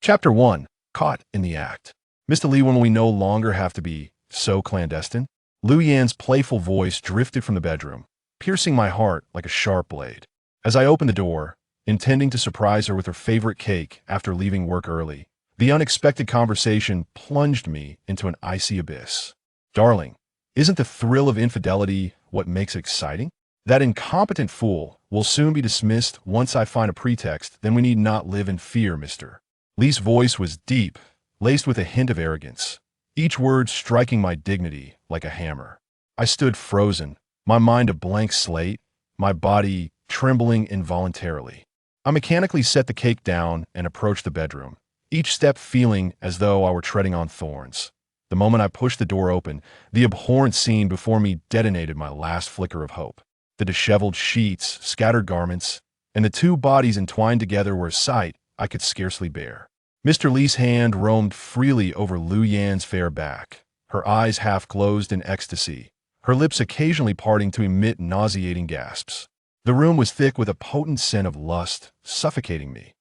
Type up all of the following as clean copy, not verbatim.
Chapter 1. Caught in the Act. Mr. Lee, when we no longer have to be so clandestine? Lu Yan's playful voice drifted from the bedroom, piercing my heart like a sharp blade. As I opened the door, intending to surprise her with her favorite cake after leaving work early, the unexpected conversation plunged me into an icy abyss. Darling, isn't the thrill of infidelity what makes it exciting? That incompetent fool will soon be dismissed once I find a pretext, then we need not live in fear, Mr. Lee's voice was deep, laced with a hint of arrogance, each word striking my dignity like a hammer. I stood frozen, my mind a blank slate, my body trembling involuntarily. I mechanically set the cake down and approached the bedroom, each step feeling as though I were treading on thorns. The moment I pushed the door open, the abhorrent scene before me detonated my last flicker of hope. The disheveled sheets, scattered garments, and the two bodies entwined together were a sight I could scarcely bear. Mr. Lee's hand roamed freely over Lu Yan's fair back, her eyes half closed in ecstasy, her lips occasionally parting to emit nauseating gasps. The room was thick with a potent scent of lust, suffocating me.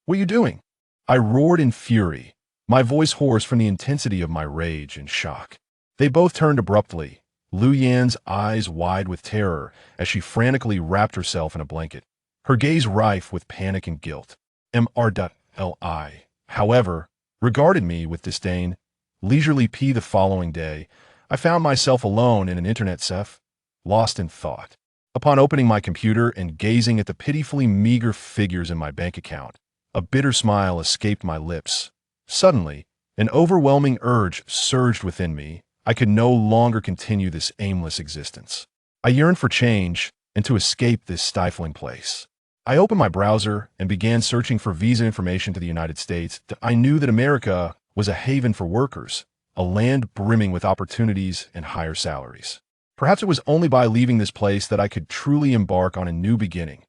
"What are you doing?" I roared in fury, my voice hoarse from the intensity of my rage and shock. They both turned abruptly, Lu Yan's eyes wide with terror as she frantically wrapped herself in a blanket, her gaze rife with panic and guilt. Mr.Li, however, regarded me with disdain. Leisurely the following day, I found myself alone in an internet cafe, lost in thought. Upon opening my computer and gazing at the pitifully meager figures in my bank account, a bitter smile escaped my lips. Suddenly, an overwhelming urge surged within me. I could no longer continue this aimless existence. I yearned for change and to escape this stifling place. I opened my browser and began searching for visa information to the United States. I knew that America was a haven for workers, a land brimming with opportunities and higher salaries. Perhaps it was only by leaving this place that I could truly embark on a new beginning.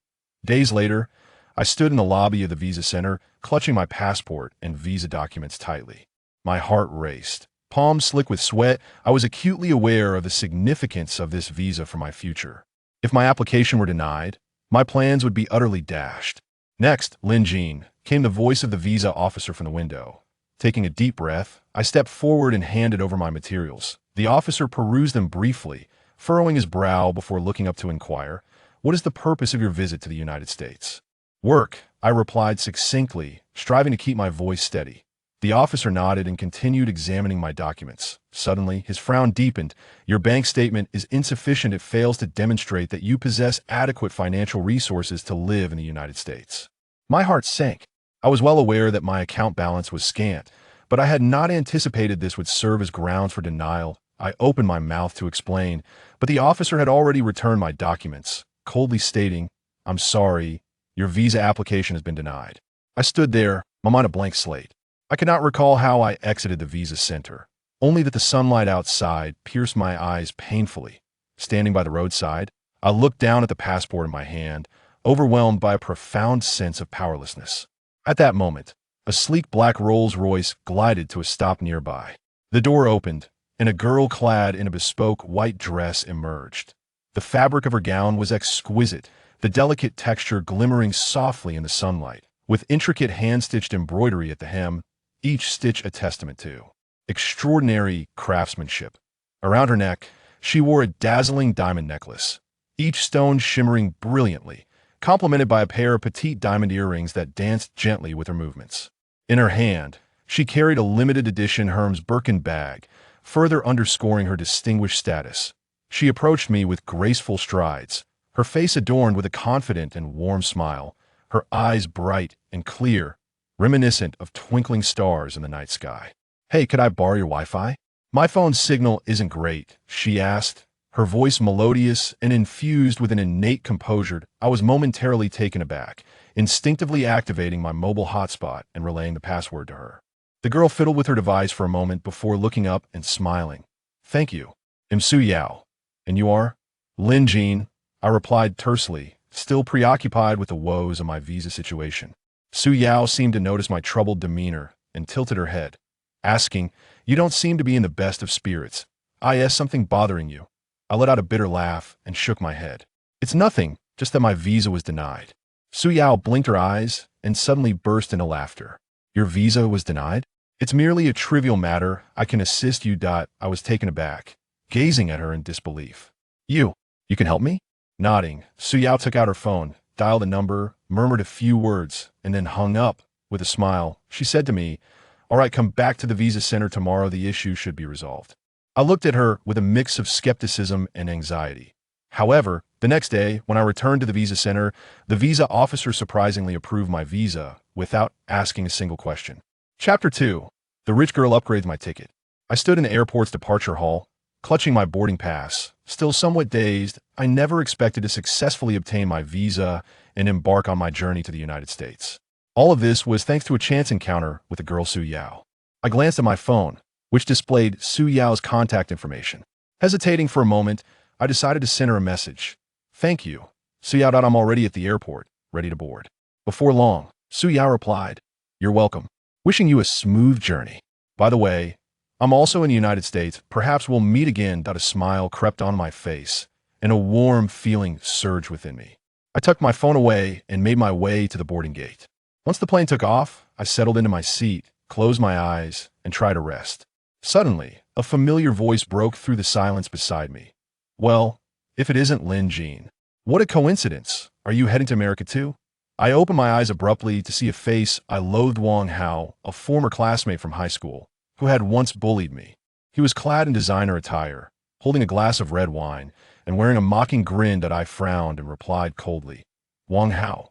Days later, I stood in the lobby of the visa center, clutching my passport and visa documents tightly. My heart raced. Palms slick with sweat, I was acutely aware of the significance of this visa for my future. If my application were denied, my plans would be utterly dashed. Next, Lin Jin, came the voice of the visa officer from the window. Taking a deep breath, I stepped forward and handed over my materials. The officer perused them briefly, furrowing his brow before looking up to inquire, "What is the purpose of your visit to the United States?" "Work," I replied succinctly, striving to keep my voice steady. The officer nodded and continued examining my documents. Suddenly, his frown deepened. "Your bank statement is insufficient. It fails to demonstrate that you possess adequate financial resources to live in the United States." My heart sank. I was well aware that my account balance was scant, but I had not anticipated this would serve as grounds for denial. I opened my mouth to explain, but the officer had already returned my documents, coldly stating, "I'm sorry, your visa application has been denied." I stood there, my mind a blank slate. I could not recall how I exited the visa center, only that the sunlight outside pierced my eyes painfully. Standing by the roadside, I looked down at the passport in my hand, overwhelmed by a profound sense of powerlessness. At that moment, a sleek black Rolls-Royce glided to a stop nearby. The door opened, and a girl clad in a bespoke white dress emerged. The fabric of her gown was exquisite, the delicate texture glimmering softly in the sunlight, with intricate hand-stitched embroidery at the hem, each stitch a testament to extraordinary craftsmanship. Around her neck, she wore a dazzling diamond necklace, each stone shimmering brilliantly, complemented by a pair of petite diamond earrings that danced gently with her movements. In her hand, she carried a limited edition Hermes Birkin bag, further underscoring her distinguished status. She approached me with graceful strides, her face adorned with a confident and warm smile, her eyes bright and clear, reminiscent of twinkling stars in the night sky. "Hey, could I borrow your Wi-Fi? My phone's signal isn't great," she asked, her voice melodious and infused with an innate composure. I was momentarily taken aback, instinctively activating my mobile hotspot and relaying the password to her. The girl fiddled with her device for a moment before looking up and smiling. "Thank you. I'm Su Yao. And you are?" "Lin Jin," I replied tersely, still preoccupied with the woes of my visa situation. Su Yao seemed to notice my troubled demeanor and tilted her head, asking, "You don't seem to be in the best of spirits. Is something bothering you?" I let out a bitter laugh and shook my head. "It's nothing, just that my visa was denied." Su Yao blinked her eyes and suddenly burst into laughter. Your visa was denied? It's merely a trivial matter. I can assist you. I was taken aback, gazing at her in disbelief. You can help me? Nodding, Su Yao took out her phone, dialed a number, murmured a few words, and then hung up. With a smile, she said to me, "All right, come back to the visa center tomorrow. The issue should be resolved." I looked at her with a mix of skepticism and anxiety. However, the next day, when I returned to the visa center, the visa officer surprisingly approved my visa without asking a single question. Chapter 2. The rich girl upgrades my ticket. I stood in the airport's departure hall, clutching my boarding pass. Still somewhat dazed, I never expected to successfully obtain my visa and embark on my journey to the United States. All of this was thanks to a chance encounter with the girl Su Yao. I glanced at my phone, which displayed Su Yao's contact information. Hesitating for a moment, I decided to send her a message. "Thank you, Su Yao. I'm already at the airport, ready to board." Before long, Su Yao replied, "You're welcome. Wishing you a smooth journey. By the way, I'm also in the United States. Perhaps we'll meet again." A smile crept on my face, and a warm feeling surged within me. I tucked my phone away and made my way to the boarding gate. Once the plane took off, I settled into my seat, closed my eyes, and tried to rest. Suddenly, a familiar voice broke through the silence beside me. "Well, if it isn't Lin Jin. What a coincidence. Are you heading to America too?" I opened my eyes abruptly to see a face I loathed. Wang Hao, a former classmate from high school, who had once bullied me. He was clad in designer attire, holding a glass of red wine, and wearing a mocking grin. That I frowned and replied coldly, "Wang Hao,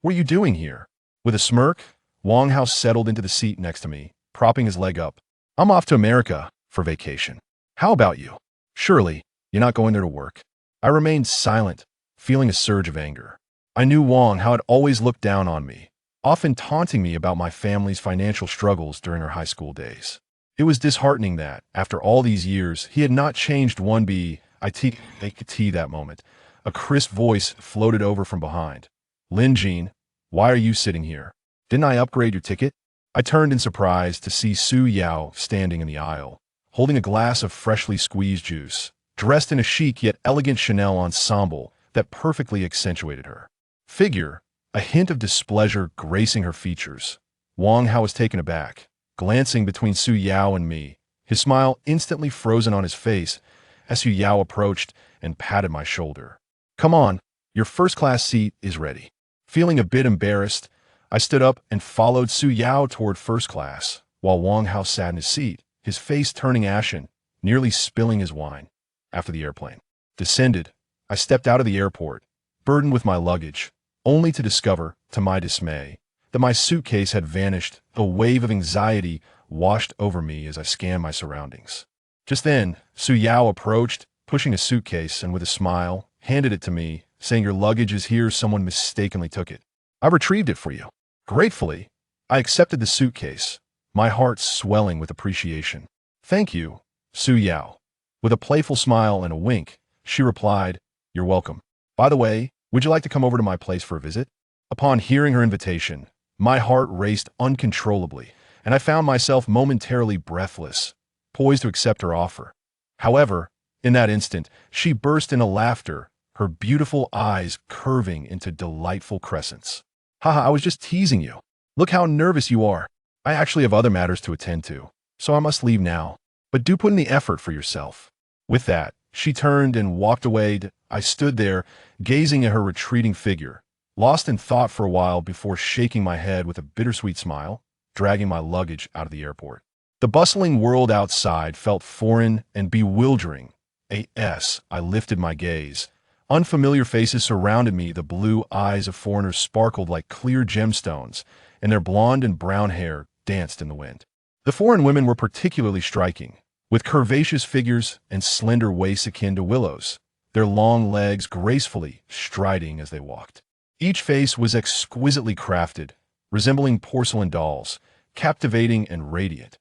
what are you doing here?" With a smirk, Wang Hao settled into the seat next to me, propping his leg up. "I'm off to America for vacation. How about you? Surely, you're not going there to work." I remained silent, feeling a surge of anger. I knew Wang Hao had always looked down on me, often taunting me about my family's financial struggles during our high school days. It was disheartening that, after all these years, he had not changed one bit. I tea that moment. A crisp voice floated over from behind. "Lin Jin, why are you sitting here? Didn't I upgrade your ticket?" I turned in surprise to see Su Yao standing in the aisle, holding a glass of freshly squeezed juice, dressed in a chic yet elegant Chanel ensemble that perfectly accentuated her figure, a hint of displeasure gracing her features. Wang Hao was taken aback, glancing between Su Yao and me, his smile instantly frozen on his face as Su Yao approached and patted my shoulder. "Come on, your first-class seat is ready." Feeling a bit embarrassed, I stood up and followed Su Yao toward first class, while Wang Hao sat in his seat, his face turning ashen, nearly spilling his wine. After the airplane descended, I stepped out of the airport, burdened with my luggage, only to discover, to my dismay, that my suitcase had vanished. A wave of anxiety washed over me as I scanned my surroundings. Just then, Su Yao approached, pushing a suitcase, and with a smile, handed it to me, saying, "Your luggage is here. Someone mistakenly took it. I retrieved it for you." Gratefully, I accepted the suitcase, my heart swelling with appreciation. "Thank you, Su Yao." With a playful smile and a wink, she replied, "You're welcome. By the way, would you like to come over to my place for a visit?" Upon hearing her invitation, my heart raced uncontrollably, and I found myself momentarily breathless, poised to accept her offer. However, in that instant, she burst into laughter, her beautiful eyes curving into delightful crescents. "Haha, I was just teasing you. Look how nervous you are. I actually have other matters to attend to, so I must leave now. But do put in the effort for yourself." With that, she turned and walked away. I stood there, gazing at her retreating figure, lost in thought for a while before shaking my head with a bittersweet smile, dragging my luggage out of the airport. The bustling world outside felt foreign and bewildering. I lifted my gaze. Unfamiliar faces surrounded me. The blue eyes of foreigners sparkled like clear gemstones, and their blonde and brown hair danced in the wind. The foreign women were particularly striking, with curvaceous figures and slender waists akin to willows, their long legs gracefully striding as they walked. Each face was exquisitely crafted, resembling porcelain dolls, captivating and radiant.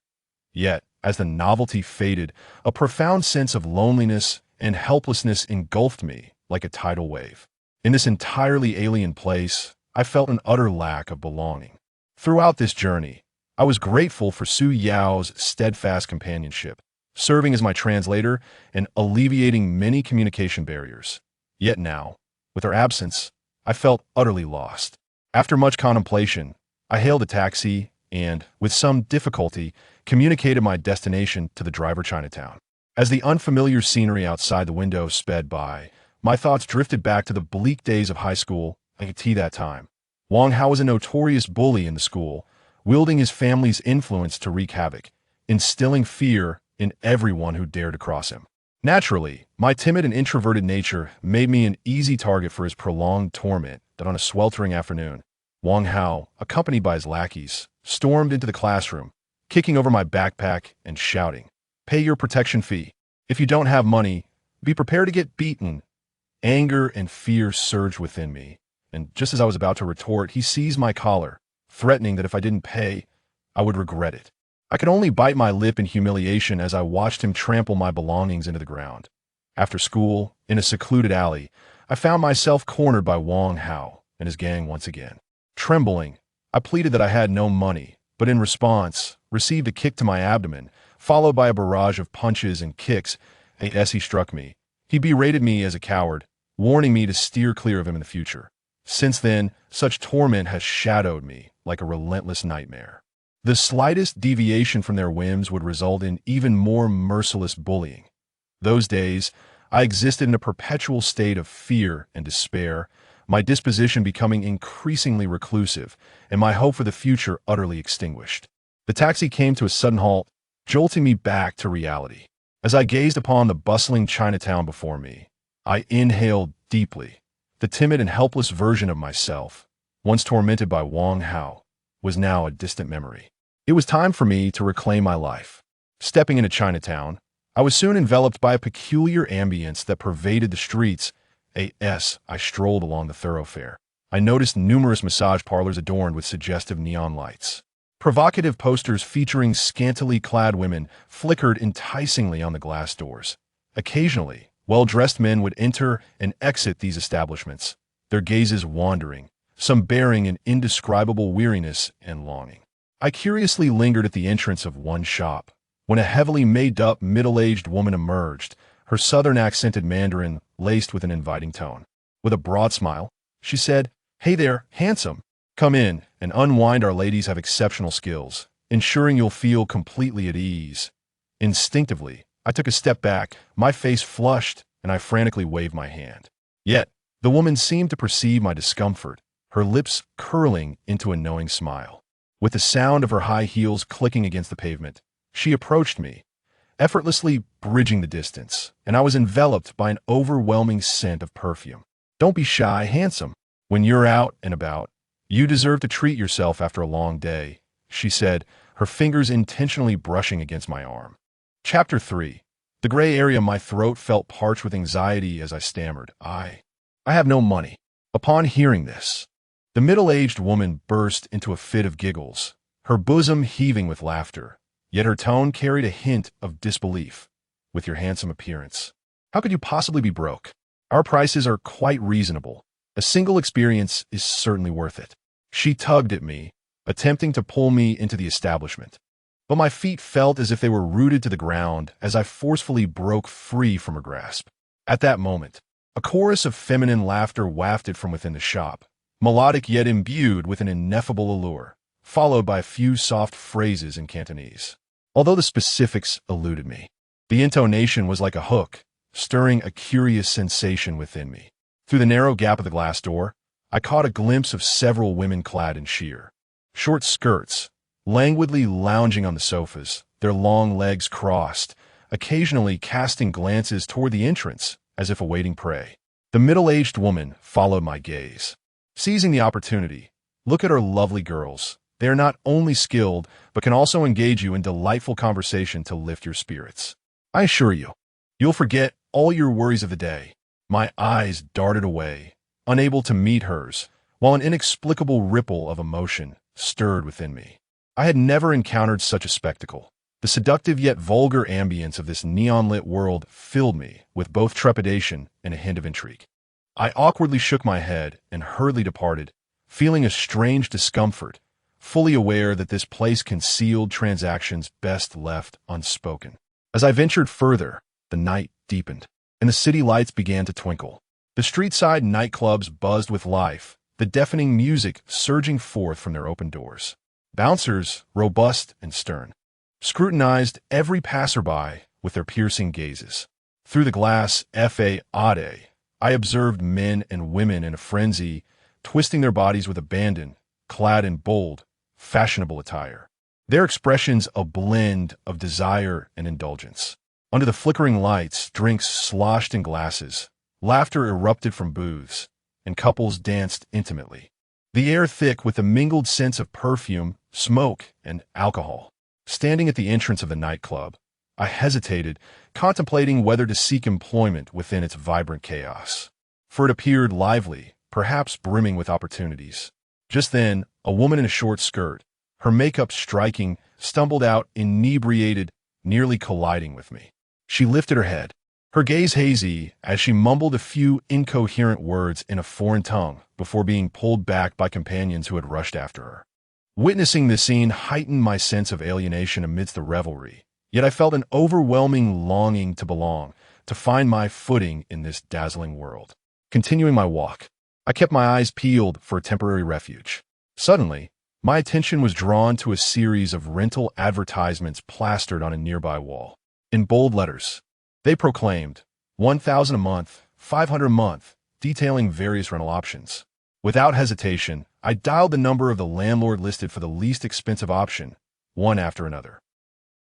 Yet, as the novelty faded, a profound sense of loneliness and helplessness engulfed me like a tidal wave. In this entirely alien place, I felt an utter lack of belonging. Throughout this journey, I was grateful for Su Yao's steadfast companionship, serving as my translator and alleviating many communication barriers. Yet now, with her absence, I felt utterly lost. After much contemplation, I hailed a taxi and, with some difficulty, communicated my destination to the driver Chinatown. As the unfamiliar scenery outside the window sped by, my thoughts drifted back to the bleak days of high school. I could see that time. Wang Hao was a notorious bully in the school, wielding his family's influence to wreak havoc, instilling fear in everyone who dared to cross him. Naturally, my timid and introverted nature made me an easy target for his prolonged torment that on a sweltering afternoon, Wang Hao, accompanied by his lackeys, stormed into the classroom, kicking over my backpack and shouting, "Pay your protection fee. If you don't have money, be prepared to get beaten." Anger and fear surged within me, and just as I was about to retort, he seized my collar, threatening that if I didn't pay, I would regret it. I could only bite my lip in humiliation as I watched him trample my belongings into the ground. After school, in a secluded alley, I found myself cornered by Wang Hao and his gang once again. Trembling, I pleaded that I had no money, but in response, received a kick to my abdomen, followed by a barrage of punches and kicks as he struck me. He berated me as a coward, warning me to steer clear of him in the future. Since then, such torment has shadowed me like a relentless nightmare. The slightest deviation from their whims would result in even more merciless bullying. Those days, I existed in a perpetual state of fear and despair, my disposition becoming increasingly reclusive, and my hope for the future utterly extinguished. The taxi came to a sudden halt, jolting me back to reality. As I gazed upon the bustling Chinatown before me, I inhaled deeply. The timid and helpless version of myself, once tormented by Wang Hao, was now a distant memory. It was time for me to reclaim my life. Stepping into Chinatown, I was soon enveloped by a peculiar ambience that pervaded the streets. As I strolled along the thoroughfare, I noticed numerous massage parlors adorned with suggestive neon lights. Provocative posters featuring scantily clad women flickered enticingly on the glass doors. Occasionally, well-dressed men would enter and exit these establishments, their gazes wandering, some bearing an indescribable weariness and longing. I curiously lingered at the entrance of one shop, when a heavily made-up middle-aged woman emerged, her southern-accented Mandarin laced with an inviting tone. With a broad smile, she said, "Hey there, handsome. Come in and unwind. Our ladies have exceptional skills, ensuring you'll feel completely at ease." Instinctively, I took a step back, my face flushed, and I frantically waved my hand. Yet, the woman seemed to perceive my discomfort, her lips curling into a knowing smile. With the sound of her high heels clicking against the pavement, she approached me, effortlessly bridging the distance, and I was enveloped by an overwhelming scent of perfume. "Don't be shy, handsome. When you're out and about, you deserve to treat yourself after a long day," she said, her fingers intentionally brushing against my arm. Chapter 3. The gray area of my throat felt parched with anxiety as I stammered, I have no money." Upon hearing this, the middle-aged woman burst into a fit of giggles, her bosom heaving with laughter, yet her tone carried a hint of disbelief. "With your handsome appearance, how could you possibly be broke? Our prices are quite reasonable. A single experience is certainly worth it." She tugged at me, attempting to pull me into the establishment, but my feet felt as if they were rooted to the ground as I forcefully broke free from her grasp. At that moment, a chorus of feminine laughter wafted from within the shop, melodic yet imbued with an ineffable allure, followed by a few soft phrases in Cantonese. Although the specifics eluded me, the intonation was like a hook, stirring a curious sensation within me. Through the narrow gap of the glass door, I caught a glimpse of several women clad in sheer, short skirts, languidly lounging on the sofas, their long legs crossed, occasionally casting glances toward the entrance as if awaiting prey. The middle-aged woman followed my gaze. Seizing the opportunity, "Look at our lovely girls. They are not only skilled, but can also engage you in delightful conversation to lift your spirits. I assure you, you'll forget all your worries of the day." My eyes darted away, unable to meet hers, while an inexplicable ripple of emotion stirred within me. I had never encountered such a spectacle. The seductive yet vulgar ambience of this neon-lit world filled me with both trepidation and a hint of intrigue. I awkwardly shook my head and hurriedly departed, feeling a strange discomfort, fully aware that this place concealed transactions best left unspoken. As I ventured further, the night deepened, and the city lights began to twinkle. The street-side nightclubs buzzed with life, the deafening music surging forth from their open doors. Bouncers, robust and stern, scrutinized every passerby with their piercing gazes. Through the glass facade, I observed men and women in a frenzy, twisting their bodies with abandon, clad in bold, fashionable attire. Their expressions a blend of desire and indulgence. Under the flickering lights, drinks sloshed in glasses, laughter erupted from booths, and couples danced intimately. The air thick with a mingled sense of perfume, smoke, and alcohol. Standing at the entrance of the nightclub, I hesitated, contemplating whether to seek employment within its vibrant chaos. For it appeared lively, perhaps brimming with opportunities. Just then, a woman in a short skirt, her makeup striking, stumbled out, inebriated, nearly colliding with me. She lifted her head, her gaze hazy as she mumbled a few incoherent words in a foreign tongue before being pulled back by companions who had rushed after her. Witnessing this scene heightened my sense of alienation amidst the revelry, yet I felt an overwhelming longing to belong, to find my footing in this dazzling world. Continuing my walk, I kept my eyes peeled for a temporary refuge. Suddenly, my attention was drawn to a series of rental advertisements plastered on a nearby wall. In bold letters, they proclaimed, 1,000 a month, 500 a month, detailing various rental options. Without hesitation, I dialed the number of the landlord listed for the least expensive option, one after another.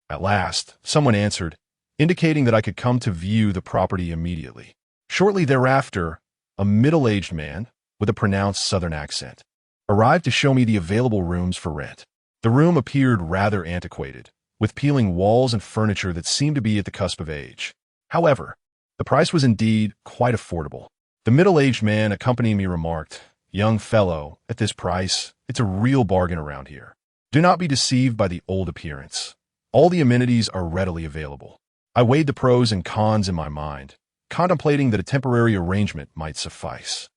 At last, someone answered, indicating that I could come to view the property immediately. Shortly thereafter, a middle-aged man, with a pronounced southern accent, arrived to show me the available rooms for rent. The room appeared rather antiquated, with peeling walls and furniture that seemed to be at the cusp of age. However, the price was indeed quite affordable. The middle-aged man accompanying me remarked, "Young fellow, at this price, it's a real bargain around here. Do not be deceived by the old appearance. All the amenities are readily available." I weighed the pros and cons in my mind, contemplating that a temporary arrangement might suffice.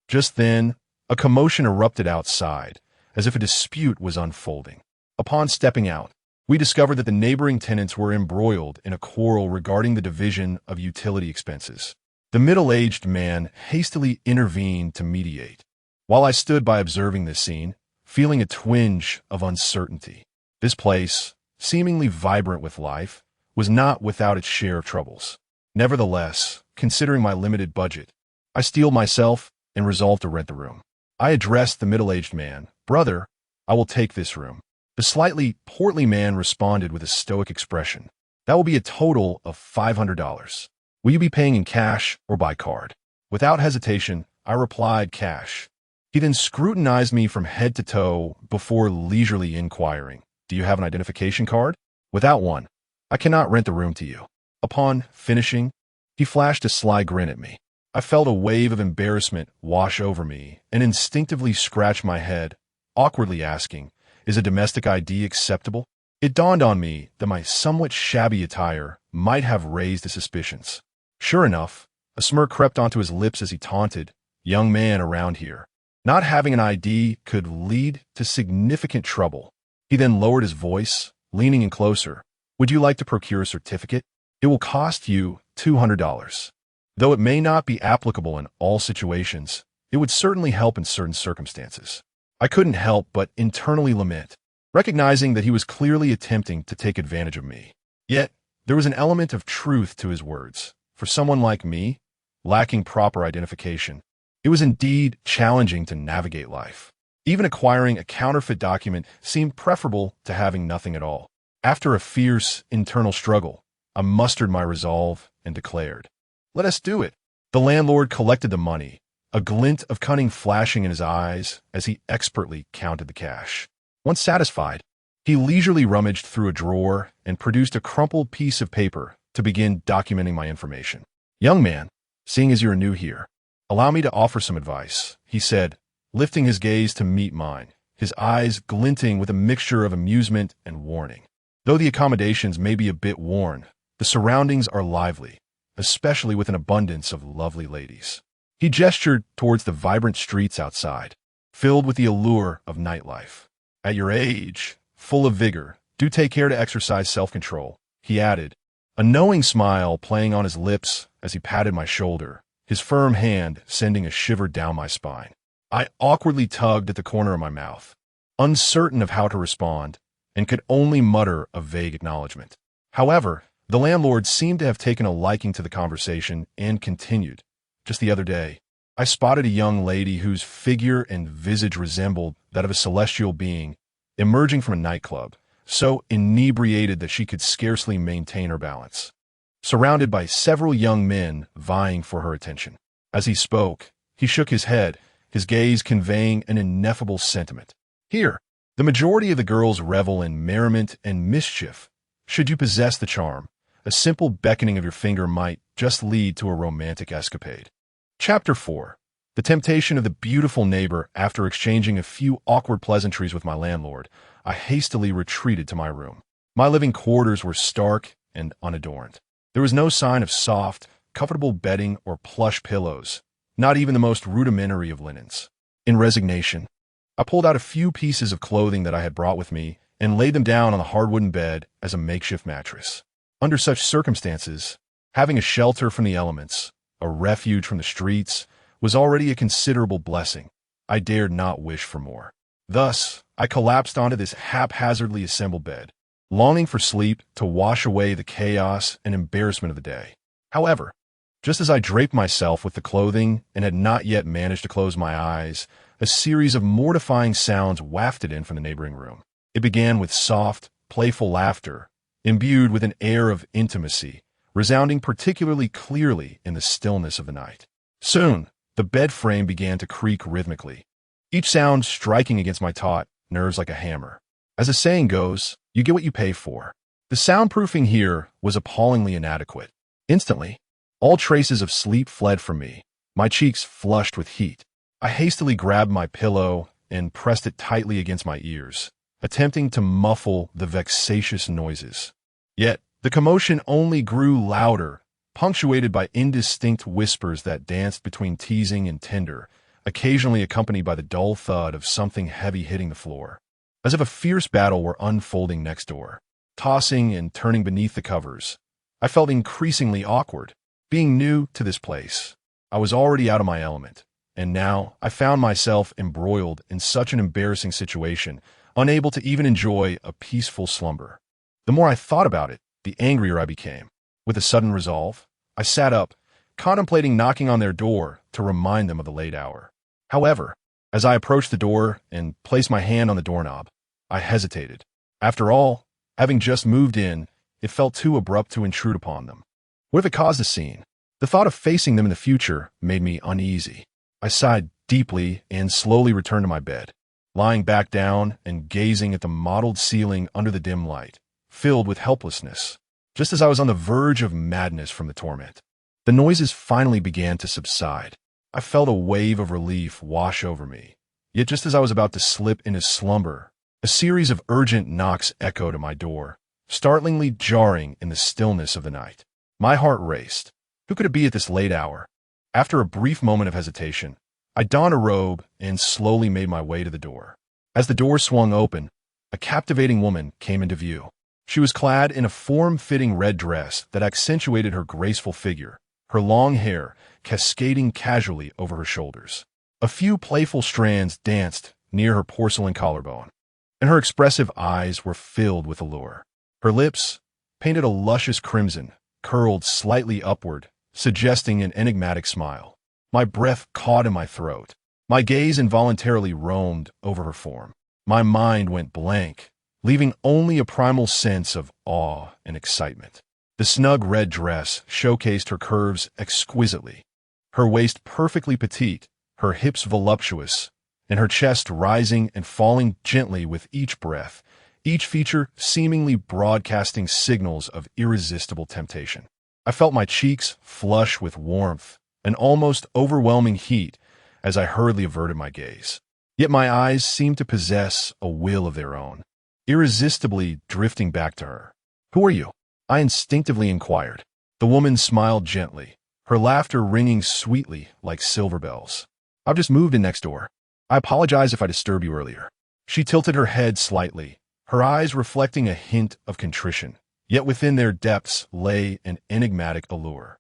Just then, a commotion erupted outside, as if a dispute was unfolding. Upon stepping out, we discovered that the neighboring tenants were embroiled in a quarrel regarding the division of utility expenses. The middle-aged man hastily intervened to mediate, while I stood by observing this scene, feeling a twinge of uncertainty. This place, seemingly vibrant with life, was not without its share of troubles. Nevertheless, considering my limited budget, I steeled myself and resolved to rent the room. I addressed the middle-aged man, "Brother, I will take this room." The slightly portly man responded with a stoic expression, "That will be a total of $500. Will you be paying in cash or by card?" Without hesitation, I replied cash. He then scrutinized me from head to toe before leisurely inquiring, "Do you have an identification card?" "Without one, I cannot rent the room to you." Upon finishing, he flashed a sly grin at me. I felt a wave of embarrassment wash over me and instinctively scratched my head, awkwardly asking, "Is a domestic ID acceptable?" It dawned on me that my somewhat shabby attire might have raised his suspicions. Sure enough, a smirk crept onto his lips as he taunted, "Young man around here. Not having an ID could lead to significant trouble." He then lowered his voice, leaning in closer. "Would you like to procure a certificate? It will cost you $200. Though it may not be applicable in all situations, it would certainly help in certain circumstances." I couldn't help but internally lament, recognizing that he was clearly attempting to take advantage of me. Yet, there was an element of truth to his words. For someone like me, lacking proper identification, it was indeed challenging to navigate life. Even acquiring a counterfeit document seemed preferable to having nothing at all. After a fierce internal struggle, I mustered my resolve and declared, "Let us do it." The landlord collected the money, a glint of cunning flashing in his eyes as he expertly counted the cash. Once satisfied, he leisurely rummaged through a drawer and produced a crumpled piece of paper to begin documenting my information. "Young man, seeing as you are new here, allow me to offer some advice," he said, lifting his gaze to meet mine, his eyes glinting with a mixture of amusement and warning. "Though the accommodations may be a bit worn, the surroundings are lively, especially with an abundance of lovely ladies." He gestured towards the vibrant streets outside, filled with the allure of nightlife. "At your age, full of vigor, do take care to exercise self-control," he added, a knowing smile playing on his lips as he patted my shoulder, his firm hand sending a shiver down my spine. I awkwardly tugged at the corner of my mouth. uncertain of how to respond, and could only mutter a vague acknowledgement. However, the landlord seemed to have taken a liking to the conversation and continued. Just the other day, I spotted a young lady whose figure and visage resembled that of a celestial being emerging from a nightclub, so inebriated that she could scarcely maintain her balance, surrounded by several young men vying for her attention. As he spoke, he shook his head, his gaze conveying an ineffable sentiment. Here, the majority of the girls revel in merriment and mischief. Should you possess the charm, a simple beckoning of your finger might just lead to a romantic escapade. Chapter 4. The temptation of the beautiful neighbor. After exchanging a few awkward pleasantries with my landlord, I hastily retreated to my room. My living quarters were stark and unadorned. There was no sign of soft, comfortable bedding or plush pillows, not even the most rudimentary of linens. In resignation, I pulled out a few pieces of clothing that I had brought with me and laid them down on the hard-wooden bed as a makeshift mattress. Under such circumstances, having a shelter from the elements, a refuge from the streets, was already a considerable blessing. I dared not wish for more. Thus, I collapsed onto this haphazardly assembled bed, longing for sleep to wash away the chaos and embarrassment of the day. However, just as I draped myself with the clothing and had not yet managed to close my eyes, a series of mortifying sounds wafted in from the neighboring room. It began with soft, playful laughter, imbued with an air of intimacy, resounding particularly clearly in the stillness of the night. Soon, the bed frame began to creak rhythmically, each sound striking against my taut nerves like a hammer. As the saying goes, you get what you pay for. The soundproofing here was appallingly inadequate. Instantly, all traces of sleep fled from me, my cheeks flushed with heat. I hastily grabbed my pillow and pressed it tightly against my ears, attempting to muffle the vexatious noises. Yet, the commotion only grew louder, punctuated by indistinct whispers that danced between teasing and tender, occasionally accompanied by the dull thud of something heavy hitting the floor, as if a fierce battle were unfolding next door. Tossing and turning beneath the covers, I felt increasingly awkward. Being new to this place, I was already out of my element, and now I found myself embroiled in such an embarrassing situation, unable to even enjoy a peaceful slumber. The more I thought about it, the angrier I became. With a sudden resolve, I sat up, contemplating knocking on their door to remind them of the late hour. However, as I approached the door and placed my hand on the doorknob, I hesitated. After all, having just moved in, it felt too abrupt to intrude upon them. What if it caused a scene? The thought of facing them in the future made me uneasy. I sighed deeply and slowly returned to my bed, lying back down and gazing at the mottled ceiling under the dim light, filled with helplessness, just as I was on the verge of madness from the torment. The noises finally began to subside. I felt a wave of relief wash over me. Yet just as I was about to slip into slumber, a series of urgent knocks echoed at my door, startlingly jarring in the stillness of the night. My heart raced. Who could it be at this late hour? After a brief moment of hesitation, I donned a robe and slowly made my way to the door. As the door swung open, a captivating woman came into view. She was clad in a form-fitting red dress that accentuated her graceful figure, her long hair cascading casually over her shoulders. A few playful strands danced near her porcelain collarbone, and her expressive eyes were filled with allure. Her lips, painted a luscious crimson, curled slightly upward, suggesting an enigmatic smile. My breath caught in my throat. My gaze involuntarily roamed over her form. My mind went blank, leaving only a primal sense of awe and excitement. The snug red dress showcased her curves exquisitely, her waist perfectly petite, her hips voluptuous, and her chest rising and falling gently with each breath, each feature seemingly broadcasting signals of irresistible temptation. I felt my cheeks flush with warmth, an almost overwhelming heat, as I hurriedly averted my gaze. Yet my eyes seemed to possess a will of their own, irresistibly drifting back to her. "Who are you?" I instinctively inquired. The woman smiled gently, her laughter ringing sweetly like silver bells. "I've just moved in next door. I apologize if I disturbed you earlier." She tilted her head slightly, her eyes reflecting a hint of contrition, yet within their depths lay an enigmatic allure.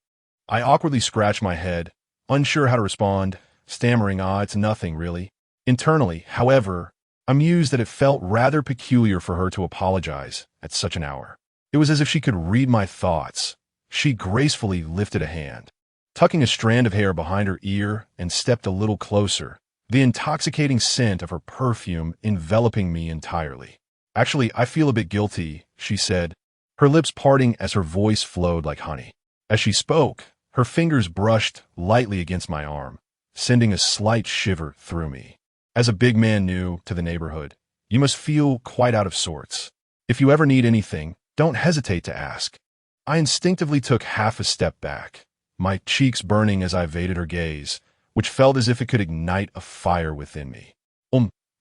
I awkwardly scratched my head, unsure how to respond, stammering, "It's nothing, really." Internally, however, I mused that it felt rather peculiar for her to apologize at such an hour. It was as if she could read my thoughts. She gracefully lifted a hand, tucking a strand of hair behind her ear, and stepped a little closer, the intoxicating scent of her perfume enveloping me entirely. Actually, I feel a bit guilty, she said, her lips parting as her voice flowed like honey. As she spoke, her fingers brushed lightly against my arm, sending a slight shiver through me. As a big man new to the neighborhood, you must feel quite out of sorts. If you ever need anything, don't hesitate to ask. I instinctively took half a step back, my cheeks burning as I evaded her gaze, which felt as if it could ignite a fire within me.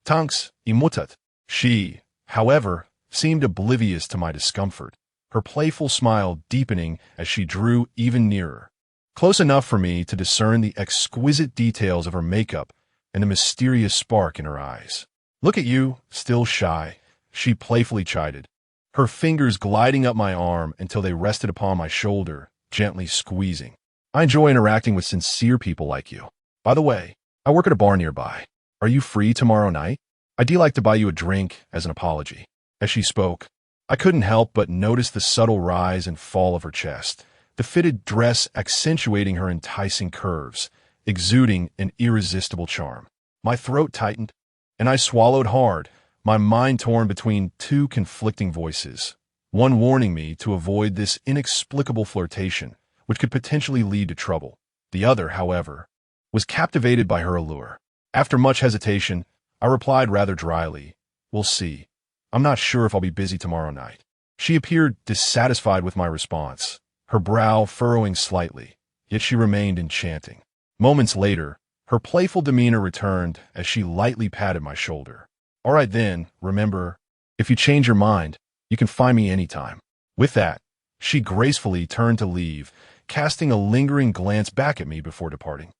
Tanks, imutat. She, however, seemed oblivious to my discomfort, her playful smile deepening as she drew even nearer, close enough for me to discern the exquisite details of her makeup and the mysterious spark in her eyes. Look at you, still shy, she playfully chided, her fingers gliding up my arm until they rested upon my shoulder, gently squeezing. I enjoy interacting with sincere people like you. By the way, I work at a bar nearby. Are you free tomorrow night? I'd like to buy you a drink as an apology. As she spoke, I couldn't help but notice the subtle rise and fall of her chest, the fitted dress accentuating her enticing curves, exuding an irresistible charm. My throat tightened, and I swallowed hard, my mind torn between two conflicting voices, one warning me to avoid this inexplicable flirtation, which could potentially lead to trouble. The other, however, was captivated by her allure. After much hesitation, I replied rather dryly, "We'll see. I'm not sure if I'll be busy tomorrow night." She appeared dissatisfied with my response, her brow furrowing slightly, yet she remained enchanting. Moments later, her playful demeanor returned as she lightly patted my shoulder. "All right then, remember, if you change your mind, you can find me anytime." With that, she gracefully turned to leave, casting a lingering glance back at me before departing,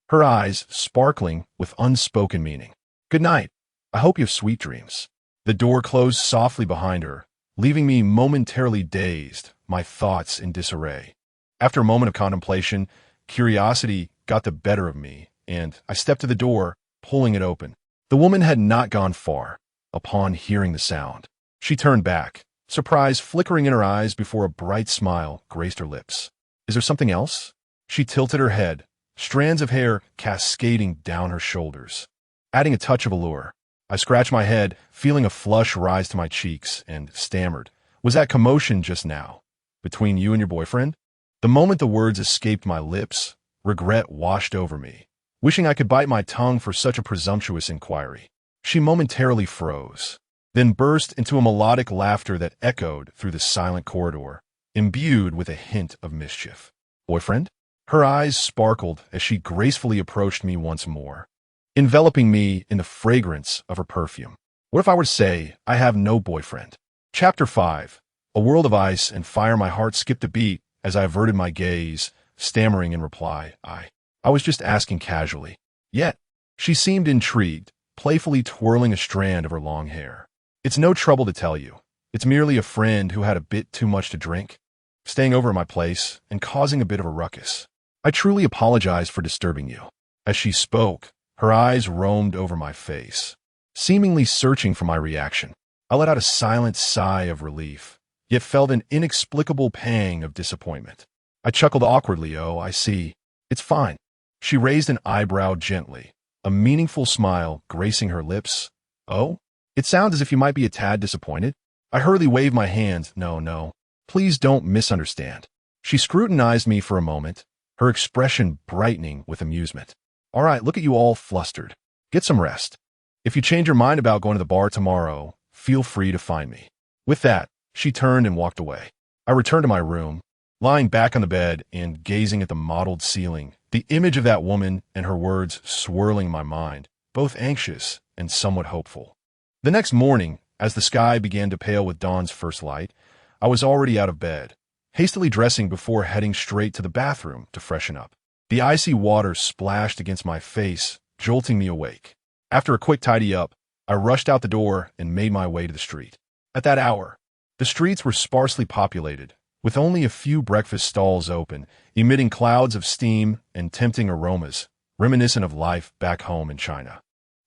her eyes sparkling with unspoken meaning. "Good night. I hope you have sweet dreams." The door closed softly behind her, leaving me momentarily dazed, my thoughts in disarray. After a moment of contemplation, curiosity got the better of me, and I stepped to the door, pulling it open. The woman had not gone far. Upon hearing the sound, she turned back, surprise flickering in her eyes before a bright smile graced her lips. "Is there something else?" She tilted her head, strands of hair cascading down her shoulders, adding a touch of allure. I scratched my head, feeling a flush rise to my cheeks, and stammered, "Was that commotion just now between you and your boyfriend?" The moment the words escaped my lips, regret washed over me, wishing I could bite my tongue for such a presumptuous inquiry. She momentarily froze, then burst into a melodic laughter that echoed through the silent corridor, imbued with a hint of mischief. "Boyfriend?" Her eyes sparkled as she gracefully approached me once more, enveloping me in the fragrance of her perfume. What if I were to say, I have no boyfriend? Chapter 5. A world of ice and fire. My heart skipped a beat as I averted my gaze, stammering in reply, I was just asking casually. Yet, she seemed intrigued, playfully twirling a strand of her long hair. "It's no trouble to tell you. It's merely a friend who had a bit too much to drink, staying over at my place and causing a bit of a ruckus. I truly apologize for disturbing you." As she spoke, her eyes roamed over my face, seemingly searching for my reaction. I let out a silent sigh of relief, yet felt an inexplicable pang of disappointment. I chuckled awkwardly. "Oh, I see. It's fine." She raised an eyebrow gently, a meaningful smile gracing her lips. "Oh? It sounds as if you might be a tad disappointed." I hurriedly waved my hand. No. Please don't misunderstand." She scrutinized me for a moment, her expression brightening with amusement. "All right, look at you all flustered. Get some rest. If you change your mind about going to the bar tomorrow, feel free to find me." With that, she turned and walked away. I returned to my room, lying back on the bed and gazing at the mottled ceiling, the image of that woman and her words swirling my mind, both anxious and somewhat hopeful. The next morning, as the sky began to pale with dawn's first light, I was already out of bed, hastily dressing before heading straight to the bathroom to freshen up. The icy water splashed against my face, jolting me awake. After a quick tidy up, I rushed out the door and made my way to the street. At that hour, the streets were sparsely populated, with only a few breakfast stalls open, emitting clouds of steam and tempting aromas, reminiscent of life back home in China.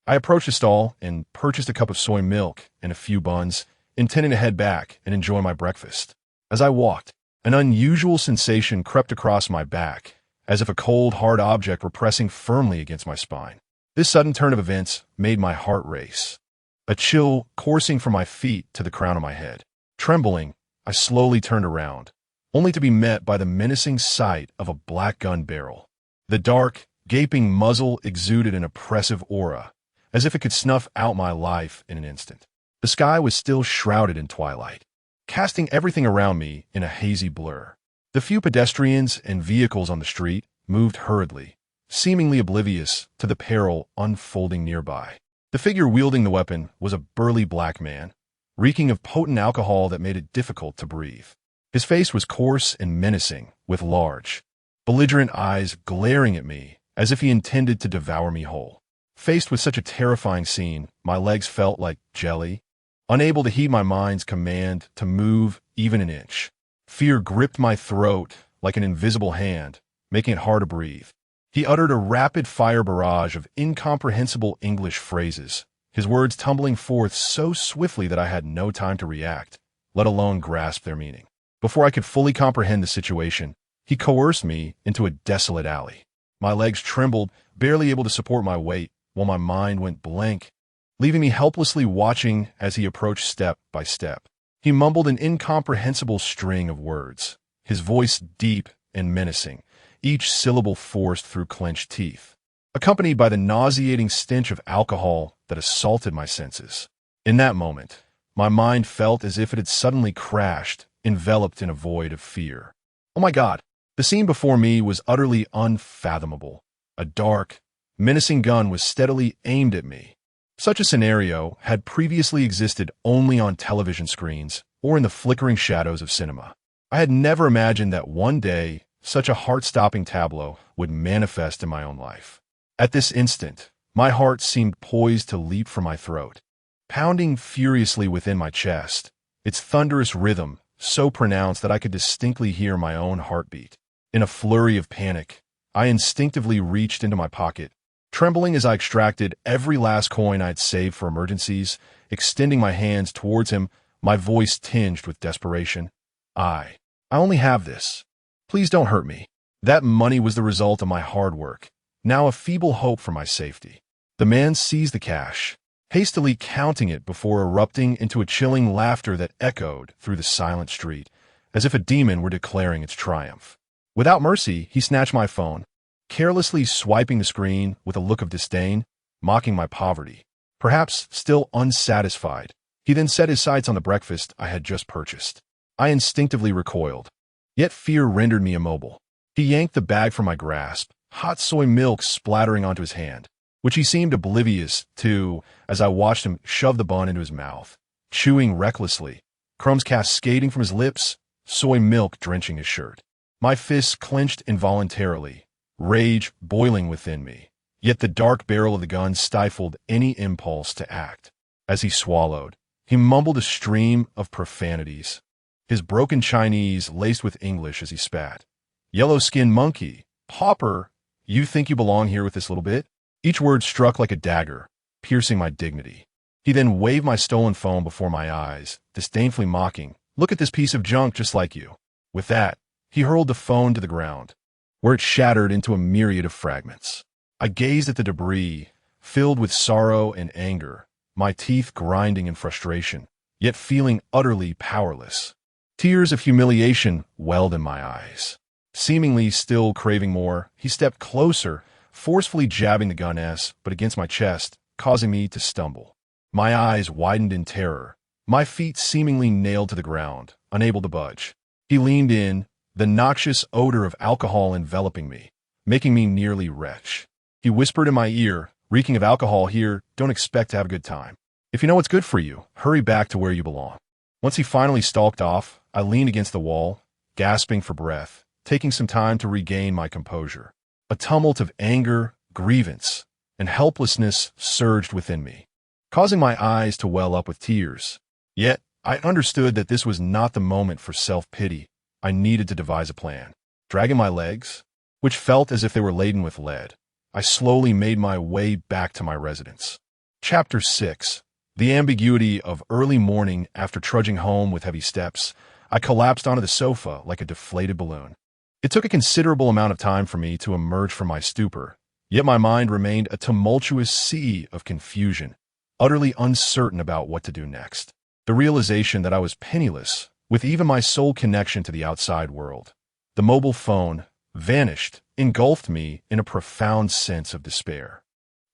I approached the stall and purchased a cup of soy milk and a few buns, intending to head back and enjoy my breakfast. As I walked, an unusual sensation crept across my back, as if a cold, hard object were pressing firmly against my spine. This sudden turn of events made my heart race, a chill coursing from my feet to the crown of my head. Trembling, I slowly turned around, only to be met by the menacing sight of a black gun barrel. The dark, gaping muzzle exuded an oppressive aura, as if it could snuff out my life in an instant. The sky was still shrouded in twilight, casting everything around me in a hazy blur. The few pedestrians and vehicles on the street moved hurriedly, seemingly oblivious to the peril unfolding nearby. The figure wielding the weapon was a burly black man, reeking of potent alcohol that made it difficult to breathe. His face was coarse and menacing, with large, belligerent eyes glaring at me as if he intended to devour me whole. Faced with such a terrifying scene, my legs felt like jelly, unable to heed my mind's command to move even an inch. Fear gripped my throat like an invisible hand, making it hard to breathe. He uttered a rapid-fire barrage of incomprehensible English phrases, his words tumbling forth so swiftly that I had no time to react, let alone grasp their meaning. Before I could fully comprehend the situation, he coerced me into a desolate alley. My legs trembled, barely able to support my weight, while my mind went blank, leaving me helplessly watching as he approached step by step. He mumbled an incomprehensible string of words, his voice deep and menacing, each syllable forced through clenched teeth, accompanied by the nauseating stench of alcohol that assaulted my senses. In that moment, my mind felt as if it had suddenly crashed, enveloped in a void of fear. Oh my God! The scene before me was utterly unfathomable. A dark, menacing gun was steadily aimed at me. Such a scenario had previously existed only on television screens or in the flickering shadows of cinema. I had never imagined that one day such a heart-stopping tableau would manifest in my own life. At this instant, my heart seemed poised to leap from my throat, pounding furiously within my chest, its thunderous rhythm so pronounced that I could distinctly hear my own heartbeat. In a flurry of panic, I instinctively reached into my pocket, trembling as I extracted every last coin I had saved for emergencies, extending my hands towards him, my voice tinged with desperation. I only have this. Please don't hurt me. That money was the result of my hard work, now a feeble hope for my safety. The man seized the cash, hastily counting it before erupting into a chilling laughter that echoed through the silent street, as if a demon were declaring its triumph. Without mercy, he snatched my phone, carelessly swiping the screen with a look of disdain, mocking my poverty. Perhaps still unsatisfied, he then set his sights on the breakfast I had just purchased. I instinctively recoiled, yet fear rendered me immobile. He yanked the bag from my grasp, hot soy milk splattering onto his hand, which he seemed oblivious to as I watched him shove the bun into his mouth, chewing recklessly, crumbs cascading from his lips, soy milk drenching his shirt. My fists clenched involuntarily, rage boiling within me, yet the dark barrel of the gun stifled any impulse to act. As he swallowed, he mumbled a stream of profanities, his broken Chinese laced with English as he spat. Yellow-skinned monkey, pauper, you think you belong here with this little bit? Each word struck like a dagger, piercing my dignity. He then waved my stolen phone before my eyes, disdainfully mocking, look at this piece of junk just like you. With that, he hurled the phone to the ground, where it shattered into a myriad of fragments. I gazed at the debris, filled with sorrow and anger, my teeth grinding in frustration, yet feeling utterly powerless. Tears of humiliation welled in my eyes. Seemingly still craving more, he stepped closer, forcefully jabbing the gun but against my chest, causing me to stumble. My eyes widened in terror, my feet seemingly nailed to the ground, unable to budge. He leaned in, the noxious odor of alcohol enveloping me, making me nearly retch. He whispered in my ear, reeking of alcohol here, don't expect to have a good time. If you know what's good for you, hurry back to where you belong. Once he finally stalked off, I leaned against the wall, gasping for breath, taking some time to regain my composure. A tumult of anger, grievance, and helplessness surged within me, causing my eyes to well up with tears. Yet, I understood that this was not the moment for self-pity. I needed to devise a plan. Dragging my legs, which felt as if they were laden with lead, I slowly made my way back to my residence. Chapter 6. The ambiguity of early morning. After trudging home with heavy steps, I collapsed onto the sofa like a deflated balloon. It took a considerable amount of time for me to emerge from my stupor, yet my mind remained a tumultuous sea of confusion, utterly uncertain about what to do next. The realization that I was penniless, with even my sole connection to the outside world, the mobile phone, vanished, engulfed me in a profound sense of despair.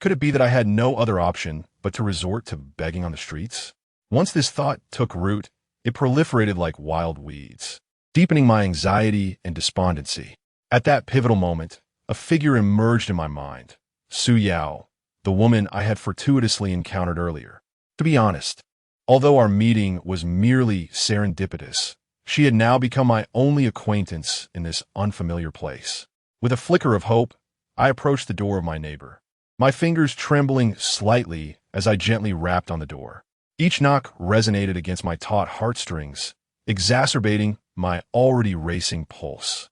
Could it be that I had no other option but to resort to begging on the streets? Once this thought took root, it proliferated like wild weeds, deepening my anxiety and despondency. At that pivotal moment, a figure emerged in my mind, Su Yao, the woman I had fortuitously encountered earlier. To be honest, although our meeting was merely serendipitous, she had now become my only acquaintance in this unfamiliar place. With a flicker of hope, I approached the door of my neighbor, my fingers trembling slightly as I gently rapped on the door. Each knock resonated against my taut heartstrings, exacerbating my already racing pulse.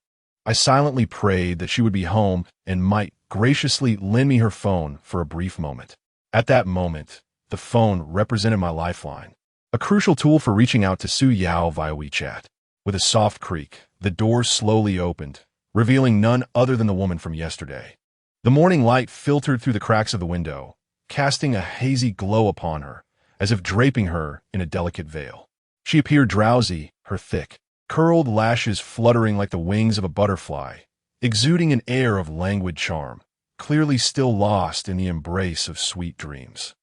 I silently prayed that she would be home and might graciously lend me her phone for a brief moment. At that moment, the phone represented my lifeline, a crucial tool for reaching out to Su Yao via WeChat. With a soft creak, the door slowly opened, revealing none other than the woman from yesterday. The morning light filtered through the cracks of the window, casting a hazy glow upon her, as if draping her in a delicate veil. She appeared drowsy, her thick, curled lashes fluttering like the wings of a butterfly, exuding an air of languid charm, clearly still lost in the embrace of sweet dreams.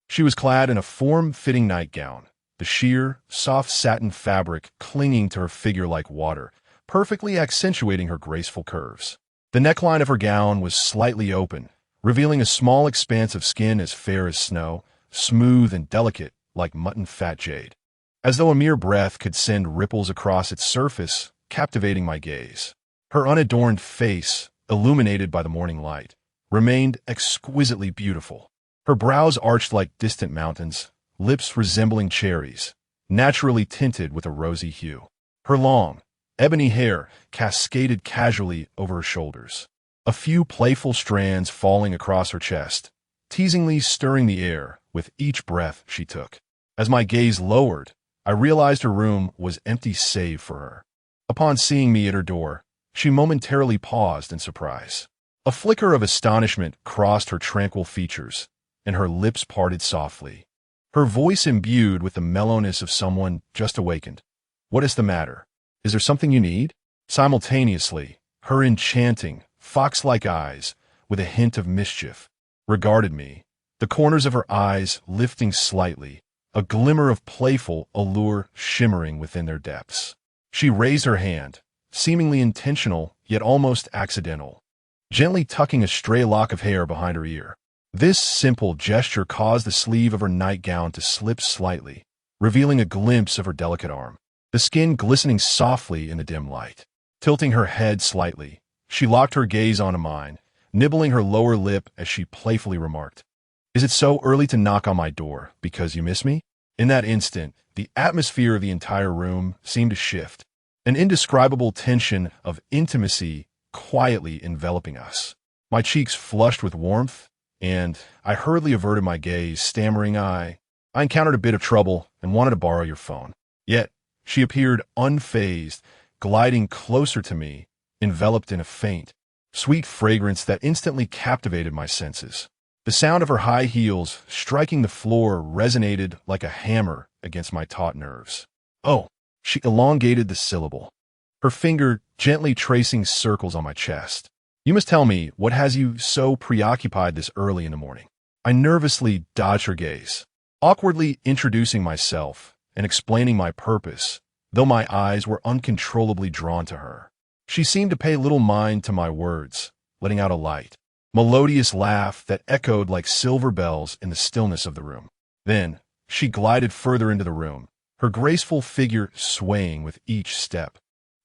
She was clad in a form-fitting nightgown, the sheer, soft satin fabric clinging to her figure like water, perfectly accentuating her graceful curves. The neckline of her gown was slightly open, revealing a small expanse of skin as fair as snow, smooth and delicate like mutton-fat jade. As though a mere breath could send ripples across its surface, captivating my gaze. Her unadorned face, illuminated by the morning light, remained exquisitely beautiful. Her brows arched like distant mountains, lips resembling cherries, naturally tinted with a rosy hue. Her long, ebony hair cascaded casually over her shoulders, a few playful strands falling across her chest, teasingly stirring the air with each breath she took. As my gaze lowered, I realized her room was empty save for her. Upon seeing me at her door, she momentarily paused in surprise. A flicker of astonishment crossed her tranquil features, and her lips parted softly, her voice imbued with the mellowness of someone just awakened. "What is the matter? Is there something you need?" Simultaneously, her enchanting, fox-like eyes, with a hint of mischief, regarded me, the corners of her eyes lifting slightly, a glimmer of playful allure shimmering within their depths. She raised her hand, seemingly intentional yet almost accidental, gently tucking a stray lock of hair behind her ear. This simple gesture caused the sleeve of her nightgown to slip slightly, revealing a glimpse of her delicate arm, the skin glistening softly in the dim light. Tilting her head slightly, she locked her gaze onto mine, nibbling her lower lip as she playfully remarked, "Is it so early to knock on my door because you miss me?" In that instant, the atmosphere of the entire room seemed to shift, an indescribable tension of intimacy quietly enveloping us. My cheeks flushed with warmth, and I hurriedly averted my gaze, stammering, I encountered a bit of trouble and wanted to borrow your phone." Yet, she appeared unfazed, gliding closer to me, enveloped in a faint, sweet fragrance that instantly captivated my senses. The sound of her high heels striking the floor resonated like a hammer against my taut nerves. "Oh," she elongated the syllable, her finger gently tracing circles on my chest. "You must tell me what has you so preoccupied this early in the morning." I nervously dodged her gaze, awkwardly introducing myself and explaining my purpose, though my eyes were uncontrollably drawn to her. She seemed to pay little mind to my words, letting out a light, melodious laugh that echoed like silver bells in the stillness of the room. Then, she glided further into the room, her graceful figure swaying with each step,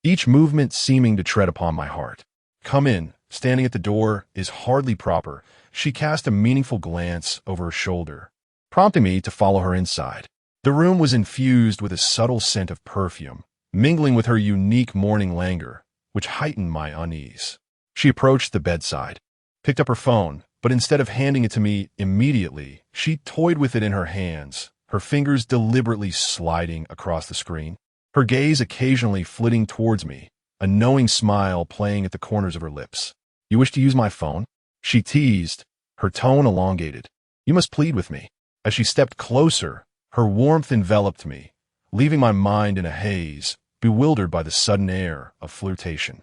each movement seeming to tread upon my heart. "Come in." Standing at the door is hardly proper. She cast a meaningful glance over her shoulder, prompting me to follow her inside. The room was infused with a subtle scent of perfume, mingling with her unique morning languor, which heightened my unease. She approached the bedside, picked up her phone, But instead of handing it to me immediately, she toyed with it in her hands, her fingers deliberately sliding across the screen, her gaze occasionally flitting towards me, a knowing smile playing at the corners of her lips. "You wish to use my phone?" she teased, her tone elongated. "You must plead with me." As she stepped closer, her warmth enveloped me, leaving my mind in a haze, bewildered by the sudden air of flirtation.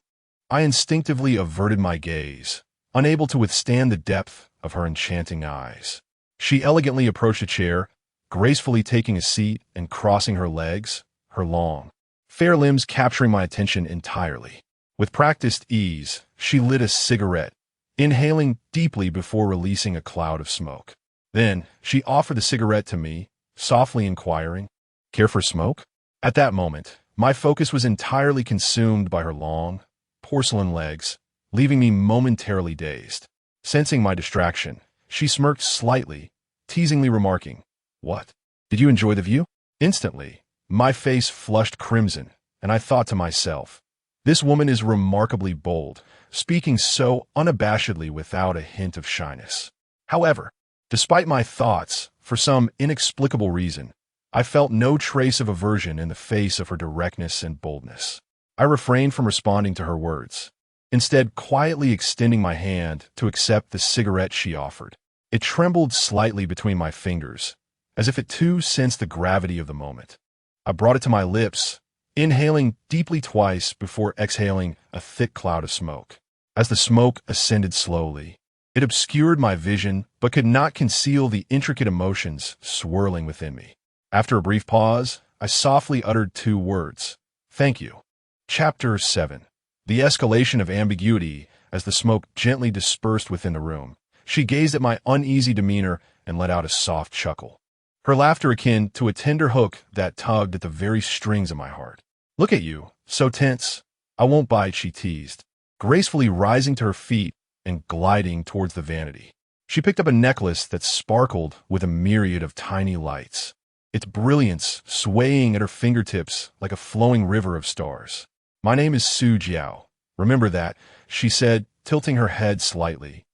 I instinctively averted my gaze, unable to withstand the depth of her enchanting eyes. She elegantly approached a chair, gracefully taking a seat and crossing her legs, her long, fair limbs capturing my attention entirely. With practiced ease, she lit a cigarette, inhaling deeply before releasing a cloud of smoke. Then, she offered the cigarette to me, softly inquiring, "Care for smoke?" At that moment, my focus was entirely consumed by her long, porcelain legs, leaving me momentarily dazed. Sensing my distraction, she smirked slightly, teasingly remarking, "What? Did you enjoy the view?" Instantly, my face flushed crimson, and I thought to myself, this woman is remarkably bold, speaking so unabashedly without a hint of shyness. However, despite my thoughts, for some inexplicable reason, I felt no trace of aversion in the face of her directness and boldness. I refrained from responding to her words, instead quietly extending my hand to accept the cigarette she offered. It trembled slightly between my fingers, as if it too sensed the gravity of the moment. I brought it to my lips, inhaling deeply twice before exhaling a thick cloud of smoke. As the smoke ascended slowly, it obscured my vision but could not conceal the intricate emotions swirling within me. After a brief pause, I softly uttered 2 words, "Thank you." Chapter 7. The escalation of ambiguity as the smoke gently dispersed within the room. She gazed at my uneasy demeanor and let out a soft chuckle, her laughter akin to a tender hook that tugged at the very strings of my heart. "Look at you, so tense." "I won't bite," she teased, gracefully rising to her feet and gliding towards the vanity. She picked up a necklace that sparkled with a myriad of tiny lights, its brilliance swaying at her fingertips like a flowing river of stars. "My name is Su Jiao. Remember that," she said, tilting her head slightly,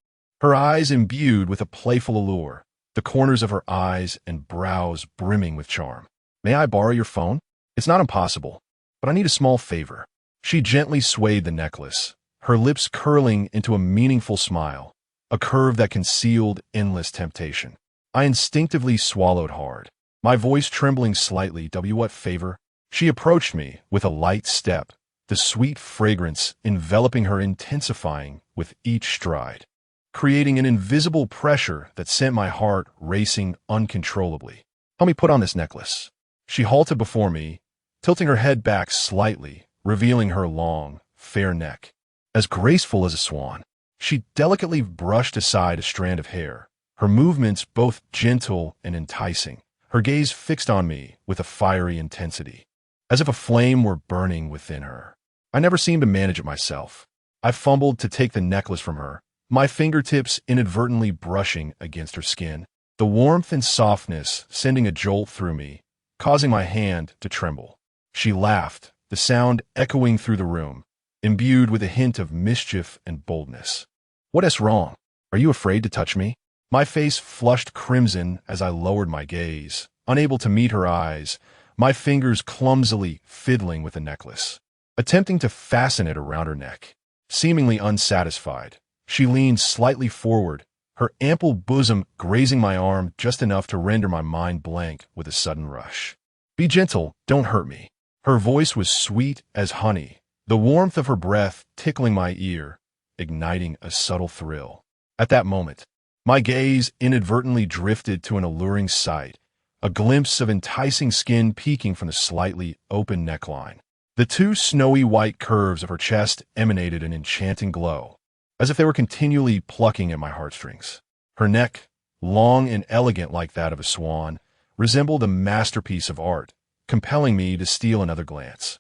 her eyes imbued with a playful allure, the corners of her eyes and brows brimming with charm. "May I borrow your phone? It's not impossible, but I need a small favor." She gently swayed the necklace, her lips curling into a meaningful smile, a curve that concealed endless temptation. I instinctively swallowed hard, my voice trembling slightly. "What favor?" She approached me with a light step, the sweet fragrance enveloping her, intensifying with each stride, creating an invisible pressure that sent my heart racing uncontrollably. "Help me put on this necklace." She halted before me, tilting her head back slightly, revealing her long, fair neck, as graceful as a swan. She delicately brushed aside a strand of hair, her movements both gentle and enticing, her gaze fixed on me with a fiery intensity, as if a flame were burning within her. I never seemed to manage it myself. I fumbled to take the necklace from her, my fingertips inadvertently brushing against her skin, the warmth and softness sending a jolt through me, causing my hand to tremble. She laughed, the sound echoing through the room, imbued with a hint of mischief and boldness. "What is wrong? Are you afraid to touch me?" My face flushed crimson as I lowered my gaze, unable to meet her eyes, my fingers clumsily fiddling with the necklace, attempting to fasten it around her neck. Seemingly unsatisfied, she leaned slightly forward, her ample bosom grazing my arm just enough to render my mind blank with a sudden rush. "Be gentle, don't hurt me." Her voice was sweet as honey, the warmth of her breath tickling my ear, igniting a subtle thrill. At that moment, my gaze inadvertently drifted to an alluring sight, a glimpse of enticing skin peeking from the slightly open neckline. The 2 snowy white curves of her chest emanated an enchanting glow, as if they were continually plucking at my heartstrings. Her neck, long and elegant like that of a swan, resembled a masterpiece of art, compelling me to steal another glance.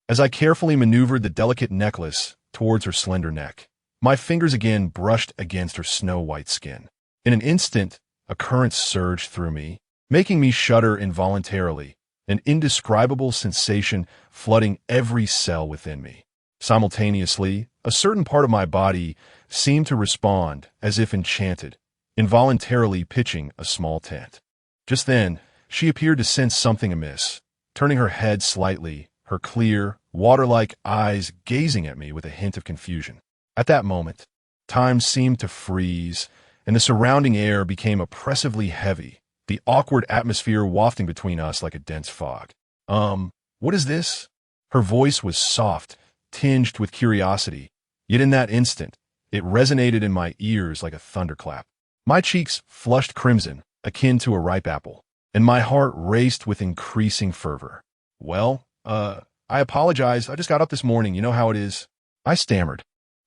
As I carefully maneuvered the delicate necklace towards her slender neck, my fingers again brushed against her snow-white skin. In an instant, a current surged through me, making me shudder involuntarily, an indescribable sensation flooding every cell within me. Simultaneously, a certain part of my body seemed to respond as if enchanted, involuntarily pitching a small tent. Just then, she appeared to sense something amiss, turning her head slightly, her clear, water-like eyes gazing at me with a hint of confusion. At that moment, time seemed to freeze, and the surrounding air became oppressively heavy, the awkward atmosphere wafting between us like a dense fog. What is this?" Her voice was soft, tinged with curiosity, yet in that instant, it resonated in my ears like a thunderclap. My cheeks flushed crimson, akin to a ripe apple, and my heart raced with increasing fervor. "Well, I apologize. I just got up this morning. You know how it is." I stammered,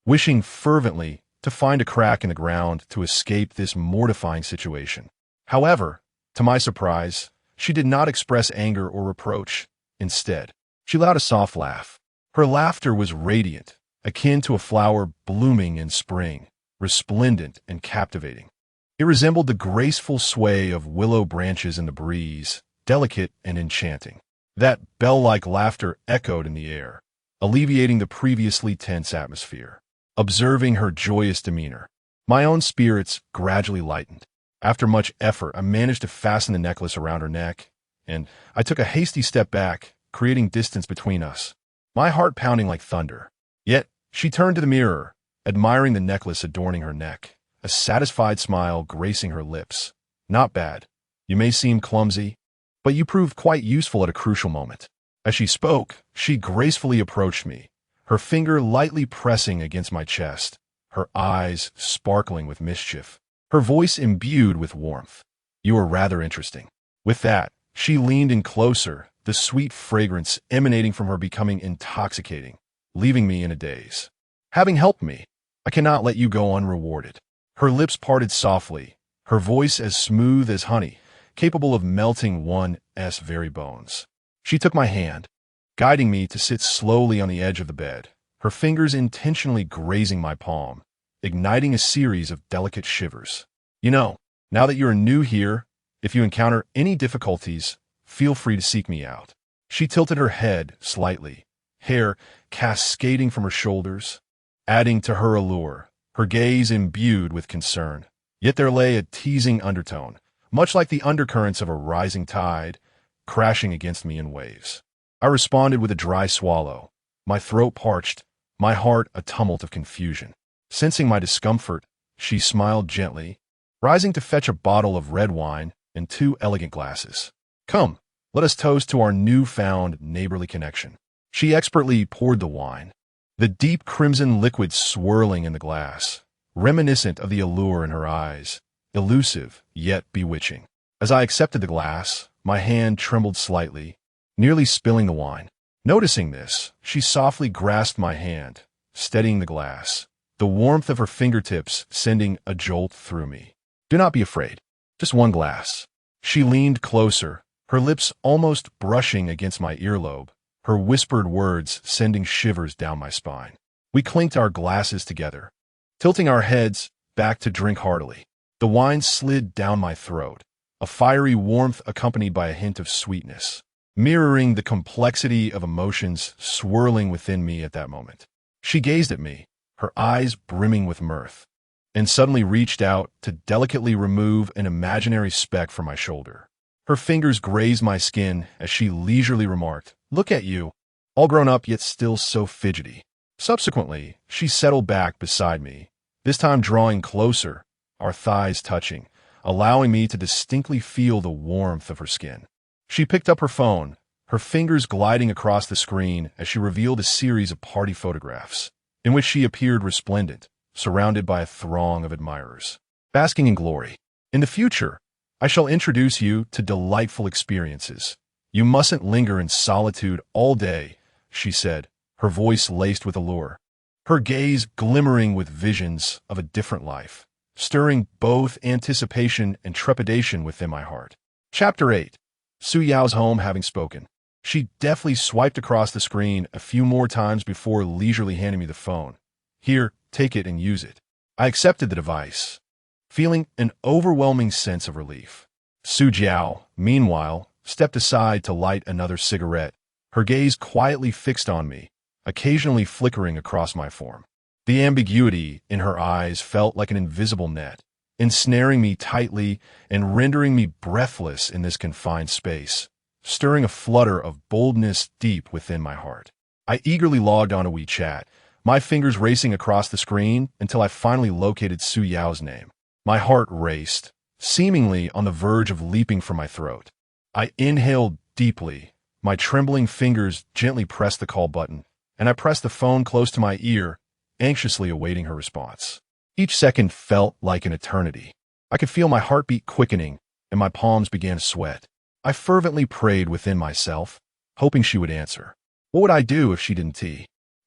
wishing fervently to find a crack in the ground to escape this mortifying situation. However, to my surprise, she did not express anger or reproach. Instead, she let out a soft laugh. Her laughter was radiant, akin to a flower blooming in spring, resplendent and captivating. It resembled the graceful sway of willow branches in the breeze, delicate and enchanting. That bell-like laughter echoed in the air, alleviating the previously tense atmosphere. Observing her joyous demeanor, my own spirits gradually lightened. After much effort, I managed to fasten the necklace around her neck, and I took a hasty step back, creating distance between us, my heart pounding like thunder. Yet, she turned to the mirror, admiring the necklace adorning her neck, a satisfied smile gracing her lips. "Not bad. You may seem clumsy, but you proved quite useful at a crucial moment." As she spoke, she gracefully approached me, her finger lightly pressing against my chest, her eyes sparkling with mischief, her voice imbued with warmth. "You are rather interesting." With that, she leaned in closer, the sweet fragrance emanating from her becoming intoxicating, leaving me in a daze. "Having helped me, I cannot let you go unrewarded." Her lips parted softly, her voice as smooth as honey, capable of melting one's very bones. She took my hand, guiding me to sit slowly on the edge of the bed, her fingers intentionally grazing my palm, igniting a series of delicate shivers. "You know, now that you are new here, if you encounter any difficulties, feel free to seek me out." She tilted her head slightly, hair cascading from her shoulders, adding to her allure, her gaze imbued with concern. Yet there lay a teasing undertone, much like the undercurrents of a rising tide, crashing against me in waves. I responded with a dry swallow, my throat parched, my heart a tumult of confusion. Sensing my discomfort, she smiled gently, rising to fetch a bottle of red wine and 2 elegant glasses. "Come, let us toast to our newfound neighborly connection." She expertly poured the wine, the deep crimson liquid swirling in the glass, reminiscent of the allure in her eyes, elusive yet bewitching. As I accepted the glass, my hand trembled slightly, nearly spilling the wine. Noticing this, she softly grasped my hand, steadying the glass, the warmth of her fingertips sending a jolt through me. "Do not be afraid. Just 1 glass." She leaned closer, her lips almost brushing against my earlobe, her whispered words sending shivers down my spine. We clinked our glasses together, tilting our heads back to drink heartily. The wine slid down my throat, a fiery warmth accompanied by a hint of sweetness, mirroring the complexity of emotions swirling within me at that moment. She gazed at me, her eyes brimming with mirth, and suddenly reached out to delicately remove an imaginary speck from my shoulder. Her fingers grazed my skin as she leisurely remarked, "Look at you, all grown up yet still so fidgety." Subsequently, she settled back beside me, this time drawing closer, our thighs touching, allowing me to distinctly feel the warmth of her skin. She picked up her phone, her fingers gliding across the screen as she revealed a series of party photographs, in which she appeared resplendent, surrounded by a throng of admirers, basking in glory. "In the future, I shall introduce you to delightful experiences. You mustn't linger in solitude all day," she said, her voice laced with allure, her gaze glimmering with visions of a different life, stirring both anticipation and trepidation within my heart. Chapter 8. Su Yao's home having spoken. She deftly swiped across the screen a few more times before leisurely handing me the phone. "Here, take it and use it." I accepted the device, feeling an overwhelming sense of relief. Su Jiao, meanwhile, stepped aside to light another cigarette, her gaze quietly fixed on me, occasionally flickering across my form. The ambiguity in her eyes felt like an invisible net, ensnaring me tightly and rendering me breathless in this confined space, stirring a flutter of boldness deep within my heart. I eagerly logged onto WeChat, my fingers racing across the screen until I finally located Su Yao's name. My heart raced, seemingly on the verge of leaping from my throat. I inhaled deeply, my trembling fingers gently pressed the call button, and I pressed the phone close to my ear, anxiously awaiting her response. Each second felt like an eternity. I could feel my heartbeat quickening, and my palms began to sweat. I fervently prayed within myself, hoping she would answer. What would I do if she didn't?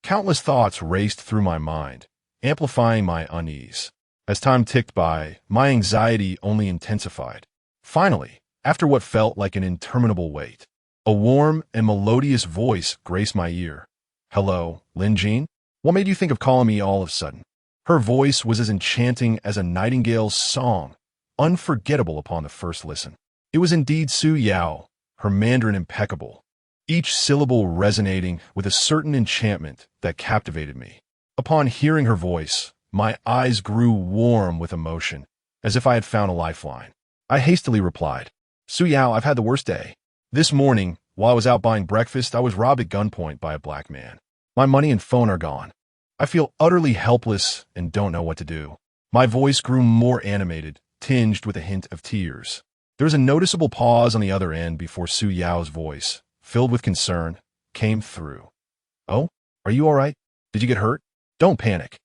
Countless thoughts raced through my mind, amplifying my unease. As time ticked by, my anxiety only intensified. Finally, after what felt like an interminable wait, a warm and melodious voice graced my ear. "Hello, Lin Jin? What made you think of calling me all of a sudden?" Her voice was as enchanting as a nightingale's song, unforgettable upon the first listen. It was indeed Su Yao, her Mandarin impeccable, each syllable resonating with a certain enchantment that captivated me. Upon hearing her voice, my eyes grew warm with emotion, as if I had found a lifeline. I hastily replied, "Su Yao, I've had the worst day. This morning, while I was out buying breakfast, I was robbed at gunpoint by a black man. My money and phone are gone. I feel utterly helpless and don't know what to do." My voice grew more animated, tinged with a hint of tears. There was a noticeable pause on the other end before Su Yao's voice, filled with concern, came through. "Oh, are you all right? Did you get hurt? Don't panic.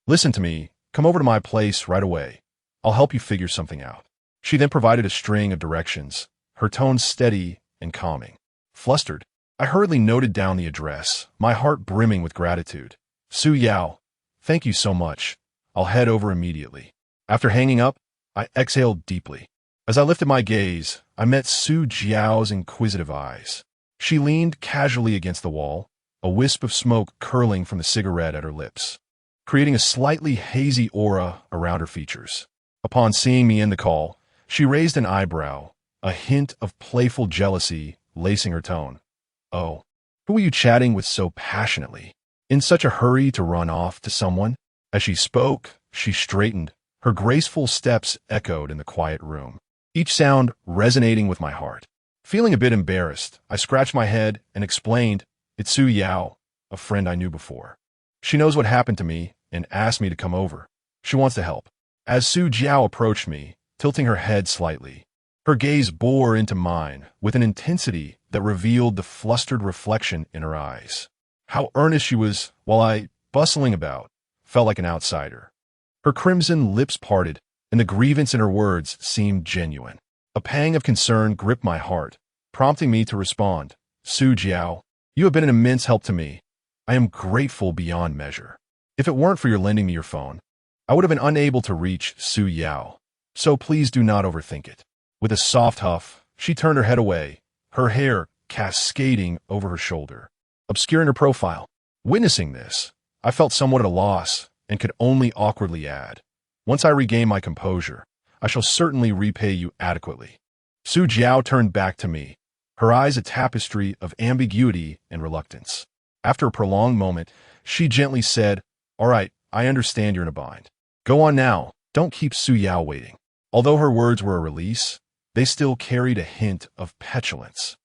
Listen to me. Come over to my place right away. I'll help you figure something out." She then provided a string of directions, her tone steady and calming. Flustered, I hurriedly noted down the address, my heart brimming with gratitude. "Su Yao, thank you so much. I'll head over immediately." After hanging up, I exhaled deeply. As I lifted my gaze, I met Su Jiao's inquisitive eyes. She leaned casually against the wall, a wisp of smoke curling from the cigarette at her lips, creating a slightly hazy aura around her features. Upon seeing me in the call, she raised an eyebrow, a hint of playful jealousy lacing her tone. "Oh, who were you chatting with so passionately? In such a hurry to run off to someone?" As she spoke, she straightened. Her graceful steps echoed in the quiet room, each sound resonating with my heart. Feeling a bit embarrassed, I scratched my head and explained, "It's Su Yao, a friend I knew before. She knows what happened to me and asked me to come over. She wants to help." As Su Jiao approached me, tilting her head slightly, her gaze bore into mine with an intensity that revealed the flustered reflection in her eyes. How earnest she was, while I, bustling about, felt like an outsider. Her crimson lips parted, and the grievance in her words seemed genuine. A pang of concern gripped my heart, prompting me to respond, "Su Jiao, you have been an immense help to me. I am grateful beyond measure. If it weren't for your lending me your phone, I would have been unable to reach Su Yao. So please do not overthink it." With a soft huff, she turned her head away, her hair cascading over her shoulder, obscuring her profile. Witnessing this, I felt somewhat at a loss and could only awkwardly add, "Once I regain my composure, I shall certainly repay you adequately." Su Jiao turned back to me, her eyes a tapestry of ambiguity and reluctance. After a prolonged moment, she gently said, "All right, I understand you're in a bind. Go on now, don't keep Su Yao waiting." Although her words were a release, they still carried a hint of petulance.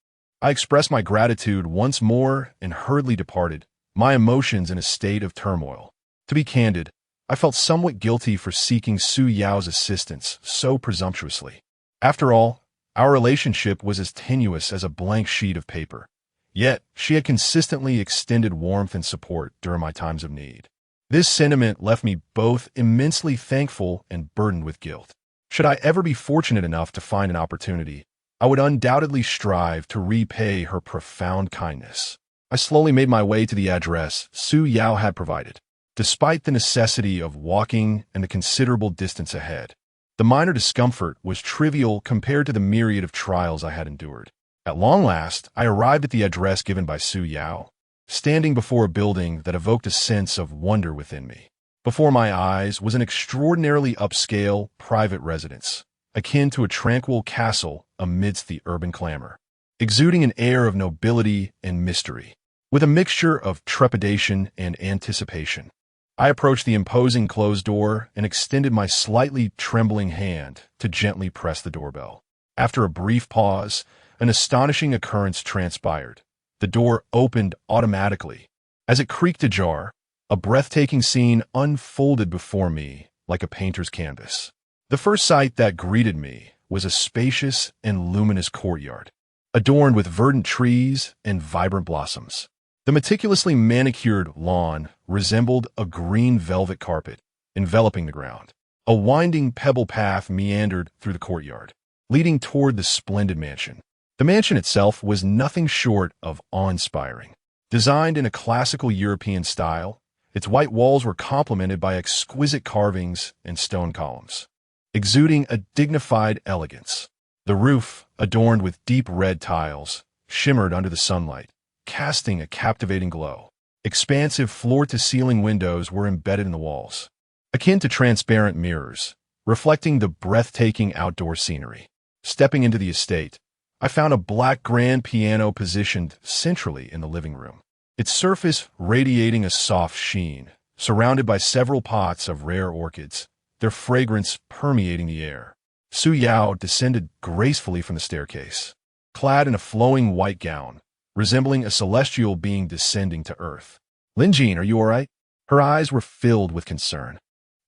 I expressed my gratitude once more and hurriedly departed, my emotions in a state of turmoil. To be candid, I felt somewhat guilty for seeking Su Yao's assistance so presumptuously. After all, our relationship was as tenuous as a blank sheet of paper. Yet, she had consistently extended warmth and support during my times of need. This sentiment left me both immensely thankful and burdened with guilt. Should I ever be fortunate enough to find an opportunity, I would undoubtedly strive to repay her profound kindness. I slowly made my way to the address Su Yao had provided. Despite the necessity of walking and the considerable distance ahead, the minor discomfort was trivial compared to the myriad of trials I had endured. At long last, I arrived at the address given by Su Yao, standing before a building that evoked a sense of wonder within me. Before my eyes was an extraordinarily upscale, private residence, akin to a tranquil castle amidst the urban clamor, exuding an air of nobility and mystery. with a mixture of trepidation and anticipation. I approached the imposing closed door and extended my slightly trembling hand to gently press the doorbell. After a brief pause, an astonishing occurrence transpired. The door opened automatically. As it creaked ajar, a breathtaking scene unfolded before me like a painter's canvas. The first sight that greeted me was a spacious and luminous courtyard, adorned with verdant trees and vibrant blossoms. The meticulously manicured lawn resembled a green velvet carpet enveloping the ground. A winding pebble path meandered through the courtyard, leading toward the splendid mansion. The mansion itself was nothing short of awe-inspiring. Designed in a classical European style, its white walls were complemented by exquisite carvings and stone columns, exuding a dignified elegance. The roof, adorned with deep red tiles, shimmered under the sunlight, casting a captivating glow. Expansive floor-to-ceiling windows were embedded in the walls, akin to transparent mirrors, reflecting the breathtaking outdoor scenery. Stepping into the estate, I found a black grand piano positioned centrally in the living room, its surface radiating a soft sheen, surrounded by several pots of rare orchids, their fragrance permeating the air. Su Yao descended gracefully from the staircase, clad in a flowing white gown, resembling a celestial being descending to earth. "Lin Jin, are you all right?" Her eyes were filled with concern.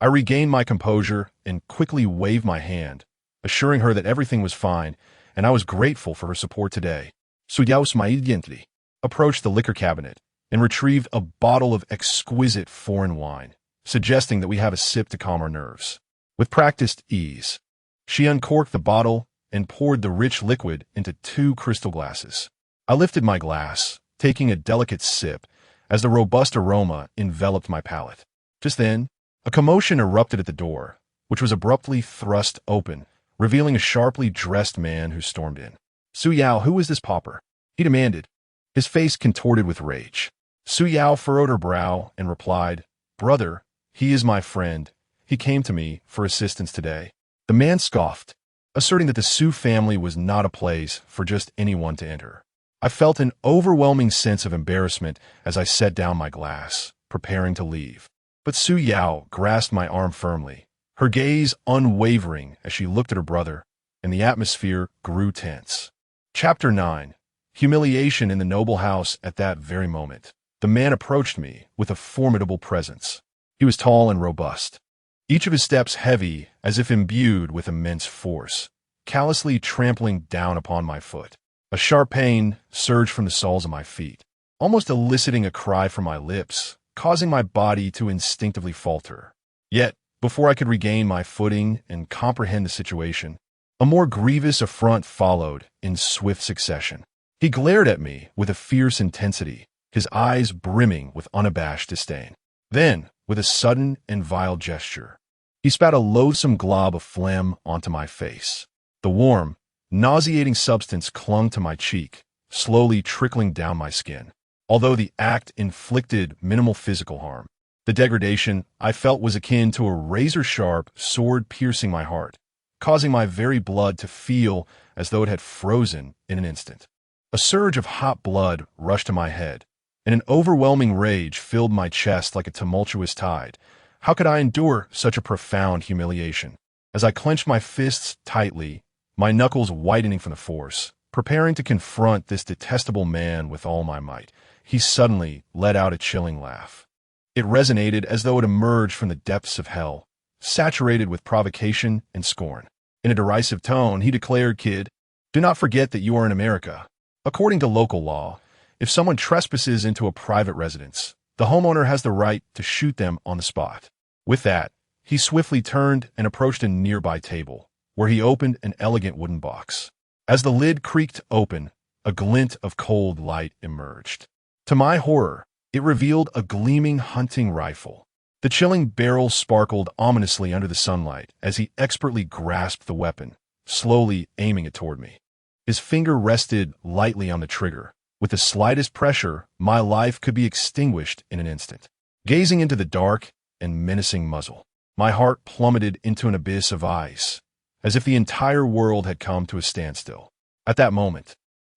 I regained my composure and quickly waved my hand, assuring her that everything was fine, and I was grateful for her support today. Su Yao smiled gently, approached the liquor cabinet, and retrieved a bottle of exquisite foreign wine, suggesting that we have a sip to calm our nerves. With practiced ease, she uncorked the bottle and poured the rich liquid into 2 crystal glasses. I lifted my glass, taking a delicate sip, as the robust aroma enveloped my palate. Just then, a commotion erupted at the door, which was abruptly thrust open, revealing a sharply dressed man who stormed in. "Su Yao, who is this pauper?" he demanded, his face contorted with rage. Su Yao furrowed her brow and replied, "Brother, he is my friend. He came to me for assistance today." The man scoffed, asserting that the Su family was not a place for just anyone to enter. I felt an overwhelming sense of embarrassment as I set down my glass, preparing to leave. But Su Yao grasped my arm firmly, her gaze unwavering as she looked at her brother, and the atmosphere grew tense. Chapter 9. Humiliation in the noble house. At that very moment, the man approached me with a formidable presence. He was tall and robust, each of his steps heavy as if imbued with immense force, callously trampling down upon my foot. A sharp pain surged from the soles of my feet, almost eliciting a cry from my lips, causing my body to instinctively falter. Yet, before I could regain my footing and comprehend the situation, a more grievous affront followed in swift succession. He glared at me with a fierce intensity, his eyes brimming with unabashed disdain. Then, with a sudden and vile gesture, he spat a loathsome glob of phlegm onto my face. The warm, nauseating substance clung to my cheek, slowly trickling down my skin. Although the act inflicted minimal physical harm, the degradation I felt was akin to a razor-sharp sword piercing my heart, causing my very blood to feel as though it had frozen in an instant. A surge of hot blood rushed to my head, and an overwhelming rage filled my chest like a tumultuous tide. How could I endure such a profound humiliation? As I clenched my fists tightly, my knuckles whitening from the force, preparing to confront this detestable man with all my might, he suddenly let out a chilling laugh. It resonated as though it emerged from the depths of hell, saturated with provocation and scorn. In a derisive tone, he declared, "Kid, do not forget that you are in America. According to local law, if someone trespasses into a private residence, the homeowner has the right to shoot them on the spot." With that, he swiftly turned and approached a nearby table, where he opened an elegant wooden box. As the lid creaked open, a glint of cold light emerged. To my horror, it revealed a gleaming hunting rifle. The chilling barrel sparkled ominously under the sunlight as he expertly grasped the weapon, slowly aiming it toward me. His finger rested lightly on the trigger. With the slightest pressure, my life could be extinguished in an instant. Gazing into the dark and menacing muzzle, my heart plummeted into an abyss of ice, as if the entire world had come to a standstill. At that moment,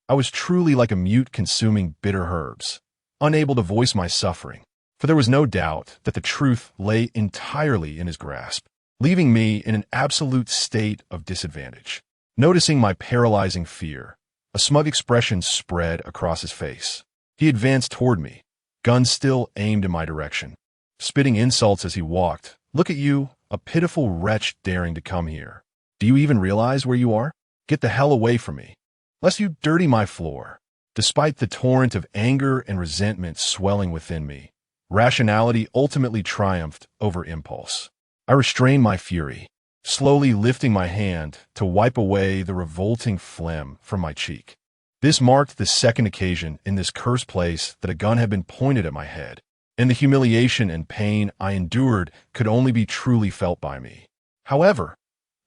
I was truly like a mute consuming bitter herbs, unable to voice my suffering, for there was no doubt that the truth lay entirely in his grasp, leaving me in an absolute state of disadvantage. Noticing my paralyzing fear, a smug expression spread across his face. He advanced toward me, gun still aimed in my direction, spitting insults as he walked. "Look at you, a pitiful wretch daring to come here. Do you even realize where you are? Get the hell away from me, lest you dirty my floor." Despite the torrent of anger and resentment swelling within me, rationality ultimately triumphed over impulse. I restrained my fury, slowly lifting my hand to wipe away the revolting phlegm from my cheek. This marked the second occasion in this cursed place that a gun had been pointed at my head, and the humiliation and pain I endured could only be truly felt by me. However,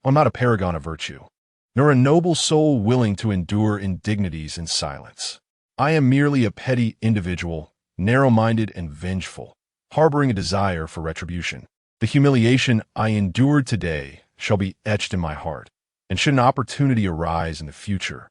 I'm not a paragon of virtue, nor a noble soul willing to endure indignities in silence. I am merely a petty individual, narrow-minded and vengeful, harboring a desire for retribution. The humiliation I endured today shall be etched in my heart, and should an opportunity arise in the future,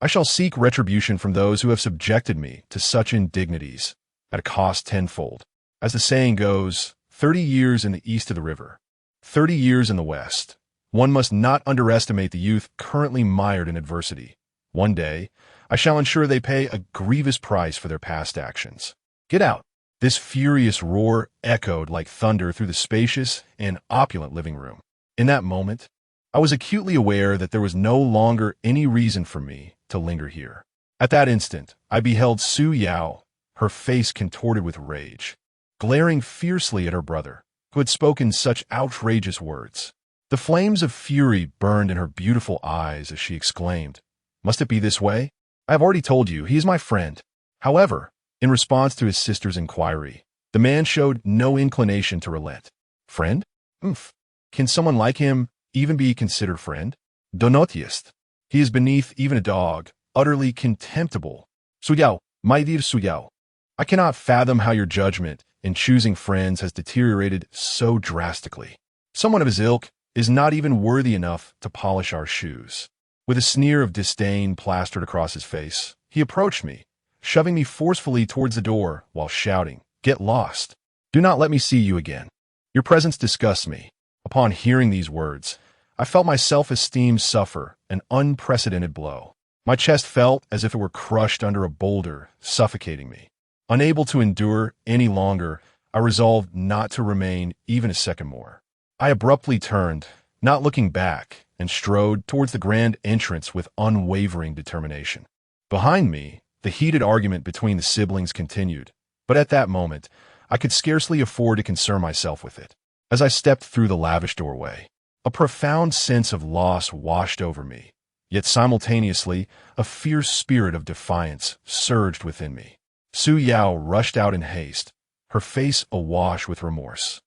I shall seek retribution from those who have subjected me to such indignities, at a cost tenfold. As the saying goes, 30 years in the east of the river, 30 years in the west. One must not underestimate the youth currently mired in adversity. One day, I shall ensure they pay a grievous price for their past actions. Get out! This furious roar echoed like thunder through the spacious and opulent living room. In that moment, I was acutely aware that there was no longer any reason for me to linger here. At that instant, I beheld Su Yao, her face contorted with rage, glaring fiercely at her brother, who had spoken such outrageous words. The flames of fury burned in her beautiful eyes as she exclaimed, "Must it be this way? I have already told you, he is my friend." However, in response to his sister's inquiry, the man showed no inclination to relent. "Friend? Oomph. Can someone like him even be considered friend? Donotist. He is beneath even a dog, utterly contemptible. Suyao, my dear Suyao, I cannot fathom how your judgment in choosing friends has deteriorated so drastically. Someone of his ilk is not even worthy enough to polish our shoes." With a sneer of disdain plastered across his face, he approached me, shoving me forcefully towards the door while shouting, "Get lost! Do not let me see you again. Your presence disgusts me." Upon hearing these words, I felt my self-esteem suffer an unprecedented blow. My chest felt as if it were crushed under a boulder, suffocating me. Unable to endure any longer, I resolved not to remain even a second more. I abruptly turned, not looking back, and strode towards the grand entrance with unwavering determination. Behind me, the heated argument between the siblings continued, but at that moment, I could scarcely afford to concern myself with it. As I stepped through the lavish doorway, a profound sense of loss washed over me, yet simultaneously, a fierce spirit of defiance surged within me. Su Yao rushed out in haste, her face awash with remorse.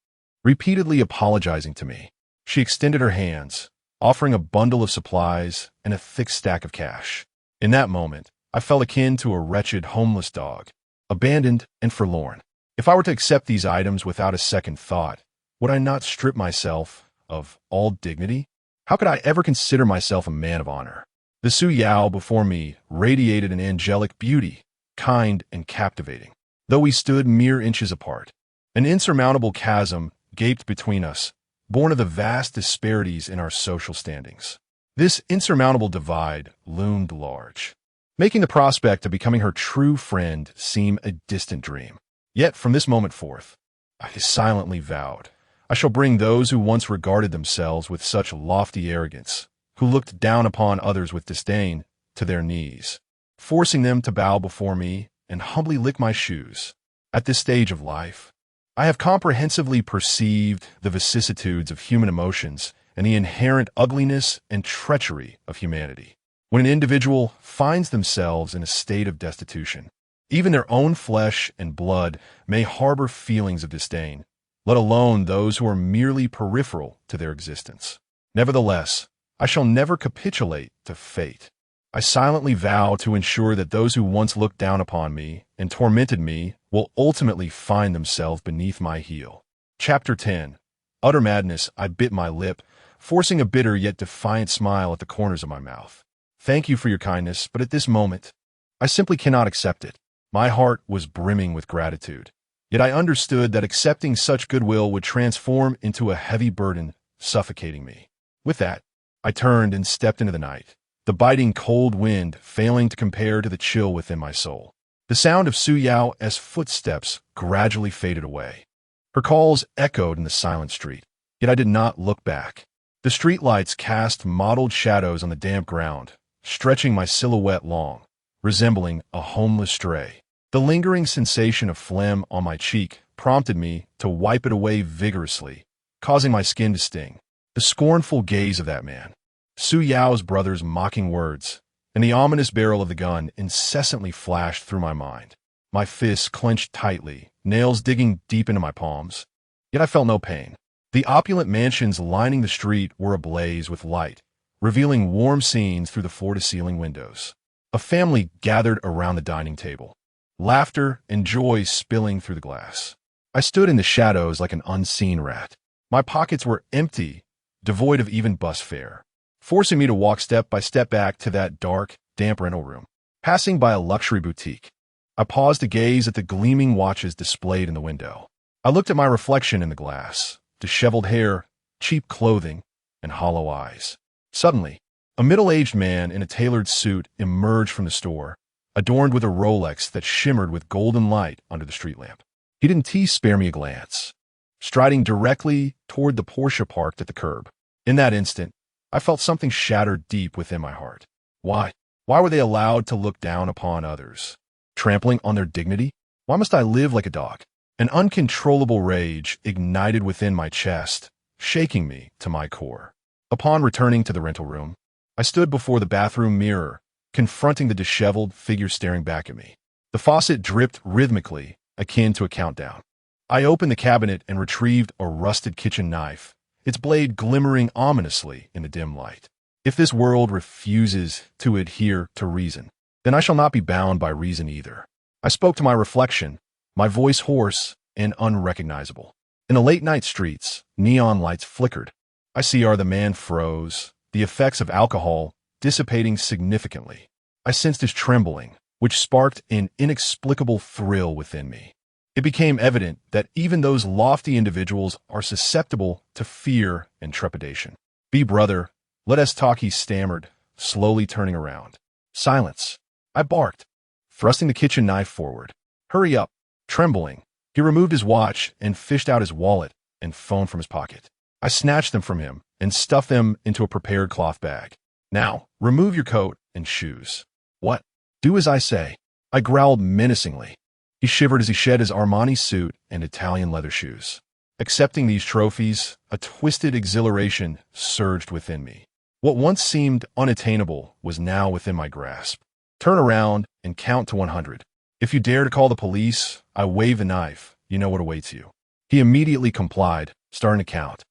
Repeatedly apologizing to me, she extended her hands, offering a bundle of supplies and a thick stack of cash. In that moment, I felt akin to a wretched homeless dog, abandoned and forlorn. If I were to accept these items without a second thought, would I not strip myself of all dignity? How could I ever consider myself a man of honor? The Su Yao before me radiated an angelic beauty, kind and captivating, though we stood mere inches apart. An insurmountable chasm gaped between us, born of the vast disparities in our social standings. This insurmountable divide loomed large, making the prospect of becoming her true friend seem a distant dream. Yet from this moment forth, I silently vowed, I shall bring those who once regarded themselves with such lofty arrogance, who looked down upon others with disdain, to their knees, forcing them to bow before me and humbly lick my shoes. At this stage of life, I have comprehensively perceived the vicissitudes of human emotions and the inherent ugliness and treachery of humanity. When an individual finds themselves in a state of destitution, even their own flesh and blood may harbor feelings of disdain, let alone those who are merely peripheral to their existence. Nevertheless, I shall never capitulate to fate. I silently vow to ensure that those who once looked down upon me and tormented me will ultimately find themselves beneath my heel. Chapter 10. Utter madness. I bit my lip, forcing a bitter yet defiant smile at the corners of my mouth. Thank you for your kindness, but at this moment, I simply cannot accept it. My heart was brimming with gratitude. Yet I understood that accepting such goodwill would transform into a heavy burden, suffocating me. With that, I turned and stepped into the night, the biting cold wind failing to compare to the chill within my soul. The sound of Su Yao's footsteps gradually faded away. Her calls echoed in the silent street, yet I did not look back. The streetlights cast mottled shadows on the damp ground, stretching my silhouette long, resembling a homeless stray. The lingering sensation of phlegm on my cheek prompted me to wipe it away vigorously, causing my skin to sting. The scornful gaze of that man, Su Yao's brother's mocking words, and the ominous barrel of the gun incessantly flashed through my mind. My fists clenched tightly, nails digging deep into my palms. Yet I felt no pain. The opulent mansions lining the street were ablaze with light, revealing warm scenes through the floor-to-ceiling windows. A family gathered around the dining table, laughter and joy spilling through the glass. I stood in the shadows like an unseen rat. My pockets were empty, devoid of even bus fare, forcing me to walk step by step back to that dark, damp rental room. Passing by a luxury boutique, I paused to gaze at the gleaming watches displayed in the window. I looked at my reflection in the glass, disheveled hair, cheap clothing, and hollow eyes. Suddenly, a middle-aged man in a tailored suit emerged from the store, adorned with a Rolex that shimmered with golden light under the street lamp. He didn't spare me a glance, striding directly toward the Porsche parked at the curb. In that instant, I felt something shatter deep within my heart. Why? Why were they allowed to look down upon others, trampling on their dignity? Why must I live like a dog? An uncontrollable rage ignited within my chest, shaking me to my core. Upon returning to the rental room, I stood before the bathroom mirror, confronting the disheveled figure staring back at me. The faucet dripped rhythmically, akin to a countdown. I opened the cabinet and retrieved a rusted kitchen knife, its blade glimmering ominously in the dim light. If this world refuses to adhere to reason, then I shall not be bound by reason either. I spoke to my reflection, my voice hoarse and unrecognizable. In the late-night streets, neon lights flickered. The man froze, the effects of alcohol dissipating significantly. I sensed his trembling, which sparked an inexplicable thrill within me. It became evident that even those lofty individuals are susceptible to fear and trepidation. "Be brother, let us talk," he stammered, slowly turning around. "Silence," I barked, thrusting the kitchen knife forward. "Hurry up." Trembling, he removed his watch and fished out his wallet and phone from his pocket. I snatched them from him and stuffed them into a prepared cloth bag. "Now, remove your coat and shoes." "What?" "Do as I say." I growled menacingly. He shivered as he shed his Armani suit and Italian leather shoes. Accepting these trophies, a twisted exhilaration surged within me. What once seemed unattainable was now within my grasp. "Turn around and count to 100. If you dare to call the police, I wave the knife. You know what awaits you." He immediately complied, starting to count.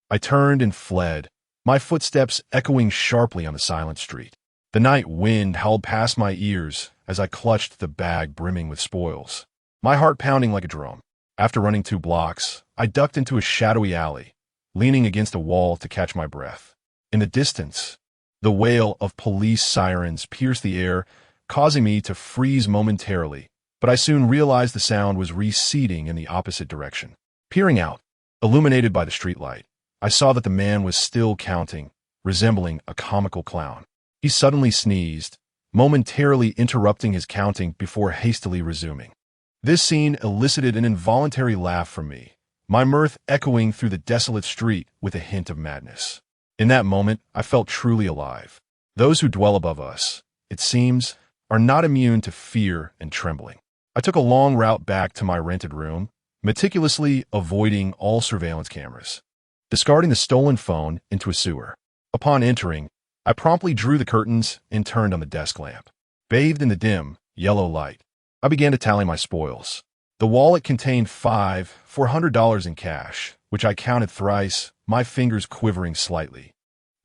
I turned and fled, my footsteps echoing sharply on the silent street. The night wind howled past my ears as I clutched the bag brimming with spoils, my heart pounding like a drum. After running 2 blocks, I ducked into a shadowy alley, leaning against a wall to catch my breath. In the distance, the wail of police sirens pierced the air, causing me to freeze momentarily, but I soon realized the sound was receding in the opposite direction. Peering out, illuminated by the streetlight, I saw that the man was still counting, resembling a comical clown. He suddenly sneezed, momentarily interrupting his counting before hastily resuming. This scene elicited an involuntary laugh from me, my mirth echoing through the desolate street with a hint of madness. In that moment, I felt truly alive. Those who dwell above us, it seems, are not immune to fear and trembling. I took a long route back to my rented room, meticulously avoiding all surveillance cameras, discarding the stolen phone into a sewer. Upon entering, I promptly drew the curtains and turned on the desk lamp. Bathed in the dim, yellow light, I began to tally my spoils. The wallet contained $400 in cash, which I counted thrice, my fingers quivering slightly.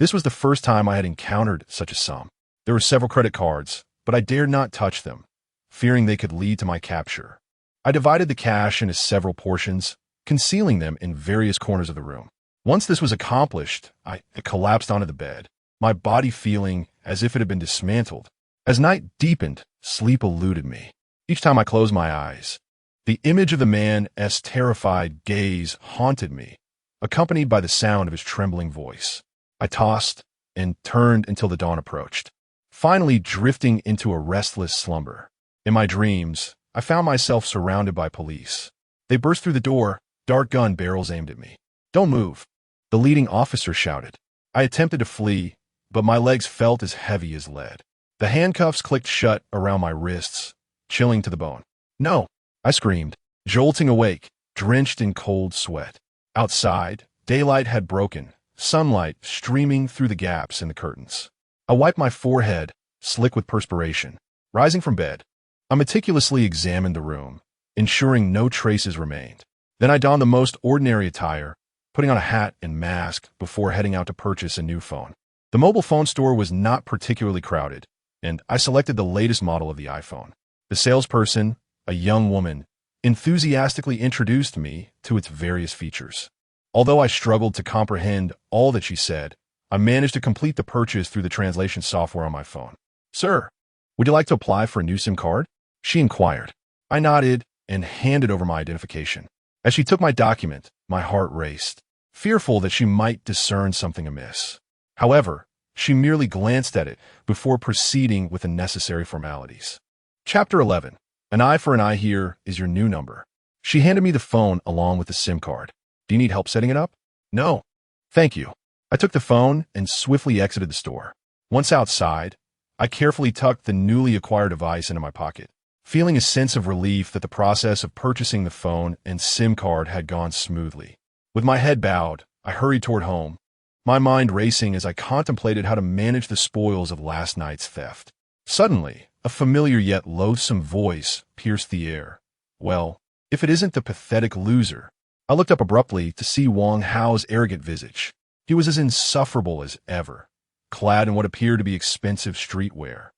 This was the first time I had encountered such a sum. There were several credit cards, but I dared not touch them, fearing they could lead to my capture. I divided the cash into several portions, concealing them in various corners of the room. Once this was accomplished, I collapsed onto the bed, my body feeling as if it had been dismantled. As night deepened, sleep eluded me. Each time I closed my eyes, the image of the man's terrified gaze haunted me, accompanied by the sound of his trembling voice. I tossed and turned until the dawn approached, finally drifting into a restless slumber. In my dreams, I found myself surrounded by police. They burst through the door, dark gun barrels aimed at me. "Don't move," the leading officer shouted. I attempted to flee, but my legs felt as heavy as lead. The handcuffs clicked shut around my wrists, chilling to the bone. "No," I screamed, jolting awake, drenched in cold sweat. Outside, daylight had broken, sunlight streaming through the gaps in the curtains. I wiped my forehead, slick with perspiration. Rising from bed, I meticulously examined the room, ensuring no traces remained. Then I donned the most ordinary attire, putting on a hat and mask before heading out to purchase a new phone. The mobile phone store was not particularly crowded, and I selected the latest model of the iPhone. The salesperson, a young woman, enthusiastically introduced me to its various features. Although I struggled to comprehend all that she said, I managed to complete the purchase through the translation software on my phone. "Sir, would you like to apply for a new SIM card?" she inquired. I nodded and handed over my identification. As she took my document, my heart raced, fearful that she might discern something amiss. However, she merely glanced at it before proceeding with the necessary formalities. Chapter 11. An eye for an eye, here is your new number. She handed me the phone along with the SIM card. "Do you need help setting it up?" "No, thank you." I took the phone and swiftly exited the store. Once outside, I carefully tucked the newly acquired device into my pocket, feeling a sense of relief that the process of purchasing the phone and SIM card had gone smoothly. With my head bowed, I hurried toward home, my mind racing as I contemplated how to manage the spoils of last night's theft. Suddenly, a familiar yet loathsome voice pierced the air. "Well, if it isn't the pathetic loser." I looked up abruptly to see Wang Hao's arrogant visage. He was as insufferable as ever, clad in what appeared to be expensive streetwear,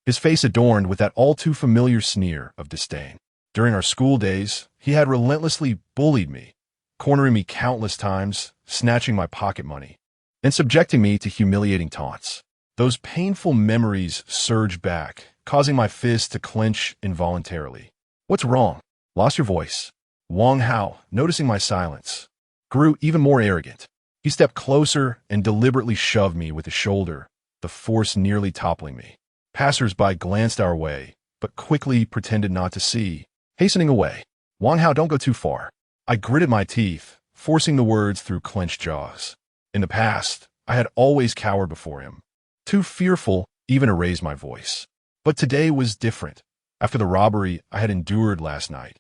his face adorned with that all-too-familiar sneer of disdain. During our school days, he had relentlessly bullied me, cornering me countless times, snatching my pocket money, and subjecting me to humiliating taunts. Those painful memories surged back, causing my fists to clench involuntarily. "What's wrong? Lost your voice?" Wang Hao, noticing my silence, grew even more arrogant. He stepped closer and deliberately shoved me with his shoulder, the force nearly toppling me. Passers-by glanced our way, but quickly pretended not to see, hastening away. "Wang Hao, don't go too far." I gritted my teeth, forcing the words through clenched jaws. In the past, I had always cowered before him, too fearful even to raise my voice. But today was different. After the robbery I had endured last night,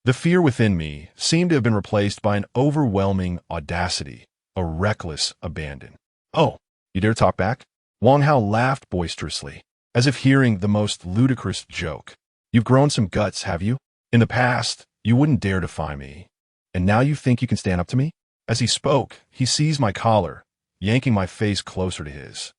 the fear within me seemed to have been replaced by an overwhelming audacity, a reckless abandon. "Oh, you dare talk back?" Wang Hao laughed boisterously, as if hearing the most ludicrous joke. "You've grown some guts, have you? In the past, you wouldn't dare defy me, and now you think you can stand up to me?" As he spoke, he seized my collar, yanking my face closer to his.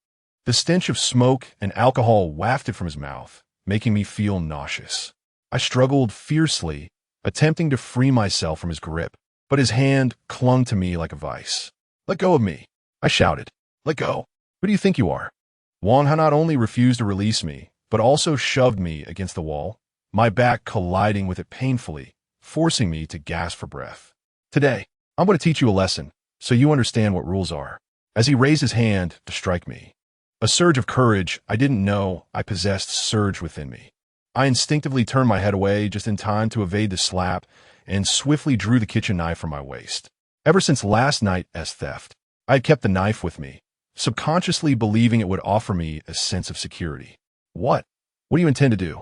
The stench of smoke and alcohol wafted from his mouth, making me feel nauseous. I struggled fiercely, attempting to free myself from his grip, but his hand clung to me like a vice. "Let go of me," I shouted. "Let go. Who do you think you are?" Wang Hao not only refused to release me, but also shoved me against the wall, my back colliding with it painfully, forcing me to gasp for breath. "Today, I'm going to teach you a lesson, so you understand what rules are." As he raised his hand to strike me, a surge of courage I didn't know I possessed surged within me. I instinctively turned my head away just in time to evade the slap and swiftly drew the kitchen knife from my waist. Ever since last night's theft, I had kept the knife with me, subconsciously believing it would offer me a sense of security. What do you intend to do?"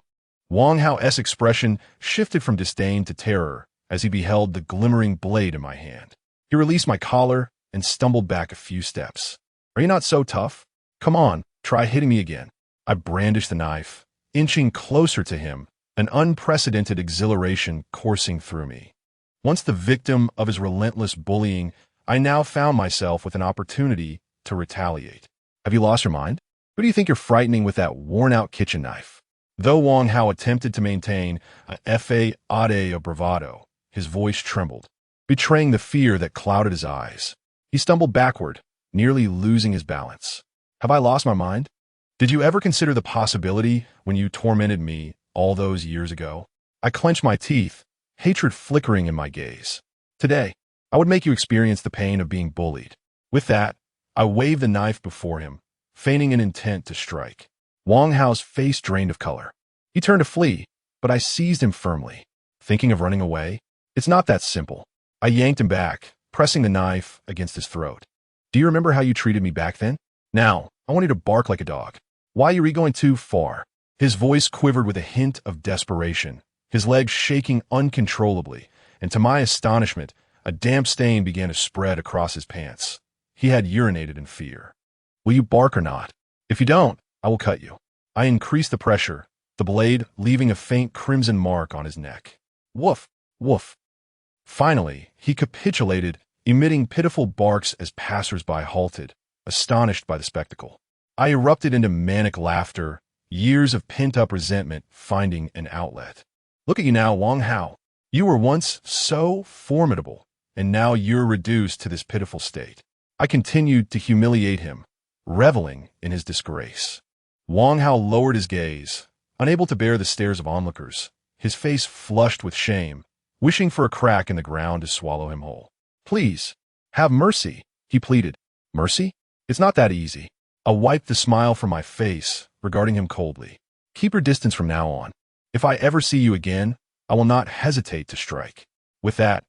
Wang Hao's expression shifted from disdain to terror as he beheld the glimmering blade in my hand. He released my collar and stumbled back a few steps. "Are you not so tough? Come on, try hitting me again." I brandished the knife, inching closer to him, an unprecedented exhilaration coursing through me. Once the victim of his relentless bullying, I now found myself with an opportunity to retaliate. "Have you lost your mind? Who do you think you're frightening with that worn-out kitchen knife?" Though Wang Hao attempted to maintain a facade of bravado, his voice trembled, betraying the fear that clouded his eyes. He stumbled backward, nearly losing his balance. "Have I lost my mind? Did you ever consider the possibility when you tormented me all those years ago?" I clenched my teeth, hatred flickering in my gaze. Today, I would make you experience the pain of being bullied. With that, I waved the knife before him, feigning an intent to strike. Wang Hao's face drained of color. He turned to flee, but I seized him firmly. Thinking of running away? It's not that simple. I yanked him back, pressing the knife against his throat. Do you remember how you treated me back then? Now, I want you to bark like a dog. Why are you going too far? His voice quivered with a hint of desperation, his legs shaking uncontrollably, and to my astonishment, a damp stain began to spread across his pants. He had urinated in fear. Will you bark or not? If you don't, I will cut you. I increased the pressure, the blade leaving a faint crimson mark on his neck. Woof, woof. Finally, he capitulated, emitting pitiful barks as passers-by halted, astonished by the spectacle. I erupted into manic laughter, years of pent-up resentment finding an outlet. Look at you now, Wang Hao. You were once so formidable, and now you're reduced to this pitiful state. I continued to humiliate him, reveling in his disgrace. Wang Hao lowered his gaze, unable to bear the stares of onlookers, his face flushed with shame, wishing for a crack in the ground to swallow him whole. Please, have mercy, he pleaded. Mercy? It's not that easy. I wiped the smile from my face, regarding him coldly. Keep your distance from now on. If I ever see you again, I will not hesitate to strike. With that,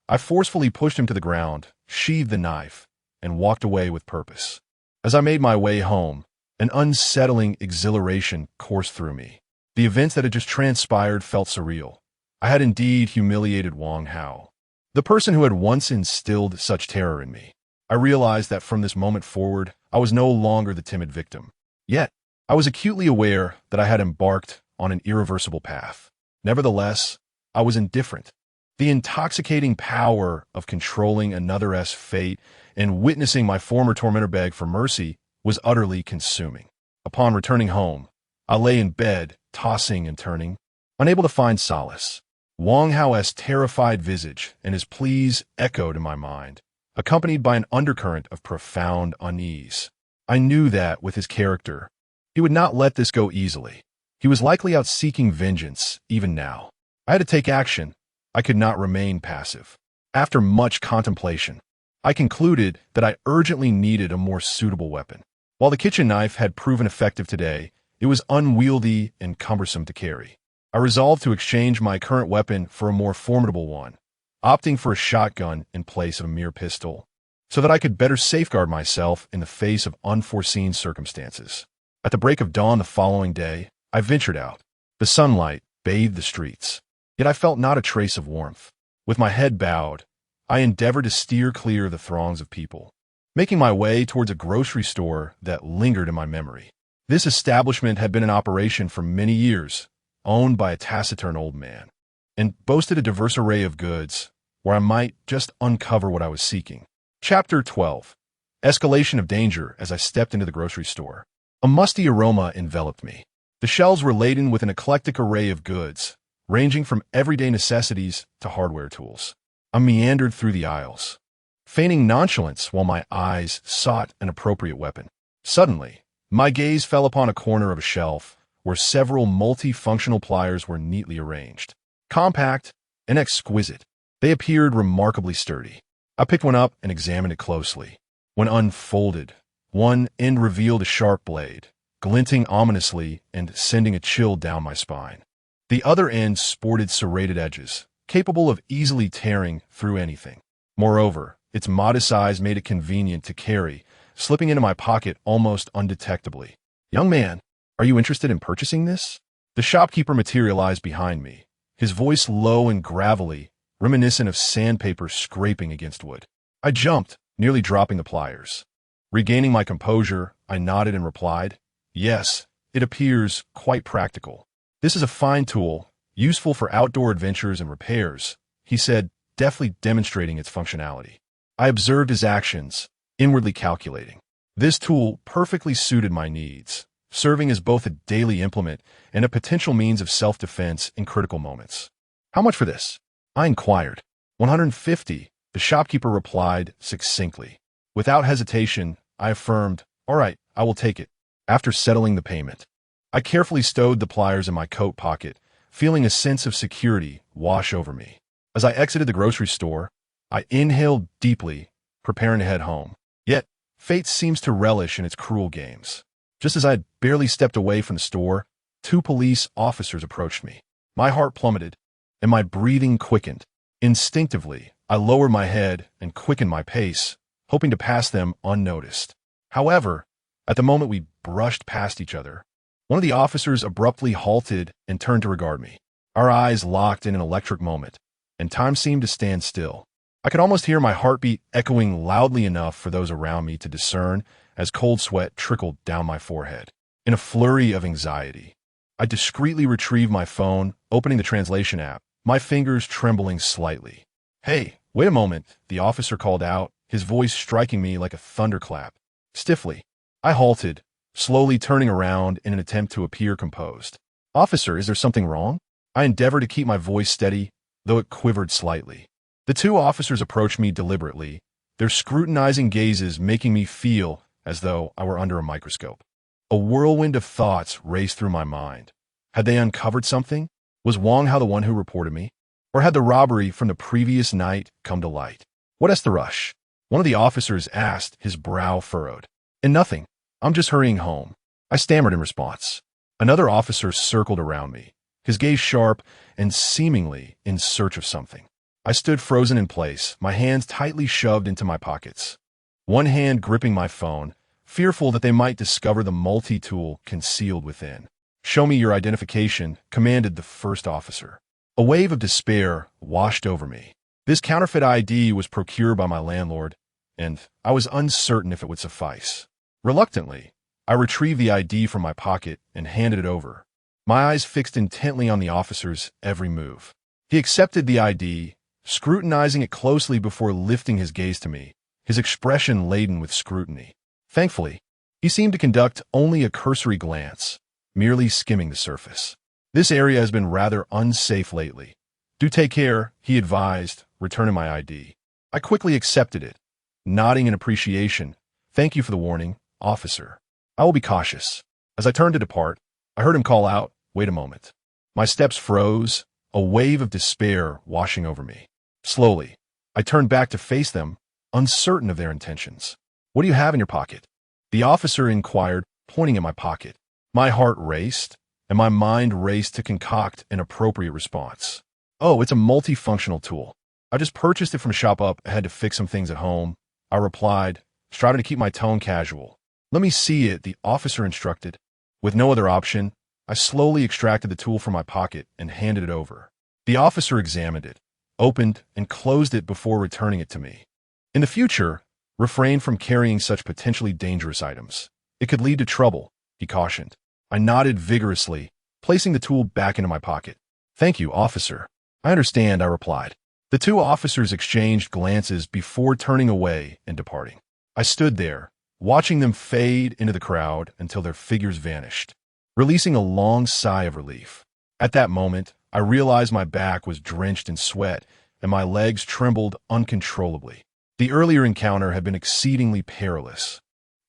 I forcefully pushed him to the ground, sheathed the knife, and walked away with purpose. As I made my way home, an unsettling exhilaration coursed through me. The events that had just transpired felt surreal. I had indeed humiliated Wang Hao, the person who had once instilled such terror in me. I realized that from this moment forward, I was no longer the timid victim. Yet, I was acutely aware that I had embarked on an irreversible path. Nevertheless, I was indifferent. The intoxicating power of controlling another's fate and witnessing my former tormentor beg for mercy was utterly consuming. Upon returning home, I lay in bed, tossing and turning, unable to find solace. Wang Hao's terrified visage and his pleas echoed in my mind, accompanied by an undercurrent of profound unease. I knew that, with his character, he would not let this go easily. He was likely out seeking vengeance, even now. I had to take action. I could not remain passive. After much contemplation, I concluded that I urgently needed a more suitable weapon. While the kitchen knife had proven effective today, it was unwieldy and cumbersome to carry. I resolved to exchange my current weapon for a more formidable one, opting for a shotgun in place of a mere pistol, so that I could better safeguard myself in the face of unforeseen circumstances. At the break of dawn the following day, I ventured out. The sunlight bathed the streets, yet I felt not a trace of warmth. With my head bowed, I endeavored to steer clear of the throngs of people, making my way towards a grocery store that lingered in my memory. This establishment had been in operation for many years, owned by a taciturn old man, and boasted a diverse array of goods where I might just uncover what I was seeking. Chapter 12. Escalation of danger as I stepped into the grocery store. A musty aroma enveloped me. The shelves were laden with an eclectic array of goods, ranging from everyday necessities to hardware tools. I meandered through the aisles, feigning nonchalance while my eyes sought an appropriate weapon. Suddenly, my gaze fell upon a corner of a shelf where several multifunctional pliers were neatly arranged. Compact and exquisite, they appeared remarkably sturdy. I picked one up and examined it closely. When unfolded, one end revealed a sharp blade, glinting ominously and sending a chill down my spine. The other end sported serrated edges, capable of easily tearing through anything. Moreover, its modest size made it convenient to carry, slipping into my pocket almost undetectably. Young man, are you interested in purchasing this? The shopkeeper materialized behind me, his voice low and gravelly, reminiscent of sandpaper scraping against wood. I jumped, nearly dropping the pliers. Regaining my composure, I nodded and replied, Yes, it appears quite practical. This is a fine tool, useful for outdoor adventures and repairs, he said, deftly demonstrating its functionality. I observed his actions, inwardly calculating. This tool perfectly suited my needs, serving as both a daily implement and a potential means of self-defense in critical moments. How much for this? I inquired. 150, the shopkeeper replied succinctly. Without hesitation, I affirmed, All right, I will take it. After settling the payment, I carefully stowed the pliers in my coat pocket, feeling a sense of security wash over me. As I exited the grocery store, I inhaled deeply, preparing to head home. Yet, fate seems to relish in its cruel games. Just as I had barely stepped away from the store, two police officers approached me. My heart plummeted, and my breathing quickened. Instinctively, I lowered my head and quickened my pace, hoping to pass them unnoticed. However, at the moment we brushed past each other, one of the officers abruptly halted and turned to regard me. Our eyes locked in an electric moment, and time seemed to stand still. I could almost hear my heartbeat echoing loudly enough for those around me to discern as cold sweat trickled down my forehead. In a flurry of anxiety, I discreetly retrieved my phone, opening the translation app, my fingers trembling slightly. "Hey, wait a moment," the officer called out, his voice striking me like a thunderclap. Stiffly, I halted, slowly turning around in an attempt to appear composed. "Officer, is there something wrong?" I endeavored to keep my voice steady, though it quivered slightly. The two officers approached me deliberately, their scrutinizing gazes making me feel as though I were under a microscope. A whirlwind of thoughts raced through my mind. Had they uncovered something? Was Wang Hao the one who reported me? Or had the robbery from the previous night come to light? "What's the rush?" one of the officers asked, his brow furrowed. "And nothing. I'm just hurrying home," I stammered in response. Another officer circled around me, his gaze sharp and seemingly in search of something. I stood frozen in place, my hands tightly shoved into my pockets, one hand gripping my phone, fearful that they might discover the multi-tool concealed within. "Show me your identification," commanded the first officer. A wave of despair washed over me. This counterfeit ID was procured by my landlord, and I was uncertain if it would suffice. Reluctantly, I retrieved the ID from my pocket and handed it over, my eyes fixed intently on the officer's every move. He accepted the ID, scrutinizing it closely before lifting his gaze to me, his expression laden with scrutiny. Thankfully, he seemed to conduct only a cursory glance, merely skimming the surface. "This area has been rather unsafe lately. Do take care," he advised, returning my ID. I quickly accepted it, nodding in appreciation. "Thank you for the warning, officer. I will be cautious." As I turned to depart, I heard him call out, "Wait a moment." My steps froze, a wave of despair washing over me. Slowly, I turned back to face them, uncertain of their intentions. "What do you have in your pocket?" the officer inquired, pointing at my pocket. My heart raced, and my mind raced to concoct an appropriate response. "Oh, it's a multifunctional tool. I just purchased it from a shop up ahead to fix some things at home," I replied, striving to keep my tone casual. "Let me see it," the officer instructed. With no other option, I slowly extracted the tool from my pocket and handed it over. The officer examined it, opened and closed it before returning it to me. "In the future, refrain from carrying such potentially dangerous items. It could lead to trouble," he cautioned. I nodded vigorously, placing the tool back into my pocket. "Thank you, officer." "I understand," I replied. The two officers exchanged glances before turning away and departing. I stood there, watching them fade into the crowd until their figures vanished, releasing a long sigh of relief. At that moment, I realized my back was drenched in sweat and my legs trembled uncontrollably. The earlier encounter had been exceedingly perilous,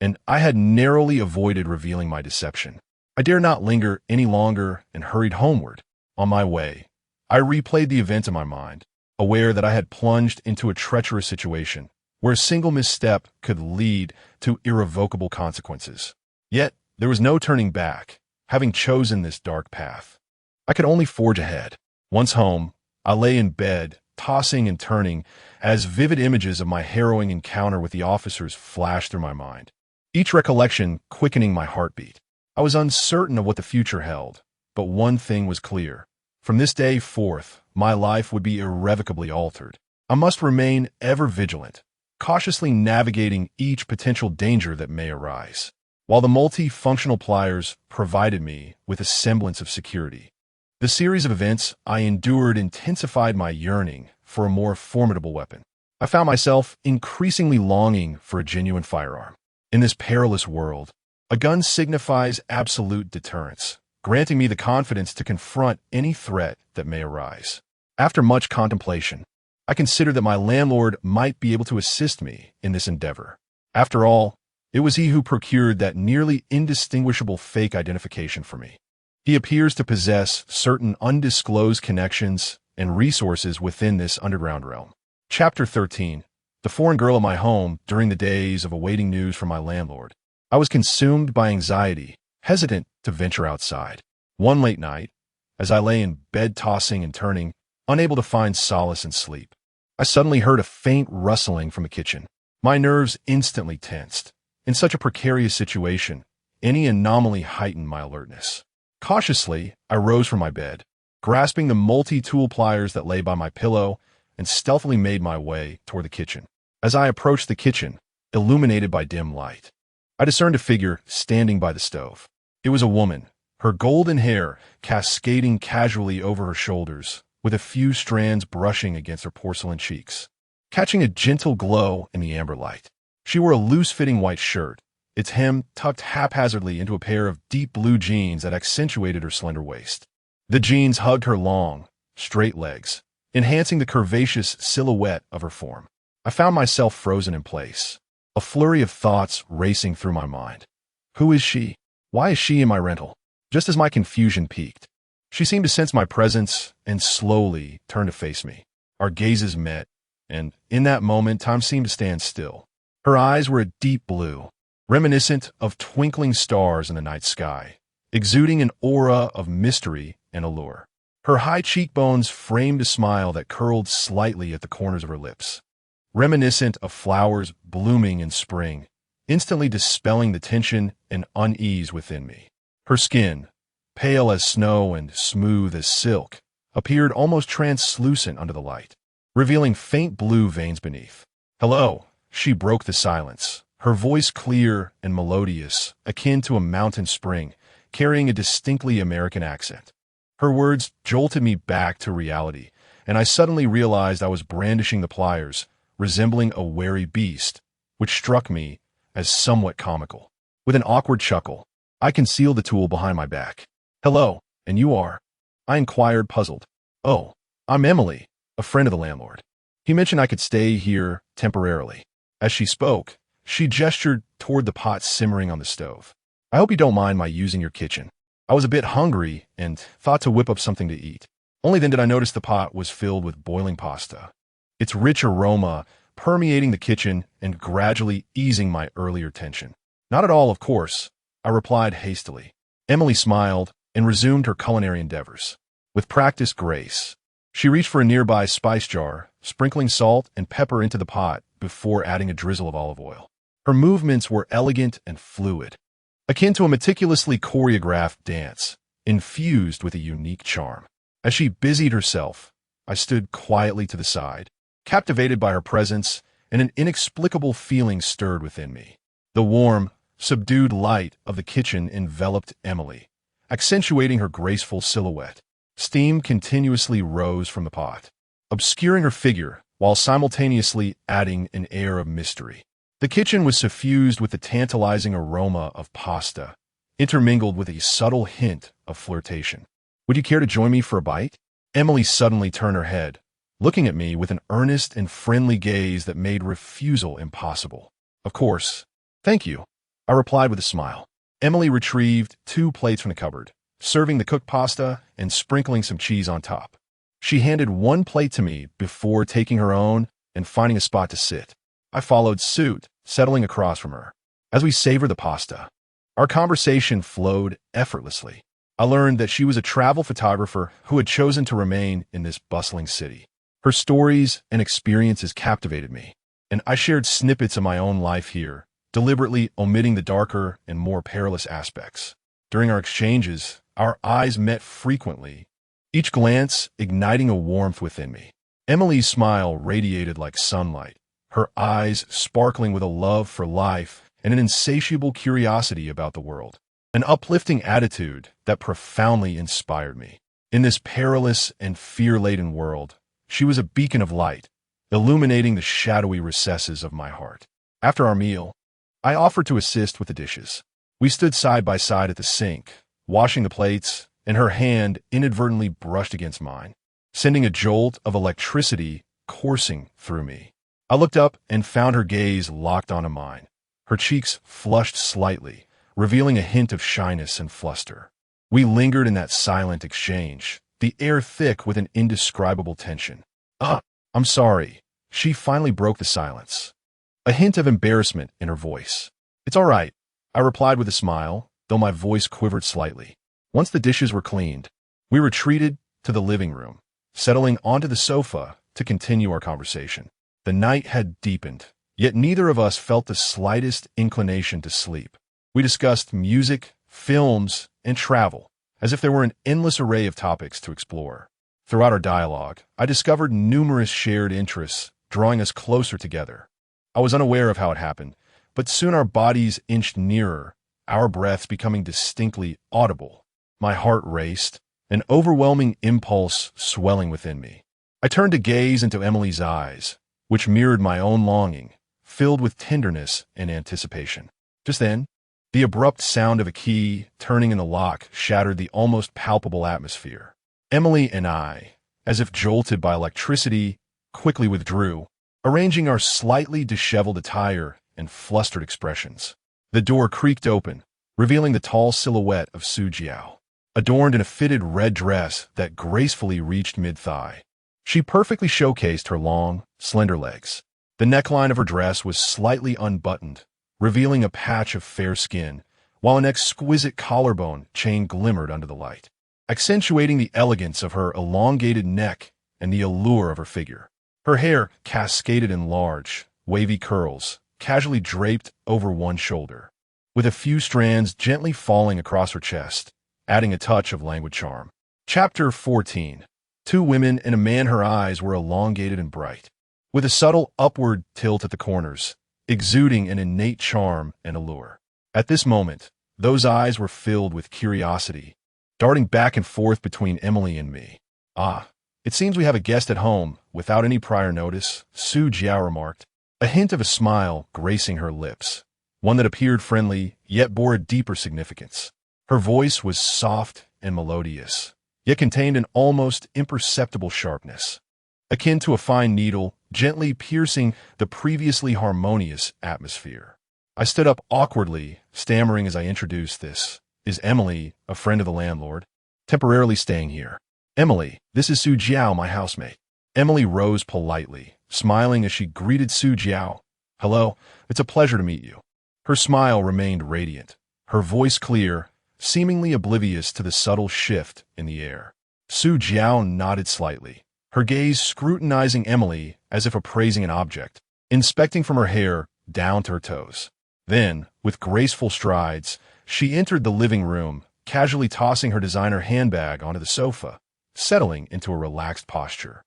and I had narrowly avoided revealing my deception. I dared not linger any longer and hurried homeward. On my way, I replayed the events in my mind, aware that I had plunged into a treacherous situation where a single misstep could lead to irrevocable consequences. Yet, there was no turning back, having chosen this dark path. I could only forge ahead. Once home, I lay in bed, tossing and turning, as vivid images of my harrowing encounter with the officers flashed through my mind, each recollection quickening my heartbeat. I was uncertain of what the future held, but one thing was clear. From this day forth, my life would be irrevocably altered. I must remain ever vigilant, cautiously navigating each potential danger that may arise. While the multifunctional pliers provided me with a semblance of security, the series of events I endured intensified my yearning for a more formidable weapon. I found myself increasingly longing for a genuine firearm. In this perilous world, a gun signifies absolute deterrence, granting me the confidence to confront any threat that may arise. After much contemplation, I considered that my landlord might be able to assist me in this endeavor. After all, it was he who procured that nearly indistinguishable fake identification for me. He appears to possess certain undisclosed connections and resources within this underground realm. Chapter 13. The foreign girl at my home during the days of awaiting news from my landlord. I was consumed by anxiety, hesitant to venture outside. One late night, as I lay in bed tossing and turning, unable to find solace in sleep, I suddenly heard a faint rustling from the kitchen. My nerves instantly tensed. In such a precarious situation, any anomaly heightened my alertness. Cautiously, I rose from my bed, grasping the multi-tool pliers that lay by my pillow, and stealthily made my way toward the kitchen. As I approached the kitchen, illuminated by dim light, I discerned a figure standing by the stove. It was a woman, her golden hair cascading casually over her shoulders, with a few strands brushing against her porcelain cheeks, catching a gentle glow in the amber light. She wore a loose-fitting white shirt, its hem tucked haphazardly into a pair of deep blue jeans that accentuated her slender waist. The jeans hugged her long, straight legs, enhancing the curvaceous silhouette of her form. I found myself frozen in place, a flurry of thoughts racing through my mind. Who is she? Why is she in my rental? Just as my confusion peaked, she seemed to sense my presence and slowly turned to face me. Our gazes met, and in that moment, time seemed to stand still. Her eyes were a deep blue, reminiscent of twinkling stars in the night sky, exuding an aura of mystery and allure. Her high cheekbones framed a smile that curled slightly at the corners of her lips, reminiscent of flowers blooming in spring, instantly dispelling the tension and unease within me. Her skin, pale as snow and smooth as silk, appeared almost translucent under the light, revealing faint blue veins beneath. "Hello," she broke the silence, her voice clear and melodious, akin to a mountain spring, carrying a distinctly American accent. Her words jolted me back to reality, and I suddenly realized I was brandishing the pliers, resembling a wary beast, which struck me as somewhat comical. With an awkward chuckle, I concealed the tool behind my back. "Hello, and you are?" I inquired, puzzled. "Oh, I'm Emily, a friend of the landlord. He mentioned I could stay here temporarily." As she spoke, she gestured toward the pot simmering on the stove. "I hope you don't mind my using your kitchen. I was a bit hungry and thought to whip up something to eat." Only then did I notice the pot was filled with boiling pasta, its rich aroma permeating the kitchen and gradually easing my earlier tension. "Not at all, of course," I replied hastily. Emily smiled and resumed her culinary endeavors. With practiced grace, she reached for a nearby spice jar, sprinkling salt and pepper into the pot before adding a drizzle of olive oil. Her movements were elegant and fluid, akin to a meticulously choreographed dance, infused with a unique charm. As she busied herself, I stood quietly to the side, captivated by her presence, and an inexplicable feeling stirred within me. The warm, subdued light of the kitchen enveloped Emily, accentuating her graceful silhouette. Steam continuously rose from the pot, obscuring her figure while simultaneously adding an air of mystery. The kitchen was suffused with the tantalizing aroma of pasta, intermingled with a subtle hint of flirtation. "Would you care to join me for a bite?" Emily suddenly turned her head, looking at me with an earnest and friendly gaze that made refusal impossible. "Of course. Thank you," I replied with a smile. Emily retrieved 2 plates from the cupboard, serving the cooked pasta and sprinkling some cheese on top. She handed 1 plate to me before taking her own and finding a spot to sit. I followed suit, settling across from her. As we savored the pasta, our conversation flowed effortlessly. I learned that she was a travel photographer who had chosen to remain in this bustling city. Her stories and experiences captivated me, and I shared snippets of my own life here, deliberately omitting the darker and more perilous aspects. During our exchanges, our eyes met frequently, each glance igniting a warmth within me. Emily's smile radiated like sunlight, her eyes sparkling with a love for life and an insatiable curiosity about the world. An uplifting attitude that profoundly inspired me. In this perilous and fear-laden world, she was a beacon of light, illuminating the shadowy recesses of my heart. After our meal, I offered to assist with the dishes. We stood side by side at the sink, washing the plates, and her hand inadvertently brushed against mine, sending a jolt of electricity coursing through me. I looked up and found her gaze locked onto mine. Her cheeks flushed slightly, revealing a hint of shyness and fluster. We lingered in that silent exchange, the air thick with an indescribable tension. I'm sorry. She finally broke the silence, a hint of embarrassment in her voice. It's all right, I replied with a smile, though my voice quivered slightly. Once the dishes were cleaned, we retreated to the living room, settling onto the sofa to continue our conversation. The night had deepened, yet neither of us felt the slightest inclination to sleep. We discussed music, films, and travel, as if there were an endless array of topics to explore. Throughout our dialogue, I discovered numerous shared interests, drawing us closer together. I was unaware of how it happened, but soon our bodies inched nearer, our breaths becoming distinctly audible. My heart raced, an overwhelming impulse swelling within me. I turned to gaze into Emily's eyes, which mirrored my own longing, filled with tenderness and anticipation. Just then, the abrupt sound of a key turning in the lock shattered the almost palpable atmosphere. Emily and I, as if jolted by electricity, quickly withdrew, arranging our slightly disheveled attire and flustered expressions. The door creaked open, revealing the tall silhouette of Su Jiao, adorned in a fitted red dress that gracefully reached mid-thigh. She perfectly showcased her long, slender legs. The neckline of her dress was slightly unbuttoned, revealing a patch of fair skin, while an exquisite collarbone chain glimmered under the light, accentuating the elegance of her elongated neck and the allure of her figure. Her hair cascaded in large, wavy curls, casually draped over one shoulder, with a few strands gently falling across her chest, adding a touch of languid charm. Chapter 14. Two women and a man. Her eyes were elongated and bright, with a subtle upward tilt at the corners, exuding an innate charm and allure. At this moment, those eyes were filled with curiosity, darting back and forth between Emily and me. It seems we have a guest at home, without any prior notice, Su Jiao remarked, a hint of a smile gracing her lips, one that appeared friendly, yet bore a deeper significance. Her voice was soft and melodious, yet contained an almost imperceptible sharpness, akin to a fine needle gently piercing the previously harmonious atmosphere. I stood up awkwardly, stammering as I introduced this. Is Emily, a friend of the landlord, temporarily staying here? Emily, this is Su Jiao, my housemate. Emily rose politely, smiling as she greeted Su Jiao. Hello, it's a pleasure to meet you. Her smile remained radiant, her voice clear, seemingly oblivious to the subtle shift in the air. Su Jiao nodded slightly, her gaze scrutinizing Emily as if appraising an object, inspecting from her hair down to her toes. Then, with graceful strides, she entered the living room, casually tossing her designer handbag onto the sofa, settling into a relaxed posture.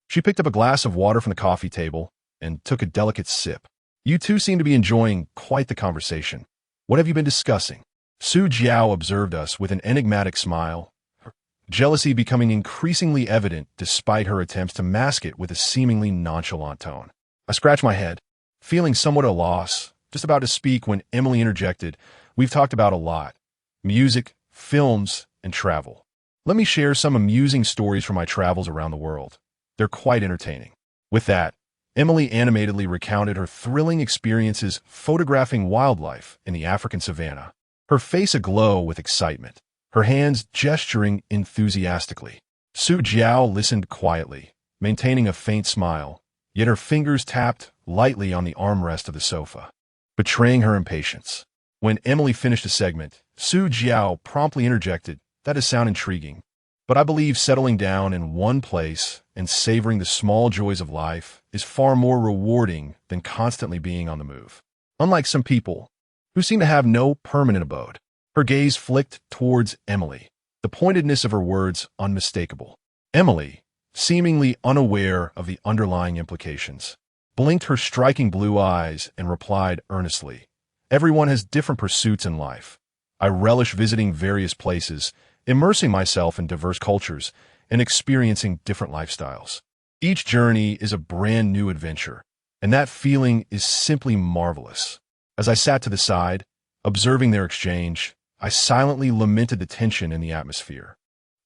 She picked up a glass of water from the coffee table and took a delicate sip. You two seem to be enjoying quite the conversation. What have you been discussing? Su Jiao observed us with an enigmatic smile, her jealousy becoming increasingly evident despite her attempts to mask it with a seemingly nonchalant tone. I scratched my head, feeling somewhat at a loss, just about to speak when Emily interjected. We've talked about a lot: music, films, and travel. Let me share some amusing stories from my travels around the world. They're quite entertaining. With that, Emily animatedly recounted her thrilling experiences photographing wildlife in the African savanna, her face aglow with excitement, her hands gesturing enthusiastically. Su Jiao listened quietly, maintaining a faint smile, yet her fingers tapped lightly on the armrest of the sofa, betraying her impatience. When Emily finished a segment, Su Jiao promptly interjected, "That does sound intriguing, but I believe settling down in one place and savoring the small joys of life is far more rewarding than constantly being on the move. Unlike some people who seem to have no permanent abode." Her gaze flicked towards Emily, the pointedness of her words unmistakable. Emily, seemingly unaware of the underlying implications, blinked her striking blue eyes and replied earnestly, "Everyone has different pursuits in life. I relish visiting various places, immersing myself in diverse cultures, and experiencing different lifestyles. Each journey is a brand new adventure, and that feeling is simply marvelous." As I sat to the side, observing their exchange, I silently lamented the tension in the atmosphere.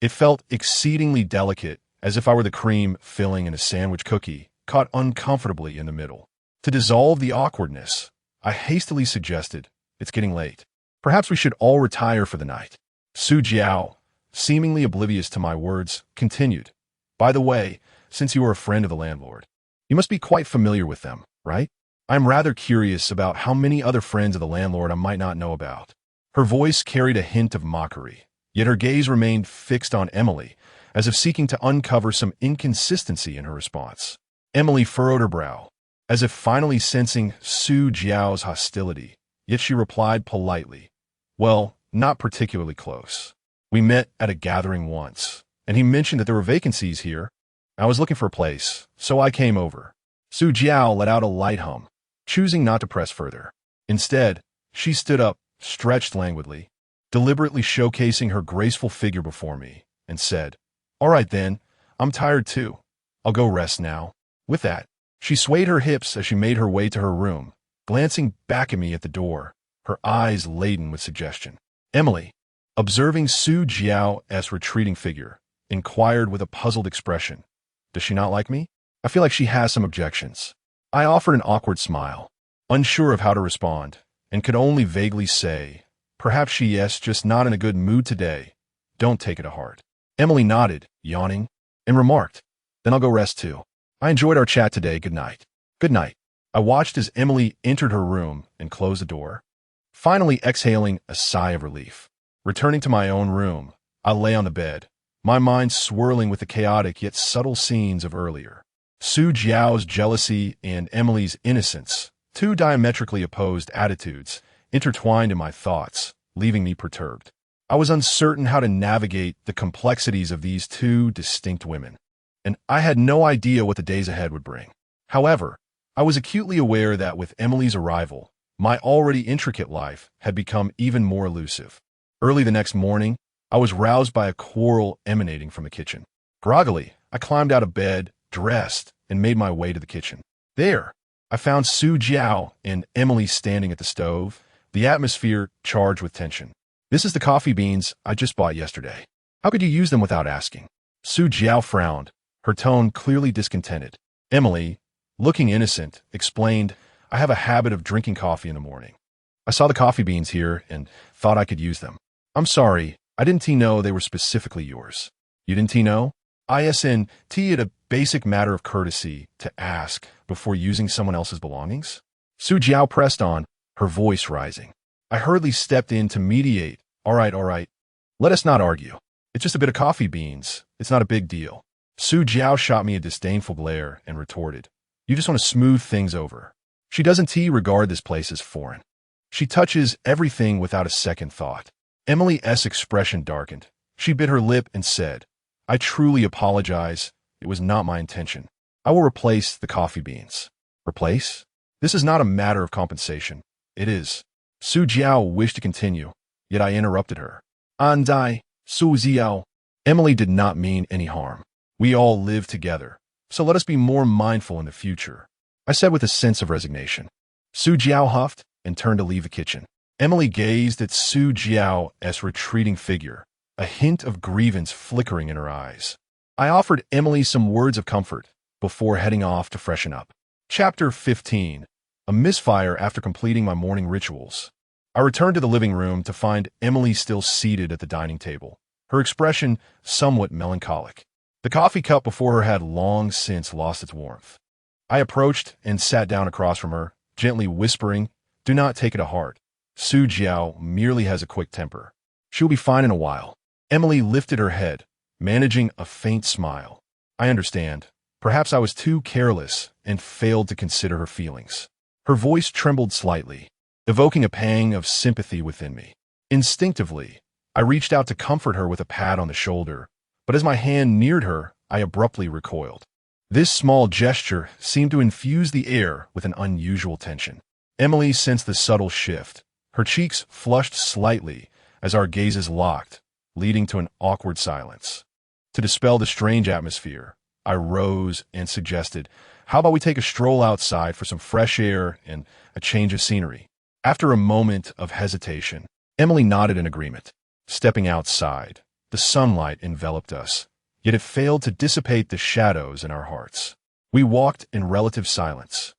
It felt exceedingly delicate, as if I were the cream filling in a sandwich cookie, caught uncomfortably in the middle. To dissolve the awkwardness, I hastily suggested, "It's getting late. Perhaps we should all retire for the night." Su Jiao, seemingly oblivious to my words, continued. By the way, since you are a friend of the landlord, you must be quite familiar with them, right? I'm rather curious about how many other friends of the landlord I might not know about. Her voice carried a hint of mockery, yet her gaze remained fixed on Emily, as if seeking to uncover some inconsistency in her response. Emily furrowed her brow, as if finally sensing Su Jiao's hostility, yet she replied politely, well, not particularly close. We met at a gathering once, and he mentioned that there were vacancies here. I was looking for a place, so I came over. Su Jiao let out a light hum, choosing not to press further. Instead, she stood up, stretched languidly, deliberately showcasing her graceful figure before me, and said, all right then, I'm tired too. I'll go rest now. With that, she swayed her hips as she made her way to her room, glancing back at me at the door, her eyes laden with suggestion. Emily, observing Su Jiao's retreating figure, inquired with a puzzled expression, does she not like me? I feel like she has some objections. I offered an awkward smile, unsure of how to respond, and could only vaguely say, perhaps she's just not in a good mood today. Don't take it to heart. Emily nodded, yawning, and remarked, then I'll go rest too. I enjoyed our chat today. Good night. Good night. I watched as Emily entered her room and closed the door, finally exhaling a sigh of relief. Returning to my own room, I lay on the bed, my mind swirling with the chaotic yet subtle scenes of earlier. Su Jiao's jealousy and Emily's innocence, two diametrically opposed attitudes, intertwined in my thoughts, leaving me perturbed. I was uncertain how to navigate the complexities of these two distinct women, and I had no idea what the days ahead would bring. However, I was acutely aware that with Emily's arrival, my already intricate life had become even more elusive. Early the next morning, I was roused by a quarrel emanating from the kitchen. Groggily, I climbed out of bed, dressed, and made my way to the kitchen. There, I found Su Jiao and Emily standing at the stove, the atmosphere charged with tension. This is the coffee beans I just bought yesterday. How could you use them without asking? Su Jiao frowned, her tone clearly discontented. Emily, looking innocent, explained, I have a habit of drinking coffee in the morning. I saw the coffee beans here and thought I could use them. I'm sorry, I didn't know they were specifically yours. You didn't know? Isn't it a basic matter of courtesy to ask before using someone else's belongings? Su Jiao pressed on, her voice rising. I hurriedly stepped in to mediate. All right. Let us not argue. It's just a bit of coffee beans. It's not a big deal. Su Jiao shot me a disdainful glare and retorted, you just want to smooth things over. She doesn't regard this place as foreign. She touches everything without a second thought. Emily's expression darkened. She bit her lip and said, I truly apologize. It was not my intention. I will replace the coffee beans. Replace? This is not a matter of compensation. It is. Su Jiao wished to continue, yet I interrupted her. Andai, Su Jiao. Emily did not mean any harm. We all live together, so let us be more mindful in the future, I said with a sense of resignation. Su Jiao huffed and turned to leave the kitchen. Emily gazed at Su Jiao's retreating figure, a hint of grievance flickering in her eyes. I offered Emily some words of comfort before heading off to freshen up. Chapter 15. A misfire after completing my morning rituals. I returned to the living room to find Emily still seated at the dining table, her expression somewhat melancholic. The coffee cup before her had long since lost its warmth. I approached and sat down across from her, gently whispering, do not take it to heart. Su Jiao merely has a quick temper. She'll be fine in a while. Emily lifted her head, managing a faint smile. I understand. Perhaps I was too careless and failed to consider her feelings. Her voice trembled slightly, evoking a pang of sympathy within me. Instinctively, I reached out to comfort her with a pat on the shoulder, but as my hand neared her, I abruptly recoiled. This small gesture seemed to infuse the air with an unusual tension. Emily sensed the subtle shift. Her cheeks flushed slightly as our gazes locked, leading to an awkward silence. To dispel the strange atmosphere, I rose and suggested, how about we take a stroll outside for some fresh air and a change of scenery? After a moment of hesitation, Emily nodded in agreement. Stepping outside, the sunlight enveloped us, yet it failed to dissipate the shadows in our hearts. We walked in relative silence,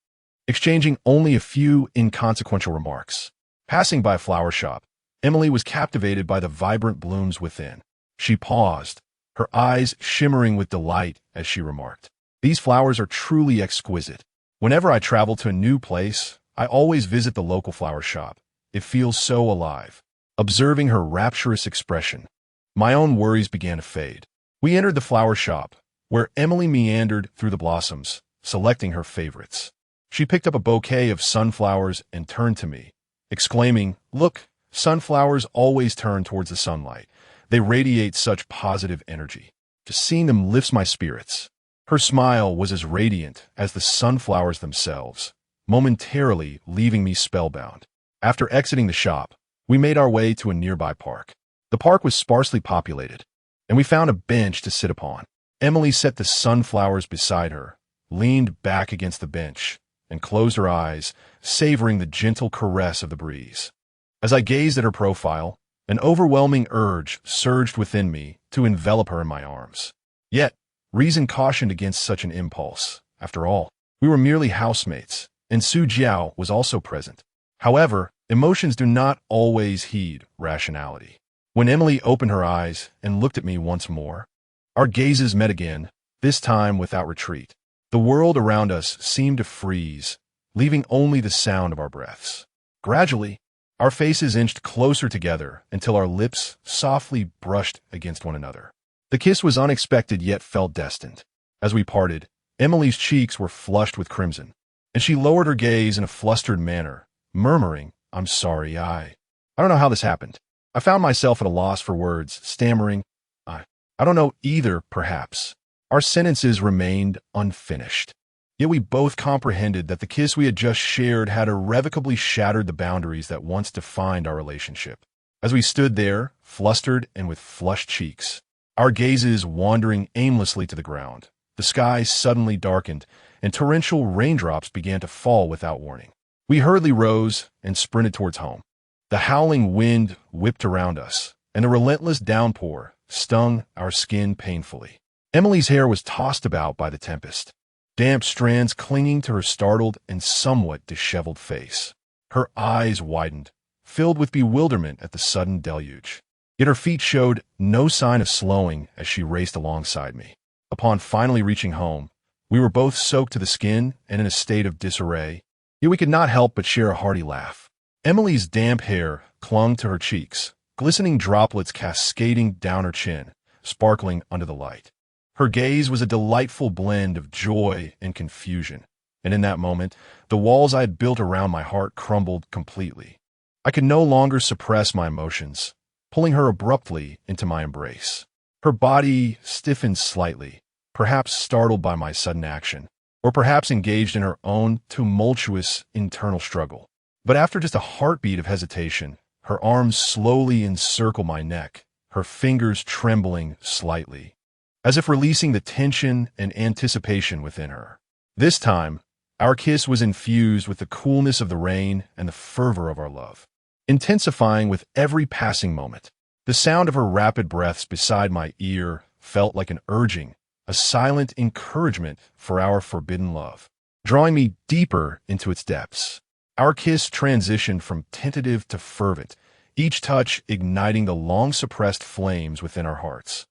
exchanging only a few inconsequential remarks. Passing by a flower shop, Emily was captivated by the vibrant blooms within. She paused, her eyes shimmering with delight as she remarked, "These flowers are truly exquisite. Whenever I travel to a new place, I always visit the local flower shop. It feels so alive." Observing her rapturous expression, my own worries began to fade. We entered the flower shop, where Emily meandered through the blossoms, selecting her favorites. She picked up a bouquet of sunflowers and turned to me, exclaiming, "Look, sunflowers always turn towards the sunlight. They radiate such positive energy. Just seeing them lifts my spirits." Her smile was as radiant as the sunflowers themselves, momentarily leaving me spellbound. After exiting the shop, we made our way to a nearby park. The park was sparsely populated, and we found a bench to sit upon. Emily set the sunflowers beside her, leaned back against the bench, and closed her eyes, savoring the gentle caress of the breeze. As I gazed at her profile, an overwhelming urge surged within me to envelop her in my arms. Yet, reason cautioned against such an impulse. After all, we were merely housemates, and Su Jiao was also present. However, emotions do not always heed rationality. When Emily opened her eyes and looked at me once more, our gazes met again, this time without retreat. The world around us seemed to freeze, leaving only the sound of our breaths. Gradually, our faces inched closer together until our lips softly brushed against one another. The kiss was unexpected yet felt destined. As we parted, Emily's cheeks were flushed with crimson, and she lowered her gaze in a flustered manner, murmuring, "I'm sorry, I don't know how this happened." I found myself at a loss for words, stammering, I don't know either, perhaps." Our sentences remained unfinished. Yet we both comprehended that the kiss we had just shared had irrevocably shattered the boundaries that once defined our relationship. As we stood there, flustered and with flushed cheeks, our gazes wandering aimlessly to the ground, the sky suddenly darkened, and torrential raindrops began to fall without warning. We hurriedly rose and sprinted towards home. The howling wind whipped around us, and the relentless downpour stung our skin painfully. Emily's hair was tossed about by the tempest, damp strands clinging to her startled and somewhat disheveled face. Her eyes widened, filled with bewilderment at the sudden deluge. Yet her feet showed no sign of slowing as she raced alongside me. Upon finally reaching home, we were both soaked to the skin and in a state of disarray, yet we could not help but share a hearty laugh. Emily's damp hair clung to her cheeks, glistening droplets cascading down her chin, sparkling under the light. Her gaze was a delightful blend of joy and confusion, and in that moment, the walls I had built around my heart crumbled completely. I could no longer suppress my emotions, pulling her abruptly into my embrace. Her body stiffened slightly, perhaps startled by my sudden action, or perhaps engaged in her own tumultuous internal struggle. But after just a heartbeat of hesitation, her arms slowly encircled my neck, her fingers trembling slightly, as if releasing the tension and anticipation within her. This time, our kiss was infused with the coolness of the rain and the fervor of our love, intensifying with every passing moment. The sound of her rapid breaths beside my ear felt like an urging, a silent encouragement for our forbidden love, drawing me deeper into its depths. Our kiss transitioned from tentative to fervent, each touch igniting the long-suppressed flames within our hearts.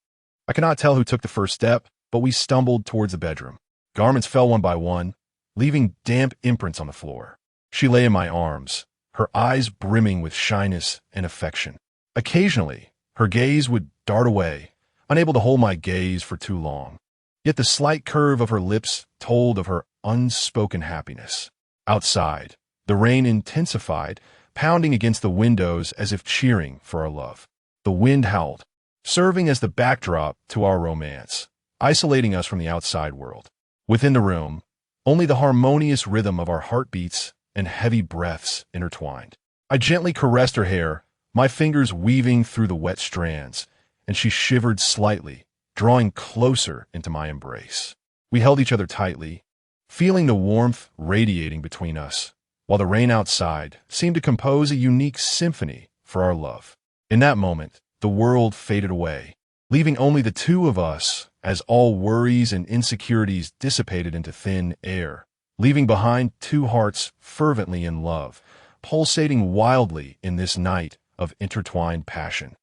I cannot tell who took the first step, but we stumbled towards the bedroom. Garments fell one by one, leaving damp imprints on the floor. She lay in my arms, her eyes brimming with shyness and affection. Occasionally, her gaze would dart away, unable to hold my gaze for too long. Yet the slight curve of her lips told of her unspoken happiness. Outside, the rain intensified, pounding against the windows as if cheering for our love. The wind howled, serving as the backdrop to our romance, isolating us from the outside world. Within the room, only the harmonious rhythm of our heartbeats and heavy breaths intertwined. I gently caressed her hair, my fingers weaving through the wet strands, and she shivered slightly, drawing closer into my embrace. We held each other tightly, feeling the warmth radiating between us, while the rain outside seemed to compose a unique symphony for our love. In that moment, the world faded away, leaving only the two of us as all worries and insecurities dissipated into thin air, leaving behind two hearts fervently in love, pulsating wildly in this night of intertwined passion.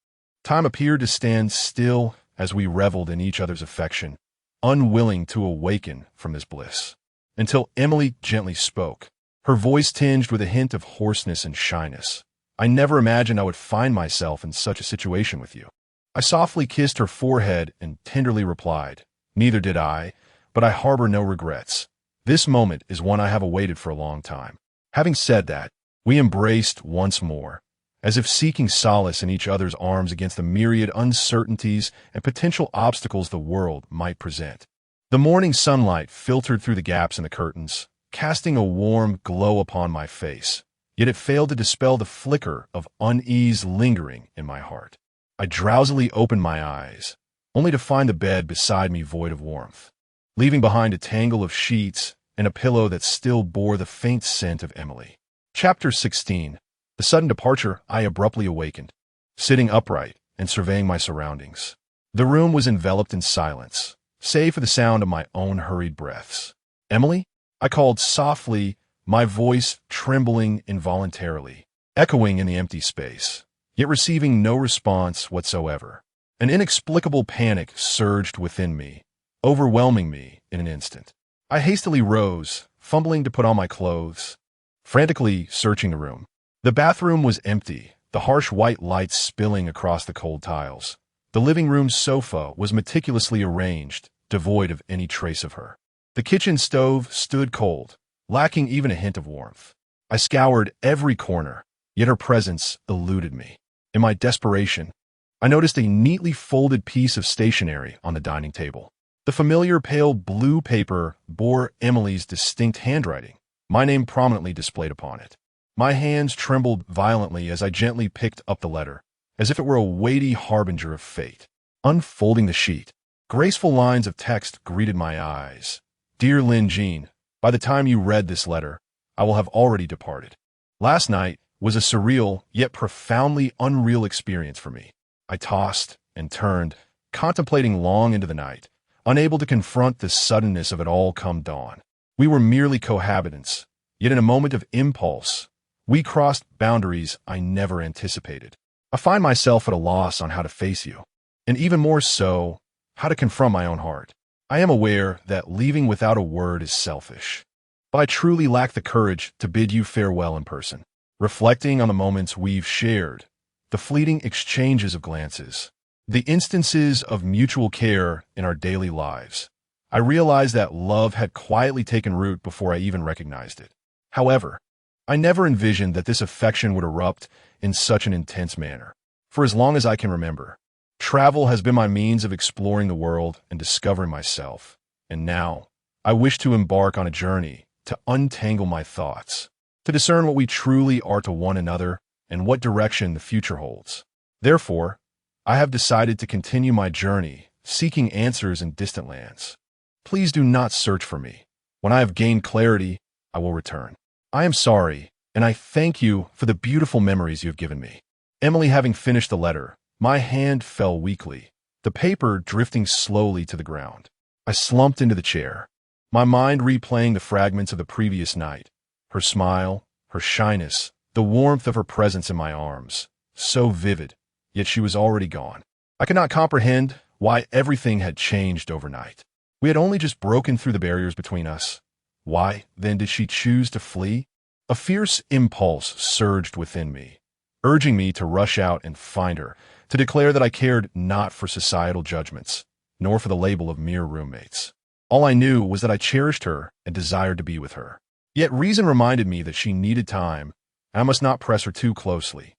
Time appeared to stand still as we reveled in each other's affection, unwilling to awaken from this bliss. Until Emily gently spoke, her voice tinged with a hint of hoarseness and shyness. I never imagined I would find myself in such a situation with you. I softly kissed her forehead and tenderly replied, "Neither did I, but I harbor no regrets. This moment is one I have awaited for a long time." Having said that, we embraced once more, as if seeking solace in each other's arms against the myriad uncertainties and potential obstacles the world might present. The morning sunlight filtered through the gaps in the curtains, casting a warm glow upon my face, yet it failed to dispel the flicker of unease lingering in my heart. I drowsily opened my eyes, only to find the bed beside me void of warmth, leaving behind a tangle of sheets and a pillow that still bore the faint scent of Emily. Chapter 16. The sudden departure. I abruptly awakened, sitting upright and surveying my surroundings. The room was enveloped in silence, save for the sound of my own hurried breaths. "Emily?" I called softly, my voice trembling involuntarily, echoing in the empty space, yet receiving no response whatsoever. An inexplicable panic surged within me, overwhelming me in an instant. I hastily rose, fumbling to put on my clothes, frantically searching the room. The bathroom was empty, the harsh white light spilling across the cold tiles. The living room sofa was meticulously arranged, devoid of any trace of her. The kitchen stove stood cold, lacking even a hint of warmth. I scoured every corner, yet her presence eluded me. In my desperation, I noticed a neatly folded piece of stationery on the dining table. The familiar pale blue paper bore Emily's distinct handwriting, my name prominently displayed upon it. My hands trembled violently as I gently picked up the letter, as if it were a weighty harbinger of fate. Unfolding the sheet, graceful lines of text greeted my eyes. "Dear Lin Jin, by the time you read this letter, I will have already departed. Last night was a surreal yet profoundly unreal experience for me. I tossed and turned, contemplating long into the night, unable to confront the suddenness of it all come dawn. We were merely cohabitants, yet in a moment of impulse, we crossed boundaries I never anticipated. I find myself at a loss on how to face you, and even more so, how to confront my own heart. I am aware that leaving without a word is selfish, but I truly lack the courage to bid you farewell in person. Reflecting on the moments we've shared, the fleeting exchanges of glances, the instances of mutual care in our daily lives, I realized that love had quietly taken root before I even recognized it. However, I never envisioned that this affection would erupt in such an intense manner. For as long as I can remember, travel has been my means of exploring the world and discovering myself, and now I wish to embark on a journey to untangle my thoughts, to discern what we truly are to one another and what direction the future holds. Therefore, I have decided to continue my journey, seeking answers in distant lands. Please do not search for me. When I have gained clarity, I will return. I am sorry, and I thank you for the beautiful memories you have given me." Emily, having finished the letter, my hand fell weakly, the paper drifting slowly to the ground. I slumped into the chair, my mind replaying the fragments of the previous night, her smile, her shyness, the warmth of her presence in my arms, so vivid, yet she was already gone. I could not comprehend why everything had changed overnight. We had only just broken through the barriers between us. Why, then, did she choose to flee? A fierce impulse surged within me, urging me to rush out and find her, to declare that I cared not for societal judgments, nor for the label of mere roommates. All I knew was that I cherished her and desired to be with her. Yet reason reminded me that she needed time, and I must not press her too closely.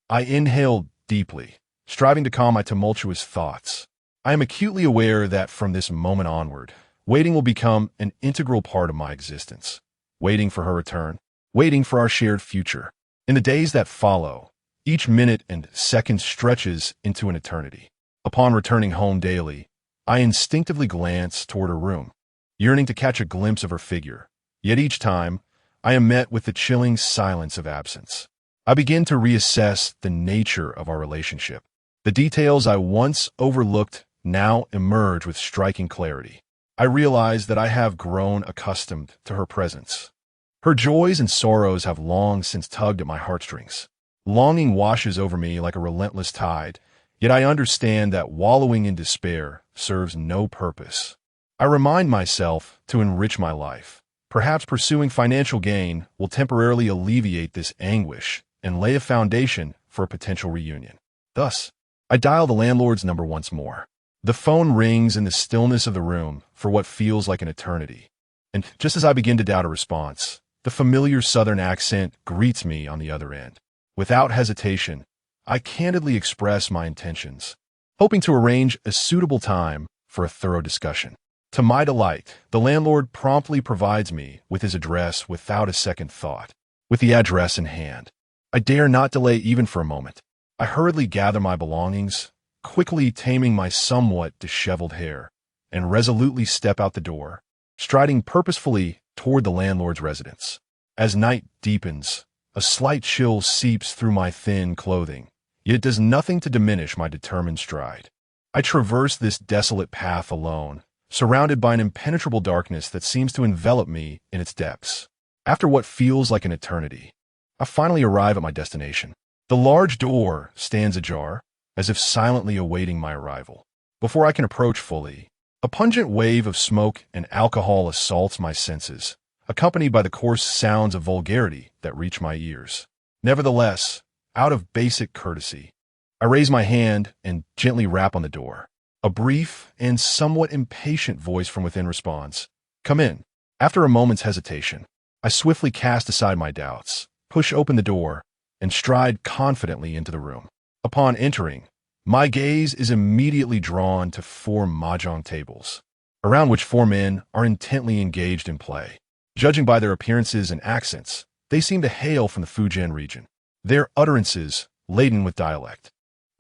I inhaled deeply, striving to calm my tumultuous thoughts. I am acutely aware that from this moment onward, waiting will become an integral part of my existence. Waiting for her return, waiting for our shared future. In the days that follow, each minute and second stretches into an eternity. Upon returning home daily, I instinctively glance toward her room, yearning to catch a glimpse of her figure. Yet each time, I am met with the chilling silence of absence. I begin to reassess the nature of our relationship. The details I once overlooked now emerge with striking clarity. I realize that I have grown accustomed to her presence. Her joys and sorrows have long since tugged at my heartstrings. Longing washes over me like a relentless tide, yet I understand that wallowing in despair serves no purpose. I remind myself to enrich my life. Perhaps pursuing financial gain will temporarily alleviate this anguish and lay a foundation for a potential reunion. Thus, I dial the landlord's number once more. The phone rings in the stillness of the room for what feels like an eternity. And just as I begin to doubt a response, the familiar southern accent greets me on the other end. Without hesitation, I candidly express my intentions, hoping to arrange a suitable time for a thorough discussion. To my delight, the landlord promptly provides me with his address without a second thought. With the address in hand, I dare not delay even for a moment. I hurriedly gather my belongings, quickly taming my somewhat disheveled hair, and resolutely step out the door, striding purposefully toward the landlord's residence. As night deepens, a slight chill seeps through my thin clothing, yet it does nothing to diminish my determined stride. I traverse this desolate path alone, surrounded by an impenetrable darkness that seems to envelop me in its depths. After what feels like an eternity, I finally arrive at my destination. The large door stands ajar, as if silently awaiting my arrival. Before I can approach fully, a pungent wave of smoke and alcohol assaults my senses, accompanied by the coarse sounds of vulgarity that reach my ears. Nevertheless, out of basic courtesy, I raise my hand and gently rap on the door. A brief and somewhat impatient voice from within responds, "Come in." After a moment's hesitation, I swiftly cast aside my doubts, push open the door, and stride confidently into the room. Upon entering, my gaze is immediately drawn to four mahjong tables, around which four men are intently engaged in play. Judging by their appearances and accents, they seem to hail from the Fujian region. Their utterances, laden with dialect,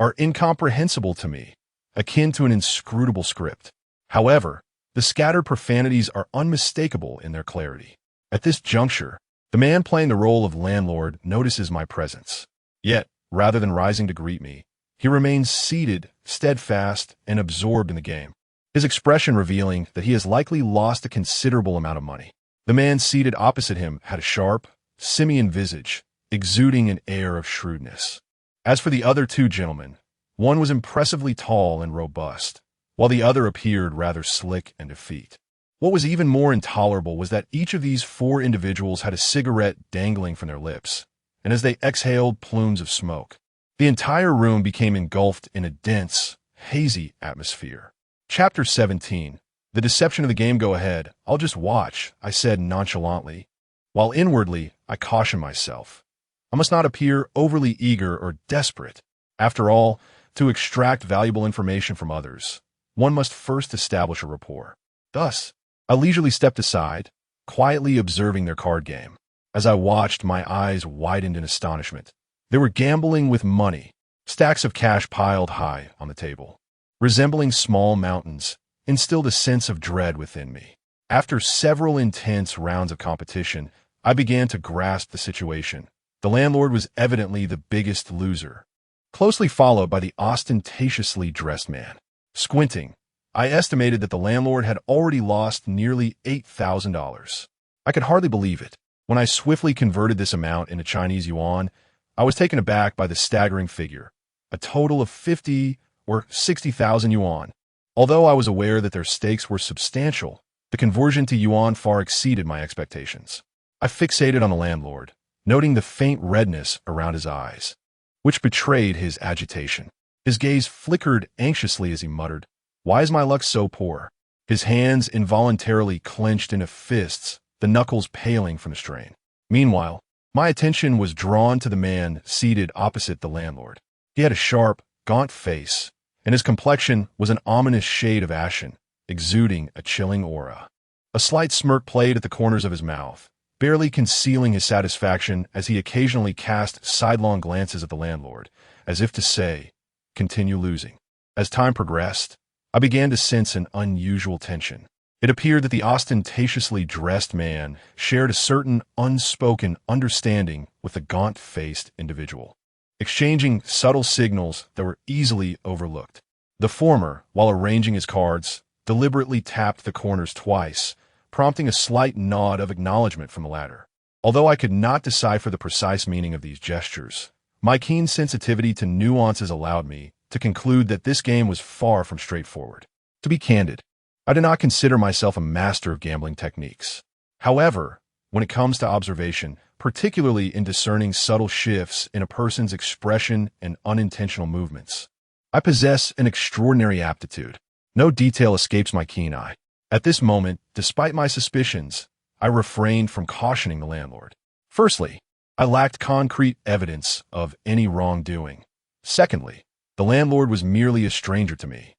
are incomprehensible to me, akin to an inscrutable script. However, the scattered profanities are unmistakable in their clarity. At this juncture, the man playing the role of landlord notices my presence. Yet, rather than rising to greet me, he remains seated, steadfast, and absorbed in the game, his expression revealing that he has likely lost a considerable amount of money. The man seated opposite him had a sharp, simian visage, exuding an air of shrewdness. As for the other two gentlemen, one was impressively tall and robust, while the other appeared rather slick and effete. What was even more intolerable was that each of these four individuals had a cigarette dangling from their lips, and as they exhaled plumes of smoke, the entire room became engulfed in a dense, hazy atmosphere. Chapter 17. The deception of the game. Go ahead, I'll just watch, I said nonchalantly, while inwardly I cautioned myself. I must not appear overly eager or desperate. After all, to extract valuable information from others, one must first establish a rapport. Thus, I leisurely stepped aside, quietly observing their card game. As I watched, my eyes widened in astonishment. They were gambling with money, stacks of cash piled high on the table, resembling small mountains, instilled a sense of dread within me. After several intense rounds of competition, I began to grasp the situation. The landlord was evidently the biggest loser, closely followed by the ostentatiously dressed man. Squinting, I estimated that the landlord had already lost nearly $8,000. I could hardly believe it. When I swiftly converted this amount into Chinese yuan, I was taken aback by the staggering figure, a total of 50 or 60,000 yuan. Although I was aware that their stakes were substantial, the conversion to yuan far exceeded my expectations. I fixated on the landlord, noting the faint redness around his eyes, which betrayed his agitation. His gaze flickered anxiously as he muttered, "Why is my luck so poor?" His hands involuntarily clenched into fists, the knuckles paling from the strain. Meanwhile, my attention was drawn to the man seated opposite the landlord. He had a sharp, gaunt face, and his complexion was an ominous shade of ashen, exuding a chilling aura. A slight smirk played at the corners of his mouth, barely concealing his satisfaction as he occasionally cast sidelong glances at the landlord, as if to say, "Continue losing." As time progressed, I began to sense an unusual tension. It appeared that the ostentatiously dressed man shared a certain unspoken understanding with the gaunt-faced individual, exchanging subtle signals that were easily overlooked. The former, while arranging his cards, deliberately tapped the corners twice, prompting a slight nod of acknowledgement from the latter. Although I could not decipher the precise meaning of these gestures, My keen sensitivity to nuances allowed me to conclude that this game was far from straightforward. To be candid, I do not consider myself a master of gambling techniques. However, when it comes to observation, particularly in discerning subtle shifts in a person's expression and unintentional movements, I possess an extraordinary aptitude. No detail escapes my keen eye. At this moment, despite my suspicions, I refrained from cautioning the landlord. Firstly, I lacked concrete evidence of any wrongdoing. Secondly, the landlord was merely a stranger to me,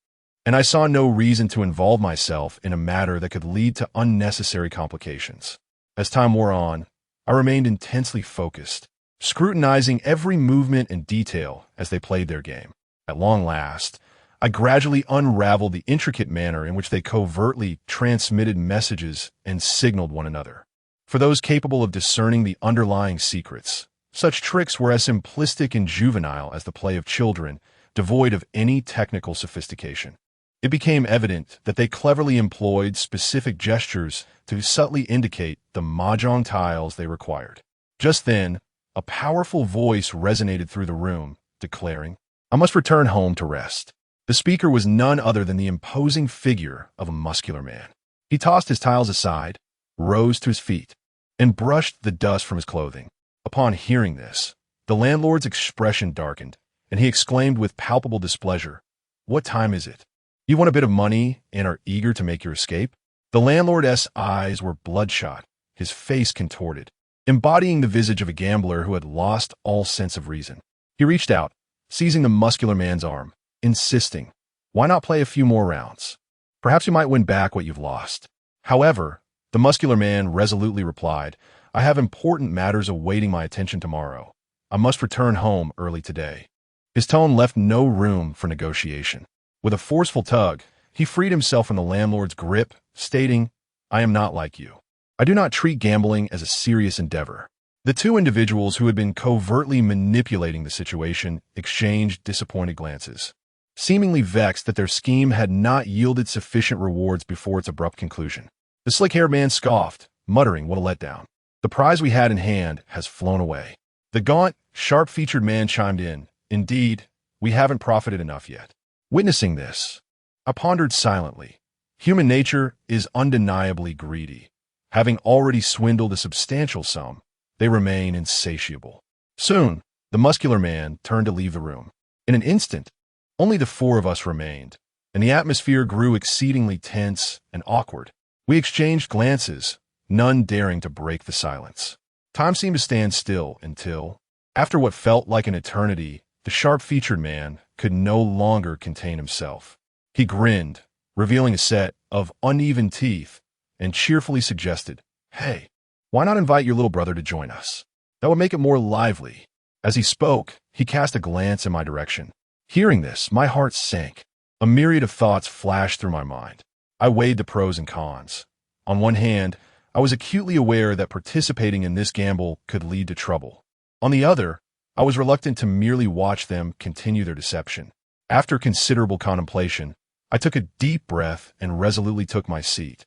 and I saw no reason to involve myself in a matter that could lead to unnecessary complications. As time wore on, I remained intensely focused, scrutinizing every movement and detail as they played their game. At long last, I gradually unraveled the intricate manner in which they covertly transmitted messages and signaled one another. For those capable of discerning the underlying secrets, such tricks were as simplistic and juvenile as the play of children, devoid of any technical sophistication. It became evident that they cleverly employed specific gestures to subtly indicate the mahjong tiles they required. Just then, a powerful voice resonated through the room, declaring, "I must return home to rest." The speaker was none other than the imposing figure of a muscular man. He tossed his tiles aside, rose to his feet, and brushed the dust from his clothing. Upon hearing this, the landlord's expression darkened, and he exclaimed with palpable displeasure, "What time is it? You want a bit of money and are eager to make your escape?" The landlord's eyes were bloodshot, his face contorted, embodying the visage of a gambler who had lost all sense of reason. He reached out, seizing the muscular man's arm, insisting, "Why not play a few more rounds? Perhaps you might win back what you've lost." However, the muscular man resolutely replied, "I have important matters awaiting my attention tomorrow. I must return home early today." His tone left no room for negotiation. With a forceful tug, he freed himself from the landlord's grip, stating, "I am not like you. I do not treat gambling as a serious endeavor." The two individuals who had been covertly manipulating the situation exchanged disappointed glances, seemingly vexed that their scheme had not yielded sufficient rewards before its abrupt conclusion. The slick-haired man scoffed, muttering, "What a letdown. The prize we had in hand has flown away." The gaunt, sharp-featured man chimed in, "Indeed, we haven't profited enough yet." Witnessing this, I pondered silently. Human nature is undeniably greedy. Having already swindled a substantial sum, they remain insatiable. Soon, the muscular man turned to leave the room. In an instant, only the four of us remained, and the atmosphere grew exceedingly tense and awkward. We exchanged glances, none daring to break the silence. Time seemed to stand still until, after what felt like an eternity, the sharp-featured man could no longer contain himself. He grinned, revealing a set of uneven teeth, and cheerfully suggested, "Hey, why not invite your little brother to join us? That would make it more lively." As he spoke, he cast a glance in my direction. Hearing this, my heart sank. A myriad of thoughts flashed through my mind. I weighed the pros and cons. On one hand, I was acutely aware that participating in this gamble could lead to trouble. On the other, I was reluctant to merely watch them continue their deception. After considerable contemplation, I took a deep breath and resolutely took my seat.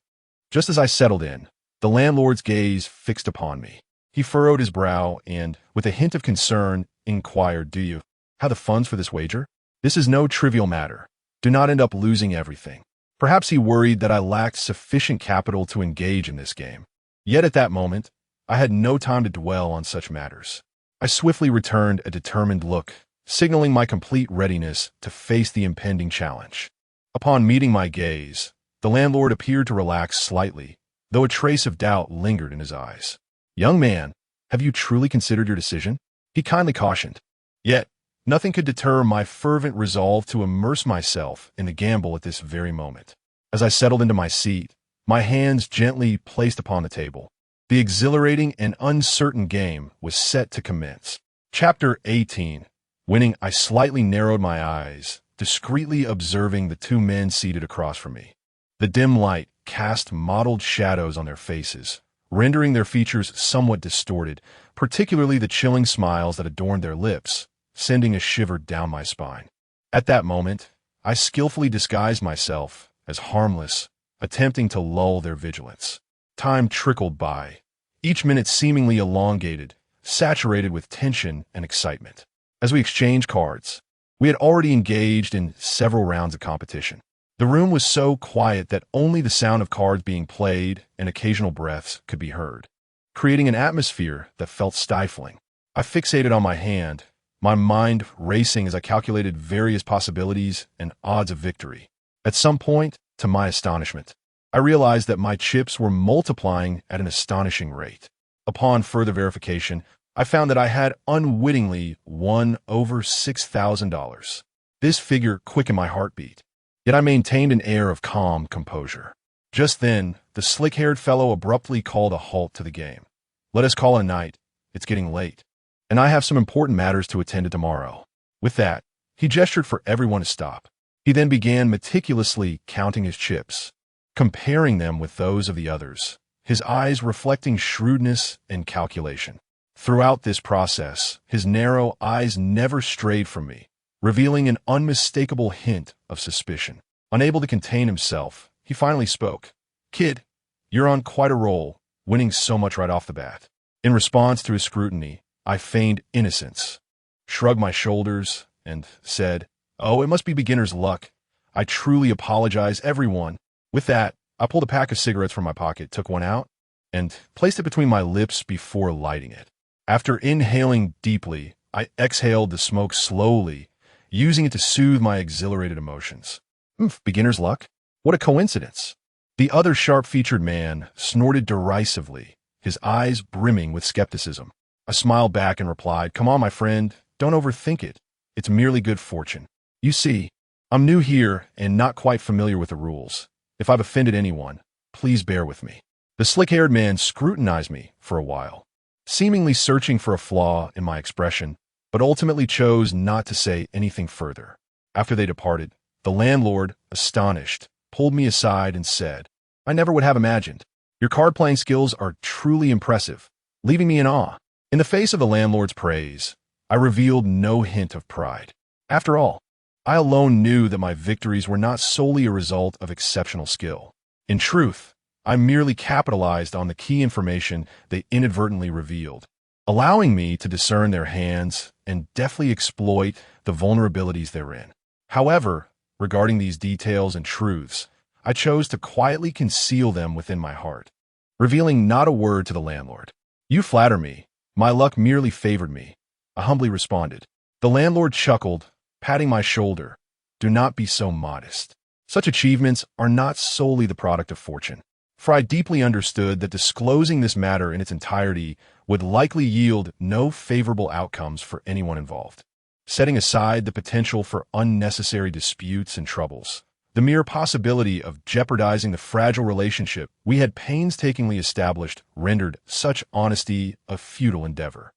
Just as I settled in, the landlord's gaze fixed upon me. He furrowed his brow and, with a hint of concern, inquired, "Do you have the funds for this wager? This is no trivial matter. Do not end up losing everything." Perhaps he worried that I lacked sufficient capital to engage in this game. Yet at that moment, I had no time to dwell on such matters. I swiftly returned a determined look, signaling my complete readiness to face the impending challenge. Upon meeting my gaze, the landlord appeared to relax slightly, though a trace of doubt lingered in his eyes. "Young man, have you truly considered your decision?" he kindly cautioned. Yet, nothing could deter my fervent resolve to immerse myself in the gamble at this very moment. As I settled into my seat, my hands gently placed upon the table, the exhilarating and uncertain game was set to commence. Chapter 18. Winning, I slightly narrowed my eyes, discreetly observing the two men seated across from me. The dim light cast mottled shadows on their faces, rendering their features somewhat distorted, particularly the chilling smiles that adorned their lips, sending a shiver down my spine. At that moment, I skillfully disguised myself as harmless, attempting to lull their vigilance. Time trickled by, each minute seemingly elongated, saturated with tension and excitement. as we exchanged cards. We had already engaged in several rounds of competition. The room was so quiet that only the sound of cards being played and occasional breaths could be heard, creating an atmosphere that felt stifling. I fixated on my hand, my mind racing as I calculated various possibilities and odds of victory. At some point, to my astonishment, I realized that my chips were multiplying at an astonishing rate. Upon further verification, I found that I had unwittingly won over $6,000. This figure quickened my heartbeat, yet I maintained an air of calm composure. Just then, the slick-haired fellow abruptly called a halt to the game. "Let us call it a night. It's getting late, and I have some important matters to attend to tomorrow." With that, he gestured for everyone to stop. He then began meticulously counting his chips, comparing them with those of the others, his eyes reflecting shrewdness and calculation. Throughout this process, his narrow eyes never strayed from me, revealing an unmistakable hint of suspicion. Unable to contain himself, he finally spoke. "Kid, you're on quite a roll, winning so much right off the bat." In response to his scrutiny, I feigned innocence, shrugged my shoulders, and said, "Oh, it must be beginner's luck. I truly apologize, everyone." With that, I pulled a pack of cigarettes from my pocket, took one out, and placed it between my lips before lighting it. After inhaling deeply, I exhaled the smoke slowly, using it to soothe my exhilarated emotions. Beginner's luck? What a coincidence. The other sharp-featured man snorted derisively, his eyes brimming with skepticism. I smiled back and replied, "Come on, my friend, don't overthink it. It's merely good fortune. You see, I'm new here and not quite familiar with the rules. If I've offended anyone, please bear with me." The slick-haired man scrutinized me for a while, seemingly searching for a flaw in my expression, but ultimately chose not to say anything further. After they departed, the landlord, astonished, pulled me aside and said, "I never would have imagined. Your card-playing skills are truly impressive," leaving me in awe. In the face of the landlord's praise, I revealed no hint of pride. After all, I alone knew that my victories were not solely a result of exceptional skill. In truth, I merely capitalized on the key information they inadvertently revealed, allowing me to discern their hands and deftly exploit the vulnerabilities therein. However, regarding these details and truths, I chose to quietly conceal them within my heart, revealing not a word to the landlord. "You flatter me. My luck merely favored me," I humbly responded. The landlord chuckled, patting my shoulder. "Do not be so modest. Such achievements are not solely the product of fortune." For I deeply understood that disclosing this matter in its entirety would likely yield no favorable outcomes for anyone involved. Setting aside the potential for unnecessary disputes and troubles, the mere possibility of jeopardizing the fragile relationship we had painstakingly established rendered such honesty a futile endeavor.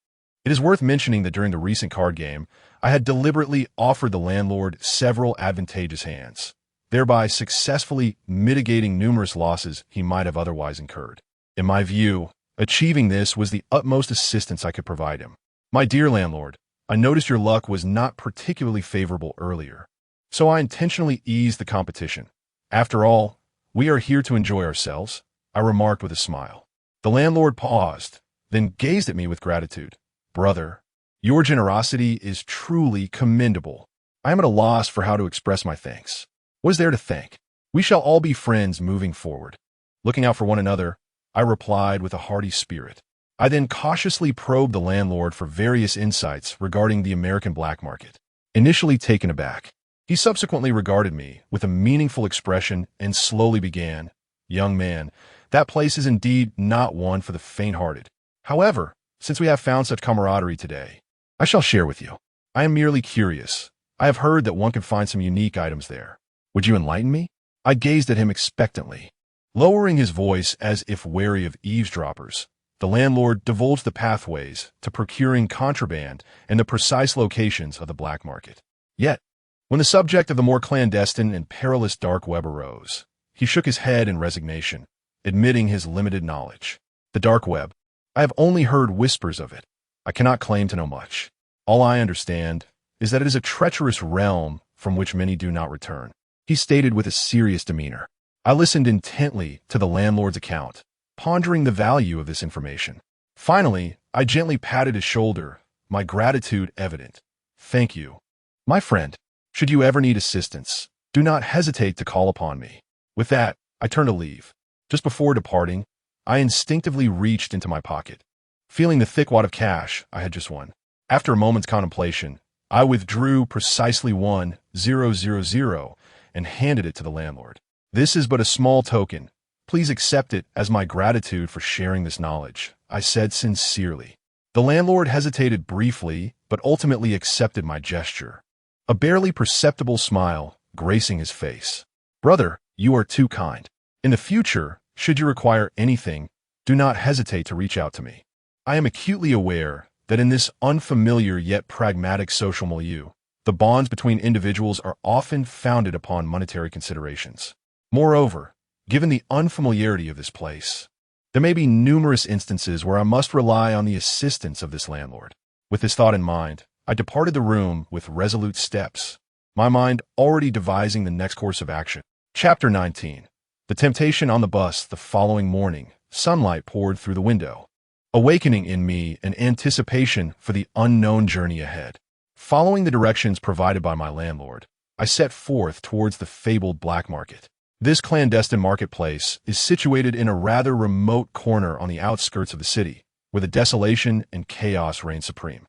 It is worth mentioning that during the recent card game, I had deliberately offered the landlord several advantageous hands, thereby successfully mitigating numerous losses he might have otherwise incurred. In my view, achieving this was the utmost assistance I could provide him. "My dear landlord, I noticed your luck was not particularly favorable earlier, so I intentionally eased the competition. After all, we are here to enjoy ourselves," I remarked with a smile. The landlord paused, then gazed at me with gratitude. "Brother, your generosity is truly commendable. I am at a loss for how to express my thanks. What is there to thank? We shall all be friends moving forward." Looking out for one another, I replied with a hearty spirit. I then cautiously probed the landlord for various insights regarding the American black market. Initially taken aback, he subsequently regarded me with a meaningful expression and slowly began, "Young man, that place is indeed not one for the faint-hearted. However, since we have found such camaraderie today, I shall share with you. I am merely curious. I have heard that one can find some unique items there. Would you enlighten me?" I gazed at him expectantly. Lowering his voice as if wary of eavesdroppers, the landlord divulged the pathways to procuring contraband and the precise locations of the black market. Yet, when the subject of the more clandestine and perilous dark web arose, he shook his head in resignation, admitting his limited knowledge. The dark web. I have only heard whispers of it. I cannot claim to know much. All I understand is that it is a treacherous realm from which many do not return, he stated with a serious demeanor. I listened intently to the landlord's account, pondering the value of this information. Finally, I gently patted his shoulder, my gratitude evident. Thank you. My friend, should you ever need assistance, do not hesitate to call upon me. With that, I turned to leave. Just before departing, I instinctively reached into my pocket, feeling the thick wad of cash I had just won. After a moment's contemplation, I withdrew precisely 1,000 and handed it to the landlord. This is but a small token. Please accept it as my gratitude for sharing this knowledge, I said sincerely. The landlord hesitated briefly, but ultimately accepted my gesture, a barely perceptible smile gracing his face. Brother, you are too kind. In the future, should you require anything, do not hesitate to reach out to me. I am acutely aware that in this unfamiliar yet pragmatic social milieu, the bonds between individuals are often founded upon monetary considerations. Moreover, given the unfamiliarity of this place, there may be numerous instances where I must rely on the assistance of this landlord. With this thought in mind, I departed the room with resolute steps, my mind already devising the next course of action. Chapter 19. The temptation on the bus. The following morning, sunlight poured through the window, awakening in me an anticipation for the unknown journey ahead. Following the directions provided by my landlord, I set forth towards the fabled black market. This clandestine marketplace is situated in a rather remote corner on the outskirts of the city, where the desolation and chaos reign supreme.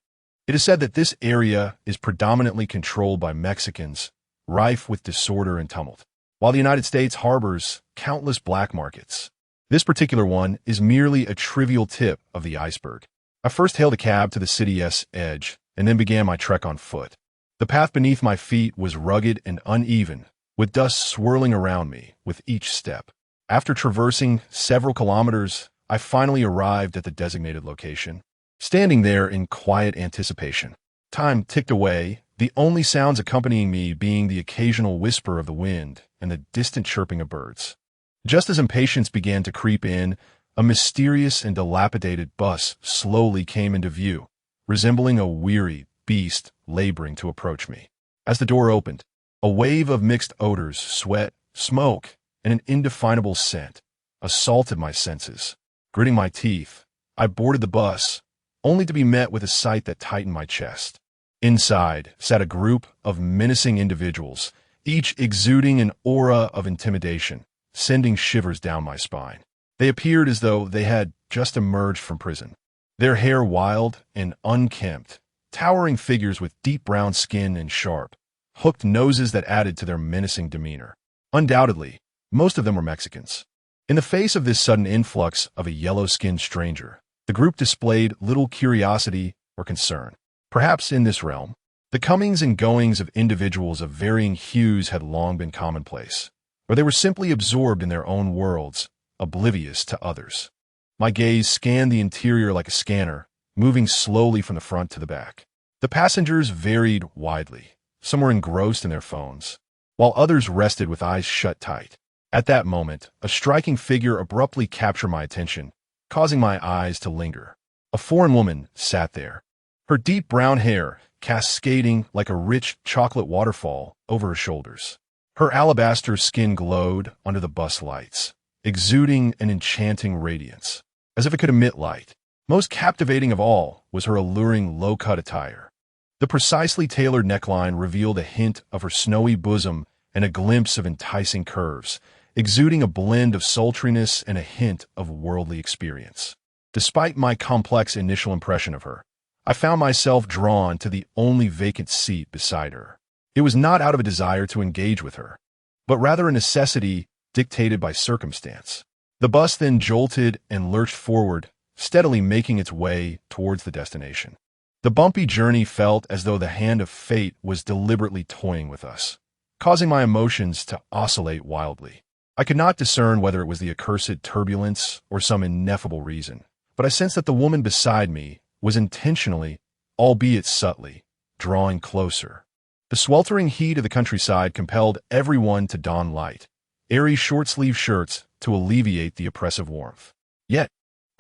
It is said that this area is predominantly controlled by Mexicans, rife with disorder and tumult, while the United States harbors countless black markets. This particular one is merely a trivial tip of the iceberg. I first hailed a cab to the city's edge, and then began my trek on foot. The path beneath my feet was rugged and uneven, with dust swirling around me with each step. After traversing several kilometers, I finally arrived at the designated location, standing there in quiet anticipation. Time ticked away, the only sounds accompanying me being the occasional whisper of the wind and the distant chirping of birds. Just as impatience began to creep in, a mysterious and dilapidated bus slowly came into view, resembling a weary beast laboring to approach me. As the door opened, a wave of mixed odors, sweat, smoke, and an indefinable scent assaulted my senses. Gritting my teeth, I boarded the bus, only to be met with a sight that tightened my chest. Inside sat a group of menacing individuals, each exuding an aura of intimidation, sending shivers down my spine. They appeared as though they had just emerged from prison, their hair wild and unkempt, towering figures with deep brown skin and sharp, hooked noses that added to their menacing demeanor. Undoubtedly, most of them were Mexicans. In the face of this sudden influx of a yellow-skinned stranger, the group displayed little curiosity or concern. Perhaps in this realm, the comings and goings of individuals of varying hues had long been commonplace, or they were simply absorbed in their own worlds, oblivious to others. My gaze scanned the interior like a scanner, moving slowly from the front to the back. The passengers varied widely. Some were engrossed in their phones, while others rested with eyes shut tight. At that moment, a striking figure abruptly captured my attention, causing my eyes to linger. A foreign woman sat there, her deep brown hair cascading like a rich chocolate waterfall over her shoulders. Her alabaster skin glowed under the bus lights, exuding an enchanting radiance, as if it could emit light. Most captivating of all was her alluring low-cut attire. The precisely tailored neckline revealed a hint of her snowy bosom and a glimpse of enticing curves, exuding a blend of sultriness and a hint of worldly experience. Despite my complex initial impression of her, I found myself drawn to the only vacant seat beside her. It was not out of a desire to engage with her, but rather a necessity dictated by circumstance. The bus then jolted and lurched forward, steadily making its way towards the destination. The bumpy journey felt as though the hand of fate was deliberately toying with us, causing my emotions to oscillate wildly. I could not discern whether it was the accursed turbulence or some ineffable reason, but I sensed that the woman beside me was intentionally, albeit subtly, drawing closer. The sweltering heat of the countryside compelled everyone to don light, airy short-sleeved shirts to alleviate the oppressive warmth. Yet,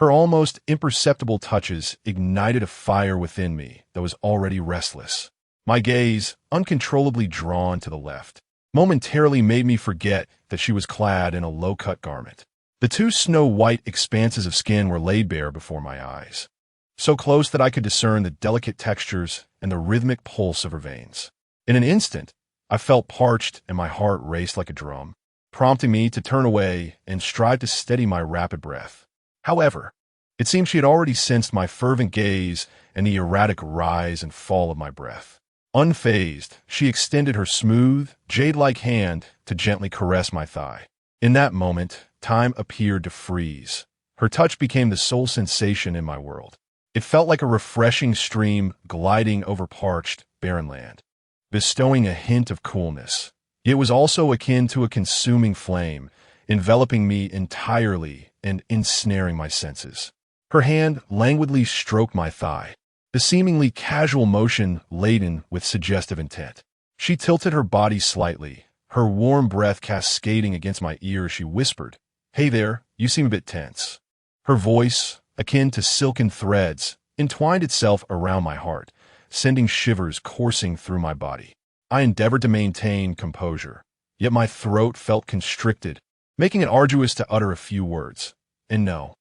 her almost imperceptible touches ignited a fire within me that was already restless. My gaze, uncontrollably drawn to the left, momentarily made me forget that she was clad in a low-cut garment. The two snow-white expanses of skin were laid bare before my eyes. so close that I could discern the delicate textures and the rhythmic pulse of her veins. In an instant, I felt parched and my heart raced like a drum, prompting me to turn away and strive to steady my rapid breath. However, it seemed she had already sensed my fervent gaze and the erratic rise and fall of my breath. Unfazed, she extended her smooth, jade-like hand to gently caress my thigh. In that moment, time appeared to freeze. Her touch became the sole sensation in my world. It felt like a refreshing stream gliding over parched, barren land, bestowing a hint of coolness. It was also akin to a consuming flame, enveloping me entirely and ensnaring my senses. Her hand languidly stroked my thigh, the seemingly casual motion laden with suggestive intent. She tilted her body slightly, her warm breath cascading against my ear as she whispered, "Hey there, you seem a bit tense." Her voice, akin to silken threads, entwined itself around my heart, sending shivers coursing through my body. I endeavored to maintain composure, yet my throat felt constricted, making it arduous to utter a few words. And no,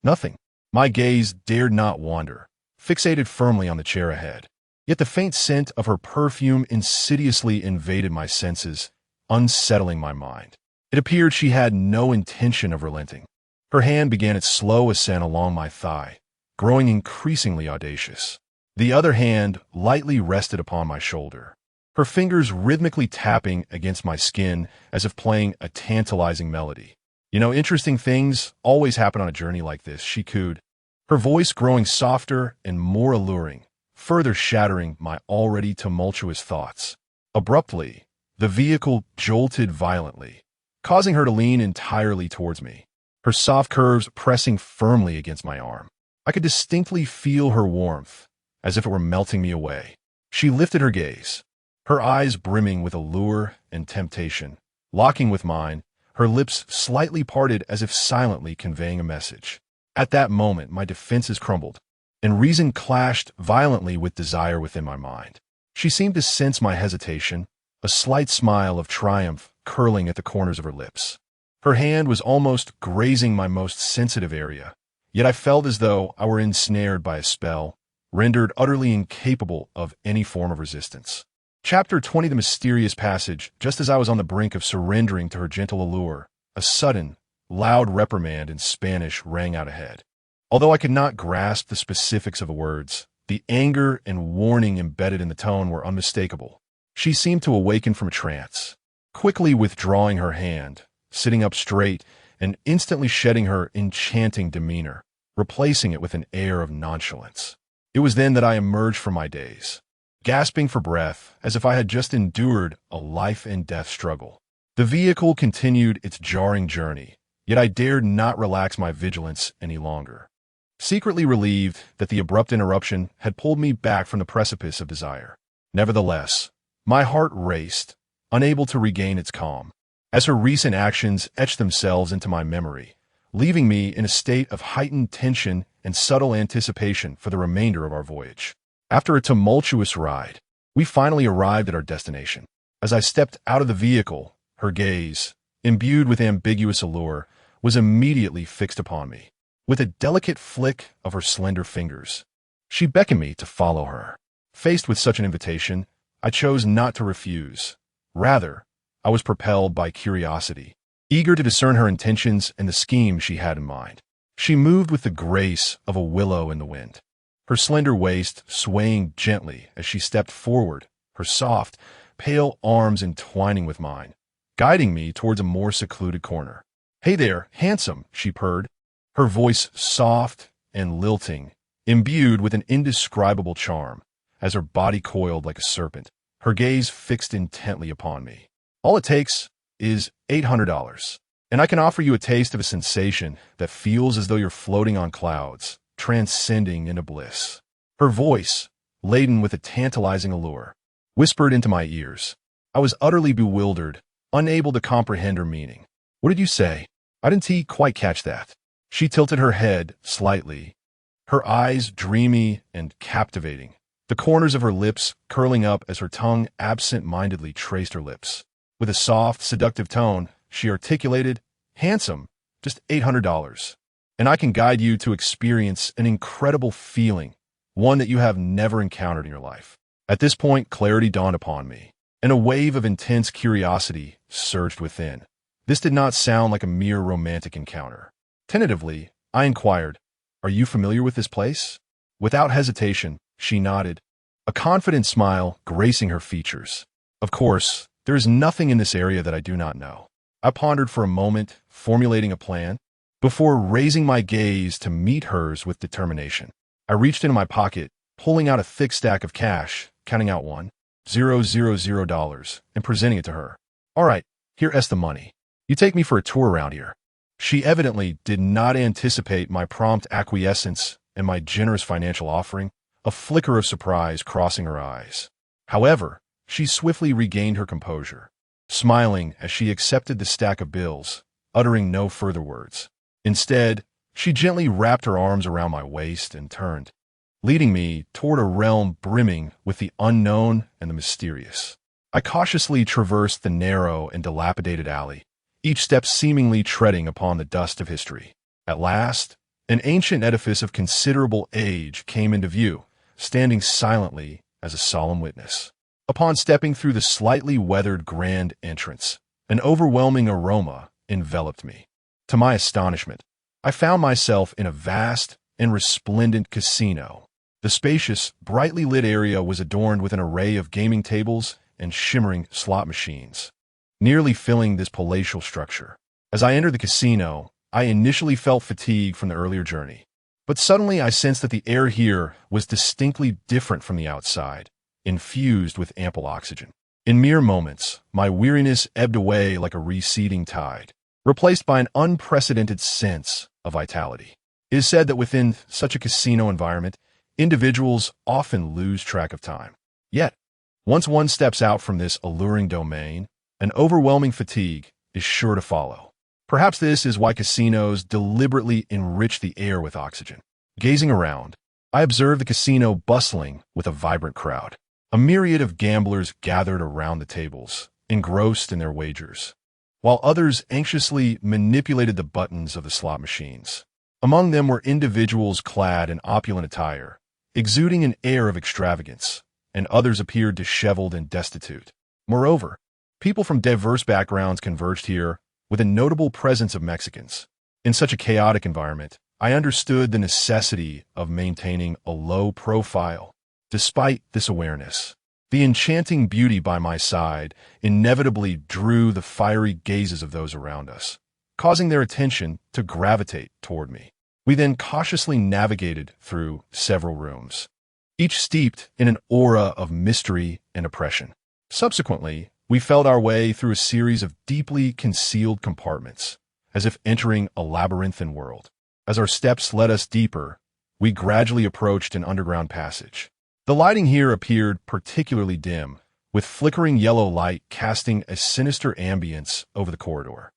nothing. My gaze dared not wander, fixated firmly on the chair ahead. Yet the faint scent of her perfume insidiously invaded my senses, unsettling my mind. It appeared she had no intention of relenting. Her hand began its slow ascent along my thigh, growing increasingly audacious. The other hand lightly rested upon my shoulder, her fingers rhythmically tapping against my skin as if playing a tantalizing melody. Interesting things always happen on a journey like this, she cooed, her voice growing softer and more alluring, further shattering my already tumultuous thoughts. Abruptly, the vehicle jolted violently, causing her to lean entirely towards me, her soft curves pressing firmly against my arm. I could distinctly feel her warmth, as if it were melting me away. She lifted her gaze, her eyes brimming with allure and temptation, locking with mine, her lips slightly parted as if silently conveying a message. At that moment, my defenses crumbled, and reason clashed violently with desire within my mind. She seemed to sense my hesitation, a slight smile of triumph curling at the corners of her lips. Her hand was almost grazing my most sensitive area, yet I felt as though I were ensnared by a spell, rendered utterly incapable of any form of resistance. Chapter 20: The Mysterious Passage. Just as I was on the brink of surrendering to her gentle allure, a sudden, loud reprimand in Spanish rang out ahead. Although I could not grasp the specifics of the words, the anger and warning embedded in the tone were unmistakable. She seemed to awaken from a trance, quickly withdrawing her hand, sitting up straight, and instantly shedding her enchanting demeanor, replacing it with an air of nonchalance. It was then that I emerged from my daze, gasping for breath as if I had just endured a life-and-death struggle. The vehicle continued its jarring journey, yet I dared not relax my vigilance any longer, secretly relieved that the abrupt interruption had pulled me back from the precipice of desire. Nevertheless, my heart raced, unable to regain its calm, as her recent actions etched themselves into my memory, leaving me in a state of heightened tension and subtle anticipation for the remainder of our voyage. After a tumultuous ride, we finally arrived at our destination. As I stepped out of the vehicle, her gaze, imbued with ambiguous allure, was immediately fixed upon me. With a delicate flick of her slender fingers, she beckoned me to follow her. Faced with such an invitation, I chose not to refuse. Rather, I was propelled by curiosity, eager to discern her intentions and the scheme she had in mind. She moved with the grace of a willow in the wind, her slender waist swaying gently as she stepped forward, her soft, pale arms entwining with mine, guiding me towards a more secluded corner. "Hey there, handsome," she purred, her voice soft and lilting, imbued with an indescribable charm, as her body coiled like a serpent, her gaze fixed intently upon me. "All it takes is $800, and I can offer you a taste of a sensation that feels as though you're floating on clouds, transcending into bliss." Her voice, laden with a tantalizing allure, whispered into my ears. I was utterly bewildered, unable to comprehend her meaning. "What did you say? I didn't quite catch that." She tilted her head slightly, her eyes dreamy and captivating, the corners of her lips curling up as her tongue absent-mindedly traced her lips. With a soft, seductive tone, she articulated, "Handsome, just $800. and I can guide you to experience an incredible feeling, one that you have never encountered in your life. At this point, clarity dawned upon me, and a wave of intense curiosity surged within. This did not sound like a mere romantic encounter. Tentatively, I inquired, "Are you familiar with this place?" Without hesitation, she nodded, a confident smile gracing her features. "Of course, there is nothing in this area that I do not know." I pondered for a moment, formulating a plan, before raising my gaze to meet hers with determination. I reached into my pocket, pulling out a thick stack of cash, counting out $1,000, and presenting it to her. "All right, here's the money. You take me for a tour around here." She evidently did not anticipate my prompt acquiescence and my generous financial offering, a flicker of surprise crossing her eyes. However, she swiftly regained her composure, smiling as she accepted the stack of bills, uttering no further words. Instead, she gently wrapped her arms around my waist and turned, leading me toward a realm brimming with the unknown and the mysterious. I cautiously traversed the narrow and dilapidated alley, each step seemingly treading upon the dust of history. At last, an ancient edifice of considerable age came into view, standing silently as a solemn witness. Upon stepping through the slightly weathered grand entrance, an overwhelming aroma enveloped me. To my astonishment, I found myself in a vast and resplendent casino. The spacious, brightly lit area was adorned with an array of gaming tables and shimmering slot machines, nearly filling this palatial structure. As I entered the casino, I initially felt fatigue from the earlier journey, but suddenly I sensed that the air here was distinctly different from the outside, infused with ample oxygen. In mere moments, my weariness ebbed away like a receding tide, replaced by an unprecedented sense of vitality. It is said that within such a casino environment, individuals often lose track of time. Yet, once one steps out from this alluring domain, an overwhelming fatigue is sure to follow. Perhaps this is why casinos deliberately enrich the air with oxygen. Gazing around, I observed the casino bustling with a vibrant crowd. A myriad of gamblers gathered around the tables, engrossed in their wagers, while others anxiously manipulated the buttons of the slot machines. Among them were individuals clad in opulent attire, exuding an air of extravagance, and others appeared disheveled and destitute. Moreover, people from diverse backgrounds converged here, with a notable presence of Mexicans. In such a chaotic environment, I understood the necessity of maintaining a low profile. Despite this awareness, the enchanting beauty by my side inevitably drew the fiery gazes of those around us, causing their attention to gravitate toward me. We then cautiously navigated through several rooms, each steeped in an aura of mystery and oppression. Subsequently, we felt our way through a series of deeply concealed compartments, as if entering a labyrinthine world. As our steps led us deeper, we gradually approached an underground passage. The lighting here appeared particularly dim, with flickering yellow light casting a sinister ambience over the corridor.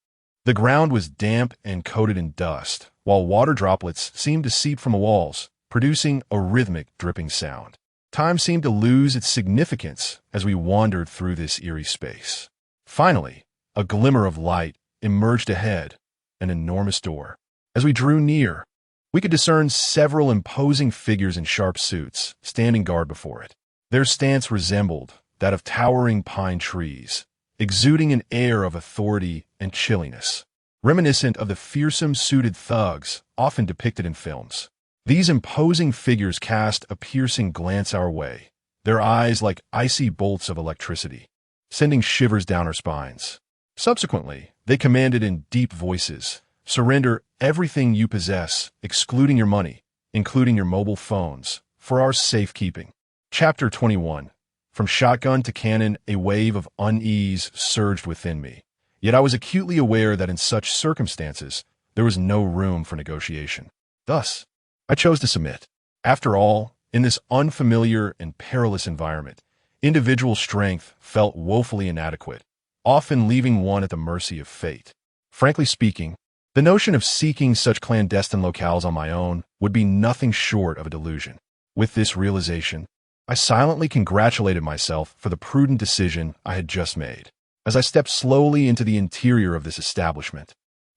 The ground was damp and coated in dust, while water droplets seemed to seep from the walls, producing a rhythmic dripping sound. Time seemed to lose its significance as we wandered through this eerie space. Finally, a glimmer of light emerged ahead, an enormous door. As we drew near, we could discern several imposing figures in sharp suits standing guard before it. Their stance resembled that of towering pine trees, exuding an air of authority and chilliness, reminiscent of the fearsome suited thugs often depicted in films. These imposing figures cast a piercing glance our way, their eyes like icy bolts of electricity, sending shivers down our spines. Subsequently, they commanded in deep voices, "Surrender everything you possess, excluding your money, including your mobile phones, for our safekeeping." Chapter 21. From shotgun to cannon, a wave of unease surged within me. Yet I was acutely aware that in such circumstances, there was no room for negotiation. Thus, I chose to submit. After all, in this unfamiliar and perilous environment, individual strength felt woefully inadequate, often leaving one at the mercy of fate. Frankly speaking, the notion of seeking such clandestine locales on my own would be nothing short of a delusion. With this realization, I silently congratulated myself for the prudent decision I had just made. As I stepped slowly into the interior of this establishment,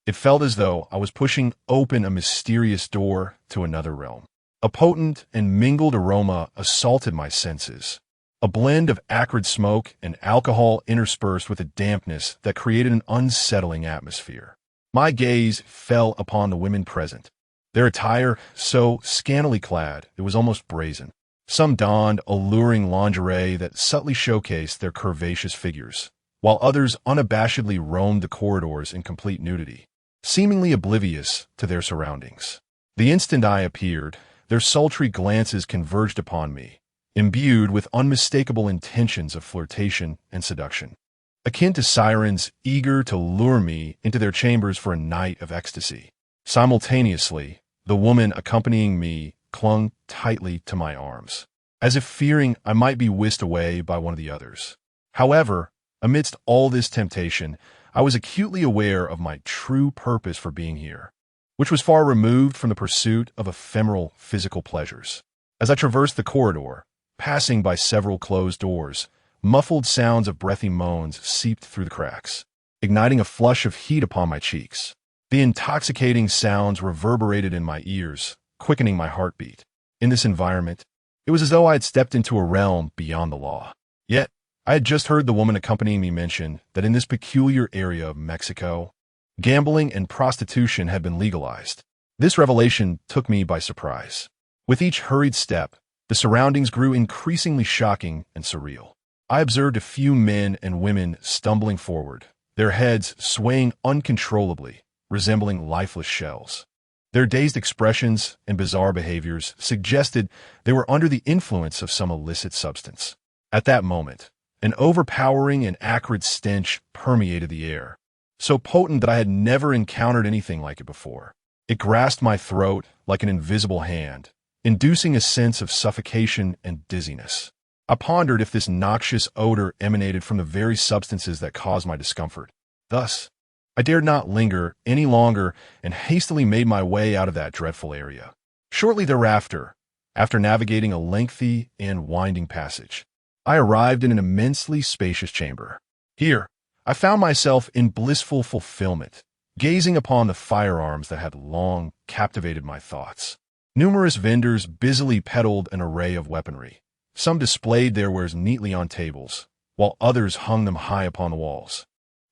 It felt as though I was pushing open a mysterious door to another realm. A potent and mingled aroma assaulted my senses. A blend of acrid smoke and alcohol interspersed with a dampness that created an unsettling atmosphere. My gaze fell upon the women present. Their attire, so scantily clad, it was almost brazen. Some donned alluring lingerie that subtly showcased their curvaceous figures, while others unabashedly roamed the corridors in complete nudity, seemingly oblivious to their surroundings. The instant I appeared, their sultry glances converged upon me, imbued with unmistakable intentions of flirtation and seduction, akin to sirens eager to lure me into their chambers for a night of ecstasy. Simultaneously, the woman accompanying me clung tightly to my arms, as if fearing I might be whisked away by one of the others. However, amidst all this temptation, I was acutely aware of my true purpose for being here, which was far removed from the pursuit of ephemeral physical pleasures. As I traversed the corridor, passing by several closed doors, muffled sounds of breathy moans seeped through the cracks, igniting a flush of heat upon my cheeks. The intoxicating sounds reverberated in my ears, quickening my heartbeat. In this environment, it was as though I had stepped into a realm beyond the law. Yet, I had just heard the woman accompanying me mention that in this peculiar area of Mexico, gambling and prostitution had been legalized. This revelation took me by surprise. With each hurried step, the surroundings grew increasingly shocking and surreal. I observed a few men and women stumbling forward, their heads swaying uncontrollably, resembling lifeless shells. Their dazed expressions and bizarre behaviors suggested they were under the influence of some illicit substance. At that moment, an overpowering and acrid stench permeated the air, so potent that I had never encountered anything like it before. It grasped my throat like an invisible hand, inducing a sense of suffocation and dizziness. I pondered if this noxious odor emanated from the very substances that caused my discomfort. Thus, I dared not linger any longer and hastily made my way out of that dreadful area. Shortly thereafter, after navigating a lengthy and winding passage, I arrived in an immensely spacious chamber. Here, I found myself in blissful fulfillment, gazing upon the firearms that had long captivated my thoughts. Numerous vendors busily peddled an array of weaponry. Some displayed their wares neatly on tables, while others hung them high upon the walls.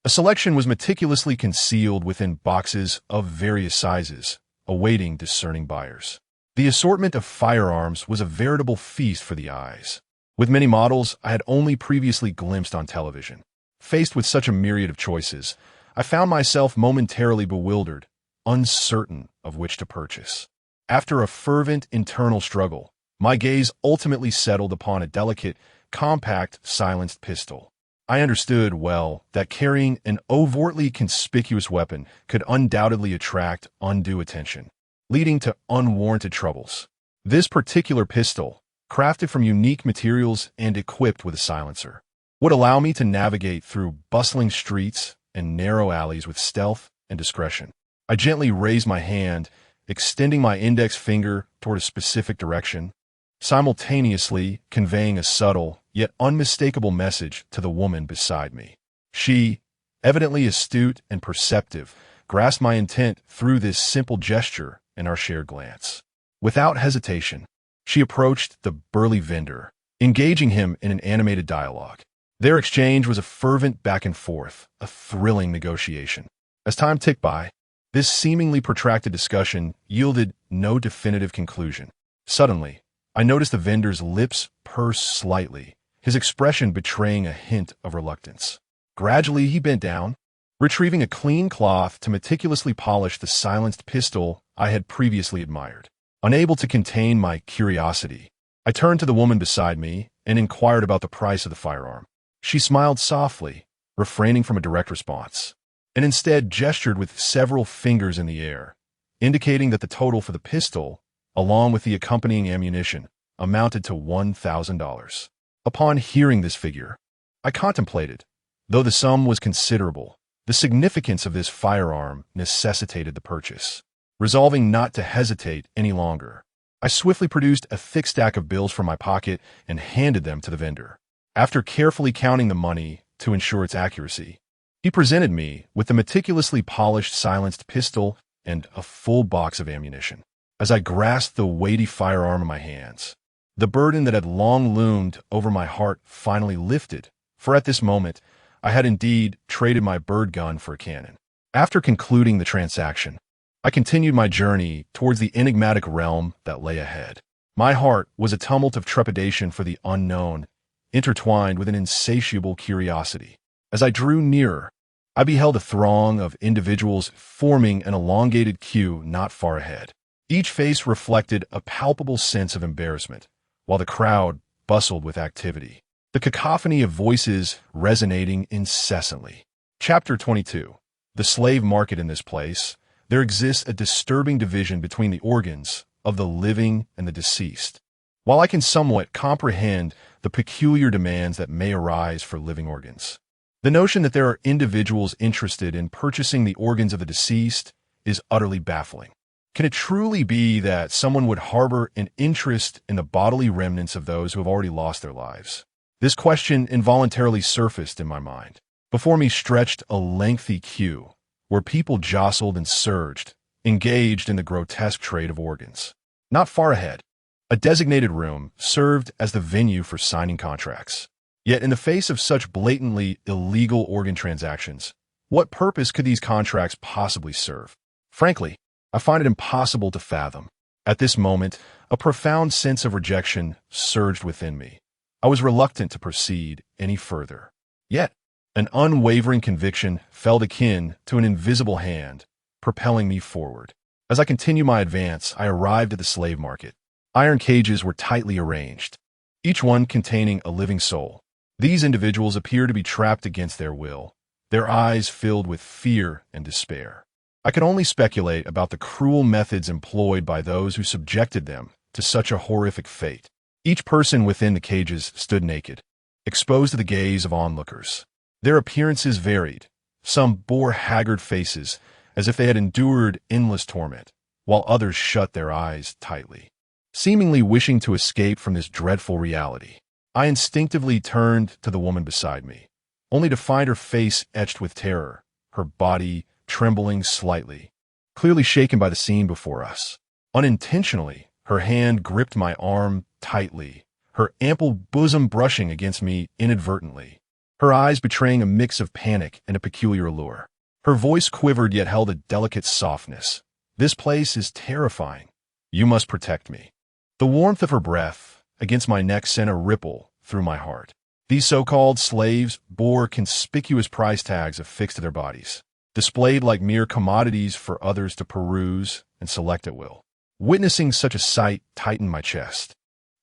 A selection was meticulously concealed within boxes of various sizes, awaiting discerning buyers. The assortment of firearms was a veritable feast for the eyes. With many models I had only previously glimpsed on television. Faced with such a myriad of choices, I found myself momentarily bewildered, uncertain of which to purchase. After a fervent internal struggle, my gaze ultimately settled upon a delicate, compact, silenced pistol. I understood well that carrying an overtly conspicuous weapon could undoubtedly attract undue attention, leading to unwarranted troubles. This particular pistol, crafted from unique materials and equipped with a silencer, would allow me to navigate through bustling streets and narrow alleys with stealth and discretion. I gently raised my hand, extending my index finger toward a specific direction, simultaneously conveying a subtle yet unmistakable message to the woman beside me. She, evidently astute and perceptive, grasped my intent through this simple gesture and our shared glance. Without hesitation, she approached the burly vendor, engaging him in an animated dialogue. Their exchange was a fervent back and forth, a thrilling negotiation. As time ticked by, this seemingly protracted discussion yielded no definitive conclusion. Suddenly, I noticed the vendor's lips purse slightly, his expression betraying a hint of reluctance. Gradually, he bent down, retrieving a clean cloth to meticulously polish the silenced pistol I had previously admired. Unable to contain my curiosity, I turned to the woman beside me and inquired about the price of the firearm. She smiled softly, refraining from a direct response, and instead gestured with several fingers in the air, indicating that the total for the pistol, along with the accompanying ammunition, amounted to $1,000. Upon hearing this figure, I contemplated, though the sum was considerable, the significance of this firearm necessitated the purchase. Resolving not to hesitate any longer, I swiftly produced a thick stack of bills from my pocket and handed them to the vendor. After carefully counting the money to ensure its accuracy, He presented me with the meticulously polished silenced pistol and a full box of ammunition. As I grasped the weighty firearm in my hands, the burden that had long loomed over my heart finally lifted, for at this moment, I had indeed traded my bird gun for a cannon. After concluding the transaction, I continued my journey towards the enigmatic realm that lay ahead. My heart was a tumult of trepidation for the unknown, intertwined with an insatiable curiosity. As I drew nearer, I beheld a throng of individuals forming an elongated queue not far ahead. Each face reflected a palpable sense of embarrassment, while the crowd bustled with activity, the cacophony of voices resonating incessantly. Chapter 22. The slave market. In this place, there exists a disturbing division between the organs of the living and the deceased. While I can somewhat comprehend the peculiar demands that may arise for living organs, the notion that there are individuals interested in purchasing the organs of the deceased is utterly baffling. Can it truly be that someone would harbor an interest in the bodily remnants of those who have already lost their lives? This question involuntarily surfaced in my mind. Before me stretched a lengthy queue where people jostled and surged, engaged in the grotesque trade of organs. Not far ahead, a designated room served as the venue for signing contracts. Yet in the face of such blatantly illegal organ transactions, what purpose could these contracts possibly serve? Frankly, I find it impossible to fathom. At this moment, a profound sense of rejection surged within me. I was reluctant to proceed any further. Yet, an unwavering conviction felt akin to an invisible hand, propelling me forward. As I continued my advance, I arrived at the slave market. Iron cages were tightly arranged, each one containing a living soul. These individuals appeared to be trapped against their will, their eyes filled with fear and despair. I could only speculate about the cruel methods employed by those who subjected them to such a horrific fate. Each person within the cages stood naked, exposed to the gaze of onlookers. Their appearances varied. Some bore haggard faces, as if they had endured endless torment, while others shut their eyes tightly, seemingly wishing to escape from this dreadful reality. I instinctively turned to the woman beside me, only to find her face etched with terror, her body trembling slightly, clearly shaken by the scene before us. Unintentionally, her hand gripped my arm tightly, her ample bosom brushing against me inadvertently, her eyes betraying a mix of panic and a peculiar allure. Her voice quivered yet held a delicate softness. "This place is terrifying. You must protect me." The warmth of her breath against my neck sent a ripple through my heart. These so-called slaves bore conspicuous price tags affixed to their bodies, displayed like mere commodities for others to peruse and select at will. Witnessing such a sight tightened my chest.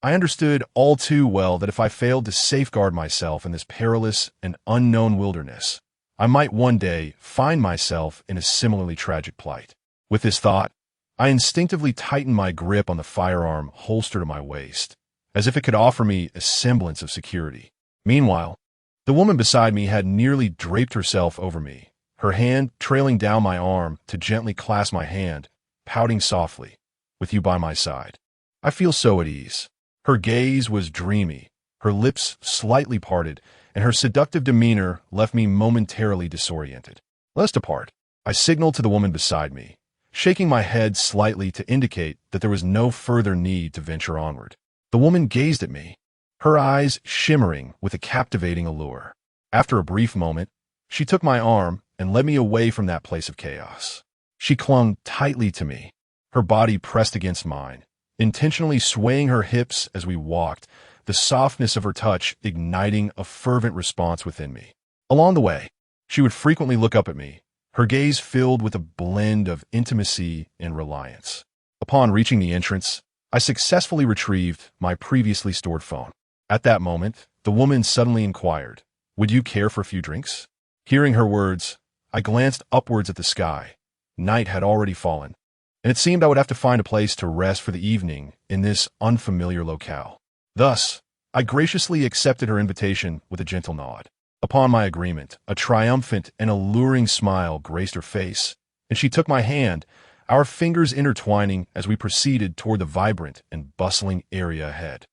I understood all too well that if I failed to safeguard myself in this perilous and unknown wilderness, I might one day find myself in a similarly tragic plight. With this thought, I instinctively tightened my grip on the firearm holstered at my waist, as if it could offer me a semblance of security. Meanwhile, the woman beside me had nearly draped herself over me, her hand trailing down my arm to gently clasp my hand, pouting softly, "With you by my side, I feel so at ease." Her gaze was dreamy, her lips slightly parted, and her seductive demeanor left me momentarily disoriented. "Let us depart," I signaled to the woman beside me, shaking my head slightly to indicate that there was no further need to venture onward. The woman gazed at me, her eyes shimmering with a captivating allure. After a brief moment, she took my arm and led me away from that place of chaos. She clung tightly to me, her body pressed against mine, intentionally swaying her hips as we walked, the softness of her touch igniting a fervent response within me. Along the way, she would frequently look up at me, her gaze filled with a blend of intimacy and reliance. Upon reaching the entrance, I successfully retrieved my previously stored phone. At that moment, the woman suddenly inquired, "Would you care for a few drinks?" Hearing her words, I glanced upwards at the sky. Night had already fallen, and it seemed I would have to find a place to rest for the evening in this unfamiliar locale. Thus, I graciously accepted her invitation with a gentle nod. Upon my agreement, a triumphant and alluring smile graced her face, and she took my hand, our fingers intertwining as we proceeded toward the vibrant and bustling area ahead.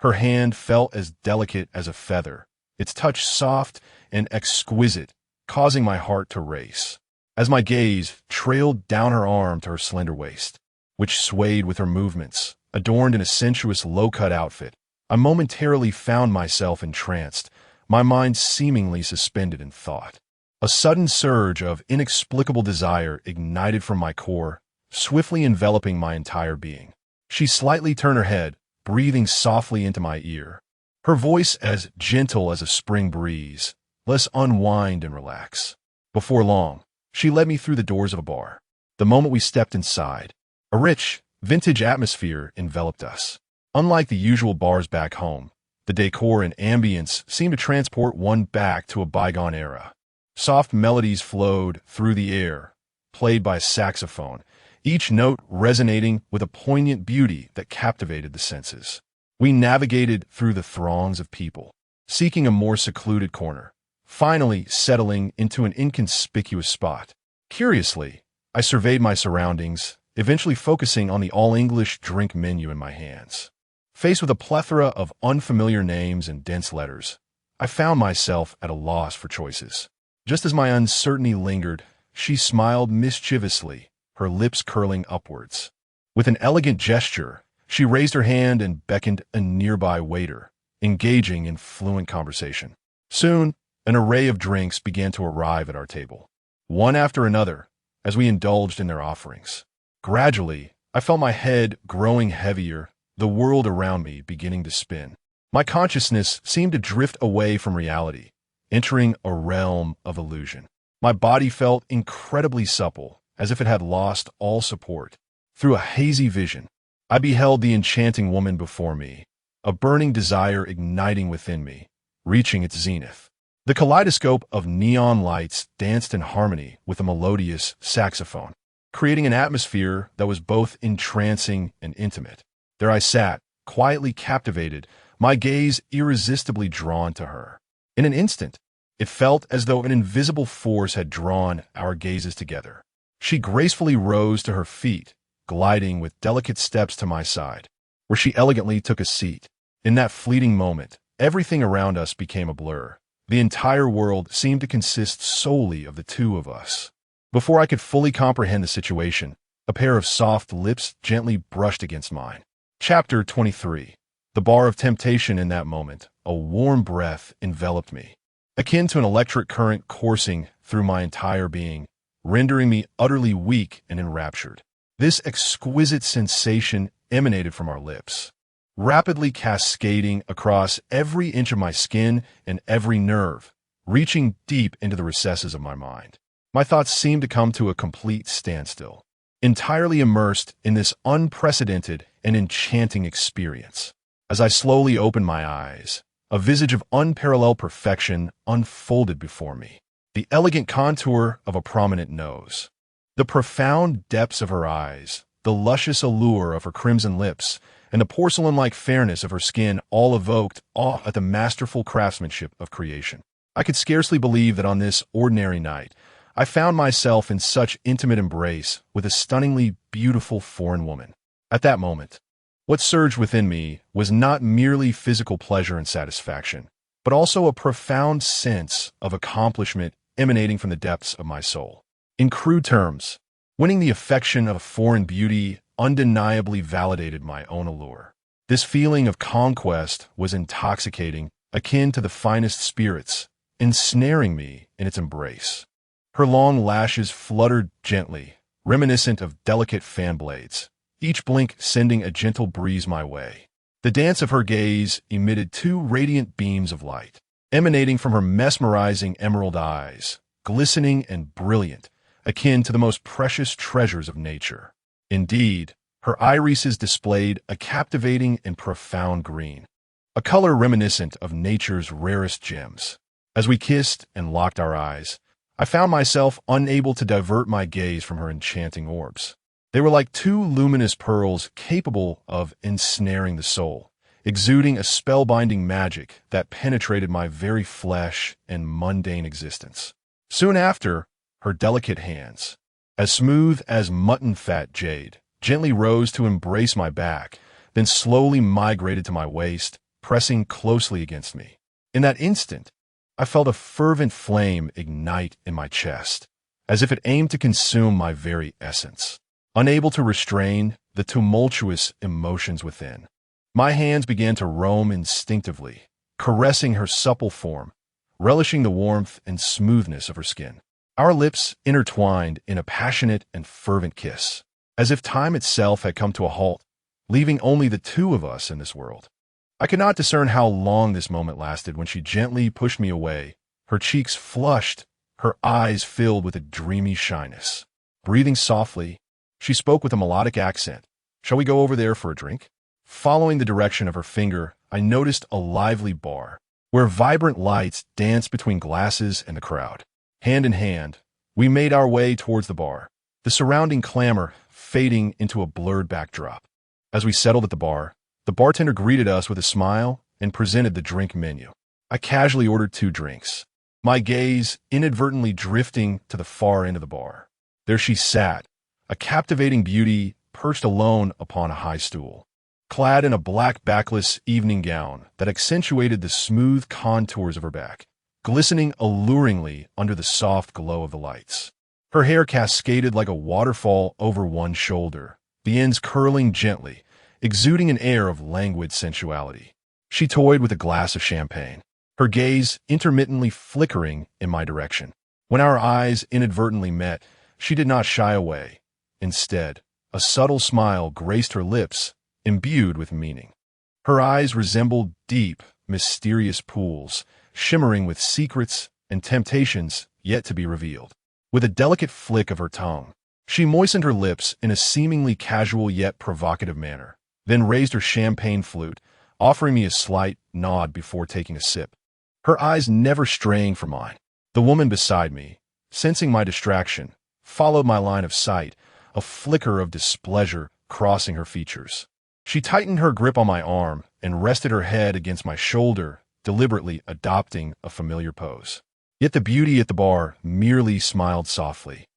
Her hand felt as delicate as a feather, its touch soft and exquisite causing my heart to race. As my gaze trailed down her arm to her slender waist, which swayed with her movements, adorned in a sensuous low-cut outfit, I momentarily found myself entranced, my mind seemingly suspended in thought. A sudden surge of inexplicable desire ignited from my core, swiftly enveloping my entire being. She slightly turned her head, breathing softly into my ear. Her voice as gentle as a spring breeze. Let's unwind and relax. Before long, she led me through the doors of a bar. The moment we stepped inside, a rich, vintage atmosphere enveloped us. Unlike the usual bars back home, the decor and ambience seemed to transport one back to a bygone era. Soft melodies flowed through the air, played by a saxophone, each note resonating with a poignant beauty that captivated the senses. We navigated through the throngs of people, seeking a more secluded corner, finally settling into an inconspicuous spot. Curiously, I surveyed my surroundings, eventually focusing on the all-English drink menu in my hands. Faced with a plethora of unfamiliar names and dense letters, I found myself at a loss for choices. Just as my uncertainty lingered, she smiled mischievously, her lips curling upwards. With an elegant gesture, she raised her hand and beckoned a nearby waiter, engaging in fluent conversation. Soon, an array of drinks began to arrive at our table, one after another, as we indulged in their offerings. Gradually, I felt my head growing heavier, the world around me beginning to spin. My consciousness seemed to drift away from reality, entering a realm of illusion. My body felt incredibly supple, as if it had lost all support. Through a hazy vision, I beheld the enchanting woman before me, a burning desire igniting within me, reaching its zenith. The kaleidoscope of neon lights danced in harmony with a melodious saxophone, creating an atmosphere that was both entrancing and intimate. There I sat, quietly captivated, my gaze irresistibly drawn to her. In an instant, it felt as though an invisible force had drawn our gazes together. She gracefully rose to her feet, gliding with delicate steps to my side, where she elegantly took a seat. In that fleeting moment, everything around us became a blur. The entire world seemed to consist solely of the two of us. Before I could fully comprehend the situation, a pair of soft lips gently brushed against mine. Chapter 23. The bar of temptation. In that moment, a warm breath enveloped me, akin to an electric current coursing through my entire being, rendering me utterly weak and enraptured. This exquisite sensation emanated from our lips, rapidly cascading across every inch of my skin and every nerve, reaching deep into the recesses of my mind. My thoughts seemed to come to a complete standstill, entirely immersed in this unprecedented and enchanting experience. As I slowly opened my eyes, a visage of unparalleled perfection unfolded before me. The elegant contour of a prominent nose, the profound depths of her eyes, the luscious allure of her crimson lips, and the porcelain-like fairness of her skin all evoked awe at the masterful craftsmanship of creation. I could scarcely believe that on this ordinary night, I found myself in such intimate embrace with a stunningly beautiful foreign woman. At that moment, what surged within me was not merely physical pleasure and satisfaction, but also a profound sense of accomplishment emanating from the depths of my soul. In crude terms, winning the affection of a foreign beauty undeniably validated my own allure. This feeling of conquest was intoxicating, akin to the finest spirits, ensnaring me in its embrace. Her long lashes fluttered gently, reminiscent of delicate fan blades, each blink sending a gentle breeze my way. The dance of her gaze emitted two radiant beams of light, emanating from her mesmerizing emerald eyes, glistening and brilliant, akin to the most precious treasures of nature. Indeed, her irises displayed a captivating and profound green, a color reminiscent of nature's rarest gems. As we kissed and locked our eyes, I found myself unable to divert my gaze from her enchanting orbs. They were like two luminous pearls capable of ensnaring the soul, exuding a spellbinding magic that penetrated my very flesh and mundane existence. Soon after, her delicate hands, as smooth as mutton fat jade, gently rose to embrace my back, then slowly migrated to my waist, pressing closely against me. In that instant, I felt a fervent flame ignite in my chest, as if it aimed to consume my very essence. Unable to restrain the tumultuous emotions within, my hands began to roam instinctively, caressing her supple form, relishing the warmth and smoothness of her skin. Our lips intertwined in a passionate and fervent kiss, as if time itself had come to a halt, leaving only the two of us in this world. I could not discern how long this moment lasted when she gently pushed me away, her cheeks flushed, her eyes filled with a dreamy shyness. Breathing softly, she spoke with a melodic accent. "Shall we go over there for a drink?" Following the direction of her finger, I noticed a lively bar, where vibrant lights danced between glasses and the crowd. Hand in hand, we made our way towards the bar, the surrounding clamor fading into a blurred backdrop. As we settled at the bar, the bartender greeted us with a smile and presented the drink menu. I casually ordered 2 drinks, my gaze inadvertently drifting to the far end of the bar. There she sat, a captivating beauty perched alone upon a high stool, clad in a black backless evening gown that accentuated the smooth contours of her back, glistening alluringly under the soft glow of the lights. Her hair cascaded like a waterfall over one shoulder, the ends curling gently, exuding an air of languid sensuality. She toyed with a glass of champagne, her gaze intermittently flickering in my direction. When our eyes inadvertently met, she did not shy away. Instead, a subtle smile graced her lips, imbued with meaning. Her eyes resembled deep, mysterious pools, shimmering with secrets and temptations yet to be revealed. With a delicate flick of her tongue, she moistened her lips in a seemingly casual yet provocative manner, then raised her champagne flute, offering me a slight nod before taking a sip. Her eyes never straying from mine. The woman beside me, sensing my distraction, followed my line of sight, a flicker of displeasure crossing her features. She tightened her grip on my arm and rested her head against my shoulder, deliberately adopting a familiar pose. Yet the beauty at the bar merely smiled softly,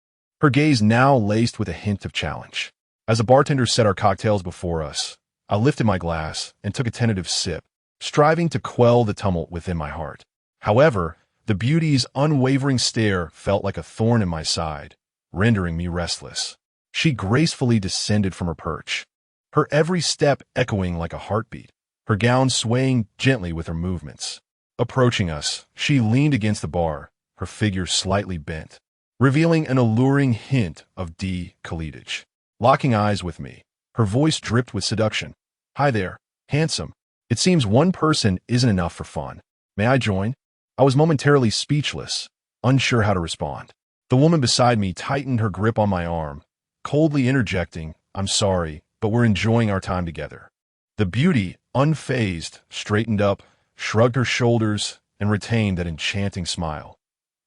her gaze now laced with a hint of challenge. As the bartender set our cocktails before us, I lifted my glass and took a tentative sip, striving to quell the tumult within my heart. However, the beauty's unwavering stare felt like a thorn in my side, rendering me restless. She gracefully descended from her perch, her every step echoing like a heartbeat, her gown swaying gently with her movements. Approaching us, she leaned against the bar, her figure slightly bent, revealing an alluring hint of de-colletage. Locking eyes with me, her voice dripped with seduction. "Hi there, handsome. It seems one person isn't enough for fun. May I join?" I was momentarily speechless, unsure how to respond. The woman beside me tightened her grip on my arm, coldly interjecting, "I'm sorry, but we're enjoying our time together." The beauty, unfazed, straightened up, shrugged her shoulders, and retained that enchanting smile.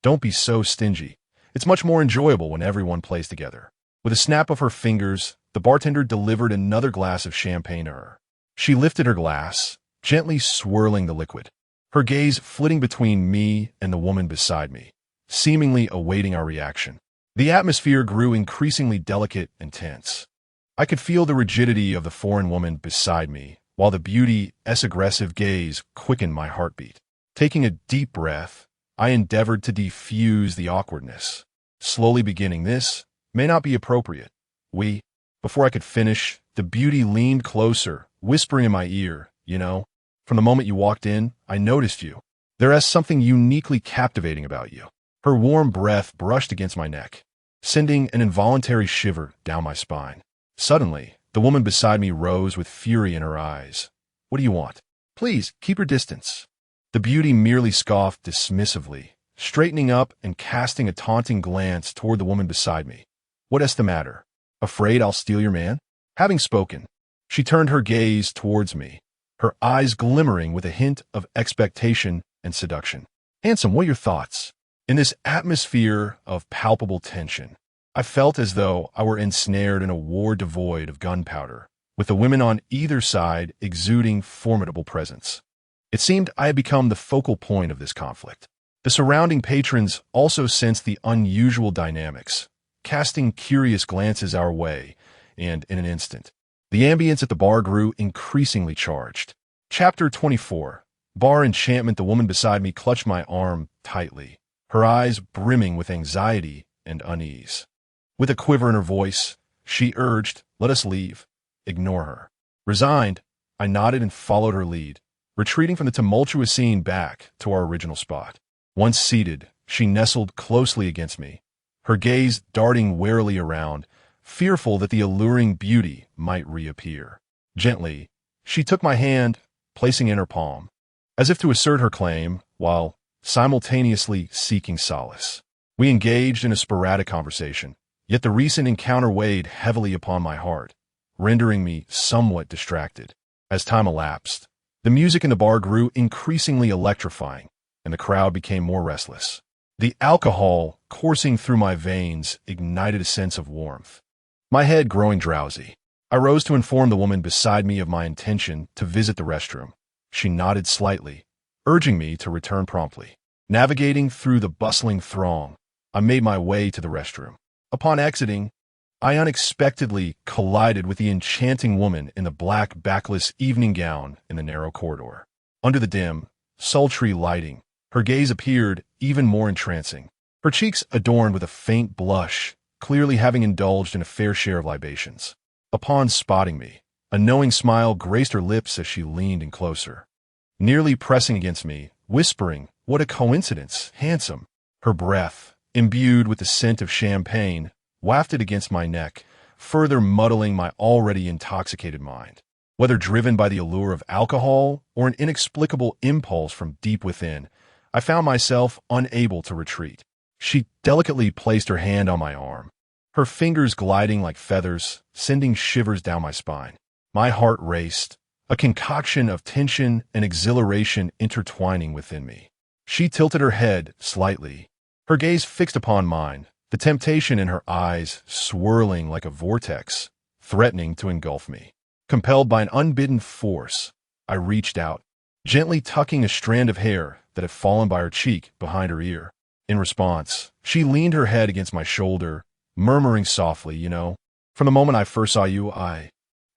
"Don't be so stingy. It's much more enjoyable when everyone plays together." With a snap of her fingers, the bartender delivered another glass of champagne to her. She lifted her glass, gently swirling the liquid, her gaze flitting between me and the woman beside me, seemingly awaiting our reaction. The atmosphere grew increasingly delicate and tense. I could feel the rigidity of the foreign woman beside me, while the beauty's aggressive gaze quickened my heartbeat. Taking a deep breath, I endeavored to defuse the awkwardness, slowly beginning, "This may not be appropriate. Before I could finish, the beauty leaned closer, whispering in my ear, "You know, from the moment you walked in, I noticed you. There is something uniquely captivating about you." Her warm breath brushed against my neck, sending an involuntary shiver down my spine. Suddenly, the woman beside me rose with fury in her eyes. "What do you want? Please, keep your distance." The beauty merely scoffed dismissively, straightening up and casting a taunting glance toward the woman beside me. "What's the matter? Afraid I'll steal your man?" Having spoken, she turned her gaze towards me, her eyes glimmering with a hint of expectation and seduction. "Handsome, what are your thoughts?" In this atmosphere of palpable tension, I felt as though I were ensnared in a war devoid of gunpowder, with the women on either side exuding formidable presence. It seemed I had become the focal point of this conflict. The surrounding patrons also sensed the unusual dynamics, casting curious glances our way, and in an instant, the ambience at the bar grew increasingly charged. Chapter 24. Bar enchantment, the woman beside me clutched my arm tightly, her eyes brimming with anxiety and unease. With a quiver in her voice, she urged, "Let us leave. Ignore her." Resigned, I nodded and followed her lead, retreating from the tumultuous scene back to our original spot. Once seated, she nestled closely against me, her gaze darting warily around, fearful that the alluring beauty might reappear. Gently, she took my hand, placing it in her palm, as if to assert her claim, while simultaneously seeking solace. We engaged in a sporadic conversation, yet the recent encounter weighed heavily upon my heart, rendering me somewhat distracted. As time elapsed, the music in the bar grew increasingly electrifying, and the crowd became more restless. The alcohol coursing through my veins ignited a sense of warmth. My head growing drowsy, I rose to inform the woman beside me of my intention to visit the restroom. She nodded slightly, urging me to return promptly. Navigating through the bustling throng, I made my way to the restroom. Upon exiting, I unexpectedly collided with the enchanting woman in the black backless evening gown in the narrow corridor. Under the dim, sultry lighting, her gaze appeared even more entrancing, her cheeks adorned with a faint blush, clearly having indulged in a fair share of libations. Upon spotting me, a knowing smile graced her lips as she leaned in closer, nearly pressing against me, whispering, "What a coincidence, handsome." Her breath, imbued with the scent of champagne, wafted against my neck, further muddling my already intoxicated mind. Whether driven by the allure of alcohol or an inexplicable impulse from deep within, I found myself unable to retreat. She delicately placed her hand on my arm, her fingers gliding like feathers, sending shivers down my spine. My heart raced, a concoction of tension and exhilaration intertwining within me. She tilted her head slightly, her gaze fixed upon mine, the temptation in her eyes swirling like a vortex, threatening to engulf me. Compelled by an unbidden force, I reached out, gently tucking a strand of hair that had fallen by her cheek behind her ear. In response, she leaned her head against my shoulder, murmuring softly, "From the moment I first saw you,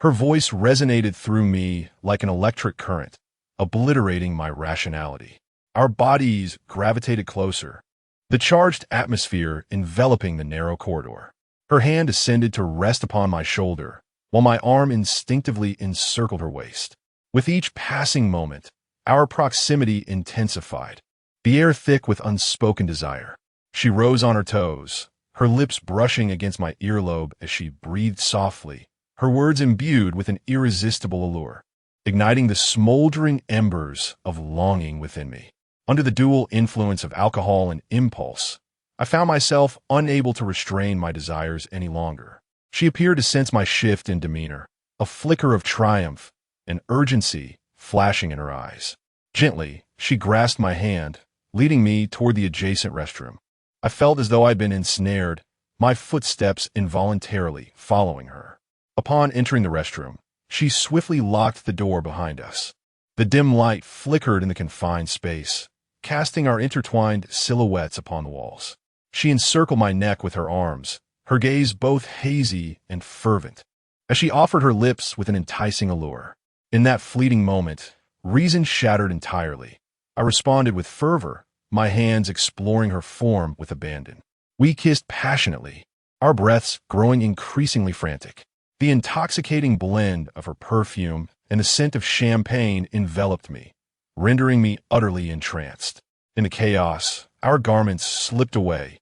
Her voice resonated through me like an electric current, obliterating my rationality. Our bodies gravitated closer, the charged atmosphere enveloping the narrow corridor. Her hand ascended to rest upon my shoulder, while my arm instinctively encircled her waist. With each passing moment, our proximity intensified, the air thick with unspoken desire. She rose on her toes, her lips brushing against my earlobe as she breathed softly, her words imbued with an irresistible allure, igniting the smoldering embers of longing within me. Under the dual influence of alcohol and impulse, I found myself unable to restrain my desires any longer. She appeared to sense my shift in demeanor, a flicker of triumph and urgency flashing in her eyes. Gently, she grasped my hand, leading me toward the adjacent restroom. I felt as though I'd been ensnared, my footsteps involuntarily following her. Upon entering the restroom, she swiftly locked the door behind us. The dim light flickered in the confined space, casting our intertwined silhouettes upon the walls. She encircled my neck with her arms, her gaze both hazy and fervent, as she offered her lips with an enticing allure. In that fleeting moment, reason shattered entirely. I responded with fervor, my hands exploring her form with abandon. We kissed passionately, our breaths growing increasingly frantic. The intoxicating blend of her perfume and the scent of champagne enveloped me, rendering me utterly entranced. In the chaos, our garments slipped away,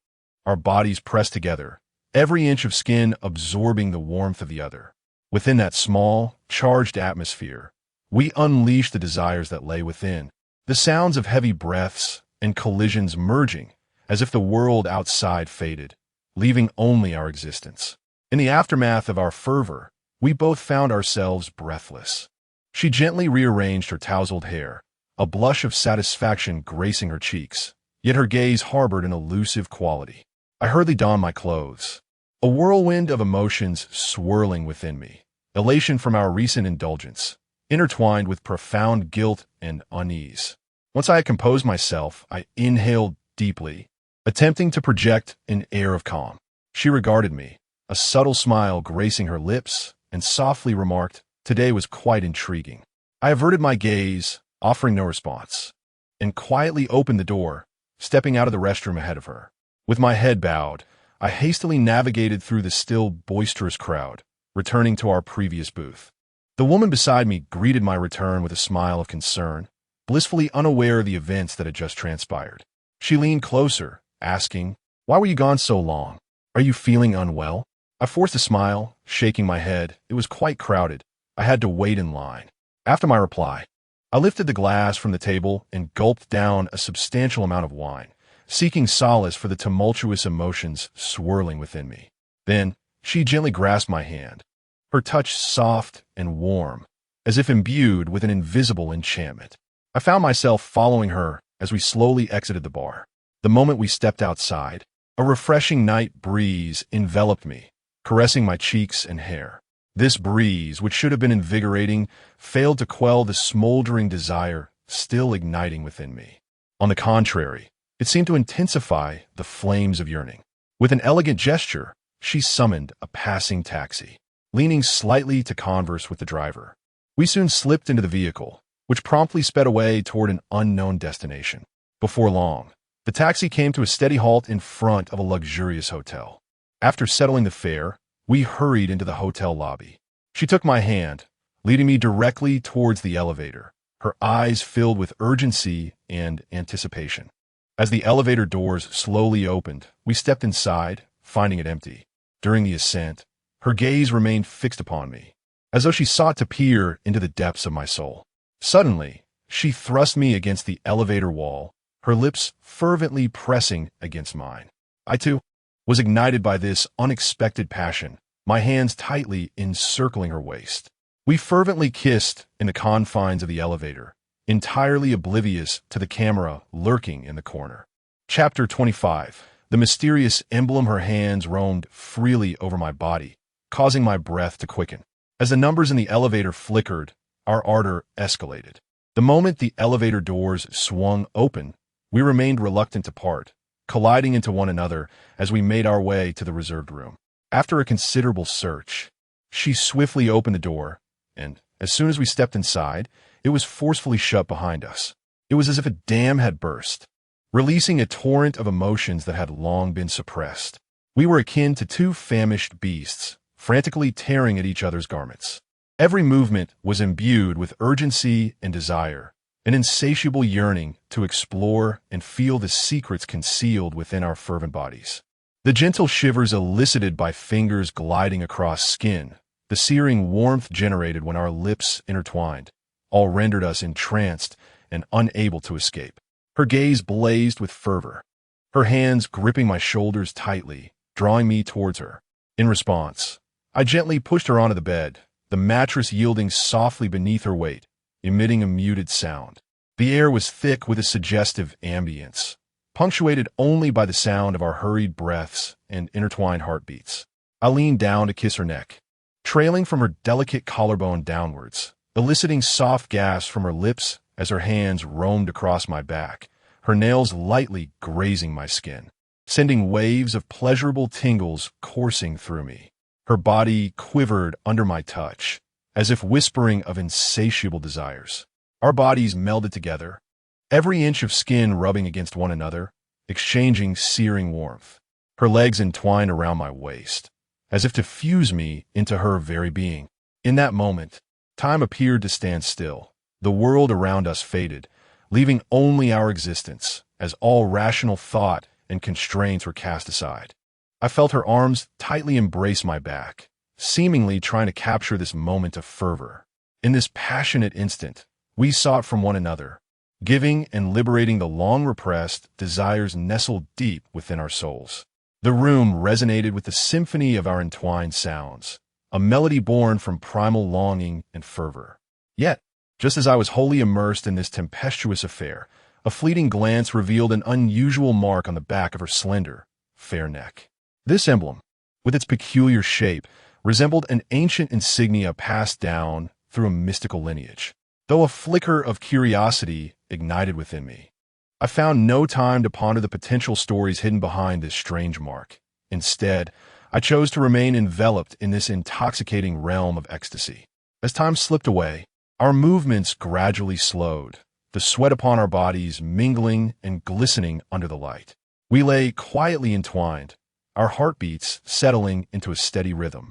our bodies pressed together, every inch of skin absorbing the warmth of the other. Within that small, charged atmosphere, we unleashed the desires that lay within, the sounds of heavy breaths and collisions merging as if the world outside faded, leaving only our existence. In the aftermath of our fervor, we both found ourselves breathless. She gently rearranged her tousled hair, a blush of satisfaction gracing her cheeks, yet her gaze harbored an elusive quality. I hurriedly donned my clothes, a whirlwind of emotions swirling within me, elation from our recent indulgence, intertwined with profound guilt and unease. Once I had composed myself, I inhaled deeply, attempting to project an air of calm. She regarded me, a subtle smile gracing her lips, and softly remarked, "Today was quite intriguing." I averted my gaze, offering no response, and quietly opened the door, stepping out of the restroom ahead of her. With my head bowed, I hastily navigated through the still boisterous crowd, returning to our previous booth. The woman beside me greeted my return with a smile of concern, blissfully unaware of the events that had just transpired. She leaned closer, asking, "Why were you gone so long? Are you feeling unwell?" I forced a smile, shaking my head. It was quite crowded. I had to wait in line. After my reply, I lifted the glass from the table and gulped down a substantial amount of wine, seeking solace for the tumultuous emotions swirling within me. Then, she gently grasped my hand, her touch soft and warm, as if imbued with an invisible enchantment. I found myself following her as we slowly exited the bar. The moment we stepped outside, a refreshing night breeze enveloped me, caressing my cheeks and hair. This breeze, which should have been invigorating, failed to quell the smoldering desire still igniting within me. On the contrary, it seemed to intensify the flames of yearning. With an elegant gesture, she summoned a passing taxi, leaning slightly to converse with the driver. We soon slipped into the vehicle, which promptly sped away toward an unknown destination. Before long, the taxi came to a steady halt in front of a luxurious hotel. After settling the fare, we hurried into the hotel lobby. She took my hand, leading me directly towards the elevator, her eyes filled with urgency and anticipation. As the elevator doors slowly opened, we stepped inside, finding it empty. During the ascent, her gaze remained fixed upon me, as though she sought to peer into the depths of my soul. Suddenly, she thrust me against the elevator wall, her lips fervently pressing against mine. I, too, was ignited by this unexpected passion, my hands tightly encircling her waist. We fervently kissed in the confines of the elevator, entirely oblivious to the camera lurking in the corner. Chapter 25. The mysterious emblem. Her hands roamed freely over my body, causing my breath to quicken. As the numbers in the elevator flickered, our ardor escalated. The moment the elevator doors swung open, we remained reluctant to part, colliding into one another as we made our way to the reserved room. After a considerable search, she swiftly opened the door, and as soon as we stepped inside, it was forcefully shut behind us. It was as if a dam had burst, releasing a torrent of emotions that had long been suppressed. We were akin to two famished beasts, frantically tearing at each other's garments. Every movement was imbued with urgency and desire, an insatiable yearning to explore and feel the secrets concealed within our fervent bodies. The gentle shivers elicited by fingers gliding across skin, the searing warmth generated when our lips intertwined, all rendered us entranced and unable to escape. Her gaze blazed with fervor, her hands gripping my shoulders tightly, drawing me towards her. In response, I gently pushed her onto the bed, the mattress yielding softly beneath her weight, emitting a muted sound. The air was thick with a suggestive ambience, punctuated only by the sound of our hurried breaths and intertwined heartbeats. I leaned down to kiss her neck, trailing from her delicate collarbone downwards, eliciting soft gasps from her lips as her hands roamed across my back, her nails lightly grazing my skin, sending waves of pleasurable tingles coursing through me. Her body quivered under my touch, as if whispering of insatiable desires. Our bodies melded together, every inch of skin rubbing against one another, exchanging searing warmth. Her legs entwined around my waist, as if to fuse me into her very being. In that moment, time appeared to stand still. The world around us faded, leaving only our existence, as all rational thought and constraints were cast aside. I felt her arms tightly embrace my back, seemingly trying to capture this moment of fervor. In this passionate instant, we sought from one another, giving and liberating the long-repressed desires nestled deep within our souls. The room resonated with the symphony of our entwined sounds, a melody born from primal longing and fervor. Yet, just as I was wholly immersed in this tempestuous affair, a fleeting glance revealed an unusual mark on the back of her slender, fair neck. This emblem, with its peculiar shape, resembled an ancient insignia passed down through a mystical lineage. Though a flicker of curiosity ignited within me, I found no time to ponder the potential stories hidden behind this strange mark. Instead, I chose to remain enveloped in this intoxicating realm of ecstasy. As time slipped away, our movements gradually slowed, the sweat upon our bodies mingling and glistening under the light. We lay quietly entwined, our heartbeats settling into a steady rhythm,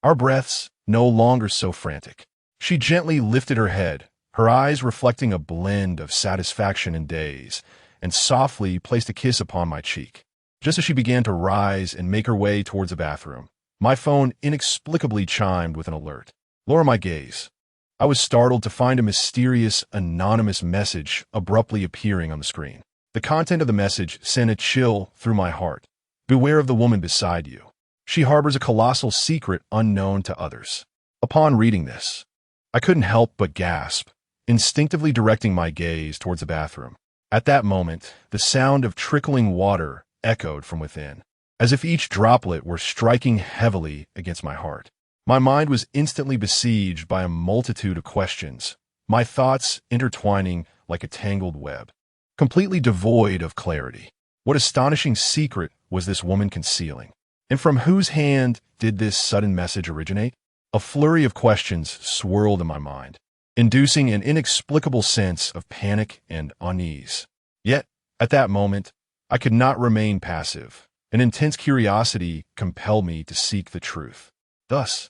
our breaths no longer so frantic. She gently lifted her head, her eyes reflecting a blend of satisfaction and daze, and softly placed a kiss upon my cheek. Just as she began to rise and make her way towards the bathroom, my phone inexplicably chimed with an alert. Lower my gaze. I was startled to find a mysterious, anonymous message abruptly appearing on the screen. The content of the message sent a chill through my heart. Beware of the woman beside you. She harbors a colossal secret unknown to others. Upon reading this, I couldn't help but gasp, instinctively directing my gaze towards the bathroom. At that moment, the sound of trickling water echoed from within, as if each droplet were striking heavily against my heart. My mind was instantly besieged by a multitude of questions, my thoughts intertwining like a tangled web, completely devoid of clarity. What astonishing secret was this woman concealing? And from whose hand did this sudden message originate? A flurry of questions swirled in my mind, inducing an inexplicable sense of panic and unease. Yet, at that moment, I could not remain passive. An intense curiosity compelled me to seek the truth. Thus,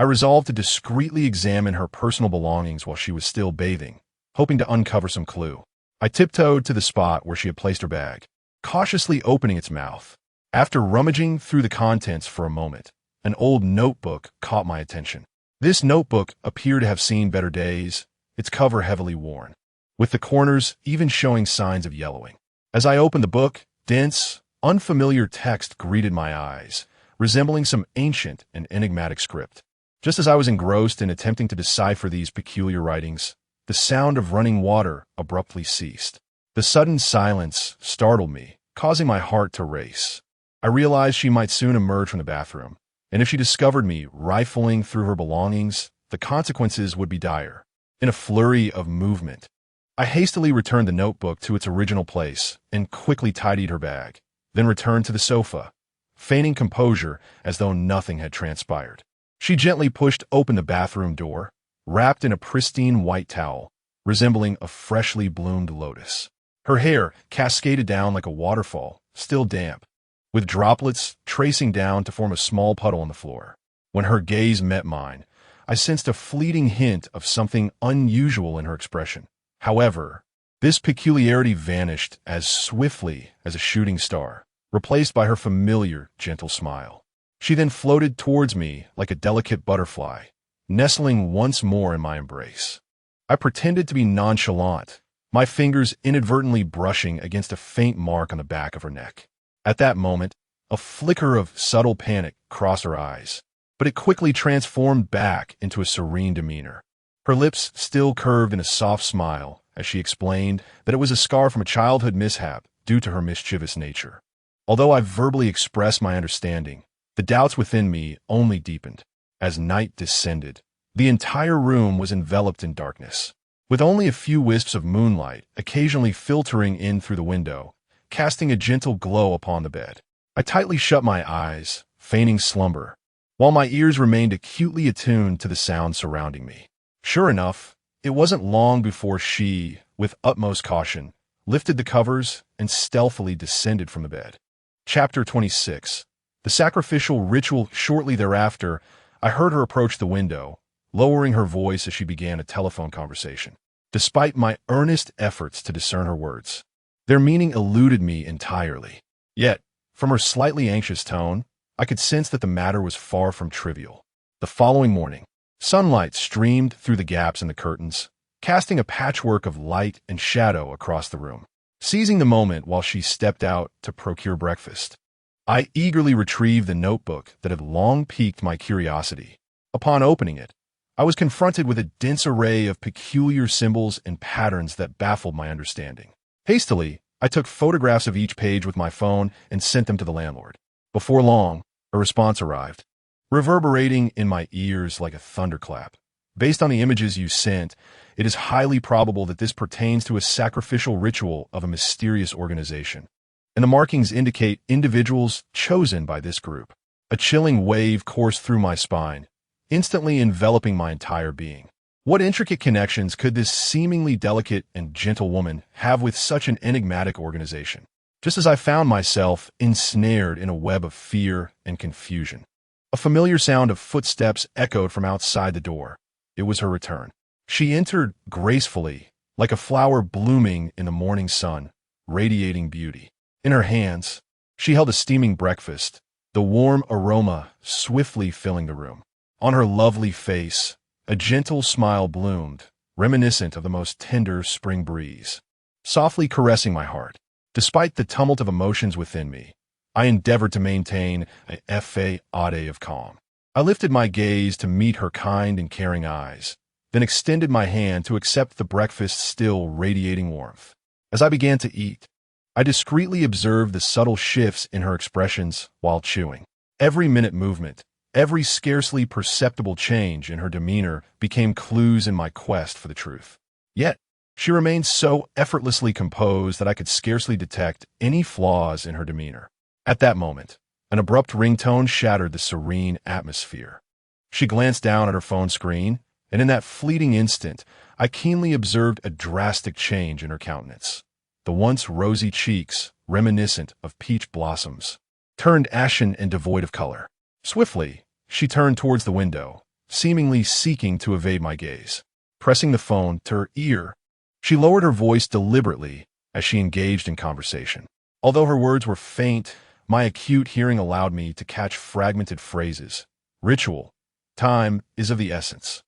I resolved to discreetly examine her personal belongings while she was still bathing, hoping to uncover some clue. I tiptoed to the spot where she had placed her bag, cautiously opening its mouth. After rummaging through the contents for a moment, an old notebook caught my attention. This notebook appeared to have seen better days, its cover heavily worn, with the corners even showing signs of yellowing. As I opened the book, dense, unfamiliar text greeted my eyes, resembling some ancient and enigmatic script. Just as I was engrossed in attempting to decipher these peculiar writings, the sound of running water abruptly ceased. The sudden silence startled me, causing my heart to race. I realized she might soon emerge from the bathroom, and if she discovered me rifling through her belongings, the consequences would be dire. In a flurry of movement, I hastily returned the notebook to its original place and quickly tidied her bag, then returned to the sofa, feigning composure as though nothing had transpired. She gently pushed open the bathroom door, wrapped in a pristine white towel, resembling a freshly bloomed lotus. Her hair cascaded down like a waterfall, still damp, with droplets tracing down to form a small puddle on the floor. When her gaze met mine, I sensed a fleeting hint of something unusual in her expression. However, this peculiarity vanished as swiftly as a shooting star, replaced by her familiar, gentle smile. She then floated towards me like a delicate butterfly, nestling once more in my embrace. I pretended to be nonchalant, my fingers inadvertently brushing against a faint mark on the back of her neck. At that moment, a flicker of subtle panic crossed her eyes, but it quickly transformed back into a serene demeanor. Her lips still curved in a soft smile as she explained that it was a scar from a childhood mishap due to her mischievous nature. Although I verbally expressed my understanding, the doubts within me only deepened. As night descended, the entire room was enveloped in darkness, with only a few wisps of moonlight occasionally filtering in through the window, casting a gentle glow upon the bed. I tightly shut my eyes, feigning slumber, while my ears remained acutely attuned to the sounds surrounding me. Sure enough, it wasn't long before she, with utmost caution, lifted the covers and stealthily descended from the bed. Chapter 26. The sacrificial ritual. Shortly thereafter, I heard her approach the window, lowering her voice as she began a telephone conversation. Despite my earnest efforts to discern her words, their meaning eluded me entirely. Yet, from her slightly anxious tone, I could sense that the matter was far from trivial. The following morning, sunlight streamed through the gaps in the curtains, casting a patchwork of light and shadow across the room. Seizing the moment while she stepped out to procure breakfast, I eagerly retrieved the notebook that had long piqued my curiosity. Upon opening it, I was confronted with a dense array of peculiar symbols and patterns that baffled my understanding. Hastily, I took photographs of each page with my phone and sent them to the landlord. Before long, a response arrived, reverberating in my ears like a thunderclap. Based on the images you sent, it is highly probable that this pertains to a sacrificial ritual of a mysterious organization, and the markings indicate individuals chosen by this group. A chilling wave coursed through my spine, instantly enveloping my entire being. What intricate connections could this seemingly delicate and gentle woman have with such an enigmatic organization? Just as I found myself ensnared in a web of fear and confusion, a familiar sound of footsteps echoed from outside the door. It was her return. She entered gracefully, like a flower blooming in the morning sun, radiating beauty. In her hands, she held a steaming breakfast, the warm aroma swiftly filling the room. On her lovely face, a gentle smile bloomed, reminiscent of the most tender spring breeze, softly caressing my heart. Despite the tumult of emotions within me, I endeavored to maintain a fade of calm. I lifted my gaze to meet her kind and caring eyes, then extended my hand to accept the breakfast still radiating warmth. As I began to eat, I discreetly observed the subtle shifts in her expressions while chewing. Every minute movement, every scarcely perceptible change in her demeanor became clues in my quest for the truth. Yet, she remained so effortlessly composed that I could scarcely detect any flaws in her demeanor. At that moment, an abrupt ringtone shattered the serene atmosphere. She glanced down at her phone screen, and in that fleeting instant, I keenly observed a drastic change in her countenance. The once rosy cheeks, reminiscent of peach blossoms, turned ashen and devoid of color. Swiftly, she turned towards the window, seemingly seeking to evade my gaze. Pressing the phone to her ear, she lowered her voice deliberately as she engaged in conversation. Although her words were faint, my acute hearing allowed me to catch fragmented phrases. Ritual. Time is of the essence.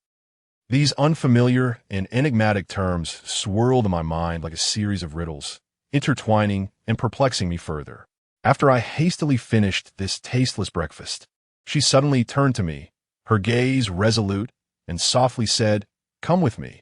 These unfamiliar and enigmatic terms swirled in my mind like a series of riddles, intertwining and perplexing me further. After I hastily finished this tasteless breakfast, she suddenly turned to me, her gaze resolute, and softly said, "Come with me.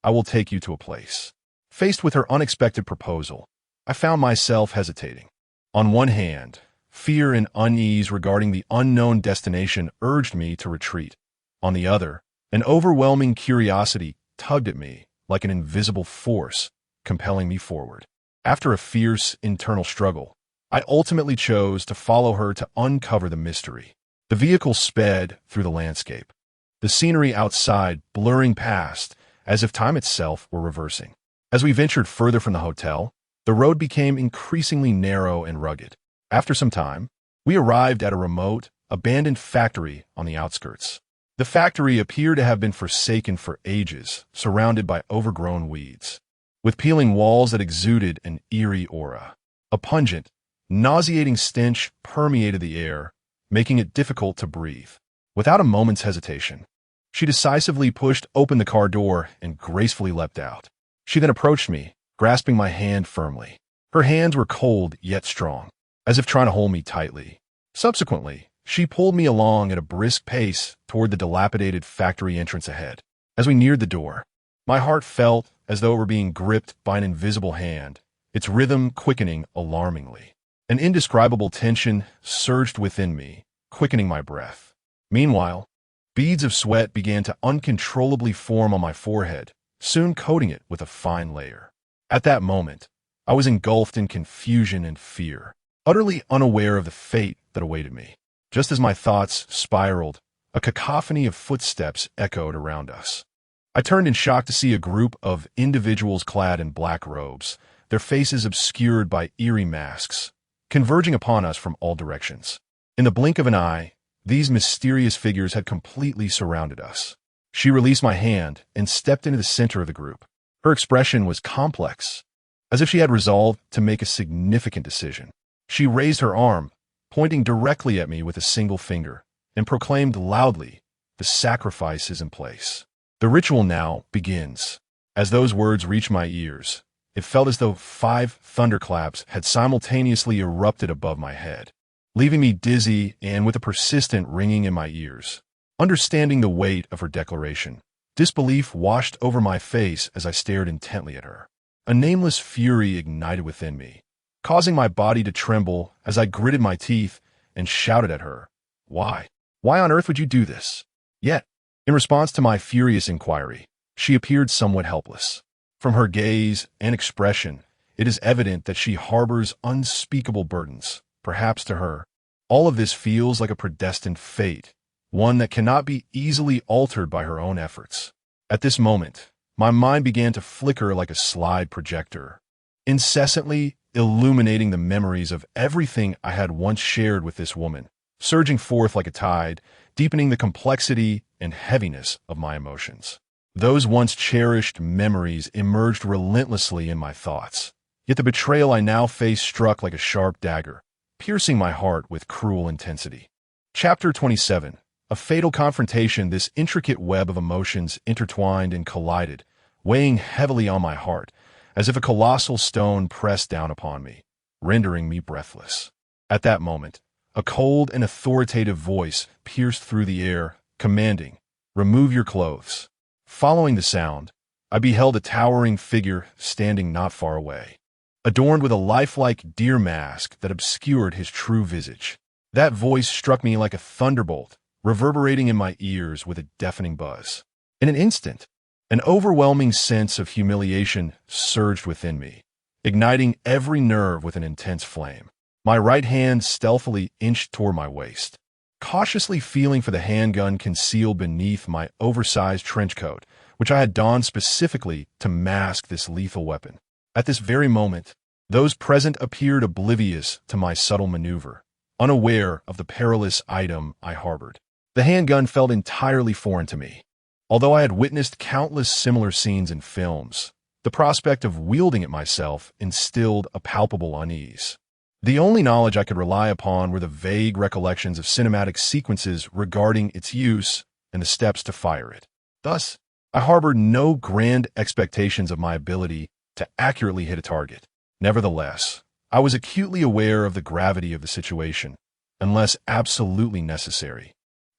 I will take you to a place." Faced with her unexpected proposal, I found myself hesitating. On one hand, fear and unease regarding the unknown destination urged me to retreat. On the other, an overwhelming curiosity tugged at me like an invisible force, compelling me forward. After a fierce internal struggle, I ultimately chose to follow her to uncover the mystery. The vehicle sped through the landscape, the scenery outside blurring past as if time itself were reversing. As we ventured further from the hotel, the road became increasingly narrow and rugged. After some time, we arrived at a remote, abandoned factory on the outskirts. The factory appeared to have been forsaken for ages, surrounded by overgrown weeds, with peeling walls that exuded an eerie aura. A pungent, nauseating stench permeated the air, making it difficult to breathe. Without a moment's hesitation, she decisively pushed open the car door and gracefully leapt out. She then approached me, grasping my hand firmly. Her hands were cold yet strong, as if trying to hold me tightly. Subsequently, she pulled me along at a brisk pace toward the dilapidated factory entrance ahead. As we neared the door, my heart felt as though it were being gripped by an invisible hand, its rhythm quickening alarmingly. An indescribable tension surged within me, quickening my breath. Meanwhile, beads of sweat began to uncontrollably form on my forehead, soon coating it with a fine layer. At that moment, I was engulfed in confusion and fear, utterly unaware of the fate that awaited me. Just as my thoughts spiraled, a cacophony of footsteps echoed around us. I turned in shock to see a group of individuals clad in black robes, their faces obscured by eerie masks, converging upon us from all directions. In the blink of an eye, these mysterious figures had completely surrounded us. She released my hand and stepped into the center of the group. Her expression was complex, as if she had resolved to make a significant decision. She raised her arm, pointing directly at me with a single finger, and proclaimed loudly, "The sacrifice is in place. The ritual now begins." As those words reached my ears, it felt as though 5 thunderclaps had simultaneously erupted above my head, leaving me dizzy and with a persistent ringing in my ears. Understanding the weight of her declaration, disbelief washed over my face as I stared intently at her. A nameless fury ignited within me, causing my body to tremble as I gritted my teeth and shouted at her, "Why? Why on earth would you do this?" Yet, in response to my furious inquiry, she appeared somewhat helpless. From her gaze and expression, it is evident that she harbors unspeakable burdens. Perhaps to her, all of this feels like a predestined fate, one that cannot be easily altered by her own efforts. At this moment, my mind began to flicker like a slide projector, incessantly illuminating the memories of everything I had once shared with this woman, surging forth like a tide, deepening the complexity and heaviness of my emotions. Those once cherished memories emerged relentlessly in my thoughts, yet the betrayal I now faced struck like a sharp dagger, piercing my heart with cruel intensity. Chapter 27. A fatal confrontation. This intricate web of emotions intertwined and collided, weighing heavily on my heart, as if a colossal stone pressed down upon me, rendering me breathless. At that moment, a cold and authoritative voice pierced through the air, commanding, "Remove your clothes." Following the sound, I beheld a towering figure standing not far away, adorned with a lifelike deer mask that obscured his true visage. That voice struck me like a thunderbolt, reverberating in my ears with a deafening buzz. In an instant, an overwhelming sense of humiliation surged within me, igniting every nerve with an intense flame. My right hand stealthily inched toward my waist, cautiously feeling for the handgun concealed beneath my oversized trench coat, which I had donned specifically to mask this lethal weapon. At this very moment, those present appeared oblivious to my subtle maneuver, unaware of the perilous item I harbored. The handgun felt entirely foreign to me. Although I had witnessed countless similar scenes in films, the prospect of wielding it myself instilled a palpable unease. The only knowledge I could rely upon were the vague recollections of cinematic sequences regarding its use and the steps to fire it. Thus, I harbored no grand expectations of my ability to accurately hit a target. Nevertheless, I was acutely aware of the gravity of the situation, unless absolutely necessary.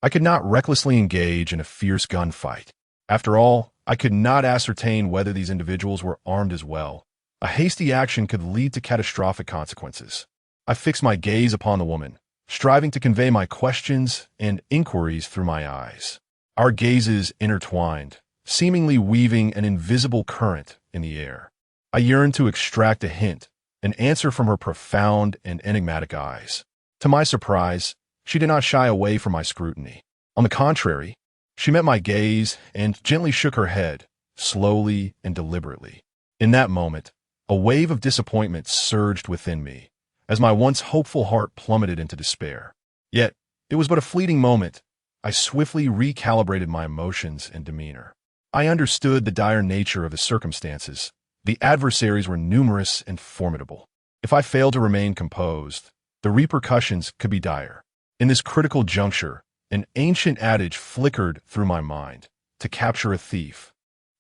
I could not recklessly engage in a fierce gunfight. After all, I could not ascertain whether these individuals were armed as well. A hasty action could lead to catastrophic consequences. I fixed my gaze upon the woman, striving to convey my questions and inquiries through my eyes. Our gazes intertwined, seemingly weaving an invisible current in the air. I yearned to extract a hint, an answer from her profound and enigmatic eyes. To my surprise, she did not shy away from my scrutiny. On the contrary, she met my gaze and gently shook her head, slowly and deliberately. In that moment, a wave of disappointment surged within me, as my once hopeful heart plummeted into despair. Yet, it was but a fleeting moment. I swiftly recalibrated my emotions and demeanor. I understood the dire nature of the circumstances. The adversaries were numerous and formidable. If I failed to remain composed, the repercussions could be dire. In this critical juncture, an ancient adage flickered through my mind. To capture a thief,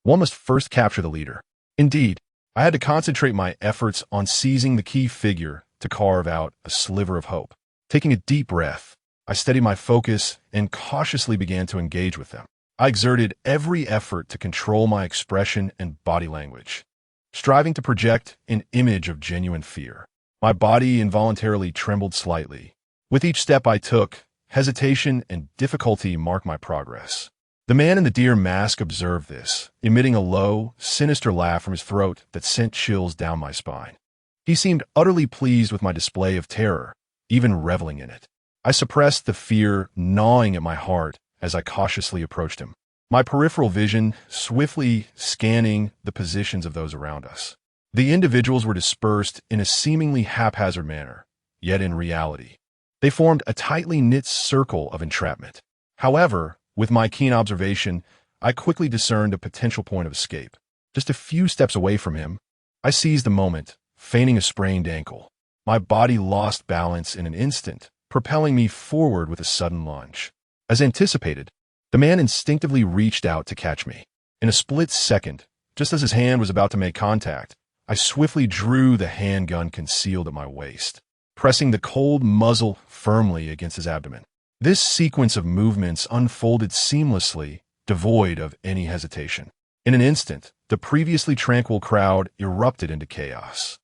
one must first capture the leader. Indeed, I had to concentrate my efforts on seizing the key figure to carve out a sliver of hope. Taking a deep breath, I steadied my focus and cautiously began to engage with them. I exerted every effort to control my expression and body language, striving to project an image of genuine fear. My body involuntarily trembled slightly. With each step I took, hesitation and difficulty marked my progress. The man in the deer mask observed this, emitting a low, sinister laugh from his throat that sent chills down my spine. He seemed utterly pleased with my display of terror, even reveling in it. I suppressed the fear gnawing at my heart as I cautiously approached him, my peripheral vision swiftly scanning the positions of those around us. The individuals were dispersed in a seemingly haphazard manner, yet in reality, they formed a tightly knit circle of entrapment. However, with my keen observation, I quickly discerned a potential point of escape. Just a few steps away from him, I seized the moment, feigning a sprained ankle. My body lost balance in an instant, propelling me forward with a sudden lunge. As anticipated, the man instinctively reached out to catch me. In a split second, just as his hand was about to make contact, I swiftly drew the handgun concealed at my waist, pressing the cold muzzle firmly against his abdomen. This sequence of movements unfolded seamlessly, devoid of any hesitation. In an instant, the previously tranquil crowd erupted into chaos.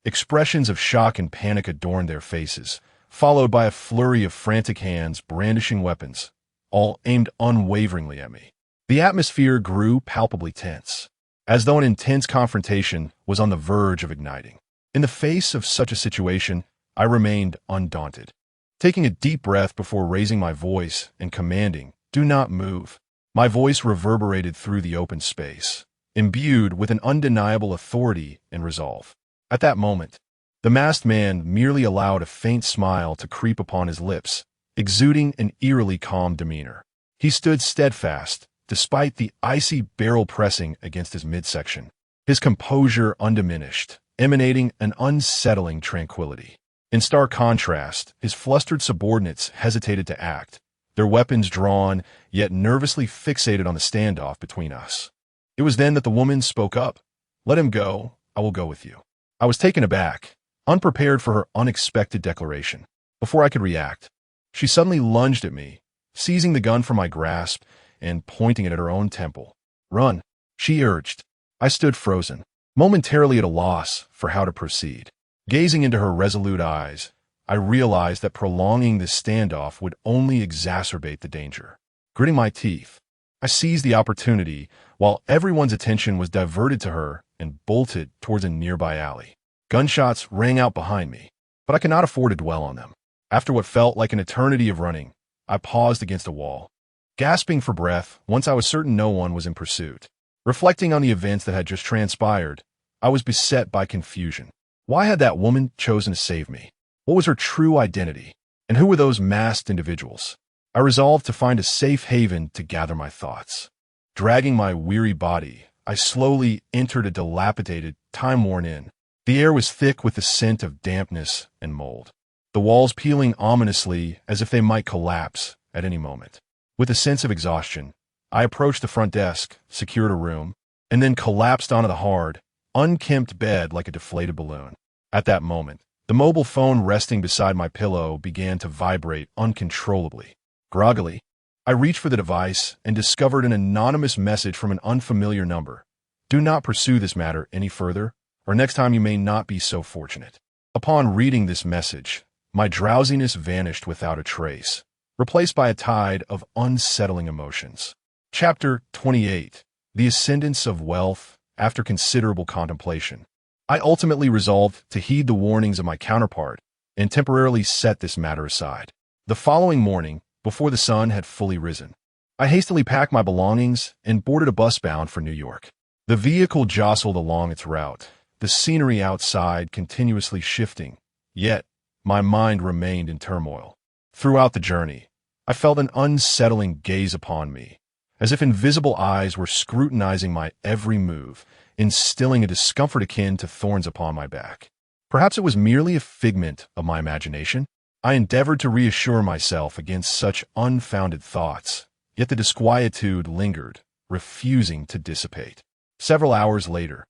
Expressions of shock and panic adorned their faces, followed by a flurry of frantic hands brandishing weapons, all aimed unwaveringly at me. The atmosphere grew palpably tense, as though an intense confrontation was on the verge of igniting. In the face of such a situation, I remained undaunted. Taking a deep breath before raising my voice and commanding, "Do not move," My voice reverberated through the open space, imbued with an undeniable authority and resolve. At that moment, the masked man merely allowed a faint smile to creep upon his lips, exuding an eerily calm demeanor. He stood steadfast, despite the icy barrel pressing against his midsection, his composure undiminished, emanating an unsettling tranquility. In stark contrast, his flustered subordinates hesitated to act, their weapons drawn, yet nervously fixated on the standoff between us. It was then that the woman spoke up. "Let him go. I will go with you." I was taken aback, unprepared for her unexpected declaration. Before I could react, she suddenly lunged at me, seizing the gun from my grasp and pointing it at her own temple. "Run," she urged. I stood frozen, momentarily at a loss for how to proceed. Gazing into her resolute eyes, I realized that prolonging this standoff would only exacerbate the danger. Gritting my teeth, I seized the opportunity while everyone's attention was diverted to her and bolted towards a nearby alley. Gunshots rang out behind me, but I could not afford to dwell on them. After what felt like an eternity of running, I paused against a wall, gasping for breath once I was certain no one was in pursuit. Reflecting on the events that had just transpired, I was beset by confusion. Why had that woman chosen to save me? What was her true identity? And who were those masked individuals? I resolved to find a safe haven to gather my thoughts. Dragging my weary body, I slowly entered a dilapidated, time-worn inn. The air was thick with the scent of dampness and mold, the walls peeling ominously as if they might collapse at any moment. With a sense of exhaustion, I approached the front desk, secured a room, and then collapsed onto the hard, unkempt bed like a deflated balloon. At that moment, the mobile phone resting beside my pillow began to vibrate uncontrollably. Groggily, I reached for the device and discovered an anonymous message from an unfamiliar number. "Do not pursue this matter any further, or next time you may not be so fortunate." Upon reading this message, my drowsiness vanished without a trace, replaced by a tide of unsettling emotions. Chapter 28. The Ascendance of Wealth. After considerable contemplation, I ultimately resolved to heed the warnings of my counterpart and temporarily set this matter aside. The following morning, before the sun had fully risen, I hastily packed my belongings and boarded a bus bound for New York. The vehicle jostled along its route, the scenery outside continuously shifting, yet my mind remained in turmoil. Throughout the journey, I felt an unsettling gaze upon me, as if invisible eyes were scrutinizing my every move, instilling a discomfort akin to thorns upon my back. Perhaps it was merely a figment of my imagination. I endeavored to reassure myself against such unfounded thoughts, yet the disquietude lingered, refusing to dissipate. Several hours later,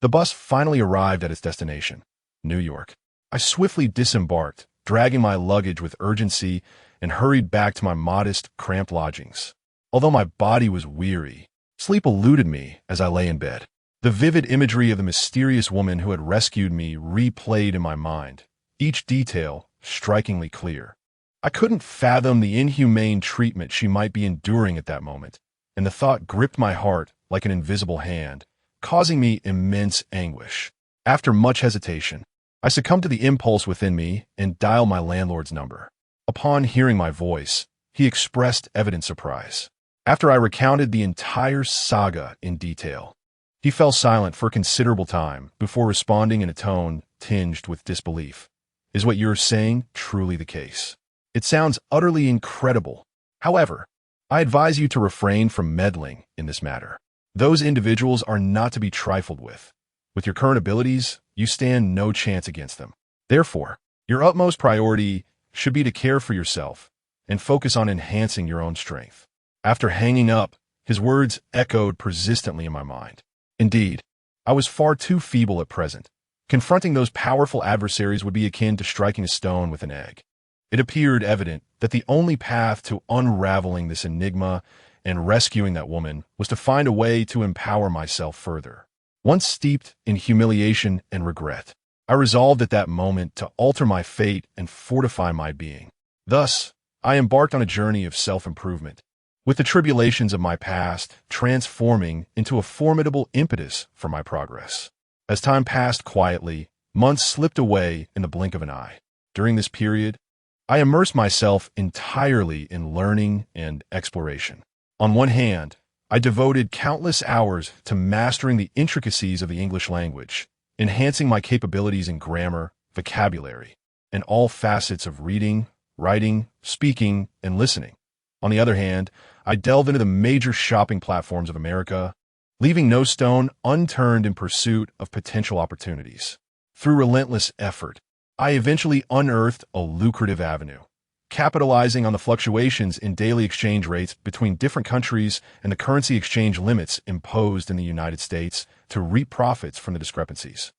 the bus finally arrived at its destination, New York. I swiftly disembarked, dragging my luggage with urgency, and hurried back to my modest, cramped lodgings. Although my body was weary, sleep eluded me as I lay in bed. The vivid imagery of the mysterious woman who had rescued me replayed in my mind, each detail strikingly clear. I couldn't fathom the inhumane treatment she might be enduring at that moment, and the thought gripped my heart like an invisible hand, causing me immense anguish. After much hesitation, I succumbed to the impulse within me and dialed my landlord's number. Upon hearing my voice, he expressed evident surprise. After I recounted the entire saga in detail, he fell silent for a considerable time before responding in a tone tinged with disbelief. "Is what you're saying truly the case? It sounds utterly incredible. However, I advise you to refrain from meddling in this matter. Those individuals are not to be trifled with. With your current abilities, you stand no chance against them. Therefore, your utmost priority should be to care for yourself and focus on enhancing your own strength." After hanging up, his words echoed persistently in my mind. Indeed, I was far too feeble at present. Confronting those powerful adversaries would be akin to striking a stone with an egg. It appeared evident that the only path to unraveling this enigma and rescuing that woman was to find a way to empower myself further. Once steeped in humiliation and regret, I resolved at that moment to alter my fate and fortify my being. Thus, I embarked on a journey of self-improvement, with the tribulations of my past transforming into a formidable impetus for my progress. As time passed quietly, months slipped away in the blink of an eye. During this period, I immersed myself entirely in learning and exploration. On one hand, I devoted countless hours to mastering the intricacies of the English language, enhancing my capabilities in grammar, vocabulary, and all facets of reading, writing, speaking, and listening. On the other hand, I delved into the major shopping platforms of America, leaving no stone unturned in pursuit of potential opportunities. Through relentless effort, I eventually unearthed a lucrative avenue, capitalizing on the fluctuations in daily exchange rates between different countries and the currency exchange limits imposed in the United States to reap profits from the discrepancies.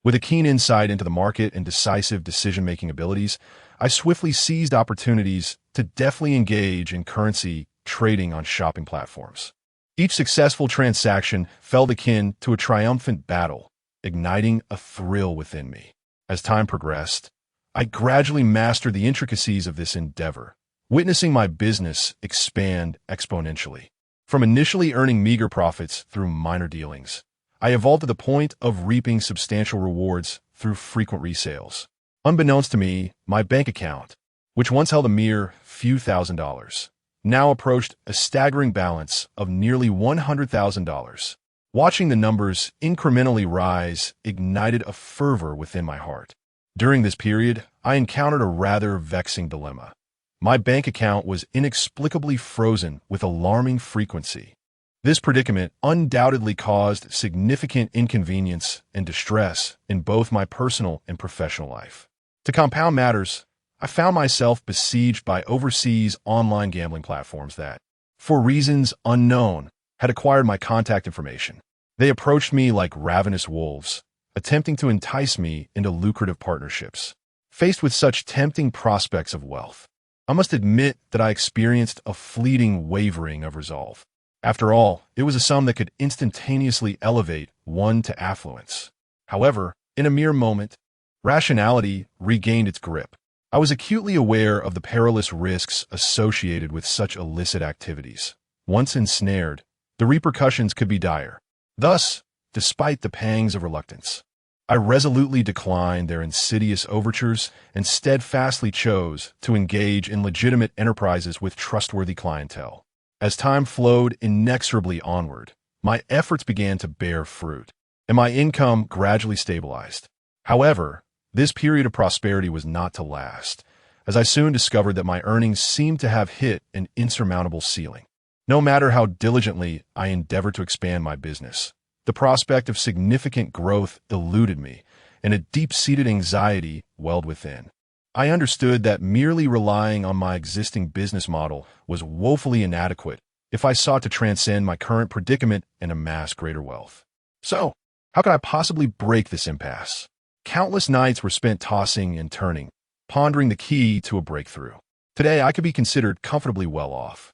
With a keen insight into the market and decisive decision-making abilities, I swiftly seized opportunities to deftly engage in currency trading on shopping platforms. Each successful transaction felt akin to a triumphant battle, igniting a thrill within me. As time progressed, I gradually mastered the intricacies of this endeavor, witnessing my business expand exponentially. From initially earning meager profits through minor dealings, I evolved to the point of reaping substantial rewards through frequent resales. Unbeknownst to me, my bank account, which once held a mere few $1,000s, now approached a staggering balance of nearly $100,000. Watching the numbers incrementally rise ignited a fervor within my heart. During this period, I encountered a rather vexing dilemma. My bank account was inexplicably frozen with alarming frequency. This predicament undoubtedly caused significant inconvenience and distress in both my personal and professional life. To compound matters, I found myself besieged by overseas online gambling platforms that, for reasons unknown, had acquired my contact information. They approached me like ravenous wolves, attempting to entice me into lucrative partnerships. Faced with such tempting prospects of wealth, I must admit that I experienced a fleeting wavering of resolve. After all, it was a sum that could instantaneously elevate one to affluence. However, in a mere moment, rationality regained its grip. I was acutely aware of the perilous risks associated with such illicit activities. Once ensnared, the repercussions could be dire. Thus, despite the pangs of reluctance, I resolutely declined their insidious overtures and steadfastly chose to engage in legitimate enterprises with trustworthy clientele. As time flowed inexorably onward, my efforts began to bear fruit, and my income gradually stabilized. However, this period of prosperity was not to last, as I soon discovered that my earnings seemed to have hit an insurmountable ceiling. No matter how diligently I endeavored to expand my business, the prospect of significant growth eluded me, and a deep-seated anxiety welled within. I understood that merely relying on my existing business model was woefully inadequate if I sought to transcend my current predicament and amass greater wealth. So, how could I possibly break this impasse? Countless nights were spent tossing and turning, pondering the key to a breakthrough. Today, I could be considered comfortably well off,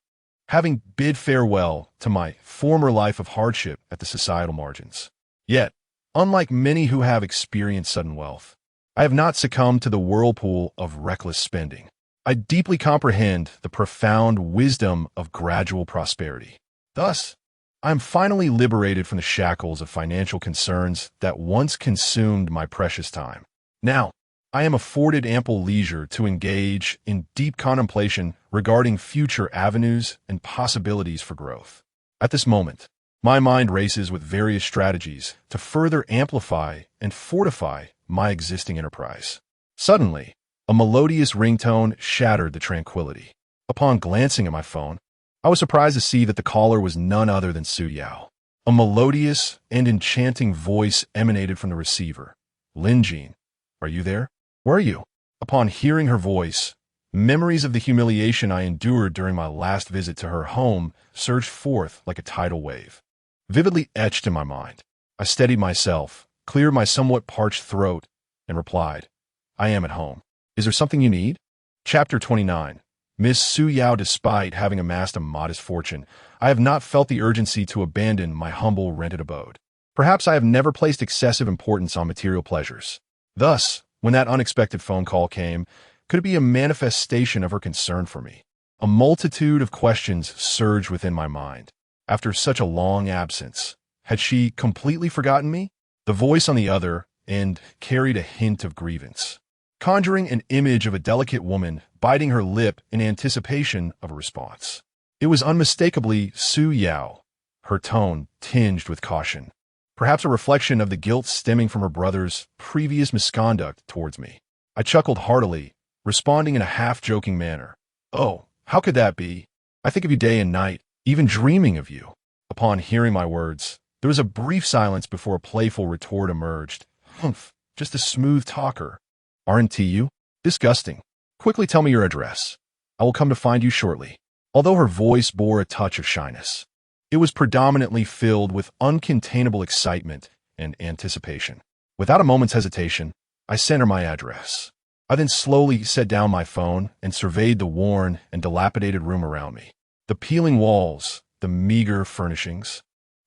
having bid farewell to my former life of hardship at the societal margins. Yet, unlike many who have experienced sudden wealth, I have not succumbed to the whirlpool of reckless spending. I deeply comprehend the profound wisdom of gradual prosperity. Thus, I am finally liberated from the shackles of financial concerns that once consumed my precious time. Now, I am afforded ample leisure to engage in deep contemplation regarding future avenues and possibilities for growth. At this moment, my mind races with various strategies to further amplify and fortify my existing enterprise. Suddenly, a melodious ringtone shattered the tranquility. Upon glancing at my phone, I was surprised to see that the caller was none other than Su Yao. A melodious and enchanting voice emanated from the receiver. "Lin Jin, are you there? Where are you?" Upon hearing her voice, memories of the humiliation I endured during my last visit to her home surged forth like a tidal wave. Vividly etched in my mind, I steadied myself, cleared my somewhat parched throat, and replied, "I am at home. Is there something you need?" Chapter 29. Miss Su Yao. Despite having amassed a modest fortune, I have not felt the urgency to abandon my humble rented abode. Perhaps I have never placed excessive importance on material pleasures. Thus, when that unexpected phone call came, could it be a manifestation of her concern for me? A multitude of questions surged within my mind. After such a long absence, had she completely forgotten me? The voice on the other end carried a hint of grievance, conjuring an image of a delicate woman biting her lip in anticipation of a response. It was unmistakably Su Yao, her tone tinged with caution, perhaps a reflection of the guilt stemming from her brother's previous misconduct towards me. I chuckled heartily, responding in a half-joking manner. "Oh, how could that be? I think of you day and night, even dreaming of you." Upon hearing my words, there was a brief silence before a playful retort emerged. "Humph, just a smooth talker. Aren't you? Disgusting. Quickly tell me your address. I will come to find you shortly." Although her voice bore a touch of shyness, it was predominantly filled with uncontainable excitement and anticipation. Without a moment's hesitation, I sent her my address. I then slowly set down my phone and surveyed the worn and dilapidated room around me. The peeling walls, the meager furnishings,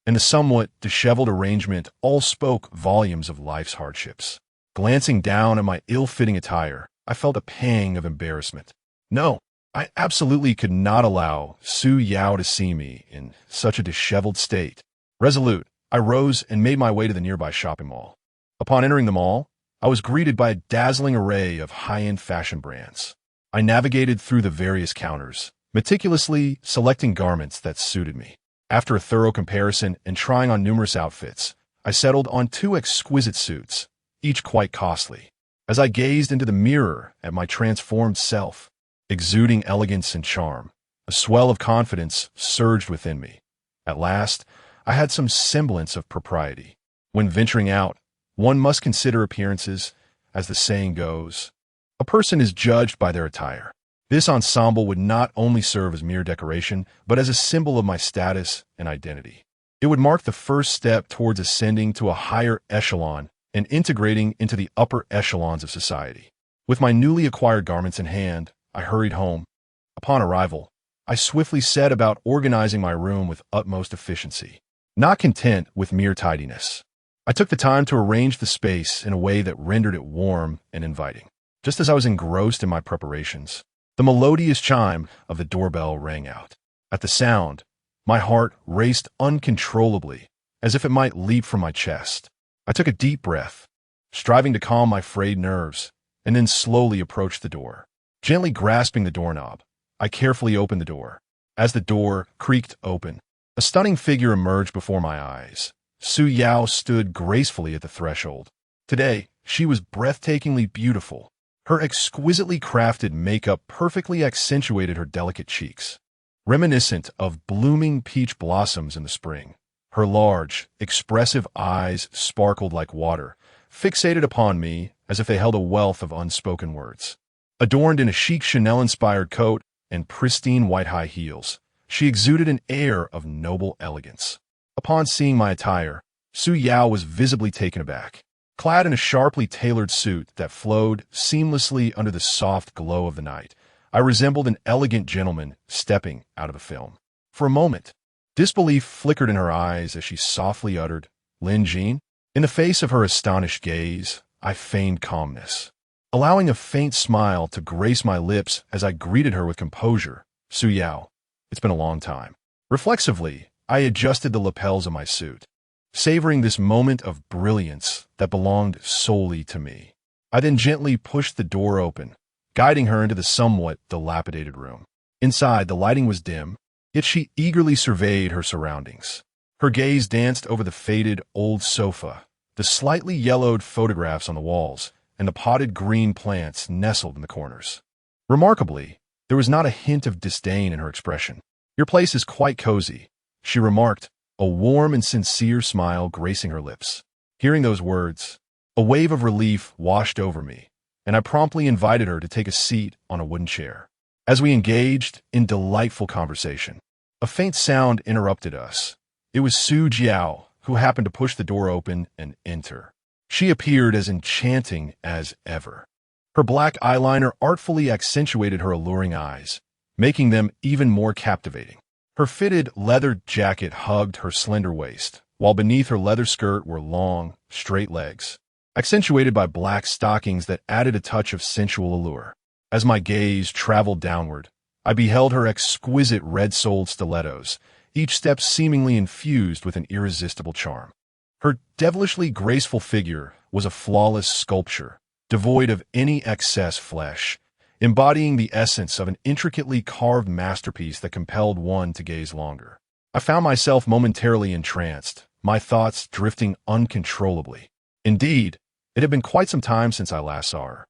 and the somewhat disheveled arrangement all spoke volumes of life's hardships. Glancing down at my ill-fitting attire, I felt a pang of embarrassment. No, I absolutely could not allow Su Yao to see me in such a disheveled state. Resolute, I rose and made my way to the nearby shopping mall. Upon entering the mall, I was greeted by a dazzling array of high-end fashion brands. I navigated through the various counters, meticulously selecting garments that suited me. After a thorough comparison and trying on numerous outfits, I settled on 2 exquisite suits, each quite costly. As I gazed into the mirror at my transformed self, exuding elegance and charm, a swell of confidence surged within me. At last, I had some semblance of propriety. When venturing out, one must consider appearances, as the saying goes. A person is judged by their attire. This ensemble would not only serve as mere decoration, but as a symbol of my status and identity. It would mark the first step towards ascending to a higher echelon and integrating into the upper echelons of society. With my newly acquired garments in hand, I hurried home. Upon arrival, I swiftly set about organizing my room with utmost efficiency. Not content with mere tidiness, I took the time to arrange the space in a way that rendered it warm and inviting. Just as I was engrossed in my preparations, the melodious chime of the doorbell rang out. At the sound, my heart raced uncontrollably, as if it might leap from my chest. I took a deep breath, striving to calm my frayed nerves, and then slowly approached the door. Gently grasping the doorknob, I carefully opened the door. As the door creaked open, a stunning figure emerged before my eyes. Su Yao stood gracefully at the threshold. Today, she was breathtakingly beautiful. Her exquisitely crafted makeup perfectly accentuated her delicate cheeks, reminiscent of blooming peach blossoms in the spring. Her large, expressive eyes sparkled like water, fixated upon me as if they held a wealth of unspoken words. Adorned in a chic Chanel-inspired coat and pristine white high heels, she exuded an air of noble elegance. Upon seeing my attire, Su Yao was visibly taken aback. Clad in a sharply tailored suit that flowed seamlessly under the soft glow of the night, I resembled an elegant gentleman stepping out of a film. For a moment, disbelief flickered in her eyes as she softly uttered, "Lin Jin?" In the face of her astonished gaze, I feigned calmness, allowing a faint smile to grace my lips as I greeted her with composure. "Su Yao, it's been a long time." Reflexively, I adjusted the lapels of my suit, savoring this moment of brilliance that belonged solely to me. I then gently pushed the door open, guiding her into the somewhat dilapidated room. Inside, the lighting was dim, yet she eagerly surveyed her surroundings. Her gaze danced over the faded old sofa, the slightly yellowed photographs on the walls, and the potted green plants nestled in the corners. Remarkably, there was not a hint of disdain in her expression. "Your place is quite cozy," she remarked, a warm and sincere smile gracing her lips. Hearing those words, a wave of relief washed over me, and I promptly invited her to take a seat on a wooden chair. As we engaged in delightful conversation, a faint sound interrupted us. It was Su Jiao, who happened to push the door open and enter. She appeared as enchanting as ever. Her black eyeliner artfully accentuated her alluring eyes, making them even more captivating. Her fitted leather jacket hugged her slender waist, while beneath her leather skirt were long, straight legs, accentuated by black stockings that added a touch of sensual allure. As my gaze traveled downward, I beheld her exquisite red-soled stilettos, each step seemingly infused with an irresistible charm. Her devilishly graceful figure was a flawless sculpture, devoid of any excess flesh, embodying the essence of an intricately carved masterpiece that compelled one to gaze longer. I found myself momentarily entranced, my thoughts drifting uncontrollably. Indeed, it had been quite some time since I last saw her.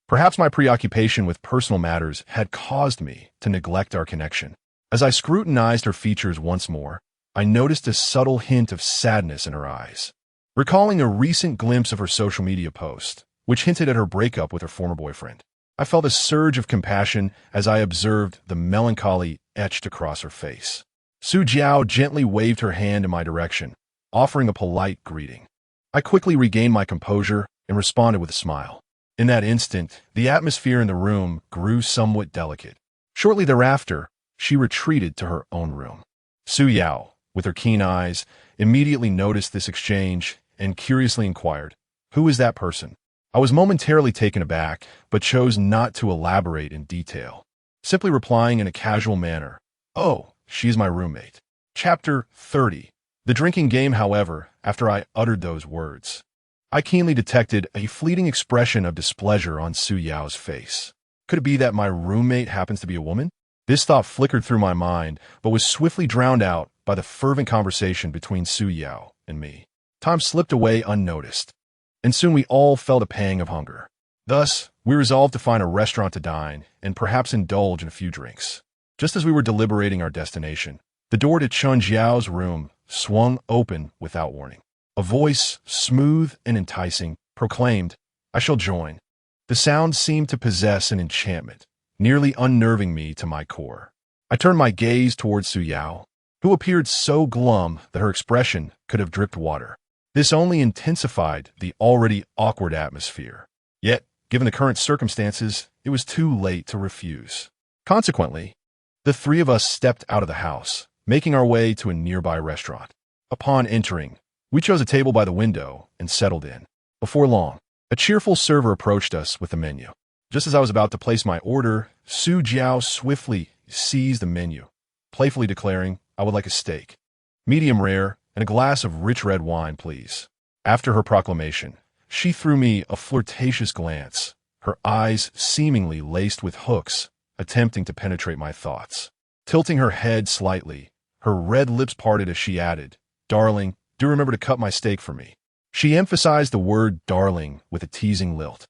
Perhaps my preoccupation with personal matters had caused me to neglect our connection. As I scrutinized her features once more, I noticed a subtle hint of sadness in her eyes. Recalling a recent glimpse of her social media post, which hinted at her breakup with her former boyfriend, I felt a surge of compassion as I observed the melancholy etched across her face. Su Jiao gently waved her hand in my direction, offering a polite greeting. I quickly regained my composure and responded with a smile. In that instant, the atmosphere in the room grew somewhat delicate. Shortly thereafter, she retreated to her own room. Su Yao, with her keen eyes, immediately noticed this exchange and curiously inquired, "Who is that person?" I was momentarily taken aback, but chose not to elaborate in detail, simply replying in a casual manner, "Oh, she is my roommate." Chapter 30. The drinking game, however, after I uttered those words, I keenly detected a fleeting expression of displeasure on Su Yao's face. Could it be that my roommate happens to be a woman? This thought flickered through my mind, but was swiftly drowned out by the fervent conversation between Su Yao and me. Time slipped away unnoticed, and soon we all felt a pang of hunger. Thus, we resolved to find a restaurant to dine and perhaps indulge in a few drinks. Just as we were deliberating our destination, the door to Chun Jiao's room swung open without warning. A voice, smooth and enticing, proclaimed, "I shall join." The sound seemed to possess an enchantment, nearly unnerving me to my core. I turned my gaze towards Su Yao, who appeared so glum that her expression could have dripped water. This only intensified the already awkward atmosphere. Yet, given the current circumstances, it was too late to refuse. Consequently, the three of us stepped out of the house, making our way to a nearby restaurant. Upon entering, we chose a table by the window and settled in. Before long, a cheerful server approached us with the menu. Just as I was about to place my order, Su Jiao swiftly seized the menu, playfully declaring, "I would like a steak, medium rare, and a glass of rich red wine, please." After her proclamation, she threw me a flirtatious glance, her eyes seemingly laced with hooks, attempting to penetrate my thoughts. Tilting her head slightly, her red lips parted as she added, "Darling, do remember to cut my steak for me." She emphasized the word darling with a teasing lilt,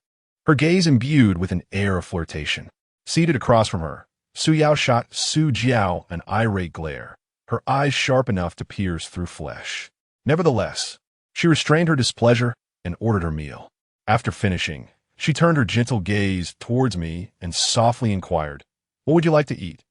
her gaze imbued with an air of flirtation. Seated across from her, Su Yao shot Su Jiao an irate glare, her eyes sharp enough to pierce through flesh. Nevertheless, she restrained her displeasure and ordered her meal. After finishing, she turned her gentle gaze towards me and softly inquired, "What would you like to eat,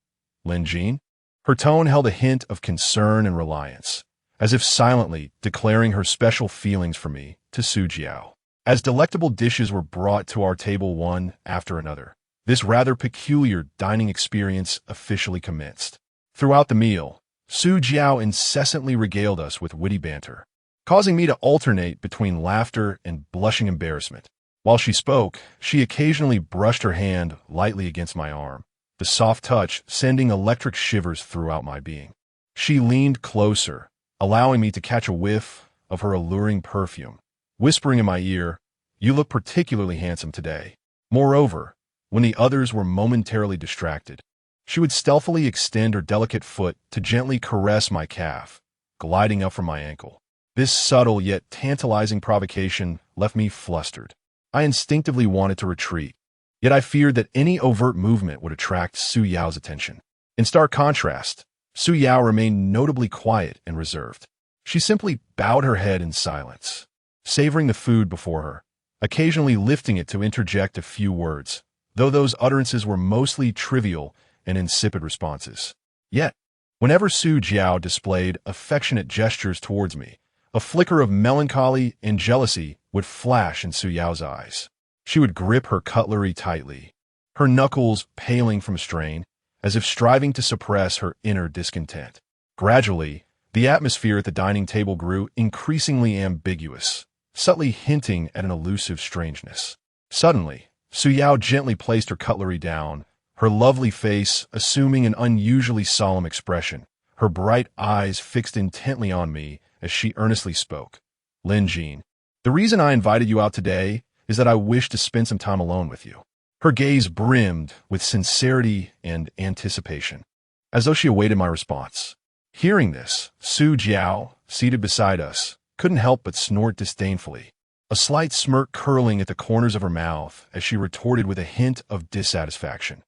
Lin Jin?" Her tone held a hint of concern and reliance, as if silently declaring her special feelings for me to Su Jiao. As delectable dishes were brought to our table one after another, this rather peculiar dining experience officially commenced. Throughout the meal, Su Jiao incessantly regaled us with witty banter, causing me to alternate between laughter and blushing embarrassment. While she spoke, she occasionally brushed her hand lightly against my arm, the soft touch sending electric shivers throughout my being. She leaned closer, allowing me to catch a whiff of her alluring perfume, whispering in my ear, "You look particularly handsome today." Moreover, when the others were momentarily distracted, she would stealthily extend her delicate foot to gently caress my calf, gliding up from my ankle. This subtle yet tantalizing provocation left me flustered. I instinctively wanted to retreat, yet I feared that any overt movement would attract Su Yao's attention. In stark contrast, Su Yao remained notably quiet and reserved. She simply bowed her head in silence, savoring the food before her, occasionally lifting it to interject a few words, though those utterances were mostly trivial and insipid responses. Yet, whenever Su Jiao displayed affectionate gestures towards me, a flicker of melancholy and jealousy would flash in Su Yao's eyes. She would grip her cutlery tightly, her knuckles paling from strain, as if striving to suppress her inner discontent. Gradually, the atmosphere at the dining table grew increasingly ambiguous, subtly hinting at an elusive strangeness. Suddenly, Su Yao gently placed her cutlery down, her lovely face assuming an unusually solemn expression, her bright eyes fixed intently on me as she earnestly spoke. "Lin Jin, the reason I invited you out today is that I wish to spend some time alone with you." Her gaze brimmed with sincerity and anticipation, as though she awaited my response. Hearing this, Su Jiao, seated beside us, couldn't help but snort disdainfully, a slight smirk curling at the corners of her mouth as she retorted with a hint of dissatisfaction.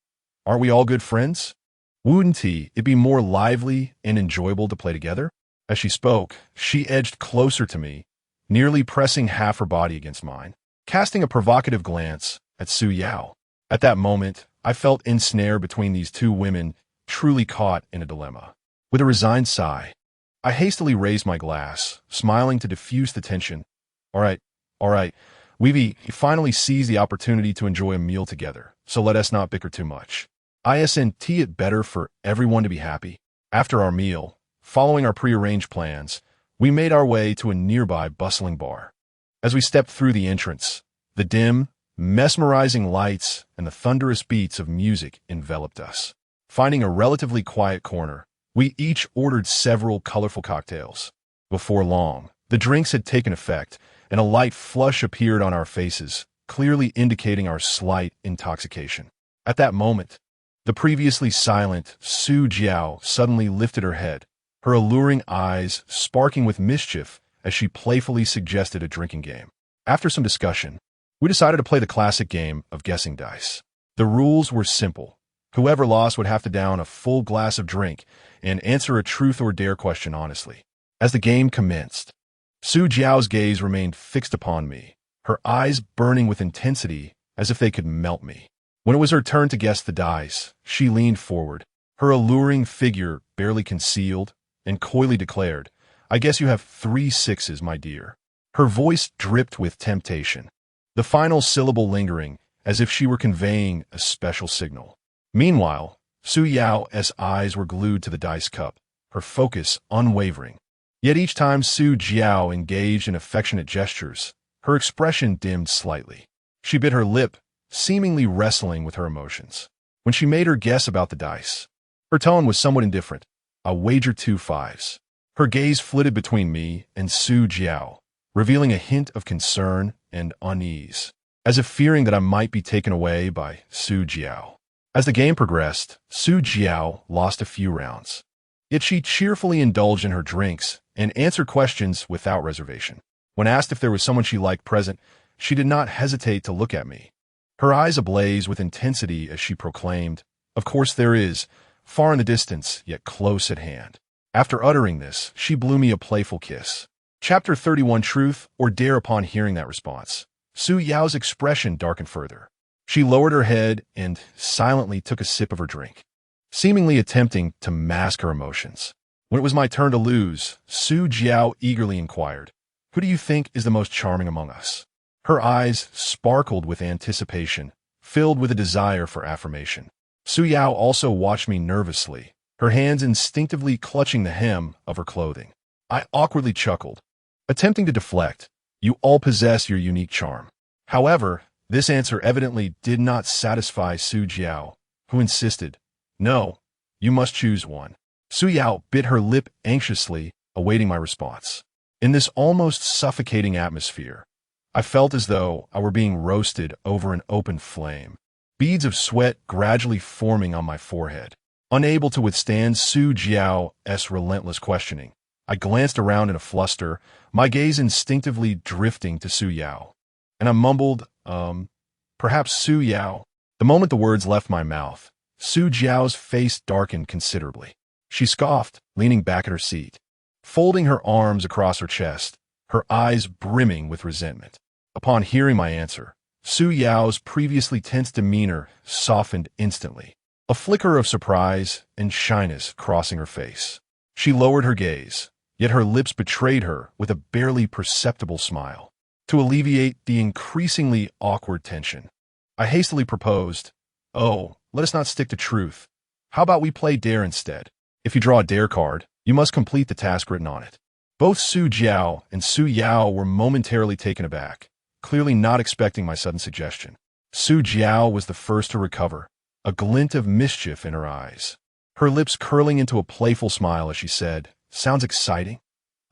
Aren't we all good friends? Wouldn't it be more lively and enjoyable to play together? As she spoke, she edged closer to me, nearly pressing half her body against mine, casting a provocative glance at Su Yao. At that moment, I felt ensnared between these two women, truly caught in a dilemma. With a resigned sigh, I hastily raised my glass, smiling to diffuse the tension. All right, we've finally seized the opportunity to enjoy a meal together, so let us not bicker too much. Isn't it better for everyone to be happy? After our meal, following our prearranged plans, we made our way to a nearby bustling bar. As we stepped through the entrance, the dim, mesmerizing lights and the thunderous beats of music enveloped us. Finding a relatively quiet corner, we each ordered several colorful cocktails. Before long, the drinks had taken effect, and a light flush appeared on our faces, clearly indicating our slight intoxication. At that moment, the previously silent Su Jiao suddenly lifted her head, her alluring eyes sparking with mischief as she playfully suggested a drinking game. After some discussion, we decided to play the classic game of guessing dice. The rules were simple. Whoever lost would have to down a full glass of drink and answer a truth or dare question honestly. As the game commenced, Su Jiao's gaze remained fixed upon me, her eyes burning with intensity as if they could melt me. When it was her turn to guess the dice, she leaned forward, her alluring figure barely concealed, and coyly declared, "I guess you have 3 6s, my dear." Her voice dripped with temptation, the final syllable lingering as if she were conveying a special signal. Meanwhile, Su Yao's eyes were glued to the dice cup, her focus unwavering. Yet each time Su Jiao engaged in affectionate gestures, her expression dimmed slightly. She bit her lip, seemingly wrestling with her emotions. When she made her guess about the dice, her tone was somewhat indifferent. "I'll wager 2 5s. Her gaze flitted between me and Su Jiao, revealing a hint of concern and unease, as if fearing that I might be taken away by Su Jiao. As the game progressed, Su Jiao lost a few rounds. Yet she cheerfully indulged in her drinks and answered questions without reservation. When asked if there was someone she liked present, she did not hesitate to look at me, her eyes ablaze with intensity as she proclaimed, "Of course there is, far in the distance, yet close at hand." After uttering this, she blew me a playful kiss. Chapter 31 Truth or Dare. Upon hearing that response, Su Yao's expression darkened further. She lowered her head and silently took a sip of her drink, seemingly attempting to mask her emotions. When it was my turn to lose, Su Jiao eagerly inquired, "Who do you think is the most charming among us?" Her eyes sparkled with anticipation, filled with a desire for affirmation. Su Yao also watched me nervously, her hands instinctively clutching the hem of her clothing. I awkwardly chuckled, attempting to deflect. "You all possess your unique charm." However, this answer evidently did not satisfy Su Jiao, who insisted, "No, you must choose one." Su Yao bit her lip anxiously, awaiting my response. In this almost suffocating atmosphere, I felt as though I were being roasted over an open flame, beads of sweat gradually forming on my forehead. Unable to withstand Su Jiao's relentless questioning, I glanced around in a fluster, my gaze instinctively drifting to Su Yao. And I mumbled, perhaps Su Yao." The moment the words left my mouth, Su Jiao's face darkened considerably. She scoffed, leaning back at her seat, folding her arms across her chest, her eyes brimming with resentment. Upon hearing my answer, Su Yao's previously tense demeanor softened instantly, a flicker of surprise and shyness crossing her face. She lowered her gaze, yet her lips betrayed her with a barely perceptible smile. To alleviate the increasingly awkward tension, I hastily proposed, "Oh, let us not stick to truth. How about we play dare instead? If you draw a dare card, you must complete the task written on it." Both Su Jiao and Su Yao were momentarily taken aback, clearly not expecting my sudden suggestion. Su Jiao was the first to recover, a glint of mischief in her eyes, her lips curling into a playful smile as she said, "Sounds exciting.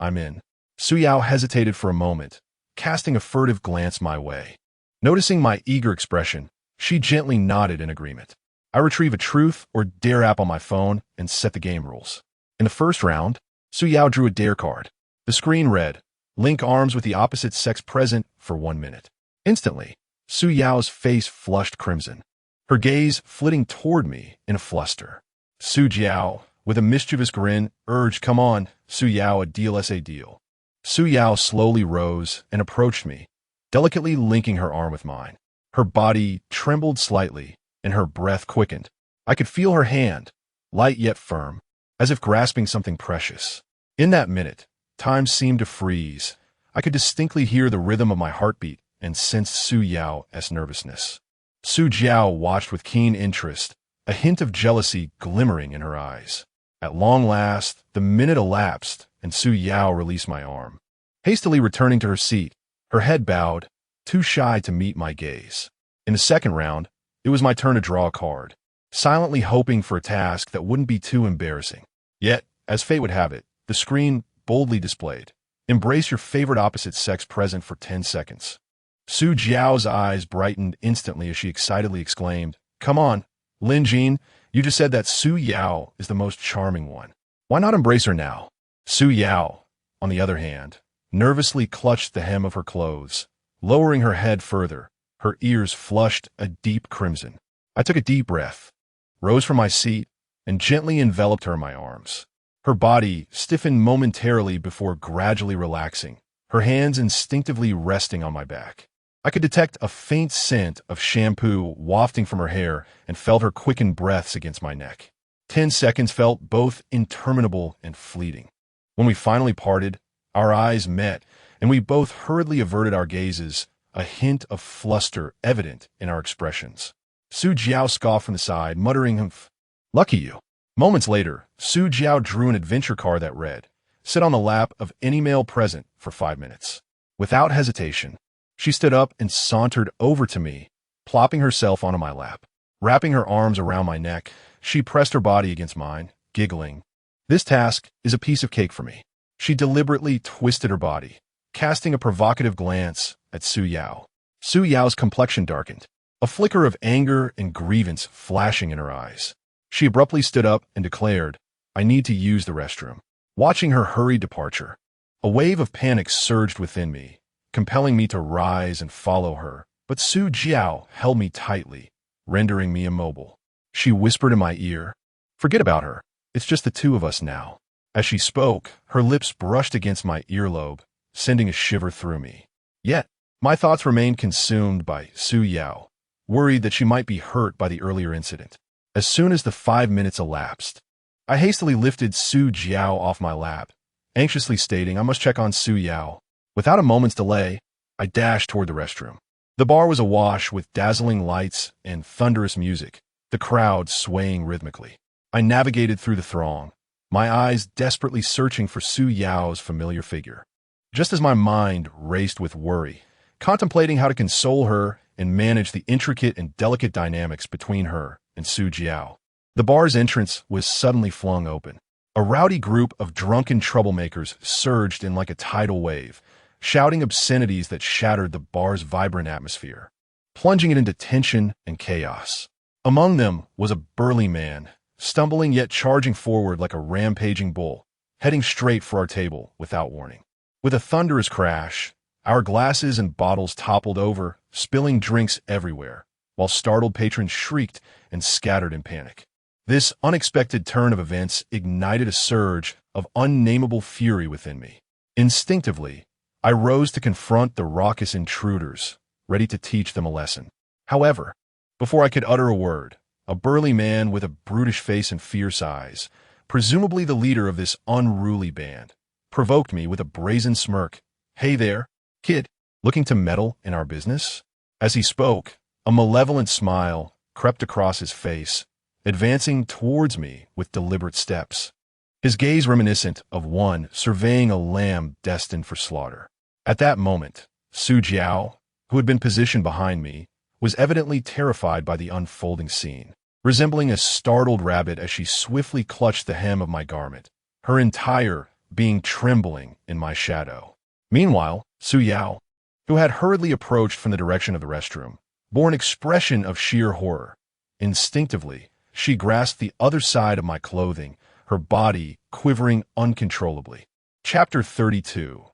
I'm in." Su Yao hesitated for a moment, casting a furtive glance my way. Noticing my eager expression, She gently nodded in agreement. I retrieve a truth or dare app on my phone and set the game rules. In the first round, Su Yao drew a dare card. The screen read, "Link arms with the opposite sex present for 1 minute." Instantly, Su Yao's face flushed crimson, her gaze flitting toward me in a fluster. Su Jiao, with a mischievous grin, urged, "Come on, Su Yao, a deal is a deal." Su Yao slowly rose and approached me, delicately linking her arm with mine. Her body trembled slightly, and her breath quickened. I could feel her hand, light yet firm, as if grasping something precious. In that minute, time seemed to freeze. I could distinctly hear the rhythm of my heartbeat and sensed Su Yao's nervousness. Su Jiao watched with keen interest, a hint of jealousy glimmering in her eyes. At long last, the minute elapsed, and Su Yao released my arm. Hastily returning to her seat, her head bowed, too shy to meet my gaze. In the second round, it was my turn to draw a card, silently hoping for a task that wouldn't be too embarrassing. Yet, as fate would have it, the screen boldly displayed, "Embrace your favorite opposite sex present for 10 seconds. Su Jiao's eyes brightened instantly as she excitedly exclaimed, "Come on, Lin Jin, you just said that Su Yao is the most charming one. Why not embrace her now?" Su Yao, on the other hand, nervously clutched the hem of her clothes, lowering her head further, her ears flushed a deep crimson. I took a deep breath, rose from my seat, and gently enveloped her in my arms. Her body stiffened momentarily before gradually relaxing, her hands instinctively resting on my back. I could detect a faint scent of shampoo wafting from her hair and felt her quickened breaths against my neck. 10 seconds felt both interminable and fleeting. When we finally parted, our eyes met, and we both hurriedly averted our gazes, a hint of fluster evident in our expressions. Su Jiao scoffed from the side, muttering, "Humph, lucky you." Moments later, Su Jiao drew an adventure card that read, "Sit on the lap of any male present for 5 minutes." Without hesitation, she stood up and sauntered over to me, plopping herself onto my lap. Wrapping her arms around my neck, she pressed her body against mine, giggling. "This task is a piece of cake for me." She deliberately twisted her body, casting a provocative glance at Su Yao. Su Yao's complexion darkened, a flicker of anger and grievance flashing in her eyes. She abruptly stood up and declared, "I need to use the restroom." Watching her hurried departure, a wave of panic surged within me, compelling me to rise and follow her, but Su Jiao held me tightly, rendering me immobile. She whispered in my ear, "Forget about her. It's just the two of us now." As she spoke, her lips brushed against my earlobe, sending a shiver through me. Yet, my thoughts remained consumed by Su Yao, worried that she might be hurt by the earlier incident. As soon as the 5 minutes elapsed, I hastily lifted Su Jiao off my lap, anxiously stating I must check on Su Yao. Without a moment's delay, I dashed toward the restroom. The bar was awash with dazzling lights and thunderous music, the crowd swaying rhythmically. I navigated through the throng, my eyes desperately searching for Su Yao's familiar figure. Just as my mind raced with worry, contemplating how to console her and manage the intricate and delicate dynamics between her and Su Jiao, the bar's entrance was suddenly flung open. A rowdy group of drunken troublemakers surged in like a tidal wave, shouting obscenities that shattered the bar's vibrant atmosphere, plunging it into tension and chaos. Among them was a burly man, stumbling yet charging forward like a rampaging bull, heading straight for our table without warning. With a thunderous crash, our glasses and bottles toppled over, spilling drinks everywhere, while startled patrons shrieked and scattered in panic. This unexpected turn of events ignited a surge of unnameable fury within me. Instinctively, I rose to confront the raucous intruders, ready to teach them a lesson. However, before I could utter a word, a burly man with a brutish face and fierce eyes, presumably the leader of this unruly band, provoked me with a brazen smirk. "Hey there, kid, looking to meddle in our business?" As he spoke, a malevolent smile crept across his face, advancing towards me with deliberate steps, his gaze reminiscent of one surveying a lamb destined for slaughter. At that moment, Su Jiao, who had been positioned behind me, was evidently terrified by the unfolding scene, resembling a startled rabbit as she swiftly clutched the hem of my garment, her entire being trembling in my shadow. Meanwhile, Su Yao, who had hurriedly approached from the direction of the restroom, bore an expression of sheer horror. Instinctively, she grasped the other side of my clothing, her body quivering uncontrollably. Chapter 32.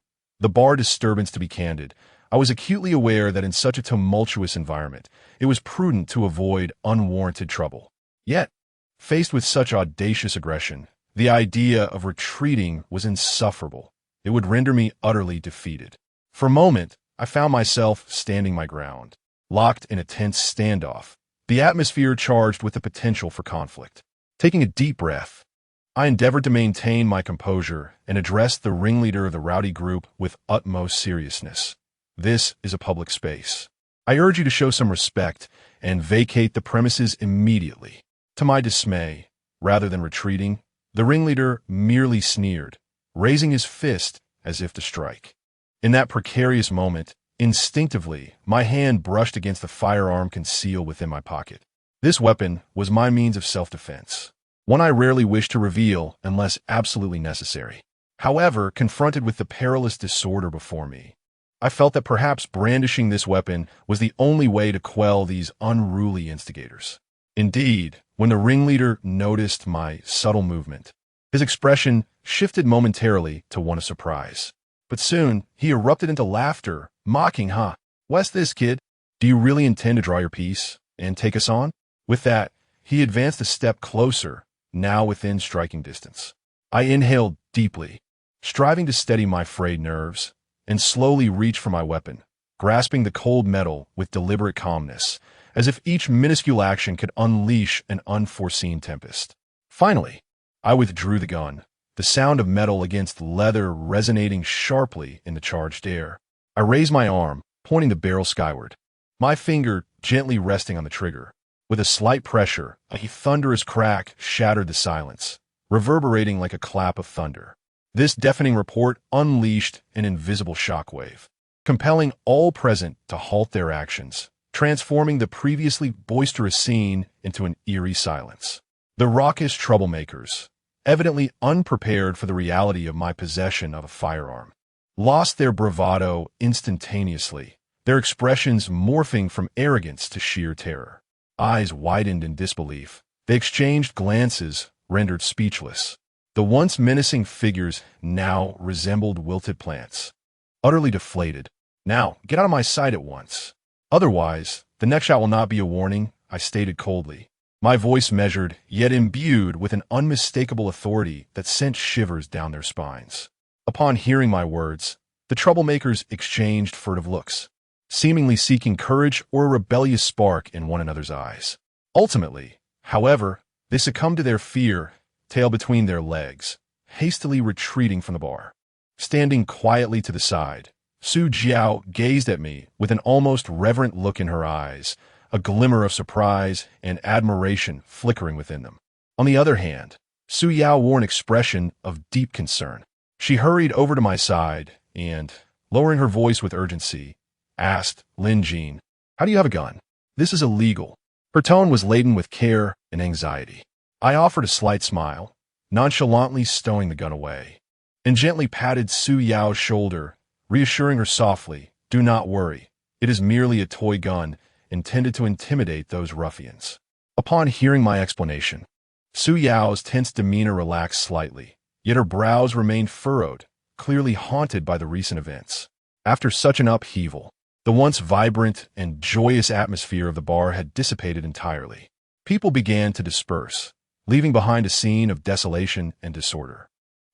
The bar disturbance. To be candid, I was acutely aware that in such a tumultuous environment, it was prudent to avoid unwarranted trouble. Yet, faced with such audacious aggression, the idea of retreating was insufferable. It would render me utterly defeated. For a moment, I found myself standing my ground, locked in a tense standoff, the atmosphere charged with the potential for conflict. Taking a deep breath, I endeavored to maintain my composure and addressed the ringleader of the rowdy group with utmost seriousness. This is a public space. I urge you to show some respect and vacate the premises immediately. To my dismay, rather than retreating, the ringleader merely sneered, raising his fist as if to strike. In that precarious moment, instinctively, my hand brushed against the firearm concealed within my pocket. This weapon was my means of self-defense, one I rarely wished to reveal unless absolutely necessary. However, confronted with the perilous disorder before me, I felt that perhaps brandishing this weapon was the only way to quell these unruly instigators. Indeed, when the ringleader noticed my subtle movement, his expression shifted momentarily to one of surprise. But soon, he erupted into laughter, mocking, "What's this, kid? Do you really intend to draw your piece and take us on?" With that, he advanced a step closer, now within striking distance. I inhaled deeply, striving to steady my frayed nerves, and slowly reached for my weapon, grasping the cold metal with deliberate calmness, as if each minuscule action could unleash an unforeseen tempest. Finally, I withdrew the gun, the sound of metal against leather resonating sharply in the charged air. I raised my arm, pointing the barrel skyward, my finger gently resting on the trigger. With a slight pressure, a thunderous crack shattered the silence, reverberating like a clap of thunder. This deafening report unleashed an invisible shockwave, compelling all present to halt their actions, transforming the previously boisterous scene into an eerie silence. The raucous troublemakers, evidently unprepared for the reality of my possession of a firearm, lost their bravado instantaneously, their expressions morphing from arrogance to sheer terror. Eyes widened in disbelief, they exchanged glances rendered speechless. The once menacing figures now resembled wilted plants, utterly deflated. "Now, get out of my sight at once. Otherwise, the next shot will not be a warning," I stated coldly, my voice measured, yet imbued with an unmistakable authority that sent shivers down their spines. Upon hearing my words, the troublemakers exchanged furtive looks, seemingly seeking courage or a rebellious spark in one another's eyes. Ultimately, however, they succumbed to their fear, tail between their legs, hastily retreating from the bar. Standing quietly to the side, Su Jiao gazed at me with an almost reverent look in her eyes, a glimmer of surprise and admiration flickering within them. On the other hand, Su Yao wore an expression of deep concern. She hurried over to my side and, lowering her voice with urgency, asked Lin Jin, "How do you have a gun? This is illegal." Her tone was laden with care and anxiety. I offered a slight smile, nonchalantly stowing the gun away, and gently patted Su Yao's shoulder, reassuring her softly, "Do not worry. It is merely a toy gun intended to intimidate those ruffians." Upon hearing my explanation, Su Yao's tense demeanor relaxed slightly, yet her brows remained furrowed, clearly haunted by the recent events. After such an upheaval, the once vibrant and joyous atmosphere of the bar had dissipated entirely. People began to disperse, leaving behind a scene of desolation and disorder.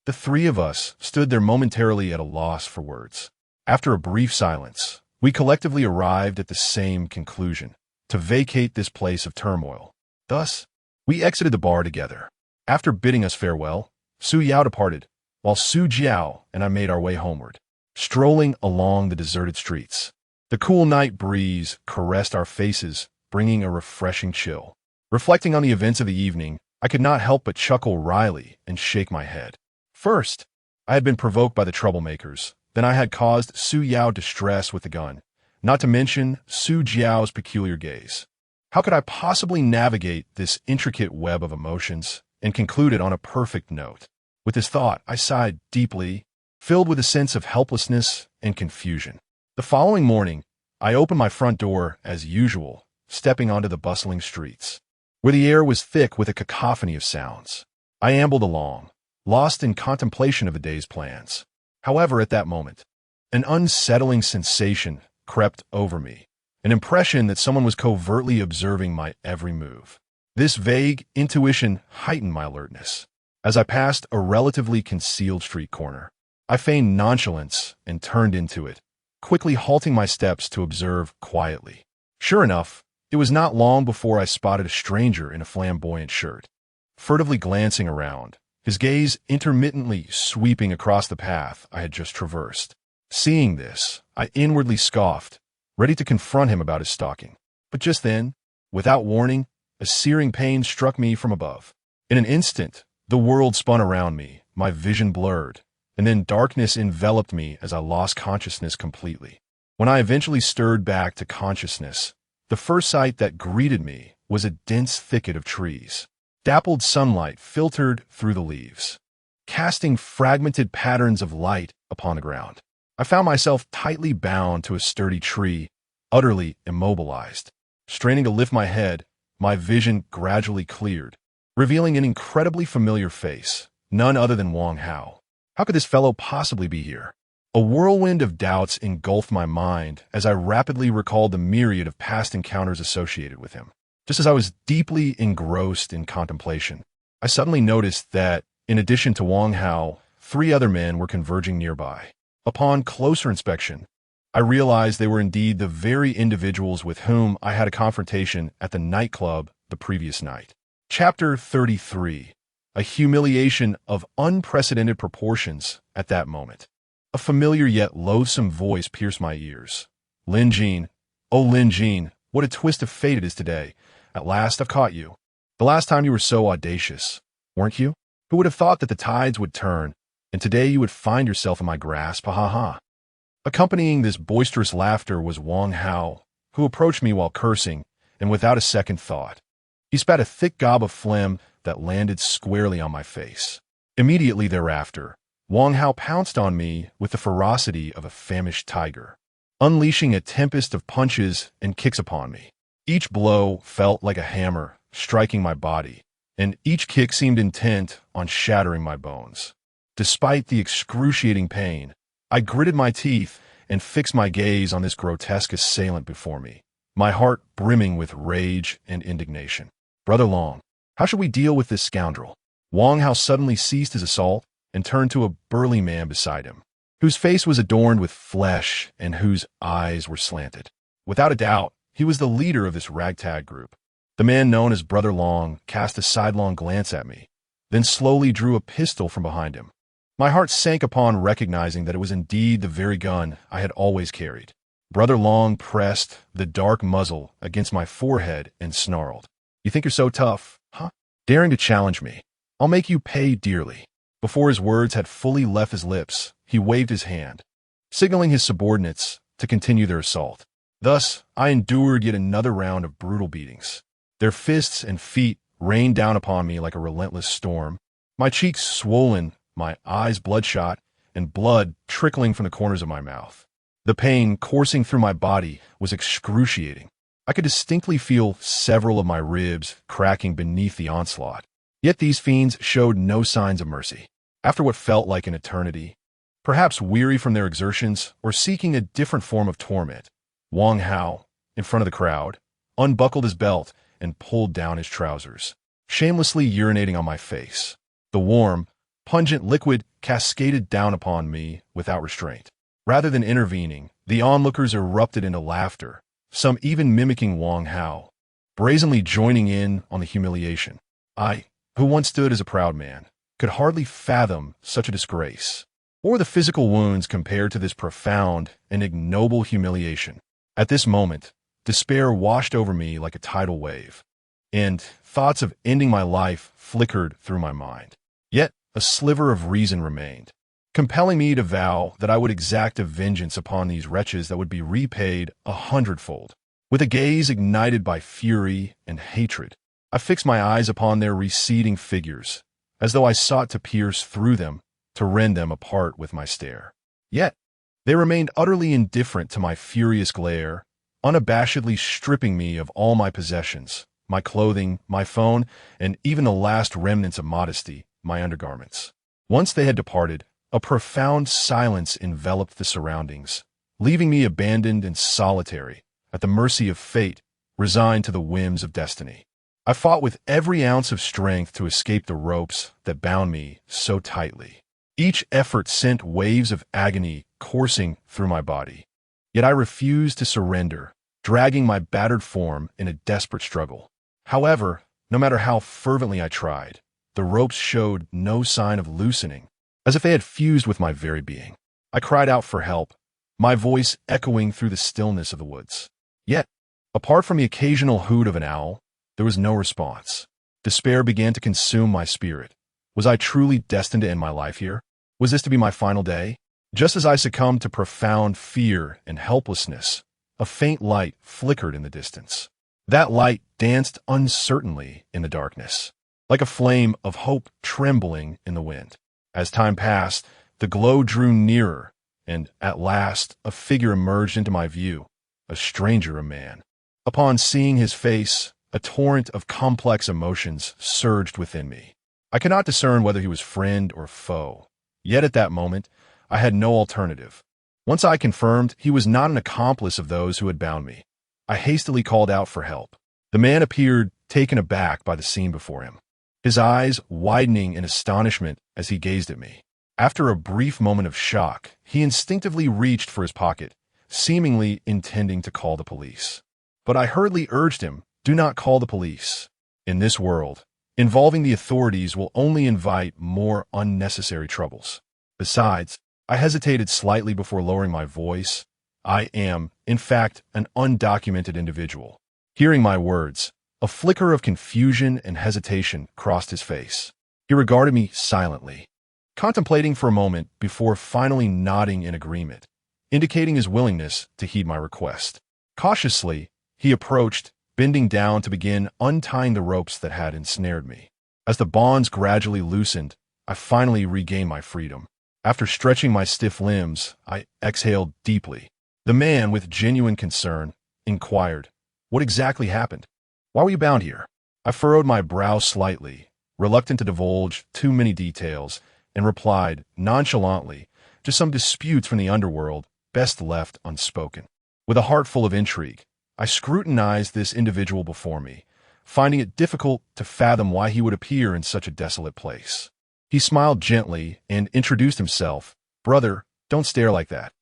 The three of us stood there momentarily at a loss for words. After a brief silence, we collectively arrived at the same conclusion: to vacate this place of turmoil. Thus, we exited the bar together. After bidding us farewell, Su Yao departed, while Su Jiao and I made our way homeward, strolling along the deserted streets. The cool night breeze caressed our faces, bringing a refreshing chill. Reflecting on the events of the evening, I could not help but chuckle wryly and shake my head. First, I had been provoked by the troublemakers. Then I had caused Su Yao distress with the gun, not to mention Su Jiao's peculiar gaze. How could I possibly navigate this intricate web of emotions and conclude it on a perfect note? With this thought, I sighed deeply, filled with a sense of helplessness and confusion. The following morning, I opened my front door as usual, stepping onto the bustling streets, where the air was thick with a cacophony of sounds. I ambled along, lost in contemplation of the day's plans. However, at that moment, an unsettling sensation crept over me, an impression that someone was covertly observing my every move. This vague intuition heightened my alertness. As I passed a relatively concealed street corner, I feigned nonchalance and turned into it, quickly halting my steps to observe quietly. Sure enough, it was not long before I spotted a stranger in a flamboyant shirt, furtively glancing around, his gaze intermittently sweeping across the path I had just traversed. Seeing this, I inwardly scoffed, ready to confront him about his stalking. But just then, without warning, a searing pain struck me from above. In an instant, the world spun around me, my vision blurred, and then darkness enveloped me as I lost consciousness completely. When I eventually stirred back to consciousness, the first sight that greeted me was a dense thicket of trees. Dappled sunlight filtered through the leaves, casting fragmented patterns of light upon the ground. I found myself tightly bound to a sturdy tree, utterly immobilized. Straining to lift my head, my vision gradually cleared, revealing an incredibly familiar face, none other than Wang Hao. How could this fellow possibly be here? A whirlwind of doubts engulfed my mind as I rapidly recalled the myriad of past encounters associated with him. Just as I was deeply engrossed in contemplation, I suddenly noticed that, in addition to Wang Hao, 3 other men were converging nearby. Upon closer inspection, I realized they were indeed the very individuals with whom I had a confrontation at the nightclub the previous night. Chapter 33. A humiliation of unprecedented proportions at that moment. A familiar yet loathsome voice pierced my ears. Lin Jin. Oh, Lin Jin, what a twist of fate it is today. At last I've caught you. The last time you were so audacious, weren't you? Who would have thought that the tides would turn, and today you would find yourself in my grasp, ha ha ha. Accompanying this boisterous laughter was Wang Hao, who approached me while cursing, and without a second thought. He spat a thick gob of phlegm that landed squarely on my face. Immediately thereafter, Wang Hao pounced on me with the ferocity of a famished tiger, unleashing a tempest of punches and kicks upon me. Each blow felt like a hammer striking my body, and each kick seemed intent on shattering my bones. Despite the excruciating pain, I gritted my teeth and fixed my gaze on this grotesque assailant before me, my heart brimming with rage and indignation. Brother Long, how should we deal with this scoundrel? Wang Hao suddenly ceased his assault and turned to a burly man beside him, whose face was adorned with flesh and whose eyes were slanted. Without a doubt, he was the leader of this ragtag group. The man known as Brother Long cast a sidelong glance at me, then slowly drew a pistol from behind him. My heart sank upon recognizing that it was indeed the very gun I had always carried. Brother Long pressed the dark muzzle against my forehead and snarled, "You think you're so tough, huh? Daring to challenge me. I'll make you pay dearly." Before his words had fully left his lips, he waved his hand, signaling his subordinates to continue their assault. Thus, I endured yet another round of brutal beatings. Their fists and feet rained down upon me like a relentless storm, my cheeks swollen, my eyes bloodshot, and blood trickling from the corners of my mouth. The pain coursing through my body was excruciating. I could distinctly feel several of my ribs cracking beneath the onslaught. Yet these fiends showed no signs of mercy. After what felt like an eternity, perhaps weary from their exertions or seeking a different form of torment, Wang Hao, in front of the crowd, unbuckled his belt and pulled down his trousers, shamelessly urinating on my face. The warm, pungent liquid cascaded down upon me without restraint. Rather than intervening, the onlookers erupted into laughter, some even mimicking Wang Hao, brazenly joining in on the humiliation. I, who once stood as a proud man, could hardly fathom such a disgrace, or the physical wounds compared to this profound and ignoble humiliation. At this moment, despair washed over me like a tidal wave, and thoughts of ending my life flickered through my mind. Yet a sliver of reason remained, compelling me to vow that I would exact a vengeance upon these wretches that would be repaid 100-fold. With a gaze ignited by fury and hatred, I fixed my eyes upon their receding figures, as though I sought to pierce through them, to rend them apart with my stare. Yet, they remained utterly indifferent to my furious glare, unabashedly stripping me of all my possessions, my clothing, my phone, and even the last remnants of modesty, my undergarments. Once they had departed, a profound silence enveloped the surroundings, leaving me abandoned and solitary, at the mercy of fate, resigned to the whims of destiny. I fought with every ounce of strength to escape the ropes that bound me so tightly. Each effort sent waves of agony coursing through my body. Yet I refused to surrender, dragging my battered form in a desperate struggle. However, no matter how fervently I tried, the ropes showed no sign of loosening, as if they had fused with my very being. I cried out for help, my voice echoing through the stillness of the woods. Yet, apart from the occasional hoot of an owl, there was no response. Despair began to consume my spirit. Was I truly destined to end my life here? Was this to be my final day? Just as I succumbed to profound fear and helplessness, a faint light flickered in the distance. That light danced uncertainly in the darkness, like a flame of hope trembling in the wind. As time passed, the glow drew nearer, and at last a figure emerged into my view, a stranger, a man. Upon seeing his face, a torrent of complex emotions surged within me. I could not discern whether he was friend or foe. Yet at that moment, I had no alternative. Once I confirmed he was not an accomplice of those who had bound me, I hastily called out for help. The man appeared taken aback by the scene before him, his eyes widening in astonishment as he gazed at me. After a brief moment of shock, he instinctively reached for his pocket, seemingly intending to call the police. But I hurriedly urged him, do not call the police. In this world, involving the authorities will only invite more unnecessary troubles. Besides, I hesitated slightly before lowering my voice. I am, in fact, an undocumented individual. Hearing my words, a flicker of confusion and hesitation crossed his face. He regarded me silently, contemplating for a moment before finally nodding in agreement, indicating his willingness to heed my request. Cautiously, he approached, bending down to begin untying the ropes that had ensnared me. As the bonds gradually loosened, I finally regained my freedom. After stretching my stiff limbs, I exhaled deeply. The man, with genuine concern, inquired, what exactly happened? Why were you bound here? I furrowed my brow slightly, reluctant to divulge too many details, and replied nonchalantly, just some disputes from the underworld, best left unspoken. With a heart full of intrigue, I scrutinized this individual before me, finding it difficult to fathom why he would appear in such a desolate place. He smiled gently and introduced himself. Brother, don't stare like that.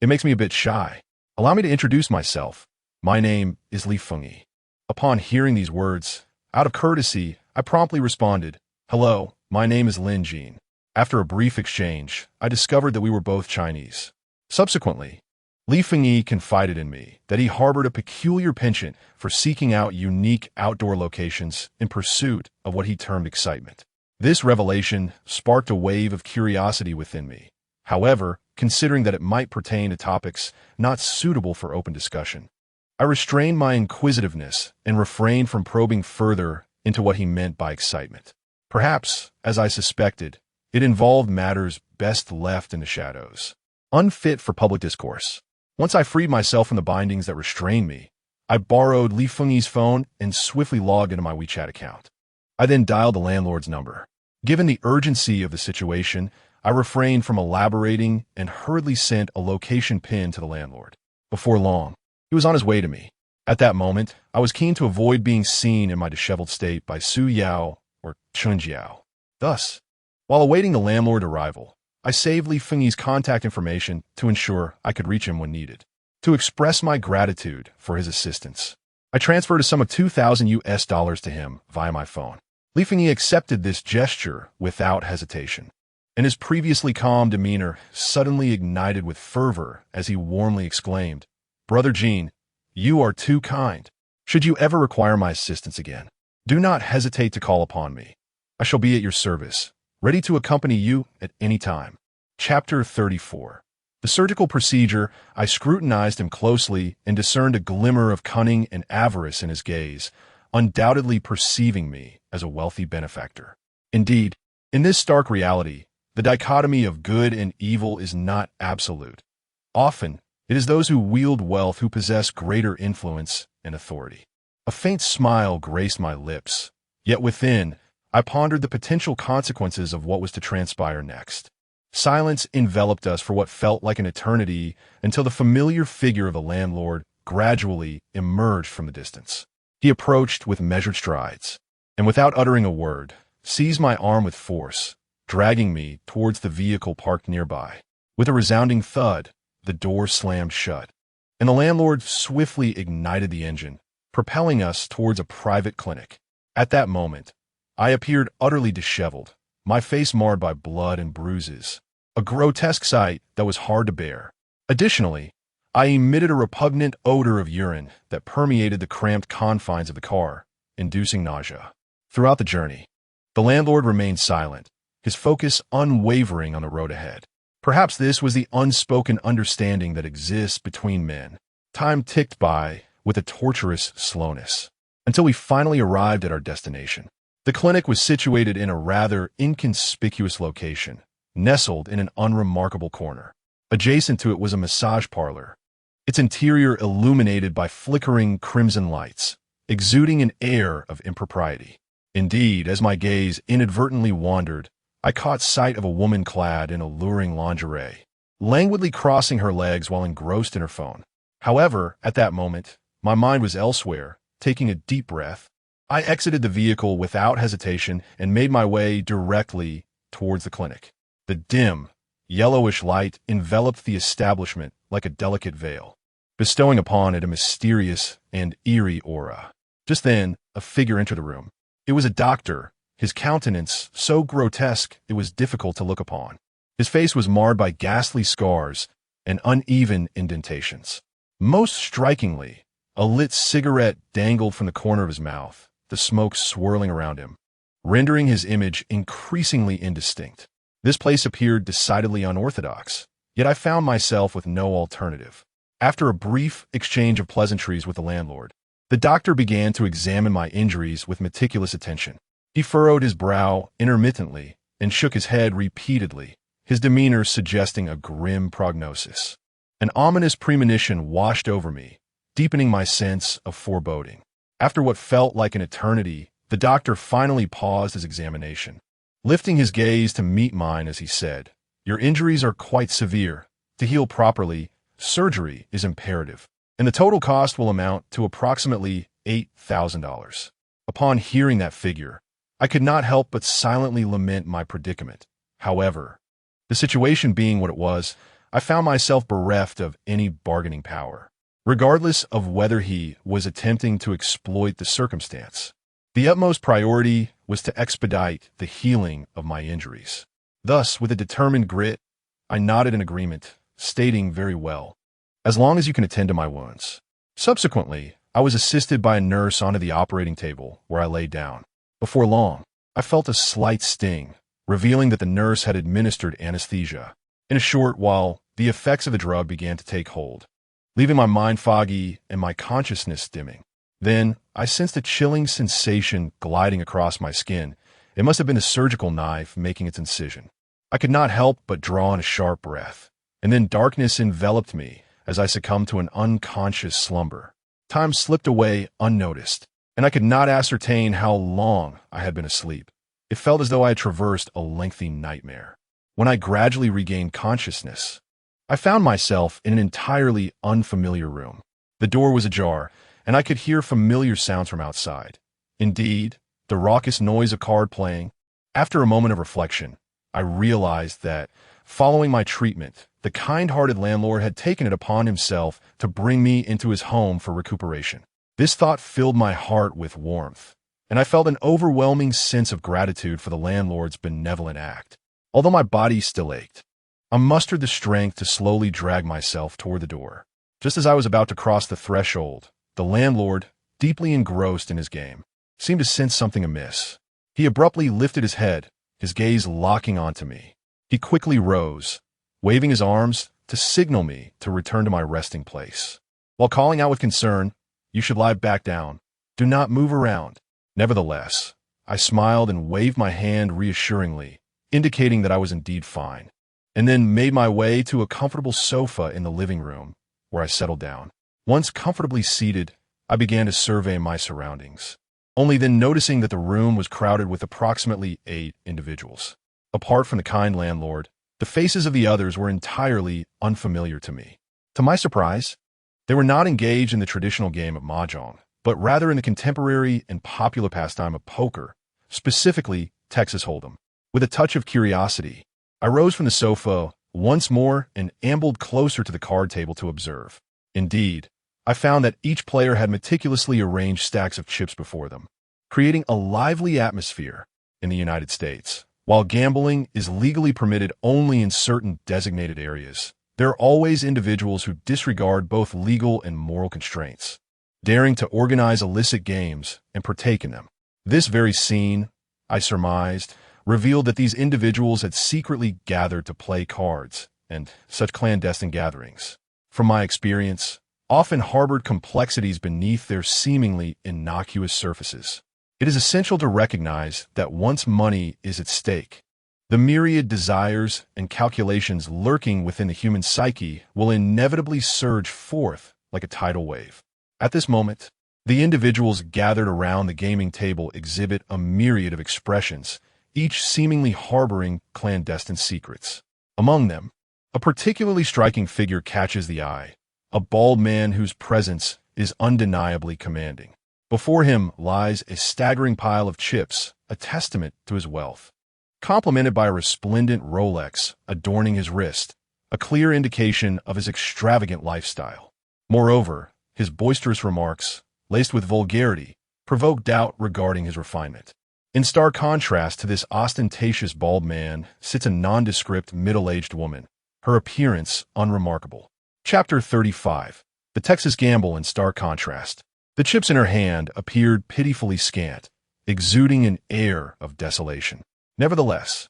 It makes me a bit shy. Allow me to introduce myself. My name is Li Fengyi. Upon hearing these words, out of courtesy, I promptly responded, hello, my name is Lin Jin. After a brief exchange, I discovered that we were both Chinese. Subsequently, Li Fengyi confided in me that he harbored a peculiar penchant for seeking out unique outdoor locations in pursuit of what he termed excitement. This revelation sparked a wave of curiosity within me. However, considering that it might pertain to topics not suitable for open discussion, I restrained my inquisitiveness and refrained from probing further into what he meant by excitement. Perhaps, as I suspected, it involved matters best left in the shadows, unfit for public discourse. Once I freed myself from the bindings that restrained me, I borrowed Li Fengyi's phone and swiftly logged into my WeChat account. I then dialed the landlord's number. Given the urgency of the situation, I refrained from elaborating and hurriedly sent a location pin to the landlord. Before long, he was on his way to me. At that moment, I was keen to avoid being seen in my disheveled state by Su Yao or Chun Jiao. Thus, while awaiting the landlord's arrival, I saved Li Fengyi's contact information to ensure I could reach him when needed. To express my gratitude for his assistance, I transferred a sum of $2,000 to him via my phone. Li Fengyi accepted this gesture without hesitation, and his previously calm demeanor suddenly ignited with fervor as he warmly exclaimed, Brother Jin, you are too kind. Should you ever require my assistance again, do not hesitate to call upon me. I shall be at your service, ready to accompany you at any time. Chapter 34. The surgical procedure, I scrutinized him closely and discerned a glimmer of cunning and avarice in his gaze, undoubtedly perceiving me as a wealthy benefactor. Indeed, in this stark reality, the dichotomy of good and evil is not absolute. Often, It is those who wield wealth who possess greater influence and authority. A faint smile graced my lips, yet within, I pondered the potential consequences of what was to transpire next. Silence enveloped us for what felt like an eternity until the familiar figure of the landlord gradually emerged from the distance. He approached with measured strides, and without uttering a word, seized my arm with force, dragging me towards the vehicle parked nearby. With a resounding thud, the door slammed shut, and the landlord swiftly ignited the engine, propelling us towards a private clinic. At that moment, I appeared utterly disheveled, my face marred by blood and bruises, a grotesque sight that was hard to bear. Additionally, I emitted a repugnant odor of urine that permeated the cramped confines of the car, inducing nausea. Throughout the journey, the landlord remained silent, his focus unwavering on the road ahead. Perhaps this was the unspoken understanding that exists between men. Time ticked by with a torturous slowness, until we finally arrived at our destination. The clinic was situated in a rather inconspicuous location, nestled in an unremarkable corner. Adjacent to it was a massage parlor, its interior illuminated by flickering crimson lights, exuding an air of impropriety. Indeed, as my gaze inadvertently wandered, I caught sight of a woman clad in alluring lingerie, languidly crossing her legs while engrossed in her phone. However, at that moment, my mind was elsewhere. Taking a deep breath, I exited the vehicle without hesitation and made my way directly towards the clinic. The dim, yellowish light enveloped the establishment like a delicate veil, bestowing upon it a mysterious and eerie aura. Just then, a figure entered the room. It was a doctor, his countenance so grotesque it was difficult to look upon. His face was marred by ghastly scars and uneven indentations. Most strikingly, a lit cigarette dangled from the corner of his mouth, the smoke swirling around him, rendering his image increasingly indistinct. This place appeared decidedly unorthodox, yet I found myself with no alternative. After a brief exchange of pleasantries with the landlord, the doctor began to examine my injuries with meticulous attention. He furrowed his brow intermittently and shook his head repeatedly, his demeanor suggesting a grim prognosis. An ominous premonition washed over me, deepening my sense of foreboding. After what felt like an eternity, the doctor finally paused his examination, lifting his gaze to meet mine as he said, "Your injuries are quite severe. To heal properly, surgery is imperative, and the total cost will amount to approximately $8,000. Upon hearing that figure, I could not help but silently lament my predicament. However, the situation being what it was, I found myself bereft of any bargaining power, regardless of whether he was attempting to exploit the circumstance. The utmost priority was to expedite the healing of my injuries. Thus, with a determined grit, I nodded in agreement, stating very well, "As long as you can attend to my wounds." Subsequently, I was assisted by a nurse onto the operating table, where I lay down. Before long, I felt a slight sting, revealing that the nurse had administered anesthesia. In a short while, the effects of the drug began to take hold, leaving my mind foggy and my consciousness dimming. Then, I sensed a chilling sensation gliding across my skin. It must have been a surgical knife making its incision. I could not help but draw in a sharp breath, and then darkness enveloped me as I succumbed to an unconscious slumber. Time slipped away unnoticed, and I could not ascertain how long I had been asleep. It felt as though I had traversed a lengthy nightmare. When I gradually regained consciousness, I found myself in an entirely unfamiliar room. The door was ajar, and I could hear familiar sounds from outside. Indeed, the raucous noise of card playing. After a moment of reflection, I realized that, following my treatment, the kind-hearted landlord had taken it upon himself to bring me into his home for recuperation. This thought filled my heart with warmth, and I felt an overwhelming sense of gratitude for the landlord's benevolent act. Although my body still ached, I mustered the strength to slowly drag myself toward the door. Just as I was about to cross the threshold, the landlord, deeply engrossed in his game, seemed to sense something amiss. He abruptly lifted his head, his gaze locking onto me. He quickly rose, waving his arms to signal me to return to my resting place, while calling out with concern, "You should lie back down. Do not move around." Nevertheless, I smiled and waved my hand reassuringly, indicating that I was indeed fine, and then made my way to a comfortable sofa in the living room, where I settled down. Once comfortably seated, I began to survey my surroundings, only then noticing that the room was crowded with approximately 8 individuals. Apart from the kind landlord, the faces of the others were entirely unfamiliar to me. To my surprise, they were not engaged in the traditional game of mahjong, but rather in the contemporary and popular pastime of poker, specifically Texas Hold'em. With a touch of curiosity, I rose from the sofa once more and ambled closer to the card table to observe. Indeed, I found that each player had meticulously arranged stacks of chips before them, creating a lively atmosphere. In the United States, while gambling is legally permitted only in certain designated areas, there are always individuals who disregard both legal and moral constraints, daring to organize illicit games and partake in them. This very scene, I surmised, revealed that these individuals had secretly gathered to play cards, and such clandestine gatherings, from my experience, often harbored complexities beneath their seemingly innocuous surfaces. It is essential to recognize that once money is at stake, the myriad desires and calculations lurking within the human psyche will inevitably surge forth like a tidal wave. At this moment, the individuals gathered around the gaming table exhibit a myriad of expressions, each seemingly harboring clandestine secrets. Among them, a particularly striking figure catches the eye, a bald man whose presence is undeniably commanding. Before him lies a staggering pile of chips, a testament to his wealth, complemented by a resplendent Rolex adorning his wrist, a clear indication of his extravagant lifestyle. Moreover, his boisterous remarks, laced with vulgarity, provoke doubt regarding his refinement. In stark contrast to this ostentatious bald man sits a nondescript middle-aged woman, her appearance unremarkable. Chapter 35. The Texas Gamble in stark contrast. The chips in her hand appeared pitifully scant, exuding an air of desolation. Nevertheless,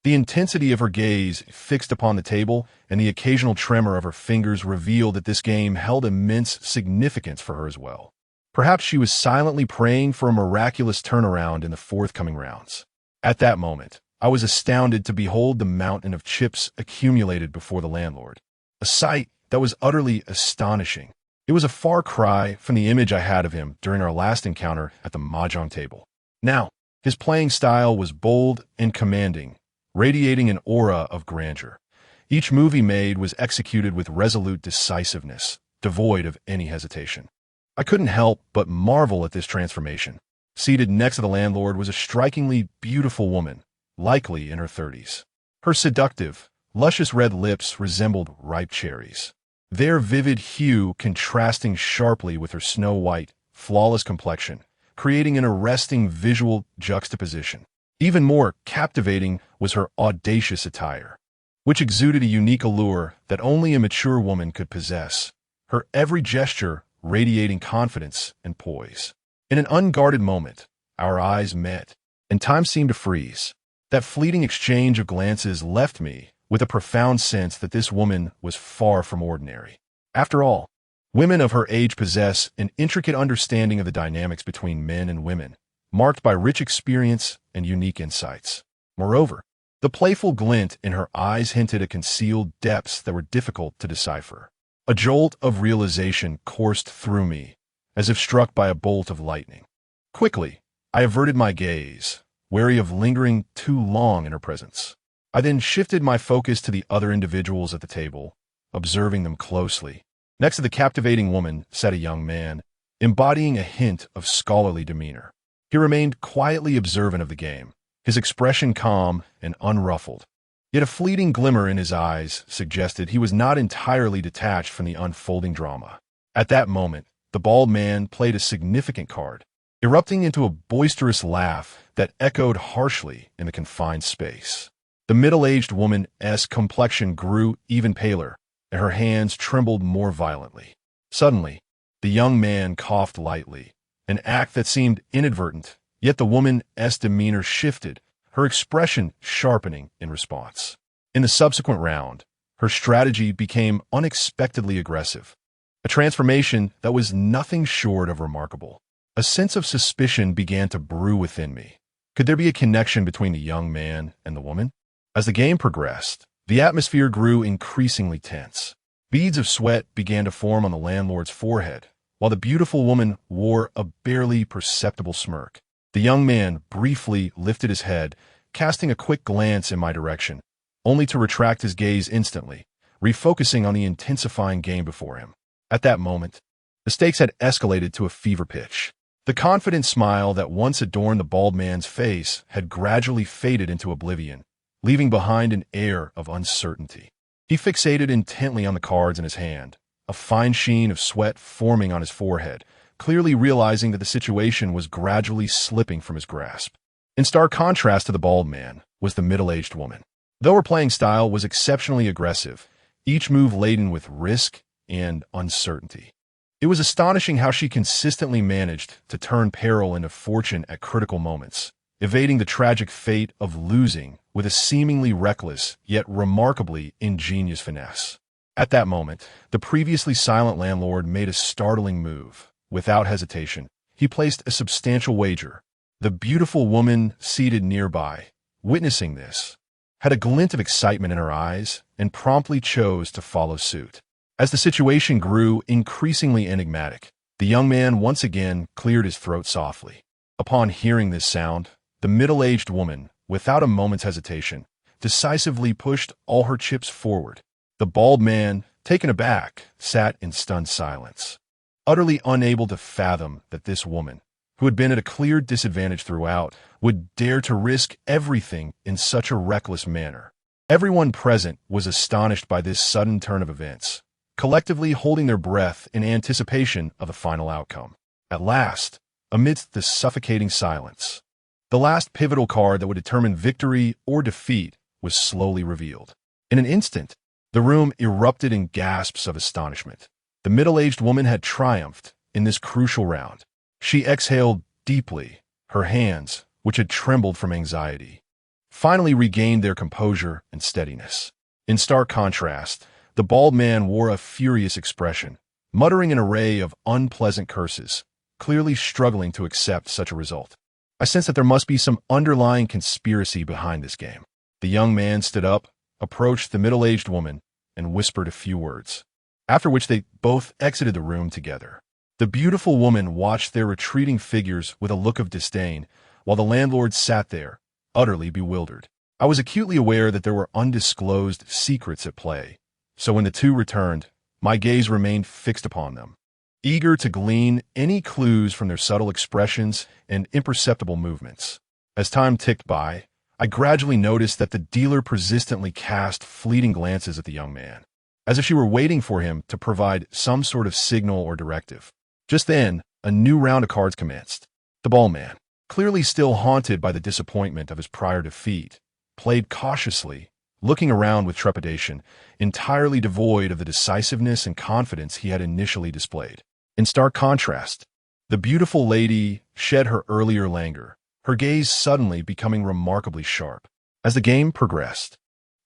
the intensity of her gaze fixed upon the table and the occasional tremor of her fingers revealed that this game held immense significance for her as well. Perhaps she was silently praying for a miraculous turnaround in the forthcoming rounds. At that moment, I was astounded to behold the mountain of chips accumulated before the landlord, a sight that was utterly astonishing. It was a far cry from the image I had of him during our last encounter at the mahjong table. Now, his playing style was bold and commanding, radiating an aura of grandeur. Each move he made was executed with resolute decisiveness, devoid of any hesitation. I couldn't help but marvel at this transformation. Seated next to the landlord was a strikingly beautiful woman, likely in her 30s. Her seductive, luscious red lips resembled ripe cherries, their vivid hue contrasting sharply with her snow-white, flawless complexion, creating an arresting visual juxtaposition. Even more captivating was her audacious attire, which exuded a unique allure that only a mature woman could possess, her every gesture radiating confidence and poise. In an unguarded moment, our eyes met, and time seemed to freeze. That fleeting exchange of glances left me with a profound sense that this woman was far from ordinary. After all, women of her age possess an intricate understanding of the dynamics between men and women, marked by rich experience and unique insights. Moreover, the playful glint in her eyes hinted at concealed depths that were difficult to decipher. A jolt of realization coursed through me, as if struck by a bolt of lightning. Quickly, I averted my gaze, wary of lingering too long in her presence. I then shifted my focus to the other individuals at the table, observing them closely. Next to the captivating woman sat a young man, embodying a hint of scholarly demeanor. He remained quietly observant of the game, his expression calm and unruffled. Yet a fleeting glimmer in his eyes suggested he was not entirely detached from the unfolding drama. At that moment, the bald man played a significant card, erupting into a boisterous laugh that echoed harshly in the confined space. The middle-aged woman's complexion grew even paler, and her hands trembled more violently. Suddenly, the young man coughed lightly, an act that seemed inadvertent, yet the woman's demeanor shifted, her expression sharpening in response. In the subsequent round, her strategy became unexpectedly aggressive, a transformation that was nothing short of remarkable. A sense of suspicion began to brew within me. Could there be a connection between the young man and the woman? As the game progressed, the atmosphere grew increasingly tense. Beads of sweat began to form on the landlord's forehead, while the beautiful woman wore a barely perceptible smirk. The young man briefly lifted his head, casting a quick glance in my direction, only to retract his gaze instantly, refocusing on the intensifying game before him. At that moment, the stakes had escalated to a fever pitch. The confident smile that once adorned the bald man's face had gradually faded into oblivion, leaving behind an air of uncertainty. He fixated intently on the cards in his hand, a fine sheen of sweat forming on his forehead, clearly realizing that the situation was gradually slipping from his grasp. In stark contrast to the bald man was the middle-aged woman. Though her playing style was exceptionally aggressive, each move laden with risk and uncertainty. It was astonishing how she consistently managed to turn peril into fortune at critical moments, evading the tragic fate of losing with a seemingly reckless yet remarkably ingenious finesse. At that moment, the previously silent landlord made a startling move. Without hesitation, he placed a substantial wager. The beautiful woman seated nearby, witnessing this, had a glint of excitement in her eyes and promptly chose to follow suit. As the situation grew increasingly enigmatic, the young man once again cleared his throat softly. Upon hearing this sound, the middle-aged woman, without a moment's hesitation, decisively pushed all her chips forward. The bald man, taken aback, sat in stunned silence, utterly unable to fathom that this woman, who had been at a clear disadvantage throughout, would dare to risk everything in such a reckless manner. Everyone present was astonished by this sudden turn of events, collectively holding their breath in anticipation of the final outcome. At last, amidst the suffocating silence, the last pivotal card that would determine victory or defeat was slowly revealed. In an instant, the room erupted in gasps of astonishment. The middle-aged woman had triumphed in this crucial round. She exhaled deeply, her hands, which had trembled from anxiety, finally regained their composure and steadiness. In stark contrast, the bald man wore a furious expression, muttering an array of unpleasant curses, clearly struggling to accept such a result. I sensed that there must be some underlying conspiracy behind this game. The young man stood up, approached the middle-aged woman, and whispered a few words, after which they both exited the room together. The beautiful woman watched their retreating figures with a look of disdain, while the landlord sat there, utterly bewildered. I was acutely aware that there were undisclosed secrets at play, so when the two returned, my gaze remained fixed upon them, eager to glean any clues from their subtle expressions and imperceptible movements. As time ticked by, I gradually noticed that the dealer persistently cast fleeting glances at the young man, as if she were waiting for him to provide some sort of signal or directive. Just then, a new round of cards commenced. The bald man, clearly still haunted by the disappointment of his prior defeat, played cautiously, looking around with trepidation, entirely devoid of the decisiveness and confidence he had initially displayed. In stark contrast, the beautiful lady shed her earlier languor, her gaze suddenly becoming remarkably sharp. As the game progressed,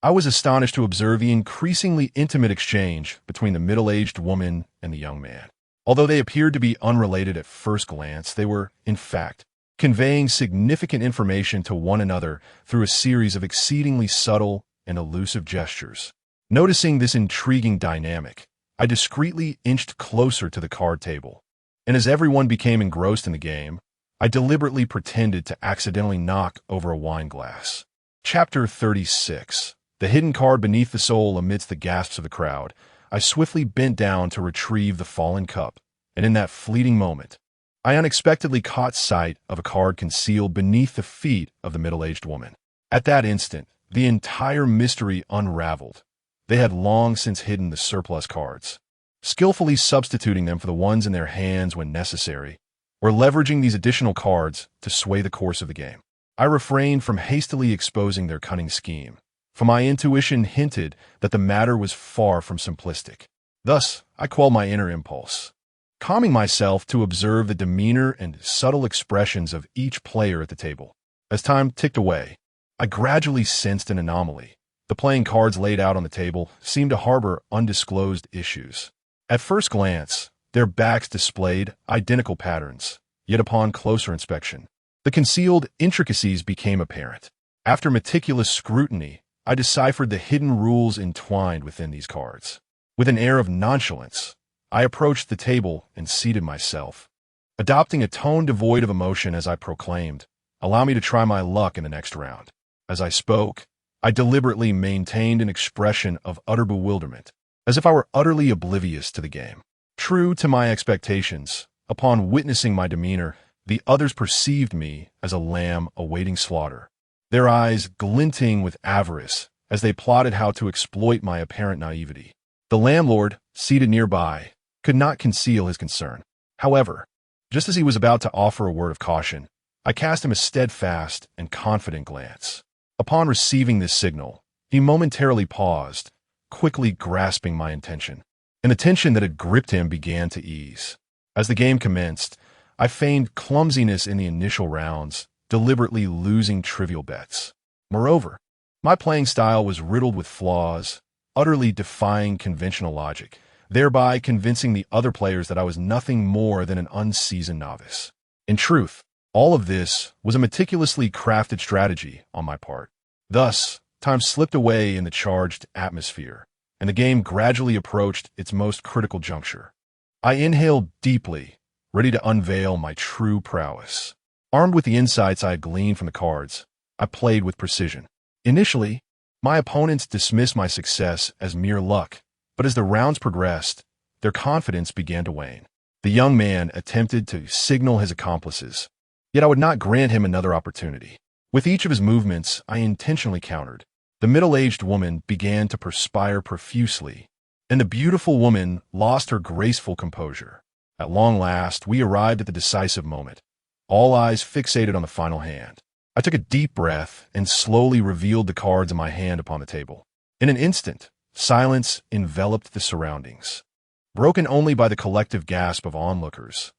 I was astonished to observe the increasingly intimate exchange between the middle-aged woman and the young man. Although they appeared to be unrelated at first glance, they were, in fact, conveying significant information to one another through a series of exceedingly subtle and elusive gestures. Noticing this intriguing dynamic, I discreetly inched closer to the card table, and as everyone became engrossed in the game, I deliberately pretended to accidentally knock over a wine glass. Chapter 36. The hidden card beneath the soul. Amidst the gasps of the crowd, I swiftly bent down to retrieve the fallen cup, and in that fleeting moment, I unexpectedly caught sight of a card concealed beneath the feet of the middle-aged woman. At that instant, the entire mystery unraveled. They had long since hidden the surplus cards, skillfully substituting them for the ones in their hands when necessary, or leveraging these additional cards to sway the course of the game. I refrained from hastily exposing their cunning scheme, for my intuition hinted that the matter was far from simplistic. Thus, I quelled my inner impulse, calming myself to observe the demeanor and subtle expressions of each player at the table. As time ticked away, I gradually sensed an anomaly. The playing cards laid out on the table seemed to harbor undisclosed issues. At first glance, their backs displayed identical patterns, yet upon closer inspection, the concealed intricacies became apparent. After meticulous scrutiny, I deciphered the hidden rules entwined within these cards. With an air of nonchalance, I approached the table and seated myself, adopting a tone devoid of emotion as I proclaimed, "Allow me to try my luck in the next round." As I spoke, I deliberately maintained an expression of utter bewilderment, as if I were utterly oblivious to the game. True to my expectations, upon witnessing my demeanor, the others perceived me as a lamb awaiting slaughter, their eyes glinting with avarice as they plotted how to exploit my apparent naivety. The landlord, seated nearby, could not conceal his concern. However, just as he was about to offer a word of caution, I cast him a steadfast and confident glance. Upon receiving this signal, he momentarily paused, quickly grasping my intention, and the tension that had gripped him began to ease. As the game commenced, I feigned clumsiness in the initial rounds, deliberately losing trivial bets. Moreover, my playing style was riddled with flaws, utterly defying conventional logic, thereby convincing the other players that I was nothing more than an unseasoned novice. In truth, all of this was a meticulously crafted strategy on my part. Thus, time slipped away in the charged atmosphere, and the game gradually approached its most critical juncture. I inhaled deeply, ready to unveil my true prowess. Armed with the insights I had gleaned from the cards, I played with precision. Initially, my opponents dismissed my success as mere luck, but as the rounds progressed, their confidence began to wane. The young man attempted to signal his accomplices, yet I would not grant him another opportunity. With each of his movements, I intentionally countered. The middle-aged woman began to perspire profusely, and the beautiful woman lost her graceful composure. At long last, we arrived at the decisive moment, all eyes fixated on the final hand. I took a deep breath and slowly revealed the cards in my hand upon the table. In an instant, silence enveloped the surroundings, broken only by the collective gasp of onlookers.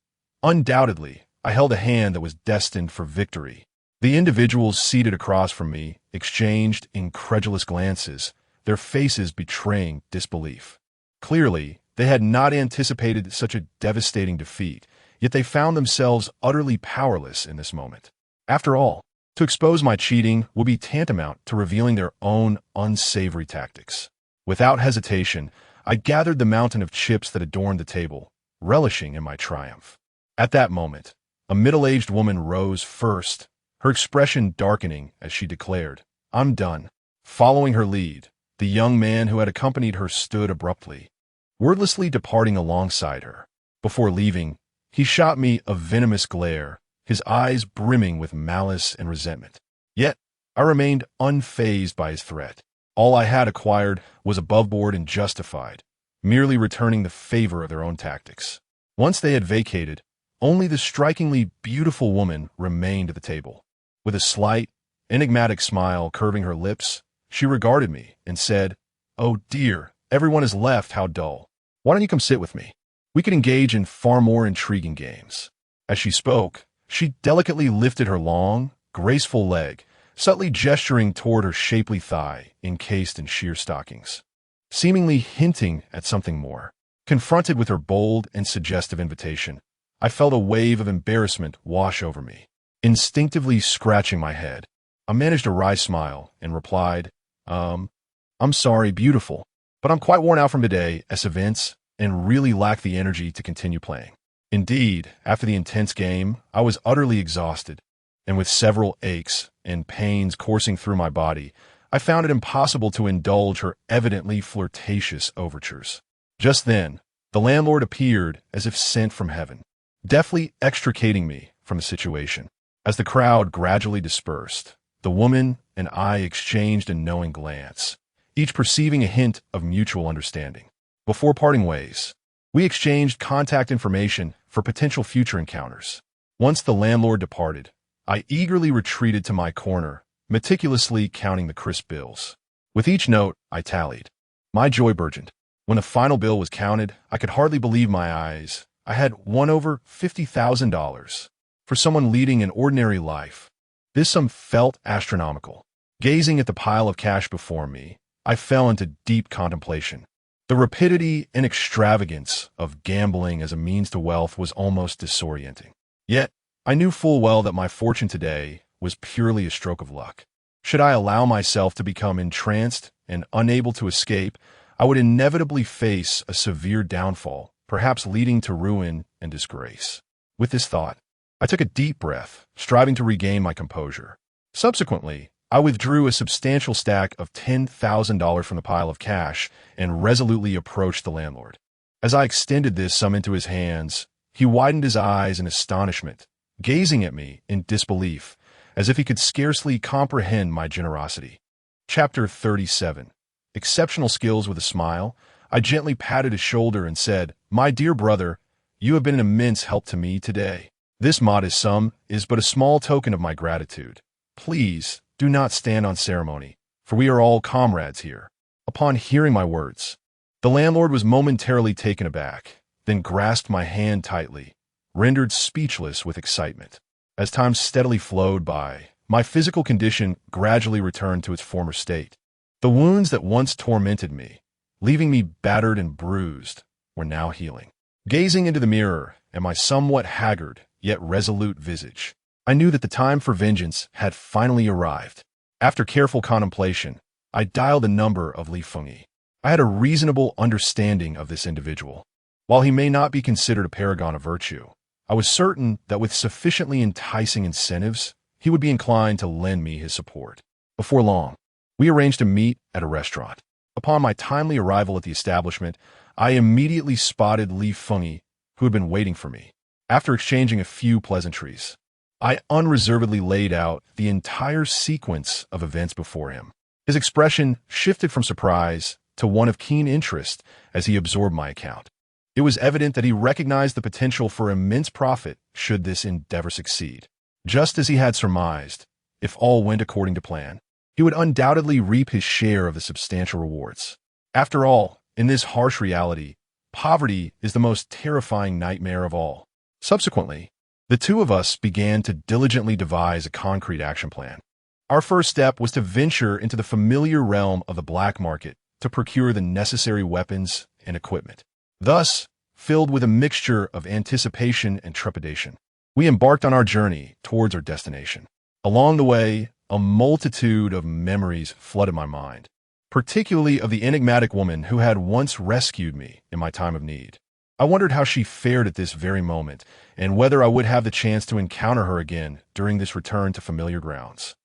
Undoubtedly, I held a hand that was destined for victory. The individuals seated across from me exchanged incredulous glances, their faces betraying disbelief. Clearly, they had not anticipated such a devastating defeat, yet they found themselves utterly powerless in this moment. After all, to expose my cheating would be tantamount to revealing their own unsavory tactics. Without hesitation, I gathered the mountain of chips that adorned the table, relishing in my triumph. At that moment, a middle-aged woman rose first, her expression darkening as she declared, "I'm done." Following her lead, the young man who had accompanied her stood abruptly, wordlessly departing alongside her. Before leaving, he shot me a venomous glare, his eyes brimming with malice and resentment. Yet, I remained unfazed by his threat. All I had acquired was above board and justified, merely returning the favor of their own tactics. Once they had vacated, only the strikingly beautiful woman remained at the table. With a slight, enigmatic smile curving her lips, she regarded me and said, "Oh dear, everyone has left, how dull. Why don't you come sit with me? We could engage in far more intriguing games." As she spoke, she delicately lifted her long, graceful leg, subtly gesturing toward her shapely thigh encased in sheer stockings, seemingly hinting at something more. Confronted with her bold and suggestive invitation, I felt a wave of embarrassment wash over me. Instinctively scratching my head, I managed a wry smile and replied, I'm sorry, beautiful, but I'm quite worn out from today as events and really lack the energy to continue playing." Indeed, after the intense game, I was utterly exhausted, and with several aches and pains coursing through my body, I found it impossible to indulge her evidently flirtatious overtures. Just then, the landlord appeared as if sent from heaven, deftly extricating me from the situation. As the crowd gradually dispersed, the woman and I exchanged a knowing glance, each perceiving a hint of mutual understanding. Before parting ways, we exchanged contact information for potential future encounters. Once the landlord departed, I eagerly retreated to my corner, meticulously counting the crisp bills. With each note, I tallied. My joy burgeoned. When the final bill was counted, I could hardly believe my eyes. I had won over $50,000. For someone leading an ordinary life, this sum felt astronomical. Gazing at the pile of cash before me, I fell into deep contemplation. The rapidity and extravagance of gambling as a means to wealth was almost disorienting. Yet, I knew full well that my fortune today was purely a stroke of luck. Should I allow myself to become entranced and unable to escape, I would inevitably face a severe downfall, perhaps leading to ruin and disgrace. With this thought, I took a deep breath, striving to regain my composure. Subsequently, I withdrew a substantial stack of $10,000 from the pile of cash and resolutely approached the landlord. As I extended this sum into his hands, he widened his eyes in astonishment, gazing at me in disbelief, as if he could scarcely comprehend my generosity. Chapter 37. Exceptional skills with a smile, I gently patted his shoulder and said, "My dear brother, you have been an immense help to me today. This modest sum is but a small token of my gratitude. Please do not stand on ceremony, for we are all comrades here." Upon hearing my words, the landlord was momentarily taken aback, then grasped my hand tightly, rendered speechless with excitement. As time steadily flowed by, my physical condition gradually returned to its former state. The wounds that once tormented me, leaving me battered and bruised, were now healing. Gazing into the mirror and my somewhat haggard yet resolute visage, I knew that the time for vengeance had finally arrived. After careful contemplation, I dialed the number of Li Fengyi. I had a reasonable understanding of this individual. While he may not be considered a paragon of virtue, I was certain that with sufficiently enticing incentives, he would be inclined to lend me his support. Before long, we arranged to meet at a restaurant. Upon my timely arrival at the establishment, I immediately spotted Li Fengyi, who had been waiting for me. After exchanging a few pleasantries, I unreservedly laid out the entire sequence of events before him. His expression shifted from surprise to one of keen interest as he absorbed my account. It was evident that he recognized the potential for immense profit should this endeavor succeed. Just as he had surmised, if all went according to plan, he would undoubtedly reap his share of the substantial rewards. After all, in this harsh reality, poverty is the most terrifying nightmare of all. Subsequently, the two of us began to diligently devise a concrete action plan. Our first step was to venture into the familiar realm of the black market to procure the necessary weapons and equipment. Thus, filled with a mixture of anticipation and trepidation, we embarked on our journey towards our destination. Along the way, a multitude of memories flooded my mind, particularly of the enigmatic woman who had once rescued me in my time of need. I wondered how she fared at this very moment, and whether I would have the chance to encounter her again during this return to familiar grounds.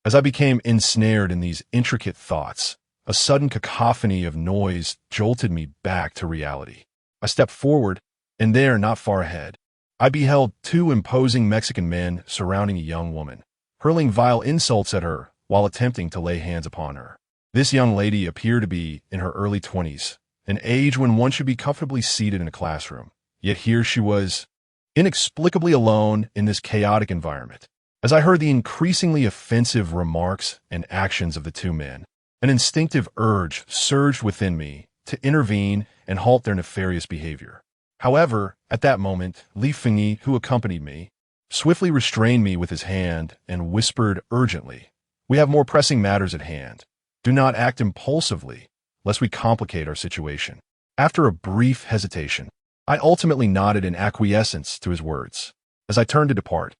As I became ensnared in these intricate thoughts, a sudden cacophony of noise jolted me back to reality. I stepped forward, and there, not far ahead, I beheld two imposing Mexican men surrounding a young woman, hurling vile insults at her while attempting to lay hands upon her. This young lady appeared to be in her early 20s, an age when one should be comfortably seated in a classroom. Yet here she was, inexplicably alone in this chaotic environment. As I heard the increasingly offensive remarks and actions of the two men, an instinctive urge surged within me to intervene and halt their nefarious behavior. However, at that moment, Li Fengyi, who accompanied me, swiftly restrained me with his hand and whispered urgently, "We have more pressing matters at hand. Do not act impulsively, lest we complicate our situation." After a brief hesitation, I ultimately nodded in acquiescence to his words. As I turned to depart,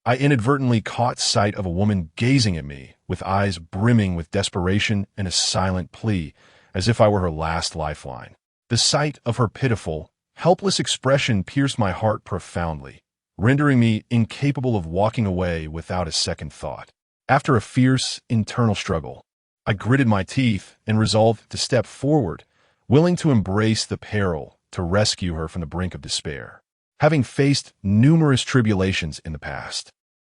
I inadvertently caught sight of a woman gazing at me with eyes brimming with desperation and a silent plea, as if I were her last lifeline. The sight of her pitiful, helpless expression pierced my heart profoundly, rendering me incapable of walking away without a second thought. After a fierce internal struggle, I gritted my teeth and resolved to step forward, willing to embrace the peril to rescue her from the brink of despair. Having faced numerous tribulations in the past,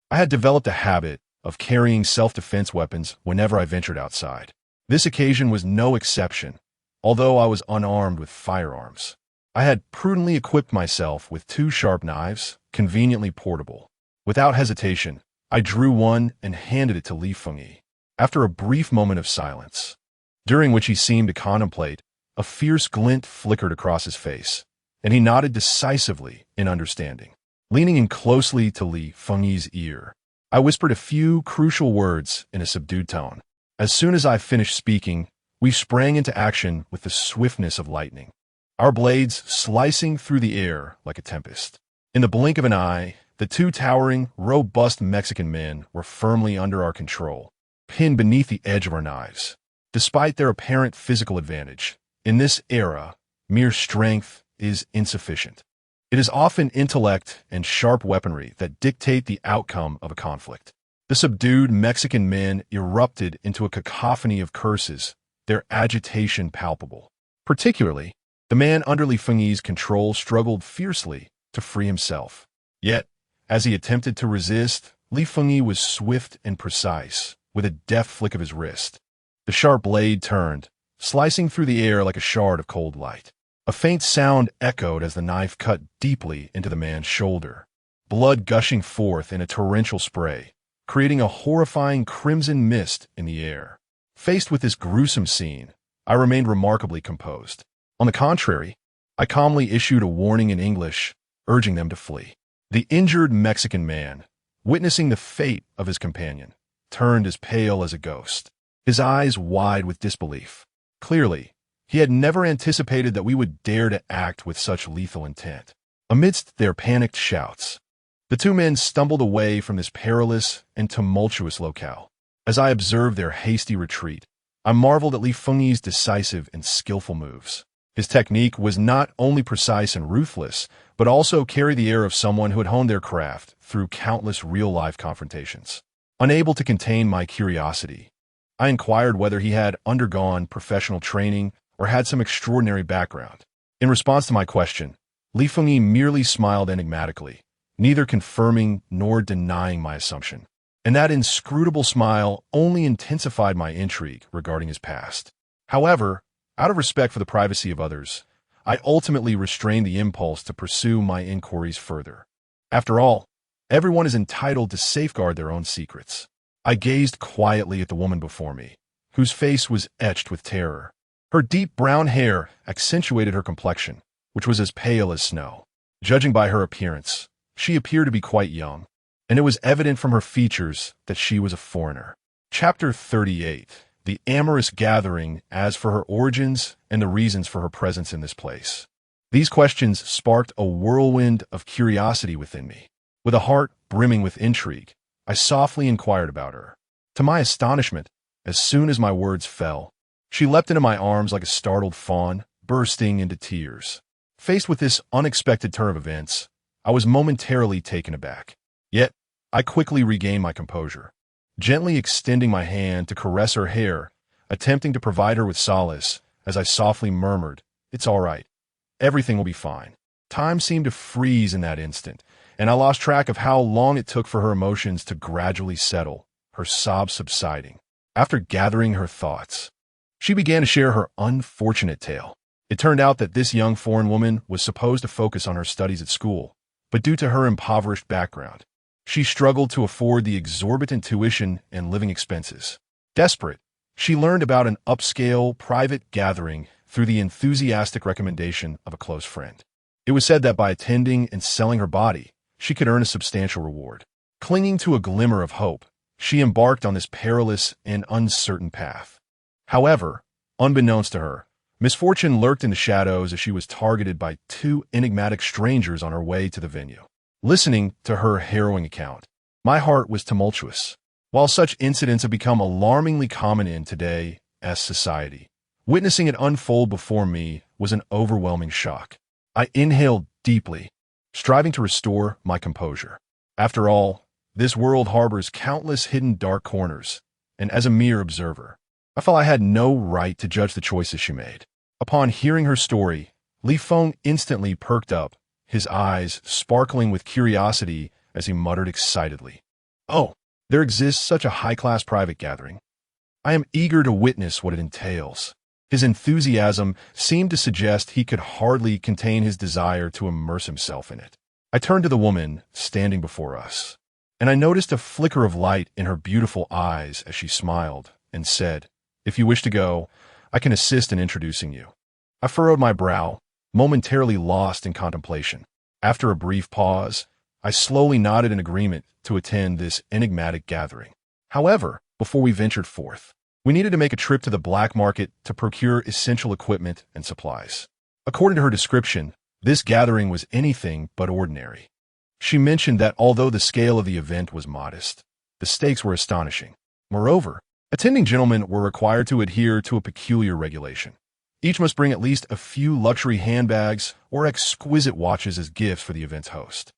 I had developed a habit of carrying self-defense weapons whenever I ventured outside. This occasion was no exception, although I was unarmed with firearms. I had prudently equipped myself with two sharp knives, conveniently portable. Without hesitation, I drew one and handed it to Li Fengyi. After a brief moment of silence, during which he seemed to contemplate, a fierce glint flickered across his face, and he nodded decisively in understanding. Leaning in closely to Li Fengyi's ear, I whispered a few crucial words in a subdued tone. As soon as I finished speaking, we sprang into action with the swiftness of lightning, our blades slicing through the air like a tempest. In the blink of an eye, the two towering, robust Mexican men were firmly under our control, pinned beneath the edge of our knives. Despite their apparent physical advantage, In this era, mere strength is insufficient. It is often intellect and sharp weaponry that dictate the outcome of a conflict. The subdued Mexican men erupted into a cacophony of curses, their agitation palpable. Particularly, the man under Li Fengyi's control struggled fiercely to free himself. Yet, as he attempted to resist, Li Fengyi was swift and precise, with a deft flick of his wrist. The sharp blade turned, slicing through the air like a shard of cold light. A faint sound echoed as the knife cut deeply into the man's shoulder, blood gushing forth in a torrential spray, creating a horrifying crimson mist in the air. Faced with this gruesome scene, I remained remarkably composed. On the contrary, I calmly issued a warning in English, urging them to flee. The injured Mexican man, witnessing the fate of his companion, turned as pale as a ghost, his eyes wide with disbelief. Clearly, he had never anticipated that we would dare to act with such lethal intent. Amidst their panicked shouts, the two men stumbled away from this perilous and tumultuous locale. As I observed their hasty retreat, I marveled at Li Fengyi's decisive and skillful moves. His technique was not only precise and ruthless, but also carried the air of someone who had honed their craft through countless real-life confrontations. Unable to contain my curiosity, I inquired whether he had undergone professional training or had some extraordinary background. In response to my question, Li Fengyi merely smiled enigmatically, neither confirming nor denying my assumption. And that inscrutable smile only intensified my intrigue regarding his past. However, out of respect for the privacy of others, I ultimately restrained the impulse to pursue my inquiries further. After all, everyone is entitled to safeguard their own secrets. I gazed quietly at the woman before me, whose face was etched with terror. Her deep brown hair accentuated her complexion, which was as pale as snow. Judging by her appearance, she appeared to be quite young, and it was evident from her features that she was a foreigner. Chapter 38. The amorous gathering as for her origins and the reasons for her presence in this place. These questions sparked a whirlwind of curiosity within me. With a heart brimming with intrigue, I softly inquired about her. To my astonishment, as soon as my words fell, she leapt into my arms like a startled fawn, bursting into tears. Faced with this unexpected turn of events, I was momentarily taken aback. Yet, I quickly regained my composure. Gently extending my hand to caress her hair, attempting to provide her with solace, as I softly murmured, "It's all right. Everything will be fine." Time seemed to freeze in that instant, and I lost track of how long it took for her emotions to gradually settle, her sobs subsiding. After gathering her thoughts, she began to share her unfortunate tale. It turned out that this young foreign woman was supposed to focus on her studies at school, but due to her impoverished background, she struggled to afford the exorbitant tuition and living expenses. Desperate, she learned about an upscale, private gathering through the enthusiastic recommendation of a close friend. It was said that by attending and selling her body, she could earn a substantial reward. Clinging to a glimmer of hope, she embarked on this perilous and uncertain path. However, unbeknownst to her, misfortune lurked in the shadows as she was targeted by two enigmatic strangers on her way to the venue. Listening to her harrowing account, my heart was tumultuous. While such incidents have become alarmingly common in today's society, witnessing it unfold before me was an overwhelming shock. I inhaled deeply, striving to restore my composure. After all, this world harbors countless hidden dark corners, and as a mere observer, I felt I had no right to judge the choices she made. Upon hearing her story, Li Feng instantly perked up, his eyes sparkling with curiosity as he muttered excitedly, "Oh, there exists such a high-class private gathering. I am eager to witness what it entails." His enthusiasm seemed to suggest he could hardly contain his desire to immerse himself in it. I turned to the woman standing before us, and I noticed a flicker of light in her beautiful eyes as she smiled and said, "If you wish to go, I can assist in introducing you." I furrowed my brow, momentarily lost in contemplation. After a brief pause, I slowly nodded in agreement to attend this enigmatic gathering. However, before we ventured forth, we needed to make a trip to the black market to procure essential equipment and supplies. According to her description, this gathering was anything but ordinary. She mentioned that although the scale of the event was modest, the stakes were astonishing. Moreover, attending gentlemen were required to adhere to a peculiar regulation. Each must bring at least a few luxury handbags or exquisite watches as gifts for the event's host.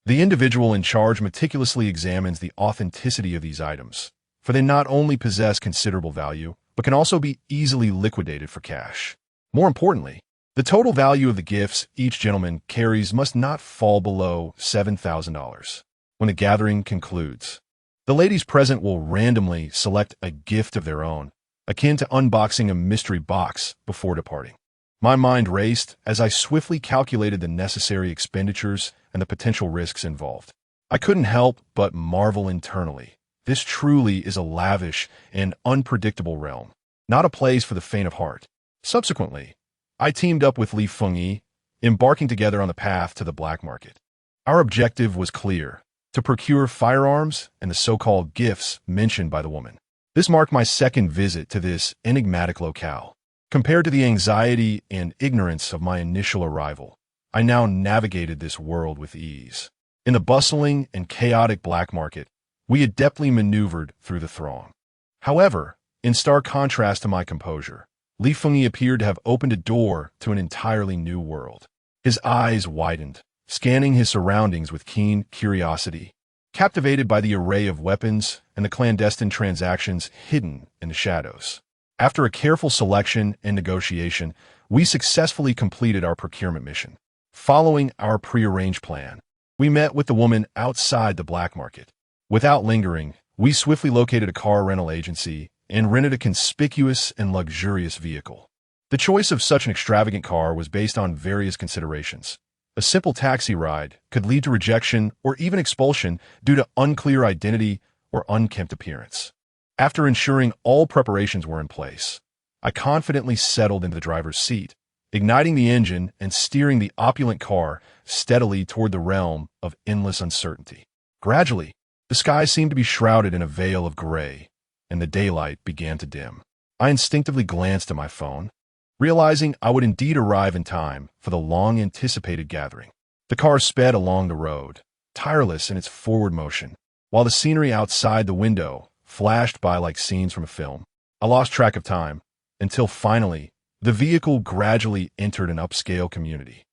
The individual in charge meticulously examines the authenticity of these items, for they not only possess considerable value, but can also be easily liquidated for cash. More importantly, the total value of the gifts each gentleman carries must not fall below $7,000. When the gathering concludes, the ladies present will randomly select a gift of their own, akin to unboxing a mystery box before departing. My mind raced as I swiftly calculated the necessary expenditures and the potential risks involved. I couldn't help but marvel internally. This truly is a lavish and unpredictable realm, not a place for the faint of heart. Subsequently, I teamed up with Li Fengyi, embarking together on the path to the black market. Our objective was clear: to procure firearms and the so-called gifts mentioned by the woman. This marked my second visit to this enigmatic locale. Compared to the anxiety and ignorance of my initial arrival, I now navigated this world with ease. In the bustling and chaotic black market, we adeptly maneuvered through the throng. However, in stark contrast to my composure, Li Fengyi appeared to have opened a door to an entirely new world. His eyes widened, scanning his surroundings with keen curiosity, captivated by the array of weapons and the clandestine transactions hidden in the shadows. After a careful selection and negotiation, we successfully completed our procurement mission. Following our prearranged plan, we met with the woman outside the black market. Without lingering, we swiftly located a car rental agency and rented a conspicuous and luxurious vehicle. The choice of such an extravagant car was based on various considerations. A simple taxi ride could lead to rejection or even expulsion due to unclear identity or unkempt appearance. After ensuring all preparations were in place, I confidently settled into the driver's seat, igniting the engine and steering the opulent car steadily toward the realm of endless uncertainty. Gradually, the sky seemed to be shrouded in a veil of gray, and the daylight began to dim. I instinctively glanced at my phone, realizing I would indeed arrive in time for the long-anticipated gathering. The car sped along the road, tireless in its forward motion, while the scenery outside the window flashed by like scenes from a film. I lost track of time, until finally, the vehicle gradually entered an upscale community.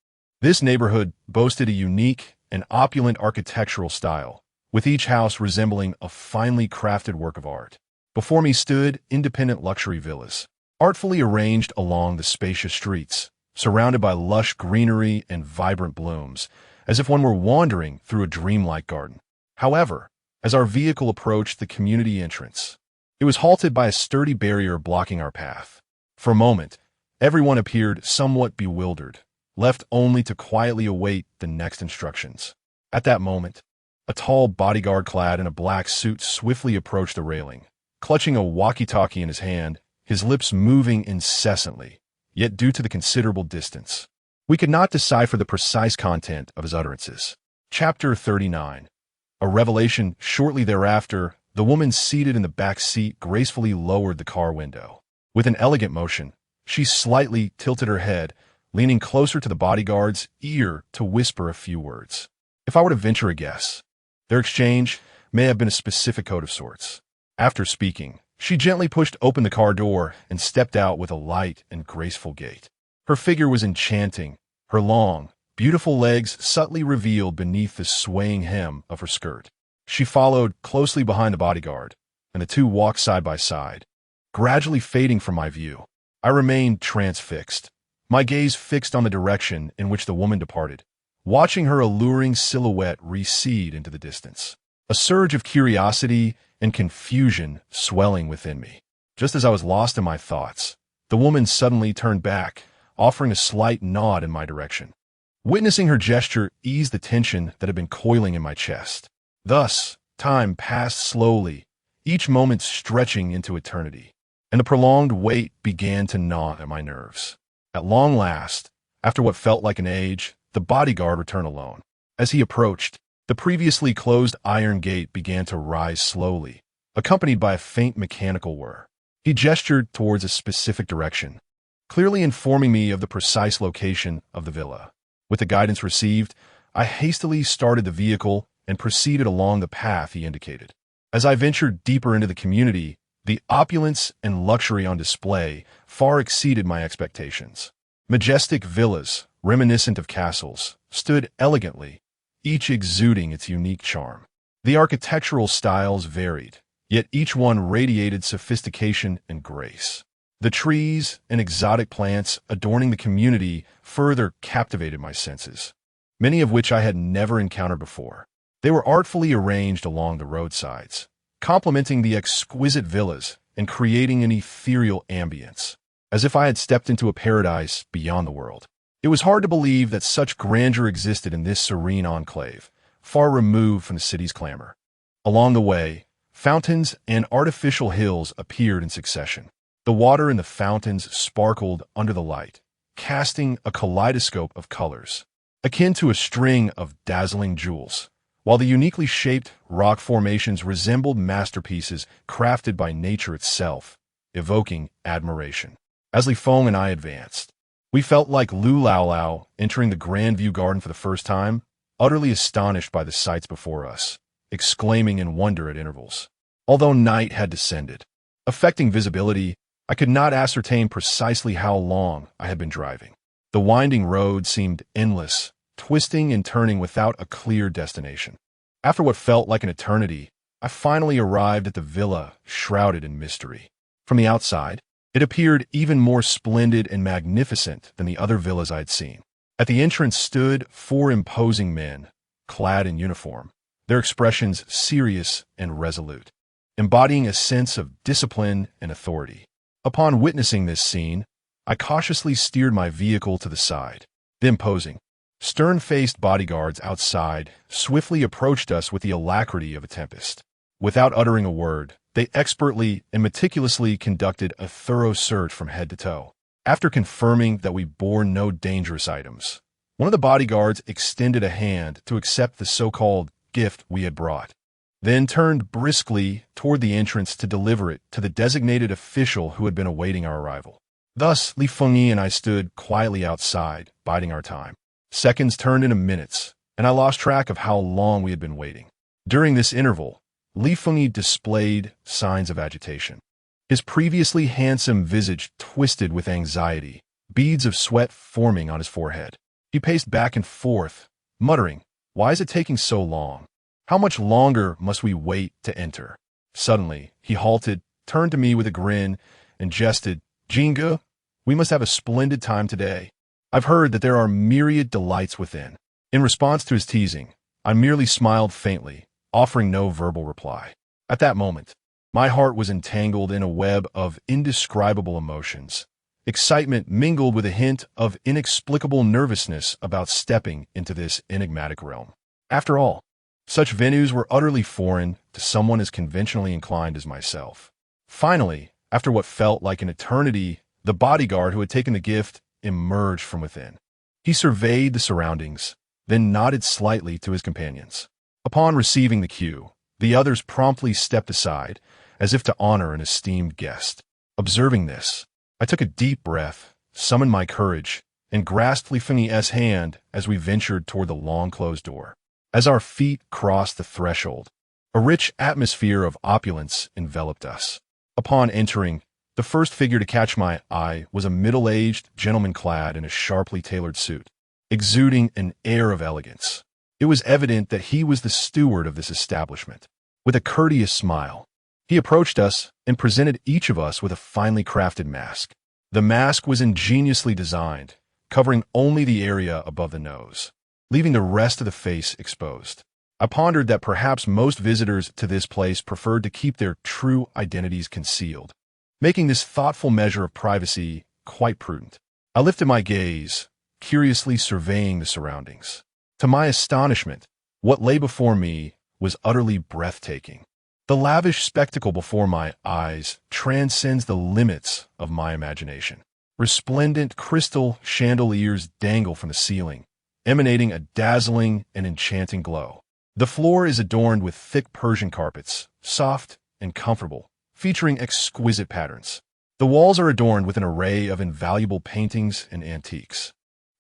This neighborhood boasted a unique and opulent architectural style, with each house resembling a finely crafted work of art. Before me stood independent luxury villas, artfully arranged along the spacious streets, surrounded by lush greenery and vibrant blooms, as if one were wandering through a dreamlike garden. However, as our vehicle approached the community entrance, it was halted by a sturdy barrier blocking our path. For a moment, everyone appeared somewhat bewildered, left only to quietly await the next instructions. At that moment, a tall bodyguard clad in a black suit swiftly approached the railing, clutching a walkie-talkie in his hand, his lips moving incessantly, yet due to the considerable distance, we could not decipher the precise content of his utterances. Chapter 39. A revelation. Shortly thereafter, the woman seated in the back seat gracefully lowered the car window. With an elegant motion, she slightly tilted her head, leaning closer to the bodyguard's ear to whisper a few words. If I were to venture a guess, their exchange may have been a specific code of sorts. After speaking, she gently pushed open the car door and stepped out with a light and graceful gait. Her figure was enchanting, her long, beautiful legs subtly revealed beneath the swaying hem of her skirt. She followed closely behind the bodyguard, and the two walked side by side, gradually fading from my view. I remained transfixed, my gaze fixed on the direction in which the woman departed, watching her alluring silhouette recede into the distance. A surge of curiosity and confusion swelling within me. Just as I was lost in my thoughts, the woman suddenly turned back, offering a slight nod in my direction. Witnessing her gesture eased the tension that had been coiling in my chest. Thus, time passed slowly, each moment stretching into eternity, and the prolonged wait began to gnaw at my nerves. At long last, after what felt like an age, the bodyguard returned alone. As he approached, the previously closed iron gate began to rise slowly, accompanied by a faint mechanical whir. He gestured towards a specific direction, clearly informing me of the precise location of the villa. With the guidance received, I hastily started the vehicle and proceeded along the path he indicated. As I ventured deeper into the community, The opulence and luxury on display far exceeded my expectations. Majestic villas, reminiscent of castles, stood elegantly, each exuding its unique charm. The architectural styles varied, yet each one radiated sophistication and grace. The trees and exotic plants adorning the community further captivated my senses, many of which I had never encountered before. They were artfully arranged along the roadsides, complementing the exquisite villas and creating an ethereal ambience, as if I had stepped into a paradise beyond the world. It was hard to believe that such grandeur existed in this serene enclave, far removed from the city's clamor. Along the way, fountains and artificial hills appeared in succession. The water in the fountains sparkled under the light, casting a kaleidoscope of colors, akin to a string of dazzling jewels, while the uniquely shaped rock formations resembled masterpieces crafted by nature itself, evoking admiration. As Li Feng and I advanced, we felt like Lu Lao Lao entering the Grand View Garden for the first time, utterly astonished by the sights before us, exclaiming in wonder at intervals. Although night had descended, affecting visibility, I could not ascertain precisely how long I had been driving. The winding road seemed endless, twisting and turning without a clear destination. After what felt like an eternity, I finally arrived at the villa shrouded in mystery. From the outside, it appeared even more splendid and magnificent than the other villas I had seen. At the entrance stood 4 imposing men, clad in uniform, their expressions serious and resolute, embodying a sense of discipline and authority. Upon witnessing this scene, I cautiously steered my vehicle to the side. The imposing, stern-faced bodyguards outside swiftly approached us with the alacrity of a tempest. Without uttering a word, they expertly and meticulously conducted a thorough search from head to toe. After confirming that we bore no dangerous items, one of the bodyguards extended a hand to accept the so-called gift we had brought, then turned briskly toward the entrance to deliver it to the designated official who had been awaiting our arrival. Thus, Li Fengyi and I stood quietly outside, biding our time. Seconds turned into minutes, and I lost track of how long we had been waiting. During this interval, Li Fengyi displayed signs of agitation. His previously handsome visage twisted with anxiety, beads of sweat forming on his forehead. He paced back and forth, muttering, "Why is it taking so long? How much longer must we wait to enter?" Suddenly, he halted, turned to me with a grin, and jested, "Jinge, we must have a splendid time today. I've heard that there are myriad delights within." In response to his teasing, I merely smiled faintly, offering no verbal reply. At that moment, my heart was entangled in a web of indescribable emotions. Excitement mingled with a hint of inexplicable nervousness about stepping into this enigmatic realm. After all, such venues were utterly foreign to someone as conventionally inclined as myself. Finally, after what felt like an eternity, the bodyguard who had taken the gift emerged from within. He surveyed the surroundings, then nodded slightly to his companions. Upon receiving the cue, the others promptly stepped aside, as if to honor an esteemed guest. Observing this, I took a deep breath, summoned my courage, and grasped Li Fengyi's hand as we ventured toward the long-closed door. As our feet crossed the threshold, a rich atmosphere of opulence enveloped us. Upon entering, the first figure to catch my eye was a middle-aged gentleman clad in a sharply tailored suit, exuding an air of elegance. It was evident that he was the steward of this establishment. With a courteous smile, he approached us and presented each of us with a finely crafted mask. The mask was ingeniously designed, covering only the area above the nose, leaving the rest of the face exposed. I pondered that perhaps most visitors to this place preferred to keep their true identities concealed, making this thoughtful measure of privacy quite prudent. I lifted my gaze, curiously surveying the surroundings. To my astonishment, what lay before me was utterly breathtaking. The lavish spectacle before my eyes transcends the limits of my imagination. Resplendent crystal chandeliers dangle from the ceiling, emanating a dazzling and enchanting glow. The floor is adorned with thick Persian carpets, soft and comfortable, featuring exquisite patterns. The walls are adorned with an array of invaluable paintings and antiques,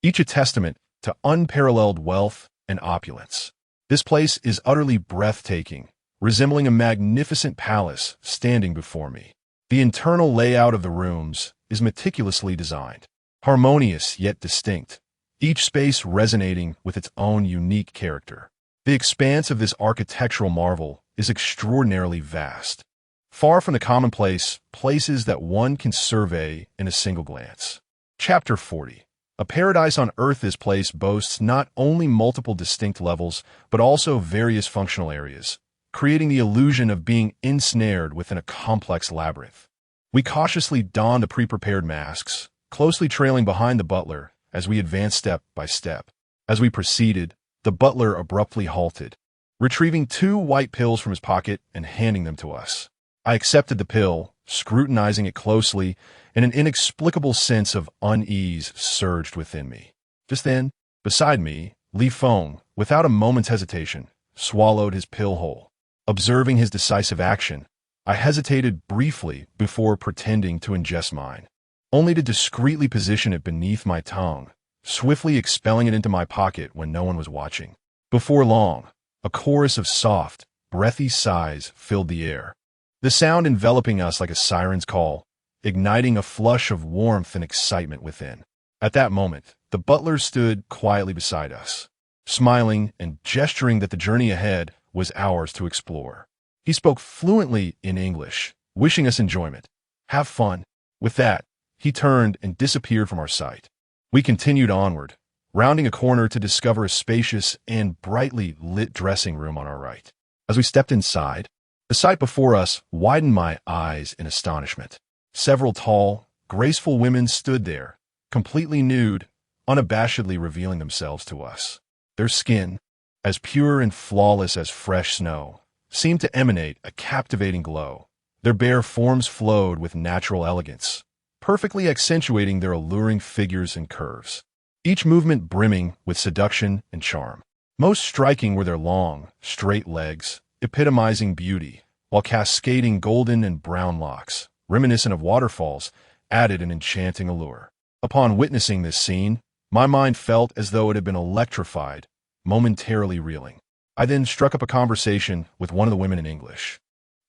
each a testament to unparalleled wealth and opulence. This place is utterly breathtaking, resembling a magnificent palace standing before me. The internal layout of the rooms is meticulously designed, harmonious yet distinct, each space resonating with its own unique character. The expanse of this architectural marvel is extraordinarily vast, far from the commonplace places that one can survey in a single glance. Chapter 40. A paradise on Earth. This place boasts not only multiple distinct levels, but also various functional areas, creating the illusion of being ensnared within a complex labyrinth. We cautiously donned the pre-prepared masks, closely trailing behind the butler as we advanced step by step. As we proceeded, the butler abruptly halted, retrieving 2 white pills from his pocket and handing them to us. I accepted the pill, scrutinizing it closely, and an inexplicable sense of unease surged within me. Just then, beside me, Li Feng, without a moment's hesitation, swallowed his pill whole. Observing his decisive action, I hesitated briefly before pretending to ingest mine, only to discreetly position it beneath my tongue, swiftly expelling it into my pocket when no one was watching. Before long, a chorus of soft, breathy sighs filled the air, the sound enveloping us like a siren's call, igniting a flush of warmth and excitement within. At that moment, the butler stood quietly beside us, smiling and gesturing that the journey ahead was ours to explore. He spoke fluently in English, wishing us enjoyment. Have fun. With that, he turned and disappeared from our sight. We continued onward, rounding a corner to discover a spacious and brightly lit dressing room on our right. As we stepped inside, the sight before us widened my eyes in astonishment. Several tall, graceful women stood there, completely nude, unabashedly revealing themselves to us. Their skin, as pure and flawless as fresh snow, seemed to emanate a captivating glow. Their bare forms flowed with natural elegance, perfectly accentuating their alluring figures and curves, each movement brimming with seduction and charm. Most striking were their long, straight legs, epitomizing beauty, while cascading golden and brown locks, reminiscent of waterfalls, added an enchanting allure. Upon witnessing this scene, my mind felt as though it had been electrified, momentarily reeling. I then struck up a conversation with one of the women in English.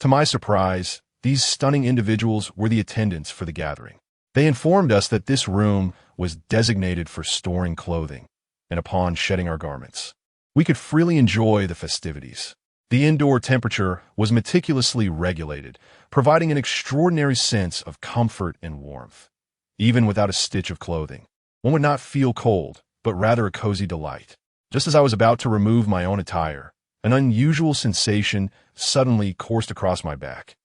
To my surprise, these stunning individuals were the attendants for the gathering. They informed us that this room was designated for storing clothing, and upon shedding our garments, we could freely enjoy the festivities. The indoor temperature was meticulously regulated, providing an extraordinary sense of comfort and warmth. Even without a stitch of clothing, one would not feel cold, but rather a cozy delight. Just as I was about to remove my own attire, an unusual sensation suddenly coursed across my back.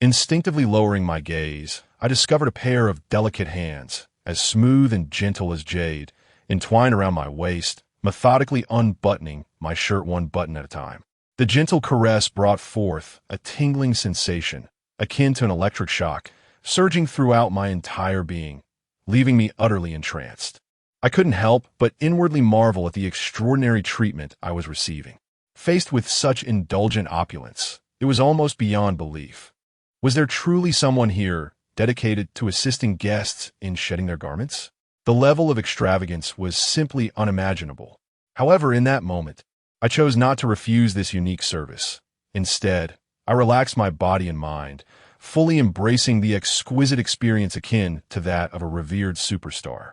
Instinctively lowering my gaze, I discovered a pair of delicate hands, as smooth and gentle as jade, entwined around my waist, methodically unbuttoning my shirt one button at a time. The gentle caress brought forth a tingling sensation, akin to an electric shock, surging throughout my entire being, leaving me utterly entranced. I couldn't help but inwardly marvel at the extraordinary treatment I was receiving. Faced with such indulgent opulence, it was almost beyond belief. Was there truly someone here dedicated to assisting guests in shedding their garments? The level of extravagance was simply unimaginable. However, in that moment, I chose not to refuse this unique service. Instead, I relaxed my body and mind, fully embracing the exquisite experience akin to that of a revered superstar.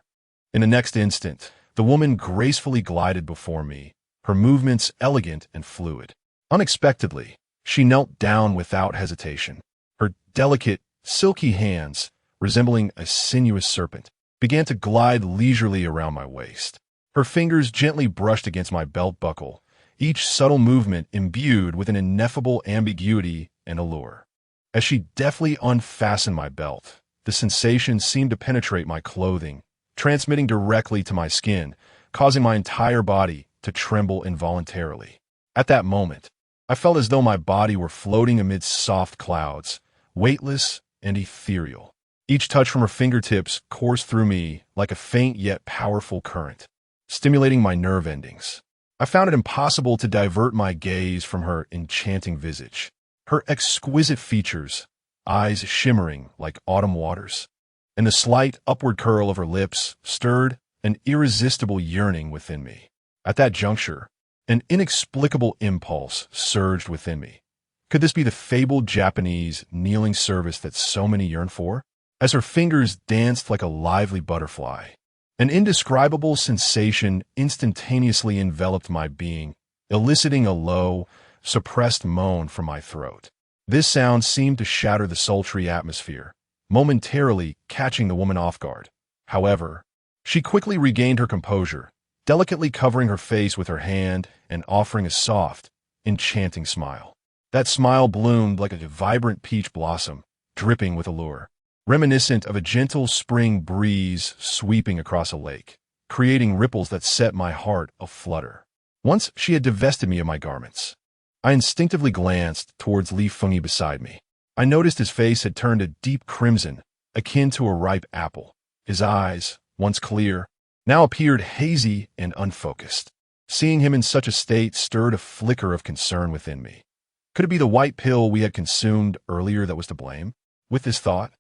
In the next instant, the woman gracefully glided before me, her movements elegant and fluid. Unexpectedly, she knelt down without hesitation. Her delicate, silky hands, resembling a sinuous serpent, began to glide leisurely around my waist. Her fingers gently brushed against my belt buckle, each subtle movement imbued with an ineffable ambiguity and allure. As she deftly unfastened my belt, the sensation seemed to penetrate my clothing, transmitting directly to my skin, causing my entire body to tremble involuntarily. At that moment, I felt as though my body were floating amidst soft clouds, weightless and ethereal. Each touch from her fingertips coursed through me like a faint yet powerful current, stimulating my nerve endings. I found it impossible to divert my gaze from her enchanting visage. Her exquisite features, eyes shimmering like autumn waters, and the slight upward curl of her lips stirred an irresistible yearning within me. At that juncture, an inexplicable impulse surged within me, Could this be the fabled Japanese kneeling service that so many yearn for? As her fingers danced like a lively butterfly, an indescribable sensation instantaneously enveloped my being, eliciting a low, suppressed moan from my throat. This sound seemed to shatter the sultry atmosphere, momentarily catching the woman off guard. However, she quickly regained her composure, delicately covering her face with her hand and offering a soft, enchanting smile. That smile bloomed like a vibrant peach blossom, dripping with allure, reminiscent of a gentle spring breeze sweeping across a lake, creating ripples that set my heart aflutter. Once she had divested me of my garments, I instinctively glanced towards Li Fengyi beside me. I noticed his face had turned a deep crimson, akin to a ripe apple. His eyes, once clear, now appeared hazy and unfocused. Seeing him in such a state stirred a flicker of concern within me. Could it be the white pill we had consumed earlier that was to blame? With this thought,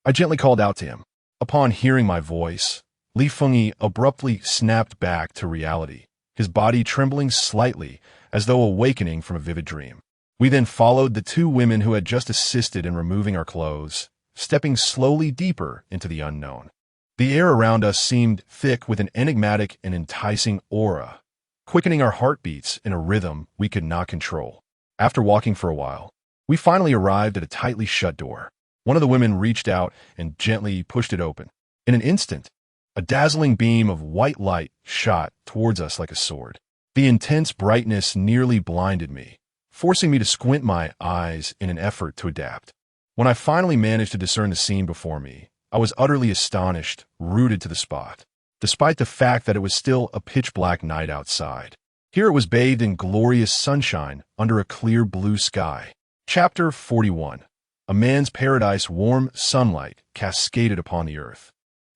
I gently called out to him. Upon hearing my voice, Li Fengyi abruptly snapped back to reality, his body trembling slightly as though awakening from a vivid dream. We then followed the two women who had just assisted in removing our clothes, stepping slowly deeper into the unknown. The air around us seemed thick with an enigmatic and enticing aura, quickening our heartbeats in a rhythm we could not control. After walking for a while, we finally arrived at a tightly shut door. One of the women reached out and gently pushed it open. In an instant, a dazzling beam of white light shot towards us like a sword. The intense brightness nearly blinded me, forcing me to squint my eyes in an effort to adapt. When I finally managed to discern the scene before me, I was utterly astonished, rooted to the spot, despite the fact that it was still a pitch-black night outside. Here it was bathed in glorious sunshine under a clear blue sky. Chapter 41. A man's paradise. Warm sunlight cascaded upon the earth,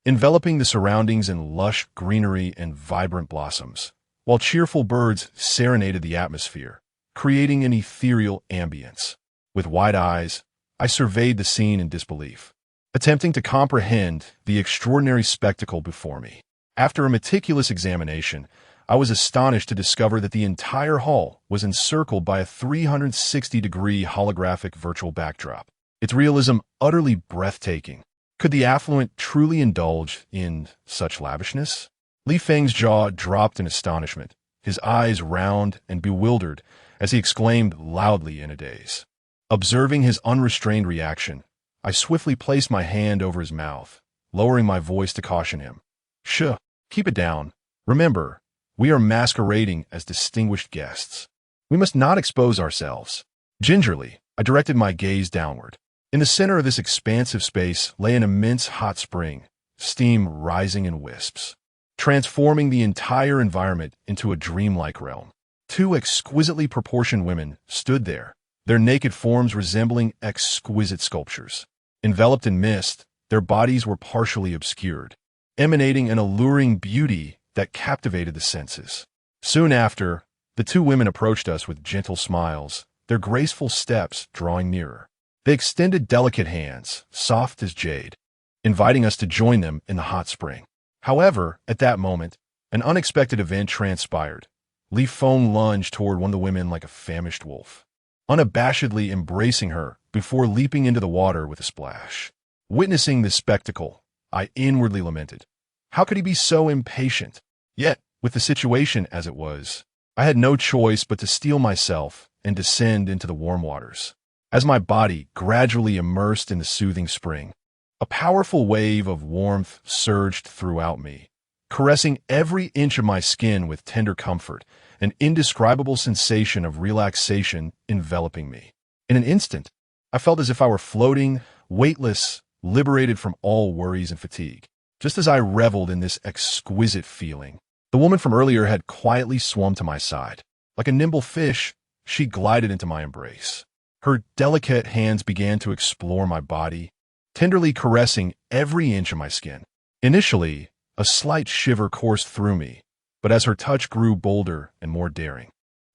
enveloping the surroundings in lush greenery and vibrant blossoms, while cheerful birds serenaded the atmosphere, creating an ethereal ambience. With wide eyes, I surveyed the scene in disbelief, attempting to comprehend the extraordinary spectacle before me. After a meticulous examination, I was astonished to discover that the entire hall was encircled by a 360-degree holographic virtual backdrop, its realism utterly breathtaking. Could the affluent truly indulge in such lavishness? Li Feng's jaw dropped in astonishment, his eyes round and bewildered as he exclaimed loudly in a daze. Observing his unrestrained reaction, I swiftly placed my hand over his mouth, lowering my voice to caution him. Shh, keep it down. Remember, we are masquerading as distinguished guests. We must not expose ourselves. Gingerly, I directed my gaze downward. In the center of this expansive space lay an immense hot spring, steam rising in wisps, transforming the entire environment into a dreamlike realm. Two exquisitely proportioned women stood there, their naked forms resembling exquisite sculptures. Enveloped in mist, their bodies were partially obscured, emanating an alluring beauty that captivated the senses. Soon after, the two women approached us with gentle smiles, their graceful steps drawing nearer. They extended delicate hands, soft as jade, inviting us to join them in the hot spring. However, at that moment, an unexpected event transpired. Li Feng lunged toward one of the women like a famished wolf, unabashedly embracing her before leaping into the water with a splash. Witnessing this spectacle, I inwardly lamented. How could he be so impatient? Yet, with the situation as it was, I had no choice but to steel myself and descend into the warm waters. As my body gradually immersed in the soothing spring, a powerful wave of warmth surged throughout me, caressing every inch of my skin with tender comfort, an indescribable sensation of relaxation enveloping me. In an instant, I felt as if I were floating, weightless, liberated from all worries and fatigue. Just as I reveled in this exquisite feeling, the woman from earlier had quietly swum to my side. Like a nimble fish, she glided into my embrace. Her delicate hands began to explore my body, tenderly caressing every inch of my skin. Initially, a slight shiver coursed through me, but as her touch grew bolder and more daring,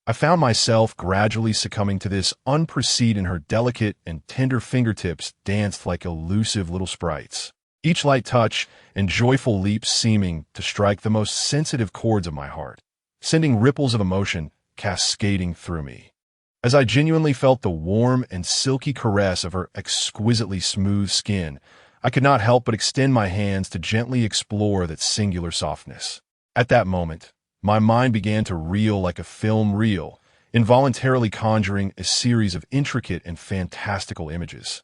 I found myself gradually succumbing to this unperceived, and her delicate and tender fingertips danced like elusive little sprites, each light touch and joyful leap seeming to strike the most sensitive chords of my heart, sending ripples of emotion cascading through me. As I genuinely felt the warm and silky caress of her exquisitely smooth skin, I could not help but extend my hands to gently explore that singular softness. At that moment, my mind began to reel like a film reel, involuntarily conjuring a series of intricate and fantastical images.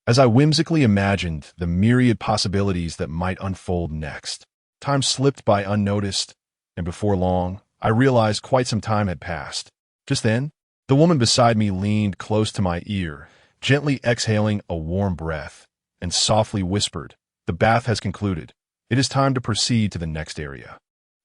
As I whimsically imagined the myriad possibilities that might unfold next, time slipped by unnoticed, and before long, I realized quite some time had passed. Just then, the woman beside me leaned close to my ear, gently exhaling a warm breath, and softly whispered, "The bath has concluded. It is time to proceed to the next area."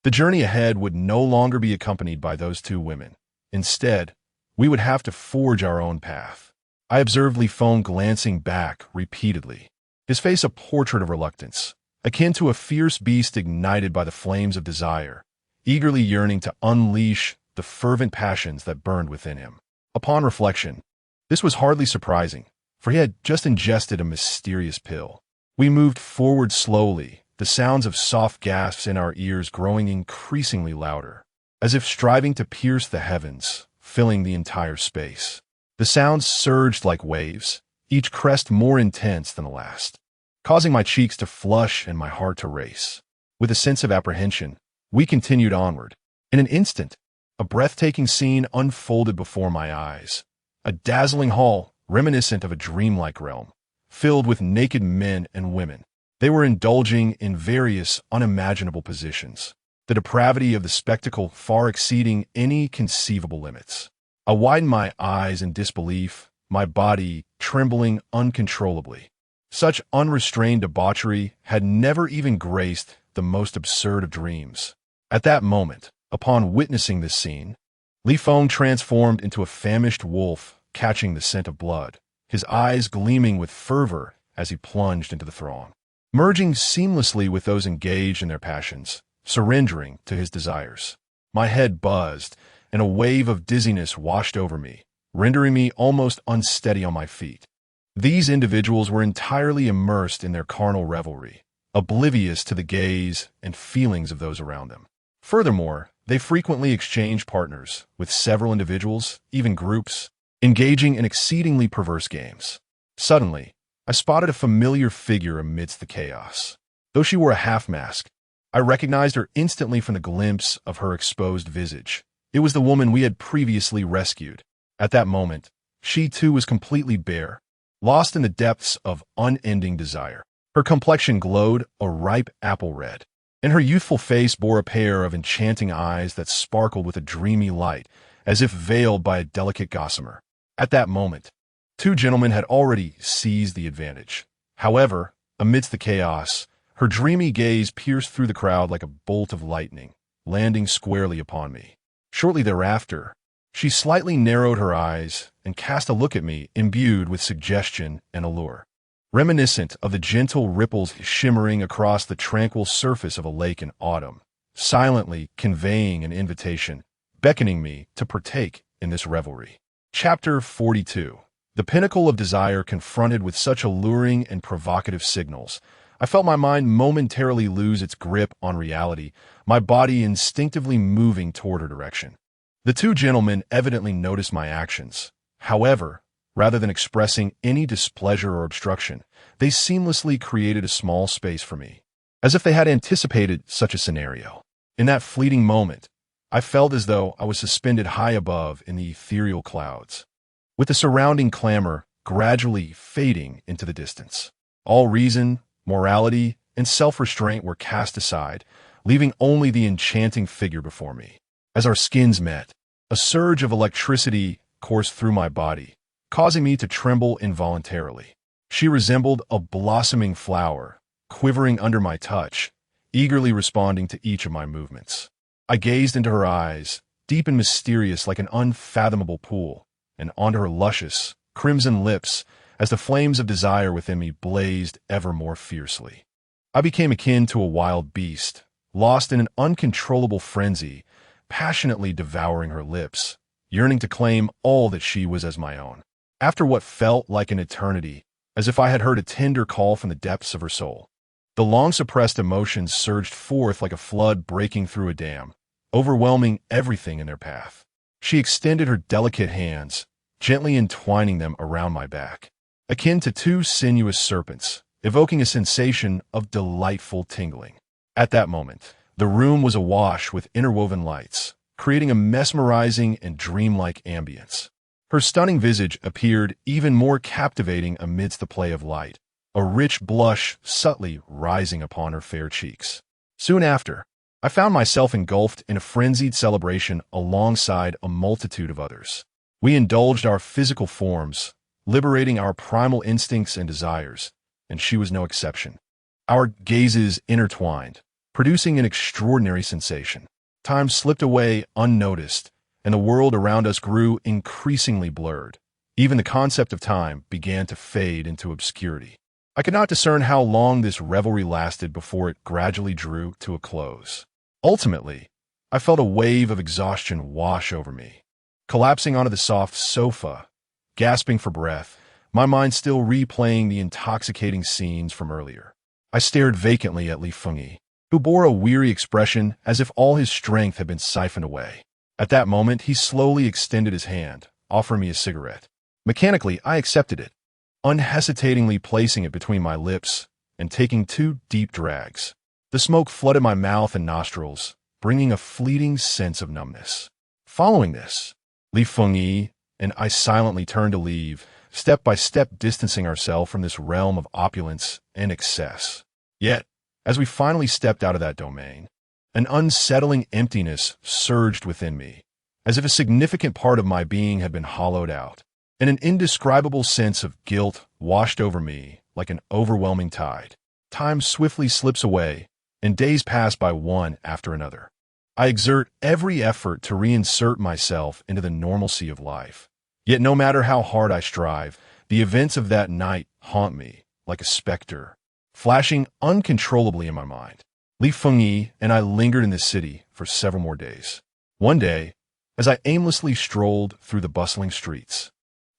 The journey ahead would no longer be accompanied by those two women. Instead, we would have to forge our own path. I observed Li Feng glancing back repeatedly, his face a portrait of reluctance, akin to a fierce beast ignited by the flames of desire, eagerly yearning to unleash the fervent passions that burned within him. Upon reflection, this was hardly surprising, for he had just ingested a mysterious pill. We moved forward slowly, the sounds of soft gasps in our ears growing increasingly louder, as if striving to pierce the heavens, filling the entire space. The sounds surged like waves, each crest more intense than the last, causing my cheeks to flush and my heart to race. With a sense of apprehension, we continued onward. In an instant, a breathtaking scene unfolded before my eyes. A dazzling hall, reminiscent of a dreamlike realm, filled with naked men and women. They were indulging in various unimaginable positions, the depravity of the spectacle far exceeding any conceivable limits. I widened my eyes in disbelief, my body trembling uncontrollably. Such unrestrained debauchery had never even graced the most absurd of dreams. At that moment, upon witnessing this scene, Li Feng transformed into a famished wolf, catching the scent of blood, his eyes gleaming with fervor as he plunged into the throng. Merging seamlessly with those engaged in their passions, surrendering to his desires. My head buzzed, and a wave of dizziness washed over me, rendering me almost unsteady on my feet. These individuals were entirely immersed in their carnal revelry, oblivious to the gaze and feelings of those around them. Furthermore, they frequently exchanged partners with several individuals, even groups, engaging in exceedingly perverse games. Suddenly, I spotted a familiar figure amidst the chaos. Though she wore a half-mask, I recognized her instantly from the glimpse of her exposed visage. It was the woman we had previously rescued. At that moment, she too was completely bare, lost in the depths of unending desire. Her complexion glowed a ripe apple red, and her youthful face bore a pair of enchanting eyes that sparkled with a dreamy light, as if veiled by a delicate gossamer. At that moment, two gentlemen had already seized the advantage. However, amidst the chaos, her dreamy gaze pierced through the crowd like a bolt of lightning, landing squarely upon me. Shortly thereafter, she slightly narrowed her eyes and cast a look at me imbued with suggestion and allure, reminiscent of the gentle ripples shimmering across the tranquil surface of a lake in autumn, silently conveying an invitation, beckoning me to partake in this revelry. Chapter 42. The pinnacle of desire confronted with such alluring and provocative signals, I felt my mind momentarily lose its grip on reality, my body instinctively moving toward her direction. The two gentlemen evidently noticed my actions. However, rather than expressing any displeasure or obstruction, they seamlessly created a small space for me, as if they had anticipated such a scenario. In that fleeting moment, I felt as though I was suspended high above in the ethereal clouds, with the surrounding clamor gradually fading into the distance. All reason, morality, and self-restraint were cast aside, leaving only the enchanting figure before me. As our skins met, a surge of electricity coursed through my body, causing me to tremble involuntarily. She resembled a blossoming flower, quivering under my touch, eagerly responding to each of my movements. I gazed into her eyes, deep and mysterious like an unfathomable pool, and onto her luscious, crimson lips, as the flames of desire within me blazed ever more fiercely. I became akin to a wild beast, lost in an uncontrollable frenzy, passionately devouring her lips, yearning to claim all that she was as my own. After what felt like an eternity, as if I had heard a tender call from the depths of her soul, the long-suppressed emotions surged forth like a flood breaking through a dam, overwhelming everything in their path. She extended her delicate hands, gently entwining them around my back, akin to two sinuous serpents, evoking a sensation of delightful tingling. At that moment, the room was awash with interwoven lights, creating a mesmerizing and dreamlike ambience. Her stunning visage appeared even more captivating amidst the play of light, a rich blush subtly rising upon her fair cheeks. Soon after, I found myself engulfed in a frenzied celebration alongside a multitude of others. We indulged our physical forms, liberating our primal instincts and desires, and she was no exception. Our gazes intertwined, producing an extraordinary sensation. Time slipped away unnoticed, and the world around us grew increasingly blurred. Even the concept of time began to fade into obscurity. I could not discern how long this revelry lasted before it gradually drew to a close. Ultimately, I felt a wave of exhaustion wash over me. Collapsing onto the soft sofa, gasping for breath, my mind still replaying the intoxicating scenes from earlier. I stared vacantly at Li Fengyi, who bore a weary expression as if all his strength had been siphoned away. At that moment, he slowly extended his hand, offering me a cigarette. Mechanically, I accepted it, unhesitatingly placing it between my lips and taking 2 deep drags. The smoke flooded my mouth and nostrils, bringing a fleeting sense of numbness. Following this, Li Fengyi and I silently turned to leave, step by step distancing ourselves from this realm of opulence and excess. Yet, as we finally stepped out of that domain, an unsettling emptiness surged within me, as if a significant part of my being had been hollowed out, and an indescribable sense of guilt washed over me like an overwhelming tide. Time swiftly slips away, and days pass by one after another. I exert every effort to reinsert myself into the normalcy of life. Yet no matter how hard I strive, the events of that night haunt me like a specter, flashing uncontrollably in my mind. Li Fengyi and I lingered in the city for several more days. One day, as I aimlessly strolled through the bustling streets,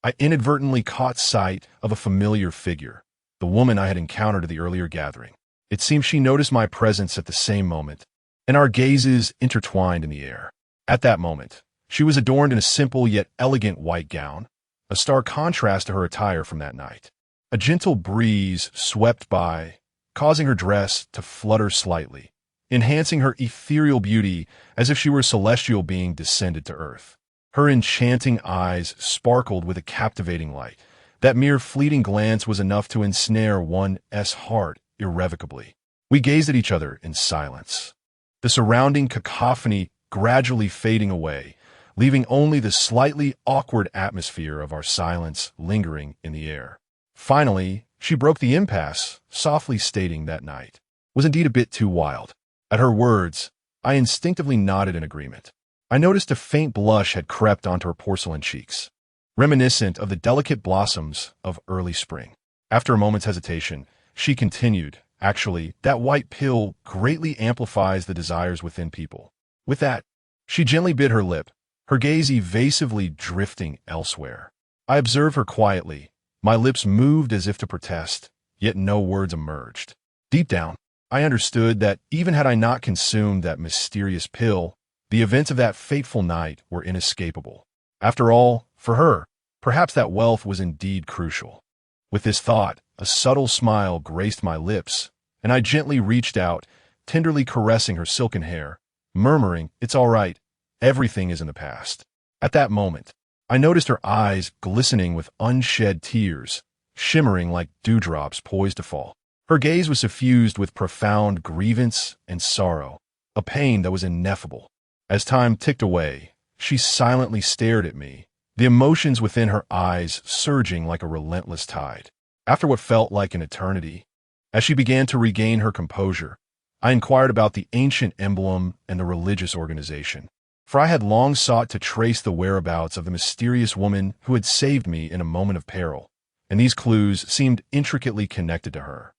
I inadvertently caught sight of a familiar figure, the woman I had encountered at the earlier gathering. It seemed she noticed my presence at the same moment, and our gazes intertwined in the air. At that moment, she was adorned in a simple yet elegant white gown, a stark contrast to her attire from that night. A gentle breeze swept by, causing her dress to flutter slightly, enhancing her ethereal beauty as if she were a celestial being descended to earth. Her enchanting eyes sparkled with a captivating light. That mere fleeting glance was enough to ensnare one's heart irrevocably. We gazed at each other in silence, the surrounding cacophony gradually fading away, leaving only the slightly awkward atmosphere of our silence lingering in the air. Finally, she broke the impasse, softly stating that night was indeed a bit too wild. At her words, I instinctively nodded in agreement. I noticed a faint blush had crept onto her porcelain cheeks, reminiscent of the delicate blossoms of early spring. After a moment's hesitation, she continued, "Actually, that white pill greatly amplifies the desires within people." With that, she gently bit her lip, her gaze evasively drifting elsewhere. I observed her quietly. My lips moved as if to protest, yet no words emerged. Deep down, I understood that even had I not consumed that mysterious pill, the events of that fateful night were inescapable. After all, for her, perhaps that wealth was indeed crucial. With this thought, a subtle smile graced my lips, and I gently reached out, tenderly caressing her silken hair, murmuring, "It's all right. Everything is in the past." At that moment, I noticed her eyes glistening with unshed tears, shimmering like dewdrops poised to fall. Her gaze was suffused with profound grievance and sorrow, a pain that was ineffable. As time ticked away, she silently stared at me, the emotions within her eyes surging like a relentless tide. After what felt like an eternity, as she began to regain her composure, I inquired about the ancient emblem and the religious organization, for I had long sought to trace the whereabouts of the mysterious woman who had saved me in a moment of peril, and these clues seemed intricately connected to her.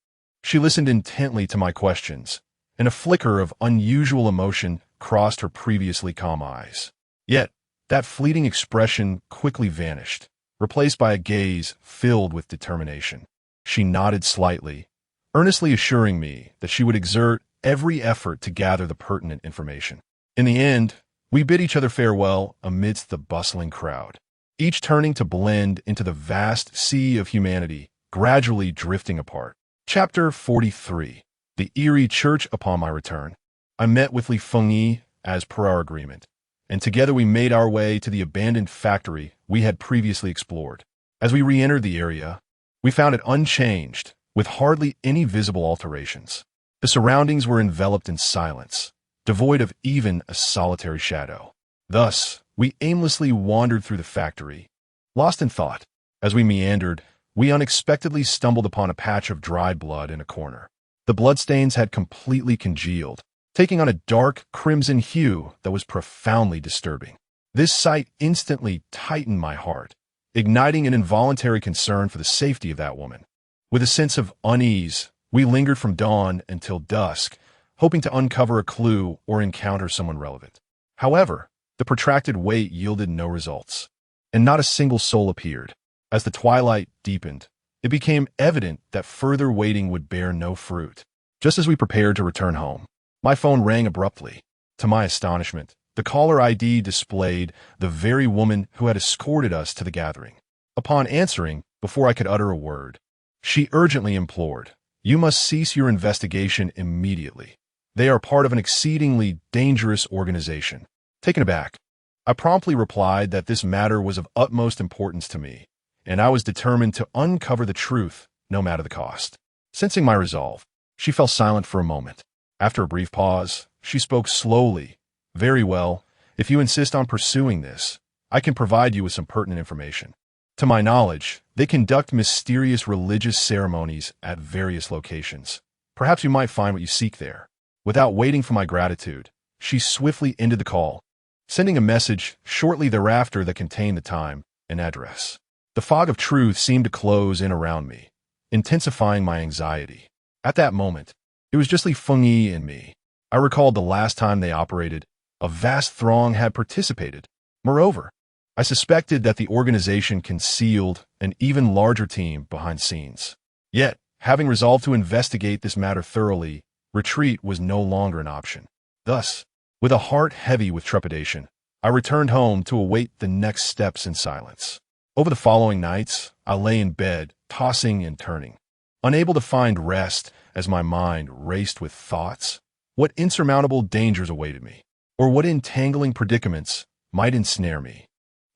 She listened intently to my questions, and a flicker of unusual emotion crossed her previously calm eyes. Yet, that fleeting expression quickly vanished, replaced by a gaze filled with determination. She nodded slightly, earnestly assuring me that she would exert every effort to gather the pertinent information. In the end, we bid each other farewell amidst the bustling crowd. each turning to blend into the vast sea of humanity, gradually drifting apart. Chapter 43. The Eerie Church. Upon my return, I met with Li Fengyi as per our agreement, and together we made our way to the abandoned factory we had previously explored. As we re-entered the area, we found it unchanged, with hardly any visible alterations. The surroundings were enveloped in silence, devoid of even a solitary shadow. Thus, we aimlessly wandered through the factory, lost in thought. As we meandered, we unexpectedly stumbled upon a patch of dried blood in a corner. The bloodstains had completely congealed, taking on a dark crimson hue that was profoundly disturbing. This sight instantly tightened my heart, igniting an involuntary concern for the safety of that woman. With a sense of unease, we lingered from dawn until dusk, hoping to uncover a clue or encounter someone relevant. However, the protracted wait yielded no results, and not a single soul appeared. As the twilight deepened, it became evident that further waiting would bear no fruit. Just as we prepared to return home, my phone rang abruptly. To my astonishment, the caller ID displayed the very woman who had escorted us to the gathering. Upon answering, before I could utter a word, she urgently implored, "You must cease your investigation immediately. They are part of an exceedingly dangerous organization." Taken aback, I promptly replied that this matter was of utmost importance to me, and I was determined to uncover the truth, no matter the cost. Sensing my resolve, she fell silent for a moment. After a brief pause, she spoke slowly. "Very well. If you insist on pursuing this, I can provide you with some pertinent information. To my knowledge, they conduct mysterious religious ceremonies at various locations. Perhaps you might find what you seek there." Without waiting for my gratitude, she swiftly ended the call, sending a message shortly thereafter that contained the time and address. The fog of truth seemed to close in around me, intensifying my anxiety. At that moment, it was just Li Fengyi and me. I recalled the last time they operated, a vast throng had participated. Moreover, I suspected that the organization concealed an even larger team behind scenes. Yet, having resolved to investigate this matter thoroughly, retreat was no longer an option. Thus, with a heart heavy with trepidation, I returned home to await the next steps in silence. Over the following nights, I lay in bed, tossing and turning, unable to find rest as my mind raced with thoughts. What insurmountable dangers awaited me, or what entangling predicaments might ensnare me?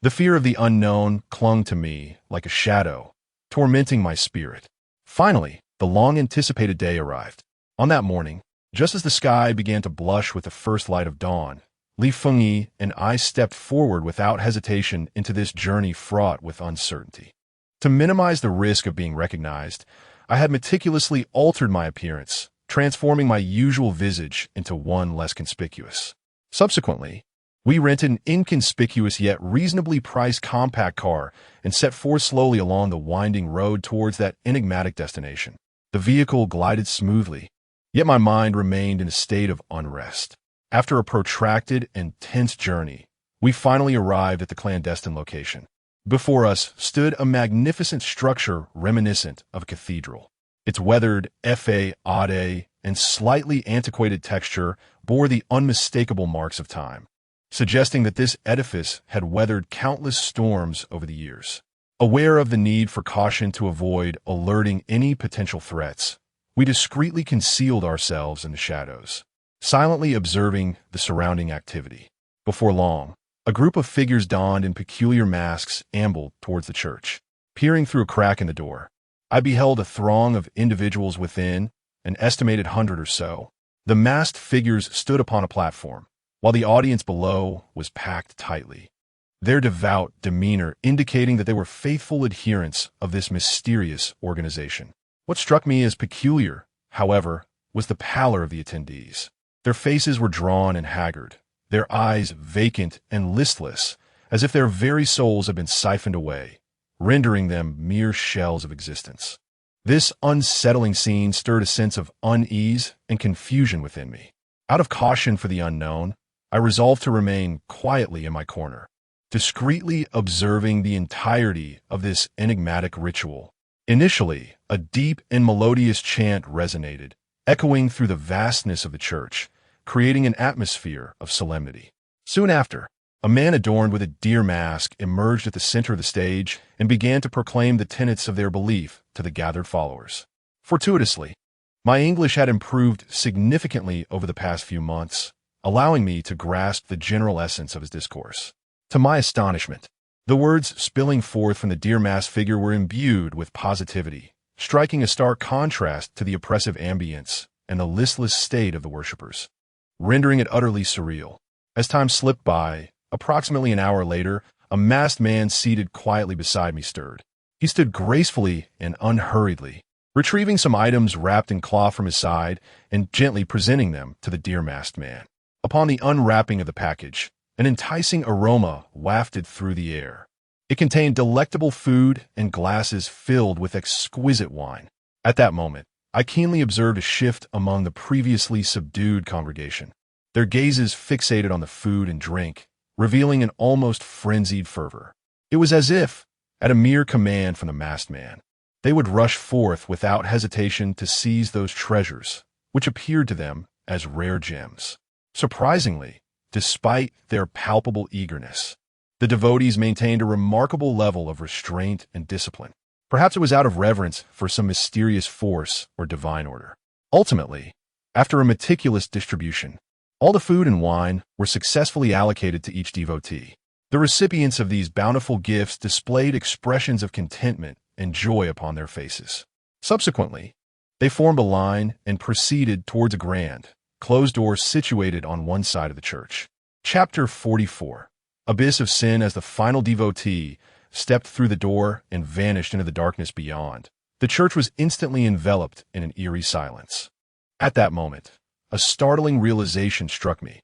The fear of the unknown clung to me like a shadow, tormenting my spirit. Finally, the long-anticipated day arrived. On that morning, just as the sky began to blush with the first light of dawn, Li Fengyi and I stepped forward without hesitation into this journey fraught with uncertainty. To minimize the risk of being recognized, I had meticulously altered my appearance, transforming my usual visage into one less conspicuous. Subsequently, we rented an inconspicuous yet reasonably priced compact car and set forth slowly along the winding road towards that enigmatic destination. The vehicle glided smoothly, yet my mind remained in a state of unrest. After a protracted and tense journey, we finally arrived at the clandestine location. Before us stood a magnificent structure reminiscent of a cathedral. Its weathered fade and slightly antiquated texture bore the unmistakable marks of time, suggesting that this edifice had weathered countless storms over the years. Aware of the need for caution to avoid alerting any potential threats, we discreetly concealed ourselves in the shadows, silently observing the surrounding activity. Before long, a group of figures donned in peculiar masks ambled towards the church. Peering through a crack in the door, I beheld a throng of individuals within, an estimated 100 or so. The masked figures stood upon a platform, while the audience below was packed tightly, their devout demeanor indicating that they were faithful adherents of this mysterious organization. What struck me as peculiar, however, was the pallor of the attendees. Their faces were drawn and haggard, their eyes vacant and listless, as if their very souls had been siphoned away, rendering them mere shells of existence. This unsettling scene stirred a sense of unease and confusion within me. Out of caution for the unknown, I resolved to remain quietly in my corner, discreetly observing the entirety of this enigmatic ritual. Initially, a deep and melodious chant resonated, echoing through the vastness of the church, creating an atmosphere of solemnity. Soon after, A man adorned with a deer mask emerged at the center of the stage and began to proclaim the tenets of their belief to the gathered followers. Fortuitously, my English had improved significantly over the past few months, allowing me to grasp the general essence of his discourse. To my astonishment, the words spilling forth from the deer mask figure were imbued with positivity, striking a stark contrast to the oppressive ambience and the listless state of the worshippers, rendering it utterly surreal. As time slipped by, approximately an hour later, a masked man seated quietly beside me stirred. He stood gracefully and unhurriedly, retrieving some items wrapped in cloth from his side and gently presenting them to the deer-masked man. Upon the unwrapping of the package, an enticing aroma wafted through the air. It contained delectable food and glasses filled with exquisite wine. At that moment, I keenly observed a shift among the previously subdued congregation. Their gazes fixated on the food and drink, revealing an almost frenzied fervor. It was as if, at a mere command from the masked man, they would rush forth without hesitation to seize those treasures, which appeared to them as rare gems. Surprisingly, despite their palpable eagerness, the devotees maintained a remarkable level of restraint and discipline. Perhaps it was out of reverence for some mysterious force or divine order. Ultimately, after a meticulous distribution, all the food and wine were successfully allocated to each devotee. The recipients of these bountiful gifts displayed expressions of contentment and joy upon their faces. Subsequently, they formed a line and proceeded towards a grand, closed door situated on one side of the church. Chapter 44. Abyss of Sin. As the final devotee stepped through the door and vanished into the darkness beyond, the church was instantly enveloped in an eerie silence. At that moment, a startling realization struck me.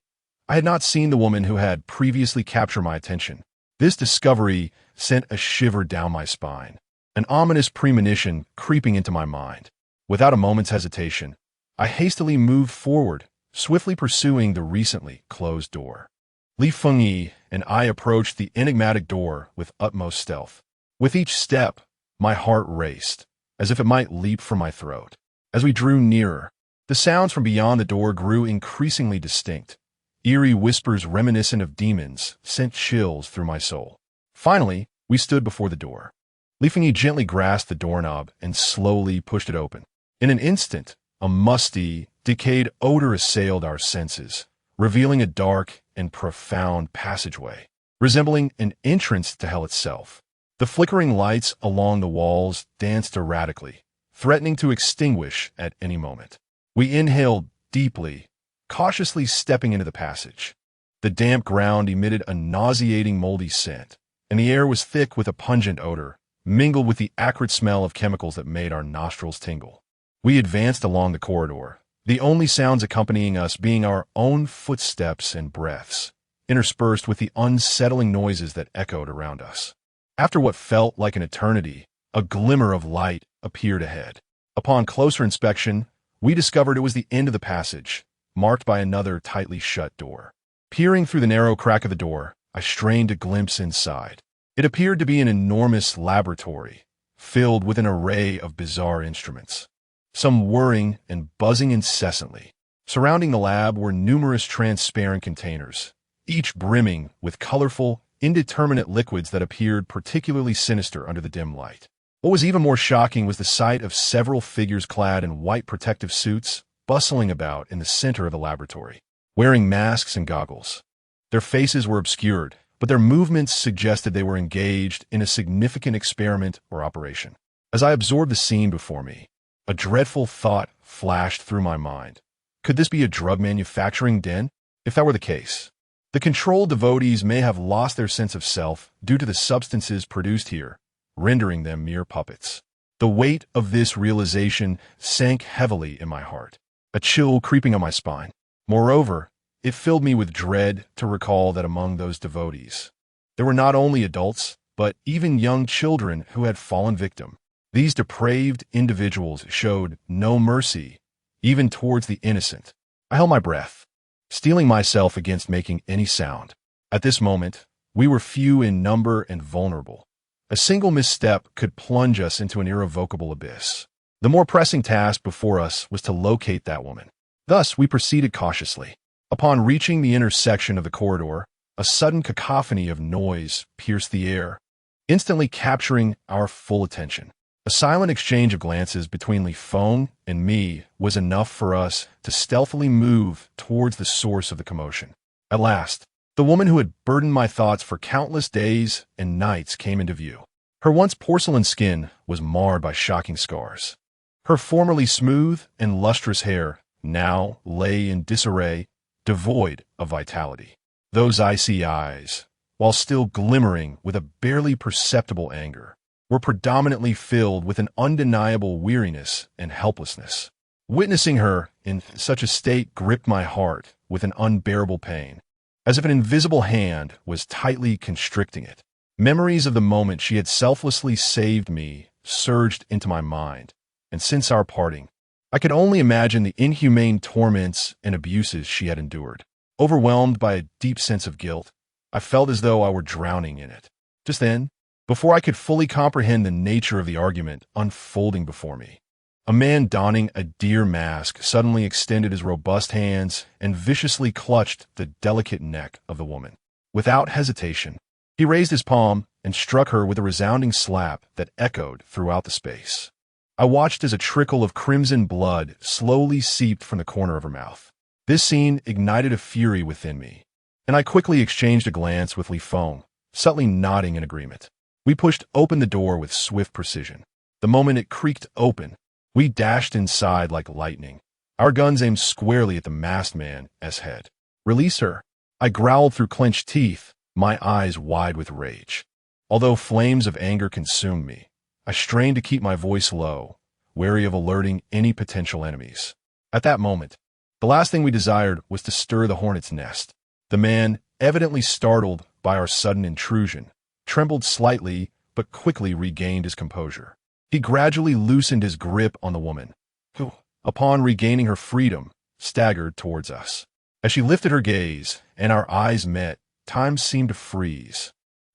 I had not seen the woman who had previously captured my attention. This discovery sent a shiver down my spine, an ominous premonition creeping into my mind. Without a moment's hesitation, I hastily moved forward, swiftly pursuing the recently closed door. Li Fengyi and I approached the enigmatic door with utmost stealth. With each step, my heart raced, as if it might leap from my throat. As we drew nearer, the sounds from beyond the door grew increasingly distinct. Eerie whispers reminiscent of demons sent chills through my soul. Finally, we stood before the door. Li Fengyi gently grasped the doorknob and slowly pushed it open. In an instant, a musty, decayed odor assailed our senses, revealing a dark and profound passageway, resembling an entrance to hell itself. The flickering lights along the walls danced erratically, threatening to extinguish at any moment. We inhaled deeply, cautiously stepping into the passage. The damp ground emitted a nauseating moldy scent, and the air was thick with a pungent odor, mingled with the acrid smell of chemicals that made our nostrils tingle. We advanced along the corridor, the only sounds accompanying us being our own footsteps and breaths, interspersed with the unsettling noises that echoed around us. After what felt like an eternity, a glimmer of light appeared ahead. Upon closer inspection, we discovered it was the end of the passage, marked by another tightly shut door. Peering through the narrow crack of the door, I strained a glimpse inside. It appeared to be an enormous laboratory, filled with an array of bizarre instruments, some whirring and buzzing incessantly. Surrounding the lab were numerous transparent containers, each brimming with colorful, indeterminate liquids that appeared particularly sinister under the dim light. What was even more shocking was the sight of several figures clad in white protective suits, bustling about in the center of the laboratory, wearing masks and goggles. Their faces were obscured, but their movements suggested they were engaged in a significant experiment or operation. As I absorbed the scene before me, a dreadful thought flashed through my mind. Could this be a drug manufacturing den? If that were the case, the controlled devotees may have lost their sense of self due to the substances produced here, rendering them mere puppets. The weight of this realization sank heavily in my heart, a chill creeping on my spine. Moreover, it filled me with dread to recall that among those devotees, there were not only adults, but even young children who had fallen victim. These depraved individuals showed no mercy, even towards the innocent. I held my breath, steeling myself against making any sound. At this moment, we were few in number and vulnerable. A single misstep could plunge us into an irrevocable abyss. The more pressing task before us was to locate that woman. Thus, we proceeded cautiously. Upon reaching the intersection of the corridor, a sudden cacophony of noise pierced the air, instantly capturing our full attention. A silent exchange of glances between Li Feng and me was enough for us to stealthily move towards the source of the commotion. At last, the woman who had burdened my thoughts for countless days and nights came into view. Her once porcelain skin was marred by shocking scars. Her formerly smooth and lustrous hair now lay in disarray, devoid of vitality. Those icy eyes, while still glimmering with a barely perceptible anger, were predominantly filled with an undeniable weariness and helplessness. Witnessing her in such a state gripped my heart with an unbearable pain, as if an invisible hand was tightly constricting it. Memories of the moment she had selflessly saved me surged into my mind, and since our parting, I could only imagine the inhumane torments and abuses she had endured. Overwhelmed by a deep sense of guilt, I felt as though I were drowning in it. Just then, before I could fully comprehend the nature of the argument unfolding before me, a man donning a deer mask suddenly extended his robust hands and viciously clutched the delicate neck of the woman. Without hesitation, he raised his palm and struck her with a resounding slap that echoed throughout the space. I watched as a trickle of crimson blood slowly seeped from the corner of her mouth. This scene ignited a fury within me, and I quickly exchanged a glance with Li Feng, subtly nodding in agreement. We pushed open the door with swift precision. The moment it creaked open, we dashed inside like lightning, our guns aimed squarely at the masked man's head. "Release her!" I growled through clenched teeth, my eyes wide with rage. Although flames of anger consumed me, I strained to keep my voice low, wary of alerting any potential enemies. At that moment, the last thing we desired was to stir the hornet's nest. The man, evidently startled by our sudden intrusion, trembled slightly but quickly regained his composure. He gradually loosened his grip on the woman, who, upon regaining her freedom, staggered towards us. As she lifted her gaze and our eyes met, time seemed to freeze.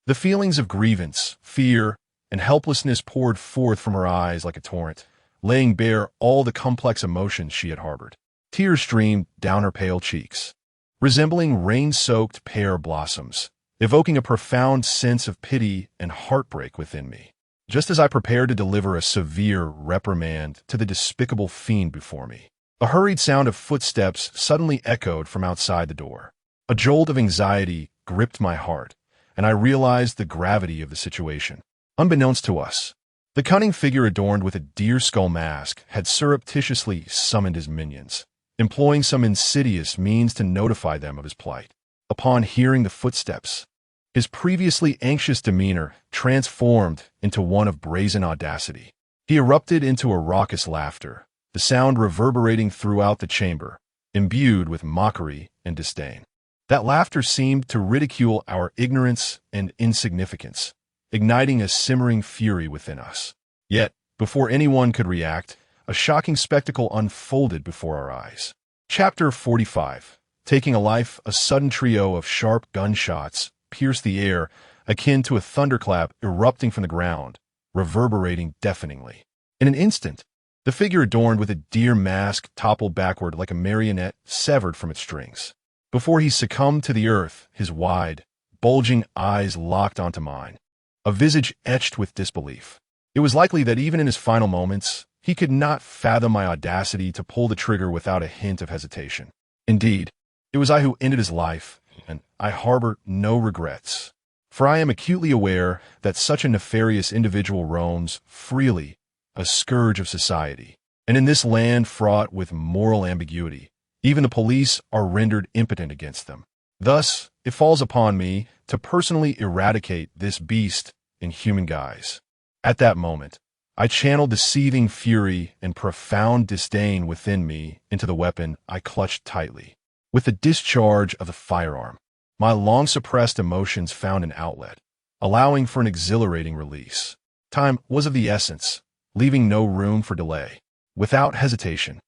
The feelings of grievance, fear, and helplessness poured forth from her eyes like a torrent, laying bare all the complex emotions she had harbored. Tears streamed down her pale cheeks, resembling rain-soaked pear blossoms, evoking a profound sense of pity and heartbreak within me. Just as I prepared to deliver a severe reprimand to the despicable fiend before me, a hurried sound of footsteps suddenly echoed from outside the door. A jolt of anxiety gripped my heart, and I realized the gravity of the situation. Unbeknownst to us, the cunning figure adorned with a deer skull mask had surreptitiously summoned his minions, employing some insidious means to notify them of his plight. Upon hearing the footsteps, his previously anxious demeanor transformed into one of brazen audacity. He erupted into a raucous laughter, the sound reverberating throughout the chamber, imbued with mockery and disdain. That laughter seemed to ridicule our ignorance and insignificance, igniting a simmering fury within us. Yet, before anyone could react, a shocking spectacle unfolded before our eyes. Chapter 45. Taking a life, a sudden trio of sharp gunshots pierced the air, akin to a thunderclap erupting from the ground, reverberating deafeningly. In an instant, the figure adorned with a deer mask toppled backward like a marionette severed from its strings. Before he succumbed to the earth, his wide, bulging eyes locked onto mine, a visage etched with disbelief. It was likely that even in his final moments, he could not fathom my audacity to pull the trigger without a hint of hesitation. Indeed, it was I who ended his life, and I harbor no regrets, for I am acutely aware that such a nefarious individual roams freely, a scourge of society. And in this land fraught with moral ambiguity, even the police are rendered impotent against them. Thus, it falls upon me to personally eradicate this beast in human guise. At that moment, I channeled the seething fury and profound disdain within me into the weapon I clutched tightly. With the discharge of the firearm, my long-suppressed emotions found an outlet, allowing for an exhilarating release. Time was of the essence, leaving no room for delay. Without hesitation,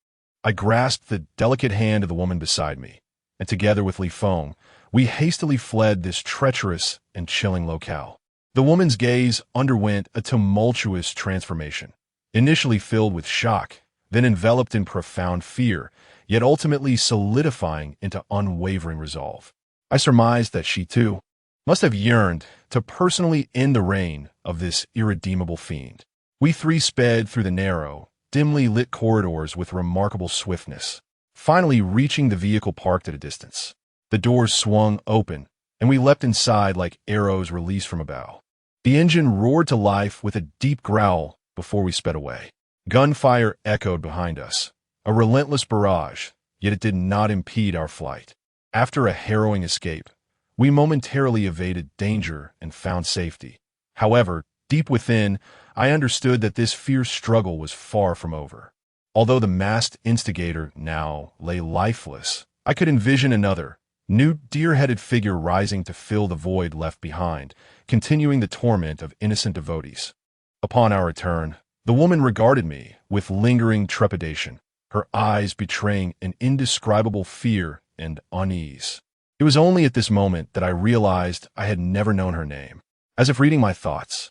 I grasped the delicate hand of the woman beside me, and together with Li Feng, we hastily fled this treacherous and chilling locale. The woman's gaze underwent a tumultuous transformation, initially filled with shock, then enveloped in profound fear, yet ultimately solidifying into unwavering resolve. I surmised that she, too, must have yearned to personally end the reign of this irredeemable fiend. We three sped through the narrow, dimly lit corridors with remarkable swiftness, finally reaching the vehicle parked at a distance. The doors swung open, and we leapt inside like arrows released from a bow. The engine roared to life with a deep growl before we sped away. Gunfire echoed behind us, a relentless barrage, yet it did not impede our flight. After a harrowing escape, we momentarily evaded danger and found safety. However, deep within, I understood that this fierce struggle was far from over. Although the masked instigator now lay lifeless, I could envision another, new deer-headed figure rising to fill the void left behind, continuing the torment of innocent devotees. Upon our return, the woman regarded me with lingering trepidation, her eyes betraying an indescribable fear and unease. It was only at this moment that I realized I had never known her name. As if reading my thoughts,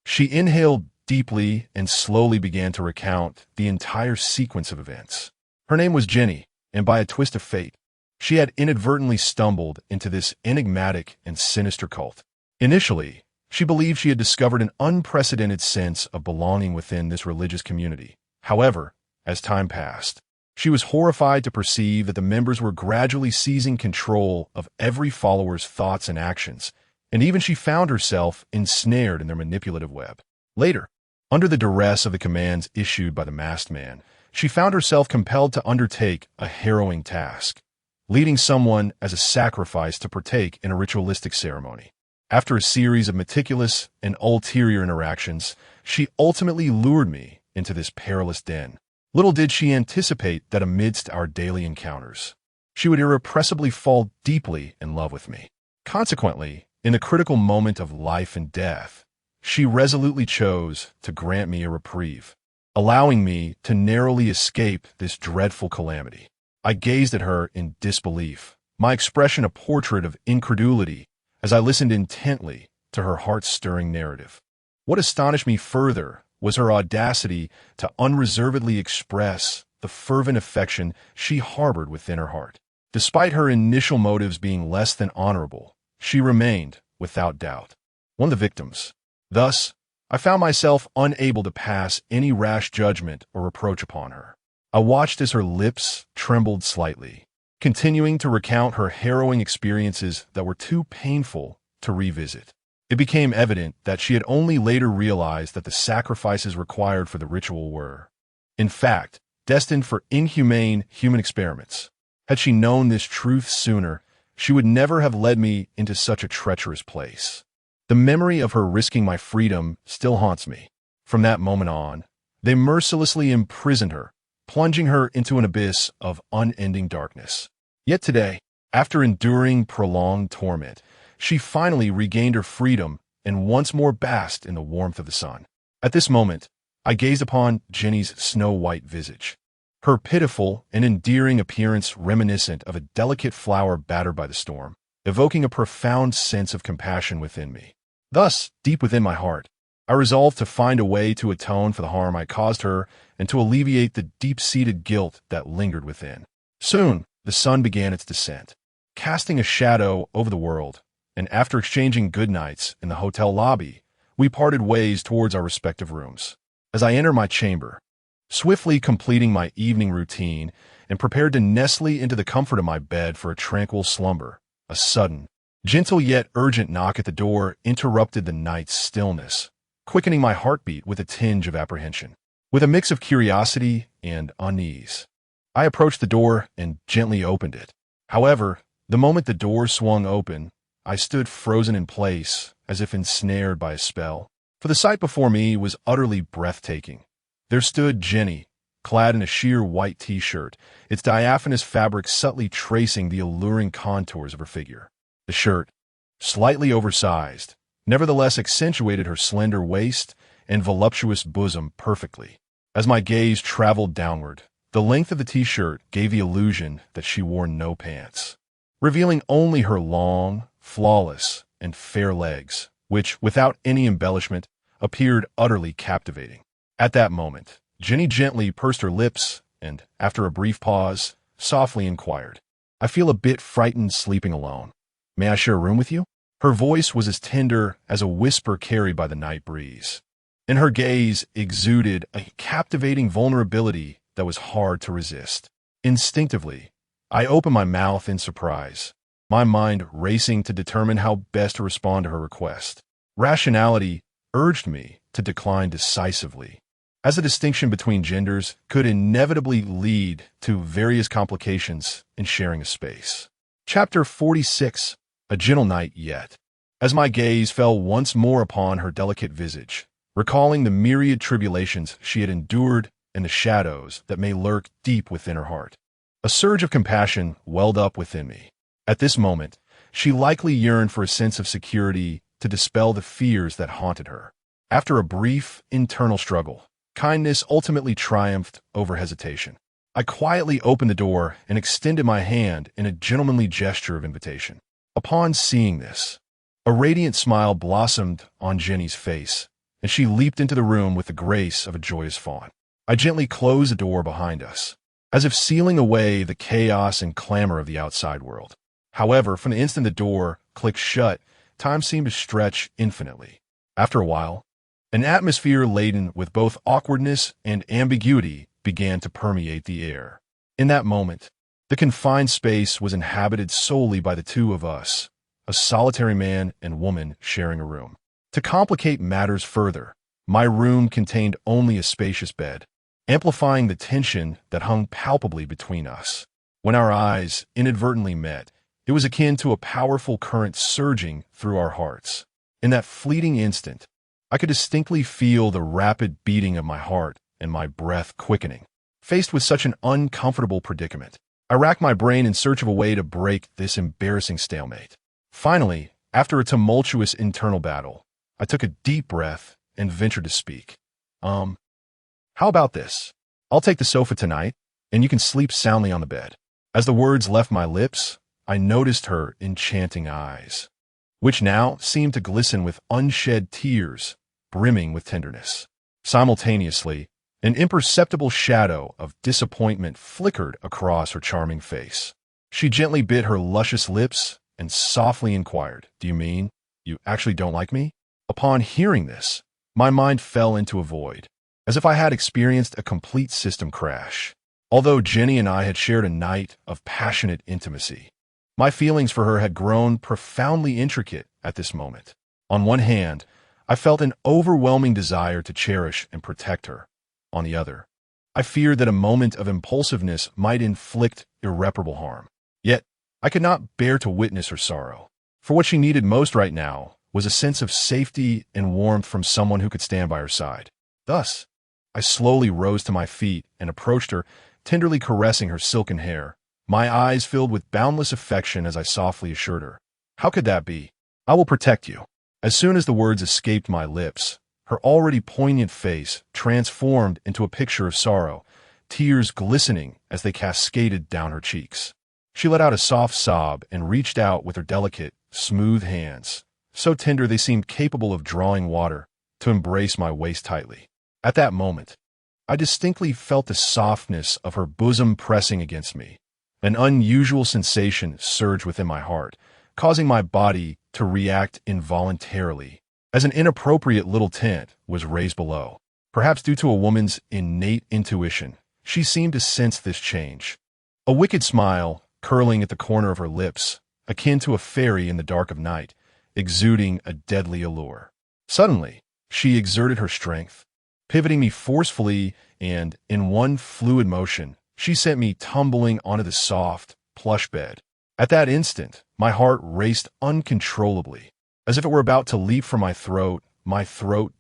she inhaled deeply and slowly began to recount the entire sequence of events. Her name was Jenny, and by a twist of fate, she had inadvertently stumbled into this enigmatic and sinister cult. Initially, she believed she had discovered an unprecedented sense of belonging within this religious community. However, as time passed, she was horrified to perceive that the members were gradually seizing control of every follower's thoughts and actions, and even she found herself ensnared in their manipulative web. Later, under the duress of the commands issued by the masked man, she found herself compelled to undertake a harrowing task, leading someone as a sacrifice to partake in a ritualistic ceremony. After a series of meticulous and ulterior interactions, she ultimately lured me into this perilous den. Little did she anticipate that amidst our daily encounters, she would irrepressibly fall deeply in love with me. Consequently, in the critical moment of life and death, she resolutely chose to grant me a reprieve, allowing me to narrowly escape this dreadful calamity. I gazed at her in disbelief, my expression a portrait of incredulity as I listened intently to her heart-stirring narrative. What astonished me further was her audacity to unreservedly express the fervent affection she harbored within her heart. Despite her initial motives being less than honorable, she remained, without doubt, one of the victims. Thus, I found myself unable to pass any rash judgment or reproach upon her. I watched as her lips trembled slightly, continuing to recount her harrowing experiences that were too painful to revisit. It became evident that she had only later realized that the sacrifices required for the ritual were, in fact, destined for inhumane human experiments. Had she known this truth sooner, she would never have led me into such a treacherous place. The memory of her risking my freedom still haunts me. From that moment on, they mercilessly imprisoned her, plunging her into an abyss of unending darkness. Yet today, after enduring prolonged torment, she finally regained her freedom and once more basked in the warmth of the sun. At this moment, I gazed upon Jenny's snow-white visage, her pitiful and endearing appearance reminiscent of a delicate flower battered by the storm, evoking a profound sense of compassion within me. Thus, deep within my heart, I resolved to find a way to atone for the harm I caused her and to alleviate the deep-seated guilt that lingered within. Soon, the sun began its descent, casting a shadow over the world, and after exchanging goodnights in the hotel lobby, we parted ways towards our respective rooms. As I entered my chamber, swiftly completing my evening routine and prepared to nestle into the comfort of my bed for a tranquil slumber, a sudden, gentle yet urgent knock at the door interrupted the night's stillness, quickening my heartbeat with a tinge of apprehension. With a mix of curiosity and unease, I approached the door and gently opened it. However, the moment the door swung open, I stood frozen in place, as if ensnared by a spell. For the sight before me was utterly breathtaking. There stood Jenny, clad in a sheer white t-shirt, its diaphanous fabric subtly tracing the alluring contours of her figure. The shirt, slightly oversized, nevertheless accentuated her slender waist and voluptuous bosom perfectly. As my gaze traveled downward, the length of the t-shirt gave the illusion that she wore no pants, revealing only her long, flawless, and fair legs, which, without any embellishment, appeared utterly captivating. At that moment, Jenny gently pursed her lips and, after a brief pause, softly inquired, "I feel a bit frightened sleeping alone." May I share a room with you? Her voice was as tender as a whisper carried by the night breeze, and her gaze exuded a captivating vulnerability that was hard to resist. Instinctively, I opened my mouth in surprise, my mind racing to determine how best to respond to her request. Rationality urged me to decline decisively, as the distinction between genders could inevitably lead to various complications in sharing a space. Chapter 46. A Gentle Night Yet. As my gaze fell once more upon her delicate visage, recalling the myriad tribulations she had endured and the shadows that may lurk deep within her heart, a surge of compassion welled up within me. At this moment, she likely yearned for a sense of security to dispel the fears that haunted her. After a brief internal struggle, kindness ultimately triumphed over hesitation. I quietly opened the door and extended my hand in a gentlemanly gesture of invitation. Upon seeing this, a radiant smile blossomed on Jenny's face, and she leaped into the room with the grace of a joyous fawn. I gently closed the door behind us, as if sealing away the chaos and clamor of the outside world. However, from the instant the door clicked shut, time seemed to stretch infinitely. After a while, an atmosphere laden with both awkwardness and ambiguity began to permeate the air. In that moment, the confined space was inhabited solely by the two of us, a solitary man and woman sharing a room. To complicate matters further, my room contained only a spacious bed, amplifying the tension that hung palpably between us. When our eyes inadvertently met, it was akin to a powerful current surging through our hearts. In that fleeting instant, I could distinctly feel the rapid beating of my heart and my breath quickening. Faced with such an uncomfortable predicament, I racked my brain in search of a way to break this embarrassing stalemate. Finally, after a tumultuous internal battle, I took a deep breath and ventured to speak. How about this? I'll take the sofa tonight, and you can sleep soundly on the bed. As the words left my lips, I noticed her enchanting eyes, which now seemed to glisten with unshed tears, brimming with tenderness. Simultaneously, an imperceptible shadow of disappointment flickered across her charming face. She gently bit her luscious lips and softly inquired, "Do you mean you actually don't like me?" Upon hearing this, my mind fell into a void, as if I had experienced a complete system crash. Although Jenny and I had shared a night of passionate intimacy, my feelings for her had grown profoundly intricate at this moment. On one hand, I felt an overwhelming desire to cherish and protect her. On the other, I feared that a moment of impulsiveness might inflict irreparable harm. Yet, I could not bear to witness her sorrow, for what she needed most right now was a sense of safety and warmth from someone who could stand by her side. Thus, I slowly rose to my feet and approached her, tenderly caressing her silken hair, my eyes filled with boundless affection as I softly assured her, "How could that be? I will protect you." As soon as the words escaped my lips, her already poignant face transformed into a picture of sorrow, tears glistening as they cascaded down her cheeks. She let out a soft sob and reached out with her delicate, smooth hands, so tender they seemed capable of drawing water, to embrace my waist tightly. At that moment, I distinctly felt the softness of her bosom pressing against me. An unusual sensation surged within my heart, causing my body to react involuntarily, as an inappropriate little tent was raised below. Perhaps due to a woman's innate intuition, she seemed to sense this change. A wicked smile curling at the corner of her lips, akin to a fairy in the dark of night, exuding a deadly allure. Suddenly, she exerted her strength, pivoting me forcefully, and, in one fluid motion, she sent me tumbling onto the soft, plush bed. At that instant, my heart raced uncontrollably, as if it were about to leap from my throat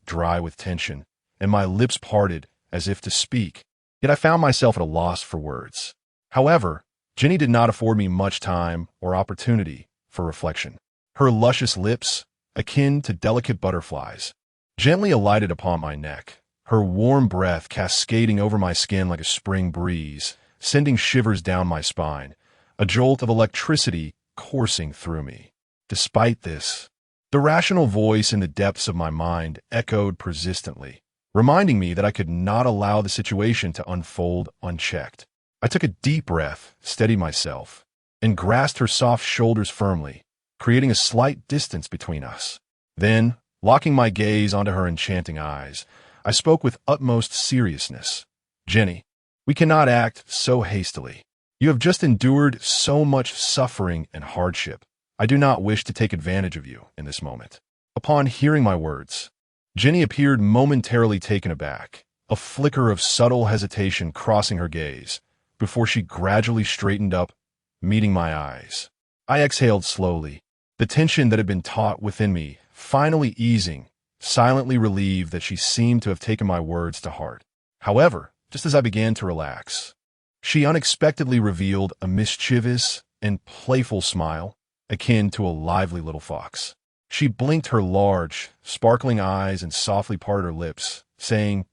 dry with tension, and my lips parted as if to speak. Yet I found myself at a loss for words. However, Jenny did not afford me much time or opportunity for reflection. Her luscious lips, akin to delicate butterflies, gently alighted upon my neck, her warm breath cascading over my skin like a spring breeze, sending shivers down my spine, a jolt of electricity coursing through me. Despite this, the rational voice in the depths of my mind echoed persistently, reminding me that I could not allow the situation to unfold unchecked. I took a deep breath, steadied myself, and grasped her soft shoulders firmly, creating a slight distance between us. Then, locking my gaze onto her enchanting eyes, I spoke with utmost seriousness. "Jenny, we cannot act so hastily. You have just endured so much suffering and hardship. I do not wish to take advantage of you in this moment." Upon hearing my words, Jenny appeared momentarily taken aback, a flicker of subtle hesitation crossing her gaze, before she gradually straightened up, meeting my eyes. I exhaled slowly, the tension that had been taut within me finally easing, silently relieved that she seemed to have taken my words to heart. However, just as I began to relax, she unexpectedly revealed a mischievous and playful smile, akin to a lively little fox. She blinked her large, sparkling eyes and softly parted her lips, saying,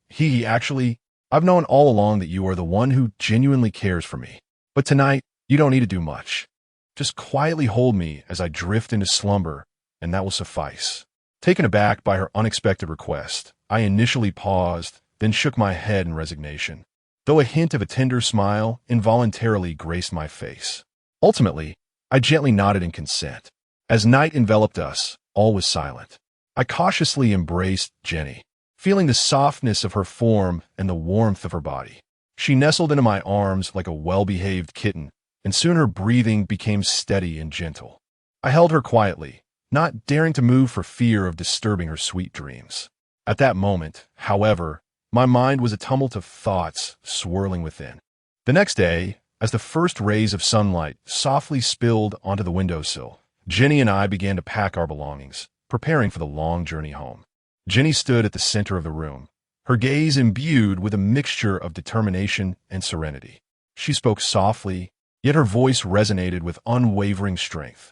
Actually, I've known all along that you are the one who genuinely cares for me. But tonight, you don't need to do much. Just quietly hold me as I drift into slumber, and that will suffice." Taken aback by her unexpected request, I initially paused, then shook my head in resignation, though a hint of a tender smile involuntarily graced my face. Ultimately, I gently nodded in consent. As night enveloped us, all was silent. I cautiously embraced Jenny, feeling the softness of her form and the warmth of her body. She nestled into my arms like a well-behaved kitten, and soon her breathing became steady and gentle. I held her quietly, not daring to move for fear of disturbing her sweet dreams. At that moment, however, my mind was a tumult of thoughts swirling within. The next day, as the first rays of sunlight softly spilled onto the windowsill, Jenny and I began to pack our belongings, preparing for the long journey home. Jenny stood at the center of the room, her gaze imbued with a mixture of determination and serenity. She spoke softly, yet her voice resonated with unwavering strength.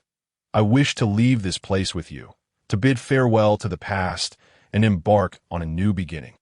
"I wish to leave this place with you, to bid farewell to the past and embark on a new beginning."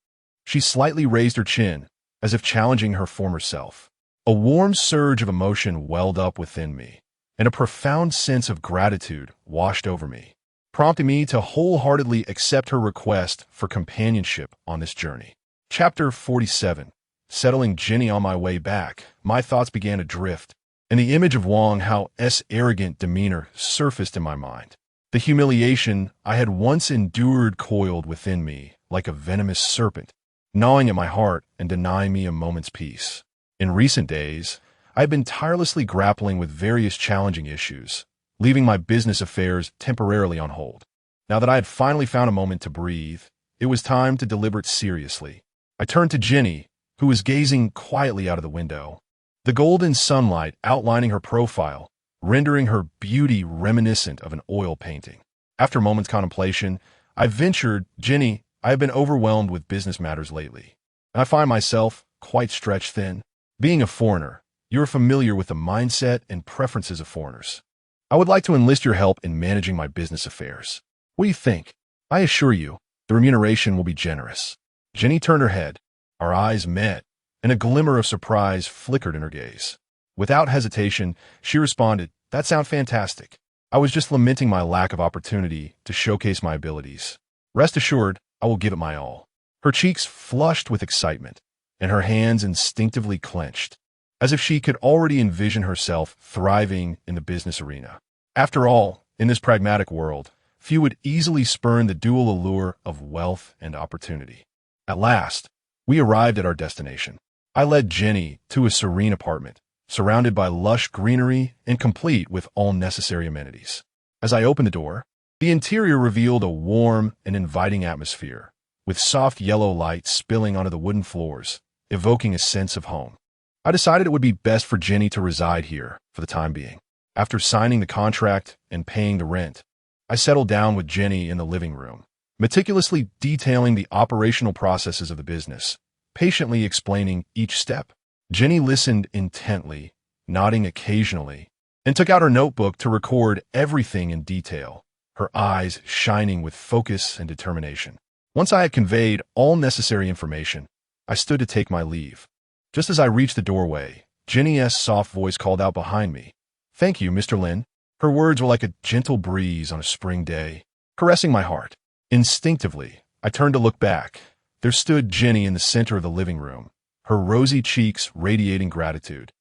She slightly raised her chin, as if challenging her former self. A warm surge of emotion welled up within me, and a profound sense of gratitude washed over me, prompting me to wholeheartedly accept her request for companionship on this journey. Chapter 47. Settling Jenny on my way back, my thoughts began to drift, and the image of Wang Hao's arrogant demeanor surfaced in my mind. The humiliation I had once endured coiled within me like a venomous serpent, gnawing at my heart and denying me a moment's peace. In recent days, I had been tirelessly grappling with various challenging issues, leaving my business affairs temporarily on hold. Now that I had finally found a moment to breathe, it was time to deliberate seriously. I turned to Jenny, who was gazing quietly out of the window, the golden sunlight outlining her profile, rendering her beauty reminiscent of an oil painting. After a moment's contemplation, I ventured, "Jenny, I have been overwhelmed with business matters lately, and I find myself quite stretched thin. Being a foreigner, you are familiar with the mindset and preferences of foreigners. I would like to enlist your help in managing my business affairs. What do you think? I assure you, the remuneration will be generous." Jenny turned her head. Our eyes met, and a glimmer of surprise flickered in her gaze. Without hesitation, she responded, "That sounds fantastic. I was just lamenting my lack of opportunity to showcase my abilities. Rest assured, I will give it my all." Her cheeks flushed with excitement, and her hands instinctively clenched, as if she could already envision herself thriving in the business arena. After all, in this pragmatic world, few would easily spurn the dual allure of wealth and opportunity. At last, we arrived at our destination. I led Jenny to a serene apartment, surrounded by lush greenery and complete with all necessary amenities. As I opened the door, the interior revealed a warm and inviting atmosphere, with soft yellow light spilling onto the wooden floors, evoking a sense of home. I decided it would be best for Jenny to reside here for the time being. After signing the contract and paying the rent, I settled down with Jenny in the living room, meticulously detailing the operational processes of the business, patiently explaining each step. Jenny listened intently, nodding occasionally, and took out her notebook to record everything in detail, her eyes shining with focus and determination. Once I had conveyed all necessary information, I stood to take my leave. Just as I reached the doorway, Jenny's soft voice called out behind me, "Thank you, Mr. Lin." Her words were like a gentle breeze on a spring day, caressing my heart. Instinctively, I turned to look back. There stood Jenny in the center of the living room, her rosy cheeks radiating gratitude,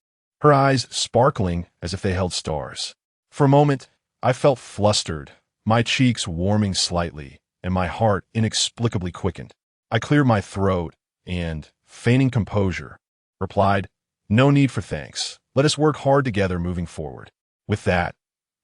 her eyes sparkling as if they held stars. For a moment, I felt flustered, my cheeks warming slightly, and my heart inexplicably quickened. I cleared my throat and, feigning composure, replied, "No need for thanks. Let us work hard together moving forward." With that,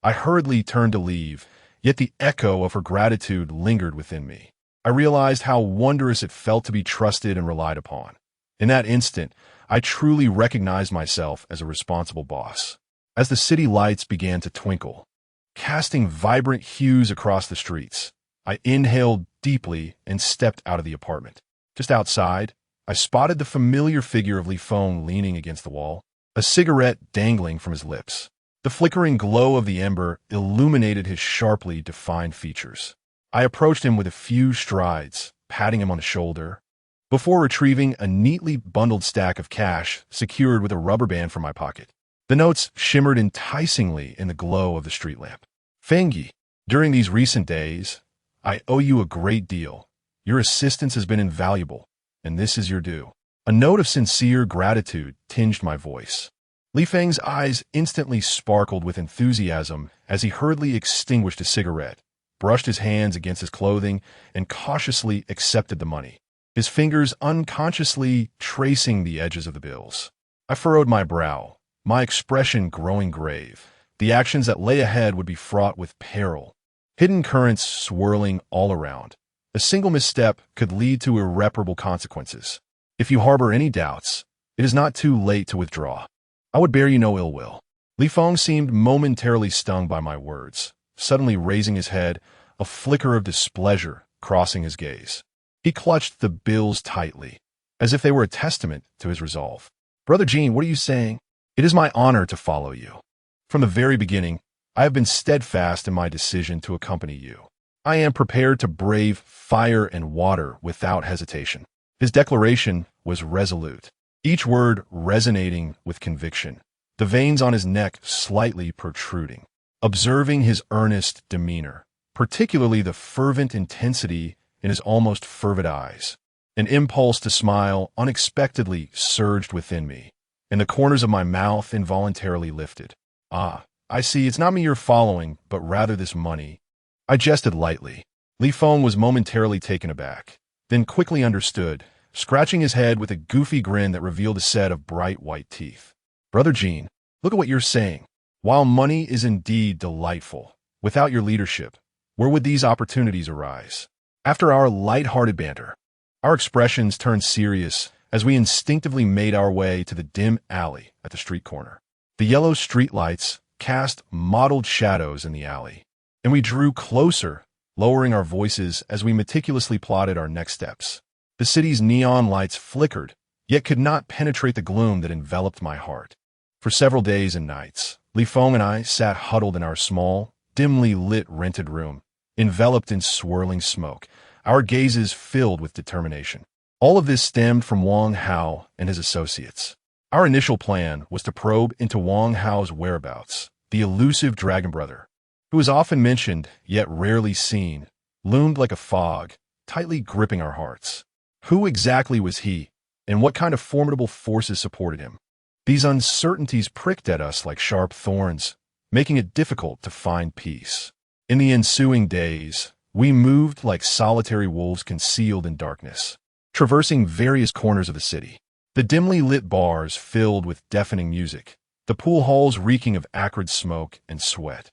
I hurriedly turned to leave, yet the echo of her gratitude lingered within me. I realized how wondrous it felt to be trusted and relied upon. In that instant, I truly recognized myself as a responsible boss. As the city lights began to twinkle, casting vibrant hues across the streets, I inhaled deeply and stepped out of the apartment. Just outside, I spotted the familiar figure of Li Feng leaning against the wall, a cigarette dangling from his lips. The flickering glow of the ember illuminated his sharply defined features. I approached him with a few strides, patting him on the shoulder, before retrieving a neatly bundled stack of cash secured with a rubber band from my pocket. The notes shimmered enticingly in the glow of the street lamp. "Fengyi, during these recent days, I owe you a great deal. Your assistance has been invaluable, and this is your due." A note of sincere gratitude tinged my voice. Li Feng's eyes instantly sparkled with enthusiasm as he hurriedly extinguished a cigarette, brushed his hands against his clothing, and cautiously accepted the money, his fingers unconsciously tracing the edges of the bills. I furrowed my brow, my expression growing grave. The actions that lay ahead would be fraught with peril, hidden currents swirling all around. A single misstep could lead to irreparable consequences. If you harbor any doubts, it is not too late to withdraw. I would bear you no ill will. Li Feng seemed momentarily stung by my words, suddenly raising his head, a flicker of displeasure crossing his gaze. He clutched the bills tightly, as if they were a testament to his resolve. "Brother Jin, what are you saying?" "It is my honor to follow you. From the very beginning, I have been steadfast in my decision to accompany you. I am prepared to brave fire and water without hesitation." His declaration was resolute, each word resonating with conviction, the veins on his neck slightly protruding. Observing his earnest demeanor, particularly the fervent intensity in his almost fervid eyes, an impulse to smile unexpectedly surged within me, and the corners of my mouth involuntarily lifted. "Ah, I see, it's not me you're following, but rather this money." I jested lightly. Li Feng was momentarily taken aback, then quickly understood, scratching his head with a goofy grin that revealed a set of bright white teeth. "Brother Jin, look at what you're saying. While money is indeed delightful, without your leadership, where would these opportunities arise?" After our light-hearted banter, our expressions turned serious as we instinctively made our way to the dim alley at the street corner. The yellow streetlights cast mottled shadows in the alley, and we drew closer, lowering our voices as we meticulously plotted our next steps. The city's neon lights flickered, yet could not penetrate the gloom that enveloped my heart. For several days and nights, Li Feng and I sat huddled in our small, dimly lit rented room, enveloped in swirling smoke, our gazes filled with determination. All of this stemmed from Wang Hao and his associates. Our initial plan was to probe into Wang Hao's whereabouts. The elusive dragon brother, who was often mentioned yet rarely seen, loomed like a fog, tightly gripping our hearts. Who exactly was he, and what kind of formidable forces supported him? These uncertainties pricked at us like sharp thorns, making it difficult to find peace. In the ensuing days, we moved like solitary wolves concealed in darkness, traversing various corners of the city. The dimly lit bars filled with deafening music, the pool halls reeking of acrid smoke and sweat,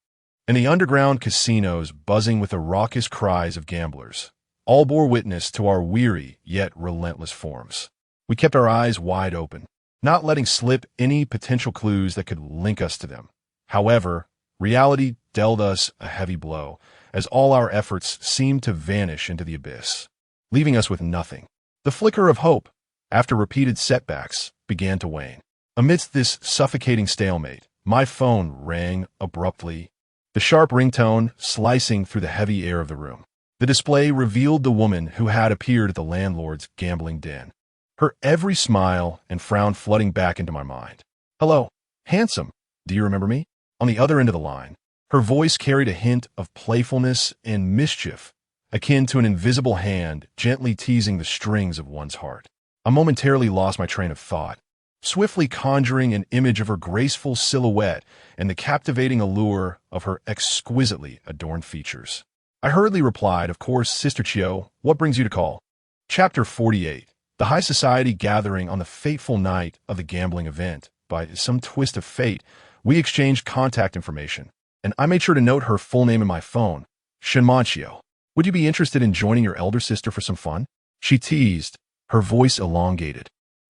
and the underground casinos buzzing with the raucous cries of gamblers, all bore witness to our weary yet relentless forms. We kept our eyes wide open, not letting slip any potential clues that could link us to them. However, reality dealt us a heavy blow, as all our efforts seemed to vanish into the abyss, leaving us with nothing. The flicker of hope, after repeated setbacks, began to wane. Amidst this suffocating stalemate, my phone rang abruptly, the sharp ringtone slicing through the heavy air of the room. The display revealed the woman who had appeared at the landlord's gambling den, her every smile and frown flooding back into my mind. "Hello, handsome. Do you remember me?" On the other end of the line, her voice carried a hint of playfulness and mischief, akin to an invisible hand gently teasing the strings of one's heart. I momentarily lost my train of thought, swiftly conjuring an image of her graceful silhouette and the captivating allure of her exquisitely adorned features. I hurriedly replied, "Of course, Sister Chio, what brings you to call?" Chapter 48. The high society gathering on the fateful night of the gambling event. By some twist of fate, we exchanged contact information, and I made sure to note her full name in my phone, Shinmanchio. "Would you be interested in joining your elder sister for some fun?" She teased, her voice elongated,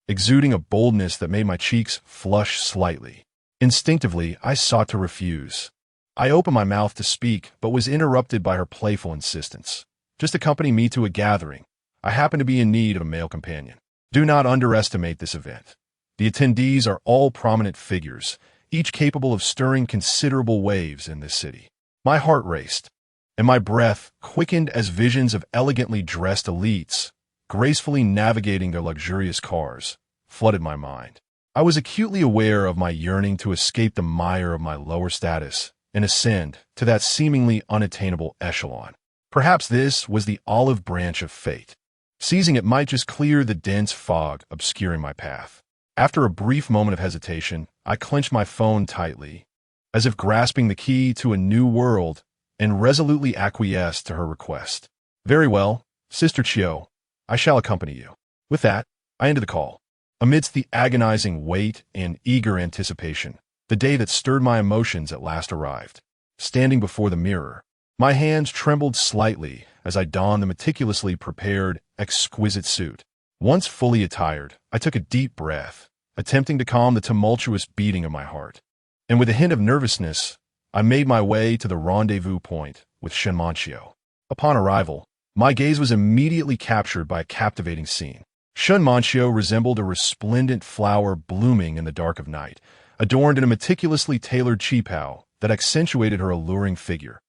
exuding a boldness that made my cheeks flush slightly. Instinctively, I sought to refuse. I opened my mouth to speak, but was interrupted by her playful insistence. "Just accompany me to a gathering. I happen to be in need of a male companion. Do not underestimate this event. The attendees are all prominent figures, each capable of stirring considerable waves in this city." My heart raced, and my breath quickened as visions of elegantly dressed elites, gracefully navigating their luxurious cars, flooded my mind. I was acutely aware of my yearning to escape the mire of my lower status and ascend to that seemingly unattainable echelon. Perhaps this was the olive branch of fate. Seizing it might just clear the dense fog obscuring my path. After a brief moment of hesitation, I clenched my phone tightly, as if grasping the key to a new world, and resolutely acquiesced to her request. "Very well, Sister Chio, I shall accompany you." With that, I ended the call. Amidst the agonizing wait and eager anticipation, the day that stirred my emotions at last arrived. Standing before the mirror, my hands trembled slightly as I donned the meticulously prepared, exquisite suit. Once fully attired, I took a deep breath, attempting to calm the tumultuous beating of my heart. And with a hint of nervousness, I made my way to the rendezvous point with Shinmanchio. Upon arrival, my gaze was immediately captured by a captivating scene. Shinmanchio resembled a resplendent flower blooming in the dark of night, adorned in a meticulously tailored qipao that accentuated her alluring figure,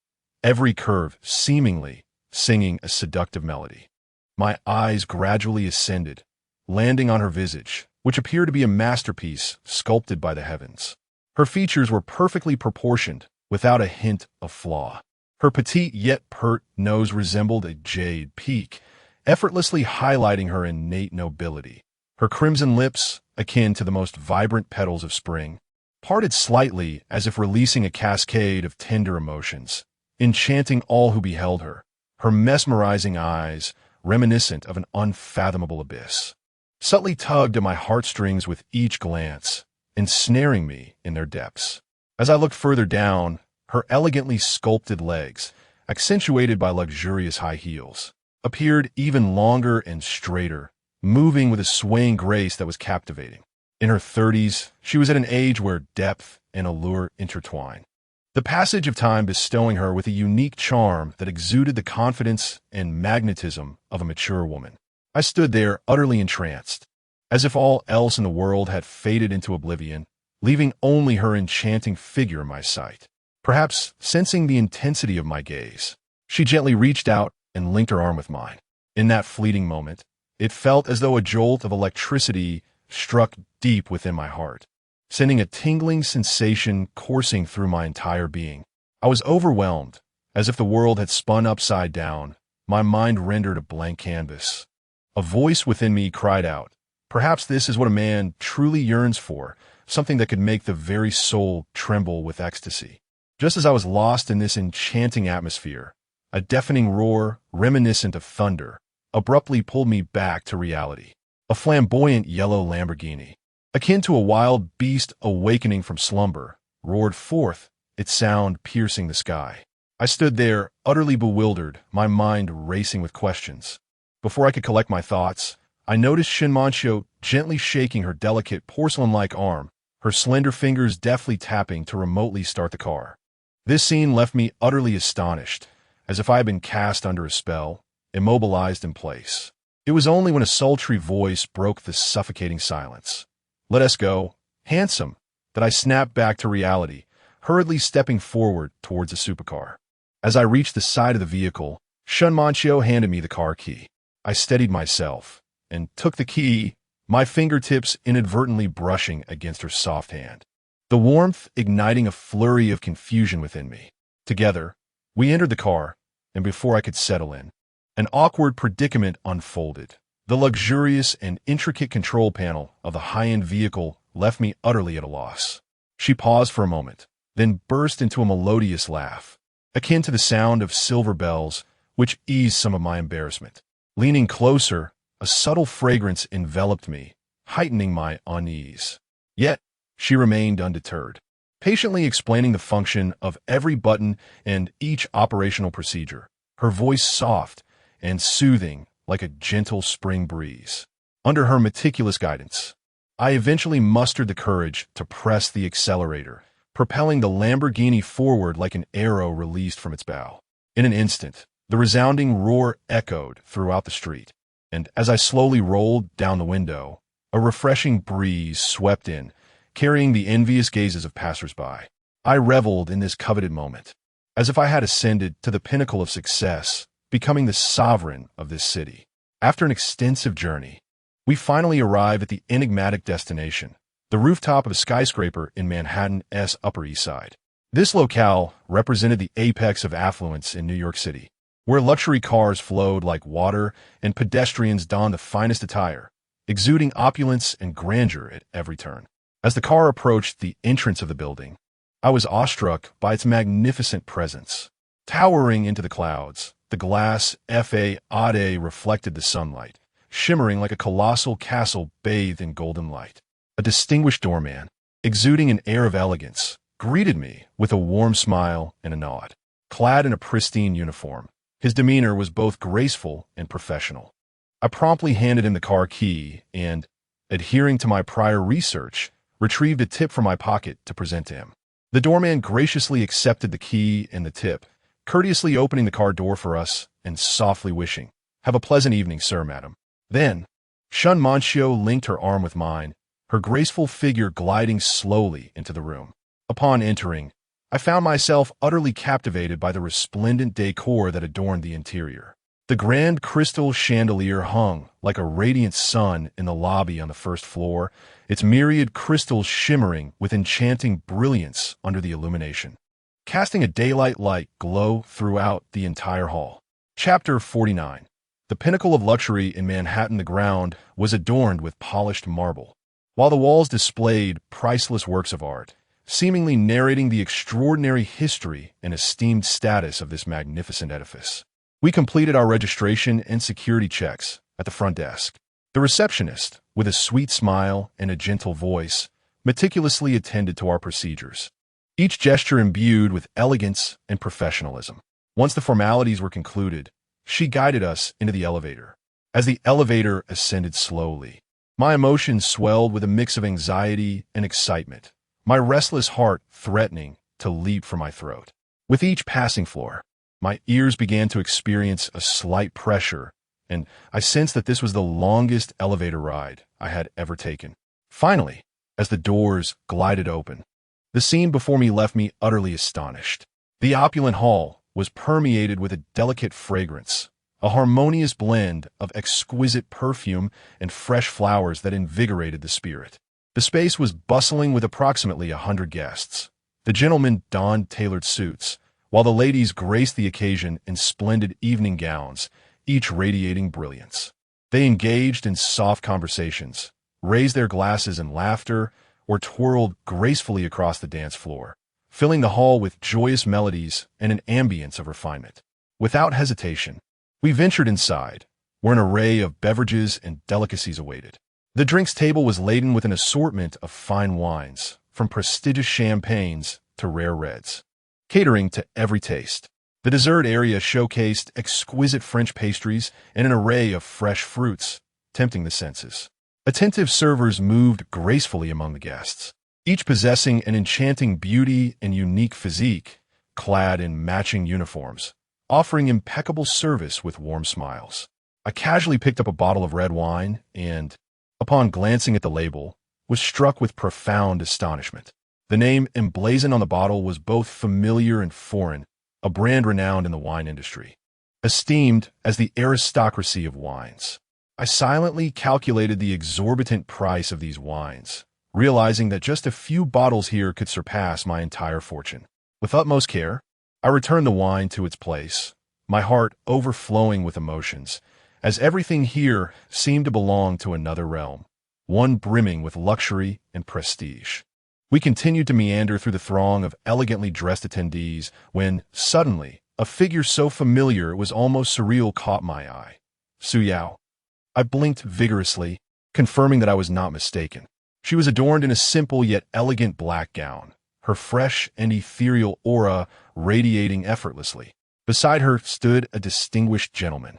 every curve seemingly singing a seductive melody. My eyes gradually ascended, landing on her visage, which appeared to be a masterpiece sculpted by the heavens. Her features were perfectly proportioned, without a hint of flaw. Her petite yet pert nose resembled a jade peak, effortlessly highlighting her innate nobility. Her crimson lips, akin to the most vibrant petals of spring, parted slightly as if releasing a cascade of tender emotions, enchanting all who beheld her. Her mesmerizing eyes, reminiscent of an unfathomable abyss, subtly tugged at my heartstrings with each glance, ensnaring me in their depths. As I looked further down, her elegantly sculpted legs, accentuated by luxurious high heels, appeared even longer and straighter, moving with a swaying grace that was captivating. In her 30s, she was at an age where depth and allure intertwine, the passage of time bestowing her with a unique charm that exuded the confidence and magnetism of a mature woman. I stood there utterly entranced, as if all else in the world had faded into oblivion, leaving only her enchanting figure in my sight. Perhaps sensing the intensity of my gaze, she gently reached out and linked her arm with mine. In that fleeting moment, it felt as though a jolt of electricity struck deep within my heart, sending a tingling sensation coursing through my entire being. I was overwhelmed, as if the world had spun upside down, my mind rendered a blank canvas. A voice within me cried out, perhaps this is what a man truly yearns for, something that could make the very soul tremble with ecstasy. Just as I was lost in this enchanting atmosphere, a deafening roar, reminiscent of thunder, abruptly pulled me back to reality. A flamboyant yellow Lamborghini, akin to a wild beast awakening from slumber, roared forth, its sound piercing the sky. I stood there, utterly bewildered, my mind racing with questions. Before I could collect my thoughts, I noticed Shinmanchio gently shaking her delicate porcelain-like arm, her slender fingers deftly tapping to remotely start the car. This scene left me utterly astonished, as if I had been cast under a spell, immobilized in place. It was only when a sultry voice broke the suffocating silence. "Let us go, handsome," that I snapped back to reality, hurriedly stepping forward towards the supercar. As I reached the side of the vehicle, Shinmanchio handed me the car key. I steadied myself and took the key, my fingertips inadvertently brushing against her soft hand, the warmth igniting a flurry of confusion within me. Together, we entered the car, and before I could settle in, an awkward predicament unfolded. The luxurious and intricate control panel of the high-end vehicle left me utterly at a loss. She paused for a moment, then burst into a melodious laugh, akin to the sound of silver bells, which eased some of my embarrassment. Leaning closer, a subtle fragrance enveloped me, heightening my unease. Yet, she remained undeterred, patiently explaining the function of every button and each operational procedure, her voice soft and soothing like a gentle spring breeze. Under her meticulous guidance, I eventually mustered the courage to press the accelerator, propelling the Lamborghini forward like an arrow released from its bow. In an instant, the resounding roar echoed throughout the street, and as I slowly rolled down the window, a refreshing breeze swept in, carrying the envious gazes of passers-by. I reveled in this coveted moment, as if I had ascended to the pinnacle of success, becoming the sovereign of this city. After an extensive journey, we finally arrived at the enigmatic destination, the rooftop of a skyscraper in Manhattan's Upper East Side. This locale represented the apex of affluence in New York City, where luxury cars flowed like water and pedestrians donned the finest attire, exuding opulence and grandeur at every turn. As the car approached the entrance of the building, I was awestruck by its magnificent presence. Towering into the clouds, the glass facade reflected the sunlight, shimmering like a colossal castle bathed in golden light. A distinguished doorman, exuding an air of elegance, greeted me with a warm smile and a nod. Clad in a pristine uniform, his demeanor was both graceful and professional. I promptly handed him the car key and, adhering to my prior research, retrieved a tip from my pocket to present to him. The doorman graciously accepted the key and the tip, courteously opening the car door for us and softly wishing, "Have a pleasant evening, sir, madam." Then, Shun Manchio linked her arm with mine, her graceful figure gliding slowly into the room. Upon entering, I found myself utterly captivated by the resplendent decor that adorned the interior. The grand crystal chandelier hung like a radiant sun in the lobby on the first floor, its myriad crystals shimmering with enchanting brilliance under the illumination, casting a daylight-like glow throughout the entire hall. Chapter 49. The pinnacle of luxury in Manhattan, the ground was adorned with polished marble, while the walls displayed priceless works of art, seemingly narrating the extraordinary history and esteemed status of this magnificent edifice. We completed our registration and security checks at the front desk. The receptionist, with a sweet smile and a gentle voice, meticulously attended to our procedures, each gesture imbued with elegance and professionalism. Once the formalities were concluded, she guided us into the elevator. As the elevator ascended slowly, my emotions swelled with a mix of anxiety and excitement, my restless heart threatening to leap from my throat. With each passing floor, my ears began to experience a slight pressure, and I sensed that this was the longest elevator ride I had ever taken. Finally, as the doors glided open, the scene before me left me utterly astonished. The opulent hall was permeated with a delicate fragrance, a harmonious blend of exquisite perfume and fresh flowers that invigorated the spirit. The space was bustling with approximately 100 guests. The gentlemen donned tailored suits, while the ladies graced the occasion in splendid evening gowns, each radiating brilliance. They engaged in soft conversations, raised their glasses in laughter, or twirled gracefully across the dance floor, filling the hall with joyous melodies and an ambience of refinement. Without hesitation, we ventured inside, where an array of beverages and delicacies awaited. The drinks table was laden with an assortment of fine wines, from prestigious champagnes to rare reds, catering to every taste. The dessert area showcased exquisite French pastries and an array of fresh fruits, tempting the senses. Attentive servers moved gracefully among the guests, each possessing an enchanting beauty and unique physique, clad in matching uniforms, offering impeccable service with warm smiles. I casually picked up a bottle of red wine and, upon glancing at the label, was struck with profound astonishment. The name emblazoned on the bottle was both familiar and foreign, a brand renowned in the wine industry, esteemed as the aristocracy of wines. I silently calculated the exorbitant price of these wines, realizing that just a few bottles here could surpass my entire fortune. With utmost care, I returned the wine to its place, my heart overflowing with emotions, as everything here seemed to belong to another realm, one brimming with luxury and prestige. We continued to meander through the throng of elegantly dressed attendees when, suddenly, a figure so familiar it was almost surreal caught my eye. Su Yao. I blinked vigorously, confirming that I was not mistaken. She was adorned in a simple yet elegant black gown, her fresh and ethereal aura radiating effortlessly. Beside her stood a distinguished gentleman,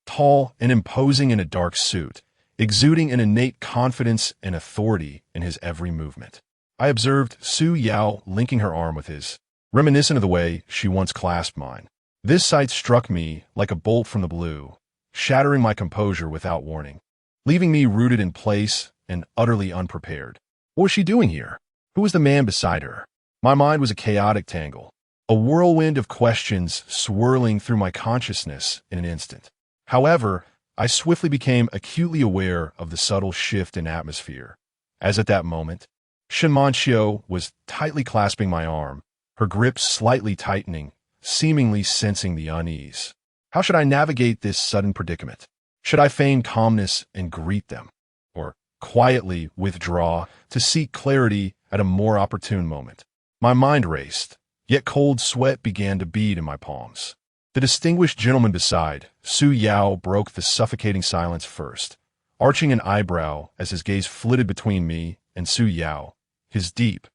tall and imposing in a dark suit, exuding an innate confidence and authority in his every movement. I observed Su Yao linking her arm with his, reminiscent of the way she once clasped mine. This sight struck me like a bolt from the blue, shattering my composure without warning, leaving me rooted in place and utterly unprepared. What was she doing here? Who was the man beside her? My mind was a chaotic tangle, a whirlwind of questions swirling through my consciousness in an instant. However, I swiftly became acutely aware of the subtle shift in atmosphere, as at that moment, Shin Manchio was tightly clasping my arm, her grip slightly tightening, seemingly sensing the unease. How should I navigate this sudden predicament? Should I feign calmness and greet them, or quietly withdraw to seek clarity at a more opportune moment? My mind raced, yet cold sweat began to bead in my palms. The distinguished gentleman beside, Su Yao, broke the suffocating silence first, arching an eyebrow as his gaze flitted between me and Su Yao, his deep,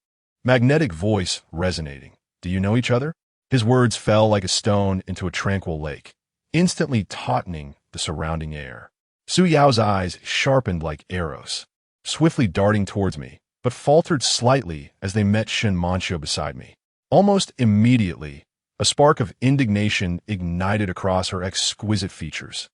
magnetic voice resonating. Do you know each other? His words fell like a stone into a tranquil lake, instantly tautening the surrounding air. Su Yao's eyes sharpened like arrows, swiftly darting towards me, but faltered slightly as they met Shin Manchio beside me. Almost immediately, a spark of indignation ignited across her exquisite features,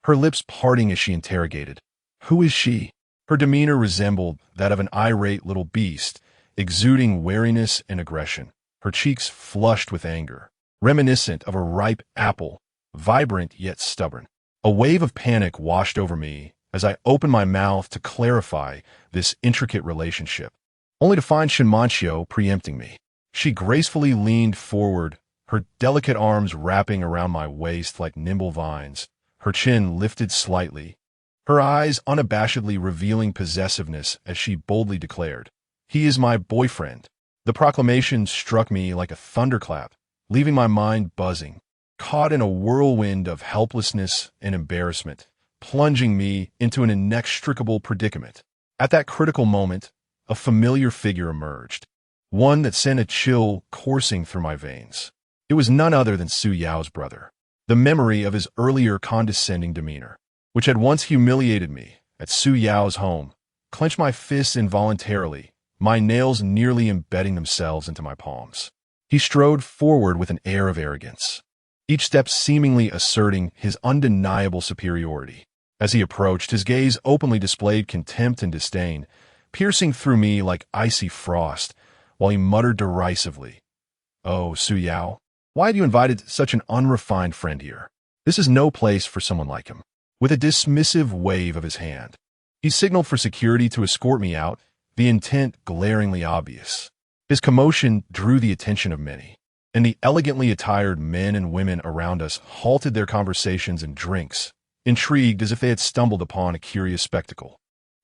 her lips parting as she interrogated, "Who is she?" Her demeanor resembled that of an irate little beast, exuding wariness and aggression, her cheeks flushed with anger, reminiscent of a ripe apple, vibrant yet stubborn. A wave of panic washed over me as I opened my mouth to clarify this intricate relationship, only to find Shin Manchio preempting me. She gracefully leaned forward, her delicate arms wrapping around my waist like nimble vines, her chin lifted slightly, her eyes unabashedly revealing possessiveness as she boldly declared, "He is my boyfriend." The proclamation struck me like a thunderclap, leaving my mind buzzing, caught in a whirlwind of helplessness and embarrassment, plunging me into an inextricable predicament. At that critical moment, a familiar figure emerged, one that sent a chill coursing through my veins. It was none other than Su Yao's brother. The memory of his earlier condescending demeanor, which had once humiliated me at Su Yao's home, clenched my fists involuntarily, my nails nearly embedding themselves into my palms. He strode forward with an air of arrogance, each step seemingly asserting his undeniable superiority. As he approached, his gaze openly displayed contempt and disdain, piercing through me like icy frost, while he muttered derisively, "Oh, Su Yao, why had you invited such an unrefined friend here? This is no place for someone like him." With a dismissive wave of his hand, he signaled for security to escort me out, the intent glaringly obvious. His commotion drew the attention of many, and the elegantly attired men and women around us halted their conversations and drinks, intrigued as if they had stumbled upon a curious spectacle.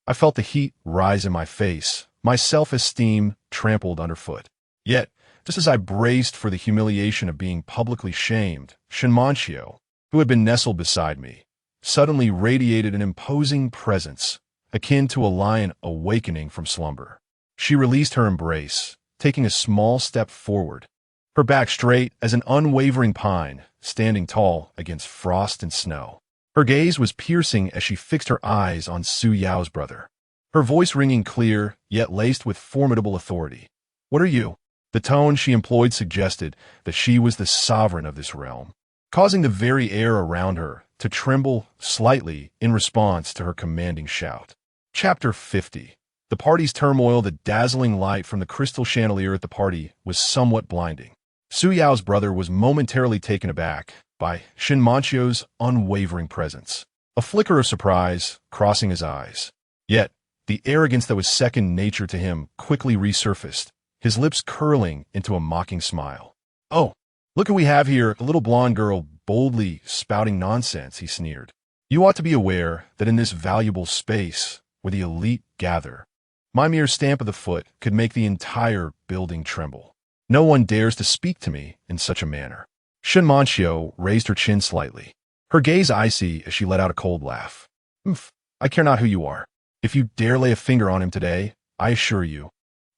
I felt the heat rise in my face, my self-esteem trampled underfoot. Yet, just as I braced for the humiliation of being publicly shamed, Shin Manchio, who had been nestled beside me, suddenly radiated an imposing presence, akin to a lion awakening from slumber. She released her embrace, taking a small step forward, her back straight as an unwavering pine, standing tall against frost and snow. Her gaze was piercing as she fixed her eyes on Su Yao's brother, her voice ringing clear, yet laced with formidable authority. "What are you?" The tone she employed suggested that she was the sovereign of this realm, causing the very air around her to tremble slightly in response to her commanding shout. Chapter 50. The party's turmoil. The dazzling light from the crystal chandelier at the party was somewhat blinding. Su Yao's brother was momentarily taken aback by Shin Manchio's unwavering presence, a flicker of surprise crossing his eyes. Yet, the arrogance that was second nature to him quickly resurfaced, his lips curling into a mocking smile. "Oh, look who we have here, a little blonde girl boldly spouting nonsense," he sneered. You ought to be aware that in this valuable space where the elite gather, my mere stamp of the foot could make the entire building tremble. No one dares to speak to me in such a manner. Shun Manchio raised her chin slightly, her gaze icy as she let out a cold laugh. Oof, I care not who you are. If you dare lay a finger on him today, I assure you,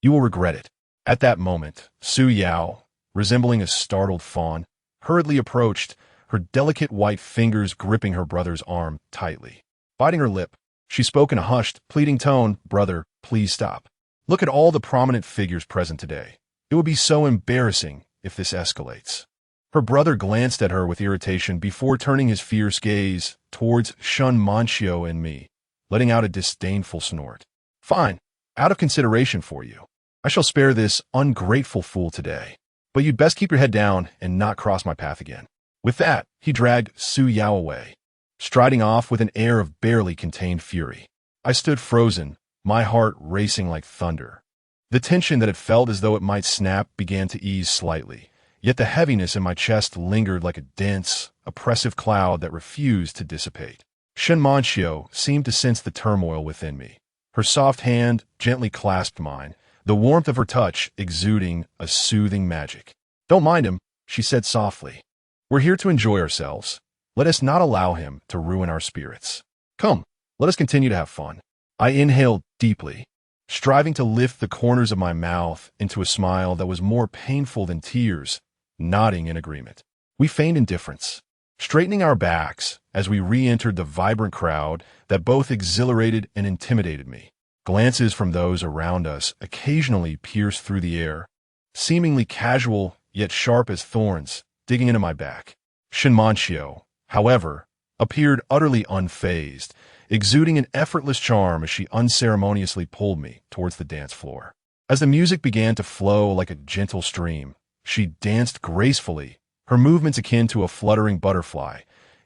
you will regret it. At that moment, Su Yao, resembling a startled fawn, hurriedly approached, her delicate white fingers gripping her brother's arm tightly. Biting her lip, she spoke in a hushed, pleading tone, "Brother, please stop. Look at all the prominent figures present today. It would be so embarrassing if this escalates." Her brother glanced at her with irritation before turning his fierce gaze towards Shun Manchio and me, letting out a disdainful snort. "Fine, out of consideration for you, I shall spare this ungrateful fool today. But you'd best keep your head down and not cross my path again." With that, he dragged Su Yao away, striding off with an air of barely contained fury. I stood frozen, my heart racing like thunder. The tension that had felt as though it might snap began to ease slightly, yet the heaviness in my chest lingered like a dense, oppressive cloud that refused to dissipate. Shun Manchio seemed to sense the turmoil within me. Her soft hand gently clasped mine, the warmth of her touch exuding a soothing magic. "Don't mind him," she said softly. "We're here to enjoy ourselves. Let us not allow him to ruin our spirits. Come, let us continue to have fun." I inhaled deeply, striving to lift the corners of my mouth into a smile that was more painful than tears, nodding in agreement. We feigned indifference, straightening our backs as we re-entered the vibrant crowd that both exhilarated and intimidated me. Glances from those around us occasionally pierced through the air, seemingly casual yet sharp as thorns, digging into my back. Shun Manchio, however, appeared utterly unfazed, exuding an effortless charm as she unceremoniously pulled me towards the dance floor. As the music began to flow like a gentle stream, she danced gracefully, her movements akin to a fluttering butterfly,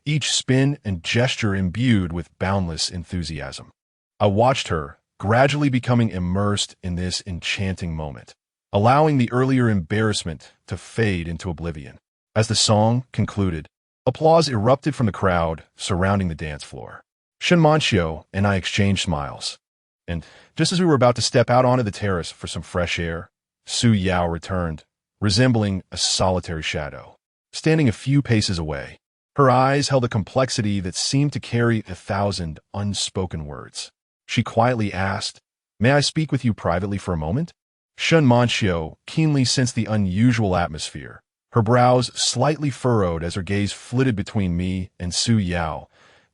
each spin and gesture imbued with boundless enthusiasm. I watched her, gradually becoming immersed in this enchanting moment, allowing the earlier embarrassment to fade into oblivion. As the song concluded, applause erupted from the crowd surrounding the dance floor. Shun Manchio and I exchanged smiles, and just as we were about to step out onto the terrace for some fresh air, Su Yao returned, resembling a solitary shadow, standing a few paces away. Her eyes held a complexity that seemed to carry 1,000 unspoken words. She quietly asked, "May I speak with you privately for a moment?" Shun Manchio keenly sensed the unusual atmosphere, her brows slightly furrowed as her gaze flitted between me and Su Yao,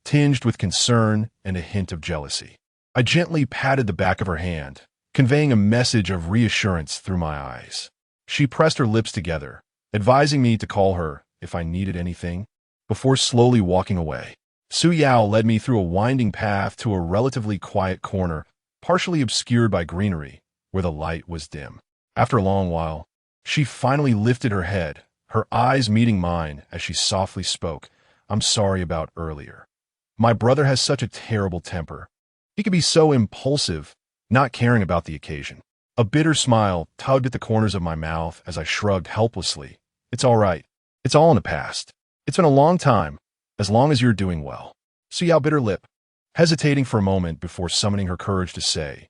tinged with concern and a hint of jealousy. I gently patted the back of her hand, conveying a message of reassurance through my eyes. She pressed her lips together, advising me to call her if I needed anything, before slowly walking away. Su Yao led me through a winding path to a relatively quiet corner, partially obscured by greenery, where the light was dim. After a long while, she finally lifted her head, her eyes meeting mine as she softly spoke. "I'm sorry about earlier. My brother has such a terrible temper. He could be so impulsive, not caring about the occasion." A bitter smile tugged at the corners of my mouth as I shrugged helplessly. "It's all right. It's all in the past. It's been a long time, as long as you're doing well." Su Yao bit her lip, hesitating for a moment before summoning her courage to say,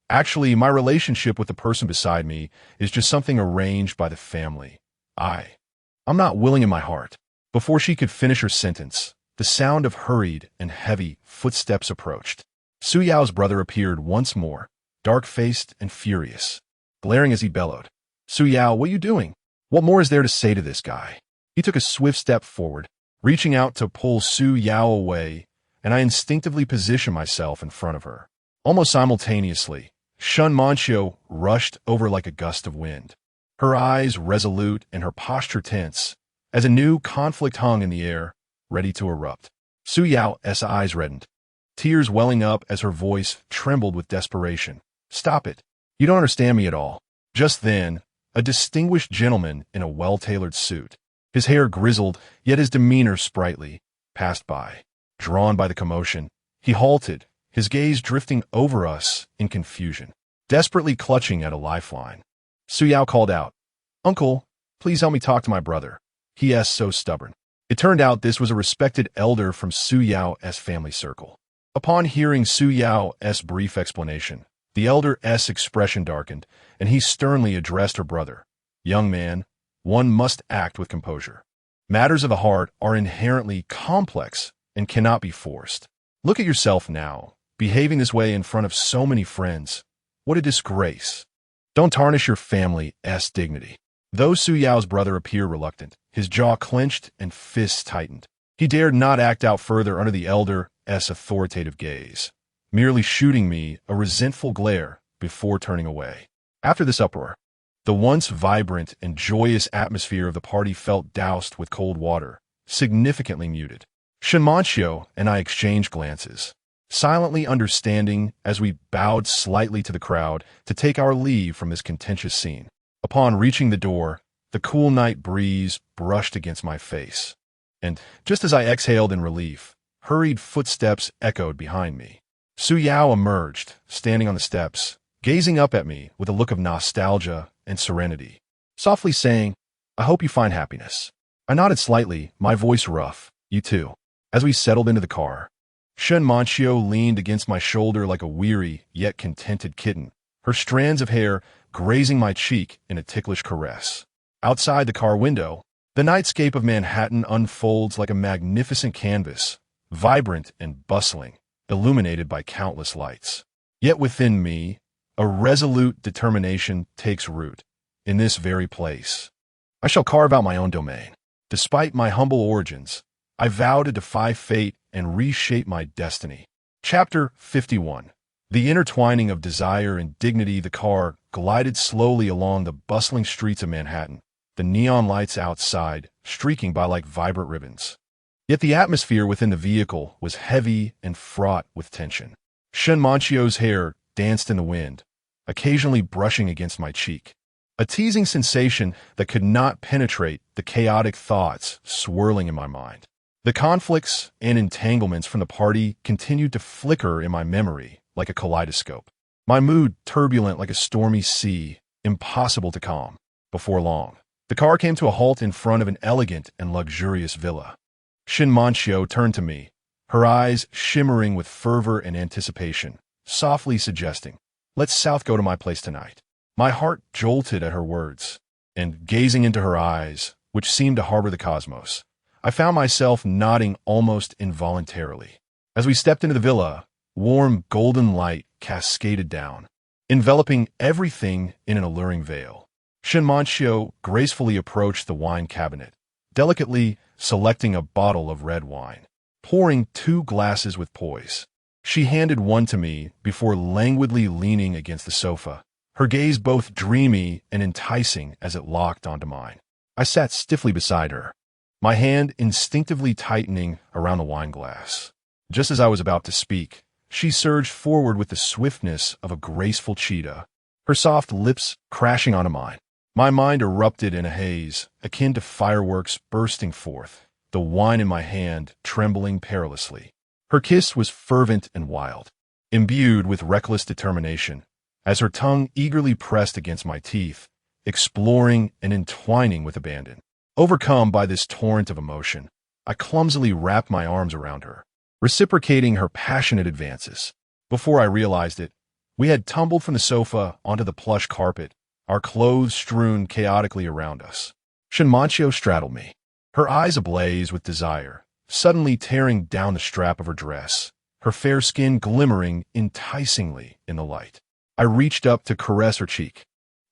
"Actually, my relationship with the person beside me is just something arranged by the family. I'm not willing in my heart." Before she could finish her sentence, the sound of hurried and heavy footsteps approached. Su Yao's brother appeared once more, dark-faced and furious, glaring as he bellowed, "Su Yao, what are you doing? What more is there to say to this guy?" He took a swift step forward, reaching out to pull Su Yao away, and I instinctively positioned myself in front of her. Almost simultaneously, Shun Manchio rushed over like a gust of wind, her eyes resolute and her posture tense, as a new conflict hung in the air, ready to erupt. Su Yao's eyes reddened, tears welling up as her voice trembled with desperation. "Stop it. You don't understand me at all." Just then, a distinguished gentleman in a well-tailored suit, his hair grizzled, yet his demeanor sprightly, passed by. Drawn by the commotion, he halted, his gaze drifting over us in confusion, desperately clutching at a lifeline. Su Yao called out, "Uncle, please help me talk to my brother. He is so stubborn." It turned out this was a respected elder from Su Yao's family circle. Upon hearing Su Yao's brief explanation, the elder's expression darkened, and he sternly addressed her brother. Young man, one must act with composure. Matters of the heart are inherently complex and cannot be forced. Look at yourself now, behaving this way in front of so many friends. What a disgrace. Don't tarnish your family's dignity. Though Su Yao's brother appeared reluctant, his jaw clenched and fists tightened. He dared not act out further under the elder's authoritative gaze, merely shooting me a resentful glare before turning away. After this uproar, the once vibrant and joyous atmosphere of the party felt doused with cold water, significantly muted. Shinmanshio and I exchanged glances, silently understanding as we bowed slightly to the crowd to take our leave from this contentious scene. Upon reaching the door, the cool night breeze brushed against my face, and just as I exhaled in relief, hurried footsteps echoed behind me. Su Yao emerged, standing on the steps, gazing up at me with a look of nostalgia and serenity, softly saying, "I hope you find happiness." I nodded slightly, my voice rough. "You too." As we settled into the car, Shinmanshio leaned against my shoulder like a weary yet contented kitten, her strands of hair grazing my cheek in a ticklish caress. Outside the car window, the nightscape of Manhattan unfolds like a magnificent canvas, vibrant and bustling, illuminated by countless lights. Yet within me, a resolute determination takes root. In this very place, I shall carve out my own domain. Despite my humble origins, I vow to defy fate and reshape my destiny. Chapter 51. The intertwining of desire and dignity. The car glided slowly along the bustling streets of Manhattan, the neon lights outside streaking by like vibrant ribbons. Yet the atmosphere within the vehicle was heavy and fraught with tension. Shinmanshio's hair danced in the wind, occasionally brushing against my cheek, a teasing sensation that could not penetrate the chaotic thoughts swirling in my mind. The conflicts and entanglements from the party continued to flicker in my memory like a kaleidoscope, my mood turbulent like a stormy sea, impossible to calm. Before long, the car came to a halt in front of an elegant and luxurious villa. Shinmanshio turned to me, her eyes shimmering with fervor and anticipation, softly suggesting, "Let's south go to my place tonight." My heart jolted at her words, and gazing into her eyes, which seemed to harbor the cosmos, I found myself nodding almost involuntarily. As we stepped into the villa, warm golden light cascaded down, enveloping everything in an alluring veil. Shinmanshio gracefully approached the wine cabinet, delicately selecting a bottle of red wine, pouring 2 glasses with poise. She handed one to me before languidly leaning against the sofa, her gaze both dreamy and enticing as it locked onto mine. I sat stiffly beside her, my hand instinctively tightening around the wine glass. Just as I was about to speak, she surged forward with the swiftness of a graceful cheetah, her soft lips crashing onto mine. My mind erupted in a haze, akin to fireworks bursting forth, the wine in my hand trembling perilously. Her kiss was fervent and wild, imbued with reckless determination, as her tongue eagerly pressed against my teeth, exploring and entwining with abandon. Overcome by this torrent of emotion, I clumsily wrapped my arms around her, reciprocating her passionate advances. Before I realized it, we had tumbled from the sofa onto the plush carpet, our clothes strewn chaotically around us. Shinmanshio straddled me, her eyes ablaze with desire, suddenly tearing down the strap of her dress, her fair skin glimmering enticingly in the light. I reached up to caress her cheek,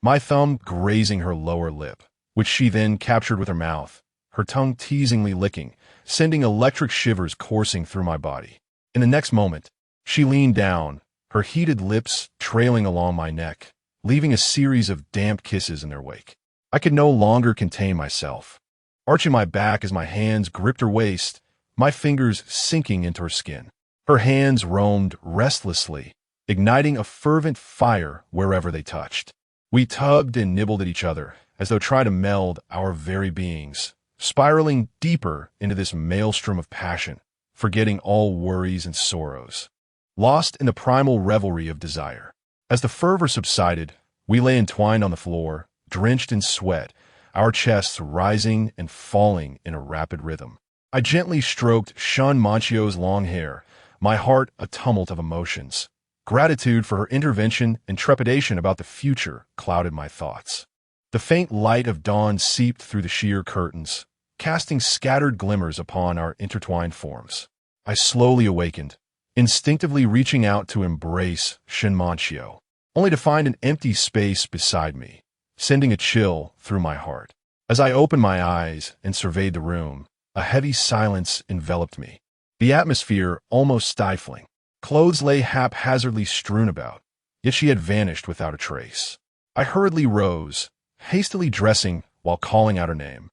my thumb grazing her lower lip, which she then captured with her mouth, her tongue teasingly licking, sending electric shivers coursing through my body. In the next moment, she leaned down, her heated lips trailing along my neck, leaving a series of damp kisses in their wake. I could no longer contain myself, arching my back as my hands gripped her waist, my fingers sinking into her skin. Her hands roamed restlessly, igniting a fervent fire wherever they touched. We tugged and nibbled at each other, as though trying to meld our very beings, spiraling deeper into this maelstrom of passion, forgetting all worries and sorrows, lost in the primal revelry of desire. As the fervor subsided, we lay entwined on the floor, drenched in sweat, our chests rising and falling in a rapid rhythm. I gently stroked Shun Manchio's long hair, my heart a tumult of emotions. Gratitude for her intervention and trepidation about the future clouded my thoughts. The faint light of dawn seeped through the sheer curtains, casting scattered glimmers upon our intertwined forms. I slowly awakened, instinctively reaching out to embrace Shun Manchio, only to find an empty space beside me, sending a chill through my heart. As I opened my eyes and surveyed the room, a heavy silence enveloped me, the atmosphere almost stifling. Clothes lay haphazardly strewn about, yet she had vanished without a trace. I hurriedly rose, hastily dressing while calling out her name,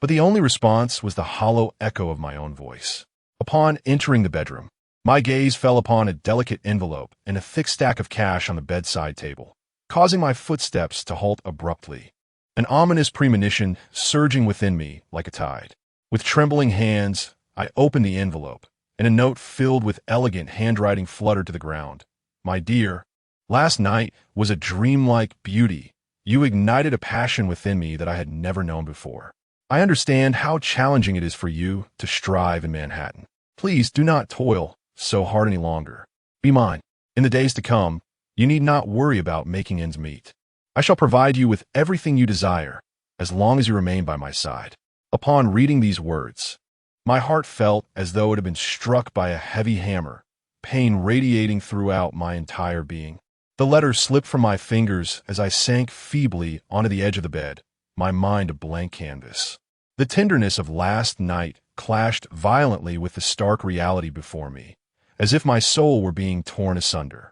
but the only response was the hollow echo of my own voice. Upon entering the bedroom, my gaze fell upon a delicate envelope and a thick stack of cash on the bedside table, causing my footsteps to halt abruptly, an ominous premonition surging within me like a tide. With trembling hands, I opened the envelope, and a note filled with elegant handwriting fluttered to the ground. My dear, last night was a dreamlike beauty. You ignited a passion within me that I had never known before. I understand how challenging it is for you to strive in Manhattan. Please do not toil so hard any longer. Be mine. In the days to come, you need not worry about making ends meet. I shall provide you with everything you desire, as long as you remain by my side. Upon reading these words, my heart felt as though it had been struck by a heavy hammer, pain radiating throughout my entire being. The letter slipped from my fingers as I sank feebly onto the edge of the bed, my mind a blank canvas. The tenderness of last night clashed violently with the stark reality before me, as if my soul were being torn asunder.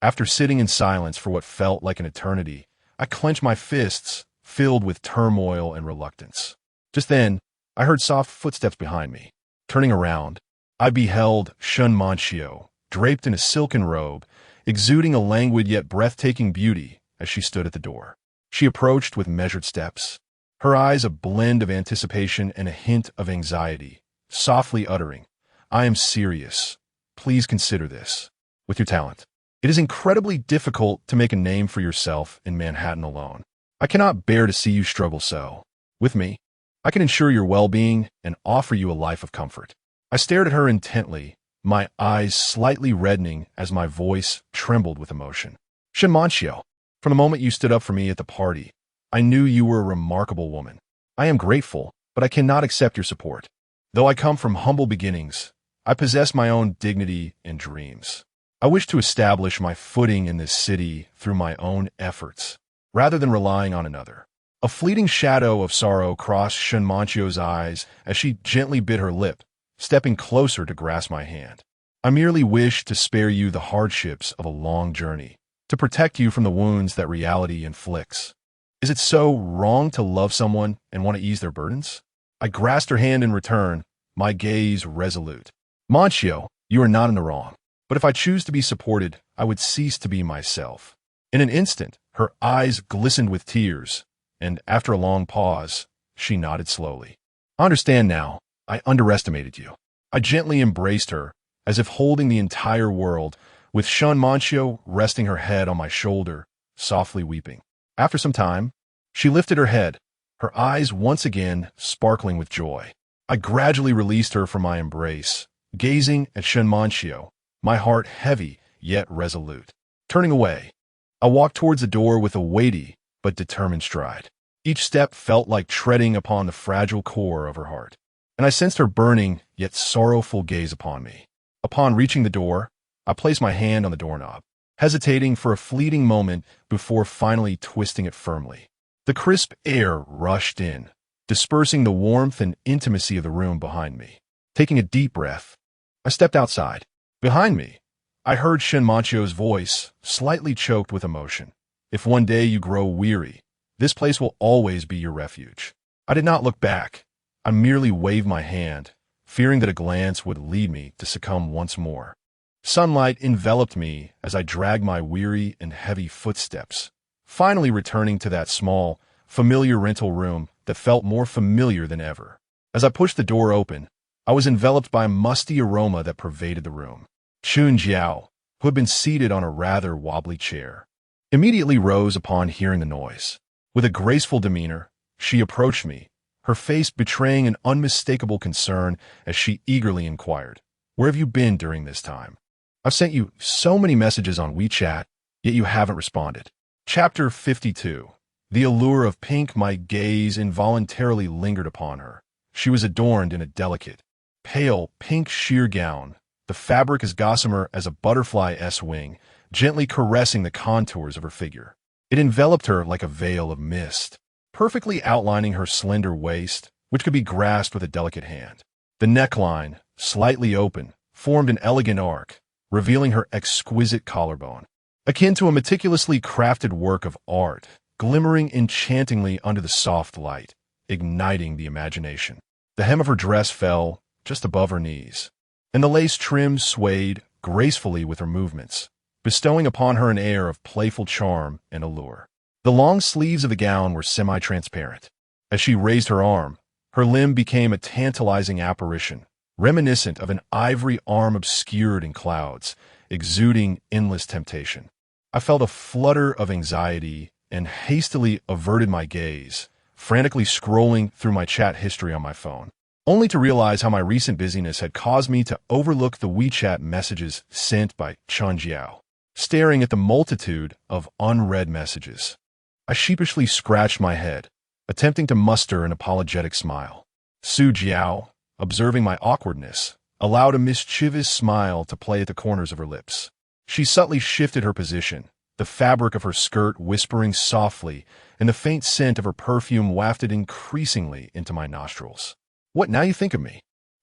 After sitting in silence for what felt like an eternity, I clenched my fists, filled with turmoil and reluctance. Just then, I heard soft footsteps behind me. Turning around, I beheld Shun Manchio, draped in a silken robe, exuding a languid yet breathtaking beauty as she stood at the door. She approached with measured steps, her eyes a blend of anticipation and a hint of anxiety, softly uttering, "I am serious. Please consider this. With your talent, it is incredibly difficult to make a name for yourself in Manhattan alone. I cannot bear to see you struggle so. With me, I can ensure your well-being and offer you a life of comfort." I stared at her intently, my eyes slightly reddening as my voice trembled with emotion. "Shun Manchio, from the moment you stood up for me at the party, I knew you were a remarkable woman. I am grateful, but I cannot accept your support. Though I come from humble beginnings, I possess my own dignity and dreams. I wish to establish my footing in this city through my own efforts, rather than relying on another." A fleeting shadow of sorrow crossed Shun Manchio's eyes as she gently bit her lip, stepping closer to grasp my hand. "I merely wish to spare you the hardships of a long journey, to protect you from the wounds that reality inflicts. Is it so wrong to love someone and want to ease their burdens?" I grasped her hand in return, my gaze resolute. "Manchio, you are not in the wrong, but if I choose to be supported, I would cease to be myself." In an instant, her eyes glistened with tears, and after a long pause, she nodded slowly. "I understand now. I underestimated you." I gently embraced her, as if holding the entire world, with Shun Manchio resting her head on my shoulder, softly weeping. After some time, she lifted her head, her eyes once again sparkling with joy. I gradually released her from my embrace, gazing at Shun Manchio, my heart heavy yet resolute. Turning away, I walked towards the door with a weighty but determined stride. Each step felt like treading upon the fragile core of her heart, and I sensed her burning yet sorrowful gaze upon me. Upon reaching the door, I placed my hand on the doorknob, hesitating for a fleeting moment before finally twisting it firmly. The crisp air rushed in, dispersing the warmth and intimacy of the room behind me. Taking a deep breath, I stepped outside. Behind me, I heard Shun Manchio's voice, slightly choked with emotion. "If one day you grow weary, this place will always be your refuge." I did not look back. I merely waved my hand, fearing that a glance would lead me to succumb once more. Sunlight enveloped me as I dragged my weary and heavy footsteps, finally returning to that small, familiar rental room that felt more familiar than ever. As I pushed the door open, I was enveloped by a musty aroma that pervaded the room. Chun Jiao, who had been seated on a rather wobbly chair, immediately rose upon hearing the noise. With a graceful demeanor, she approached me, her face betraying an unmistakable concern as she eagerly inquired, "Where have you been during this time? I've sent you so many messages on WeChat, yet you haven't responded." Chapter 52. The allure of pink. My gaze involuntarily lingered upon her. She was adorned in a delicate, pale pink sheer gown, the fabric as gossamer as a butterfly's wing, gently caressing the contours of her figure. It enveloped her like a veil of mist, perfectly outlining her slender waist, which could be grasped with a delicate hand. The neckline, slightly open, formed an elegant arc, revealing her exquisite collarbone, akin to a meticulously crafted work of art, glimmering enchantingly under the soft light, igniting the imagination. The hem of her dress fell just above her knees, and the lace trim swayed gracefully with her movements, bestowing upon her an air of playful charm and allure. The long sleeves of the gown were semi-transparent. As she raised her arm, her limb became a tantalizing apparition, reminiscent of an ivory arm obscured in clouds, exuding endless temptation. I felt a flutter of anxiety and hastily averted my gaze, frantically scrolling through my chat history on my phone, only to realize how my recent busyness had caused me to overlook the WeChat messages sent by Chen Jiao. Staring at the multitude of unread messages, I sheepishly scratched my head, attempting to muster an apologetic smile. Su Jiao, observing my awkwardness, allowed a mischievous smile to play at the corners of her lips. She subtly shifted her position, the fabric of her skirt whispering softly, and the faint scent of her perfume wafted increasingly into my nostrils. "What now you think of me?"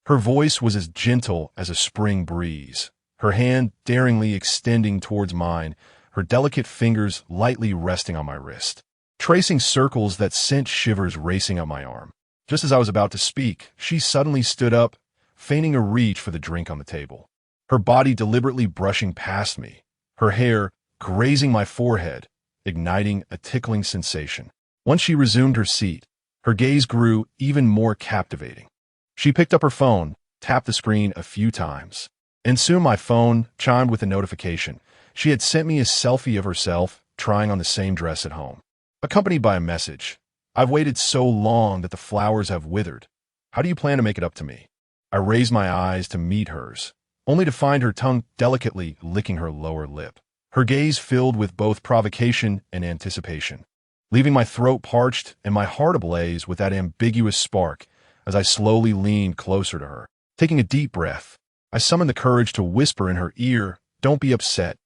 Her voice was as gentle as a spring breeze, her hand daringly extending towards mine, her delicate fingers lightly resting on my wrist, tracing circles that sent shivers racing up my arm. Just as I was about to speak, she suddenly stood up, feigning a reach for the drink on the table, her body deliberately brushing past me, her hair grazing my forehead, igniting a tickling sensation. Once she resumed her seat, her gaze grew even more captivating. She picked up her phone, tapped the screen a few times, and soon my phone chimed with a notification. She had sent me a selfie of herself trying on the same dress at home, accompanied by a message. "I've waited so long that the flowers have withered. How do you plan to make it up to me?" I raised my eyes to meet hers, only to find her tongue delicately licking her lower lip, her gaze filled with both provocation and anticipation, leaving my throat parched and my heart ablaze with that ambiguous spark. As I slowly leaned closer to her, taking a deep breath, I summoned the courage to whisper in her ear, "Don't be upset.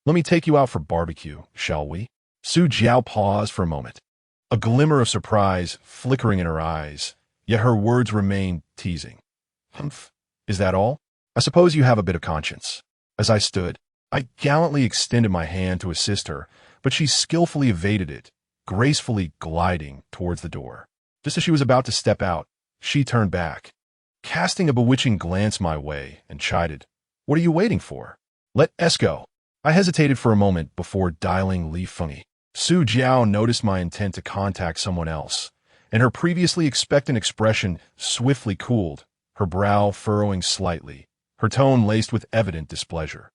Let me take you out for barbecue, shall we?" Su Jiao paused for a moment, a glimmer of surprise flickering in her eyes, yet her words remained teasing. "Humph, is that all? I suppose you have a bit of conscience." As I stood, I gallantly extended my hand to assist her, but she skillfully evaded it, gracefully gliding towards the door. Just as she was about to step out, she turned back, casting a bewitching glance my way, and chided, "What are you waiting for? Let us go." I hesitated for a moment before dialing Li Fengyi. Su Jiao noticed my intent to contact someone else, and her previously expectant expression swiftly cooled, her brow furrowing slightly, her tone laced with evident displeasure.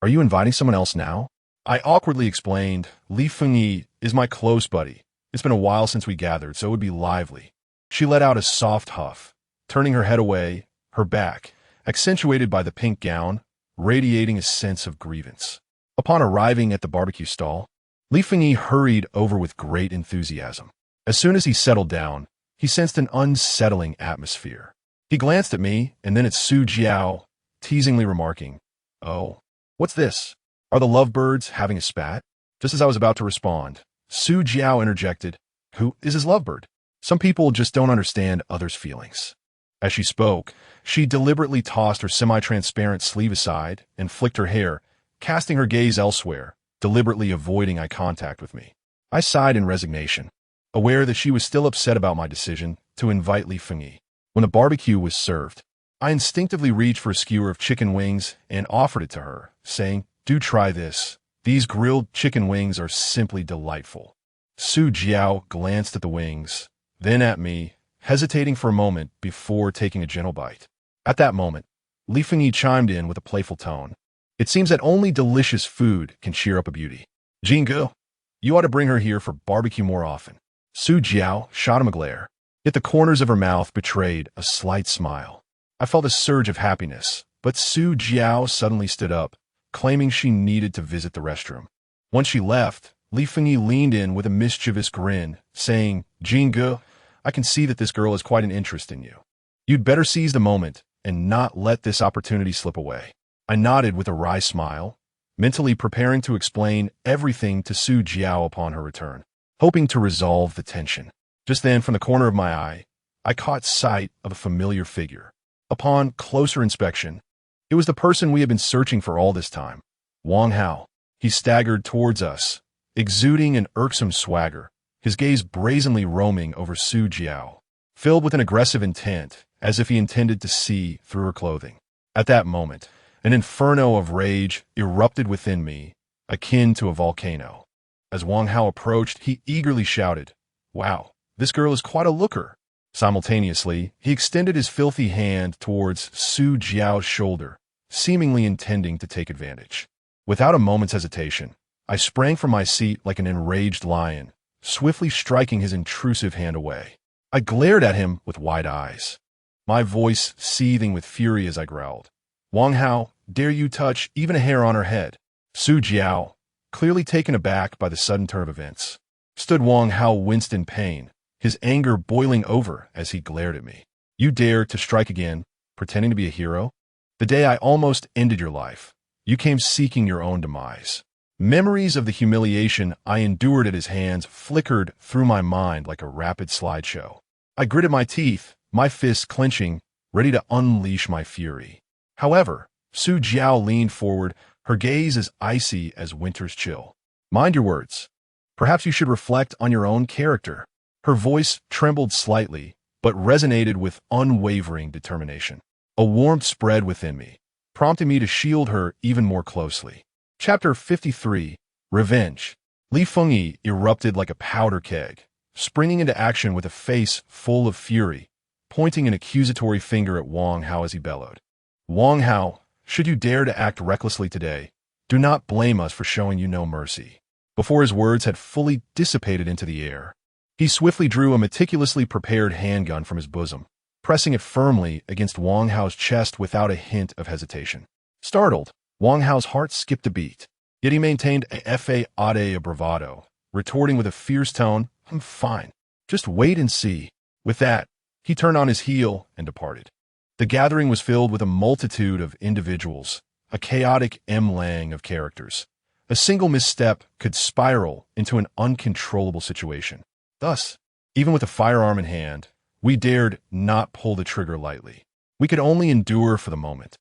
"Are you inviting someone else now?" I awkwardly explained. "Li Fengyi is my close buddy. It's been a while since we gathered, so it would be lively." She let out a soft huff, turning her head away, her back, accentuated by the pink gown, radiating a sense of grievance. Upon arriving at the barbecue stall, Li Fengyi hurried over with great enthusiasm. As soon as he settled down, he sensed an unsettling atmosphere. He glanced at me and then at Su Jiao, teasingly remarking, "Oh, what's this? Are the lovebirds having a spat?" Just as I was about to respond, Su Jiao interjected, "Who is his lovebird? Some people just don't understand others' feelings." As she spoke, she deliberately tossed her semi-transparent sleeve aside and flicked her hair, casting her gaze elsewhere, deliberately avoiding eye contact with me. I sighed in resignation, aware that she was still upset about my decision to invite Li Fengyi. When the barbecue was served, I instinctively reached for a skewer of chicken wings and offered it to her, saying, "Do try this. These grilled chicken wings are simply delightful." Su Jiao glanced at the wings, then at me, hesitating for a moment before taking a gentle bite. At that moment, Li Fengyi chimed in with a playful tone. "It seems that only delicious food can cheer up a beauty. Jingu, you ought to bring her here for barbecue more often." Su Jiao shot him a glare, Yet the corners of her mouth betrayed a slight smile. I felt a surge of happiness, but Su Jiao suddenly stood up, claiming she needed to visit the restroom. Once she left, Li Fengyi leaned in with a mischievous grin, saying, "Jingge, I can see that this girl has quite an interest in you. You'd better seize the moment and not let this opportunity slip away." I nodded with a wry smile, mentally preparing to explain everything to Su Jiao upon her return, hoping to resolve the tension. Just then, from the corner of my eye, I caught sight of a familiar figure. Upon closer inspection, it was the person we had been searching for all this time, Wang Hao. He staggered towards us, exuding an irksome swagger, his gaze brazenly roaming over Su Jiao, filled with an aggressive intent, as if he intended to see through her clothing. At that moment, an inferno of rage erupted within me, akin to a volcano. As Wang Hao approached, he eagerly shouted, "Wow, this girl is quite a looker." Simultaneously, he extended his filthy hand towards Su Jiao's shoulder, seemingly intending to take advantage. Without a moment's hesitation, I sprang from my seat like an enraged lion, swiftly striking his intrusive hand away. I glared at him with wide eyes, my voice seething with fury as I growled, "Wang Hao, dare you touch even a hair on her head?" Su Jiao, clearly taken aback by the sudden turn of events, stood. Wang Hao winced in pain, his anger boiling over as he glared at me. "You dare to strike again, pretending to be a hero? The day I almost ended your life, you came seeking your own demise." Memories of the humiliation I endured at his hands flickered through my mind like a rapid slideshow. I gritted my teeth, my fists clenching, ready to unleash my fury. However, Su Jiao leaned forward, her gaze as icy as winter's chill. "Mind your words. Perhaps you should reflect on your own character." Her voice trembled slightly, but resonated with unwavering determination. A warmth spread within me, prompting me to shield her even more closely. Chapter 53, Revenge. Li Fengyi erupted like a powder keg, springing into action with a face full of fury, pointing an accusatory finger at Wang Hao as he bellowed, "Wang Hao, should you dare to act recklessly today, do not blame us for showing you no mercy." Before his words had fully dissipated into the air, he swiftly drew a meticulously prepared handgun from his bosom, pressing it firmly against Wang Hao's chest without a hint of hesitation. Startled, Wang Hao's heart skipped a beat, yet he maintained a fa ade of bravado, retorting with a fierce tone, "I'm fine. Just wait and see." With that, he turned on his heel and departed. The gathering was filled with a multitude of individuals, a chaotic mlang of characters. A single misstep could spiral into an uncontrollable situation. Thus, even with a firearm in hand, we dared not pull the trigger lightly. We could only endure for the moment,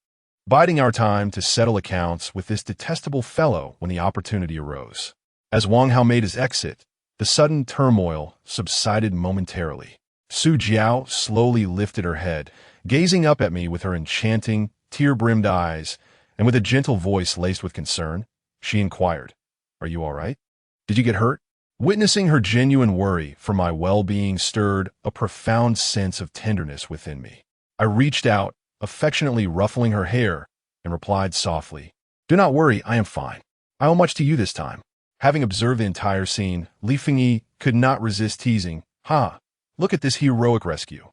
biding our time to settle accounts with this detestable fellow when the opportunity arose. As Wang Hao made his exit, the sudden turmoil subsided momentarily. Su Jiao slowly lifted her head, gazing up at me with her enchanting, tear-brimmed eyes, and with a gentle voice laced with concern, she inquired, "Are you all right? Did you get hurt?" Witnessing her genuine worry for my well-being stirred a profound sense of tenderness within me. I reached out, affectionately ruffling her hair, and replied softly, "Do not worry, I am fine. I owe much to you this time." Having observed the entire scene, Li Fengyi could not resist teasing, "Ha, look at this heroic rescue.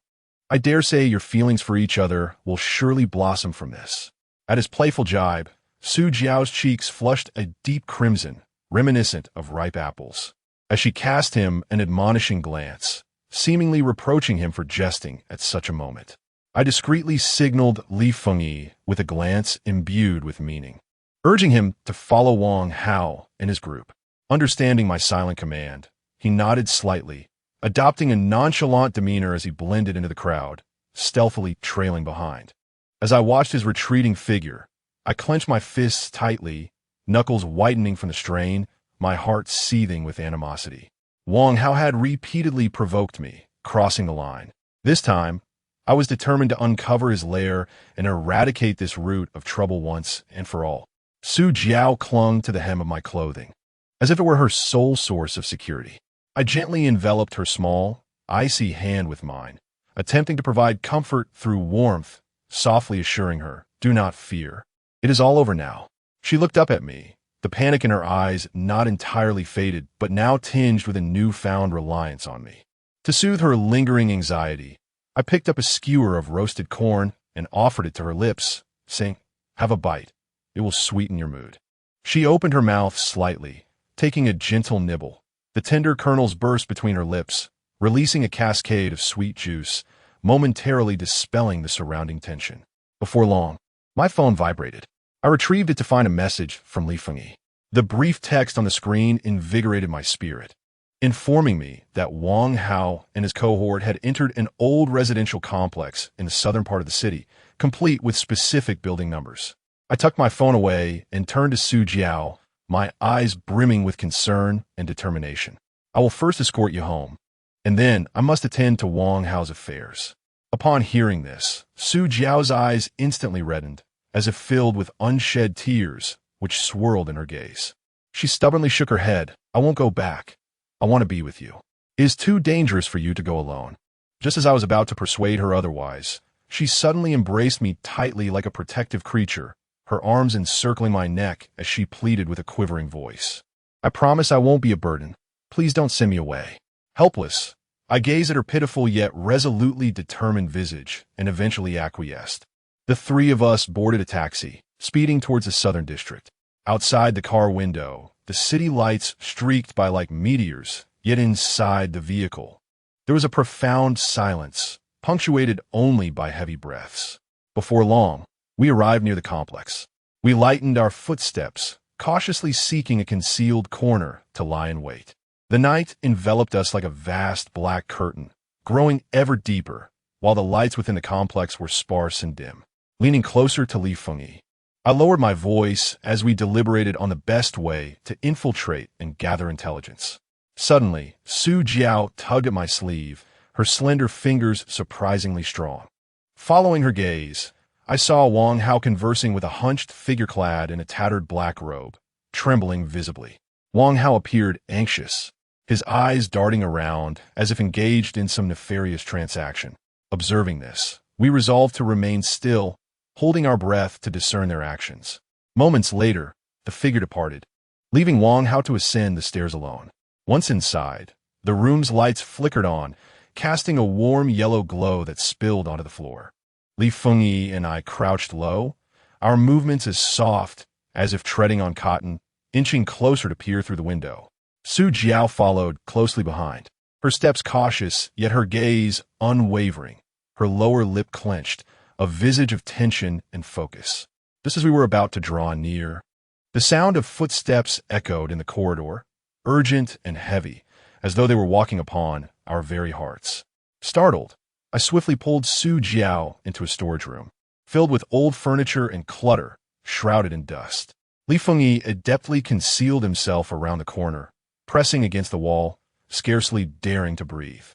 I dare say your feelings for each other will surely blossom from this." At his playful jibe, Su Jiao's cheeks flushed a deep crimson, reminiscent of ripe apples, as she cast him an admonishing glance, seemingly reproaching him for jesting at such a moment. I discreetly signaled Li Fengyi with a glance imbued with meaning, urging him to follow Wang Hao and his group. Understanding my silent command, he nodded slightly, adopting a nonchalant demeanor as he blended into the crowd, stealthily trailing behind. As I watched his retreating figure, I clenched my fists tightly, knuckles whitening from the strain, my heart seething with animosity. Wang Hao had repeatedly provoked me, crossing the line. This time, I was determined to uncover his lair and eradicate this root of trouble once and for all. Su Jiao clung to the hem of my clothing, as if it were her sole source of security. I gently enveloped her small, icy hand with mine, attempting to provide comfort through warmth, softly assuring her, "Do not fear. It is all over now." She looked up at me, the panic in her eyes not entirely faded, but now tinged with a newfound reliance on me. To soothe her lingering anxiety, I picked up a skewer of roasted corn and offered it to her lips, saying, "Have a bite. It will sweeten your mood." She opened her mouth slightly, taking a gentle nibble. The tender kernels burst between her lips, releasing a cascade of sweet juice, momentarily dispelling the surrounding tension. Before long, my phone vibrated. I retrieved it to find a message from Li Fengyi. The brief text on the screen invigorated my spirit, informing me that Wang Hao and his cohort had entered an old residential complex in the southern part of the city, complete with specific building numbers. I tucked my phone away and turned to Su Jiao, my eyes brimming with concern and determination. "I will first escort you home, and then I must attend to Wang Hao's affairs." Upon hearing this, Su Jiao's eyes instantly reddened, as if filled with unshed tears, which swirled in her gaze. She stubbornly shook her head. "I won't go back. I want to be with you. It is too dangerous for you to go alone." Just as I was about to persuade her otherwise, she suddenly embraced me tightly like a protective creature, her arms encircling my neck as she pleaded with a quivering voice. "I promise I won't be a burden. Please don't send me away." Helpless, I gazed at her pitiful yet resolutely determined visage and eventually acquiesced. The three of us boarded a taxi, speeding towards the southern district. Outside the car window, the city lights streaked by like meteors, yet inside the vehicle, there was a profound silence, punctuated only by heavy breaths. Before long, we arrived near the complex. We lightened our footsteps, cautiously seeking a concealed corner to lie in wait. The night enveloped us like a vast black curtain, growing ever deeper, while the lights within the complex were sparse and dim. Leaning closer to Li Fengyi, I lowered my voice as we deliberated on the best way to infiltrate and gather intelligence. Suddenly, Su Jiao tugged at my sleeve, her slender fingers surprisingly strong. Following her gaze, I saw Wang Hao conversing with a hunched figure clad in a tattered black robe, trembling visibly. Wang Hao appeared anxious, his eyes darting around as if engaged in some nefarious transaction. Observing this, we resolved to remain still, holding our breath to discern their actions. Moments later, the figure departed, leaving Wang Hao to ascend the stairs alone. Once inside, the room's lights flickered on, casting a warm yellow glow that spilled onto the floor. Li Fengyi and I crouched low, our movements as soft as if treading on cotton, inching closer to peer through the window. Su Jiao followed closely behind, her steps cautious, yet her gaze unwavering, her lower lip clenched, a visage of tension and focus. Just as we were about to draw near, the sound of footsteps echoed in the corridor, urgent and heavy, as though they were walking upon our very hearts. Startled, I swiftly pulled Su Jiao into a storage room, filled with old furniture and clutter, shrouded in dust. Li Fengyi adeptly concealed himself around the corner, pressing against the wall, scarcely daring to breathe.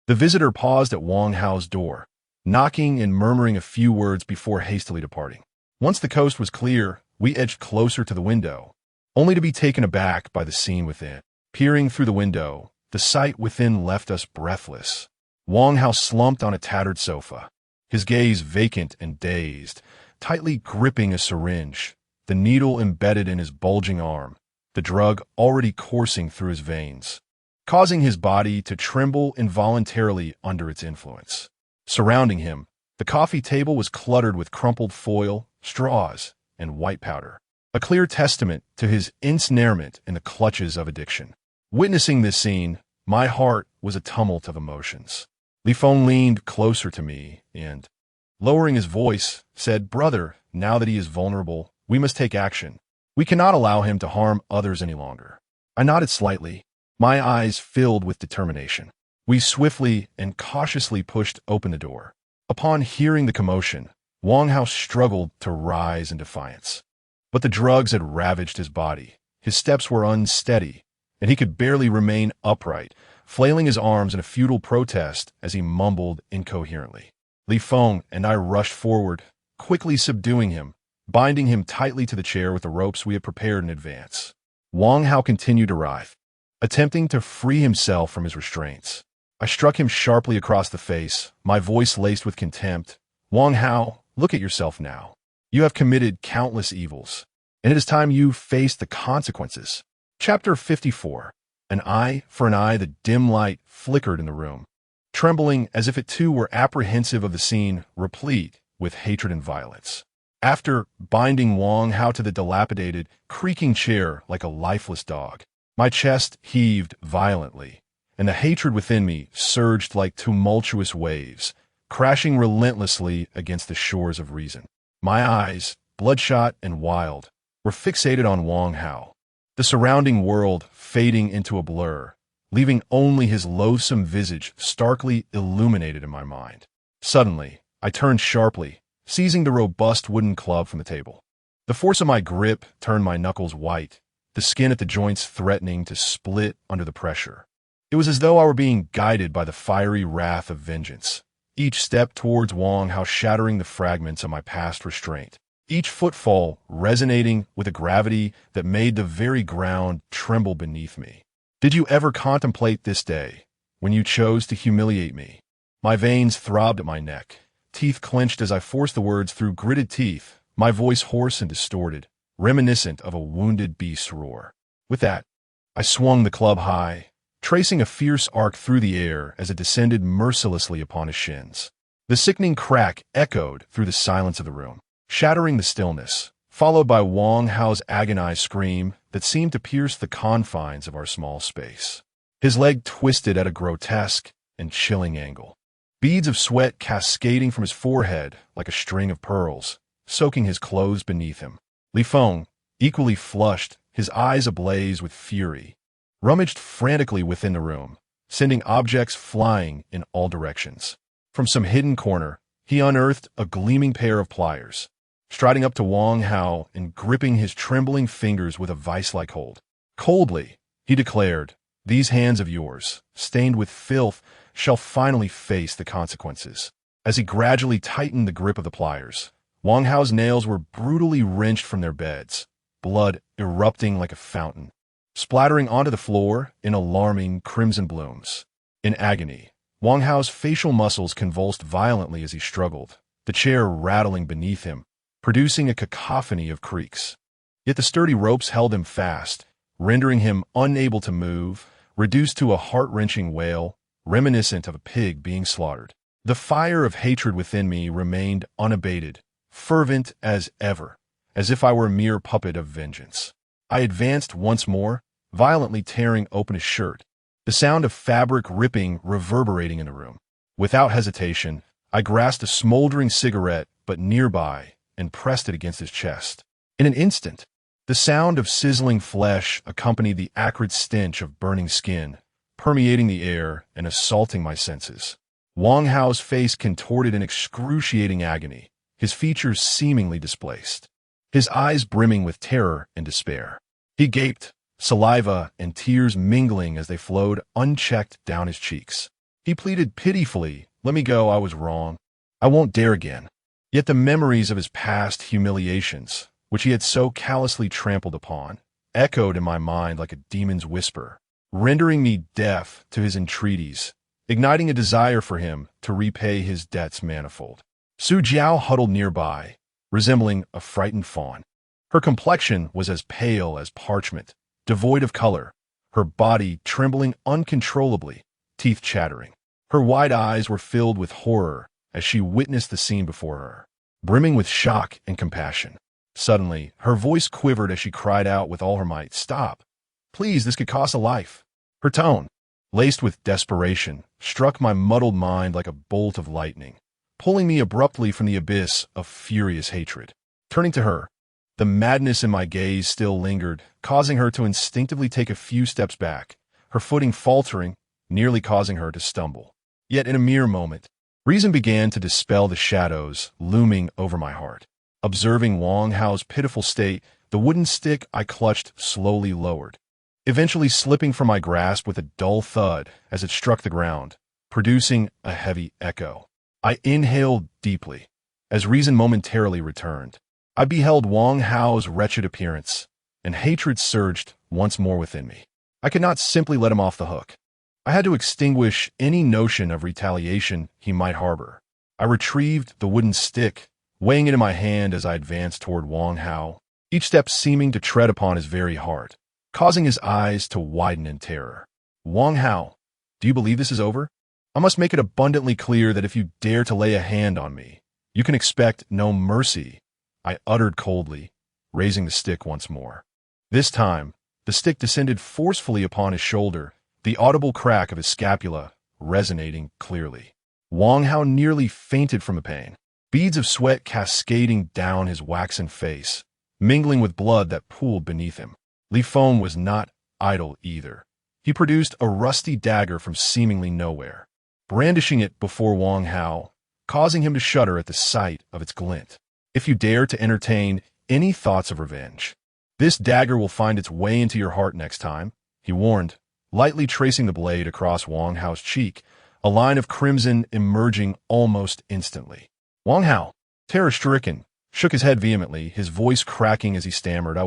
The visitor paused at Wang Hao's door, knocking and murmuring a few words before hastily departing. Once the coast was clear, we edged closer to the window, only to be taken aback by the scene within. Peering through the window, the sight within left us breathless. Wang Hao slumped on a tattered sofa, his gaze vacant and dazed, tightly gripping a syringe, the needle embedded in his bulging arm, the drug already coursing through his veins, causing his body to tremble involuntarily under its influence. Surrounding him, the coffee table was cluttered with crumpled foil, straws, and white powder, a clear testament to his ensnarement in the clutches of addiction. Witnessing this scene, my heart was a tumult of emotions. Li Feng leaned closer to me and, lowering his voice, said, "Brother, now that he is vulnerable, we must take action. We cannot allow him to harm others any longer." I nodded slightly, my eyes filled with determination. We swiftly and cautiously pushed open the door. Upon hearing the commotion, Wang Hao struggled to rise in defiance. But the drugs had ravaged his body. His steps were unsteady, and he could barely remain upright, flailing his arms in a futile protest as he mumbled incoherently. Li Feng and I rushed forward, quickly subduing him, binding him tightly to the chair with the ropes we had prepared in advance. Wang Hao continued to writhe, attempting to free himself from his restraints. I struck him sharply across the face, my voice laced with contempt. "Wang Hao, look at yourself now. You have committed countless evils, and it is time you faced the consequences." Chapter 54. An eye for an eye. The dim light flickered in the room, trembling as if it too were apprehensive of the scene replete with hatred and violence. After binding Wang Hao to the dilapidated, creaking chair like a lifeless dog, my chest heaved violently, and the hatred within me surged like tumultuous waves, crashing relentlessly against the shores of reason. My eyes, bloodshot and wild, were fixated on Wang Hao, the surrounding world fading into a blur, leaving only his loathsome visage starkly illuminated in my mind. Suddenly, I turned sharply, seizing the robust wooden club from the table. The force of my grip turned my knuckles white, the skin at the joints threatening to split under the pressure. It was as though I were being guided by the fiery wrath of vengeance, each step towards Wang Hao shattering the fragments of my past restraint, each footfall resonating with a gravity that made the very ground tremble beneath me. Did you ever contemplate this day, when you chose to humiliate me? My veins throbbed at my neck, teeth clenched as I forced the words through gritted teeth, my voice hoarse and distorted, reminiscent of a wounded beast's roar. With that, I swung the club high, tracing a fierce arc through the air as it descended mercilessly upon his shins. The sickening crack echoed through the silence of the room, shattering the stillness, followed by Wang Hao's agonized scream that seemed to pierce the confines of our small space. His leg twisted at a grotesque and chilling angle, beads of sweat cascading from his forehead like a string of pearls, soaking his clothes beneath him. Li Feng, equally flushed, his eyes ablaze with fury, rummaged frantically within the room, sending objects flying in all directions. From some hidden corner, he unearthed a gleaming pair of pliers, striding up to Wang Hao and gripping his trembling fingers with a vice-like hold. Coldly, he declared, "These hands of yours, stained with filth, shall finally face the consequences." As he gradually tightened the grip of the pliers, Wang Hao's nails were brutally wrenched from their beds, blood erupting like a fountain, splattering onto the floor in alarming crimson blooms. In agony, Wang Hao's facial muscles convulsed violently as he struggled, the chair rattling beneath him, producing a cacophony of creaks. Yet the sturdy ropes held him fast, rendering him unable to move, reduced to a heart-wrenching wail, reminiscent of a pig being slaughtered. The fire of hatred within me remained unabated, fervent as ever, as if I were a mere puppet of vengeance. I advanced once more, violently tearing open his shirt, the sound of fabric ripping reverberating in the room. Without hesitation, I grasped a smoldering cigarette but nearby and pressed it against his chest. In an instant, the sound of sizzling flesh accompanied the acrid stench of burning skin, permeating the air and assaulting my senses. Wang Hao's face contorted in excruciating agony, his features seemingly displaced, his eyes brimming with terror and despair. He gaped, saliva and tears mingling as they flowed unchecked down his cheeks. He pleaded pitifully, "Let me go, I was wrong. I won't dare again." Yet the memories of his past humiliations, which he had so callously trampled upon, echoed in my mind like a demon's whisper, rendering me deaf to his entreaties, igniting a desire for him to repay his debts manifold. Su Jiao huddled nearby, resembling a frightened fawn. Her complexion was as pale as parchment, devoid of color, her body trembling uncontrollably, teeth chattering. Her wide eyes were filled with horror as she witnessed the scene before her, brimming with shock and compassion. Suddenly, her voice quivered as she cried out with all her might, "Stop! Please, this could cost a life." Her tone, laced with desperation, struck my muddled mind like a bolt of lightning, pulling me abruptly from the abyss of furious hatred. Turning to her, the madness in my gaze still lingered, causing her to instinctively take a few steps back, her footing faltering, nearly causing her to stumble. Yet in a mere moment, reason began to dispel the shadows looming over my heart. Observing Wang Hao's pitiful state, the wooden stick I clutched slowly lowered, eventually slipping from my grasp with a dull thud as it struck the ground, producing a heavy echo. I inhaled deeply. As reason momentarily returned, I beheld Wang Hao's wretched appearance, and hatred surged once more within me. I could not simply let him off the hook. I had to extinguish any notion of retaliation he might harbor. I retrieved the wooden stick, weighing it in my hand as I advanced toward Wang Hao, each step seeming to tread upon his very heart, causing his eyes to widen in terror. "Wang Hao, do you believe this is over?" I must make it abundantly clear that if you dare to lay a hand on me, you can expect no mercy, I uttered coldly, raising the stick once more. This time, the stick descended forcefully upon his shoulder, the audible crack of his scapula resonating clearly. Wang Hao nearly fainted from the pain, beads of sweat cascading down his waxen face, mingling with blood that pooled beneath him. Li Feng was not idle either. He produced a rusty dagger from seemingly nowhere, brandishing it before Wang Hao, causing him to shudder at the sight of its glint. If you dare to entertain any thoughts of revenge, this dagger will find its way into your heart next time, he warned, lightly tracing the blade across Wang Hao's cheek, a line of crimson emerging almost instantly. Wang Hao, terror-stricken, shook his head vehemently, his voice cracking as he stammered, I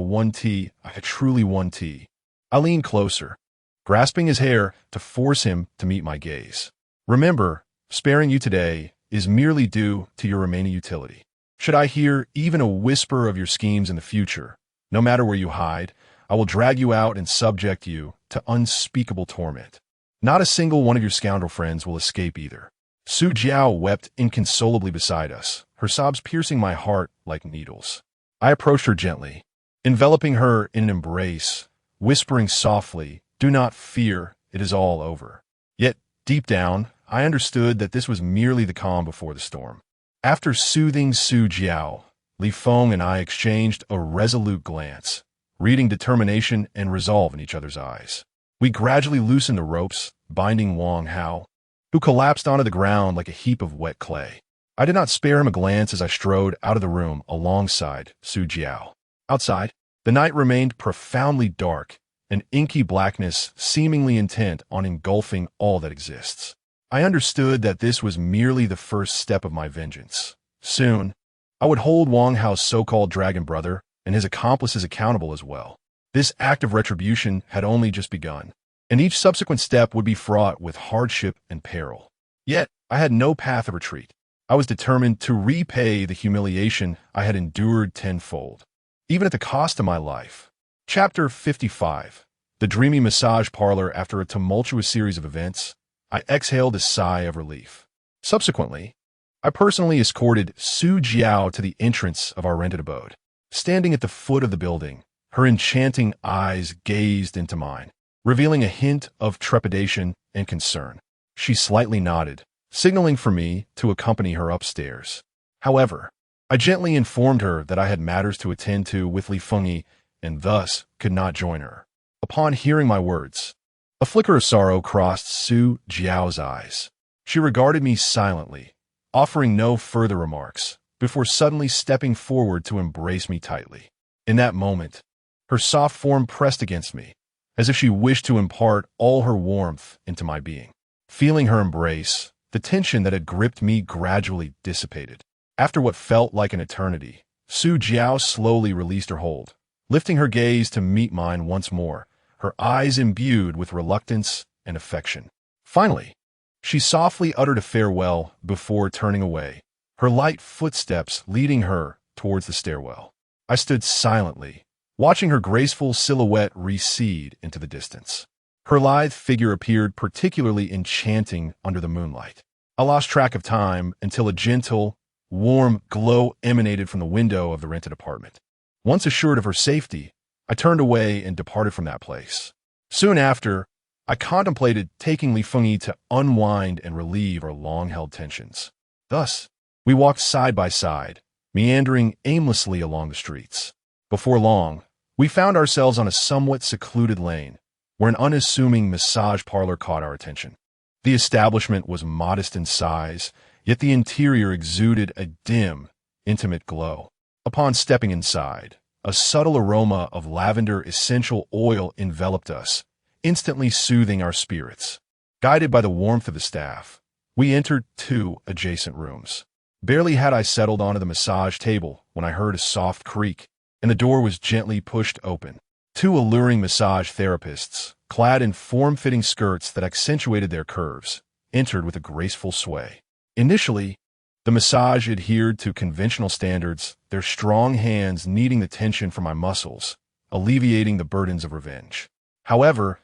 truly won T. I leaned closer, grasping his hair to force him to meet my gaze. Remember, sparing you today is merely due to your remaining utility. Should I hear even a whisper of your schemes in the future, no matter where you hide, I will drag you out and subject you to unspeakable torment. Not a single one of your scoundrel friends will escape either. Su Jiao wept inconsolably beside us, her sobs piercing my heart like needles. I approached her gently, enveloping her in an embrace, whispering softly, "Do not fear, it is all over." Yet, deep down, I understood that this was merely the calm before the storm. After soothing Su Jiao, Li Feng and I exchanged a resolute glance, reading determination and resolve in each other's eyes. We gradually loosened the ropes, binding Wang Hao, who collapsed onto the ground like a heap of wet clay. I did not spare him a glance as I strode out of the room alongside Su Jiao. Outside, the night remained profoundly dark, an inky blackness seemingly intent on engulfing all that exists. I understood that this was merely the first step of my vengeance. Soon, I would hold Wang Hao's so-called dragon brother and his accomplices accountable as well. This act of retribution had only just begun, and each subsequent step would be fraught with hardship and peril. Yet, I had no path of retreat. I was determined to repay the humiliation I had endured tenfold, even at the cost of my life. Chapter 55. The dreamy massage parlor. After a tumultuous series of events, I exhaled a sigh of relief. Subsequently, I personally escorted Su Jiao to the entrance of our rented abode. Standing at the foot of the building, her enchanting eyes gazed into mine, revealing a hint of trepidation and concern. She slightly nodded, signaling for me to accompany her upstairs. However, I gently informed her that I had matters to attend to with Li Fengyi and thus could not join her. Upon hearing my words, a flicker of sorrow crossed Su Jiao's eyes. She regarded me silently, offering no further remarks, before suddenly stepping forward to embrace me tightly. In that moment, her soft form pressed against me, as if she wished to impart all her warmth into my being. Feeling her embrace, the tension that had gripped me gradually dissipated. After what felt like an eternity, Su Jiao slowly released her hold, lifting her gaze to meet mine once more, her eyes imbued with reluctance and affection. Finally, she softly uttered a farewell before turning away, her light footsteps leading her towards the stairwell. I stood silently, watching her graceful silhouette recede into the distance. Her lithe figure appeared particularly enchanting under the moonlight. I lost track of time until a gentle, warm glow emanated from the window of the rented apartment. Once assured of her safety, I turned away and departed from that place. Soon after, I contemplated taking Li Fengyi to unwind and relieve our long-held tensions. Thus, we walked side by side, meandering aimlessly along the streets. Before long, we found ourselves on a somewhat secluded lane, where an unassuming massage parlor caught our attention. The establishment was modest in size, yet the interior exuded a dim, intimate glow. Upon stepping inside, a subtle aroma of lavender essential oil enveloped us, instantly soothing our spirits. Guided by the warmth of the staff, we entered 2 adjacent rooms. Barely had I settled onto the massage table when I heard a soft creak, and the door was gently pushed open. 2 alluring massage therapists, clad in form-fitting skirts that accentuated their curves, entered with a graceful sway. Initially, the massage adhered to conventional standards, their strong hands kneading the tension from my muscles, alleviating the burdens of revenge. However,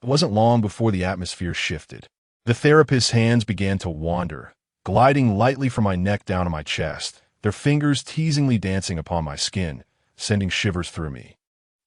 it wasn't long before the atmosphere shifted. The therapist's hands began to wander, gliding lightly from my neck down to my chest, their fingers teasingly dancing upon my skin, sending shivers through me.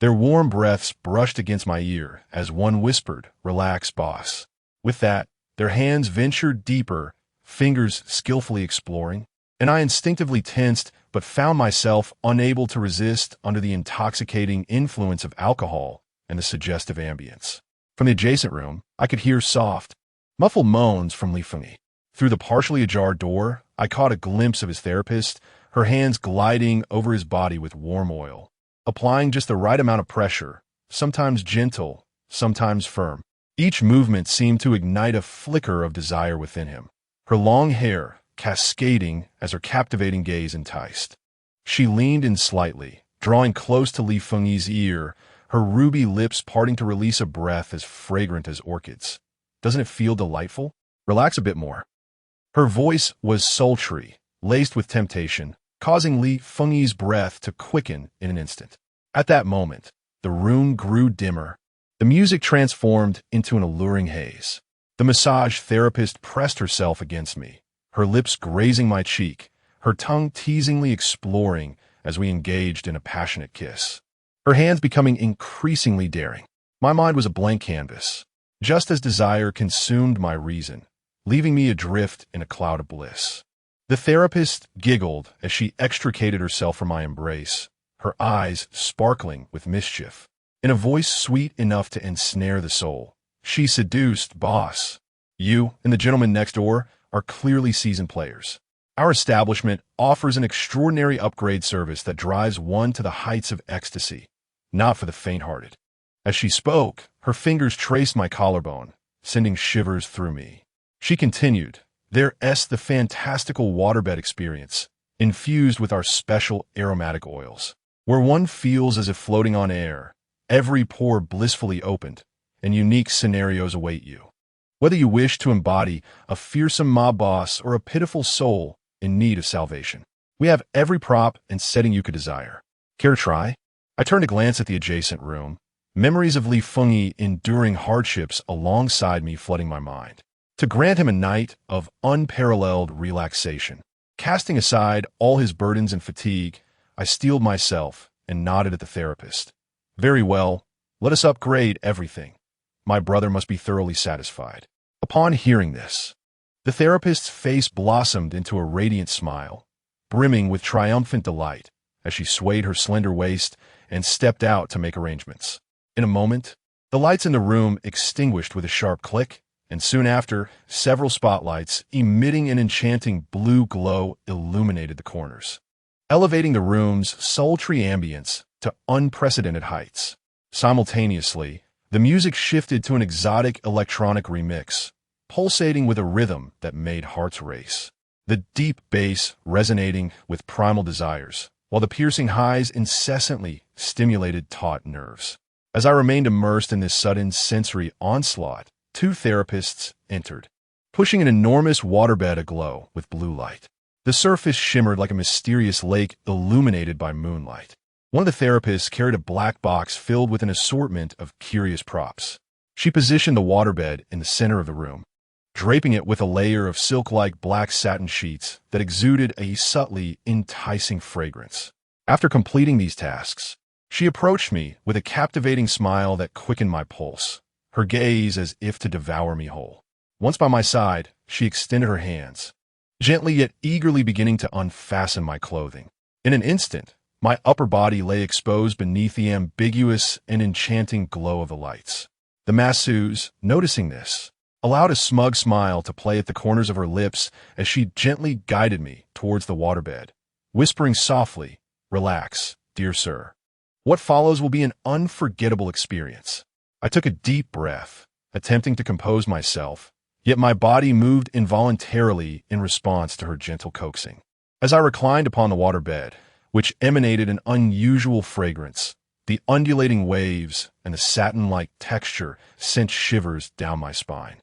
Their warm breaths brushed against my ear as one whispered, "Relax, boss." With that, their hands ventured deeper, fingers skillfully exploring, and I instinctively tensed but found myself unable to resist under the intoxicating influence of alcohol and the suggestive ambience. From the adjacent room, I could hear soft, muffled moans from Li Fengyi. Through the partially ajar door, I caught a glimpse of his therapist, her hands gliding over his body with warm oil, applying just the right amount of pressure, sometimes gentle, sometimes firm. Each movement seemed to ignite a flicker of desire within him, her long hair cascading as her captivating gaze enticed. She leaned in slightly, drawing close to Li Fengyi's ear, her ruby lips parting to release a breath as fragrant as orchids. "Doesn't it feel delightful? Relax a bit more." Her voice was sultry, laced with temptation, causing Li Fengyi's breath to quicken in an instant. At that moment, the room grew dimmer. The music transformed into an alluring haze. The massage therapist pressed herself against me, her lips grazing my cheek, her tongue teasingly exploring as we engaged in a passionate kiss. Her hands becoming increasingly daring. My mind was a blank canvas, just as desire consumed my reason, leaving me adrift in a cloud of bliss. The therapist giggled as she extricated herself from my embrace, her eyes sparkling with mischief. In a voice sweet enough to ensnare the soul, she seduced, "Boss, you and the gentleman next door are clearly seasoned players. Our establishment offers an extraordinary upgrade service that drives one to the heights of ecstasy, not for the faint-hearted." As she spoke, her fingers traced my collarbone, sending shivers through me. She continued, "There's the fantastical waterbed experience, infused with our special aromatic oils, where one feels as if floating on air, every pore blissfully opened, and unique scenarios await you. Whether you wish to embody a fearsome mob boss or a pitiful soul in need of salvation, we have every prop and setting you could desire. Care to try?" I turned to glance at the adjacent room, memories of Li Fengyi enduring hardships alongside me flooding my mind. To grant him a night of unparalleled relaxation, casting aside all his burdens and fatigue, I steeled myself and nodded at the therapist. "Very well, let us upgrade everything. My brother must be thoroughly satisfied." Upon hearing this, the therapist's face blossomed into a radiant smile, brimming with triumphant delight as she swayed her slender waist and stepped out to make arrangements. In a moment, the lights in the room extinguished with a sharp click, and soon after, several spotlights, emitting an enchanting blue glow, illuminated the corners, elevating the room's sultry ambience to unprecedented heights. Simultaneously, the music shifted to an exotic electronic remix, pulsating with a rhythm that made hearts race. The deep bass resonating with primal desires, while the piercing highs incessantly stimulated taut nerves. As I remained immersed in this sudden sensory onslaught, two therapists entered, pushing an enormous waterbed aglow with blue light. The surface shimmered like a mysterious lake illuminated by moonlight. One of the therapists carried a black box filled with an assortment of curious props. She positioned the waterbed in the center of the room, draping it with a layer of silk-like black satin sheets that exuded a subtly enticing fragrance. After completing these tasks, she approached me with a captivating smile that quickened my pulse, her gaze as if to devour me whole. Once by my side, she extended her hands, gently yet eagerly beginning to unfasten my clothing. In an instant, my upper body lay exposed beneath the ambiguous and enchanting glow of the lights. The masseuse, noticing this, allowed a smug smile to play at the corners of her lips as she gently guided me towards the waterbed, whispering softly, "Relax, dear sir. What follows will be an unforgettable experience." I took a deep breath, attempting to compose myself, yet my body moved involuntarily in response to her gentle coaxing. As I reclined upon the waterbed, which emanated an unusual fragrance, the undulating waves and the satin-like texture sent shivers down my spine.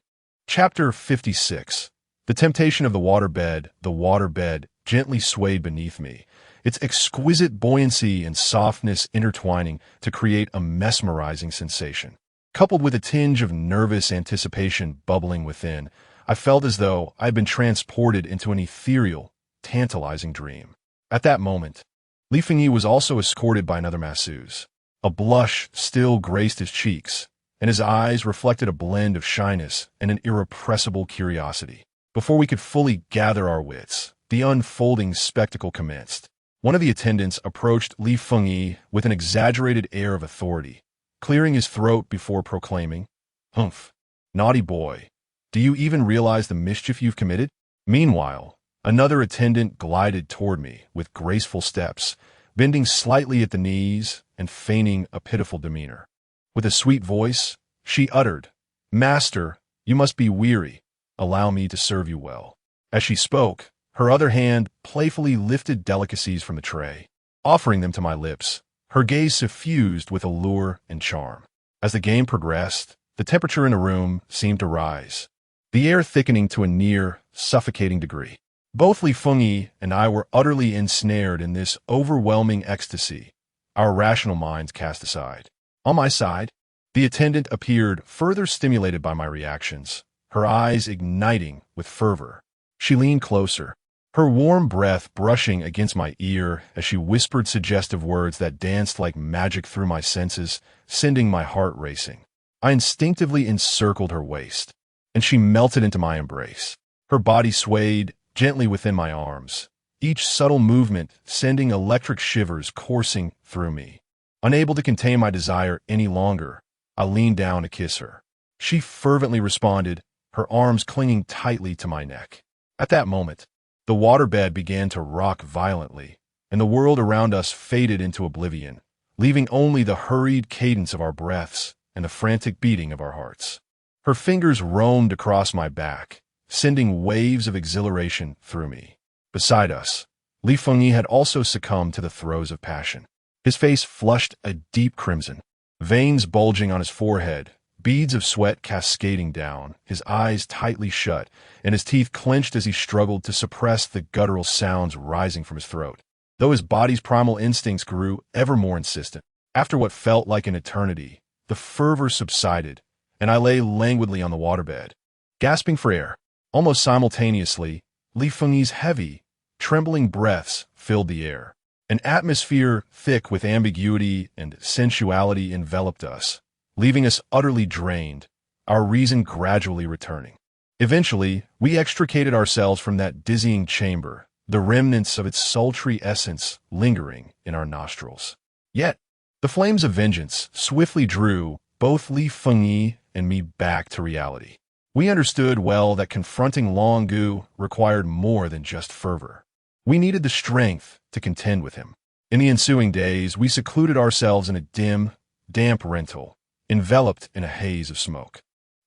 Chapter 56. The temptation of the waterbed gently swayed beneath me, its exquisite buoyancy and softness intertwining to create a mesmerizing sensation. Coupled with a tinge of nervous anticipation bubbling within, I felt as though I had been transported into an ethereal, tantalizing dream. At that moment, Li Fengyi was also escorted by another masseuse. A blush still graced his cheeks, and his eyes reflected a blend of shyness and an irrepressible curiosity. Before we could fully gather our wits, the unfolding spectacle commenced. One of the attendants approached Li Fengyi with an exaggerated air of authority, clearing his throat before proclaiming, "Humph, naughty boy, do you even realize the mischief you've committed?" Meanwhile, another attendant glided toward me with graceful steps, bending slightly at the knees and feigning a pitiful demeanor. With a sweet voice, she uttered, "Master, you must be weary. Allow me to serve you well." As she spoke, her other hand playfully lifted delicacies from the tray, offering them to my lips, her gaze suffused with allure and charm. As the game progressed, the temperature in the room seemed to rise, the air thickening to a near suffocating degree. Both Li Fengyi and I were utterly ensnared in this overwhelming ecstasy, our rational minds cast aside. On my side, the attendant appeared further stimulated by my reactions, her eyes igniting with fervor. She leaned closer, her warm breath brushing against my ear as she whispered suggestive words that danced like magic through my senses, sending my heart racing. I instinctively encircled her waist, and she melted into my embrace. Her body swayed gently within my arms, each subtle movement sending electric shivers coursing through me. Unable to contain my desire any longer, I leaned down to kiss her. She fervently responded, her arms clinging tightly to my neck. At that moment, the waterbed began to rock violently, and the world around us faded into oblivion, leaving only the hurried cadence of our breaths and the frantic beating of our hearts. Her fingers roamed across my back, sending waves of exhilaration through me. Beside us, Li Fengyi had also succumbed to the throes of passion. His face flushed a deep crimson, veins bulging on his forehead, beads of sweat cascading down, his eyes tightly shut, and his teeth clenched as he struggled to suppress the guttural sounds rising from his throat. Though his body's primal instincts grew ever more insistent, after what felt like an eternity, the fervor subsided, and I lay languidly on the waterbed, gasping for air. Almost simultaneously, Li Fengyi's heavy, trembling breaths filled the air. An atmosphere thick with ambiguity and sensuality enveloped us, leaving us utterly drained, our reason gradually returning. Eventually, we extricated ourselves from that dizzying chamber, the remnants of its sultry essence lingering in our nostrils. Yet, the flames of vengeance swiftly drew both Li Fengyi and me back to reality. We understood well that confronting Long Gu required more than just fervor. We needed the strength to contend with him. In the ensuing days, we secluded ourselves in a dim, damp rental, enveloped in a haze of smoke.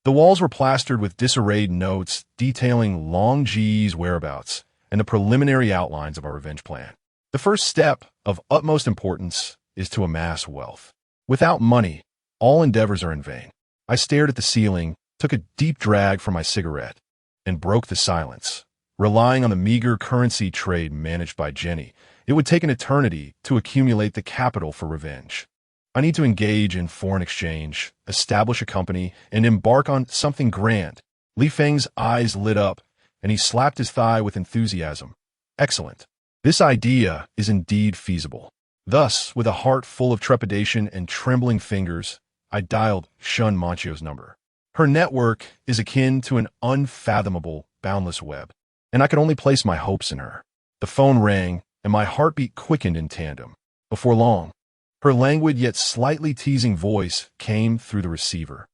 The walls were plastered with disarrayed notes detailing Long Ji's whereabouts and the preliminary outlines of our revenge plan. The first step of utmost importance is to amass wealth. Without money, all endeavors are in vain. I stared at the ceiling, took a deep drag from my cigarette, and broke the silence. Relying on the meager currency trade managed by Jenny, it would take an eternity to accumulate the capital for revenge. I need to engage in foreign exchange, establish a company, and embark on something grand. Li Feng's eyes lit up, and he slapped his thigh with enthusiasm. Excellent. This idea is indeed feasible. Thus, with a heart full of trepidation and trembling fingers, I dialed Shun Manchio's number. Her network is akin to an unfathomable, boundless web, and I could only place my hopes in her. The phone rang, and my heartbeat quickened in tandem. Before long, her languid yet slightly teasing voice came through the receiver.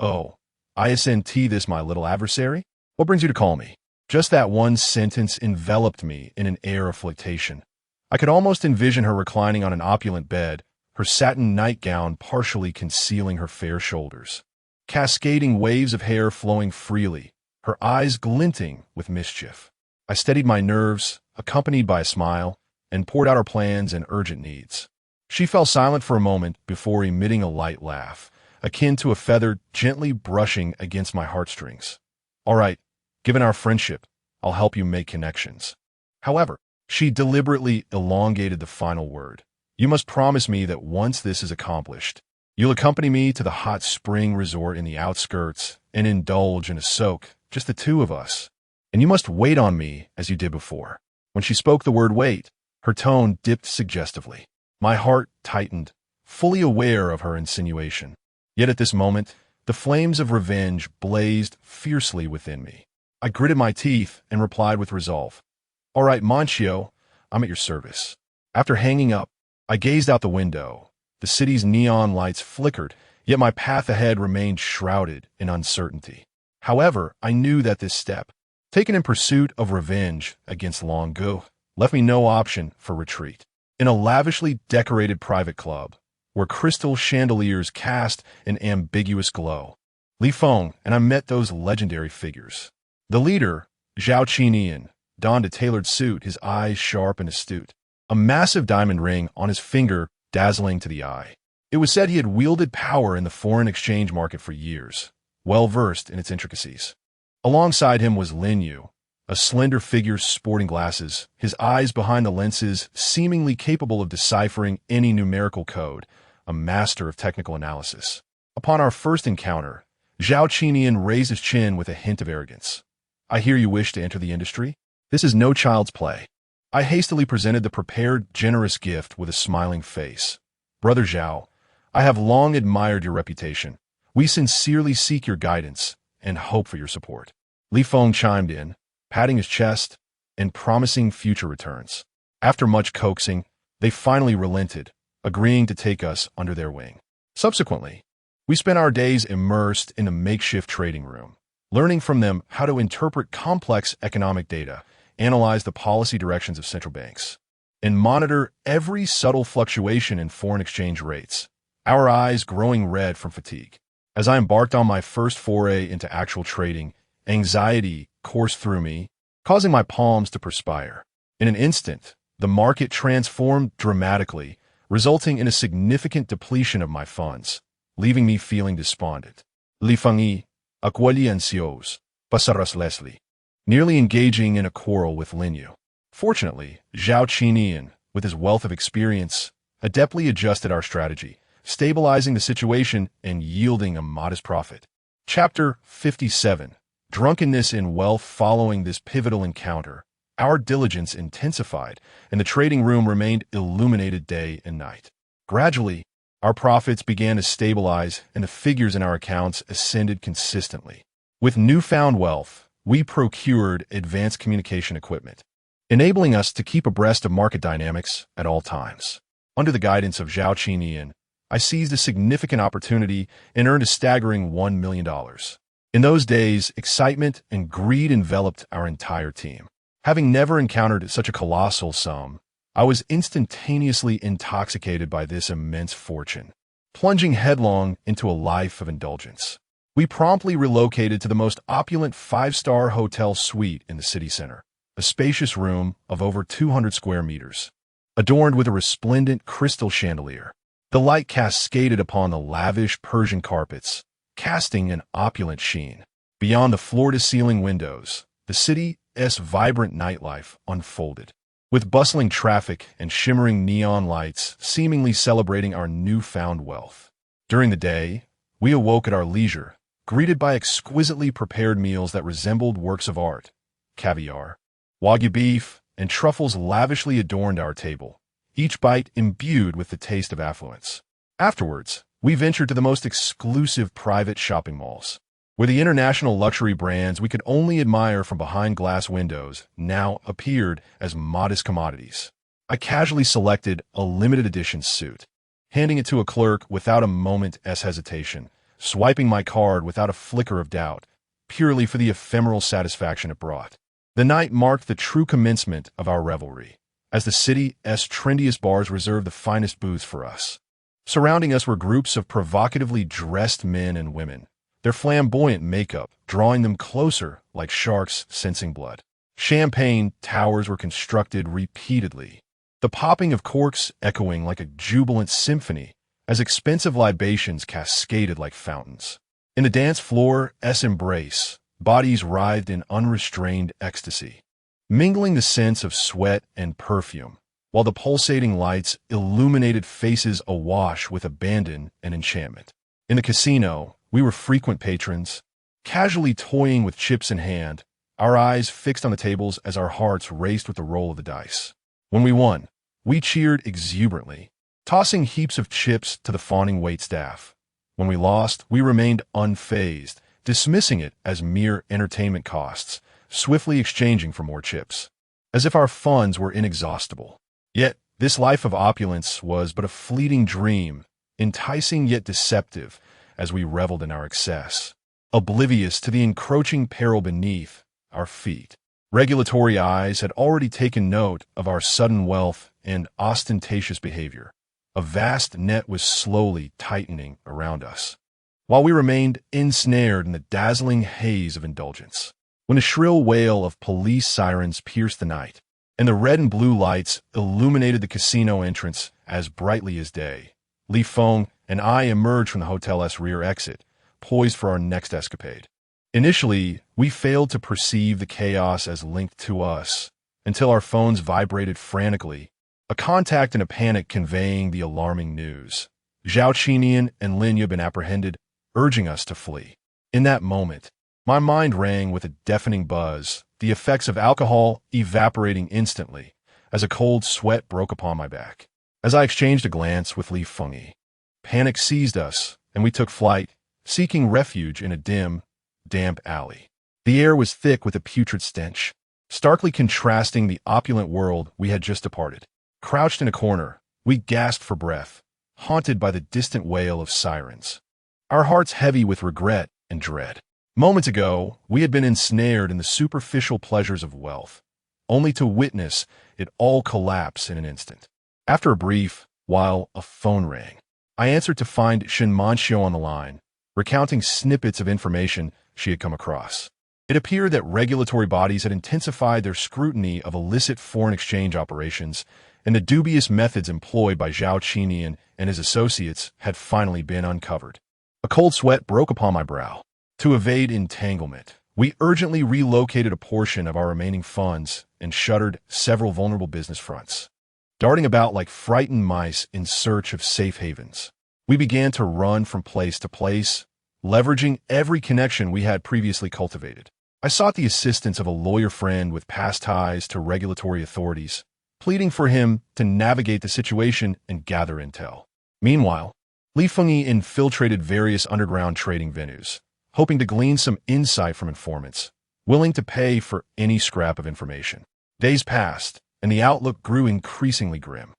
"Oh, ISNT this, my little adversary? What brings you to call me?" Just that one sentence enveloped me in an air of flirtation. I could almost envision her reclining on an opulent bed, her satin nightgown partially concealing her fair shoulders. Cascading waves of hair flowing freely, her eyes glinting with mischief. I steadied my nerves, accompanied by a smile, and poured out our plans and urgent needs. She fell silent for a moment before emitting a light laugh, akin to a feather gently brushing against my heartstrings. "All right, given our friendship, I'll help you make connections." However, she deliberately elongated the final word. "You must promise me that once this is accomplished, you'll accompany me to the hot spring resort in the outskirts and indulge in a soak just the two of us. And you must wait on me as you did before. When she spoke the word wait, her tone dipped suggestively. My heart tightened, fully aware of her insinuation. Yet at this moment, the flames of revenge blazed fiercely within me. I gritted my teeth and replied with resolve. All right, Monchio, I'm at your service. After hanging up, I gazed out the window. The city's neon lights flickered, yet my path ahead remained shrouded in uncertainty. However, I knew that this step, taken in pursuit of revenge against Longu, left me no option for retreat. In a lavishly decorated private club, where crystal chandeliers cast an ambiguous glow, Li Feng and I met those legendary figures. The leader, Zhao Qinian, donned a tailored suit, his eyes sharp and astute, a massive diamond ring on his finger dazzling to the eye. It was said he had wielded power in the foreign exchange market for years, well-versed in its intricacies. Alongside him was Lin Yu, a slender figure sporting glasses, his eyes behind the lenses seemingly capable of deciphering any numerical code, a master of technical analysis. Upon our first encounter, Zhao Qinian raised his chin with a hint of arrogance. I hear you wish to enter the industry? This is no child's play. I hastily presented the prepared, generous gift with a smiling face. Brother Zhao, I have long admired your reputation. We sincerely seek your guidance and hope for your support. Li Feng chimed in, patting his chest and promising future returns. After much coaxing, they finally relented, agreeing to take us under their wing. Subsequently, we spent our days immersed in a makeshift trading room, learning from them how to interpret complex economic data, analyze the policy directions of central banks, and monitor every subtle fluctuation in foreign exchange rates, our eyes growing red from fatigue. As I embarked on my first foray into actual trading, anxiety coursed through me, causing my palms to perspire. In an instant, the market transformed dramatically, resulting in a significant depletion of my funds, leaving me feeling despondent. Li Fengyi, aquelli ansios, passaras Leslie, nearly engaging in a quarrel with Lin Yu. Fortunately, Zhao Qinian, with his wealth of experience, adeptly adjusted our strategy, stabilizing the situation and yielding a modest profit. Chapter 57. Drunkenness in Wealth. Following this pivotal encounter, our diligence intensified, and the trading room remained illuminated day and night. Gradually, our profits began to stabilize, and the figures in our accounts ascended consistently. With newfound wealth, we procured advanced communication equipment, enabling us to keep abreast of market dynamics at all times. Under the guidance of Zhao Qinian, I seized a significant opportunity and earned a staggering $1 million. In those days, excitement and greed enveloped our entire team. Having never encountered such a colossal sum, I was instantaneously intoxicated by this immense fortune, plunging headlong into a life of indulgence. We promptly relocated to the most opulent five-star hotel suite in the city center, a spacious room of over 200 square meters, adorned with a resplendent crystal chandelier. The light cascaded upon the lavish Persian carpets, casting an opulent sheen. Beyond the floor-to-ceiling windows, the city's vibrant nightlife unfolded, with bustling traffic and shimmering neon lights seemingly celebrating our newfound wealth. During the day, we awoke at our leisure, greeted by exquisitely prepared meals that resembled works of art. Caviar, Wagyu beef, and truffles lavishly adorned our table, each bite imbued with the taste of affluence. Afterwards, we ventured to the most exclusive private shopping malls, where the international luxury brands we could only admire from behind glass windows now appeared as modest commodities. I casually selected a limited edition suit, handing it to a clerk without a moment's hesitation, swiping my card without a flicker of doubt, purely for the ephemeral satisfaction it brought. The night marked the true commencement of our revelry, as the city's trendiest bars reserved the finest booths for us. Surrounding us were groups of provocatively dressed men and women, their flamboyant makeup drawing them closer like sharks sensing blood. Champagne towers were constructed repeatedly, the popping of corks echoing like a jubilant symphony as expensive libations cascaded like fountains. In the dance floor's embrace, bodies writhed in unrestrained ecstasy, mingling the scents of sweat and perfume, while the pulsating lights illuminated faces awash with abandon and enchantment. In the casino, we were frequent patrons, casually toying with chips in hand, our eyes fixed on the tables as our hearts raced with the roll of the dice. When we won, we cheered exuberantly, tossing heaps of chips to the fawning waitstaff. When we lost, we remained unfazed, dismissing it as mere entertainment costs, swiftly exchanging for more chips, as if our funds were inexhaustible. Yet, this life of opulence was but a fleeting dream, enticing yet deceptive, as we reveled in our excess, oblivious to the encroaching peril beneath our feet. Regulatory eyes had already taken note of our sudden wealth and ostentatious behavior. A vast net was slowly tightening around us, while we remained ensnared in the dazzling haze of indulgence. When a shrill wail of police sirens pierced the night, and the red and blue lights illuminated the casino entrance as brightly as day, Li Feng and I emerged from the hotel's rear exit, poised for our next escapade. Initially, we failed to perceive the chaos as linked to us, until our phones vibrated frantically, a contact and a panic conveying the alarming news. Zhao Qinian and Lin Jin had been apprehended, urging us to flee. In that moment, my mind rang with a deafening buzz, the effects of alcohol evaporating instantly, as a cold sweat broke upon my back. As I exchanged a glance with Li Fengyi, panic seized us, and we took flight, seeking refuge in a dim, damp alley. The air was thick with a putrid stench, starkly contrasting the opulent world we had just departed. Crouched in a corner, we gasped for breath, haunted by the distant wail of sirens, our hearts heavy with regret and dread. Moments ago, we had been ensnared in the superficial pleasures of wealth, only to witness it all collapse in an instant. After a brief while, a phone rang. I answered to find Shen Manxiu on the line, recounting snippets of information she had come across. It appeared that regulatory bodies had intensified their scrutiny of illicit foreign exchange operations, and the dubious methods employed by Zhao Qinian and his associates had finally been uncovered. A cold sweat broke upon my brow. To evade entanglement, we urgently relocated a portion of our remaining funds and shuttered several vulnerable business fronts. Darting about like frightened mice in search of safe havens, we began to run from place to place, leveraging every connection we had previously cultivated. I sought the assistance of a lawyer friend with past ties to regulatory authorities, pleading for him to navigate the situation and gather intel. Meanwhile, Li Fengyi infiltrated various underground trading venues, hoping to glean some insight from informants, willing to pay for any scrap of information. Days passed, and the outlook grew increasingly grim.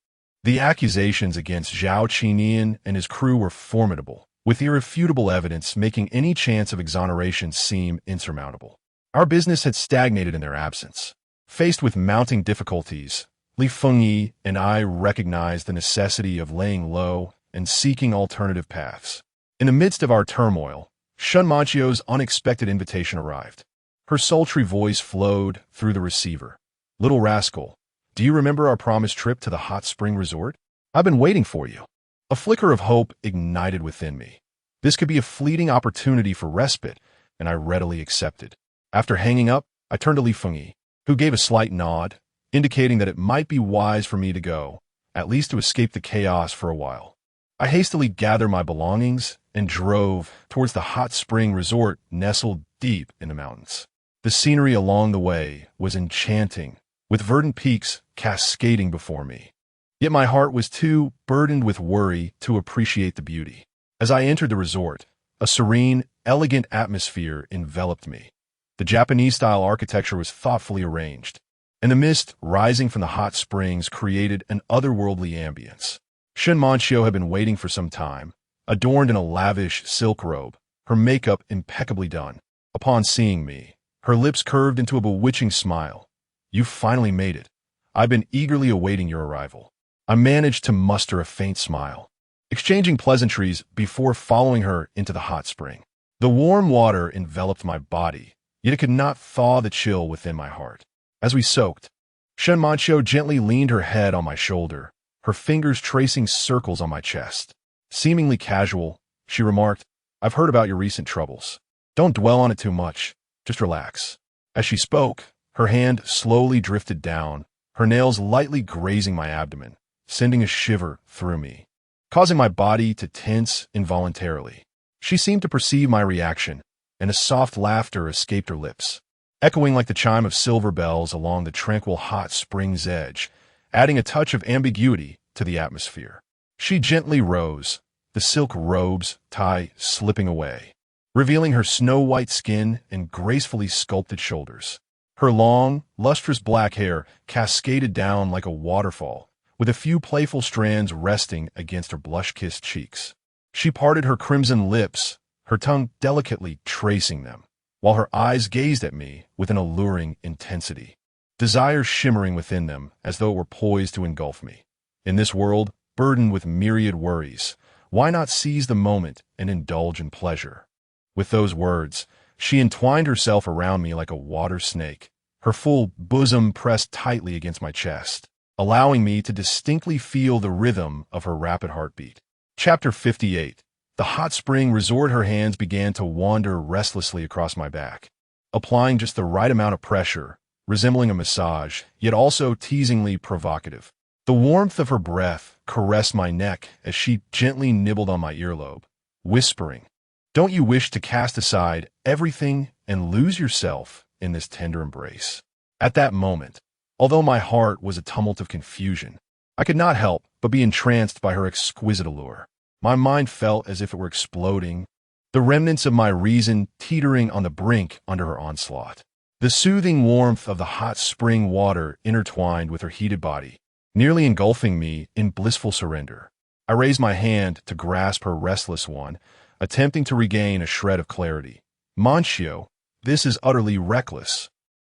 The accusations against Zhao Qinian and his crew were formidable, with irrefutable evidence making any chance of exoneration seem insurmountable. Our business had stagnated in their absence. Faced with mounting difficulties, Li Fengyi and I recognized the necessity of laying low and seeking alternative paths. In the midst of our turmoil, Shen Manxiu's unexpected invitation arrived. Her sultry voice flowed through the receiver. "Little rascal, do you remember our promised trip to the hot spring resort? I've been waiting for you." A flicker of hope ignited within me. This could be a fleeting opportunity for respite, and I readily accepted. After hanging up, I turned to Li Fengyi, who gave a slight nod, indicating that it might be wise for me to go, at least to escape the chaos for a while. I hastily gathered my belongings and drove towards the hot spring resort nestled deep in the mountains. The scenery along the way was enchanting, with verdant peaks cascading before me. Yet my heart was too burdened with worry to appreciate the beauty. As I entered the resort, a serene, elegant atmosphere enveloped me. The Japanese-style architecture was thoughtfully arranged, and the mist rising from the hot springs created an otherworldly ambience. Shen Manxiu had been waiting for some time, adorned in a lavish silk robe, her makeup impeccably done. Upon seeing me, her lips curved into a bewitching smile. "You've finally made it. I've been eagerly awaiting your arrival." I managed to muster a faint smile, exchanging pleasantries before following her into the hot spring. The warm water enveloped my body, yet it could not thaw the chill within my heart. As we soaked, Shen Manxiu gently leaned her head on my shoulder, her fingers tracing circles on my chest. Seemingly casual, she remarked, "I've heard about your recent troubles. Don't dwell on it too much. Just relax." As she spoke, her hand slowly drifted down, her nails lightly grazing my abdomen, sending a shiver through me, causing my body to tense involuntarily. She seemed to perceive my reaction, and a soft laughter escaped her lips, echoing like the chime of silver bells along the tranquil hot spring's edge, adding a touch of ambiguity to the atmosphere. She gently rose, the silk robes tie slipping away, revealing her snow-white skin and gracefully sculpted shoulders. Her long, lustrous black hair cascaded down like a waterfall, with a few playful strands resting against her blush-kissed cheeks. She parted her crimson lips, her tongue delicately tracing them, while her eyes gazed at me with an alluring intensity, desire shimmering within them as though it were poised to engulf me. In this world, burdened with myriad worries, why not seize the moment and indulge in pleasure? With those words, she entwined herself around me like a water snake, her full bosom pressed tightly against my chest, allowing me to distinctly feel the rhythm of her rapid heartbeat. Chapter 58. The hot spring resort. Her hands began to wander restlessly across my back, applying just the right amount of pressure, resembling a massage, yet also teasingly provocative. The warmth of her breath caressed my neck as she gently nibbled on my earlobe, whispering, "Don't you wish to cast aside everything and lose yourself in this tender embrace?" At that moment, although my heart was a tumult of confusion, I could not help but be entranced by her exquisite allure. My mind felt as if it were exploding, the remnants of my reason teetering on the brink under her onslaught. The soothing warmth of the hot spring water intertwined with her heated body, nearly engulfing me in blissful surrender. I raised my hand to grasp her restless one, attempting to regain a shred of clarity. "Monsieur, this is utterly reckless."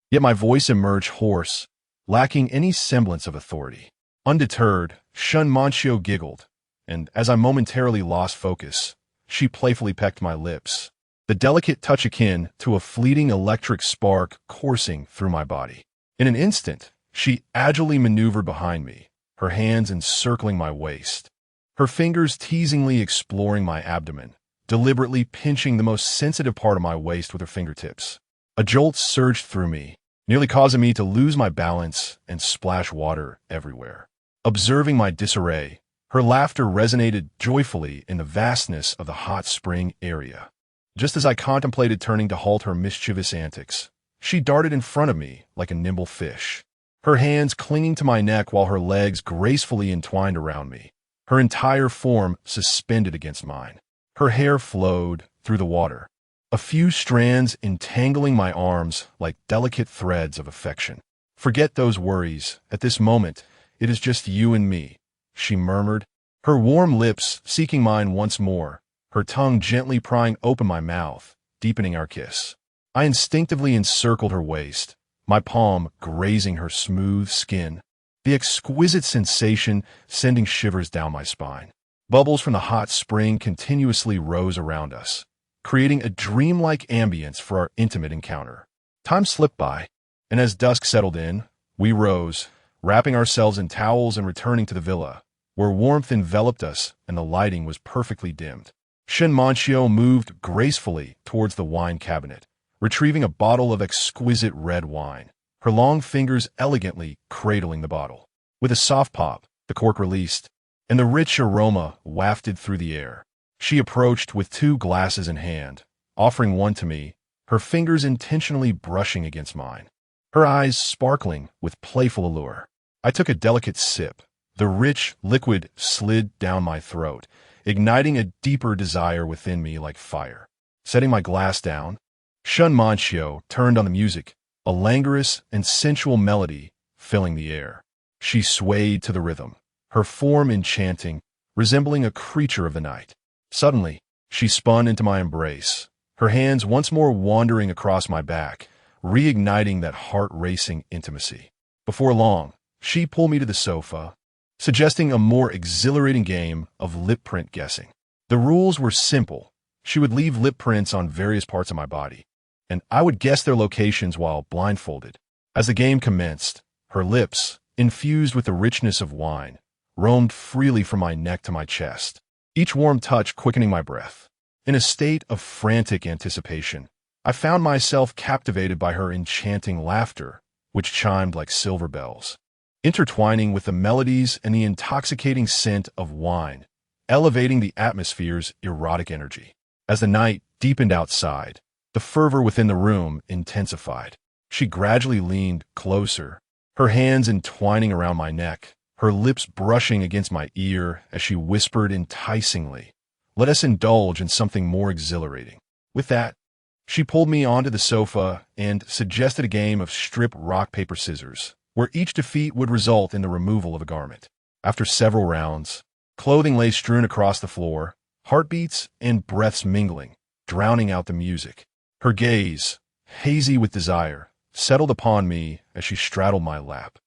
Yet my voice emerged hoarse, lacking any semblance of authority. Undeterred, Monsieur giggled, and as I momentarily lost focus, she playfully pecked my lips, the delicate touch akin to a fleeting electric spark coursing through my body. In an instant, she agilely maneuvered behind me, her hands encircling my waist, her fingers teasingly exploring my abdomen, deliberately pinching the most sensitive part of my waist with her fingertips. A jolt surged through me, nearly causing me to lose my balance and splash water everywhere. Observing my disarray, her laughter resonated joyfully in the vastness of the hot spring area. Just as I contemplated turning to halt her mischievous antics, she darted in front of me like a nimble fish, her hands clinging to my neck while her legs gracefully entwined around me, her entire form suspended against mine. Her hair flowed through the water, a few strands entangling my arms like delicate threads of affection. "Forget those worries. At this moment, it is just you and me," she murmured, her warm lips seeking mine once more, her tongue gently prying open my mouth, deepening our kiss. I instinctively encircled her waist, my palm grazing her smooth skin, the exquisite sensation sending shivers down my spine. Bubbles from the hot spring continuously rose around us, creating a dreamlike ambience for our intimate encounter. Time slipped by, and as dusk settled in, we rose, wrapping ourselves in towels and returning to the villa, where warmth enveloped us and the lighting was perfectly dimmed. Monsieur moved gracefully towards the wine cabinet, retrieving a bottle of exquisite red wine, her long fingers elegantly cradling the bottle. With a soft pop, the cork released, and the rich aroma wafted through the air. She approached with 2 glasses in hand, offering one to me, her fingers intentionally brushing against mine, her eyes sparkling with playful allure. I took a delicate sip. The rich liquid slid down my throat, igniting a deeper desire within me like fire. Setting my glass down, Monsieur turned on the music, a languorous and sensual melody filling the air. She swayed to the rhythm, her form enchanting, resembling a creature of the night. Suddenly, she spun into my embrace, her hands once more wandering across my back, reigniting that heart-racing intimacy. Before long, she pulled me to the sofa, suggesting a more exhilarating game of lip print guessing. The rules were simple. She would leave lip prints on various parts of my body, and I would guess their locations while blindfolded. As the game commenced, her lips, infused with the richness of wine, roamed freely from my neck to my chest, each warm touch quickening my breath. In a state of frantic anticipation, I found myself captivated by her enchanting laughter, which chimed like silver bells, intertwining with the melodies and the intoxicating scent of wine, elevating the atmosphere's erotic energy. As the night deepened outside, The fervor within the room intensified. She gradually leaned closer, her hands entwining around my neck, her lips brushing against my ear as she whispered enticingly, "Let us indulge in something more exhilarating." With that, she pulled me onto the sofa and suggested a game of strip rock, paper, scissors, where each defeat would result in the removal of a garment. After several rounds, clothing lay strewn across the floor, heartbeats and breaths mingling, drowning out the music. Her gaze, hazy with desire, settled upon me as she straddled my lap,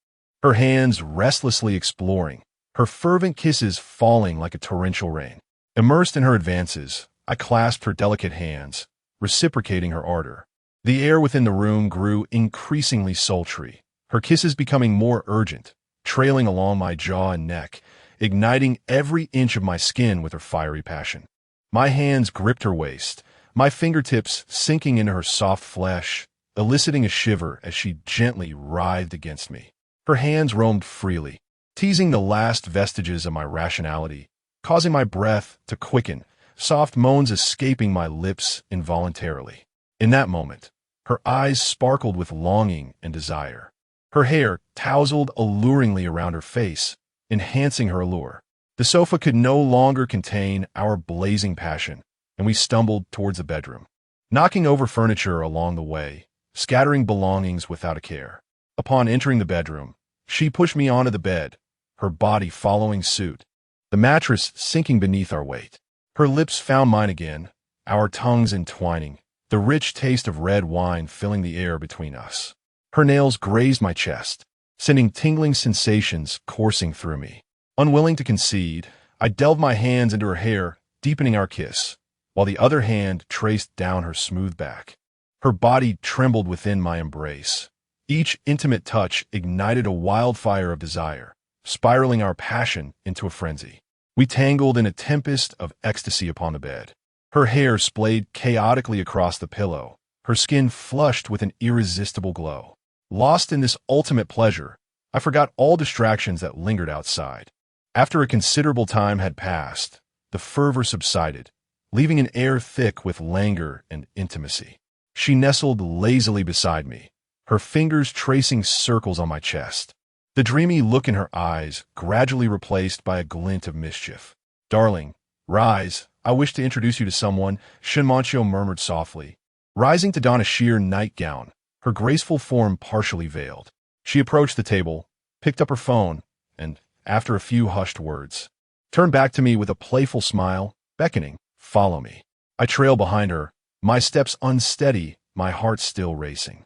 her hands restlessly exploring, her fervent kisses falling like a torrential rain. Immersed in her advances, I clasped her delicate hands, reciprocating her ardor. The air within the room grew increasingly sultry, her kisses becoming more urgent, trailing along my jaw and neck, igniting every inch of my skin with her fiery passion. My hands gripped her waist, my fingertips sinking into her soft flesh, eliciting a shiver as she gently writhed against me. Her hands roamed freely, teasing the last vestiges of my rationality, causing my breath to quicken, soft moans escaping my lips involuntarily. In that moment, her eyes sparkled with longing and desire. Her hair tousled alluringly around her face, enhancing her allure. The sofa could no longer contain our blazing passion, and we stumbled towards the bedroom, knocking over furniture along the way, scattering belongings without a care. Upon entering the bedroom, she pushed me onto the bed, her body following suit, the mattress sinking beneath our weight. Her lips found mine again, our tongues entwining, the rich taste of red wine filling the air between us. Her nails grazed my chest, sending tingling sensations coursing through me. Unwilling to concede, I delved my hands into her hair, deepening our kiss, while the other hand traced down her smooth back. Her body trembled within my embrace. Each intimate touch ignited a wildfire of desire, spiraling our passion into a frenzy. We tangled in a tempest of ecstasy upon the bed. Her hair splayed chaotically across the pillow, her skin flushed with an irresistible glow. Lost in this ultimate pleasure, I forgot all distractions that lingered outside. After a considerable time had passed, the fervor subsided, leaving an air thick with languor and intimacy. She nestled lazily beside me, her fingers tracing circles on my chest, the dreamy look in her eyes gradually replaced by a glint of mischief. "Darling, rise. I wish to introduce you to someone," Shinmancho murmured softly, rising to don a sheer nightgown, her graceful form partially veiled. She approached the table, picked up her phone, and, after a few hushed words, turned back to me with a playful smile, beckoning, "Follow me." I trailed behind her, my steps unsteady, my heart still racing.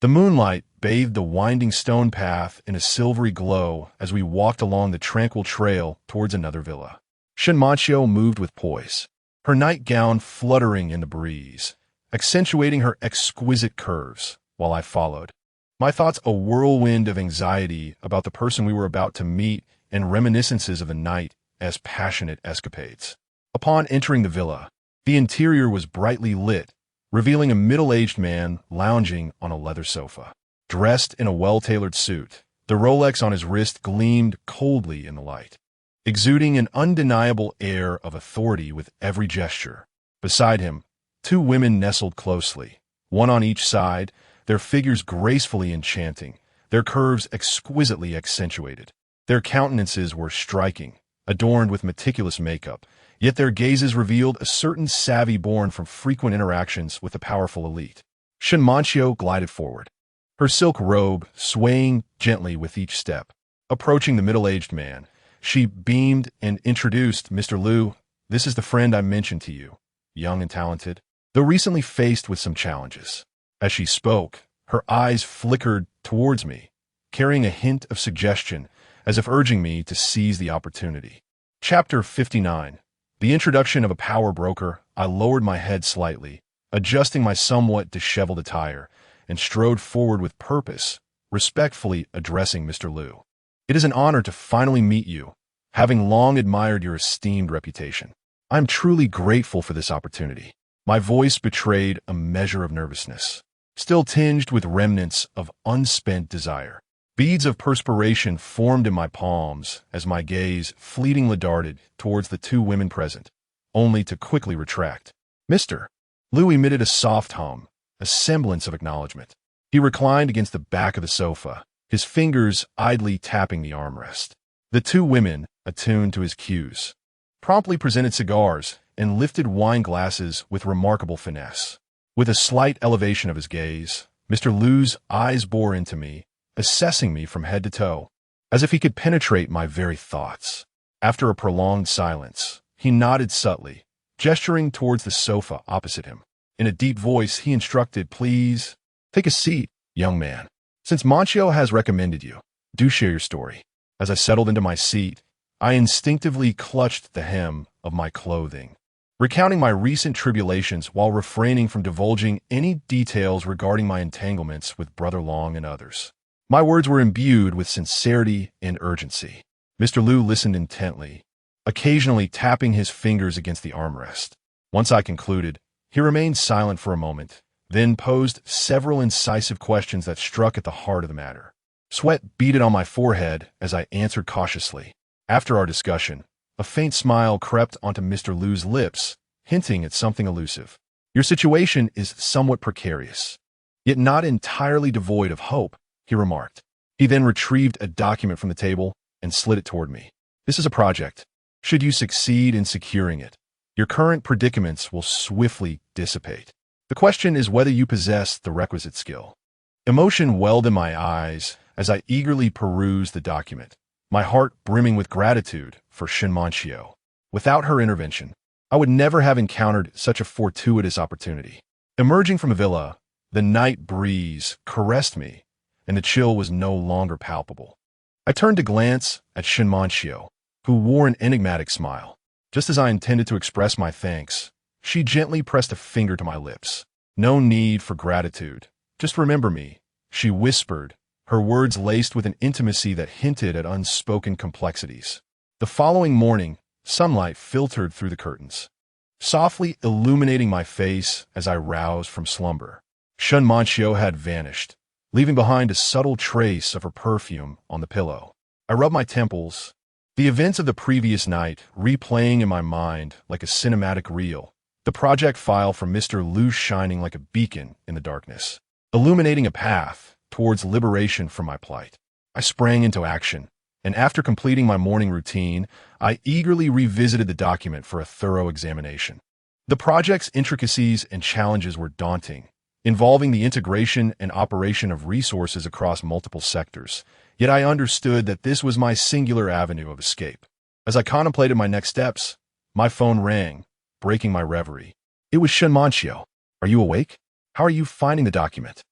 The moonlight bathed the winding stone path in a silvery glow as we walked along the tranquil trail towards another villa. Shinmancho moved with poise, her nightgown fluttering in the breeze, accentuating her exquisite curves, while I followed, my thoughts a whirlwind of anxiety about the person we were about to meet and reminiscences of the night as passionate escapades. Upon entering the villa, the interior was brightly lit, revealing a middle-aged man lounging on a leather sofa. Dressed in a well-tailored suit, the Rolex on his wrist gleamed coldly in the light, exuding an undeniable air of authority with every gesture. Beside him, two women nestled closely, one on each side, their figures gracefully enchanting, their curves exquisitely accentuated. Their countenances were striking, adorned with meticulous makeup, yet their gazes revealed a certain savvy born from frequent interactions with the powerful elite. Shinmancho glided forward, her silk robe swaying gently with each step. Approaching the middle-aged man, she beamed and introduced, "Mr. Liu, this is the friend I mentioned to you, young and talented, though recently faced with some challenges." As she spoke, her eyes flickered towards me, carrying a hint of suggestion, as if urging me to seize the opportunity. Chapter 59. The introduction of a power broker. I lowered my head slightly, adjusting my somewhat disheveled attire, and strode forward with purpose, respectfully addressing Mr. Liu. "It is an honor to finally meet you, having long admired your esteemed reputation. I am truly grateful for this opportunity." My voice betrayed a measure of nervousness, still tinged with remnants of unspent desire. Beads of perspiration formed in my palms as my gaze fleetingly darted towards the two women present, only to quickly retract. "Mr. Lou emitted a soft hum, a semblance of acknowledgement. He reclined against the back of the sofa, his fingers idly tapping the armrest. The two women, attuned to his cues, promptly presented cigars and lifted wine glasses with remarkable finesse. With a slight elevation of his gaze, Mr. Lou's eyes bore into me, assessing me from head to toe, as if he could penetrate my very thoughts. After a prolonged silence, he nodded subtly, gesturing towards the sofa opposite him. In a deep voice, he instructed, "Please, take a seat, young man. Since Monchio has recommended you, do share your story." As I settled into my seat, I instinctively clutched the hem of my clothing, recounting my recent tribulations while refraining from divulging any details regarding my entanglements with Brother Long and others. My words were imbued with sincerity and urgency. Mr. Liu listened intently, occasionally tapping his fingers against the armrest. Once I concluded, he remained silent for a moment, then posed several incisive questions that struck at the heart of the matter. Sweat beaded on my forehead as I answered cautiously. After our discussion, a faint smile crept onto Mr. Liu's lips, hinting at something elusive. "Your situation is somewhat precarious, yet not entirely devoid of hope," he remarked. He then retrieved a document from the table and slid it toward me. "This is a project. Should you succeed in securing it, your current predicaments will swiftly dissipate. The question is whether you possess the requisite skill." Emotion welled in my eyes as I eagerly perused the document, my heart brimming with gratitude for Shin Monchio. Without her intervention, I would never have encountered such a fortuitous opportunity. Emerging from the villa, the night breeze caressed me, and the chill was no longer palpable. I turned to glance at Shin Monchio, who wore an enigmatic smile. Just as I intended to express my thanks, she gently pressed a finger to my lips. "No need for gratitude. Just remember me," she whispered, her words laced with an intimacy that hinted at unspoken complexities. The following morning, sunlight filtered through the curtains, softly illuminating my face as I roused from slumber. Shun Monchio had vanished, leaving behind a subtle trace of her perfume on the pillow. I rubbed my temples, the events of the previous night replaying in my mind like a cinematic reel, the project file from Mr. Liu shining like a beacon in the darkness, illuminating a path towards liberation from my plight. I sprang into action, and after completing my morning routine, I eagerly revisited the document for a thorough examination. The project's intricacies and challenges were daunting, involving the integration and operation of resources across multiple sectors, yet I understood that this was my singular avenue of escape. As I contemplated my next steps, my phone rang, breaking my reverie. It was Shun Monchio. "Are you awake? How are you finding the document?"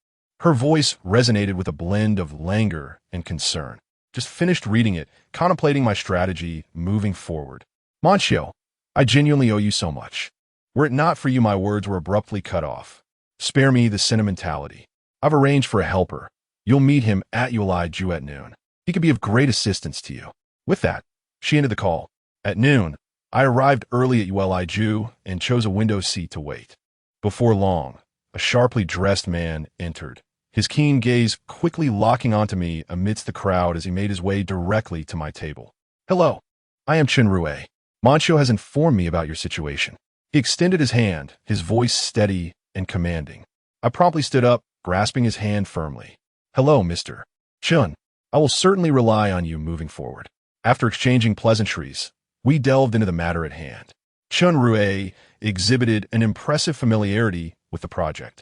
Her voice resonated with a blend of languor and concern. "Just finished reading it, contemplating my strategy moving forward." "Monchio, I genuinely owe you so much. Were it not for you, my words were abruptly cut off. Spare me the sentimentality. I've arranged for a helper. You'll meet him at Ju at noon. He could be of great assistance to you." With that, she ended the call. At noon, I arrived early at Ju and chose a window seat to wait. Before long, a sharply dressed man entered, his keen gaze quickly locking onto me amidst the crowd as he made his way directly to my table. "Hello, I am Chen Rue. Monchio has informed me about your situation." He extended his hand, his voice steady and commanding. I promptly stood up, grasping his hand firmly. "Hello, Mr. Chun. I will certainly rely on you moving forward." After exchanging pleasantries, we delved into the matter at hand. Chun Rue exhibited an impressive familiarity with the project,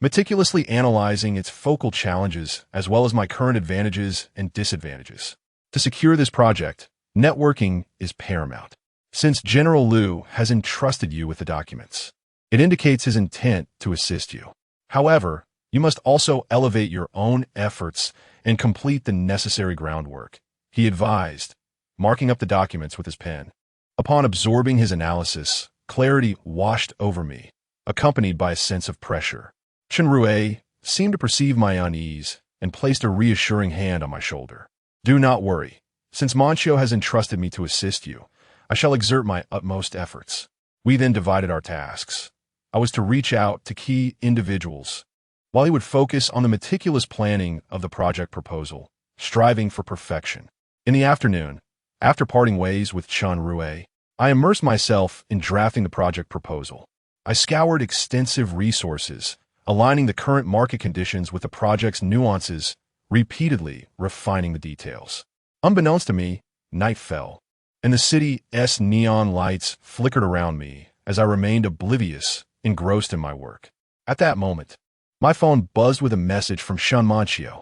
meticulously analyzing its focal challenges as well as my current advantages and disadvantages. To secure this project, networking is paramount. Since General Liu has entrusted you with the documents, it indicates his intent to assist you. However, you must also elevate your own efforts and complete the necessary groundwork, he advised, marking up the documents with his pen. Upon absorbing his analysis, clarity washed over me, accompanied by a sense of pressure. Chen Rue seemed to perceive my unease and placed a reassuring hand on my shoulder. "Do not worry. Since Monchio has entrusted me to assist you, I shall exert my utmost efforts." We then divided our tasks. I was to reach out to key individuals, while he would focus on the meticulous planning of the project proposal, striving for perfection. In the afternoon, after parting ways with Chen Rue, I immersed myself in drafting the project proposal. I scoured extensive resources, aligning the current market conditions with the project's nuances, repeatedly refining the details. Unbeknownst to me, night fell, and the city's neon lights flickered around me as I remained oblivious, engrossed in my work. At that moment, my phone buzzed with a message from Shun Manchio.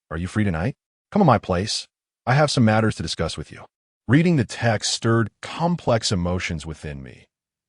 "Are you free tonight? Come to my place. I have some matters to discuss with you." Reading the text stirred complex emotions within me.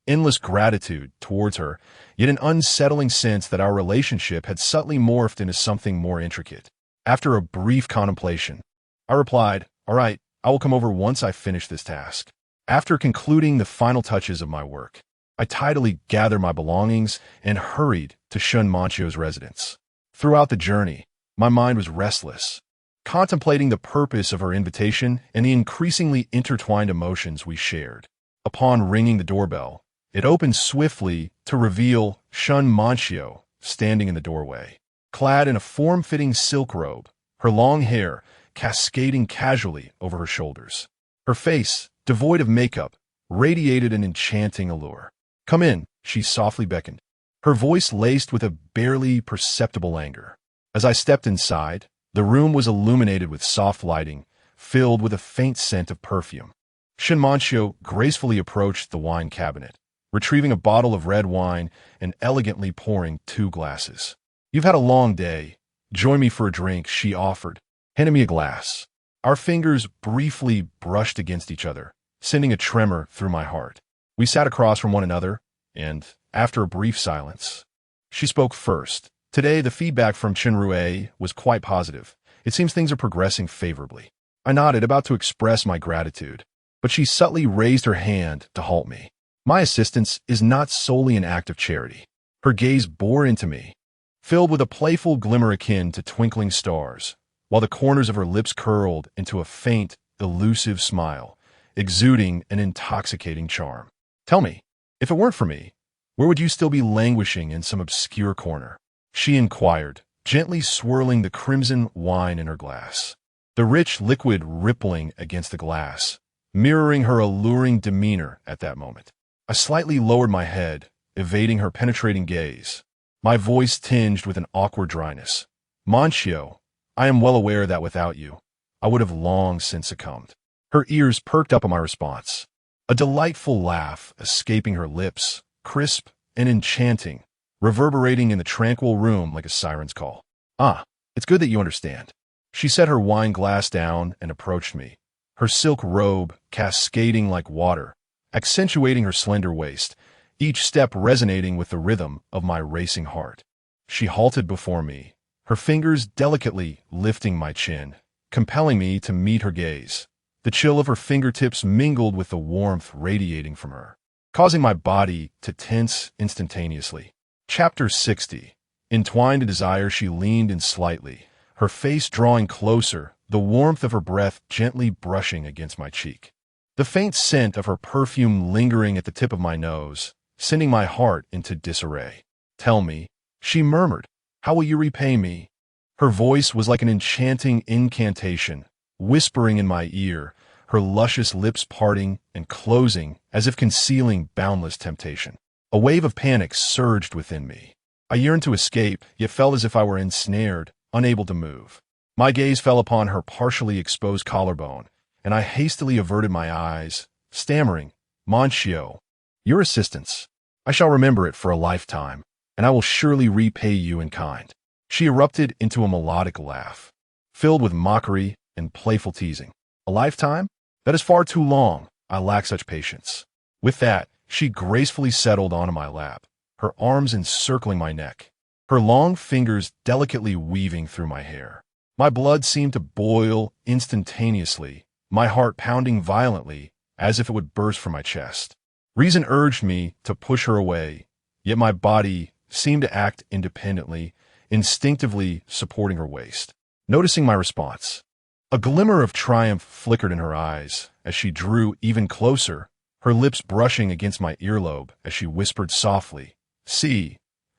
Endless gratitude towards her, yet an unsettling sense that our relationship had subtly morphed into something more intricate. After a brief contemplation, I replied, "All right, I will come over once I finish this task." After concluding the final touches of my work, I tidily gathered my belongings and hurried to Shun Manchio's residence. Throughout the journey, my mind was restless, contemplating the purpose of her invitation and the increasingly intertwined emotions we shared. Upon ringing the doorbell, it opened swiftly to reveal Shun Manchio standing in the doorway. Clad in a form-fitting silk robe, her long hair cascading casually over her shoulders. Her face, devoid of makeup, radiated an enchanting allure. "Come in," she softly beckoned, her voice laced with a barely perceptible anger. As I stepped inside, the room was illuminated with soft lighting, filled with a faint scent of perfume. Shun Manchio gracefully approached the wine cabinet, retrieving a bottle of red wine and elegantly pouring 2 glasses. "You've had a long day. Join me for a drink," she offered, handing me a glass. Our fingers briefly brushed against each other, sending a tremor through my heart. We sat across from one another, and, after a brief silence, she spoke first. "Today, the feedback from Chenrue was quite positive. It seems things are progressing favorably." I nodded, about to express my gratitude, but she subtly raised her hand to halt me. "My assistance is not solely an act of charity." Her gaze bore into me, filled with a playful glimmer akin to twinkling stars, while the corners of her lips curled into a faint, elusive smile, exuding an intoxicating charm. "Tell me, if it weren't for me, where would you still be languishing in some obscure corner?" she inquired, gently swirling the crimson wine in her glass. The rich liquid rippling against the glass, mirroring her alluring demeanor at that moment. I slightly lowered my head, evading her penetrating gaze, my voice tinged with an awkward dryness. "Manchio, I am well aware that without you, I would have long since succumbed." Her ears perked up at my response, a delightful laugh escaping her lips, crisp and enchanting, reverberating in the tranquil room like a siren's call. "Ah, it's good that you understand." She set her wine glass down and approached me, her silk robe cascading like water, accentuating her slender waist, each step resonating with the rhythm of my racing heart. She halted before me, her fingers delicately lifting my chin, compelling me to meet her gaze. The chill of her fingertips mingled with the warmth radiating from her, causing my body to tense instantaneously. Chapter 60. Entwined in desire, she leaned in slightly, her face drawing closer, the warmth of her breath gently brushing against my cheek. The faint scent of her perfume lingering at the tip of my nose, sending my heart into disarray. "Tell me," she murmured, "how will you repay me?" Her voice was like an enchanting incantation, whispering in my ear, her luscious lips parting and closing as if concealing boundless temptation. A wave of panic surged within me. I yearned to escape, yet felt as if I were ensnared, unable to move. My gaze fell upon her partially exposed collarbone, and I hastily averted my eyes, stammering, "Manchio, your assistance. I shall remember it for a lifetime, and I will surely repay you in kind." She erupted into a melodic laugh, filled with mockery and playful teasing. "A lifetime? That is far too long. I lack such patience." With that, she gracefully settled onto my lap, her arms encircling my neck, her long fingers delicately weaving through my hair. My blood seemed to boil instantaneously, my heart pounding violently as if it would burst from my chest. Reason urged me to push her away, yet my body seemed to act independently, instinctively supporting her waist. Noticing my response, a glimmer of triumph flickered in her eyes as she drew even closer, her lips brushing against my earlobe as she whispered softly, "See,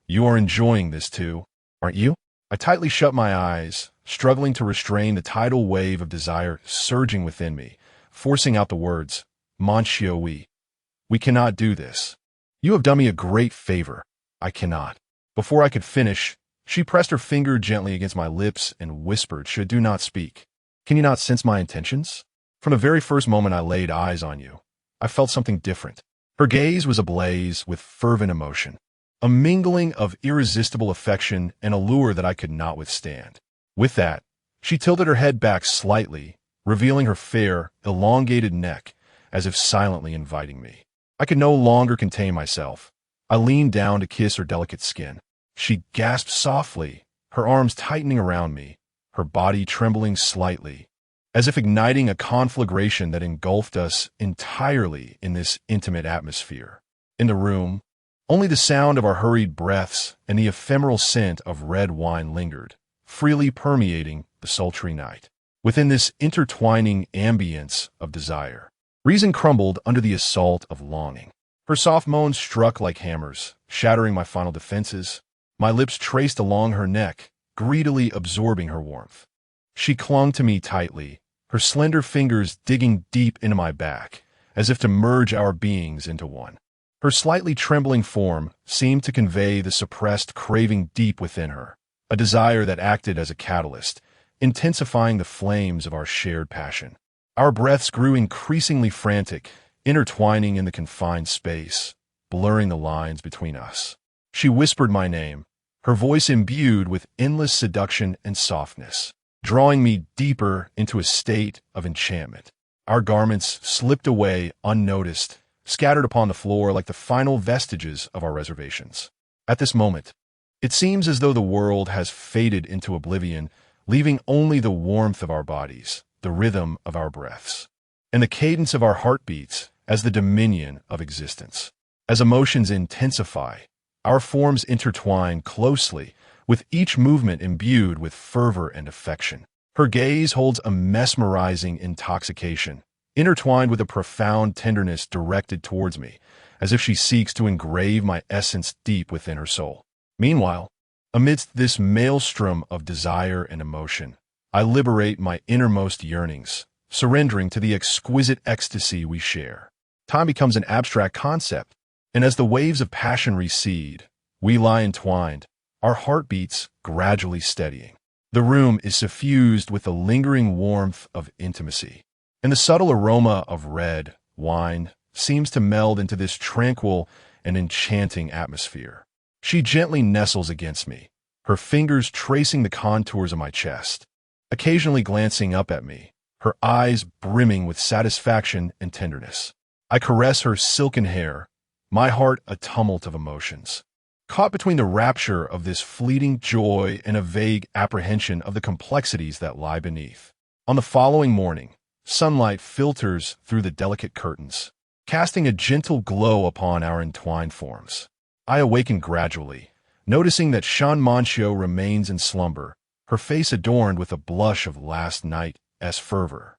you are enjoying this too, aren't you?" I tightly shut my eyes, struggling to restrain the tidal wave of desire surging within me, forcing out the words, "Manchio, we cannot do this." You have done me a great favor. I cannot. Before I could finish, she pressed her finger gently against my lips and whispered, do not speak. Can you not sense my intentions? From the very first moment I laid eyes on you, I felt something different. Her gaze was ablaze with fervent emotion, a mingling of irresistible affection and allure that I could not withstand. With that, she tilted her head back slightly, revealing her fair, elongated neck, as if silently inviting me. I could no longer contain myself. I leaned down to kiss her delicate skin. She gasped softly, her arms tightening around me, her body trembling slightly, as if igniting a conflagration that engulfed us entirely in this intimate atmosphere. In the room, only the sound of our hurried breaths and the ephemeral scent of red wine lingered, freely permeating the sultry night. Within this intertwining ambience of desire, reason crumbled under the assault of longing. Her soft moans struck like hammers, shattering my final defenses. My lips traced along her neck, greedily absorbing her warmth. She clung to me tightly, her slender fingers digging deep into my back, as if to merge our beings into one. Her slightly trembling form seemed to convey the suppressed craving deep within her, a desire that acted as a catalyst, intensifying the flames of our shared passion. Our breaths grew increasingly frantic, intertwining in the confined space, blurring the lines between us. She whispered my name, her voice imbued with endless seduction and softness, drawing me deeper into a state of enchantment. Our garments slipped away unnoticed, scattered upon the floor like the final vestiges of our reservations. At this moment, it seems as though the world has faded into oblivion, leaving only the warmth of our bodies, the rhythm of our breaths, and the cadence of our heartbeats as the dominion of existence. As emotions intensify, our forms intertwine closely, with each movement imbued with fervor and affection. Her gaze holds a mesmerizing intoxication, intertwined with a profound tenderness directed towards me, as if she seeks to engrave my essence deep within her soul. Meanwhile, amidst this maelstrom of desire and emotion, I liberate my innermost yearnings, surrendering to the exquisite ecstasy we share. Time becomes an abstract concept, and as the waves of passion recede, we lie entwined, our heartbeats gradually steadying. The room is suffused with the lingering warmth of intimacy, and the subtle aroma of red wine seems to meld into this tranquil and enchanting atmosphere. She gently nestles against me, her fingers tracing the contours of my chest, occasionally glancing up at me, her eyes brimming with satisfaction and tenderness. I caress her silken hair, my heart a tumult of emotions, caught between the rapture of this fleeting joy and a vague apprehension of the complexities that lie beneath. On the following morning, sunlight filters through the delicate curtains, casting a gentle glow upon our entwined forms. I awaken gradually, noticing that Shan Manchio remains in slumber, her face adorned with a blush of last night's fervor,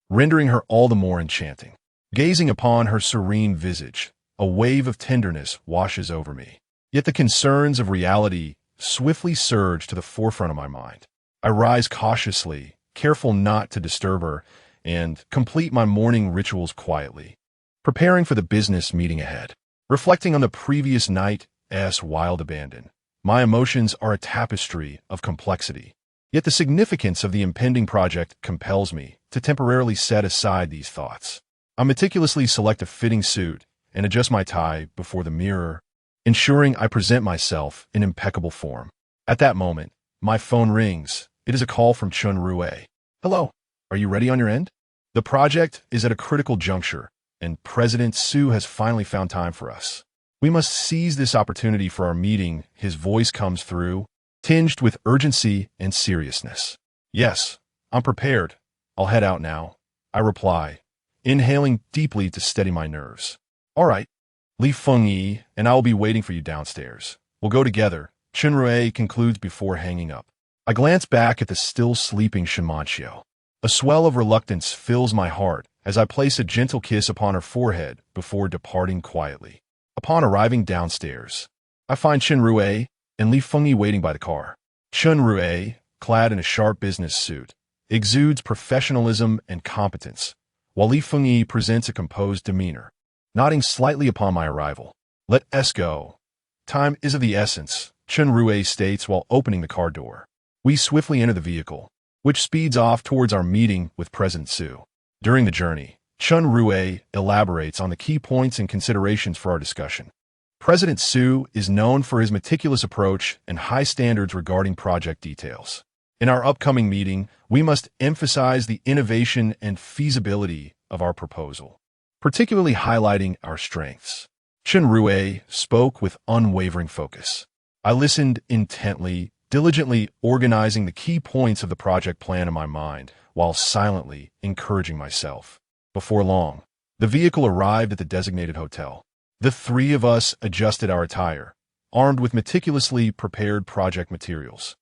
rendering her all the more enchanting. Gazing upon her serene visage, a wave of tenderness washes over me. Yet the concerns of reality swiftly surge to the forefront of my mind. I rise cautiously, careful not to disturb her, and complete my morning rituals quietly, preparing for the business meeting ahead. Reflecting on the previous night's wild abandon, my emotions are a tapestry of complexity. Yet the significance of the impending project compels me to temporarily set aside these thoughts. I meticulously select a fitting suit and adjust my tie before the mirror, ensuring I present myself in impeccable form. At that moment, my phone rings. It is a call from Chun Rue. Hello, are you ready on your end? The project is at a critical juncture, and President Su has finally found time for us. We must seize this opportunity for our meeting. His voice comes through, tinged with urgency and seriousness. Yes, I'm prepared. I'll head out now, I reply, inhaling deeply to steady my nerves. All right, Li Fengyi and I will be waiting for you downstairs. We'll go together, Chun Rue concludes before hanging up. I glance back at the still sleeping Shimanshio. A swell of reluctance fills my heart as I place a gentle kiss upon her forehead before departing quietly. Upon arriving downstairs, I find Chun Rue and Li Fengyi waiting by the car. Chun Rue, clad in a sharp business suit, exudes professionalism and competence, while Li Fengyi presents a composed demeanor, nodding slightly upon my arrival. Let us go. Time is of the essence, Chun Rue states while opening the car door. We swiftly enter the vehicle, which speeds off towards our meeting with President Su. During the journey, Chun Rue elaborates on the key points and considerations for our discussion. President Su is known for his meticulous approach and high standards regarding project details. In our upcoming meeting, we must emphasize the innovation and feasibility of our proposal, particularly highlighting our strengths. Chun Rue spoke with unwavering focus. I listened intently, diligently organizing the key points of the project plan in my mind, while silently encouraging myself. Before long, the vehicle arrived at the designated hotel. The three of us adjusted our attire, armed with meticulously prepared project materials,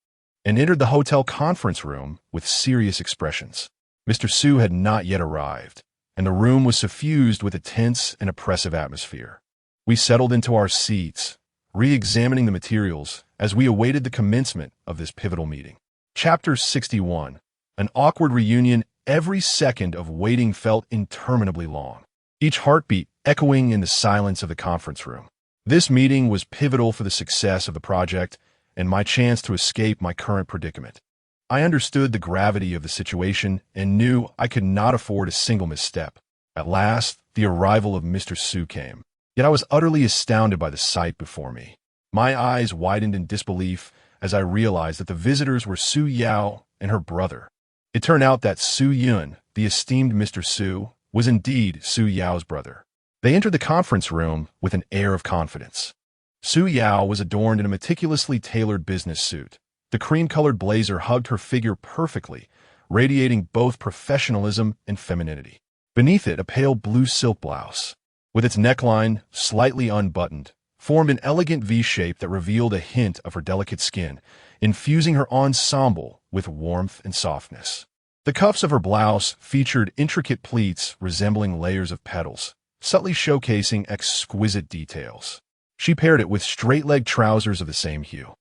and entered the hotel conference room with serious expressions. Mr. Su had not yet arrived, and the room was suffused with a tense and oppressive atmosphere. We settled into our seats, re-examining the materials as we awaited the commencement of this pivotal meeting. Chapter 61. An awkward reunion. Every second of waiting felt interminably long, each heartbeat echoing in the silence of the conference room. This meeting was pivotal for the success of the project and my chance to escape my current predicament. I understood the gravity of the situation and knew I could not afford a single misstep. At last, the arrival of Mr. Su came. Yet I was utterly astounded by the sight before me. My eyes widened in disbelief as I realized that the visitors were Su Yao and her brother. It turned out that Su Yun, the esteemed Mr. Su, was indeed Su Yao's brother. They entered the conference room with an air of confidence. Su Yao was adorned in a meticulously tailored business suit. The cream-colored blazer hugged her figure perfectly, radiating both professionalism and femininity. Beneath it, a pale blue silk blouse, with its neckline slightly unbuttoned, formed an elegant V-shape that revealed a hint of her delicate skin, infusing her ensemble with warmth and softness. The cuffs of her blouse featured intricate pleats resembling layers of petals, subtly showcasing exquisite details. She paired it with straight-leg trousers of the same hue,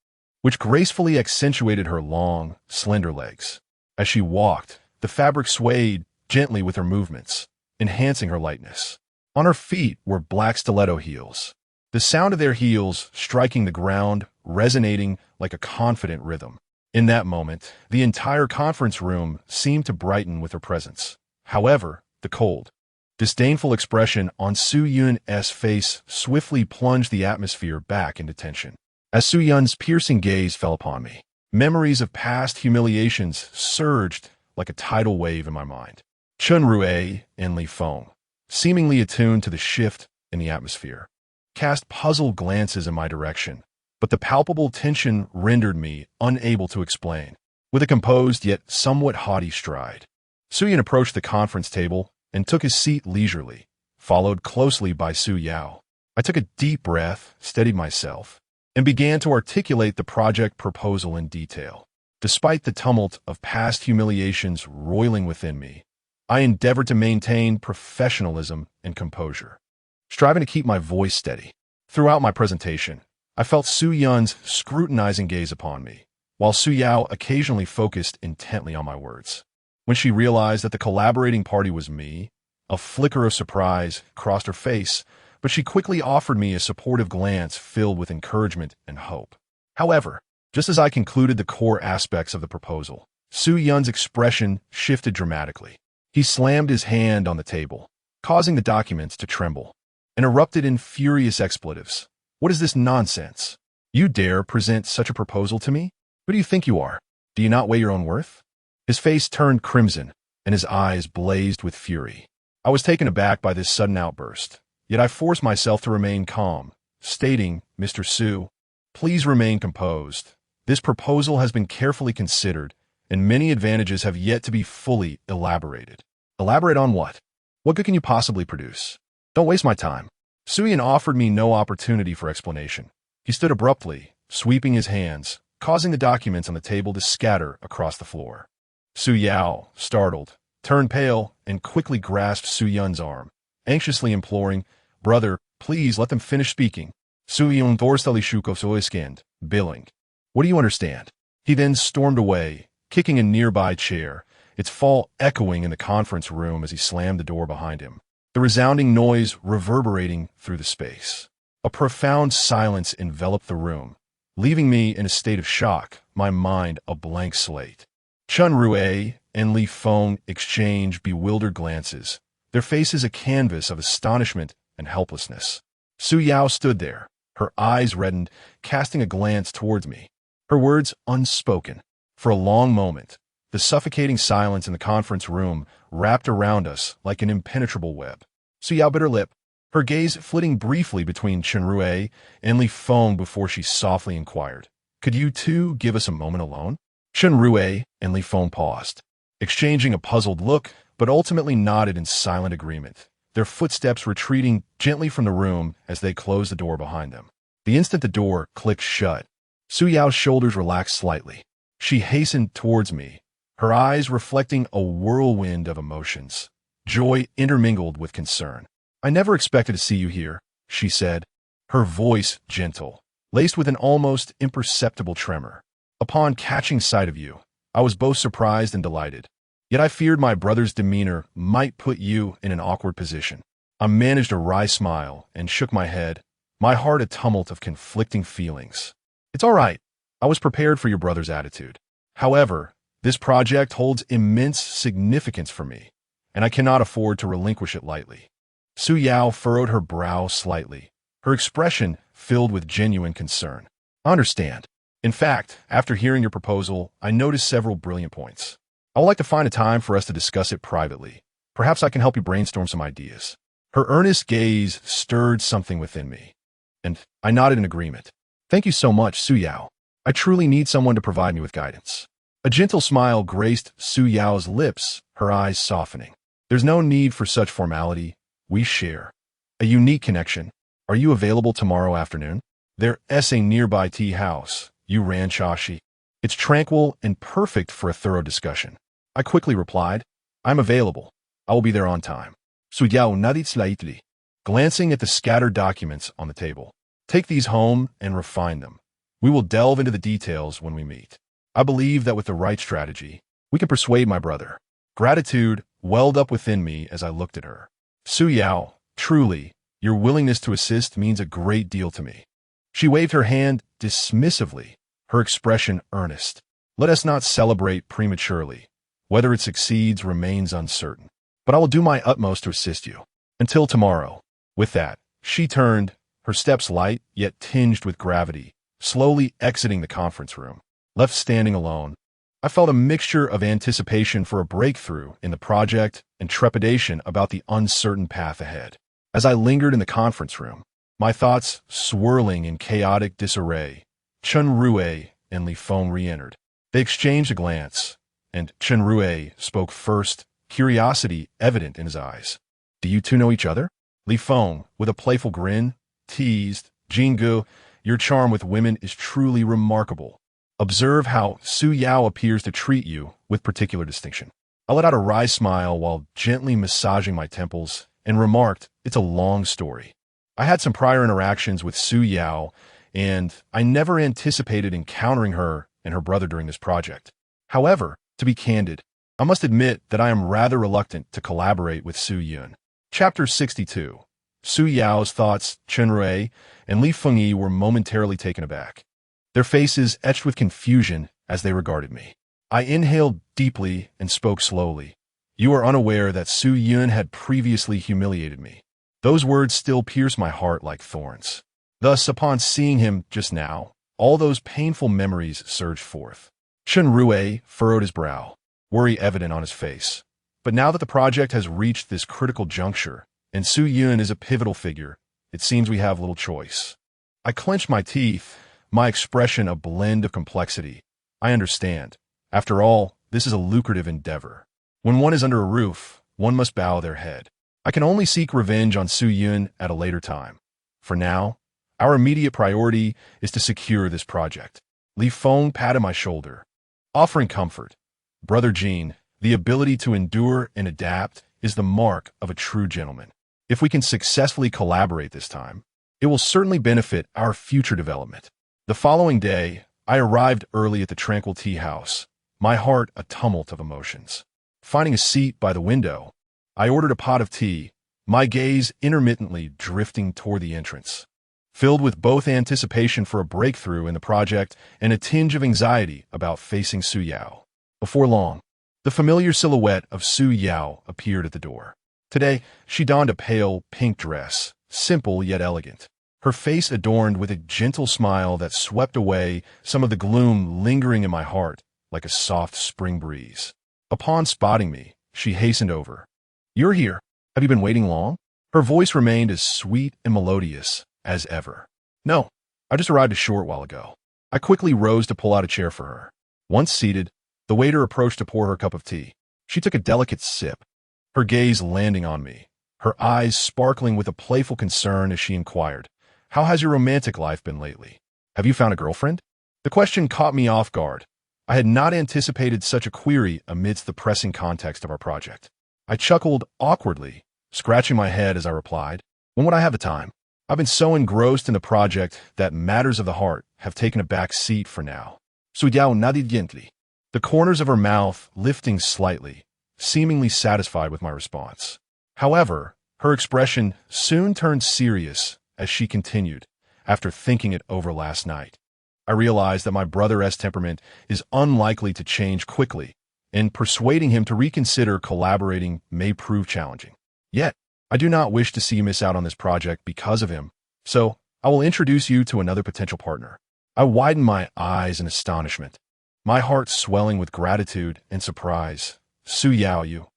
which gracefully accentuated her long, slender legs. As she walked, the fabric swayed gently with her movements, enhancing her lightness. On her feet were black stiletto heels, the sound of their heels striking the ground resonating like a confident rhythm. In that moment, the entire conference room seemed to brighten with her presence. However, the cold, disdainful expression on Su Yun's face swiftly plunged the atmosphere back into tension. As Su Yun's piercing gaze fell upon me, memories of past humiliations surged like a tidal wave in my mind. Chun Rue and Li Feng, seemingly attuned to the shift in the atmosphere, cast puzzled glances in my direction, but the palpable tension rendered me unable to explain. With a composed yet somewhat haughty stride, Su Yun approached the conference table and took his seat leisurely, followed closely by Su Yao. I took a deep breath, steadied myself, and began to articulate the project proposal in detail. Despite the tumult of past humiliations roiling within me, I endeavored to maintain professionalism and composure, striving to keep my voice steady. Throughout my presentation, I felt Su Yun's scrutinizing gaze upon me, while Su Yao occasionally focused intently on my words. When she realized that the collaborating party was me, a flicker of surprise crossed her face, but she quickly offered me a supportive glance filled with encouragement and hope. However, just as I concluded the core aspects of the proposal, Su Yun's expression shifted dramatically. He slammed his hand on the table, causing the documents to tremble, and erupted in furious expletives. What is this nonsense? You dare present such a proposal to me? Who do you think you are? Do you not weigh your own worth? His face turned crimson, and his eyes blazed with fury. I was taken aback by this sudden outburst, yet I forced myself to remain calm, stating, Mr. Su, please remain composed. This proposal has been carefully considered, and many advantages have yet to be fully elaborated. Elaborate on what? What good can you possibly produce? Don't waste my time. Su Yun offered me no opportunity for explanation. He stood abruptly, sweeping his hands, causing the documents on the table to scatter across the floor. Su Yao, startled, turned pale and quickly grasped Su Yun's arm, anxiously imploring, Brother, please let them finish speaking. Su Yun Thorstali Shuko Soiskind, billing. What do you understand? He then stormed away, kicking a nearby chair, its fall echoing in the conference room as he slammed the door behind him, the resounding noise reverberating through the space. A profound silence enveloped the room, leaving me in a state of shock, my mind a blank slate. Chun Rui and Li Feng exchanged bewildered glances, their faces a canvas of astonishment and helplessness. Su Yao stood there, her eyes reddened, casting a glance towards me, her words unspoken. For a long moment, the suffocating silence in the conference room wrapped around us like an impenetrable web. Su Yao bit her lip, her gaze flitting briefly between Chun Rui and Li Feng before she softly inquired, "Could you two give us a moment alone?" Chun Rui and Li Feng paused, exchanging a puzzled look, but ultimately nodded in silent agreement, their footsteps retreating gently from the room as they closed the door behind them. The instant the door clicked shut, Su Yao's shoulders relaxed slightly. She hastened towards me, her eyes reflecting a whirlwind of emotions, joy intermingled with concern. "I never expected to see you here," she said, her voice gentle, laced with an almost imperceptible tremor. "Upon catching sight of you, I was both surprised and delighted. Yet I feared my brother's demeanor might put you in an awkward position." I managed a wry smile and shook my head, my heart a tumult of conflicting feelings. "It's all right. I was prepared for your brother's attitude. However, this project holds immense significance for me, and I cannot afford to relinquish it lightly." Su Yao furrowed her brow slightly, her expression filled with genuine concern. "I understand. In fact, after hearing your proposal, I noticed several brilliant points. I would like to find a time for us to discuss it privately. Perhaps I can help you brainstorm some ideas." Her earnest gaze stirred something within me, and I nodded in agreement. "Thank you so much, Su Yao. I truly need someone to provide me with guidance." A gentle smile graced Su Yao's lips, her eyes softening. "There's no need for such formality. We share a unique connection. Are you available tomorrow afternoon? There's a nearby tea house, Yu Ranchashi. It's tranquil and perfect for a thorough discussion." I quickly replied, "I'm available. I will be there on time." Su Yao nodded slightly, glancing at the scattered documents on the table. "Take these home and refine them. We will delve into the details when we meet. I believe that with the right strategy, we can persuade my brother." Gratitude welled up within me as I looked at her. "Su Yao, truly, your willingness to assist means a great deal to me." She waved her hand dismissively, her expression earnest. "Let us not celebrate prematurely. Whether it succeeds remains uncertain. But I will do my utmost to assist you. Until tomorrow." With that, she turned, her steps light yet tinged with gravity, slowly exiting the conference room. Left standing alone, I felt a mixture of anticipation for a breakthrough in the project and trepidation about the uncertain path ahead. As I lingered in the conference room, my thoughts swirling in chaotic disarray, Chun Rui and Li Feng re-entered. They exchanged a glance, and Chun Rui spoke first, curiosity evident in his eyes. "Do you two know each other?" Li Feng, with a playful grin, teased, "Jingu, your charm with women is truly remarkable. Observe how Su Yao appears to treat you with particular distinction." I let out a wry smile while gently massaging my temples and remarked, "It's a long story. I had some prior interactions with Su Yao, and I never anticipated encountering her and her brother during this project. However, to be candid, I must admit that I am rather reluctant to collaborate with Su Yun." Chapter 62. Su Yao's thoughts, Chun Rui, and Li Fengyi were momentarily taken aback, their faces etched with confusion as they regarded me. I inhaled deeply and spoke slowly. "You are unaware that Su Yun had previously humiliated me." Those words still pierce my heart like thorns. Thus, upon seeing him just now, all those painful memories surged forth. Chun Rui furrowed his brow, worry evident on his face. But now that the project has reached this critical juncture, and Su Yun is a pivotal figure, it seems we have little choice. I clenched my teeth, my expression a blend of complexity. I understand. After all, this is a lucrative endeavor. When one is under a roof, one must bow their head. I can only seek revenge on Su Yun at a later time. For now, our immediate priority is to secure this project. Li Feng patted my shoulder, offering comfort. "Brother Jin, the ability to endure and adapt is the mark of a true gentleman. If we can successfully collaborate this time, it will certainly benefit our future development." The following day, I arrived early at the tranquil tea house, my heart a tumult of emotions. Finding a seat by the window, I ordered a pot of tea, my gaze intermittently drifting toward the entrance. filled with both anticipation for a breakthrough in the project and a tinge of anxiety about facing Su Yao. Before long, the familiar silhouette of Su Yao appeared at the door. Today, she donned a pale pink dress, simple yet elegant, her face adorned with a gentle smile that swept away some of the gloom lingering in my heart like a soft spring breeze. Upon spotting me, she hastened over. "You're here. Have you been waiting long?" Her voice remained as sweet and melodious as ever. "No, I just arrived a short while ago." I quickly rose to pull out a chair for her. Once seated, the waiter approached to pour her cup of tea. She took a delicate sip, her gaze landing on me, her eyes sparkling with a playful concern as she inquired, "How has your romantic life been lately? Have you found a girlfriend?" The question caught me off guard. I had not anticipated such a query amidst the pressing context of our project. I chuckled awkwardly, scratching my head as I replied, "When would I have the time? I've been so engrossed in the project that matters of the heart have taken a back seat for now." Suyao nodded gently, the corners of her mouth lifting slightly, seemingly satisfied with my response. However, her expression soon turned serious as she continued, after thinking it over last night. I realized that my brother's temperament is unlikely to change quickly, and persuading him to reconsider collaborating may prove challenging. Yet, I do not wish to see you miss out on this project because of him, so I will introduce you to another potential partner. I widened my eyes in astonishment, my heart swelling with gratitude and surprise. "Su Yao, you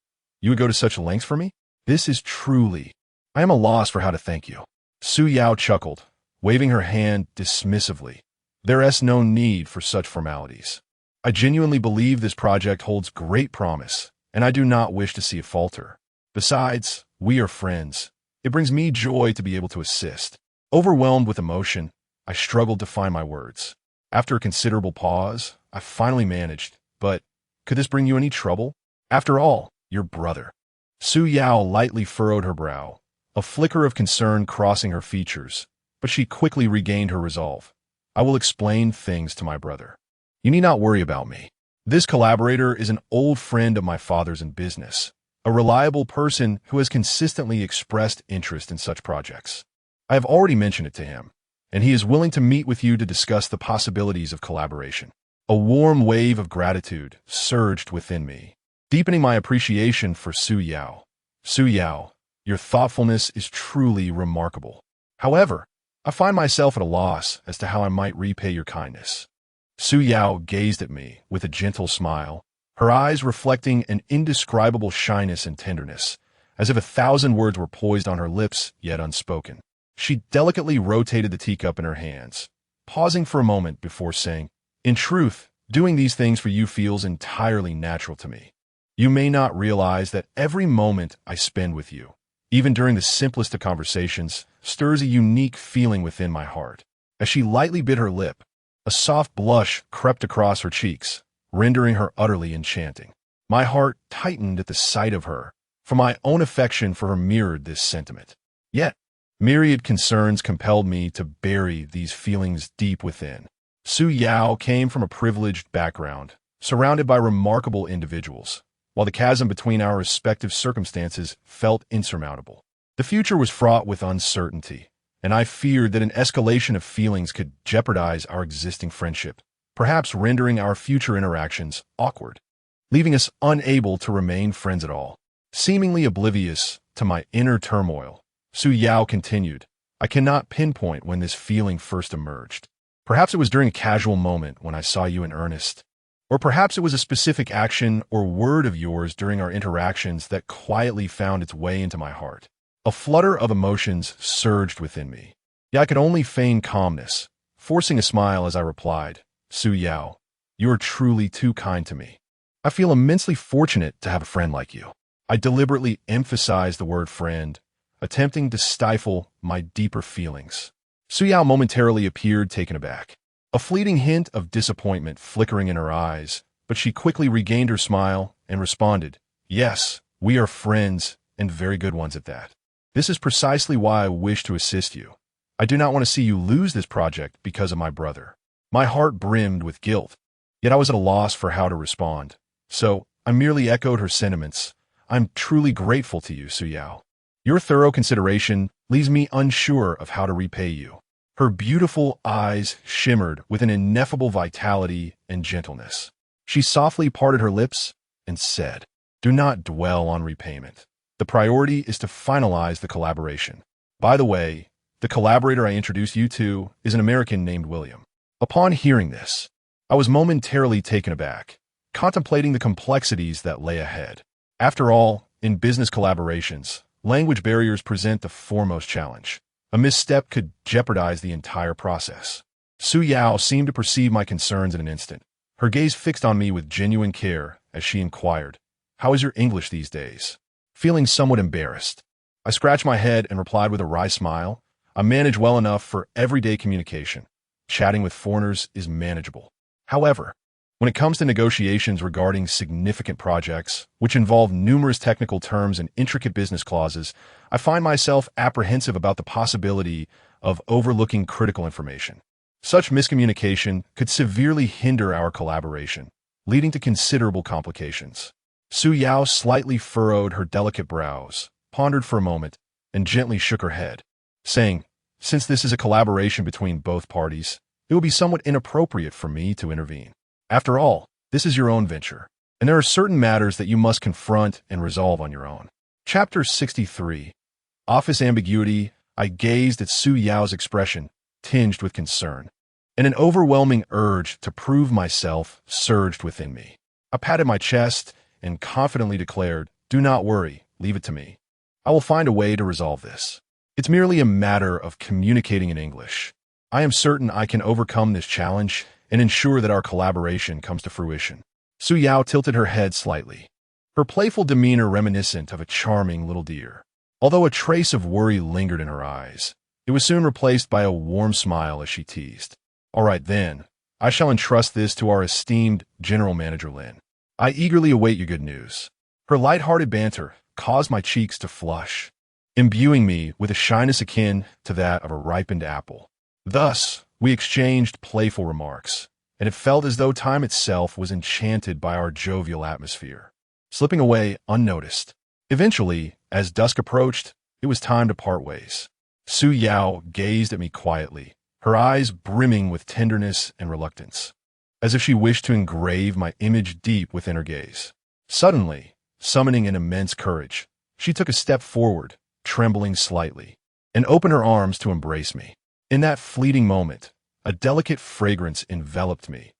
would go to such lengths for me? This is truly... I am a loss for how to thank you." Su Yao chuckled, waving her hand dismissively. "There is no need for such formalities. I genuinely believe this project holds great promise, and I do not wish to see it falter. Besides, we are friends. It brings me joy to be able to assist." Overwhelmed with emotion, I struggled to find my words. After a considerable pause, I finally managed, "But could this bring you any trouble? After all, your brother." Su Yao lightly furrowed her brow, a flicker of concern crossing her features, but she quickly regained her resolve. "I will explain things to my brother. You need not worry about me. This collaborator is an old friend of my father's in business, a reliable person who has consistently expressed interest in such projects. I have already mentioned it to him, and he is willing to meet with you to discuss the possibilities of collaboration." A warm wave of gratitude surged within me, deepening my appreciation for Su Yao. "Su Yao, your thoughtfulness is truly remarkable. However, I find myself at a loss as to how I might repay your kindness." Su Yao gazed at me with a gentle smile, her eyes reflecting an indescribable shyness and tenderness, as if 1,000 words were poised on her lips yet unspoken. She delicately rotated the teacup in her hands, pausing for a moment before saying, "In truth, doing these things for you feels entirely natural to me. You may not realize that every moment I spend with you, even during the simplest of conversations, stirs a unique feeling within my heart." As she lightly bit her lip, a soft blush crept across her cheeks, rendering her utterly enchanting. My heart tightened at the sight of her, for my own affection for her mirrored this sentiment. Yet, myriad concerns compelled me to bury these feelings deep within. Su Yao came from a privileged background, surrounded by remarkable individuals, while the chasm between our respective circumstances felt insurmountable. The future was fraught with uncertainty, and I feared that an escalation of feelings could jeopardize our existing friendship, perhaps rendering our future interactions awkward, leaving us unable to remain friends at all. Seemingly oblivious to my inner turmoil, Su Yao continued, "I cannot pinpoint when this feeling first emerged. Perhaps it was during a casual moment when I saw you in earnest, or perhaps it was a specific action or word of yours during our interactions that quietly found its way into my heart." A flutter of emotions surged within me, yet I could only feign calmness, forcing a smile as I replied, "Su Yao, you are truly too kind to me. I feel immensely fortunate to have a friend like you." I deliberately emphasized the word friend, attempting to stifle my deeper feelings. Su Yao momentarily appeared taken aback, a fleeting hint of disappointment flickering in her eyes, but she quickly regained her smile and responded, "Yes, we are friends, and very good ones at that. This is precisely why I wish to assist you. I do not want to see you lose this project because of my brother." My heart brimmed with guilt, yet I was at a loss for how to respond, so I merely echoed her sentiments. "I'm truly grateful to you, Su Yao. Your thorough consideration leaves me unsure of how to repay you." Her beautiful eyes shimmered with an ineffable vitality and gentleness. She softly parted her lips and said, "Do not dwell on repayment. The priority is to finalize the collaboration. By the way, the collaborator I introduced you to is an American named William." Upon hearing this, I was momentarily taken aback, contemplating the complexities that lay ahead. After all, in business collaborations, language barriers present the foremost challenge. A misstep could jeopardize the entire process. Su Yao seemed to perceive my concerns in an instant, her gaze fixed on me with genuine care as she inquired, "How is your English these days?" Feeling somewhat embarrassed, I scratched my head and replied with a wry smile, "I manage well enough for everyday communication. Chatting with foreigners is manageable. However, when it comes to negotiations regarding significant projects, which involve numerous technical terms and intricate business clauses, I find myself apprehensive about the possibility of overlooking critical information. Such miscommunication could severely hinder our collaboration, leading to considerable complications." Su Yao slightly furrowed her delicate brows, pondered for a moment, and gently shook her head, saying, "Since this is a collaboration between both parties, it would be somewhat inappropriate for me to intervene. After all, this is your own venture, and there are certain matters that you must confront and resolve on your own." Chapter 63. Office Ambiguity. I gazed at Su Yao's expression, tinged with concern, and an overwhelming urge to prove myself surged within me. I patted my chest and confidently declared, "Do not worry, leave it to me. I will find a way to resolve this. It's merely a matter of communicating in English. I am certain I can overcome this challenge and ensure that our collaboration comes to fruition." Su Yao tilted her head slightly, her playful demeanor reminiscent of a charming little deer. Although a trace of worry lingered in her eyes, it was soon replaced by a warm smile as she teased, "All right then, I shall entrust this to our esteemed General Manager Lin. I eagerly await your good news." Her light-hearted banter caused my cheeks to flush, imbuing me with a shyness akin to that of a ripened apple. Thus, we exchanged playful remarks, and it felt as though time itself was enchanted by our jovial atmosphere, slipping away unnoticed. Eventually, as dusk approached, it was time to part ways. Su Yao gazed at me quietly, her eyes brimming with tenderness and reluctance, as if she wished to engrave my image deep within her gaze. Suddenly, summoning an immense courage, she took a step forward, trembling slightly, and opened her arms to embrace me. In that fleeting moment, a delicate fragrance enveloped me,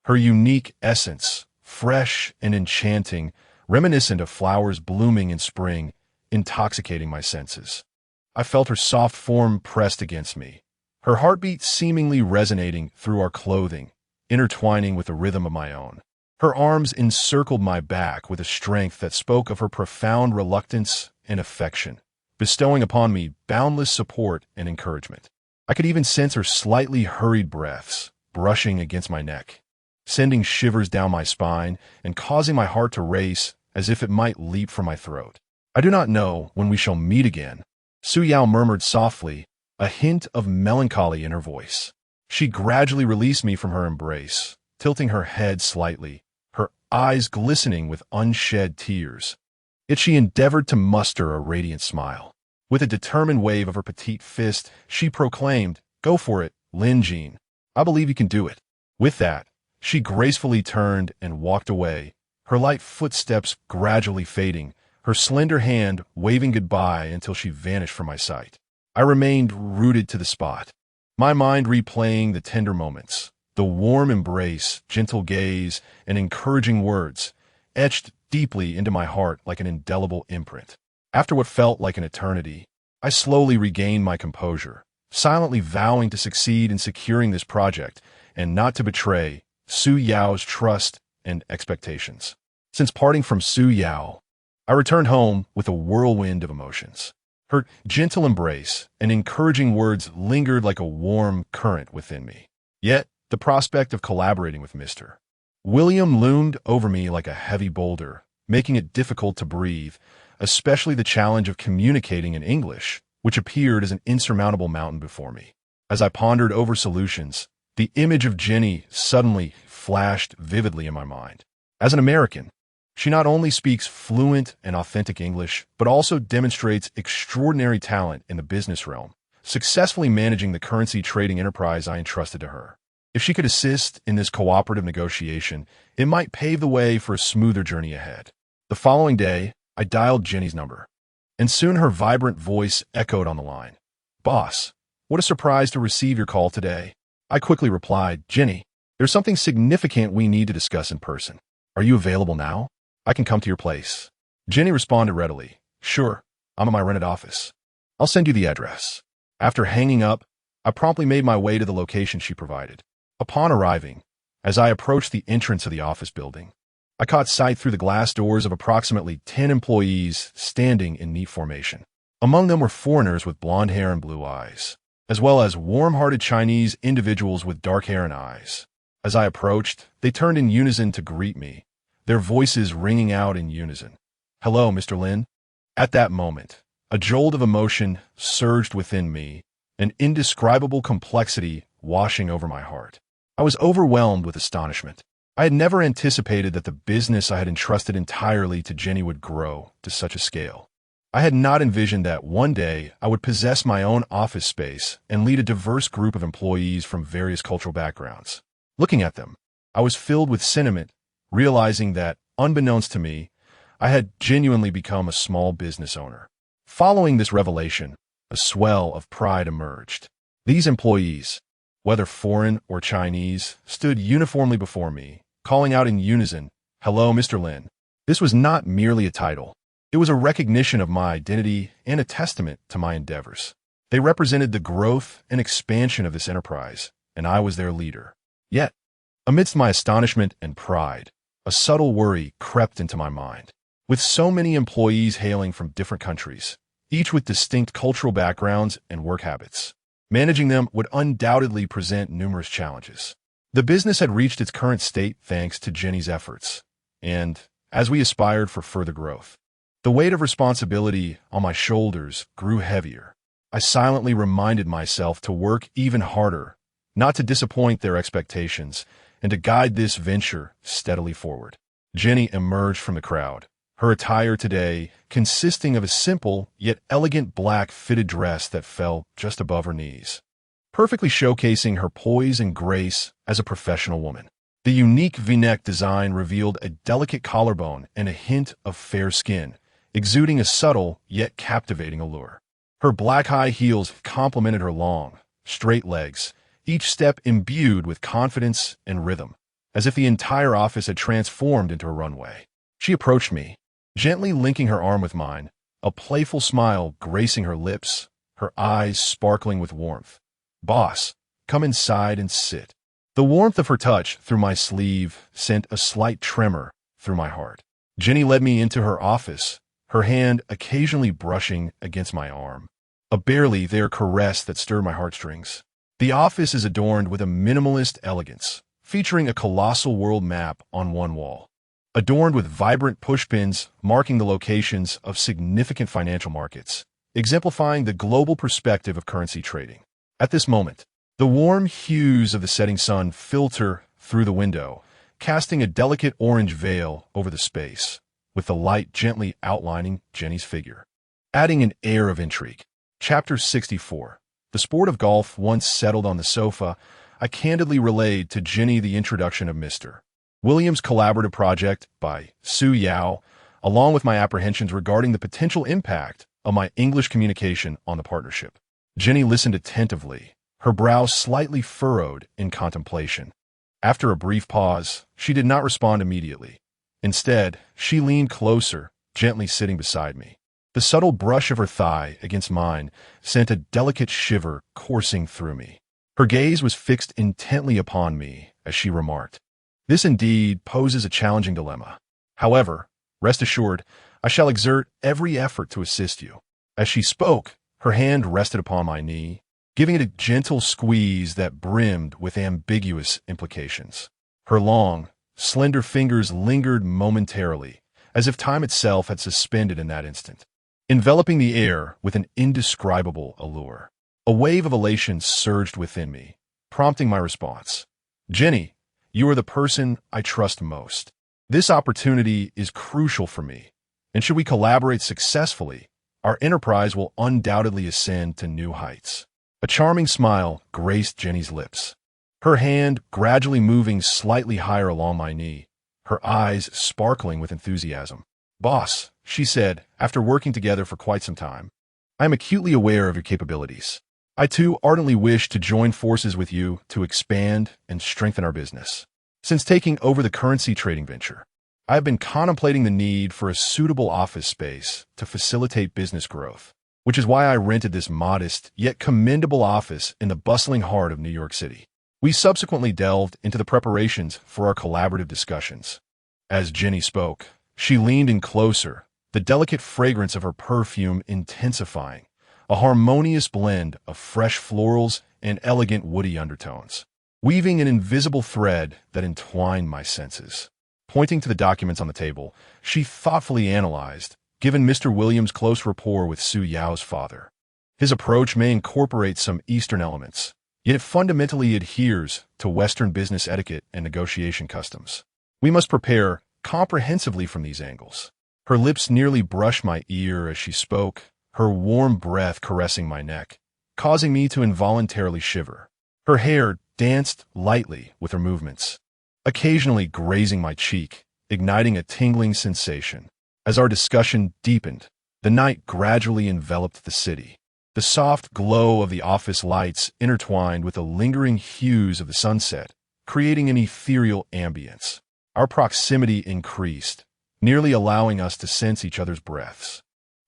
her unique essence, fresh and enchanting, reminiscent of flowers blooming in spring, intoxicating my senses. I felt her soft form pressed against me, her heartbeat seemingly resonating through our clothing, intertwining with the rhythm of my own. Her arms encircled my back with a strength that spoke of her profound reluctance and affection, bestowing upon me boundless support and encouragement. I could even sense her slightly hurried breaths, brushing against my neck, sending shivers down my spine and causing my heart to race as if it might leap from my throat. "I do not know when we shall meet again," Su Yao murmured softly, a hint of melancholy in her voice. She gradually released me from her embrace, tilting her head slightly, her eyes glistening with unshed tears. Yet she endeavored to muster a radiant smile. With a determined wave of her petite fist, she proclaimed, "Go for it, Lin Jin. I believe you can do it." With that, she gracefully turned and walked away, her light footsteps gradually fading, her slender hand waving goodbye until she vanished from my sight. I remained rooted to the spot, my mind replaying the tender moments, the warm embrace, gentle gaze, and encouraging words, etched deeply into my heart like an indelible imprint. After what felt like an eternity, I slowly regained my composure, silently vowing to succeed in securing this project and not to betray Su Yao's trust and expectations. Since parting from Su Yao, I returned home with a whirlwind of emotions. Her gentle embrace and encouraging words lingered like a warm current within me. Yet, the prospect of collaborating with Mr. William loomed over me like a heavy boulder, making it difficult to breathe, especially the challenge of communicating in English, which appeared as an insurmountable mountain before me. As I pondered over solutions, the image of Jenny suddenly flashed vividly in my mind. As an American, she not only speaks fluent and authentic English, but also demonstrates extraordinary talent in the business realm, successfully managing the currency trading enterprise I entrusted to her. If she could assist in this cooperative negotiation, it might pave the way for a smoother journey ahead. The following day, I dialed Jenny's number, and soon her vibrant voice echoed on the line. "Boss, what a surprise to receive your call today." I quickly replied, "Jenny, there's something significant we need to discuss in person. Are you available now? I can come to your place." Jenny responded readily, "Sure, I'm at my rented office. I'll send you the address." After hanging up, I promptly made my way to the location she provided. Upon arriving, as I approached the entrance of the office building, I caught sight through the glass doors of approximately 10 employees standing in neat formation. Among them were foreigners with blonde hair and blue eyes, as well as warm-hearted Chinese individuals with dark hair and eyes. As I approached, they turned in unison to greet me, their voices ringing out in unison. "Hello, Mr. Lin." At that moment, a jolt of emotion surged within me, an indescribable complexity washing over my heart. I was overwhelmed with astonishment. I had never anticipated that the business I had entrusted entirely to Jenny would grow to such a scale. I had not envisioned that one day I would possess my own office space and lead a diverse group of employees from various cultural backgrounds. Looking at them, I was filled with sentiment, realizing that, unbeknownst to me, I had genuinely become a small business owner. Following this revelation, a swell of pride emerged. These employees, whether foreign or Chinese, stood uniformly before me, calling out in unison, "Hello, Mr. Lin." This was not merely a title. It was a recognition of my identity and a testament to my endeavors. They represented the growth and expansion of this enterprise, and I was their leader. Yet, amidst my astonishment and pride, a subtle worry crept into my mind. With so many employees hailing from different countries, each with distinct cultural backgrounds and work habits, managing them would undoubtedly present numerous challenges. The business had reached its current state thanks to Jenny's efforts, and as we aspired for further growth, the weight of responsibility on my shoulders grew heavier. I silently reminded myself to work even harder, not to disappoint their expectations, and to guide this venture steadily forward. Jenny emerged from the crowd, her attire today consisting of a simple yet elegant black fitted dress that fell just above her knees, perfectly showcasing her poise and grace as a professional woman. The unique V-neck design revealed a delicate collarbone and a hint of fair skin, exuding a subtle yet captivating allure. Her black high heels complemented her long, straight legs, each step imbued with confidence and rhythm, as if the entire office had transformed into a runway. She approached me, gently linking her arm with mine, a playful smile gracing her lips, her eyes sparkling with warmth. "Boss, come inside and sit." The warmth of her touch through my sleeve sent a slight tremor through my heart. Jenny led me into her office, her hand occasionally brushing against my arm, a barely there caress that stirred my heartstrings. The office is adorned with a minimalist elegance, featuring a colossal world map on one wall, adorned with vibrant pushpins marking the locations of significant financial markets, exemplifying the global perspective of currency trading. At this moment, the warm hues of the setting sun filter through the window, casting a delicate orange veil over the space, with the light gently outlining Jenny's figure, adding an air of intrigue. Chapter 64. The sport of golf once settled on the sofa, I candidly relayed to Jenny the introduction of Mr. Williams' collaborative project by Su Yao, along with my apprehensions regarding the potential impact of my English communication on the partnership. Jenny listened attentively, her brow slightly furrowed in contemplation. After a brief pause, she did not respond immediately. Instead, she leaned closer, gently sitting beside me. The subtle brush of her thigh against mine sent a delicate shiver coursing through me. Her gaze was fixed intently upon me as she remarked, "This indeed poses a challenging dilemma. However, rest assured, I shall exert every effort to assist you." As she spoke, her hand rested upon my knee, giving it a gentle squeeze that brimmed with ambiguous implications. Her long, slender fingers lingered momentarily, as if time itself had suspended in that instant, enveloping the air with an indescribable allure. A wave of elation surged within me, prompting my response. "Jenny, you are the person I trust most. This opportunity is crucial for me, and should we collaborate successfully, our enterprise will undoubtedly ascend to new heights." A charming smile graced Jenny's lips, her hand gradually moving slightly higher along my knee, her eyes sparkling with enthusiasm. "Boss," she said, after working together for quite some time, "I am acutely aware of your capabilities. I too ardently wish to join forces with you to expand and strengthen our business. Since taking over the currency trading venture, I have been contemplating the need for a suitable office space to facilitate business growth, which is why I rented this modest yet commendable office in the bustling heart of New York City." We subsequently delved into the preparations for our collaborative discussions. As Jenny spoke, she leaned in closer, the delicate fragrance of her perfume intensifying, a harmonious blend of fresh florals and elegant woody undertones, weaving an invisible thread that entwined my senses. Pointing to the documents on the table, she thoughtfully analyzed, given Mr. Williams' close rapport with Su Yao's father. His approach may incorporate some Eastern elements, yet it fundamentally adheres to Western business etiquette and negotiation customs. We must prepare comprehensively from these angles. Her lips nearly brushed my ear as she spoke, her warm breath caressing my neck, causing me to involuntarily shiver. Her hair danced lightly with her movements, occasionally grazing my cheek, igniting a tingling sensation. As our discussion deepened, the night gradually enveloped the city. The soft glow of the office lights intertwined with the lingering hues of the sunset, creating an ethereal ambience. Our proximity increased, nearly allowing us to sense each other's breaths.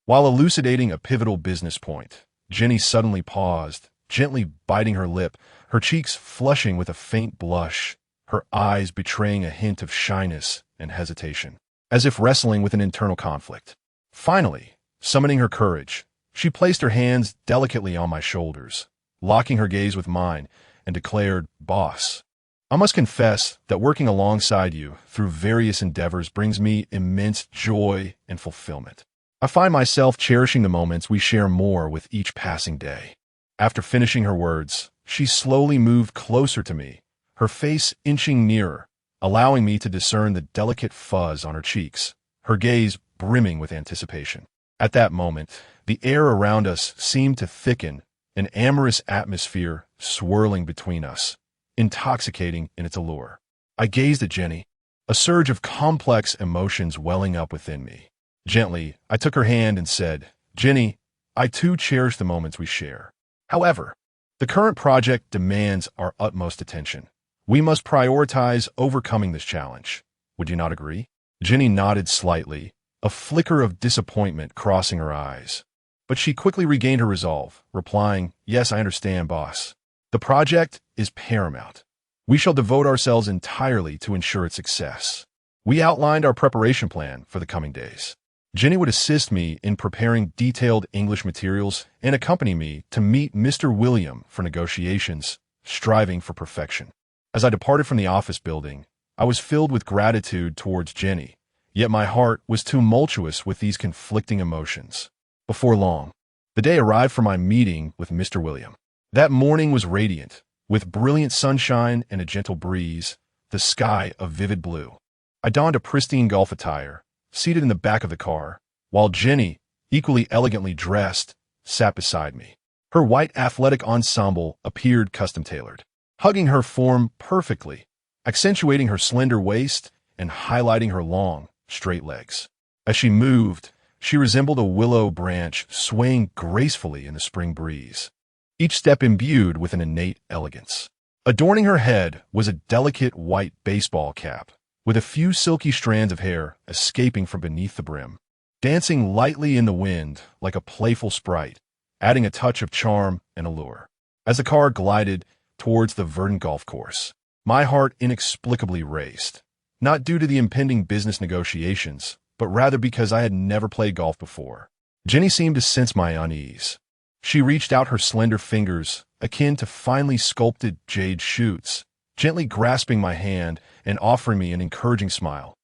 While elucidating a pivotal business point, Jenny suddenly paused, gently biting her lip, her cheeks flushing with a faint blush, her eyes betraying a hint of shyness and hesitation, as if wrestling with an internal conflict. Finally, summoning her courage, she placed her hands delicately on my shoulders, locking her gaze with mine, and declared, "Boss, I must confess that working alongside you through various endeavors brings me immense joy and fulfillment. I find myself cherishing the moments we share more with each passing day." After finishing her words, she slowly moved closer to me, her face inching nearer, allowing me to discern the delicate fuzz on her cheeks, her gaze brimming with anticipation. At that moment, the air around us seemed to thicken, an amorous atmosphere swirling between us, intoxicating in its allure. I gazed at Jenny, a surge of complex emotions welling up within me. Gently, I took her hand and said, "Jenny, I too cherish the moments we share. However, the current project demands our utmost attention. We must prioritize overcoming this challenge. Would you not agree?" Jenny nodded slightly, a flicker of disappointment crossing her eyes. But she quickly regained her resolve, replying, "Yes, I understand, boss. The project is paramount. We shall devote ourselves entirely to ensure its success." We outlined our preparation plan for the coming days. Jenny would assist me in preparing detailed English materials and accompany me to meet Mr. William for negotiations, striving for perfection. As I departed from the office building, I was filled with gratitude towards Jenny, yet my heart was tumultuous with these conflicting emotions. Before long, the day arrived for my meeting with Mr. William. That morning was radiant, with brilliant sunshine and a gentle breeze, the sky a vivid blue. I donned a pristine golf attire, seated in the back of the car, while Jenny, equally elegantly dressed, sat beside me. Her white athletic ensemble appeared custom-tailored, hugging her form perfectly, accentuating her slender waist and highlighting her long, straight legs. As she moved, she resembled a willow branch swaying gracefully in the spring breeze, each step imbued with an innate elegance. Adorning her head was a delicate white baseball cap, with a few silky strands of hair escaping from beneath the brim, dancing lightly in the wind like a playful sprite, adding a touch of charm and allure. As the car glided towards the verdant golf course, my heart inexplicably raced, not due to the impending business negotiations, but rather because I had never played golf before. Jenny seemed to sense my unease. She reached out her slender fingers, akin to finely sculpted jade shoots, gently grasping my hand and offering me an encouraging smile.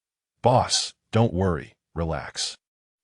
"Boss, don't worry, relax.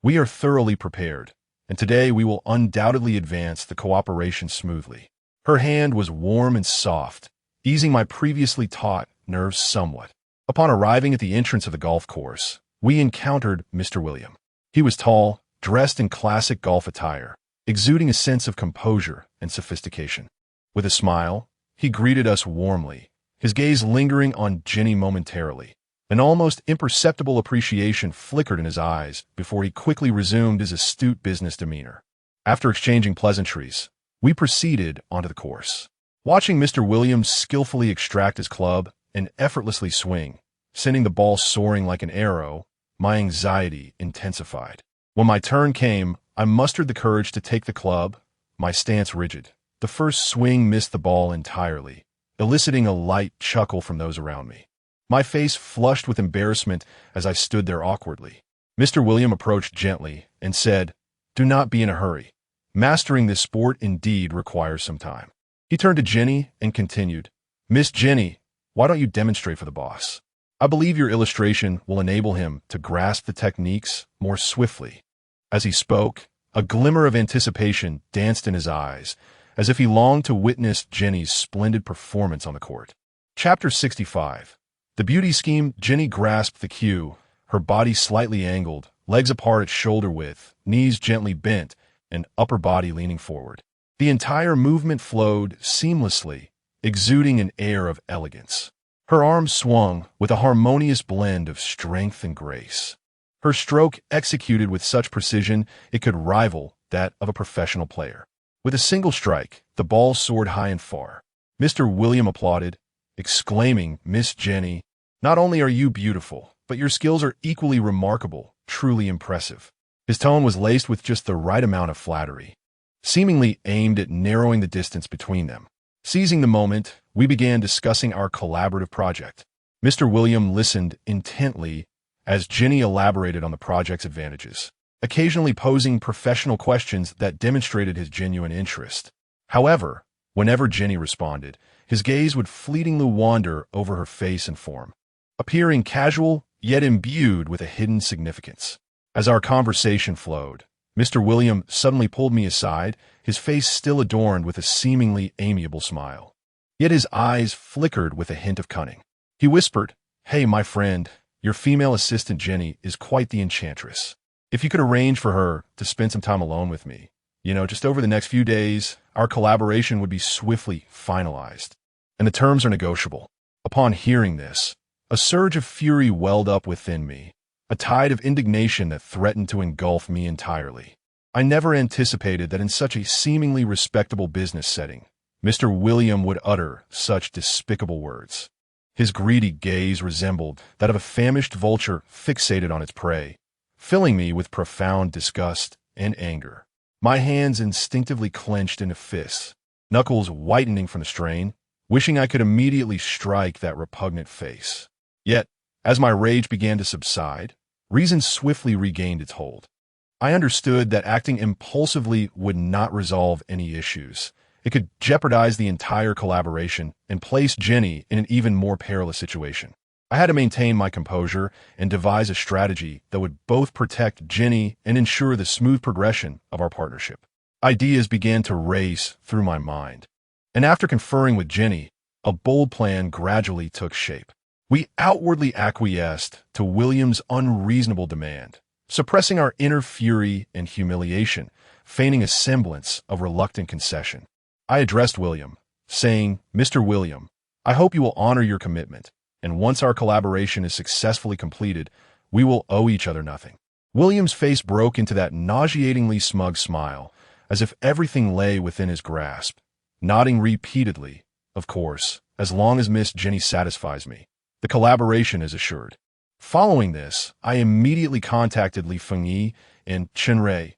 We are thoroughly prepared, and today we will undoubtedly advance the cooperation smoothly." Her hand was warm and soft, easing my previously taut nerves somewhat. Upon arriving at the entrance of the golf course, we encountered Mr. William. He was tall, dressed in classic golf attire, exuding a sense of composure and sophistication. With a smile, he greeted us warmly, his gaze lingering on Jenny momentarily. An almost imperceptible appreciation flickered in his eyes before he quickly resumed his astute business demeanor. After exchanging pleasantries, we proceeded onto the course. Watching Mr. Williams skillfully extract his club and effortlessly swing, sending the ball soaring like an arrow, my anxiety intensified. When my turn came, I mustered the courage to take the club, my stance rigid. The first swing missed the ball entirely, eliciting a light chuckle from those around me. My face flushed with embarrassment as I stood there awkwardly. Mr. William approached gently and said, "Do not be in a hurry. Mastering this sport indeed requires some time." He turned to Jenny and continued, "Miss Jenny, why don't you demonstrate for the boss? I believe your illustration will enable him to grasp the techniques more swiftly." As he spoke, a glimmer of anticipation danced in his eyes, as if he longed to witness Jenny's splendid performance on the court. Chapter 65. The beauty scheme. Jenny grasped the cue, her body slightly angled, legs apart at shoulder width, knees gently bent, and upper body leaning forward. The entire movement flowed seamlessly, exuding an air of elegance. Her arms swung with a harmonious blend of strength and grace. Her stroke executed with such precision it could rival that of a professional player. With a single strike, the ball soared high and far. Mr. William applauded, exclaiming, "Miss Jenny, not only are you beautiful, but your skills are equally remarkable, truly impressive." His tone was laced with just the right amount of flattery, seemingly aimed at narrowing the distance between them. Seizing the moment, we began discussing our collaborative project. Mr. William listened intently as Jenny elaborated on the project's advantages, occasionally posing professional questions that demonstrated his genuine interest. However, whenever Jenny responded, his gaze would fleetingly wander over her face and form, appearing casual yet imbued with a hidden significance. As our conversation flowed, Mr. William suddenly pulled me aside, his face still adorned with a seemingly amiable smile. Yet his eyes flickered with a hint of cunning. He whispered, "Hey, my friend, your female assistant Jenny is quite the enchantress. If you could arrange for her to spend some time alone with me, just over the next few days, our collaboration would be swiftly finalized, and the terms are negotiable." Upon hearing this, a surge of fury welled up within me, a tide of indignation that threatened to engulf me entirely. I never anticipated that in such a seemingly respectable business setting, Mr. William would utter such despicable words. His greedy gaze resembled that of a famished vulture fixated on its prey, filling me with profound disgust and anger. My hands instinctively clenched into fists, knuckles whitening from the strain, wishing I could immediately strike that repugnant face. Yet, as my rage began to subside, reason swiftly regained its hold. I understood that acting impulsively would not resolve any issues. It could jeopardize the entire collaboration and place Jenny in an even more perilous situation. I had to maintain my composure and devise a strategy that would both protect Jenny and ensure the smooth progression of our partnership. Ideas began to race through my mind, and after conferring with Jenny, a bold plan gradually took shape. We outwardly acquiesced to William's unreasonable demand, suppressing our inner fury and humiliation, feigning a semblance of reluctant concession. I addressed William, saying, "Mr. William, I hope you will honor your commitment, and once our collaboration is successfully completed, we will owe each other nothing." William's face broke into that nauseatingly smug smile, as if everything lay within his grasp, nodding repeatedly, "Of course, as long as Miss Jenny satisfies me, the collaboration is assured." Following this, I immediately contacted Li Fengyi and Chen Rui.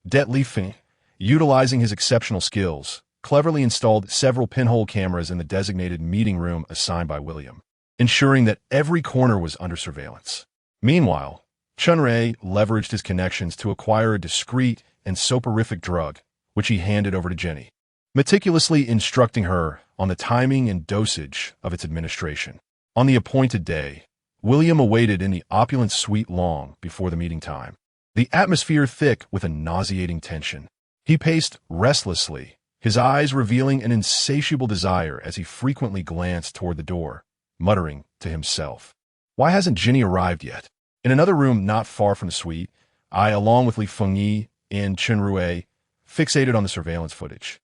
Li Feng, utilizing his exceptional skills, cleverly installed several pinhole cameras in the designated meeting room assigned by William, ensuring that every corner was under surveillance. Meanwhile, Chen Rui leveraged his connections to acquire a discreet and soporific drug, which he handed over to Jenny, meticulously instructing her on the timing and dosage of its administration. On the appointed day, William awaited in the opulent suite long before the meeting time, the atmosphere thick with a nauseating tension. He paced restlessly, his eyes revealing an insatiable desire as he frequently glanced toward the door, muttering to himself, "Why hasn't Jenny arrived yet?" In another room not far from the suite, I, along with Li Fengyi and Chen Rui, fixated on the surveillance footage.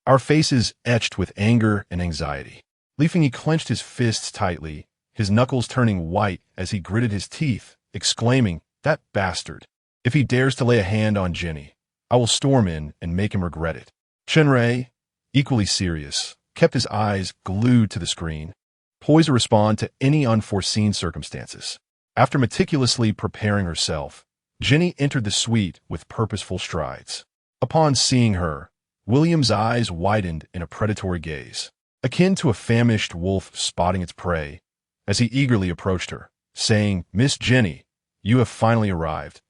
our faces etched with anger and anxiety. Li Fengyi clenched his fists tightly, his knuckles turning white as he gritted his teeth, exclaiming, "That bastard! If he dares to lay a hand on Jenny, I will storm in and make him regret it." Chen Rei, equally serious, kept his eyes glued to the screen, poised to respond to any unforeseen circumstances. After meticulously preparing herself, Jenny entered the suite with purposeful strides. Upon seeing her, William's eyes widened in a predatory gaze, akin to a famished wolf spotting its prey, as he eagerly approached her, saying, "Miss Jenny, you have finally arrived.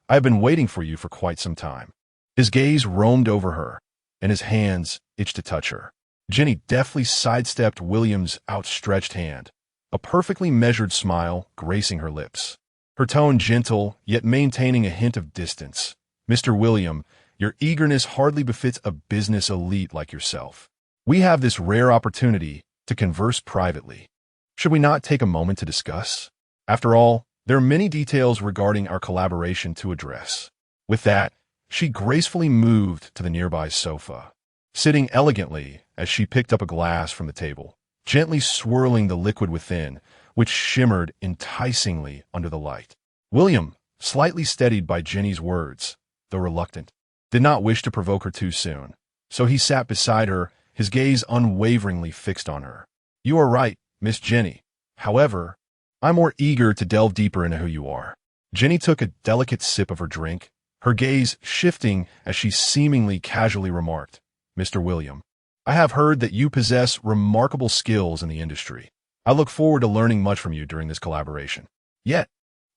I have been waiting for you for quite some time." His gaze roamed over her, and his hands itched to touch her. Jenny deftly sidestepped William's outstretched hand, a perfectly measured smile gracing her lips. Her tone gentle, yet maintaining a hint of distance. "Mr. William, your eagerness hardly befits a business elite like yourself. We have this rare opportunity to converse privately. Should we not take a moment to discuss? After all, there are many details regarding our collaboration to address." With that, she gracefully moved to the nearby sofa, sitting elegantly as she picked up a glass from the table, gently swirling the liquid within, which shimmered enticingly under the light. William, slightly steadied by Jenny's words, though reluctant, did not wish to provoke her too soon, so he sat beside her, his gaze unwaveringly fixed on her. "You are right, Miss Jenny. However, I'm more eager to delve deeper into who you are." Jenny took a delicate sip of her drink, her gaze shifting as she seemingly casually remarked, "Mr. William, I have heard that you possess remarkable skills in the industry. I look forward to learning much from you during this collaboration. Yet,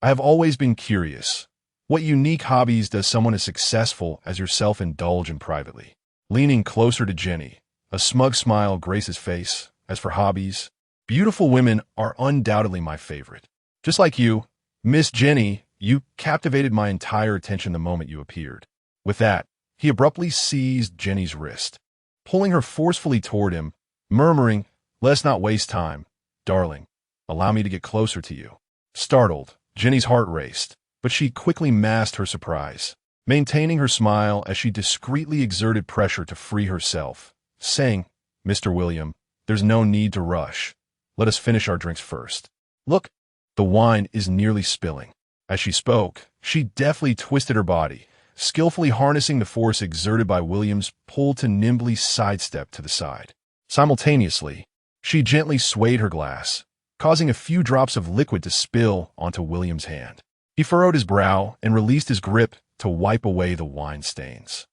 I have always been curious. What unique hobbies does someone as successful as yourself indulge in privately?" Leaning closer to Jenny, a smug smile graced his face. "As for hobbies, beautiful women are undoubtedly my favorite. Just like you, Miss Jenny, you captivated my entire attention the moment you appeared." With that, he abruptly seized Jenny's wrist, pulling her forcefully toward him, murmuring, "Let's not waste time. Darling, allow me to get closer to you." Startled, Jenny's heart raced, but she quickly masked her surprise, maintaining her smile as she discreetly exerted pressure to free herself, saying, "Mr. William, there's no need to rush. Let us finish our drinks first. Look, the wine is nearly spilling." As she spoke, she deftly twisted her body, skillfully harnessing the force exerted by William's pull to nimbly sidestep to the side. Simultaneously, she gently swayed her glass, causing a few drops of liquid to spill onto William's hand. He furrowed his brow and released his grip to wipe away the wine stains.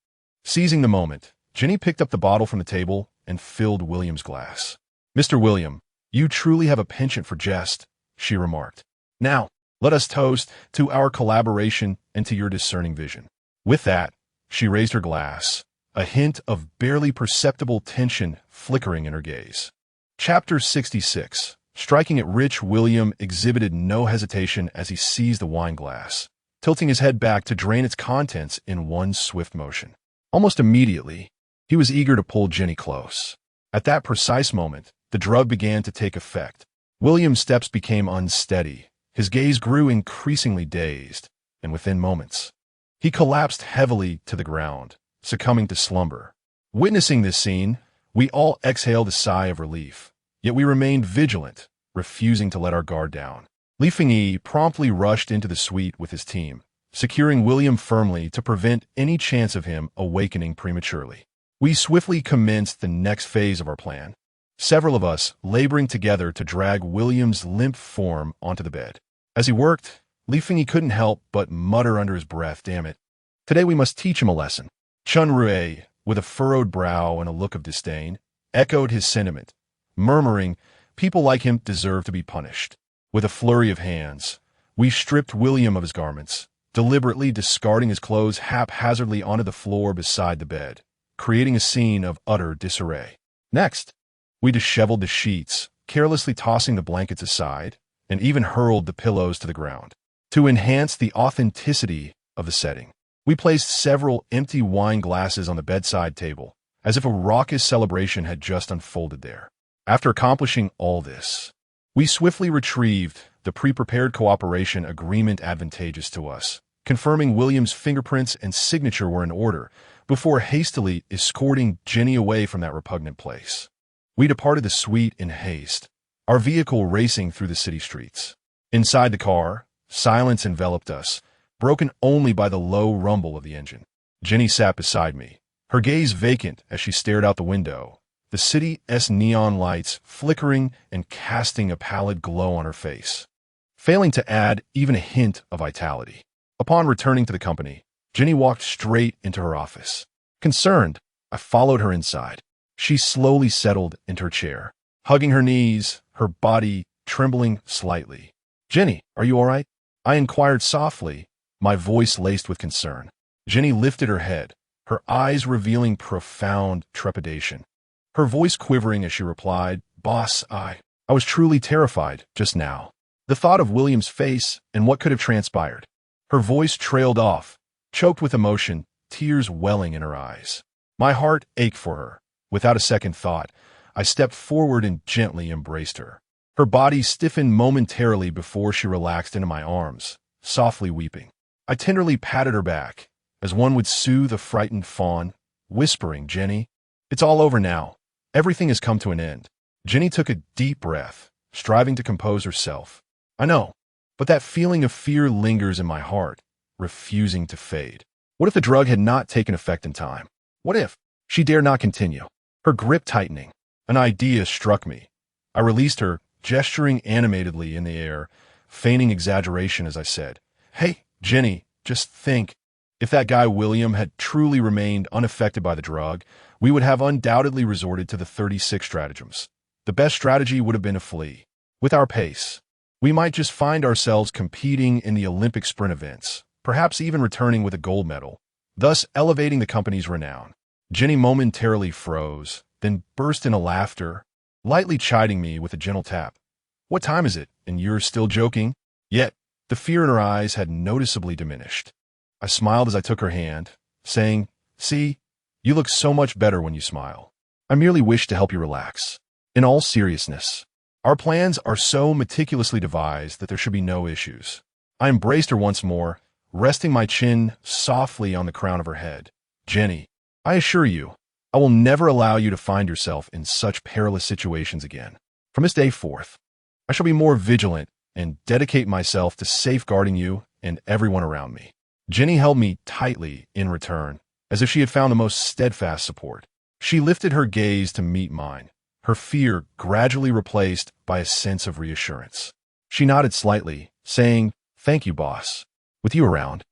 Seizing the moment, Jenny picked up the bottle from the table and filled William's glass. "Mr. William, you truly have a penchant for jest," she remarked. "Now, let us toast to our collaboration and to your discerning vision." With that, she raised her glass, a hint of barely perceptible tension flickering in her gaze. Chapter 66. Striking it rich, William exhibited no hesitation as he seized the wine glass, tilting his head back to drain its contents in one swift motion. Almost immediately, he was eager to pull Jenny close. At that precise moment, the drug began to take effect. William's steps became unsteady, his gaze grew increasingly dazed, and within moments, he collapsed heavily to the ground, succumbing to slumber. Witnessing this scene, we all exhaled a sigh of relief. Yet we remained vigilant, refusing to let our guard down. Li Fengyi promptly rushed into the suite with his team, securing William firmly to prevent any chance of him awakening prematurely. We swiftly commenced the next phase of our plan, several of us laboring together to drag William's limp form onto the bed. As he worked, Li Fengyi couldn't help but mutter under his breath, "Damn it. Today we must teach him a lesson." Chen Rui, with a furrowed brow and a look of disdain, echoed his sentiment, murmuring, "People like him deserve to be punished." With a flurry of hands, we stripped William of his garments, deliberately discarding his clothes haphazardly onto the floor beside the bed, creating a scene of utter disarray. Next, we disheveled the sheets, carelessly tossing the blankets aside, and even hurled the pillows to the ground. To enhance the authenticity of the setting, we placed several empty wine glasses on the bedside table, as if a raucous celebration had just unfolded there. After accomplishing all this, we swiftly retrieved the pre-prepared cooperation agreement advantageous to us, confirming William's fingerprints and signature were in order, before hastily escorting Jenny away from that repugnant place. We departed the suite in haste, our vehicle racing through the city streets. Inside the car, silence enveloped us, broken only by the low rumble of the engine. Jenny sat beside me, her gaze vacant as she stared out the window, the city's neon lights flickering and casting a pallid glow on her face, failing to add even a hint of vitality. Upon returning to the company, Jenny walked straight into her office. Concerned, I followed her inside. She slowly settled into her chair, hugging her knees, her body trembling slightly. "Jenny, are you all right?" I inquired softly, my voice laced with concern. Jenny lifted her head, her eyes revealing profound trepidation. Her voice quivering as she replied, "Boss, I was truly terrified just now. The thought of William's face and what could have transpired." Her voice trailed off, choked with emotion, tears welling in her eyes. My heart ached for her. Without a second thought, I stepped forward and gently embraced her. Her body stiffened momentarily before she relaxed into my arms, softly weeping. I tenderly patted her back, as one would soothe a frightened fawn, whispering, "Jenny, it's all over now. Everything has come to an end." Jenny took a deep breath, striving to compose herself. "I know, but that feeling of fear lingers in my heart, refusing to fade. What if the drug had not taken effect in time? What if?" She dared not continue, her grip tightening. An idea struck me. I released her, gesturing animatedly in the air, feigning exaggeration as I said, "Hey, Jenny, just think. If that guy William had truly remained unaffected by the drug, we would have undoubtedly resorted to the 36 stratagems. The best strategy would have been to flee. With our pace, we might just find ourselves competing in the Olympic sprint events, perhaps even returning with a gold medal, thus elevating the company's renown." Jenny momentarily froze, then burst into laughter, lightly chiding me with a gentle tap. "What time is it, and you're still joking?" Yet, the fear in her eyes had noticeably diminished. I smiled as I took her hand, saying, "See, you look so much better when you smile. I merely wish to help you relax. In all seriousness, our plans are so meticulously devised that there should be no issues." I embraced her once more, resting my chin softly on the crown of her head. "Jenny, I assure you, I will never allow you to find yourself in such perilous situations again. From this day forth, I shall be more vigilant and dedicate myself to safeguarding you and everyone around me." Jenny held me tightly in return, as if she had found the most steadfast support. She lifted her gaze to meet mine, her fear gradually replaced by a sense of reassurance. She nodded slightly, saying, "Thank you, boss. With you around,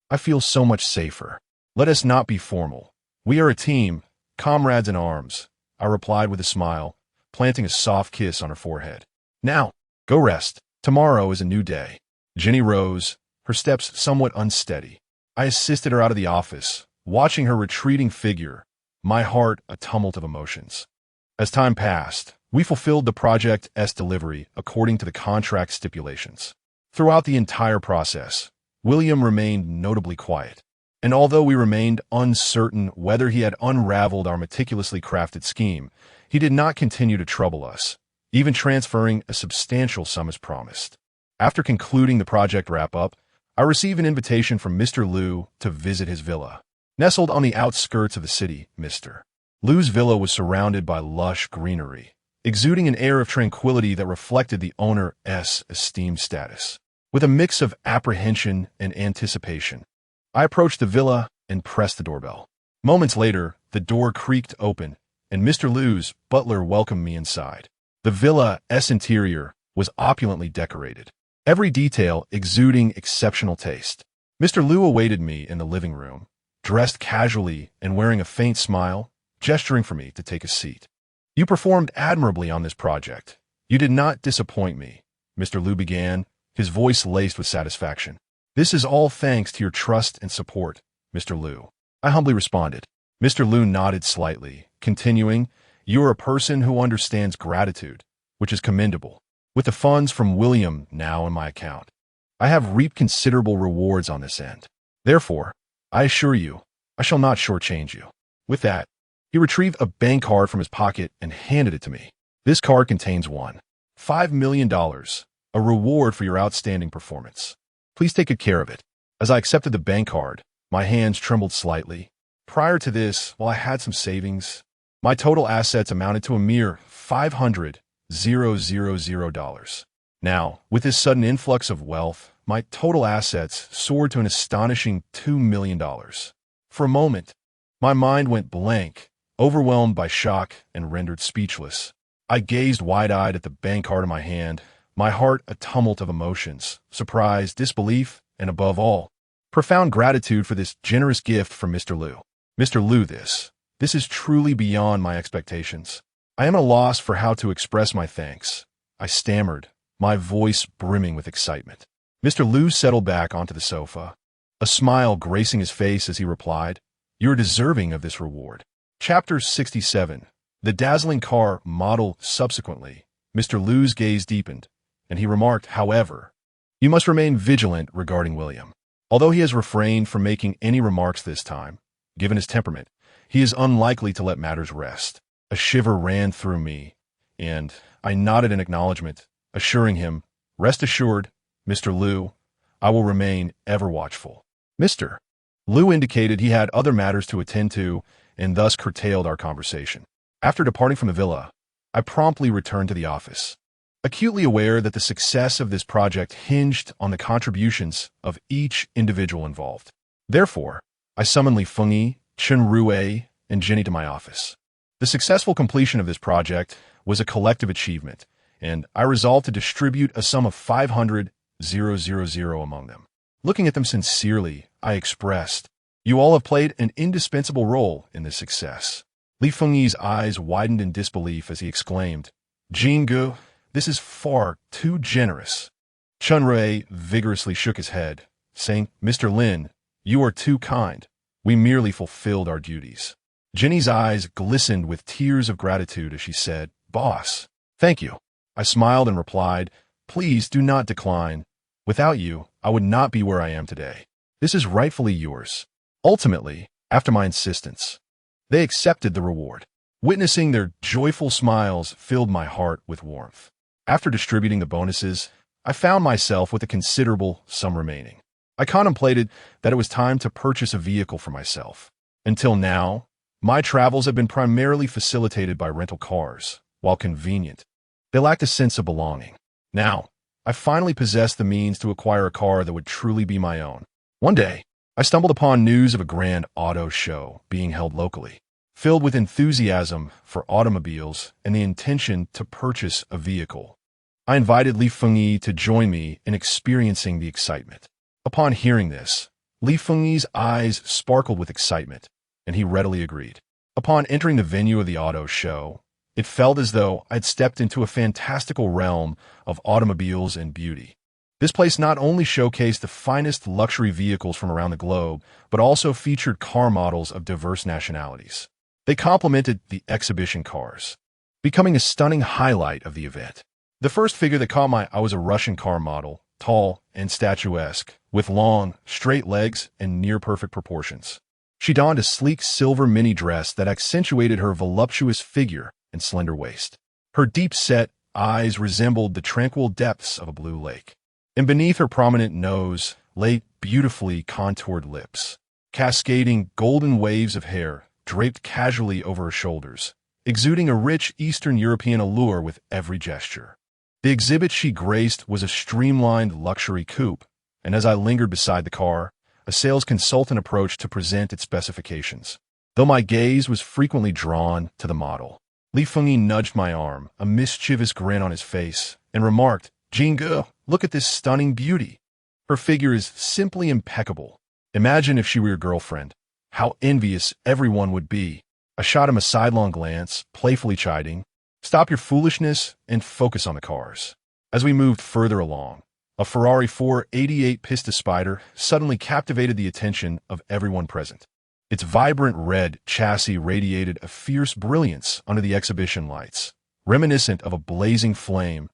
I feel so much safer. Let us not be formal. We are a team, comrades in arms," I replied with a smile, planting a soft kiss on her forehead. "Now, go rest. Tomorrow is a new day." Jenny rose, her steps somewhat unsteady. I assisted her out of the office, watching her retreating figure, my heart a tumult of emotions. As time passed, we fulfilled the project's delivery according to the contract stipulations. Throughout the entire process, William remained notably quiet, and although we remained uncertain whether he had unraveled our meticulously crafted scheme, he did not continue to trouble us, even transferring a substantial sum as promised. After concluding the project wrap-up, I received an invitation from Mr. Liu to visit his villa. Nestled on the outskirts of the city, Mr. Liu's villa was surrounded by lush greenery, exuding an air of tranquility that reflected the owner's esteemed status. With a mix of apprehension and anticipation, I approached the villa and pressed the doorbell. Moments later, the door creaked open, and Mr. Liu's butler welcomed me inside. The villa's interior was opulently decorated, every detail exuding exceptional taste. Mr. Liu awaited me in the living room, dressed casually and wearing a faint smile, gesturing for me to take a seat. "You performed admirably on this project. You did not disappoint me," Mr. Liu began, his voice laced with satisfaction. "This is all thanks to your trust and support, Mr. Liu," I humbly responded. Mr. Liu nodded slightly, continuing, "You are a person who understands gratitude, which is commendable. With the funds from William now in my account, I have reaped considerable rewards on this end. Therefore, I assure you, I shall not shortchange you." With that, he retrieved a bank card from his pocket and handed it to me. "This card contains $1.5 million, a reward for your outstanding performance. Please take good care of it." As I accepted the bank card, my hands trembled slightly. Prior to this, while I had some savings, my total assets amounted to a mere $500,000. Now, with this sudden influx of wealth, my total assets soared to an astonishing $2 million. For a moment, my mind went blank, overwhelmed by shock and rendered speechless. I gazed wide-eyed at the bank card in my hand, my heart a tumult of emotions, surprise, disbelief, and above all, profound gratitude for this generous gift from Mr. Liu. Mr. Liu, this is truly beyond my expectations. I am at a loss for how to express my thanks. I stammered, my voice brimming with excitement. Mr. Liu settled back onto the sofa, a smile gracing his face as he replied, "You are deserving of this reward." Chapter 67. The dazzling car model. Subsequently, Mr. Liu's gaze deepened, and he remarked, "However, you must remain vigilant regarding William. Although he has refrained from making any remarks this time, given his temperament, he is unlikely to let matters rest." A shiver ran through me, and I nodded in acknowledgement, assuring him, "Rest assured, Mr. Liu, I will remain ever watchful." Mr. Liu indicated he had other matters to attend to and thus curtailed our conversation. After departing from the villa, I promptly returned to the office, acutely aware that the success of this project hinged on the contributions of each individual involved. Therefore, I summoned Li Fengyi, Chen Rui, and Jenny to my office. The successful completion of this project was a collective achievement, and I resolved to distribute a sum of $500,000 among them. Looking at them sincerely, I expressed, "You all have played an indispensable role in this success." Li Fengyi's eyes widened in disbelief as he exclaimed, "Jingu, this is far too generous." Chen Rui vigorously shook his head, saying, "Mr. Lin, you are too kind. We merely fulfilled our duties." Jenny's eyes glistened with tears of gratitude as she said, "Boss, thank you." I smiled and replied, "Please do not decline. Without you, I would not be where I am today. This is rightfully yours." Ultimately, after my insistence, they accepted the reward. Witnessing their joyful smiles filled my heart with warmth. After distributing the bonuses, I found myself with a considerable sum remaining. I contemplated that it was time to purchase a vehicle for myself. Until now, my travels have been primarily facilitated by rental cars. While convenient, they lacked a sense of belonging. Now, I finally possessed the means to acquire a car that would truly be my own. One day, I stumbled upon news of a grand auto show being held locally. Filled with enthusiasm for automobiles and the intention to purchase a vehicle, I invited Li Fengyi to join me in experiencing the excitement. Upon hearing this, Li Fengyi's eyes sparkled with excitement, and he readily agreed. Upon entering the venue of the auto show, it felt as though I'd stepped into a fantastical realm of automobiles and beauty. This place not only showcased the finest luxury vehicles from around the globe, but also featured car models of diverse nationalities. They complemented the exhibition cars, becoming a stunning highlight of the event. The first figure that caught my eye was a Russian car model, tall and statuesque, with long, straight legs and near-perfect proportions. She donned a sleek silver mini dress that accentuated her voluptuous figure and slender waist. Her deep-set eyes resembled the tranquil depths of a blue lake, and beneath her prominent nose lay beautifully contoured lips. Cascading golden waves of hair draped casually over her shoulders, exuding a rich Eastern European allure with every gesture. The exhibit she graced was a streamlined luxury coupe, and as I lingered beside the car, a sales consultant approached to present its specifications. Though my gaze was frequently drawn to the model, Li Fengyi nudged my arm, a mischievous grin on his face, and remarked, "Jingu, look at this stunning beauty. Her figure is simply impeccable. Imagine if she were your girlfriend. How envious everyone would be." I shot him a sidelong glance, playfully chiding, "Stop your foolishness and focus on the cars." As we moved further along, a Ferrari 488 Pista Spider suddenly captivated the attention of everyone present. Its vibrant red chassis radiated a fierce brilliance under the exhibition lights, reminiscent of a blazing flame,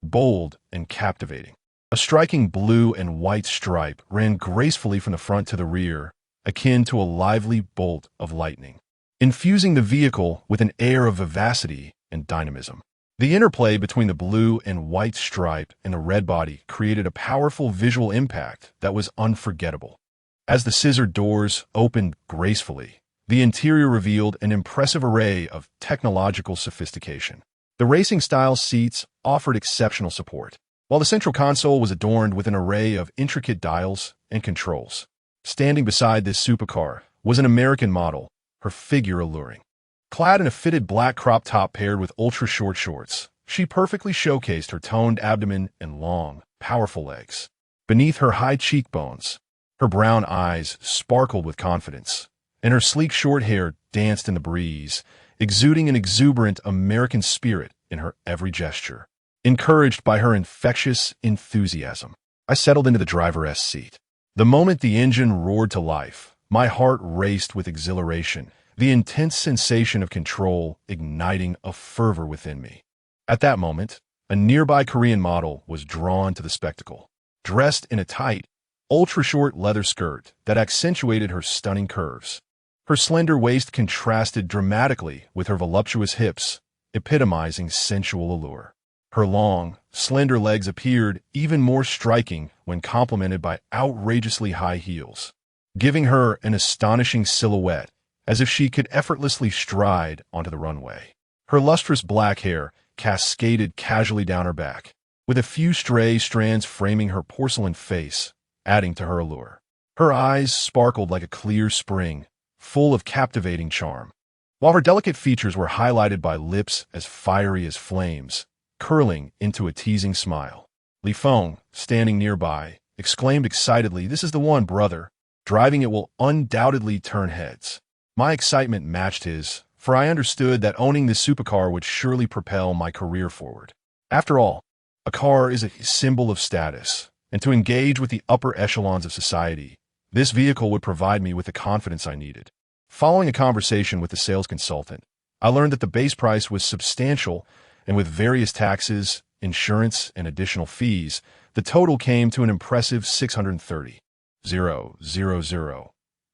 bold and captivating. A striking blue and white stripe ran gracefully from the front to the rear, akin to a lively bolt of lightning, infusing the vehicle with an air of vivacity and dynamism. The interplay between the blue and white stripe and the red body created a powerful visual impact that was unforgettable. As the scissor doors opened gracefully, the interior revealed an impressive array of technological sophistication. The racing-style seats offered exceptional support, while the central console was adorned with an array of intricate dials and controls. Standing beside this supercar was an American model, her figure alluring. Clad in a fitted black crop top paired with ultra-short shorts, she perfectly showcased her toned abdomen and long, powerful legs. Beneath her high cheekbones, her brown eyes sparkled with confidence, and her sleek short hair danced in the breeze, exuding an exuberant American spirit in her every gesture. Encouraged by her infectious enthusiasm, I settled into the driver's seat. The moment the engine roared to life, my heart raced with exhilaration, the intense sensation of control igniting a fervor within me. At that moment, a nearby Korean model was drawn to the spectacle. Dressed in a tight, ultra-short leather skirt that accentuated her stunning curves. Her slender waist contrasted dramatically with her voluptuous hips, epitomizing sensual allure. Her long, slender legs appeared even more striking when complemented by outrageously high heels, giving her an astonishing silhouette as if she could effortlessly stride onto the runway. Her lustrous black hair cascaded casually down her back, with a few stray strands framing her porcelain face, adding to her allure. Her eyes sparkled like a clear spring, full of captivating charm, while her delicate features were highlighted by lips as fiery as flames, curling into a teasing smile. Li Feng, standing nearby, exclaimed excitedly, "This is the one, brother. Driving it will undoubtedly turn heads." My excitement matched his, for I understood that owning this supercar would surely propel my career forward. After all, a car is a symbol of status, and to engage with the upper echelons of society, this vehicle would provide me with the confidence I needed. Following a conversation with the sales consultant, I learned that the base price was substantial, and with various taxes, insurance, and additional fees, the total came to an impressive $630,000.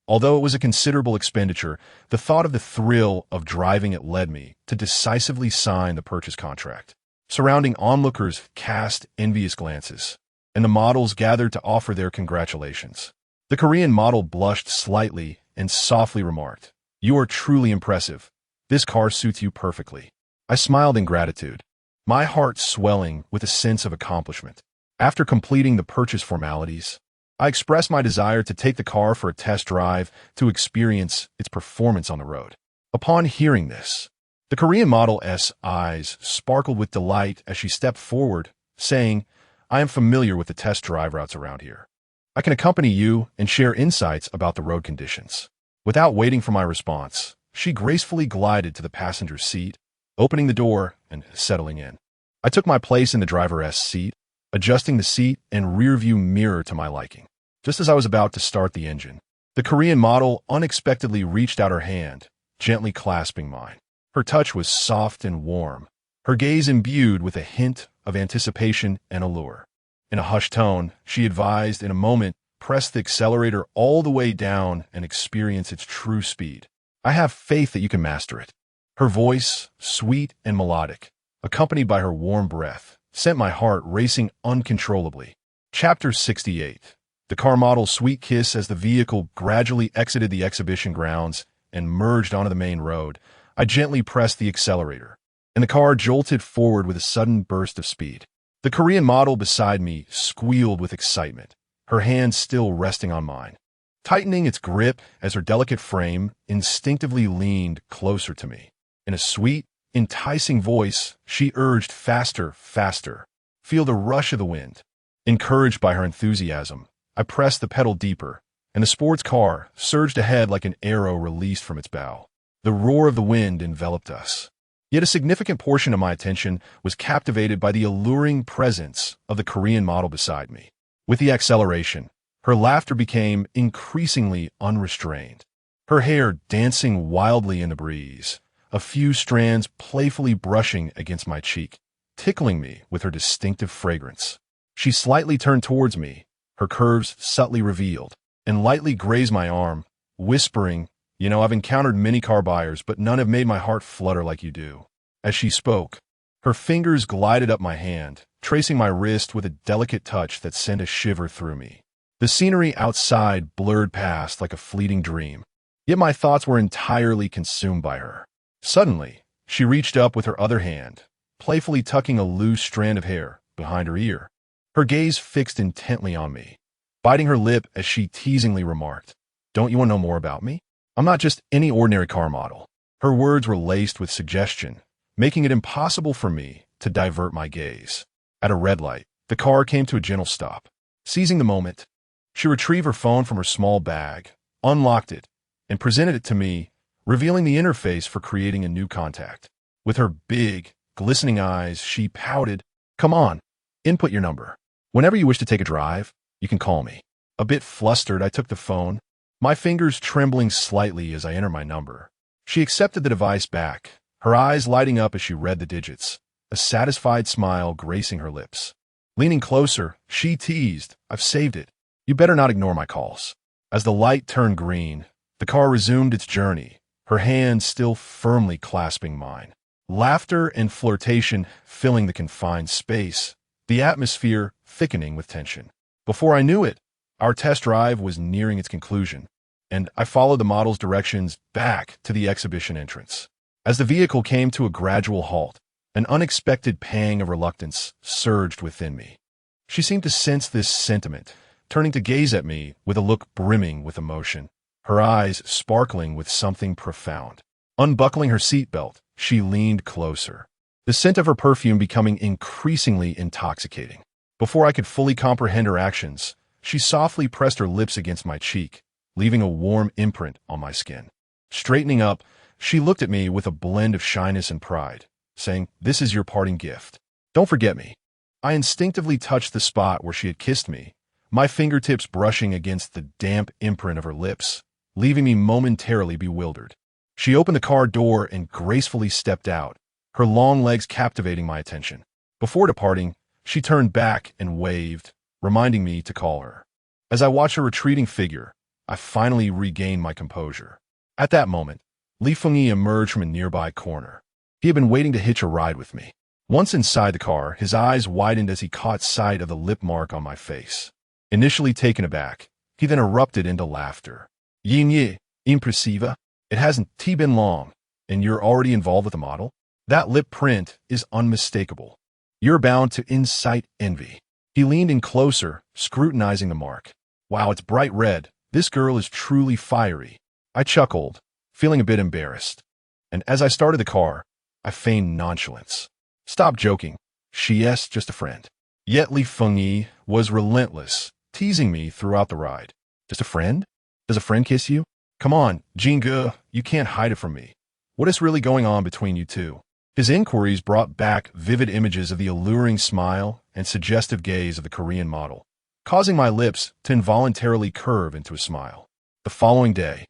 Although it was a considerable expenditure, the thought of the thrill of driving it led me to decisively sign the purchase contract. Surrounding onlookers cast envious glances, and the models gathered to offer their congratulations. The Korean model blushed slightly and softly remarked, "You are truly impressive. This car suits you perfectly." I smiled in gratitude, my heart swelling with a sense of accomplishment. After completing the purchase formalities, I expressed my desire to take the car for a test drive to experience its performance on the road. Upon hearing this, the Korean model's eyes sparkled with delight as she stepped forward, saying, "I am familiar with the test drive routes around here. I can accompany you and share insights about the road conditions." Without waiting for my response, she gracefully glided to the passenger seat, opening the door and settling in. I took my place in the driver's seat, adjusting the seat and rear-view mirror to my liking. Just as I was about to start the engine, the Korean model unexpectedly reached out her hand, gently clasping mine. Her touch was soft and warm, her gaze imbued with a hint of anticipation and allure. In a hushed tone, she advised, "In a moment, press the accelerator all the way down and experience its true speed. I have faith that you can master it." Her voice, sweet and melodic, accompanied by her warm breath, sent my heart racing uncontrollably. Chapter 68. The car model's sweet kiss. As the vehicle gradually exited the exhibition grounds and merged onto the main road, I gently pressed the accelerator, and the car jolted forward with a sudden burst of speed. The Korean model beside me squealed with excitement, her hand still resting on mine, tightening its grip as her delicate frame instinctively leaned closer to me. In a sweet, enticing voice, she urged, "Faster, faster. Feel the rush of the wind." Encouraged by her enthusiasm, I pressed the pedal deeper, and the sports car surged ahead like an arrow released from its bow. The roar of the wind enveloped us. Yet a significant portion of my attention was captivated by the alluring presence of the Korean model beside me. With the acceleration, her laughter became increasingly unrestrained, her hair dancing wildly in the breeze, a few strands playfully brushing against my cheek, tickling me with her distinctive fragrance. She slightly turned towards me, her curves subtly revealed, and lightly grazed my arm, whispering, I've encountered many car buyers, but none have made my heart flutter like you do." As she spoke, Her fingers glided up my hand, tracing my wrist with a delicate touch that sent a shiver through me. The scenery outside blurred past like a fleeting dream, yet my thoughts were entirely consumed by her. Suddenly, she reached up with her other hand, playfully tucking a loose strand of hair behind her ear. Her gaze fixed intently on me, biting her lip as she teasingly remarked, "Don't you want to know more about me? I'm not just any ordinary car model." Her words were laced with suggestion, making it impossible for me to divert my gaze. At a red light, the car came to a gentle stop. Seizing the moment, she retrieved her phone from her small bag, unlocked it, and presented it to me, revealing the interface for creating a new contact. With her big, glistening eyes, she pouted, "Come on, input your number. Whenever you wish to take a drive, you can call me." A bit flustered, I took the phone, my fingers trembling slightly as I entered my number. She accepted the device back, her eyes lighting up as she read the digits, a satisfied smile gracing her lips. Leaning closer, she teased, "I've saved it. You better not ignore my calls." As the light turned green, the car resumed its journey, her hand still firmly clasping mine. Laughter and flirtation filling the confined space, the atmosphere thickening with tension. Before I knew it, our test drive was nearing its conclusion, and I followed the model's directions back to the exhibition entrance. As the vehicle came to a gradual halt, an unexpected pang of reluctance surged within me. She seemed to sense this sentiment, turning to gaze at me with a look brimming with emotion, her eyes sparkling with something profound. Unbuckling her seatbelt, she leaned closer, the scent of her perfume becoming increasingly intoxicating. Before I could fully comprehend her actions, she softly pressed her lips against my cheek, leaving a warm imprint on my skin. Straightening up, she looked at me with a blend of shyness and pride, saying, "This is your parting gift. Don't forget me." I instinctively touched the spot where she had kissed me, my fingertips brushing against the damp imprint of her lips, leaving me momentarily bewildered. She opened the car door and gracefully stepped out, her long legs captivating my attention. Before departing, she turned back and waved, reminding me to call her. As I watched her retreating figure, I finally regained my composure. At that moment, Li Fengyi emerged from a nearby corner. He had been waiting to hitch a ride with me. Once inside the car, his eyes widened as he caught sight of the lip mark on my face. Initially taken aback, he then erupted into laughter. "Yin ye, impressiva. It hasn't been long, and you're already involved with the model? That lip print is unmistakable. You're bound to incite envy." He leaned in closer, scrutinizing the mark. "Wow, it's bright red. This girl is truly fiery." I chuckled, feeling a bit embarrassed. And as I started the car, I feigned nonchalance. "Stop joking. She's just a friend." Yet Li Fengyi was relentless, teasing me throughout the ride. "Just a friend? Does a friend kiss you? Come on, Jinge, you can't hide it from me. What is really going on between you two?" His inquiries brought back vivid images of the alluring smile and suggestive gaze of the Korean model, causing my lips to involuntarily curve into a smile. The following day,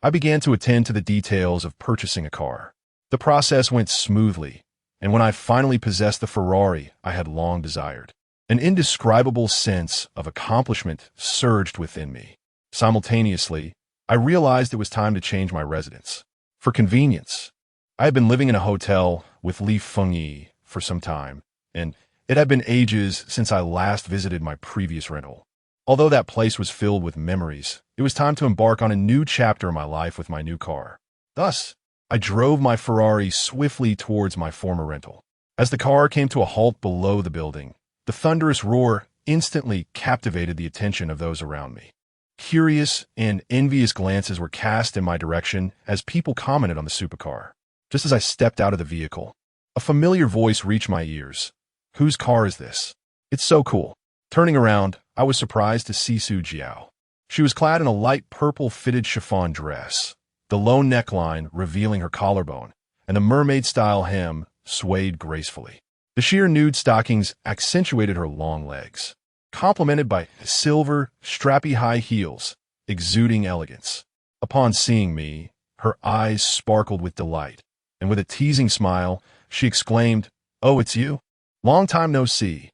I began to attend to the details of purchasing a car. The process went smoothly, and when I finally possessed the Ferrari I had long desired, an indescribable sense of accomplishment surged within me. Simultaneously, I realized it was time to change my residence. For convenience, I had been living in a hotel with Li Fengyi for some time, and it had been ages since I last visited my previous rental. Although that place was filled with memories, it was time to embark on a new chapter in my life with my new car. Thus, I drove my Ferrari swiftly towards my former rental. As the car came to a halt below the building, the thunderous roar instantly captivated the attention of those around me. Curious and envious glances were cast in my direction as people commented on the supercar. Just as I stepped out of the vehicle, a familiar voice reached my ears. "Whose car is this? It's so cool." Turning around, I was surprised to see Su Jiao. She was clad in a light purple fitted chiffon dress, the low neckline revealing her collarbone, and the mermaid-style hem swayed gracefully. The sheer nude stockings accentuated her long legs, complemented by silver, strappy high heels, exuding elegance. Upon seeing me, her eyes sparkled with delight, and with a teasing smile, she exclaimed, "Oh, it's you? Long time no see.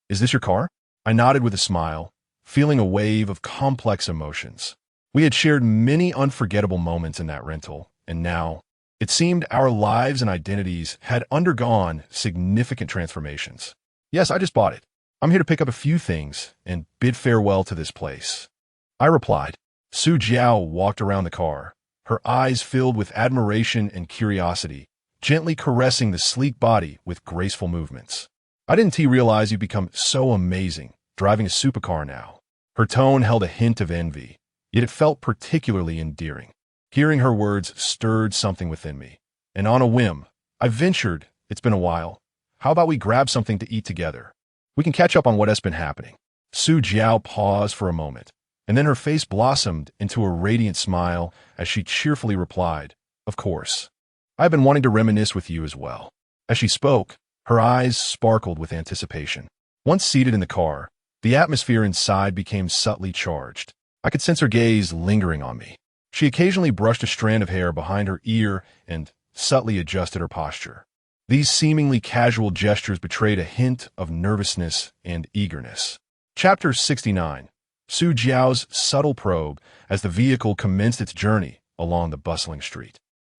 Is this your car?" I nodded with a smile, feeling a wave of complex emotions. We had shared many unforgettable moments in that rental, and now, It seemed our lives and identities had undergone significant transformations. Yes, I just bought it. I'm here to pick up a few things and bid farewell to this place, I replied. Su Jiao walked around the car, her eyes filled with admiration and curiosity, gently caressing the sleek body with graceful movements. I didn't realize you'd become so amazing, driving a supercar now. Her tone held a hint of envy, yet it felt particularly endearing. Hearing her words stirred something within me, and on a whim, I ventured, it's been a while. How about we grab something to eat together? We can catch up on what has been happening. Su Jiao paused for a moment, and then her face blossomed into a radiant smile as she cheerfully replied, Of course. I've been wanting to reminisce with you as well. As she spoke, her eyes sparkled with anticipation. Once seated in the car, the atmosphere inside became subtly charged. I could sense her gaze lingering on me. She occasionally brushed a strand of hair behind her ear and subtly adjusted her posture. These seemingly casual gestures betrayed a hint of nervousness and eagerness. Chapter 69. Su Jiao's subtle probe as the vehicle commenced its journey along the bustling street.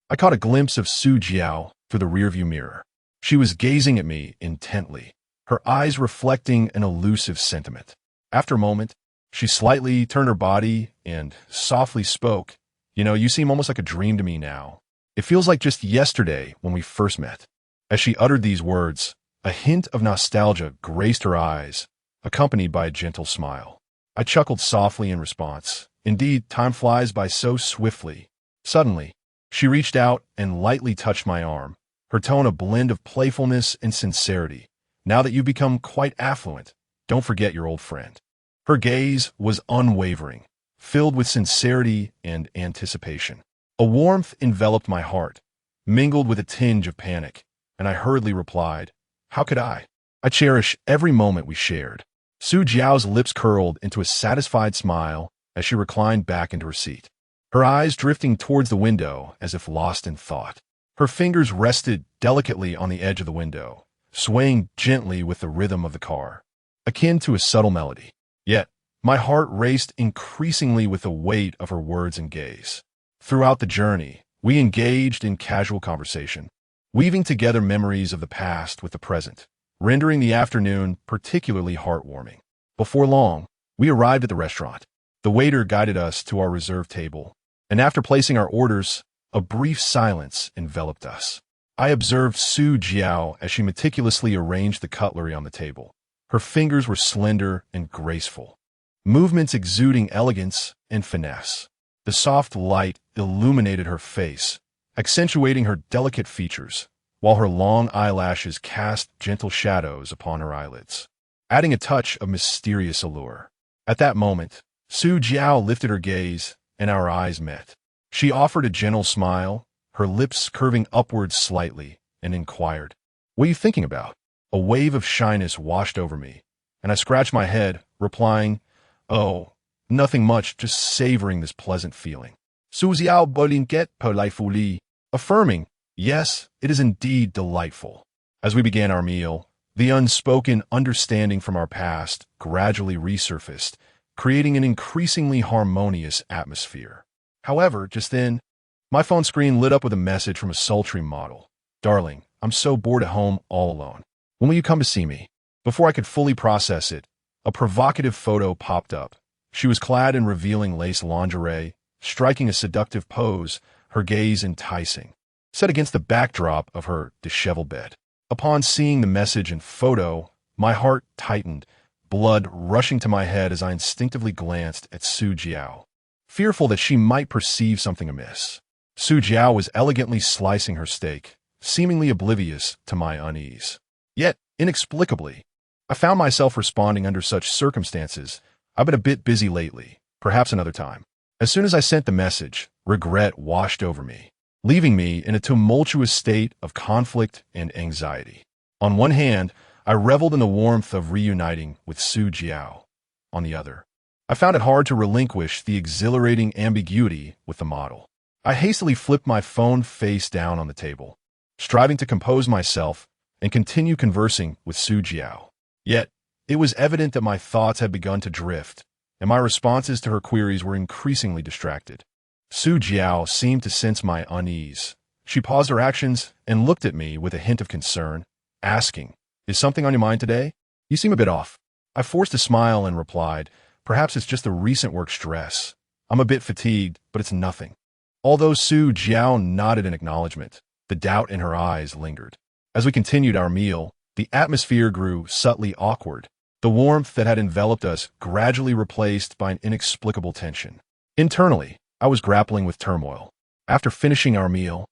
I caught a glimpse of Su Jiao through the rearview mirror. She was gazing at me intently, her eyes reflecting an elusive sentiment. After a moment, she slightly turned her body and softly spoke, You seem almost like a dream to me now. It feels like just yesterday when we first met. As she uttered these words, a hint of nostalgia graced her eyes, accompanied by a gentle smile. I chuckled softly in response. Indeed, time flies by so swiftly. Suddenly, she reached out and lightly touched my arm, her tone a blend of playfulness and sincerity. Now that you've become quite affluent, don't forget your old friend. Her gaze was unwavering, filled with sincerity and anticipation. A warmth enveloped my heart, mingled with a tinge of panic, and I hurriedly replied, How could I? I cherish every moment we shared. Su Jiao's lips curled into a satisfied smile as she reclined back into her seat, her eyes drifting towards the window as if lost in thought. Her fingers rested delicately on the edge of the window, swaying gently with the rhythm of the car, akin to a subtle melody. Yet, my heart raced increasingly with the weight of her words and gaze. Throughout the journey, we engaged in casual conversation, weaving together memories of the past with the present, rendering the afternoon particularly heartwarming. Before long, we arrived at the restaurant. The waiter guided us to our reserved table, and after placing our orders, a brief silence enveloped us. I observed Su Jiao as she meticulously arranged the cutlery on the table. Her fingers were slender and graceful, movements exuding elegance and finesse. The soft light illuminated her face, accentuating her delicate features, while her long eyelashes cast gentle shadows upon her eyelids, adding a touch of mysterious allure. At that moment, Su Jiao lifted her gaze, and our eyes met. She offered a gentle smile, her lips curving upwards slightly, and inquired, What are you thinking about? A wave of shyness washed over me, and I scratched my head, replying, Oh, nothing much, just savoring this pleasant feeling. Su Jiao bolinquet per la folie, affirming, Yes, it is indeed delightful. As we began our meal, the unspoken understanding from our past gradually resurfaced, creating an increasingly harmonious atmosphere. However, just then, my phone screen lit up with a message from a sultry model. Darling, I'm so bored at home all alone. When will you come to see me? Before I could fully process it, a provocative photo popped up. She was clad in revealing lace lingerie, striking a seductive pose, her gaze enticing, set against the backdrop of her disheveled bed. Upon seeing the message and photo, my heart tightened, blood rushing to my head as I instinctively glanced at Su Jiao, fearful that she might perceive something amiss. Su Jiao was elegantly slicing her steak, seemingly oblivious to my unease. Yet, inexplicably, I found myself responding under such circumstances. I've been a bit busy lately, perhaps another time. As soon as I sent the message, regret washed over me, leaving me in a tumultuous state of conflict and anxiety. On one hand, I reveled in the warmth of reuniting with Su Jiao. On the other, I found it hard to relinquish the exhilarating ambiguity with the model. I hastily flipped my phone face down on the table, striving to compose myself and continue conversing with Su Jiao. Yet, it was evident that my thoughts had begun to drift, and my responses to her queries were increasingly distracted. Su Jiao seemed to sense my unease. She paused her actions and looked at me with a hint of concern, asking, "Is something on your mind today? You seem a bit off." I forced a smile and replied, "Perhaps it's just the recent work stress. I'm a bit fatigued, but it's nothing." Although Su Jiao nodded in acknowledgement, the doubt in her eyes lingered. As we continued our meal, the atmosphere grew subtly awkward. The warmth that had enveloped us gradually replaced by an inexplicable tension. Internally, I was grappling with turmoil. After finishing our meal,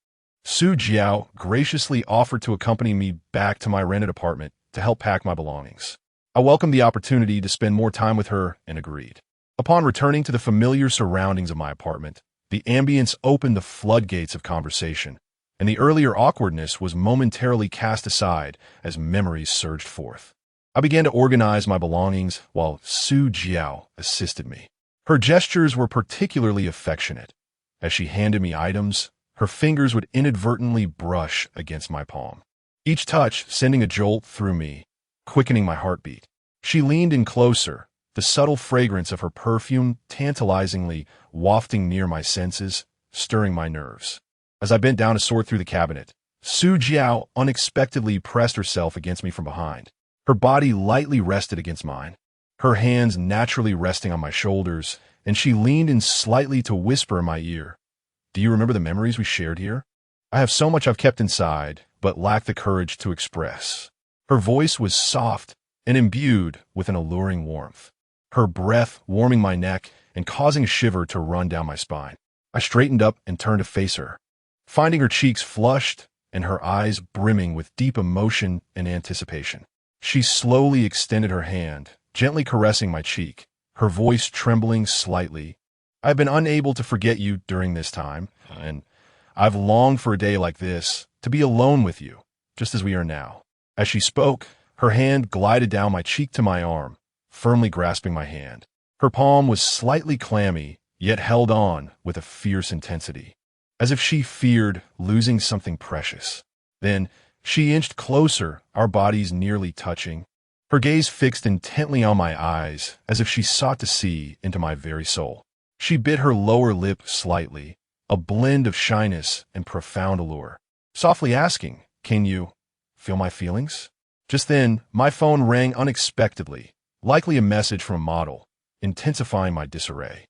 Su Jiao graciously offered to accompany me back to my rented apartment to help pack my belongings. I welcomed the opportunity to spend more time with her and agreed. Upon returning to the familiar surroundings of my apartment, the ambience opened the floodgates of conversation, and the earlier awkwardness was momentarily cast aside as memories surged forth. I began to organize my belongings while Su Jiao assisted me. Her gestures were particularly affectionate. As she handed me items, her fingers would inadvertently brush against my palm, each touch sending a jolt through me, quickening my heartbeat. She leaned in closer, the subtle fragrance of her perfume tantalizingly wafting near my senses, stirring my nerves. As I bent down to sort through the cabinet, Su Jiao unexpectedly pressed herself against me from behind. Her body lightly rested against mine, her hands naturally resting on my shoulders, and she leaned in slightly to whisper in my ear, "Do you remember the memories we shared here? I have so much I've kept inside, but lack the courage to express." Her voice was soft and imbued with an alluring warmth, her breath warming my neck and causing a shiver to run down my spine. I straightened up and turned to face her, finding her cheeks flushed and her eyes brimming with deep emotion and anticipation. She slowly extended her hand, gently caressing my cheek, her voice trembling slightly. "I've been unable to forget you during this time, and I've longed for a day like this, to be alone with you, just as we are now." As she spoke, her hand glided down my cheek to my arm, firmly grasping my hand. Her palm was slightly clammy, yet held on with a fierce intensity, as if she feared losing something precious. Then she inched closer, our bodies nearly touching, her gaze fixed intently on my eyes, as if she sought to see into my very soul. She bit her lower lip slightly, a blend of shyness and profound allure, softly asking, "Can you feel my feelings?" Just then, my phone rang unexpectedly, likely a message from a model, intensifying my disarray.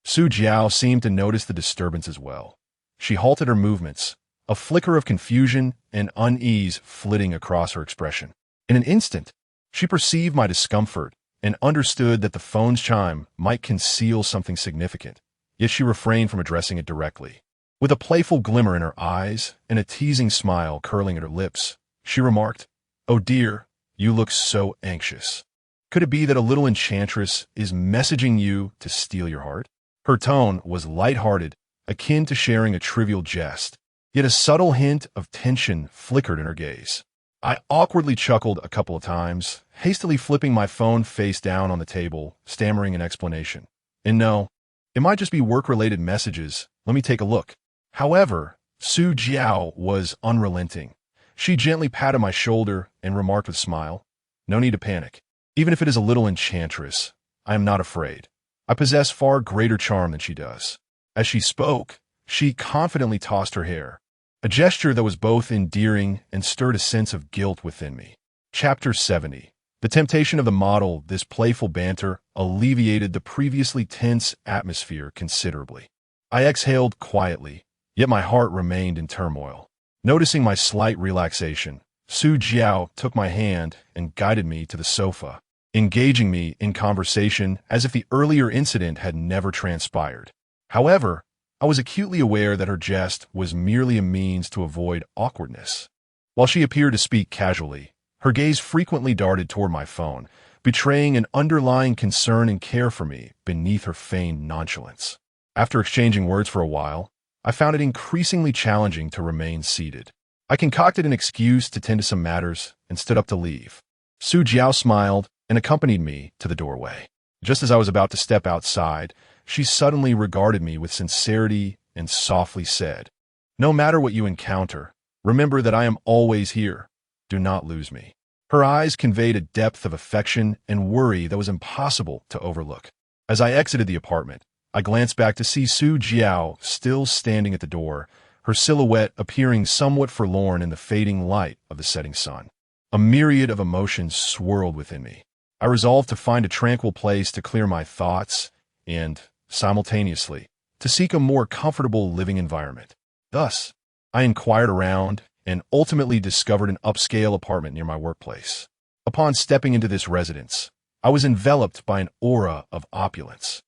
Su Jiao seemed to notice the disturbance as well. She halted her movements, a flicker of confusion and unease flitting across her expression. In an instant, she perceived my discomfort and understood that the phone's chime might conceal something significant, yet she refrained from addressing it directly. With a playful glimmer in her eyes and a teasing smile curling at her lips, she remarked, "Oh dear, you look so anxious. Could it be that a little enchantress is messaging you to steal your heart?" Her tone was lighthearted, akin to sharing a trivial jest, yet a subtle hint of tension flickered in her gaze. I awkwardly chuckled a couple of times, hastily flipping my phone face down on the table, stammering an explanation. "And no, it might just be work-related messages. Let me take a look." However, Su Jiao was unrelenting. She gently patted my shoulder and remarked with a smile, "No need to panic. Even if it is a little enchantress, I am not afraid. I possess far greater charm than she does." As she spoke, she confidently tossed her hair, a gesture that was both endearing and stirred a sense of guilt within me. Chapter 70. The temptation of the model, this playful banter, alleviated the previously tense atmosphere considerably. I exhaled quietly, yet my heart remained in turmoil. Noticing my slight relaxation, Su Jiao took my hand and guided me to the sofa, engaging me in conversation as if the earlier incident had never transpired. However, I was acutely aware that her jest was merely a means to avoid awkwardness. While she appeared to speak casually, her gaze frequently darted toward my phone, betraying an underlying concern and care for me beneath her feigned nonchalance. After exchanging words for a while, I found it increasingly challenging to remain seated. I concocted an excuse to tend to some matters and stood up to leave. Su Jiao smiled and accompanied me to the doorway. Just as I was about to step outside, she suddenly regarded me with sincerity and softly said, "No matter what you encounter, remember that I am always here. Do not lose me." Her eyes conveyed a depth of affection and worry that was impossible to overlook. As I exited the apartment, I glanced back to see Su Jiao still standing at the door, her silhouette appearing somewhat forlorn in the fading light of the setting sun. A myriad of emotions swirled within me. I resolved to find a tranquil place to clear my thoughts and, simultaneously, to seek a more comfortable living environment. Thus, I inquired around and ultimately discovered an upscale apartment near my workplace. Upon stepping into this residence, I was enveloped by an aura of opulence.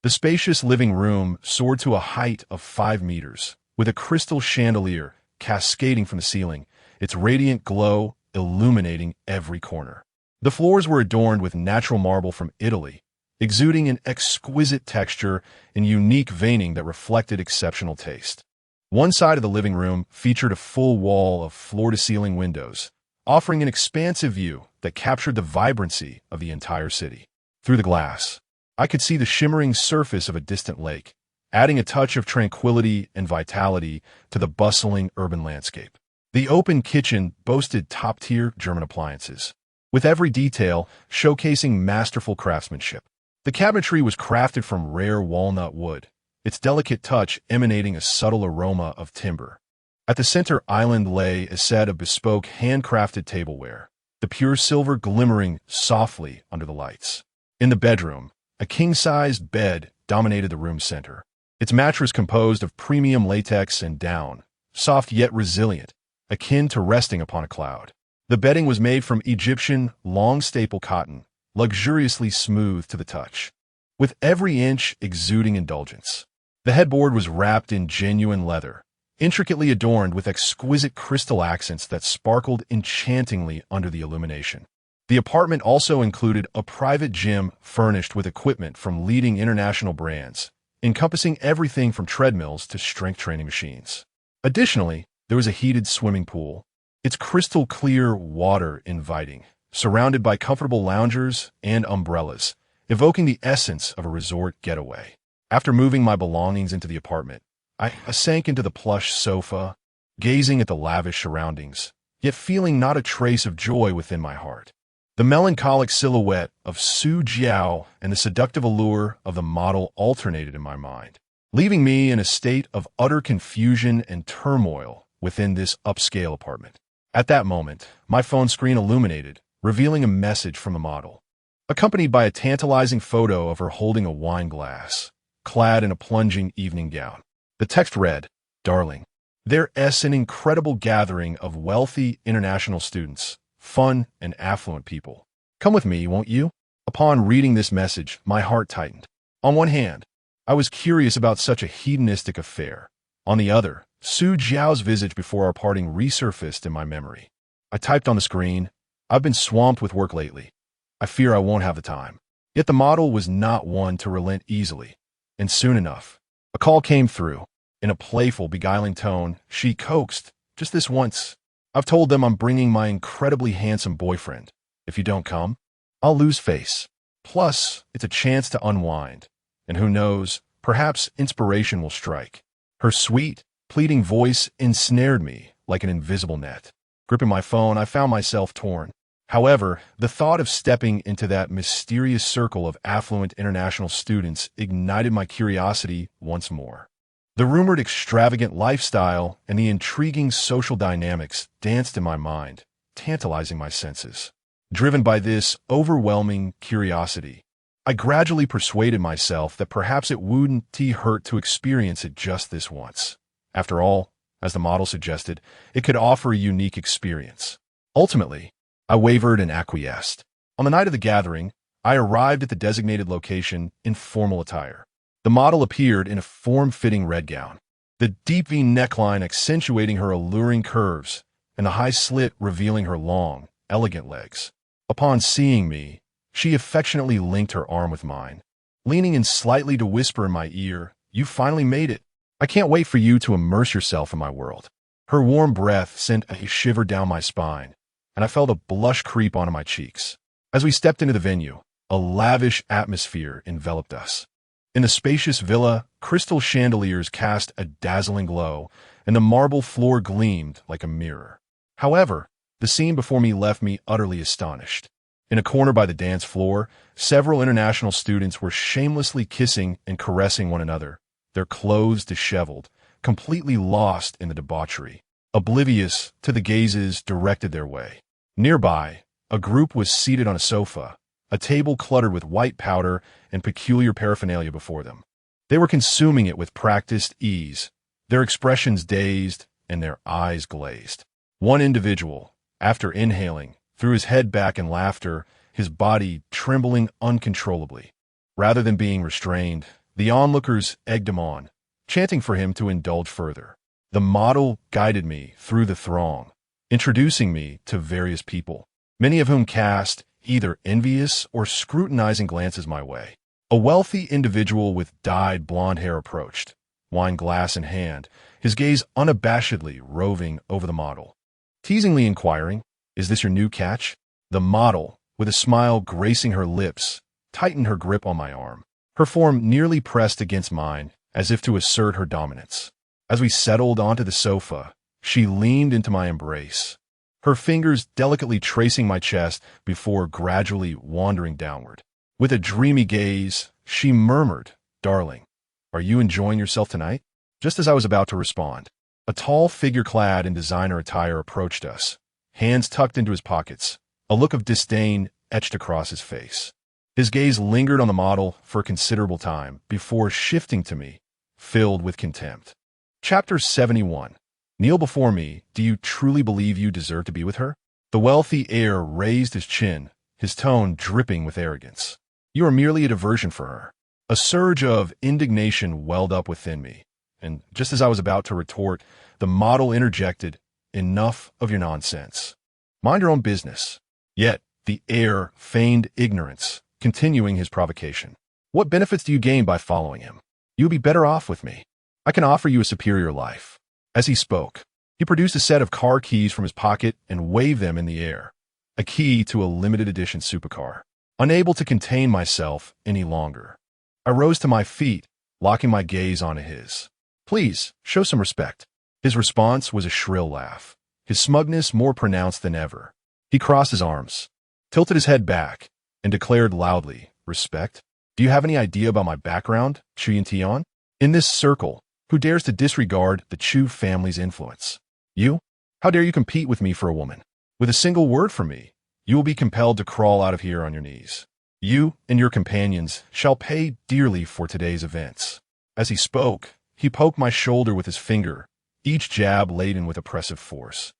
The spacious living room soared to a height of 5 meters, with a crystal chandelier cascading from the ceiling, its radiant glow illuminating every corner. The floors were adorned with natural marble from Italy, exuding an exquisite texture and unique veining that reflected exceptional taste. One side of the living room featured a full wall of floor-to-ceiling windows, offering an expansive view that captured the vibrancy of the entire city. Through the glass, I could see the shimmering surface of a distant lake, adding a touch of tranquility and vitality to the bustling urban landscape. The open kitchen boasted top-tier German appliances, with every detail showcasing masterful craftsmanship. The cabinetry was crafted from rare walnut wood, its delicate touch emanating a subtle aroma of timber. At the center island lay a set of bespoke handcrafted tableware, the pure silver glimmering softly under the lights. In the bedroom, a king-sized bed dominated the room's center, its mattress composed of premium latex and down, soft yet resilient, akin to resting upon a cloud. The bedding was made from Egyptian long-staple cotton, luxuriously smooth to the touch, with every inch exuding indulgence. The headboard was wrapped in genuine leather, intricately adorned with exquisite crystal accents that sparkled enchantingly under the illumination. The apartment also included a private gym furnished with equipment from leading international brands, encompassing everything from treadmills to strength training machines. Additionally, there was a heated swimming pool, its crystal-clear water inviting, surrounded by comfortable loungers and umbrellas, evoking the essence of a resort getaway. After moving my belongings into the apartment, I sank into the plush sofa, gazing at the lavish surroundings, yet feeling not a trace of joy within my heart. The melancholic silhouette of Su Jiao and the seductive allure of the model alternated in my mind, leaving me in a state of utter confusion and turmoil within this upscale apartment. At that moment, my phone screen illuminated, revealing a message from the model, accompanied by a tantalizing photo of her holding a wine glass, clad in a plunging evening gown. The text read, "Darling, there's an incredible gathering of wealthy international students, fun and affluent people. Come with me, won't you?" Upon reading this message, my heart tightened. On one hand, I was curious about such a hedonistic affair. On the other, Su Jiao's visage before our parting resurfaced in my memory. I typed on the screen, "I've been swamped with work lately. I fear I won't have the time." Yet the model was not one to relent easily, and soon enough, a call came through. In a playful, beguiling tone, she coaxed, "Just this once. I've told them I'm bringing my incredibly handsome boyfriend. If you don't come, I'll lose face. Plus, it's a chance to unwind. And who knows, perhaps inspiration will strike." Her sweet, pleading voice ensnared me like an invisible net. Gripping my phone, I found myself torn. However, the thought of stepping into that mysterious circle of affluent international students ignited my curiosity once more. The rumored extravagant lifestyle and the intriguing social dynamics danced in my mind, tantalizing my senses. Driven by this overwhelming curiosity, I gradually persuaded myself that perhaps it wouldn't hurt to experience it just this once. After all, as the model suggested, it could offer a unique experience. Ultimately, I wavered and acquiesced. On the night of the gathering, I arrived at the designated location in formal attire. The model appeared in a form-fitting red gown, the deep V neckline accentuating her alluring curves, and the high slit revealing her long, elegant legs. Upon seeing me, she affectionately linked her arm with mine, leaning in slightly to whisper in my ear, "You finally made it. I can't wait for you to immerse yourself in my world." Her warm breath sent a shiver down my spine, and I felt a blush creep onto my cheeks. As we stepped into the venue, a lavish atmosphere enveloped us. In the spacious villa, crystal chandeliers cast a dazzling glow, and the marble floor gleamed like a mirror. However, the scene before me left me utterly astonished. In a corner by the dance floor, several international students were shamelessly kissing and caressing one another, their clothes disheveled, completely lost in the debauchery, oblivious to the gazes directed their way. Nearby, a group was seated on a sofa, a table cluttered with white powder and peculiar paraphernalia before them. They were consuming it with practiced ease, their expressions dazed and their eyes glazed. One individual, after inhaling, threw his head back in laughter, his body trembling uncontrollably. Rather than being restrained, the onlookers egged him on, chanting for him to indulge further. The model guided me through the throng, introducing me to various people, many of whom cast either envious or scrutinizing glances my way. A wealthy individual with dyed blonde hair approached, wine glass in hand, his gaze unabashedly roving over the model. Teasingly inquiring, "Is this your new catch?" The model, with a smile gracing her lips, tightened her grip on my arm, her form nearly pressed against mine, as if to assert her dominance. As we settled onto the sofa, she leaned into my embrace, her fingers delicately tracing my chest before gradually wandering downward. With a dreamy gaze, she murmured, "Darling, are you enjoying yourself tonight?" Just as I was about to respond, a tall figure clad in designer attire approached us, hands tucked into his pockets, a look of disdain etched across his face. His gaze lingered on the model for a considerable time before shifting to me, filled with contempt. Chapter 71. Kneel before me. Do you truly believe you deserve to be with her? The wealthy heir raised his chin, his tone dripping with arrogance. You are merely a diversion for her. A surge of indignation welled up within me, and just as I was about to retort, the model interjected, "Enough of your nonsense. Mind your own business." Yet the heir feigned ignorance, continuing his provocation. "What benefits do you gain by following him? You'll be better off with me. I can offer you a superior life." As he spoke, he produced a set of car keys from his pocket and waved them in the air, a key to a limited edition supercar. Unable to contain myself any longer, I rose to my feet, locking my gaze onto his. "Please, show some respect." His response was a shrill laugh, his smugness more pronounced than ever. He crossed his arms, tilted his head back, and declared loudly, "Respect? Do you have any idea about my background, Chu Yin? In this circle, who dares to disregard the Chu family's influence? You? How dare you compete with me for a woman? With a single word from me, you will be compelled to crawl out of here on your knees. You and your companions shall pay dearly for today's events." As he spoke, he poked my shoulder with his finger, each jab laden with oppressive force,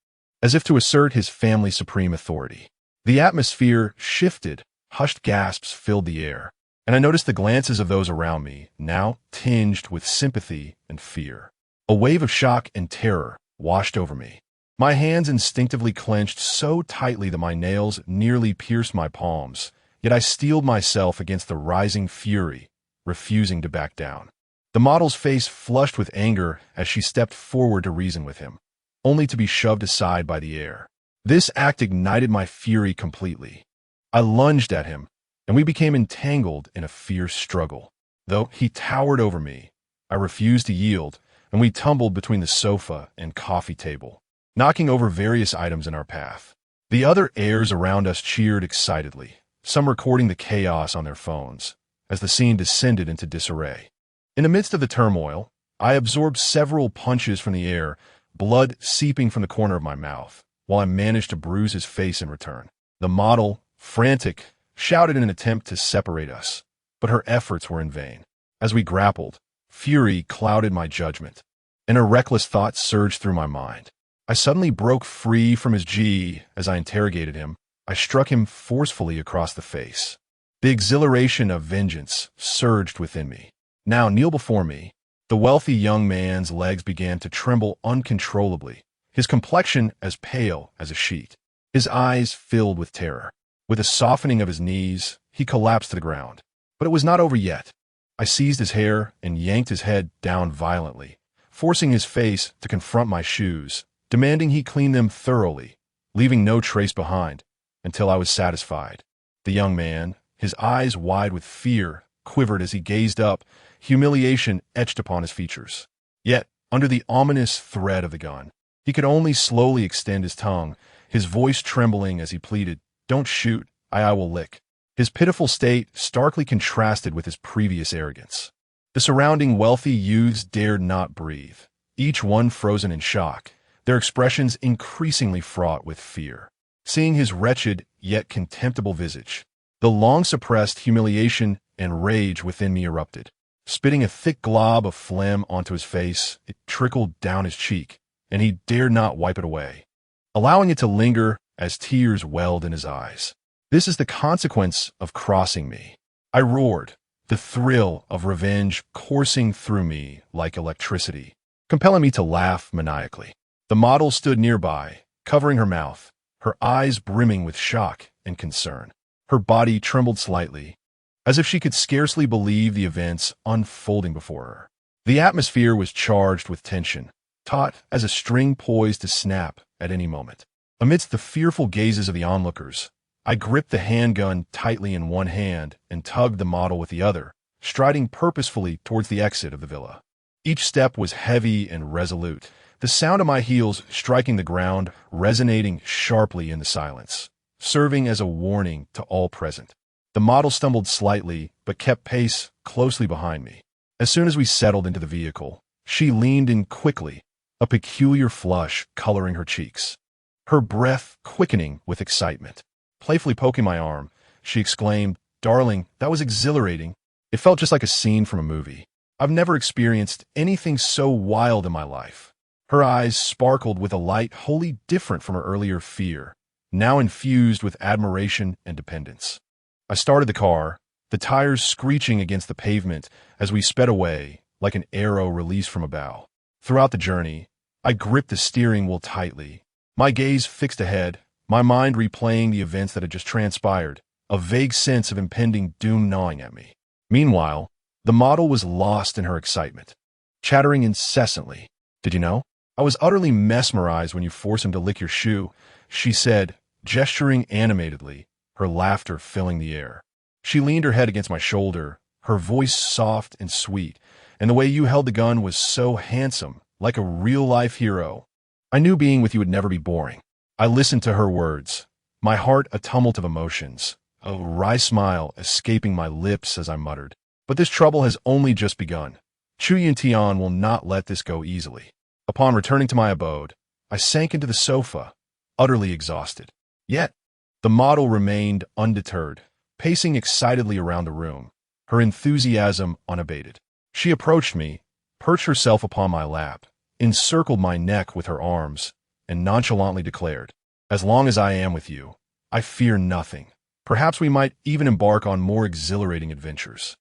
as if to assert his family's supreme authority. The atmosphere shifted, hushed gasps filled the air, and I noticed the glances of those around me, now tinged with sympathy and fear. A wave of shock and terror washed over me. My hands instinctively clenched so tightly that my nails nearly pierced my palms, yet I steeled myself against the rising fury, refusing to back down. The model's face flushed with anger as she stepped forward to reason with him, only to be shoved aside by the heir. This act ignited my fury completely. I lunged at him, and we became entangled in a fierce struggle. Though he towered over me, I refused to yield, and we tumbled between the sofa and coffee table, knocking over various items in our path. The other heirs around us cheered excitedly, some recording the chaos on their phones, as the scene descended into disarray. In the midst of the turmoil, I absorbed several punches from the air, blood seeping from the corner of my mouth, while I managed to bruise his face in return. The model, frantic, shouted in an attempt to separate us, but her efforts were in vain. As we grappled, fury clouded my judgment, and a reckless thought surged through my mind. I suddenly broke free from his G. As I interrogated him, I struck him forcefully across the face. The exhilaration of vengeance surged within me. "Now kneel before me." The wealthy young man's legs began to tremble uncontrollably, his complexion as pale as a sheet, his eyes filled with terror. With a softening of his knees, he collapsed to the ground. But it was not over yet. I seized his hair and yanked his head down violently, forcing his face to confront my shoes, demanding he clean them thoroughly, leaving no trace behind, until I was satisfied. The young man, his eyes wide with fear, quivered as he gazed up, humiliation etched upon his features. Yet, under the ominous threat of the gun, he could only slowly extend his tongue, his voice trembling as he pleaded, "Don't shoot, I will lick." His pitiful state starkly contrasted with his previous arrogance. The surrounding wealthy youths dared not breathe, each one frozen in shock, their expressions increasingly fraught with fear. Seeing his wretched yet contemptible visage, the long-suppressed humiliation and rage within me erupted. Spitting a thick glob of phlegm onto his face, it trickled down his cheek, and he dared not wipe it away, allowing it to linger as tears welled in his eyes. This is the consequence of crossing me. I roared, the thrill of revenge coursing through me like electricity, compelling me to laugh maniacally. The model stood nearby, covering her mouth, her eyes brimming with shock and concern. Her body trembled slightly, as if she could scarcely believe the events unfolding before her. The atmosphere was charged with tension, taut as a string poised to snap at any moment. Amidst the fearful gazes of the onlookers, I gripped the handgun tightly in one hand and tugged the model with the other, striding purposefully towards the exit of the villa. Each step was heavy and resolute, the sound of my heels striking the ground resonating sharply in the silence, serving as a warning to all present. The model stumbled slightly, but kept pace closely behind me. As soon as we settled into the vehicle, she leaned in quickly, a peculiar flush coloring her cheeks, her breath quickening with excitement. Playfully poking my arm, she exclaimed, "Darling, that was exhilarating." It felt just like a scene from a movie. I've never experienced anything so wild in my life. Her eyes sparkled with a light wholly different from her earlier fear, now infused with admiration and dependence. I started the car, the tires screeching against the pavement as we sped away like an arrow released from a bow. Throughout the journey, I gripped the steering wheel tightly, my gaze fixed ahead, my mind replaying the events that had just transpired, a vague sense of impending doom gnawing at me. Meanwhile, the model was lost in her excitement, chattering incessantly. "Did you know? I was utterly mesmerized when you forced him to lick your shoe," she said, gesturing animatedly, her laughter filling the air. She leaned her head against my shoulder, her voice soft and sweet, and the way you held the gun was so handsome, like a real-life hero. I knew being with you would never be boring. I listened to her words, my heart a tumult of emotions, a wry smile escaping my lips as I muttered, "But this trouble has only just begun. Chuyin Tian will not let this go easily." Upon returning to my abode, I sank into the sofa, utterly exhausted. Yet, the model remained undeterred, pacing excitedly around the room, her enthusiasm unabated. She approached me, perched herself upon my lap, encircled my neck with her arms, and nonchalantly declared, "As long as I am with you, I fear nothing. Perhaps we might even embark on more exhilarating adventures."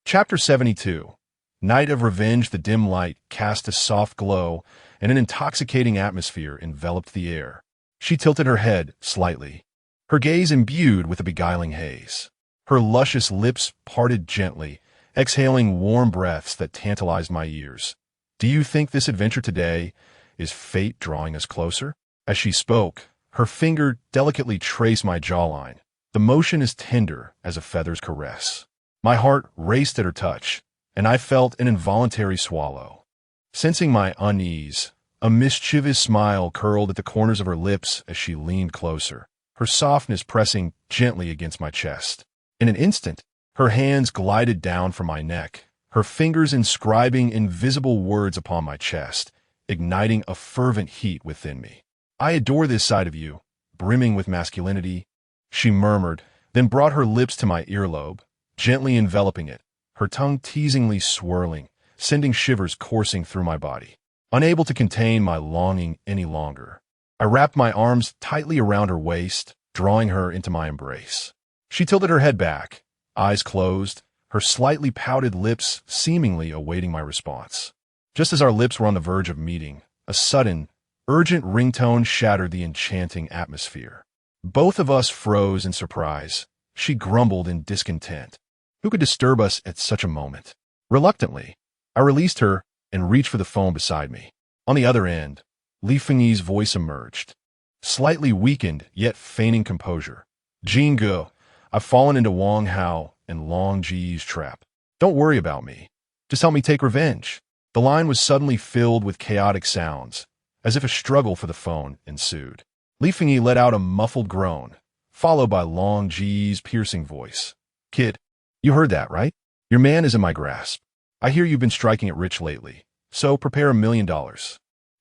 Chapter 72. Night of Revenge. The dim light cast a soft glow, and an intoxicating atmosphere enveloped the air. She tilted her head slightly, her gaze imbued with a beguiling haze. Her luscious lips parted gently, exhaling warm breaths that tantalized my ears. "Do you think this adventure today is fate drawing us closer?" As she spoke, her finger delicately traced my jawline. The motion as tender as a feather's caress. My heart raced at her touch, and I felt an involuntary swallow. Sensing my unease, a mischievous smile curled at the corners of her lips as she leaned closer, her softness pressing gently against my chest. In an instant, her hands glided down from my neck, her fingers inscribing invisible words upon my chest, igniting a fervent heat within me. "I adore this side of you, brimming with masculinity," she murmured, then brought her lips to my earlobe, gently enveloping it, her tongue teasingly swirling, sending shivers coursing through my body. Unable to contain my longing any longer, I wrapped my arms tightly around her waist, drawing her into my embrace. She tilted her head back, eyes closed, her slightly pouted lips seemingly awaiting my response. Just as our lips were on the verge of meeting, a sudden, urgent ringtone shattered the enchanting atmosphere. Both of us froze in surprise. She grumbled in discontent. Who could disturb us at such a moment? Reluctantly, I released her and reached for the phone beside me. On the other end, Li Fengyi's voice emerged, slightly weakened yet feigning composure. "Jin Ge, I've fallen into Wang Hao and Long Ji's trap. Don't worry about me. Just help me take revenge." The line was suddenly filled with chaotic sounds, as if a struggle for the phone ensued. Li Fengyi let out a muffled groan, followed by Long Ji's piercing voice. "Kid, you heard that, right? Your man is in my grasp. I hear you've been striking it rich lately. So prepare $1 million.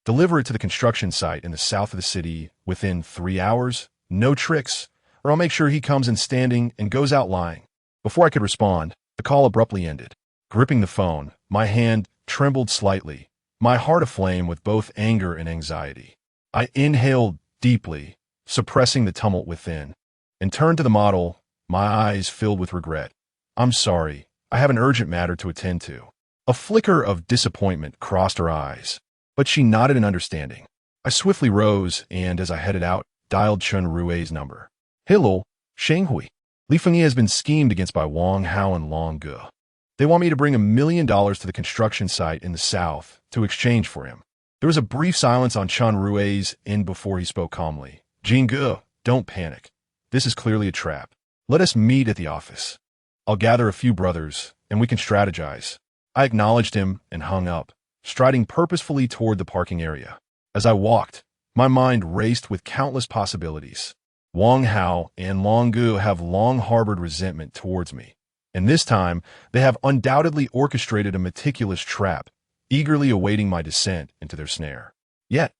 Deliver it to the construction site in the south of the city within 3 hours. No tricks, or I'll make sure he comes in standing and goes out lying." Before I could respond, the call abruptly ended. Gripping the phone, my hand trembled slightly, my heart aflame with both anger and anxiety. I inhaled deeply, suppressing the tumult within, and turned to the model, my eyes filled with regret. "I'm sorry, I have an urgent matter to attend to." A flicker of disappointment crossed her eyes, but she nodded in understanding. I swiftly rose and, as I headed out, dialed Chen Rui's number. "Hello, Shenghui. Li Fengyi has been schemed against by Wang Hao and Long Ge. They want me to bring $1 million to the construction site in the south to exchange for him." There was a brief silence on Chen Rui's end before he spoke calmly. "Jin Ge, don't panic. This is clearly a trap. Let us meet at the office. I'll gather a few brothers, and we can strategize." I acknowledged him and hung up, striding purposefully toward the parking area. As I walked, my mind raced with countless possibilities. Wang Hao and Long Ge have long harbored resentment towards me, and this time they have undoubtedly orchestrated a meticulous trap, eagerly awaiting my descent into their snare. Yet,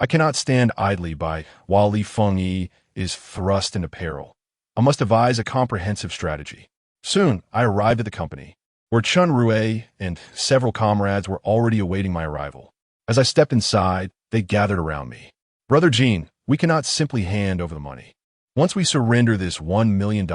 I cannot stand idly by while Li Fengyi is thrust into peril. I must devise a comprehensive strategy. Soon, I arrived at the company, where Chen Rui and several comrades were already awaiting my arrival. As I stepped inside, they gathered around me. "Brother Jin, we cannot simply hand over the money. Once we surrender this $1 million,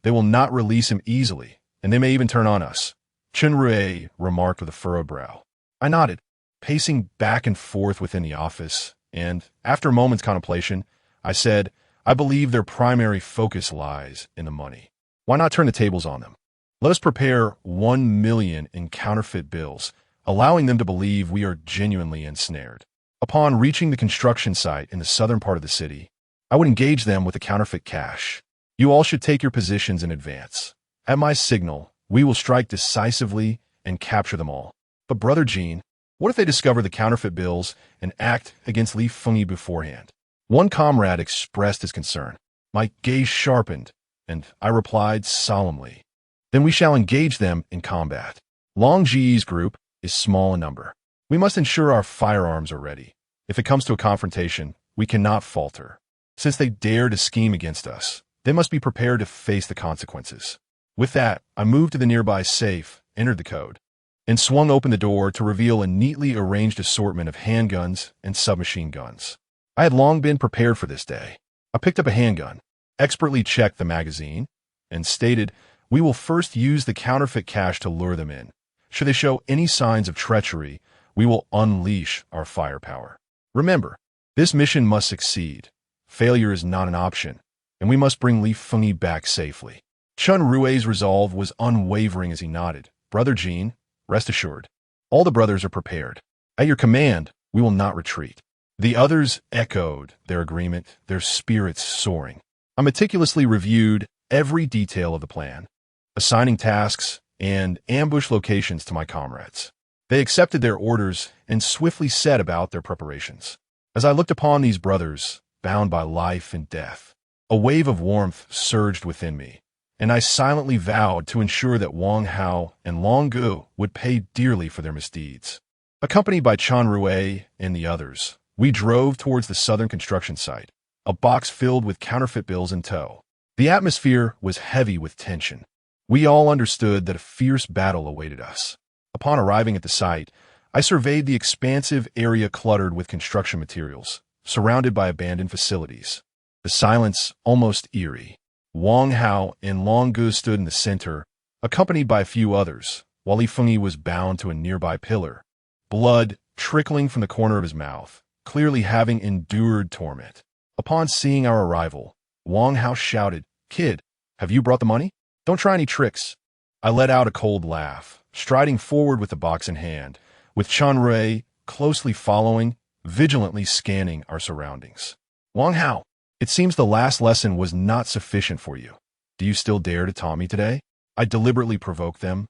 they will not release him easily, and they may even turn on us," Chen Rui remarked with a furrowed brow. I nodded, pacing back and forth within the office, and, after a moment's contemplation, I said, "I believe their primary focus lies in the money. Why not turn the tables on them? Let us prepare 1 million in counterfeit bills, allowing them to believe we are genuinely ensnared. Upon reaching the construction site in the southern part of the city, I would engage them with the counterfeit cash. You all should take your positions in advance. At my signal, we will strike decisively and capture them all. But Brother Jin, what if they discover the counterfeit bills and act against Li Fengyi beforehand?" One comrade expressed his concern. My gaze sharpened, and I replied solemnly, "Then we shall engage them in combat. Long Ji's group is small in number. We must ensure our firearms are ready. If it comes to a confrontation, we cannot falter. Since they dare to scheme against us, they must be prepared to face the consequences." With that, I moved to the nearby safe, entered the code, and swung open the door to reveal a neatly arranged assortment of handguns and submachine guns. I had long been prepared for this day. I picked up a handgun, expertly checked the magazine, and stated, "We will first use the counterfeit cash to lure them in. Should they show any signs of treachery, we will unleash our firepower. Remember, this mission must succeed. Failure is not an option, and we must bring Li Fengyi back safely." Chen Rui's resolve was unwavering as he nodded. "Brother Jin, rest assured, all the brothers are prepared. At your command, we will not retreat." The others echoed their agreement, their spirits soaring. I meticulously reviewed every detail of the plan, assigning tasks and ambush locations to my comrades. They accepted their orders and swiftly set about their preparations. As I looked upon these brothers, bound by life and death, a wave of warmth surged within me, and I silently vowed to ensure that Wang Hao and Long Ge would pay dearly for their misdeeds. Accompanied by Chen Rui and the others, we drove towards the southern construction site, a box filled with counterfeit bills in tow. The atmosphere was heavy with tension. We all understood that a fierce battle awaited us. Upon arriving at the site, I surveyed the expansive area cluttered with construction materials, surrounded by abandoned facilities. The silence almost eerie. Wang Hao and Long Ge stood in the center, accompanied by a few others, while Li Fengyi was bound to a nearby pillar, blood trickling from the corner of his mouth, clearly having endured torment. Upon seeing our arrival, Wang Hao shouted, "Kid, have you brought the money? Don't try any tricks." I let out a cold laugh, striding forward with the box in hand, with Chen Rui closely following, vigilantly scanning our surroundings. "Wang Hao, it seems the last lesson was not sufficient for you. Do you still dare to taunt me today?" I deliberately provoked them,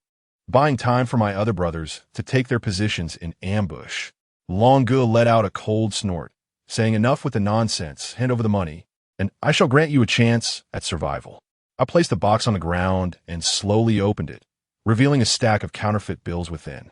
buying time for my other brothers to take their positions in ambush. Long Ge let out a cold snort, saying, "Enough with the nonsense, hand over the money, and I shall grant you a chance at survival." I placed the box on the ground and slowly opened it, revealing a stack of counterfeit bills within.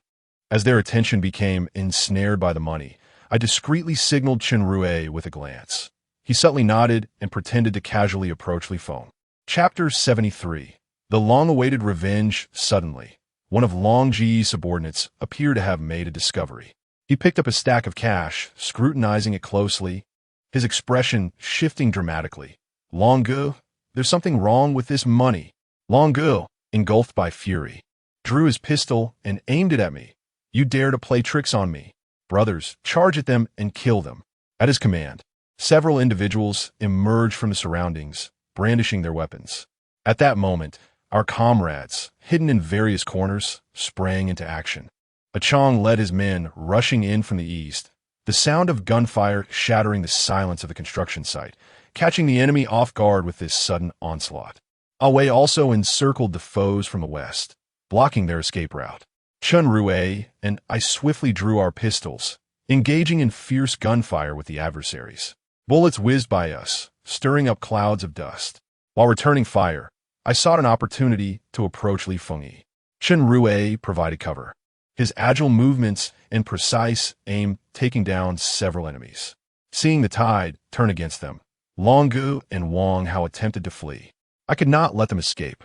As their attention became ensnared by the money, I discreetly signaled Chenrue with a glance. He subtly nodded and pretended to casually approach Li Feng. Chapter 73. The long-awaited revenge. Suddenly, one of Long Ji's subordinates appeared to have made a discovery. He picked up a stack of cash, scrutinizing it closely, his expression shifting dramatically. Long Gu, there's something wrong with this money. Long Gu, engulfed by fury, drew his pistol and aimed it at me. You dare to play tricks on me? Brothers, charge at them and kill them. At his command, several individuals emerged from the surroundings, brandishing their weapons. At that moment, our comrades, hidden in various corners, sprang into action. A Chong led his men rushing in from the east, the sound of gunfire shattering the silence of the construction site, catching the enemy off guard with this sudden onslaught. Wei also encircled the foes from the west, blocking their escape route. Chenrue and I swiftly drew our pistols, engaging in fierce gunfire with the adversaries. Bullets whizzed by us, stirring up clouds of dust. While returning fire, I sought an opportunity to approach Li Feng. Chenrue provided cover, his agile movements and precise aim taking down several enemies. Seeing the tide turn against them, Long Gu and Wang Hao attempted to flee. I could not let them escape.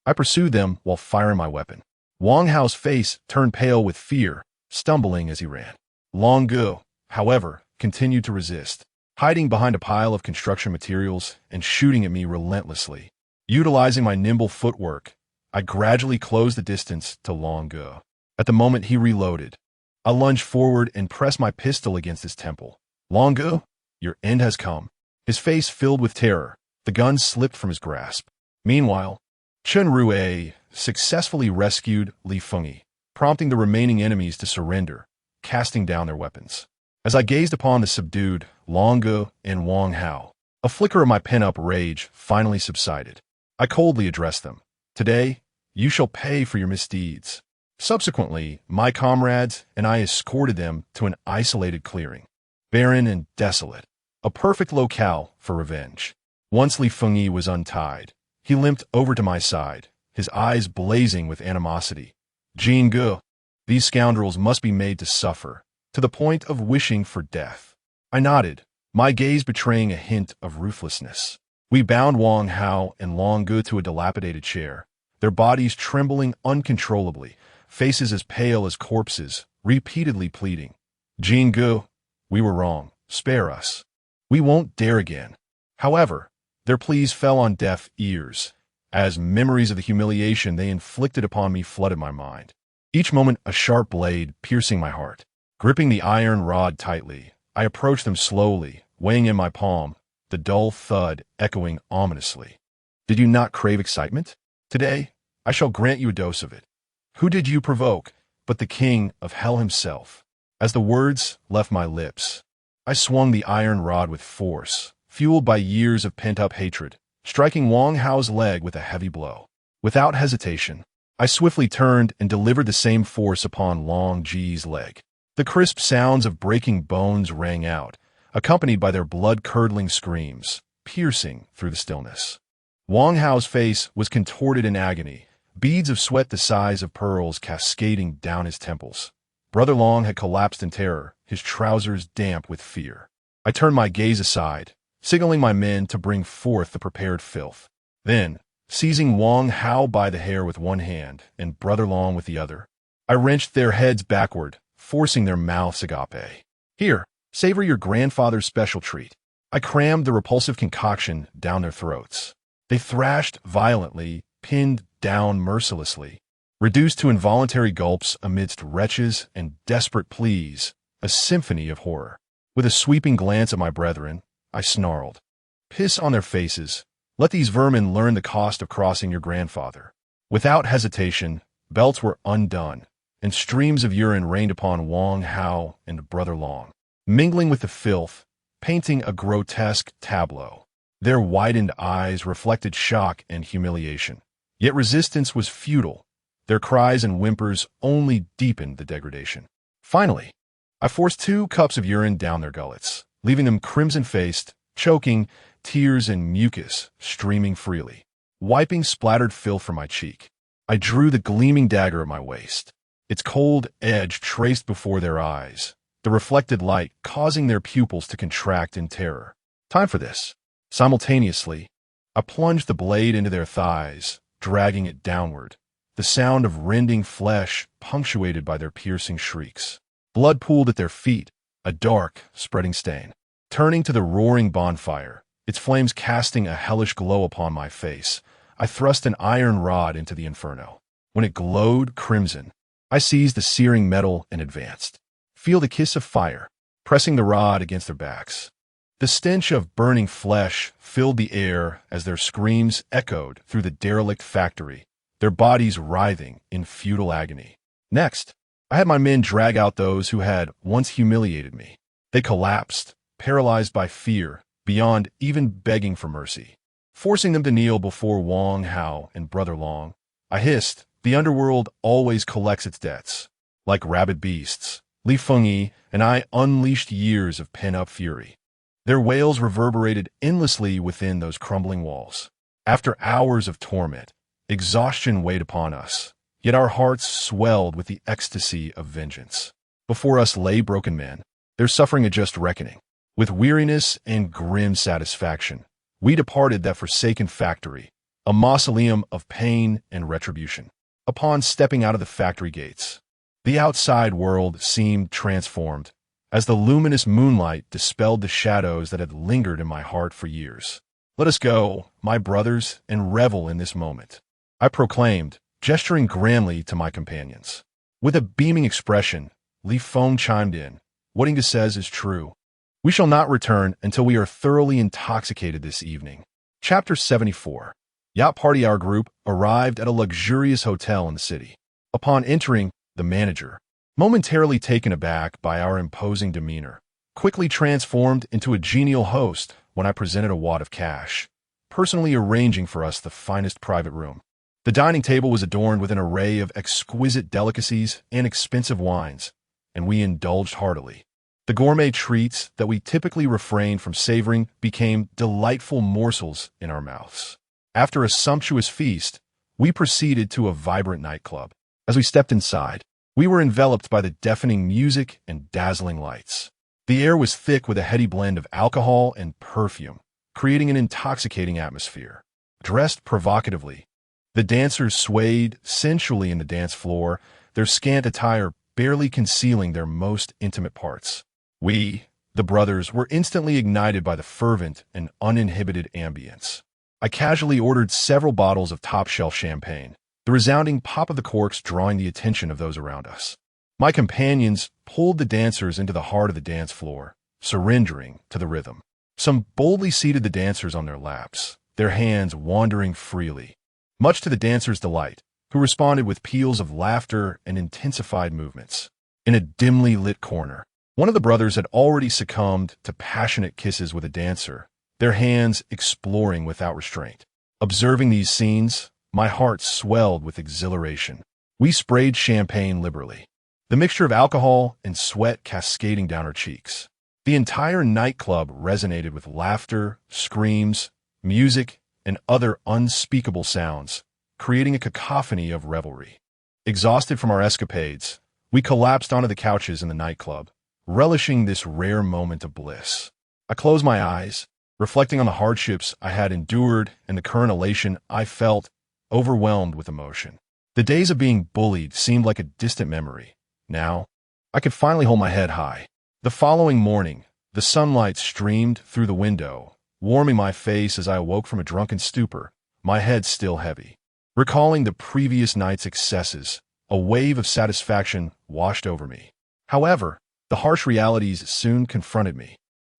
I pursued them while firing my weapon. Wang Hao's face turned pale with fear, stumbling as he ran. Long Gu, however, continued to resist, hiding behind a pile of construction materials and shooting at me relentlessly. Utilizing my nimble footwork, I gradually closed the distance to Long Gu. At the moment he reloaded, I lunged forward and pressed my pistol against his temple. Long Gu, your end has come. His face filled with terror, the gun slipped from his grasp. Meanwhile, Chenrue successfully rescued Li Feng, prompting the remaining enemies to surrender, casting down their weapons. As I gazed upon the subdued Long Gu and Wang Hao, a flicker of my pent-up rage finally subsided. I coldly addressed them. Today, you shall pay for your misdeeds. Subsequently, my comrades and I escorted them to an isolated clearing, barren and desolate, a perfect locale for revenge. Once Li Feng was untied, he limped over to my side, his eyes blazing with animosity. Jin Gu, these scoundrels must be made to suffer, to the point of wishing for death. I nodded, my gaze betraying a hint of ruthlessness. We bound Wang Hao and Long Gu to a dilapidated chair, their bodies trembling uncontrollably, faces as pale as corpses, repeatedly pleading. Jin Gu, we were wrong. Spare us. We won't dare again. However, their pleas fell on deaf ears, as memories of the humiliation they inflicted upon me flooded my mind. Each moment a sharp blade piercing my heart. Gripping the iron rod tightly, I approached them slowly, weighing in my palm, the dull thud echoing ominously. Did you not crave excitement? Today, I shall grant you a dose of it. Who did you provoke but the king of hell himself? As the words left my lips, I swung the iron rod with force, fueled by years of pent-up hatred, striking Wang Hao's leg with a heavy blow. Without hesitation, I swiftly turned and delivered the same force upon Long Ji's leg. The crisp sounds of breaking bones rang out, accompanied by their blood-curdling screams, piercing through the stillness. Wang Hao's face was contorted in agony, beads of sweat the size of pearls cascading down his temples. Brother Long had collapsed in terror, his trousers damp with fear. I turned my gaze aside, signaling my men to bring forth the prepared filth. Then, seizing Wang Hao by the hair with one hand and Brother Long with the other, I wrenched their heads backward, forcing their mouths agape. Here, savor your grandfather's special treat. I crammed the repulsive concoction down their throats. They thrashed violently, pinned down mercilessly, reduced to involuntary gulps amidst retches and desperate pleas, a symphony of horror. With a sweeping glance at my brethren, I snarled, "Piss on their faces. Let these vermin learn the cost of crossing your grandfather." Without hesitation, belts were undone, and streams of urine rained upon Wang Hao and Brother Long, mingling with the filth, painting a grotesque tableau. Their widened eyes reflected shock and humiliation. Yet resistance was futile. Their cries and whimpers only deepened the degradation. Finally, I forced 2 cups of urine down their gullets, leaving them crimson-faced, choking, tears and mucus streaming freely. Wiping splattered filth from my cheek, I drew the gleaming dagger at my waist. its cold edge traced before their eyes, the reflected light causing their pupils to contract in terror. Time for this. Simultaneously, I plunged the blade into their thighs, dragging it downward, the sound of rending flesh punctuated by their piercing shrieks. Blood pooled at their feet, a dark, spreading stain. Turning to the roaring bonfire, its flames casting a hellish glow upon my face, I thrust an iron rod into the inferno. When it glowed crimson, I seized the searing metal and advanced. Feel the kiss of fire, pressing the rod against their backs. The stench of burning flesh filled the air as their screams echoed through the derelict factory, their bodies writhing in futile agony. Next, I had my men drag out those who had once humiliated me. They collapsed, paralyzed by fear, beyond even begging for mercy. Forcing them to kneel before Wang Hao and Brother Long, I hissed, "The underworld always collects its debts." Like rabid beasts, Li Fengyi and I unleashed years of pent-up fury. Their wails reverberated endlessly within those crumbling walls. After hours of torment, exhaustion weighed upon us, yet our hearts swelled with the ecstasy of vengeance. Before us lay broken men, their suffering a just reckoning. With weariness and grim satisfaction, we departed that forsaken factory, a mausoleum of pain and retribution. Upon stepping out of the factory gates, the outside world seemed transformed, as the luminous moonlight dispelled the shadows that had lingered in my heart for years. "Let us go, my brothers, and revel in this moment," I proclaimed, gesturing grandly to my companions. With a beaming expression, Li Feng chimed in, "What Inga says is true. We shall not return until we are thoroughly intoxicated this evening." Chapter 74. Yacht Party. Our group arrived at a luxurious hotel in the city. Upon entering, the manager, momentarily taken aback by our imposing demeanor, quickly transformed into a genial host when I presented a wad of cash, personally arranging for us the finest private room. The dining table was adorned with an array of exquisite delicacies and expensive wines, and we indulged heartily. The gourmet treats that we typically refrain from savoring became delightful morsels in our mouths. After a sumptuous feast, we proceeded to a vibrant nightclub. As we stepped inside, we were enveloped by the deafening music and dazzling lights. The air was thick with a heady blend of alcohol and perfume, creating an intoxicating atmosphere. Dressed provocatively, the dancers swayed sensually in the dance floor, their scant attire barely concealing their most intimate parts. We, the brothers, were instantly ignited by the fervent and uninhibited ambience. I casually ordered several bottles of top-shelf champagne, the resounding pop of the corks drawing the attention of those around us. My companions pulled the dancers into the heart of the dance floor, surrendering to the rhythm. Some boldly seated the dancers on their laps, their hands wandering freely, much to the dancers' delight, who responded with peals of laughter and intensified movements. In a dimly lit corner, one of the brothers had already succumbed to passionate kisses with a dancer, their hands exploring without restraint. Observing these scenes, my heart swelled with exhilaration. We sprayed champagne liberally, the mixture of alcohol and sweat cascading down our cheeks. The entire nightclub resonated with laughter, screams, music, and other unspeakable sounds, creating a cacophony of revelry. Exhausted from our escapades, we collapsed onto the couches in the nightclub, relishing this rare moment of bliss. I closed my eyes, reflecting on the hardships I had endured and the current elation I felt, overwhelmed with emotion. The days of being bullied seemed like a distant memory. Now, I could finally hold my head high. The following morning, the sunlight streamed through the window, warming my face as I awoke from a drunken stupor, my head still heavy. Recalling the previous night's excesses, a wave of satisfaction washed over me. However, the harsh realities soon confronted me.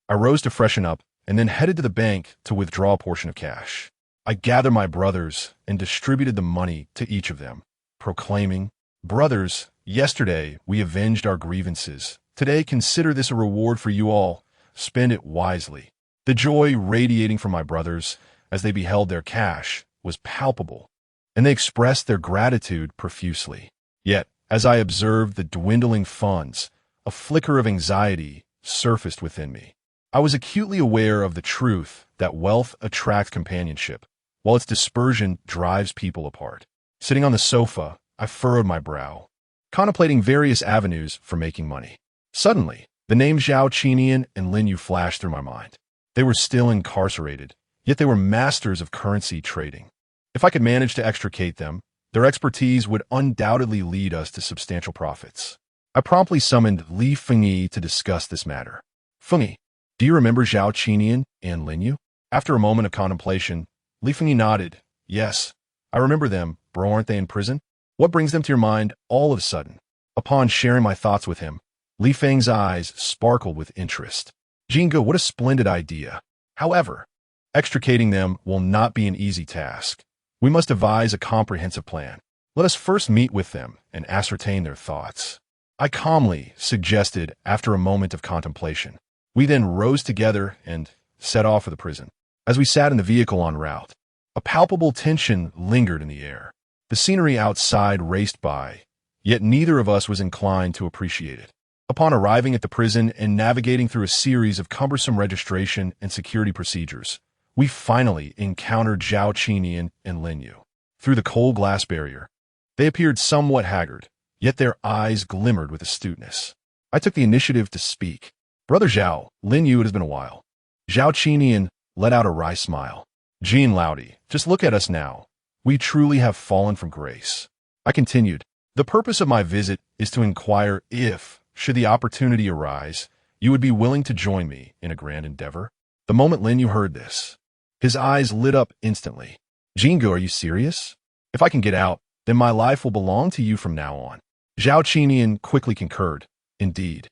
I rose to freshen up and then headed to the bank to withdraw a portion of cash. I gathered my brothers and distributed the money to each of them, proclaiming, "Brothers, yesterday we avenged our grievances. Today consider this a reward for you all. Spend it wisely." The joy radiating from my brothers as they beheld their cash was palpable, and they expressed their gratitude profusely. Yet, as I observed the dwindling funds, a flicker of anxiety surfaced within me. I was acutely aware of the truth that wealth attracts companionship, while its dispersion drives people apart. Sitting on the sofa, I furrowed my brow. contemplating various avenues for making money. Suddenly, the names Zhao Qinian and Lin Yu flashed through my mind. They were still incarcerated, yet they were masters of currency trading. If I could manage to extricate them, their expertise would undoubtedly lead us to substantial profits. I promptly summoned Li Fengyi to discuss this matter. Fengyi, do you remember Zhao Qinian and Lin Yu? After a moment of contemplation, Li Fengyi nodded. Yes, I remember them, bro. Aren't they in prison? What brings them to your mind all of a sudden? Upon sharing my thoughts with him, Li Feng's eyes sparkled with interest. Jingo, what a splendid idea. However, extricating them will not be an easy task. We must devise a comprehensive plan. Let us first meet with them and ascertain their thoughts. I calmly suggested after a moment of contemplation. We then rose together and set off for the prison. As we sat in the vehicle en route, a palpable tension lingered in the air. The scenery outside raced by, yet neither of us was inclined to appreciate it. Upon arriving at the prison and navigating through a series of cumbersome registration and security procedures, we finally encountered Zhao Qinian and Lin Yu. Through the cold glass barrier, they appeared somewhat haggard, yet their eyes glimmered with astuteness. I took the initiative to speak. Brother Zhao, Lin Yu, it has been a while. Zhao Qinian let out a wry smile. Jean Laudy, just look at us now. We truly have fallen from grace. I continued. The purpose of my visit is to inquire if, should the opportunity arise, you would be willing to join me in a grand endeavor. The moment Lin Yu heard this, his eyes lit up instantly. Jingo, are you serious? If I can get out, then my life will belong to you from now on. Zhao Qinian quickly concurred. Indeed.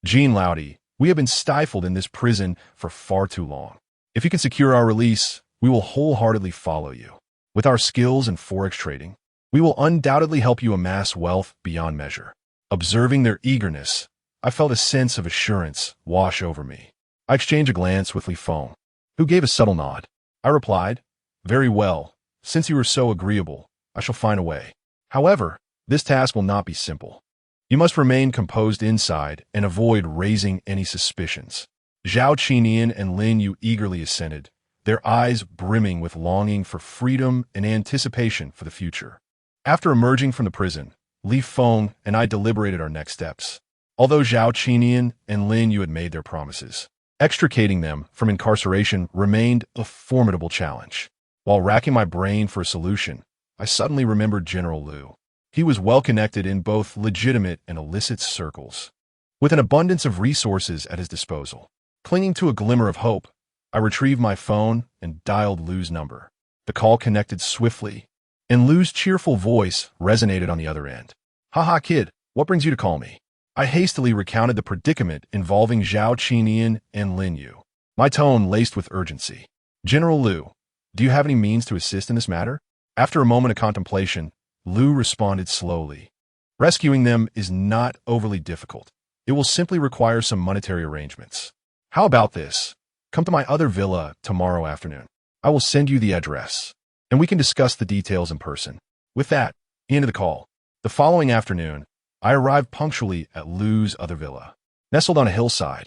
Jean Laudy, we have been stifled in this prison for far too long. If you can secure our release, we will wholeheartedly follow you. With our skills in forex trading, we will undoubtedly help you amass wealth beyond measure. Observing their eagerness, I felt a sense of assurance wash over me. I exchanged a glance with Li Feng, who gave a subtle nod. I replied, very well. Since you are so agreeable, I shall find a way. However, this task will not be simple. You must remain composed inside and avoid raising any suspicions. Zhao Qinian and Lin Yu eagerly assented, their eyes brimming with longing for freedom and anticipation for the future. After emerging from the prison, Li Feng and I deliberated our next steps. Although Zhao Qinian and Lin Yu had made their promises, extricating them from incarceration remained a formidable challenge. While racking my brain for a solution, I suddenly remembered General Liu. He was well connected in both legitimate and illicit circles. With an abundance of resources at his disposal, clinging to a glimmer of hope, I retrieved my phone and dialed Liu's number. The call connected swiftly, and Liu's cheerful voice resonated on the other end. Haha, kid, what brings you to call me? I hastily recounted the predicament involving Zhao Qinian and Lin Yu, my tone laced with urgency. General Liu, do you have any means to assist in this matter? After a moment of contemplation, Liu responded slowly. Rescuing them is not overly difficult. It will simply require some monetary arrangements. How about this? Come to my other villa tomorrow afternoon. I will send you the address, and we can discuss the details in person. With that, he ended the call. The following afternoon, I arrived punctually at Liu's other villa. Nestled on a hillside,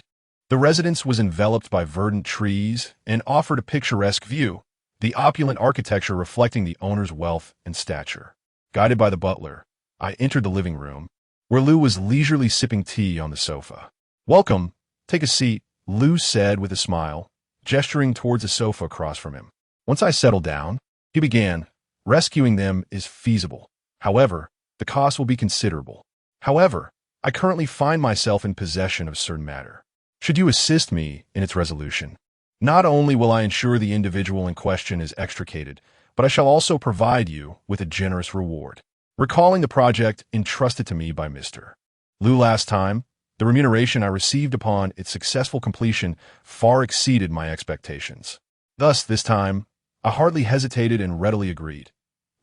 the residence was enveloped by verdant trees and offered a picturesque view, the opulent architecture reflecting the owner's wealth and stature. Guided by the butler, I entered the living room, where Liu was leisurely sipping tea on the sofa. Welcome, take a seat, Liu said with a smile, gesturing towards a sofa across from him. Once I settled down, he began, rescuing them is feasible. However, the cost will be considerable. However, I currently find myself in possession of a certain matter. Should you assist me in its resolution, not only will I ensure the individual in question is extricated, but I shall also provide you with a generous reward. Recalling the project entrusted to me by Mr. Liu last time, the remuneration I received upon its successful completion far exceeded my expectations. Thus, this time, I hardly hesitated and readily agreed.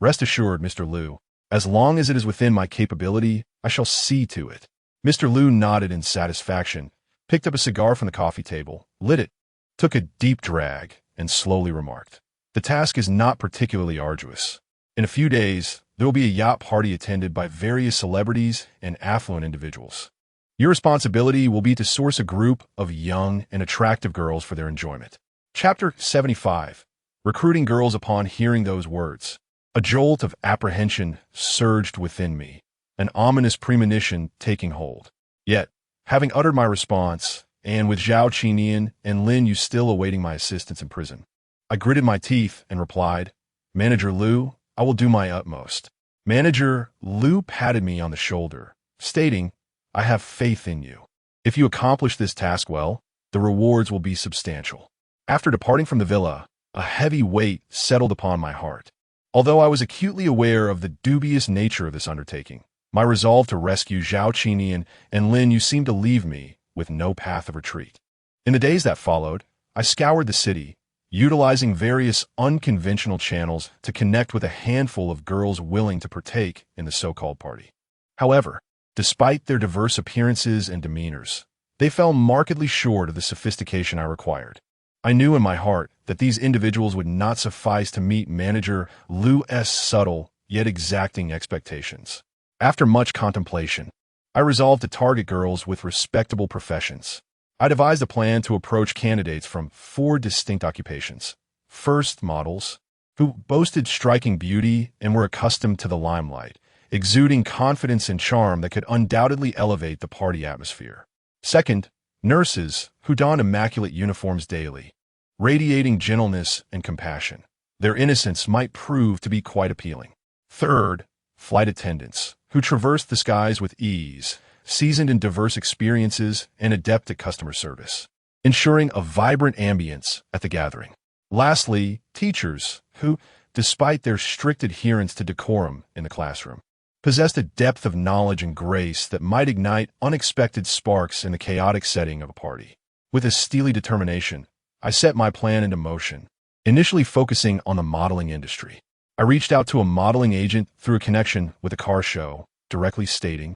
Rest assured, Mr. Liu, as long as it is within my capability, I shall see to it. Mr. Liu nodded in satisfaction, picked up a cigar from the coffee table, lit it, took a deep drag, and slowly remarked, the task is not particularly arduous. In a few days, there will be a yacht party attended by various celebrities and affluent individuals. Your responsibility will be to source a group of young and attractive girls for their enjoyment. Chapter 75. Recruiting girls. Upon hearing those words, a jolt of apprehension surged within me. an ominous premonition taking hold. Yet, having uttered my response, and with Zhao Qinian and Lin Yu still awaiting my assistance in prison, I gritted my teeth and replied, "Manager Liu, I will do my utmost." Manager Liu patted me on the shoulder, stating, "I have faith in you. If you accomplish this task well, the rewards will be substantial." After departing from the villa, a heavy weight settled upon my heart. Although I was acutely aware of the dubious nature of this undertaking, my resolve to rescue Zhao Qinian and Lin Yu seemed to leave me with no path of retreat. In the days that followed, I scoured the city, utilizing various unconventional channels to connect with a handful of girls willing to partake in the so-called party. However, despite their diverse appearances and demeanors, they fell markedly short of the sophistication I required. I knew in my heart that these individuals would not suffice to meet Manager Liu's subtle yet exacting expectations. After much contemplation, I resolved to target girls with respectable professions. I devised a plan to approach candidates from 4 distinct occupations. First, models, who boasted striking beauty and were accustomed to the limelight, exuding confidence and charm that could undoubtedly elevate the party atmosphere. Second, nurses, who donned immaculate uniforms daily, radiating gentleness and compassion. Their innocence might prove to be quite appealing. Third, flight attendants, who traversed the skies with ease, seasoned in diverse experiences and adept at customer service, ensuring a vibrant ambience at the gathering. Lastly, teachers, who, despite their strict adherence to decorum in the classroom, possessed a depth of knowledge and grace that might ignite unexpected sparks in the chaotic setting of a party. With a steely determination, I set my plan into motion, initially focusing on the modeling industry. I reached out to a modeling agent through a connection with a car show, directly stating,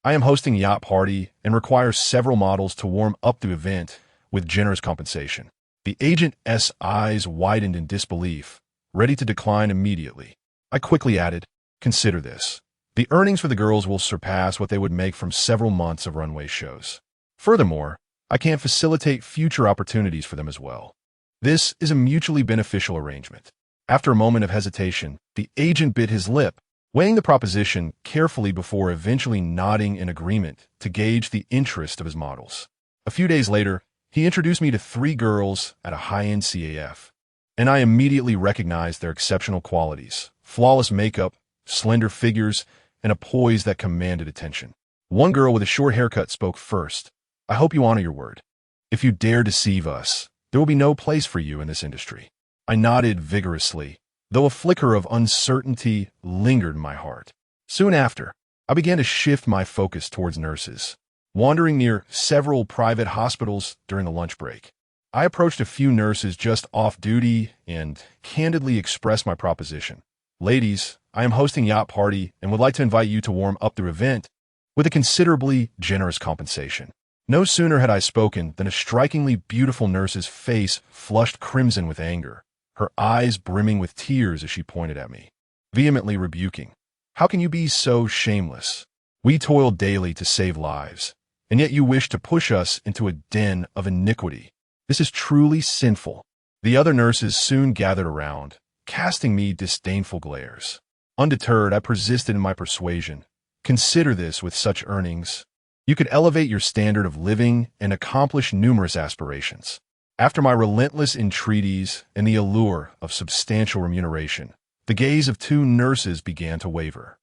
"I am hosting a yacht party and require several models to warm up the event with generous compensation." The agent's eyes widened in disbelief, ready to decline immediately. I quickly added, "Consider this. The earnings for the girls will surpass what they would make from several months of runway shows. Furthermore, I can facilitate future opportunities for them as well. This is a mutually beneficial arrangement." After a moment of hesitation, the agent bit his lip, weighing the proposition carefully before eventually nodding in agreement to gauge the interest of his models. A few days later, he introduced me to 3 girls at a high-end CAF, and I immediately recognized their exceptional qualities: flawless makeup, slender figures, and a poise that commanded attention. One girl with a short haircut spoke first. "I hope you honor your word. If you dare deceive us, there will be no place for you in this industry." I nodded vigorously, though a flicker of uncertainty lingered in my heart. Soon after, I began to shift my focus towards nurses, wandering near several private hospitals during the lunch break. I approached a few nurses just off duty and candidly expressed my proposition. "Ladies, I am hosting a yacht party and would like to invite you to warm up the event with a considerably generous compensation." No sooner had I spoken than a strikingly beautiful nurse's face flushed crimson with anger, her eyes brimming with tears as she pointed at me, vehemently rebuking. "How can you be so shameless? We toil daily to save lives, and yet you wish to push us into a den of iniquity. This is truly sinful." The other nurses soon gathered around, casting me disdainful glares. Undeterred, I persisted in my persuasion. "Consider this: with such earnings, you could elevate your standard of living and accomplish numerous aspirations." After my relentless entreaties and the allure of substantial remuneration, the gaze of 2 nurses began to waver.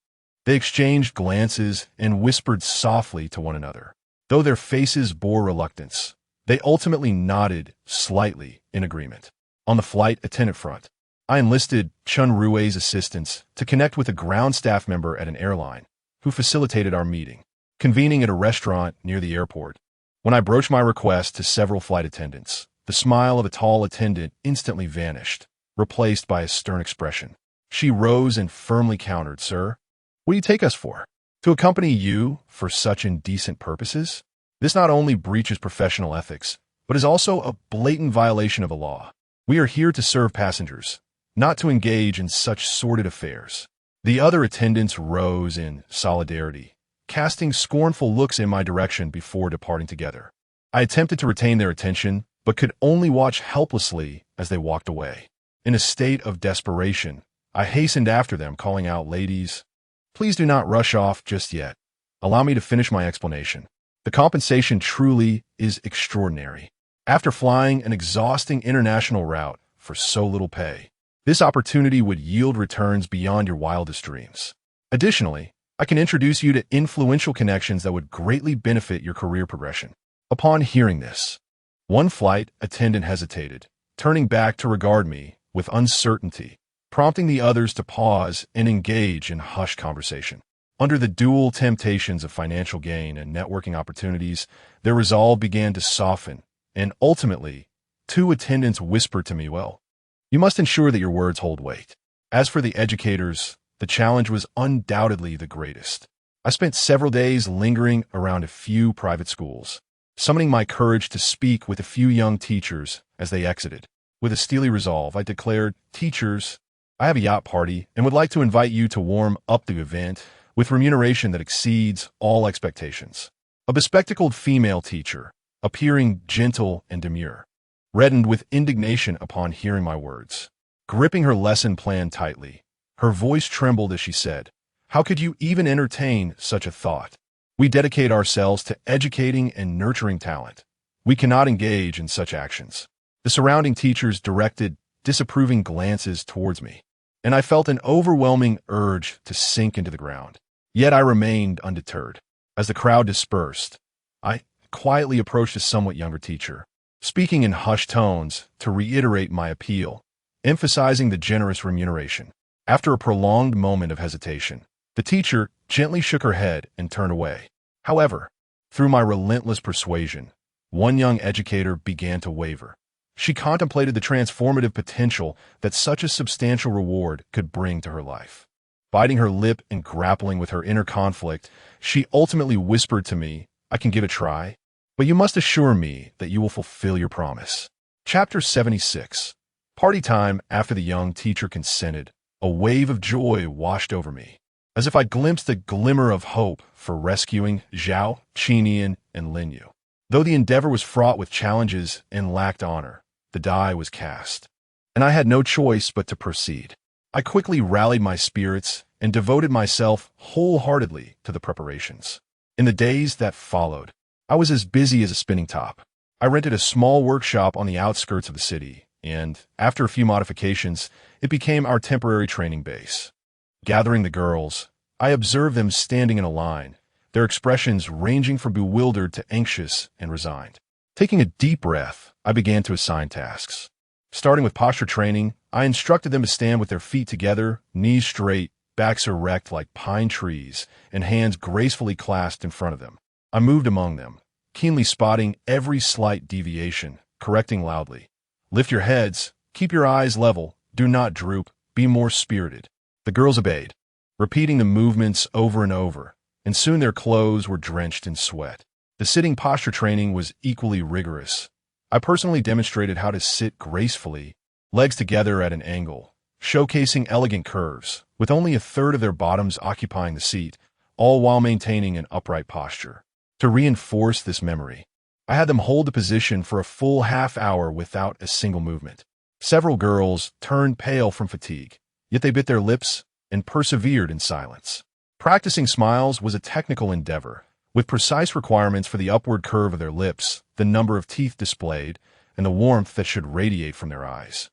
They exchanged glances and whispered softly to one another. Though their faces bore reluctance, they ultimately nodded slightly in agreement. On the flight attendant front, I enlisted Chun Rui's assistance to connect with a ground staff member at an airline who facilitated our meeting, convening at a restaurant near the airport. When I broached my request to several flight attendants, the smile of a tall attendant instantly vanished, replaced by a stern expression. She rose and firmly countered, "Sir, what do you take us for? To accompany you for such indecent purposes? This not only breaches professional ethics, but is also a blatant violation of the law. We are here to serve passengers, not to engage in such sordid affairs." The other attendants rose in solidarity, casting scornful looks in my direction before departing together. I attempted to retain their attention, but could only watch helplessly as they walked away. In a state of desperation, I hastened after them, calling out, "Ladies, Please do not rush off just yet. Allow me to finish my explanation. The compensation truly is extraordinary. After flying an exhausting international route for so little pay, this opportunity would yield returns beyond your wildest dreams. Additionally, I can introduce you to influential connections that would greatly benefit your career progression. Upon hearing this, one flight attendant hesitated, turning back to regard me with uncertainty, prompting the others to pause and engage in hushed conversation. Under the dual temptations of financial gain and networking opportunities, their resolve began to soften, and ultimately, two attendants whispered to me, "Well, you must ensure that your words hold weight." As for the educators, the challenge was undoubtedly the greatest. I spent several days lingering around a few private schools, summoning my courage to speak with a few young teachers as they exited. With a steely resolve, I declared, "Teachers, I have a yacht party and would like to invite you to warm up the event with remuneration that exceeds all expectations." A bespectacled female teacher, appearing gentle and demure, reddened with indignation upon hearing my words. Gripping her lesson plan tightly, her voice trembled as she said, "How could you even entertain such a thought? We dedicate ourselves to educating and nurturing talent. We cannot engage in such actions." The surrounding teachers directed disapproving glances towards me, and I felt an overwhelming urge to sink into the ground. Yet I remained undeterred. As the crowd dispersed, I quietly approached a somewhat younger teacher, speaking in hushed tones to reiterate my appeal, emphasizing the generous remuneration. After a prolonged moment of hesitation, the teacher gently shook her head and turned away. However, through my relentless persuasion, one young educator began to waver. She contemplated the transformative potential that such a substantial reward could bring to her life. Biting her lip and grappling with her inner conflict, she ultimately whispered to me, "I can give it a try, but you must assure me that you will fulfill your promise." Chapter 76. Party time. After the young teacher consented, a wave of joy washed over me, as if I glimpsed a glimmer of hope for rescuing Zhao, Qinian, and Lin Yu. Though the endeavor was fraught with challenges and lacked honor, the die was cast, and I had no choice but to proceed. I quickly rallied my spirits and devoted myself wholeheartedly to the preparations. In the days that followed, I was as busy as a spinning top. I rented a small workshop on the outskirts of the city, and, after a few modifications, it became our temporary training base. Gathering the girls, I observed them standing in a line, their expressions ranging from bewildered to anxious and resigned. Taking a deep breath, I began to assign tasks. Starting with posture training, I instructed them to stand with their feet together, knees straight, backs erect like pine trees, and hands gracefully clasped in front of them. I moved among them, keenly spotting every slight deviation, correcting loudly. "Lift your heads, keep your eyes level, do not droop, be more spirited." The girls obeyed, repeating the movements over and over, and soon their clothes were drenched in sweat. The sitting posture training was equally rigorous. I personally demonstrated how to sit gracefully, legs together at an angle, showcasing elegant curves, with only a third of their bottoms occupying the seat, all while maintaining an upright posture. To reinforce this memory, I had them hold the position for a full half hour without a single movement. Several girls turned pale from fatigue, yet they bit their lips and persevered in silence. Practicing smiles was a technical endeavor, with precise requirements for the upward curve of their lips, the number of teeth displayed, and the warmth that should radiate from their eyes.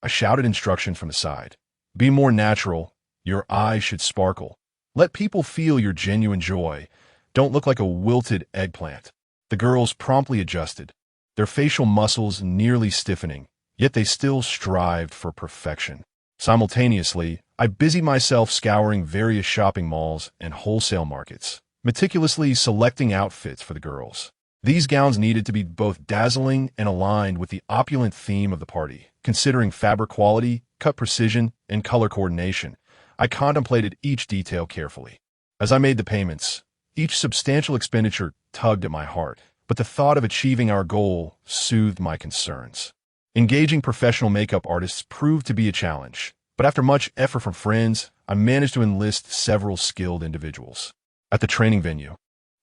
I shouted instructions from the side. "Be more natural. Your eyes should sparkle. Let people feel your genuine joy. Don't look like a wilted eggplant." The girls promptly adjusted, their facial muscles nearly stiffening, yet they still strived for perfection. Simultaneously, I busied myself scouring various shopping malls and wholesale markets, meticulously selecting outfits for the girls. These gowns needed to be both dazzling and aligned with the opulent theme of the party. Considering fabric quality, cut precision, and color coordination, I contemplated each detail carefully. As I made the payments, each substantial expenditure tugged at my heart, but the thought of achieving our goal soothed my concerns. Engaging professional makeup artists proved to be a challenge, but after much effort from friends, I managed to enlist several skilled individuals. At the training venue,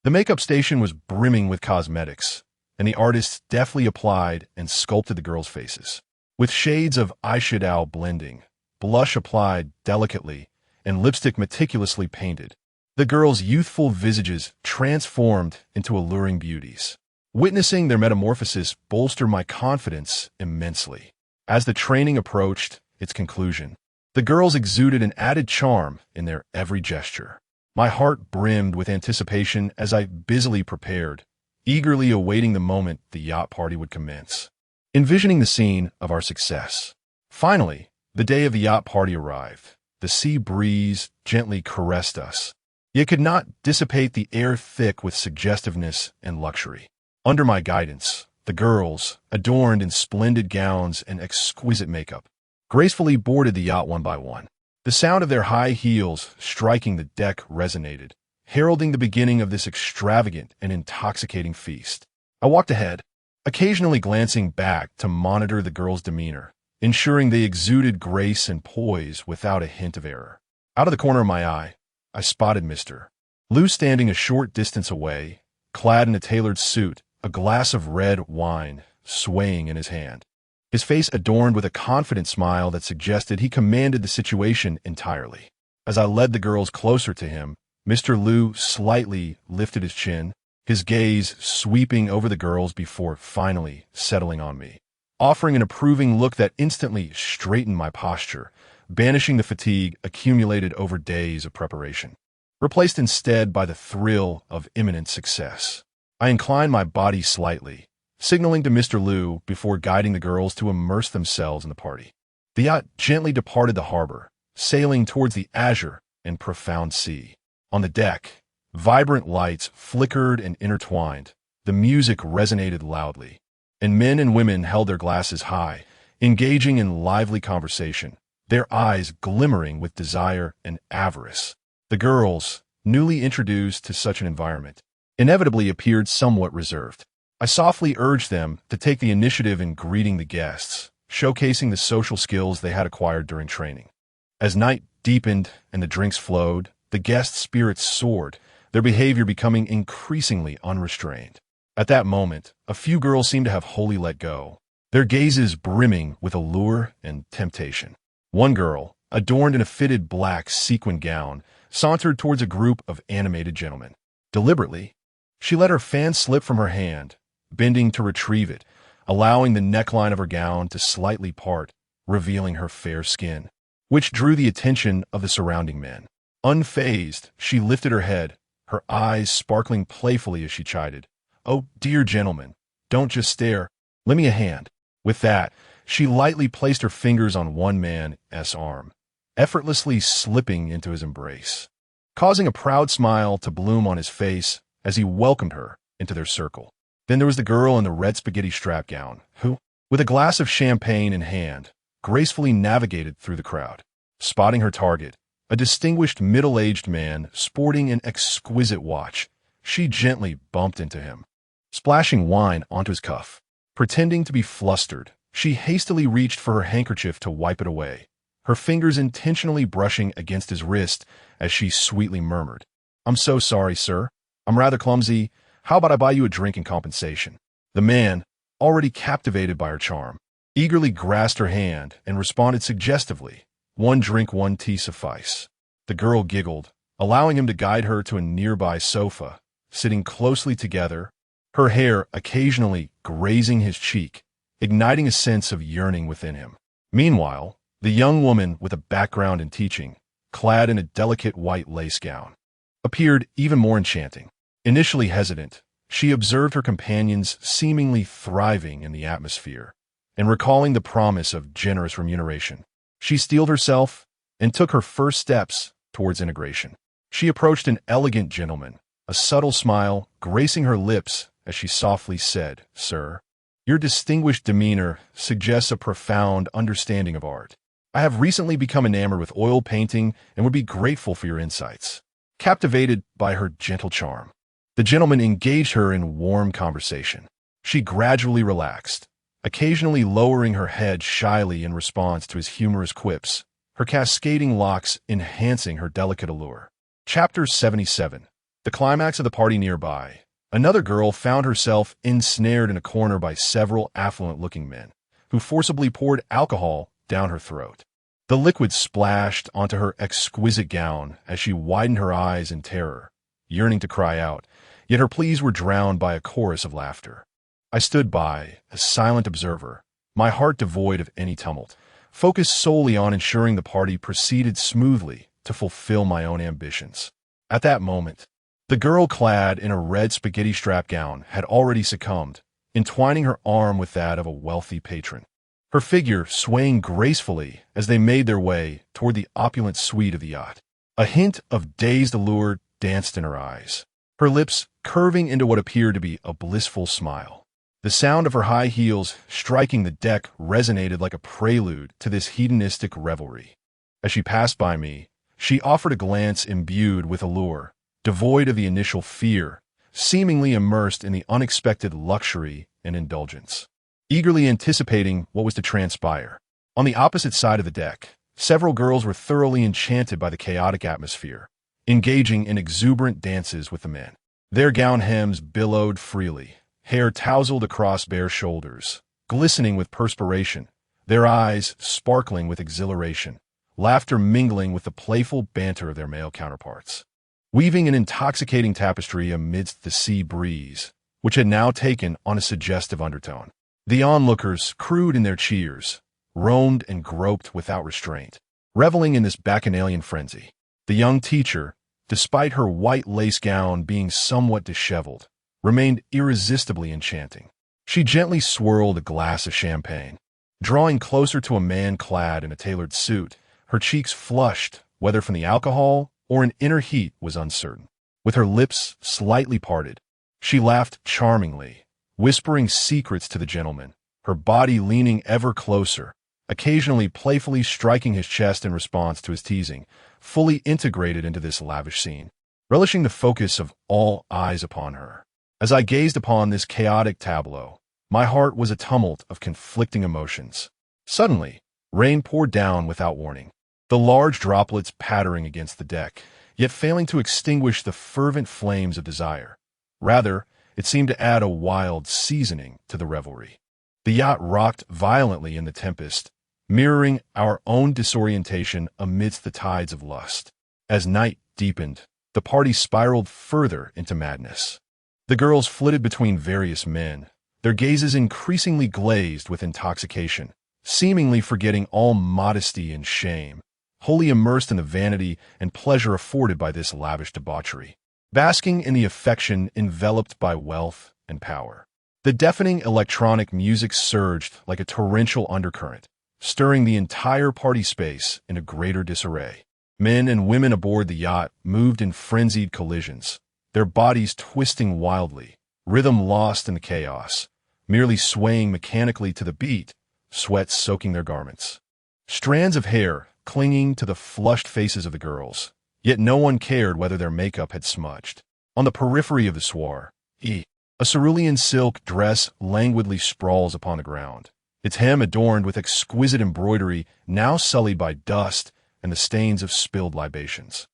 the makeup station was brimming with cosmetics, and the artists deftly applied and sculpted the girls' faces. With shades of eyeshadow blending, blush applied delicately, and lipstick meticulously painted. The girls' youthful visages transformed into alluring beauties. Witnessing their metamorphosis bolstered my confidence immensely. As the training approached its conclusion, the girls exuded an added charm in their every gesture. My heart brimmed with anticipation as I busily prepared, eagerly awaiting the moment the yacht party would commence. Envisioning the scene of our success. Finally, the day of the yacht party arrived. The sea breeze gently caressed us, yet could not dissipate the air thick with suggestiveness and luxury. Under my guidance, the girls, adorned in splendid gowns and exquisite makeup, gracefully boarded the yacht one by one. The sound of their high heels striking the deck resonated, heralding the beginning of this extravagant and intoxicating feast. I walked ahead, occasionally glancing back to monitor the girls' demeanor, ensuring they exuded grace and poise without a hint of error. Out of the corner of my eye, I spotted Mr. Liu standing a short distance away, clad in a tailored suit, a glass of red wine swaying in his hand. His face adorned with a confident smile that suggested he commanded the situation entirely. As I led the girls closer to him, Mr. Liu slightly lifted his chin, his gaze sweeping over the girls before finally settling on me, offering an approving look that instantly straightened my posture, banishing the fatigue accumulated over days of preparation, replaced instead by the thrill of imminent success. I inclined my body slightly, signaling to Mr. Liu before guiding the girls to immerse themselves in the party. The yacht gently departed the harbor, sailing towards the azure and profound sea. On the deck, vibrant lights flickered and intertwined, the music resonated loudly, and men and women held their glasses high, engaging in lively conversation, their eyes glimmering with desire and avarice. The girls, newly introduced to such an environment, inevitably appeared somewhat reserved. I softly urged them to take the initiative in greeting the guests, showcasing the social skills they had acquired during training. As night deepened and the drinks flowed, the guests' spirits soared, their behavior becoming increasingly unrestrained. At that moment, a few girls seemed to have wholly let go, their gazes brimming with allure and temptation. One girl, adorned in a fitted black sequin gown, sauntered towards a group of animated gentlemen. Deliberately, she let her fan slip from her hand, bending to retrieve it, allowing the neckline of her gown to slightly part, revealing her fair skin, which drew the attention of the surrounding men. Unfazed, she lifted her head, her eyes sparkling playfully as she chided, "Oh, dear gentlemen, don't just stare. Lend me a hand." With that, she lightly placed her fingers on one man's arm, effortlessly slipping into his embrace, causing a proud smile to bloom on his face as he welcomed her into their circle. Then there was the girl in the red spaghetti strap gown, who, with a glass of champagne in hand, gracefully navigated through the crowd. Spotting her target, a distinguished middle-aged man sporting an exquisite watch, she gently bumped into him, splashing wine onto his cuff. Pretending to be flustered, she hastily reached for her handkerchief to wipe it away, her fingers intentionally brushing against his wrist as she sweetly murmured, "I'm so sorry, sir. I'm rather clumsy. How about I buy you a drink in compensation?" The man, already captivated by her charm, eagerly grasped her hand and responded suggestively, "One drink, one tea suffice." The girl giggled, allowing him to guide her to a nearby sofa, sitting closely together, her hair occasionally grazing his cheek, igniting a sense of yearning within him. Meanwhile, the young woman with a background in teaching, clad in a delicate white lace gown, appeared even more enchanting. Initially hesitant, she observed her companions seemingly thriving in the atmosphere, and recalling the promise of generous remuneration, she steeled herself and took her first steps towards integration. She approached an elegant gentleman, a subtle smile gracing her lips as she softly said, "Sir, your distinguished demeanor suggests a profound understanding of art. I have recently become enamored with oil painting and would be grateful for your insights." Captivated by her gentle charm, the gentleman engaged her in warm conversation. She gradually relaxed, occasionally lowering her head shyly in response to his humorous quips, her cascading locks enhancing her delicate allure. Chapter 77. The climax of the party nearby. Another girl found herself ensnared in a corner by several affluent-looking men, who forcibly poured alcohol down her throat. The liquid splashed onto her exquisite gown as she widened her eyes in terror, yearning to cry out, yet her pleas were drowned by a chorus of laughter. I stood by, a silent observer, my heart devoid of any tumult, focused solely on ensuring the party proceeded smoothly to fulfill my own ambitions. At that moment, the girl clad in a red spaghetti-strap gown had already succumbed, entwining her arm with that of a wealthy patron. Her figure swaying gracefully as they made their way toward the opulent suite of the yacht. A hint of dazed allure danced in her eyes, her lips curving into what appeared to be a blissful smile. The sound of her high heels striking the deck resonated like a prelude to this hedonistic revelry. As she passed by me, she offered a glance imbued with allure, devoid of the initial fear, seemingly immersed in the unexpected luxury and indulgence, eagerly anticipating what was to transpire. On the opposite side of the deck, several girls were thoroughly enchanted by the chaotic atmosphere, engaging in exuberant dances with the men. Their gown hems billowed freely, hair tousled across bare shoulders, glistening with perspiration, their eyes sparkling with exhilaration, laughter mingling with the playful banter of their male counterparts. Weaving an intoxicating tapestry amidst the sea breeze, which had now taken on a suggestive undertone. The onlookers, crude in their cheers, roamed and groped without restraint, reveling in this bacchanalian frenzy. The young teacher, despite her white lace gown being somewhat disheveled, remained irresistibly enchanting. She gently swirled a glass of champagne, drawing closer to a man clad in a tailored suit, her cheeks flushed, whether from the alcohol or an inner heat was uncertain. With her lips slightly parted, she laughed charmingly, whispering secrets to the gentleman, her body leaning ever closer, occasionally playfully striking his chest in response to his teasing, fully integrated into this lavish scene, relishing the focus of all eyes upon her. As I gazed upon this chaotic tableau, my heart was a tumult of conflicting emotions. Suddenly, rain poured down without warning, the large droplets pattering against the deck, yet failing to extinguish the fervent flames of desire. Rather, it seemed to add a wild seasoning to the revelry. The yacht rocked violently in the tempest, mirroring our own disorientation amidst the tides of lust. As night deepened, the party spiraled further into madness. The girls flitted between various men, their gazes increasingly glazed with intoxication, seemingly forgetting all modesty and shame, wholly immersed in the vanity and pleasure afforded by this lavish debauchery, basking in the affection enveloped by wealth and power. The deafening electronic music surged like a torrential undercurrent, stirring the entire party space in a greater disarray. Men and women aboard the yacht moved in frenzied collisions, their bodies twisting wildly, rhythm lost in the chaos, merely swaying mechanically to the beat, sweat soaking their garments. Strands of hair clinging to the flushed faces of the girls, yet no one cared whether their makeup had smudged. On the periphery of the soiree, a cerulean silk dress languidly sprawls upon the ground, its hem adorned with exquisite embroidery now sullied by dust and the stains of spilled libations.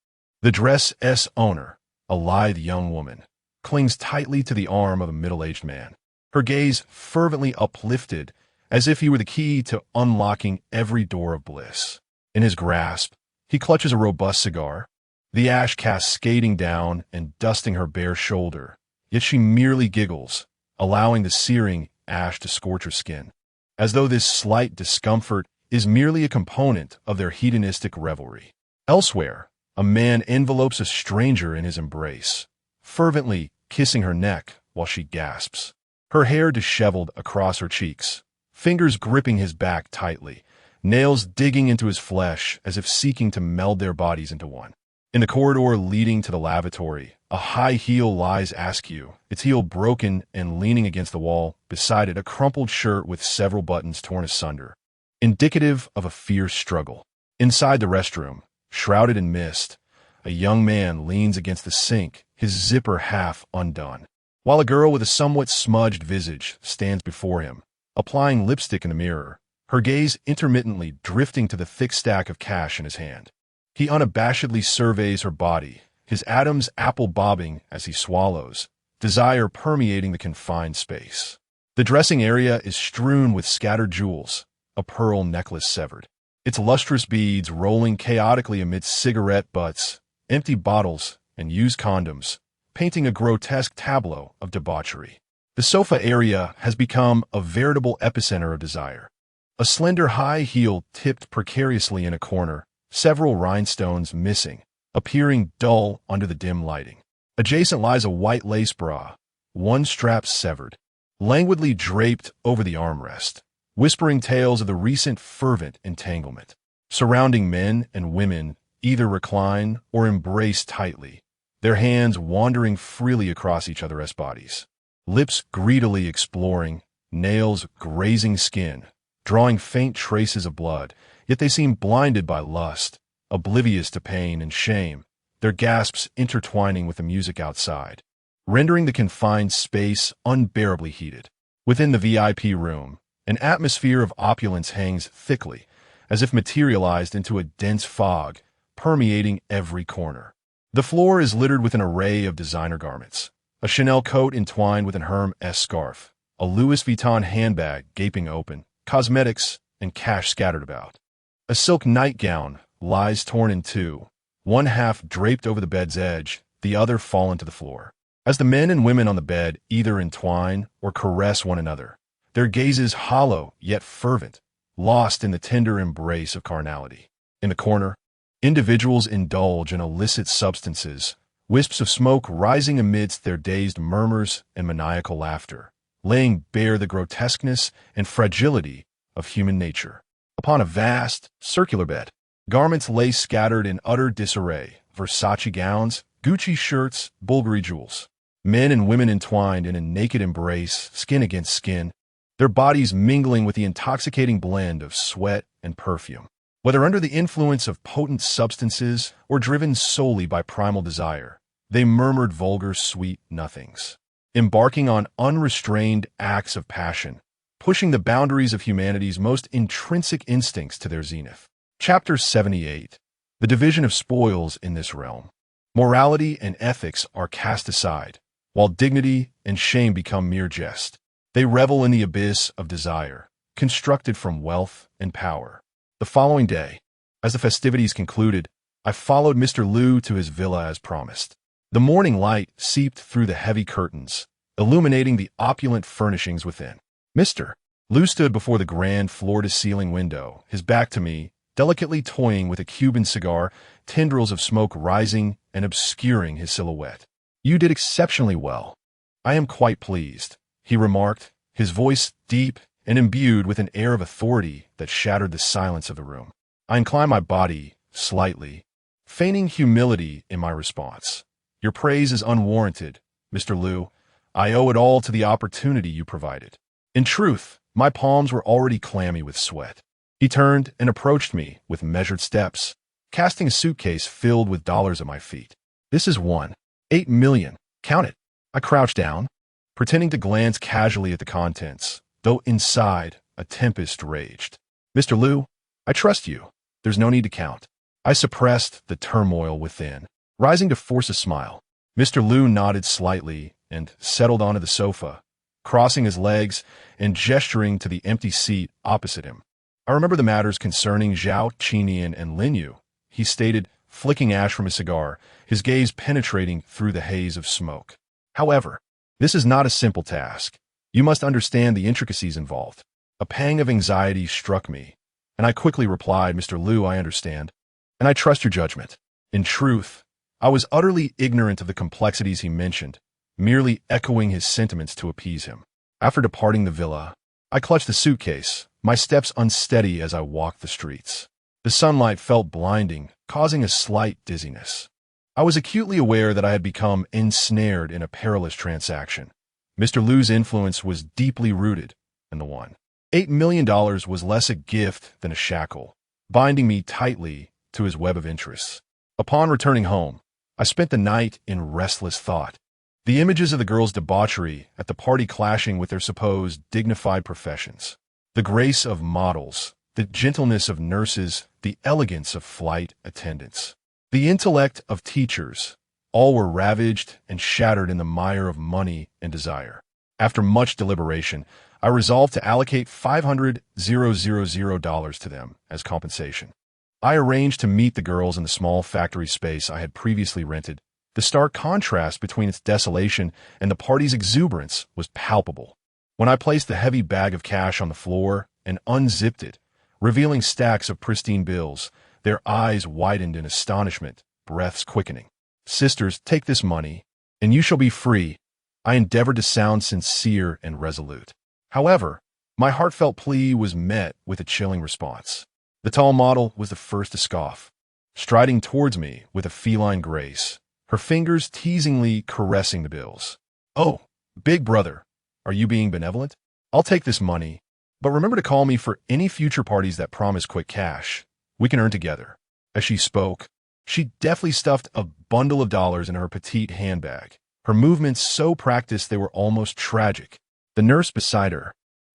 The dress's owner, a lithe young woman, clings tightly to the arm of a middle-aged man, her gaze fervently uplifted as if he were the key to unlocking every door of bliss. In his grasp, he clutches a robust cigar, the ash cascading down and dusting her bare shoulder, yet she merely giggles, allowing the searing ash to scorch her skin, as though this slight discomfort is merely a component of their hedonistic revelry. Elsewhere, a man envelopes a stranger in his embrace, fervently kissing her neck while she gasps, her hair disheveled across her cheeks, fingers gripping his back tightly, nails digging into his flesh as if seeking to meld their bodies into one. In the corridor leading to the lavatory, a high heel lies askew, its heel broken and leaning against the wall, beside it a crumpled shirt with several buttons torn asunder, indicative of a fierce struggle. Inside the restroom, shrouded in mist, a young man leans against the sink, his zipper half undone, while a girl with a somewhat smudged visage stands before him, applying lipstick in the mirror, her gaze intermittently drifting to the thick stack of cash in his hand. He unabashedly surveys her body, his Adam's apple bobbing as he swallows, desire permeating the confined space. The dressing area is strewn with scattered jewels, a pearl necklace severed, its lustrous beads rolling chaotically amidst cigarette butts, empty bottles, and used condoms, painting a grotesque tableau of debauchery. The sofa area has become a veritable epicenter of desire. A slender high heel tipped precariously in a corner, several rhinestones missing, appearing dull under the dim lighting. Adjacent lies a white lace bra, one strap severed, languidly draped over the armrest, whispering tales of the recent fervent entanglement. Surrounding men and women either recline or embrace tightly, their hands wandering freely across each other's bodies, lips greedily exploring, nails grazing skin, drawing faint traces of blood, yet they seem blinded by lust, oblivious to pain and shame, their gasps intertwining with the music outside, rendering the confined space unbearably heated. Within the VIP room, an atmosphere of opulence hangs thickly, as if materialized into a dense fog, permeating every corner. The floor is littered with an array of designer garments, a Chanel coat entwined with an Hermes scarf, a Louis Vuitton handbag gaping open, cosmetics and cash scattered about. A silk nightgown lies torn in two, one half draped over the bed's edge, the other fallen to the floor. As the men and women on the bed either entwine or caress one another, their gazes hollow yet fervent, lost in the tender embrace of carnality. In the corner, individuals indulge in illicit substances, wisps of smoke rising amidst their dazed murmurs and maniacal laughter, laying bare the grotesqueness and fragility of human nature. Upon a vast, circular bed, garments lay scattered in utter disarray, Versace gowns, Gucci shirts, Bulgari jewels. Men and women entwined in a naked embrace, skin against skin, their bodies mingling with the intoxicating blend of sweat and perfume. Whether under the influence of potent substances or driven solely by primal desire, they murmured vulgar sweet nothings, embarking on unrestrained acts of passion, pushing the boundaries of humanity's most intrinsic instincts to their zenith. Chapter 78. The division of spoils in this realm. Morality and ethics are cast aside, while dignity and shame become mere jest. They revel in the abyss of desire, constructed from wealth and power. The following day, as the festivities concluded, I followed Mr. Liu to his villa as promised. The morning light seeped through the heavy curtains, illuminating the opulent furnishings within. Mr. Liu stood before the grand floor-to-ceiling window, his back to me, delicately toying with a Cuban cigar, tendrils of smoke rising and obscuring his silhouette. "You did exceptionally well. I am quite pleased," he remarked, his voice deep and imbued with an air of authority that shattered the silence of the room. I inclined my body slightly, feigning humility in my response. "Your praise is unwarranted, Mr. Liu. I owe it all to the opportunity you provided." In truth, my palms were already clammy with sweat. He turned and approached me with measured steps, casting a suitcase filled with dollars at my feet. "This is 1.8 million. Count it." I crouched down, pretending to glance casually at the contents, though inside a tempest raged. "Mr. Liu, I trust you. There's no need to count." I suppressed the turmoil within, rising to force a smile. Mr. Liu nodded slightly and settled onto the sofa, crossing his legs and gesturing to the empty seat opposite him. "I remember the matters concerning Zhao Qinian and Lin Yu," he stated, flicking ash from his cigar, his gaze penetrating through the haze of smoke. "However, this is not a simple task. You must understand the intricacies involved." A pang of anxiety struck me, and I quickly replied, "Mr. Liu, I understand, and I trust your judgment." In truth, I was utterly ignorant of the complexities he mentioned, merely echoing his sentiments to appease him. After departing the villa, I clutched the suitcase, my steps unsteady as I walked the streets. The sunlight felt blinding, causing a slight dizziness. I was acutely aware that I had become ensnared in a perilous transaction. Mr. Liu's influence was deeply rooted, and the $1.8 million was less a gift than a shackle, binding me tightly to his web of interests. Upon returning home, I spent the night in restless thought. The images of the girls' debauchery at the party clashing with their supposed dignified professions. The grace of models, the gentleness of nurses, the elegance of flight attendants. The intellect of teachers, all were ravaged and shattered in the mire of money and desire. After much deliberation, I resolved to allocate $500,000 to them as compensation. I arranged to meet the girls in the small factory space I had previously rented. The stark contrast between its desolation and the party's exuberance was palpable. When I placed the heavy bag of cash on the floor and unzipped it, revealing stacks of pristine bills, their eyes widened in astonishment, breaths quickening. "Sisters, take this money, and you shall be free." I endeavored to sound sincere and resolute. However, my heartfelt plea was met with a chilling response. The tall model was the first to scoff, striding towards me with a feline grace, her fingers teasingly caressing the bills. "Oh, big brother, are you being benevolent? I'll take this money, but remember to call me for any future parties that promise quick cash. We can earn together." As she spoke, she deftly stuffed a bundle of dollars in her petite handbag, her movements so practiced they were almost tragic. The nurse beside her,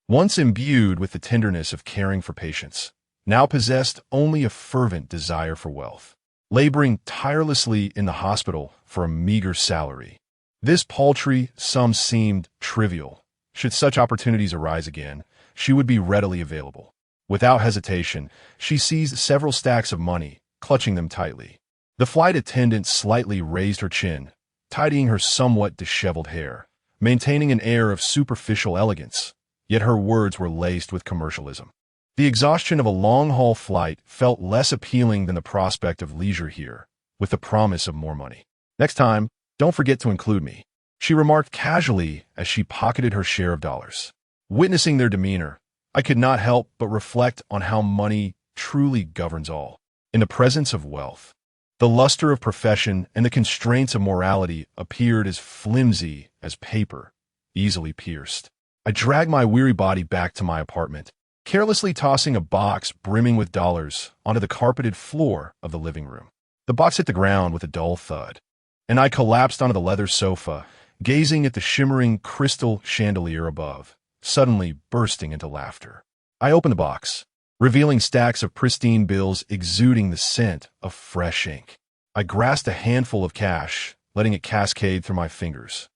once imbued with the tenderness of caring for patients, now possessed only a fervent desire for wealth, laboring tirelessly in the hospital for a meager salary. This paltry sum seemed trivial. Should such opportunities arise again, she would be readily available. Without hesitation, she seized several stacks of money, clutching them tightly. The flight attendant slightly raised her chin, tidying her somewhat disheveled hair, maintaining an air of superficial elegance, yet her words were laced with commercialism. The exhaustion of a long-haul flight felt less appealing than the prospect of leisure here, with the promise of more money. "Next time, don't forget to include me," she remarked casually as she pocketed her share of dollars. Witnessing their demeanor, I could not help but reflect on how money truly governs all. In the presence of wealth, the luster of profession and the constraints of morality appeared as flimsy as paper, easily pierced. I dragged my weary body back to my apartment, carelessly tossing a box brimming with dollars onto the carpeted floor of the living room. The box hit the ground with a dull thud, and I collapsed onto the leather sofa, gazing at the shimmering crystal chandelier above, suddenly bursting into laughter. I opened the box, revealing stacks of pristine bills exuding the scent of fresh ink. I grasped a handful of cash, letting it cascade through my fingers.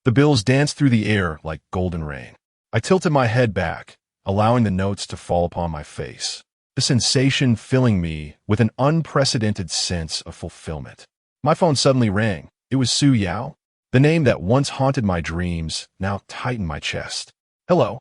The bills danced through the air like golden rain. I tilted my head back, allowing the notes to fall upon my face, the sensation filling me with an unprecedented sense of fulfillment. My phone suddenly rang. It was Su Yao. The name that once haunted my dreams now tightened my chest. "Hello,"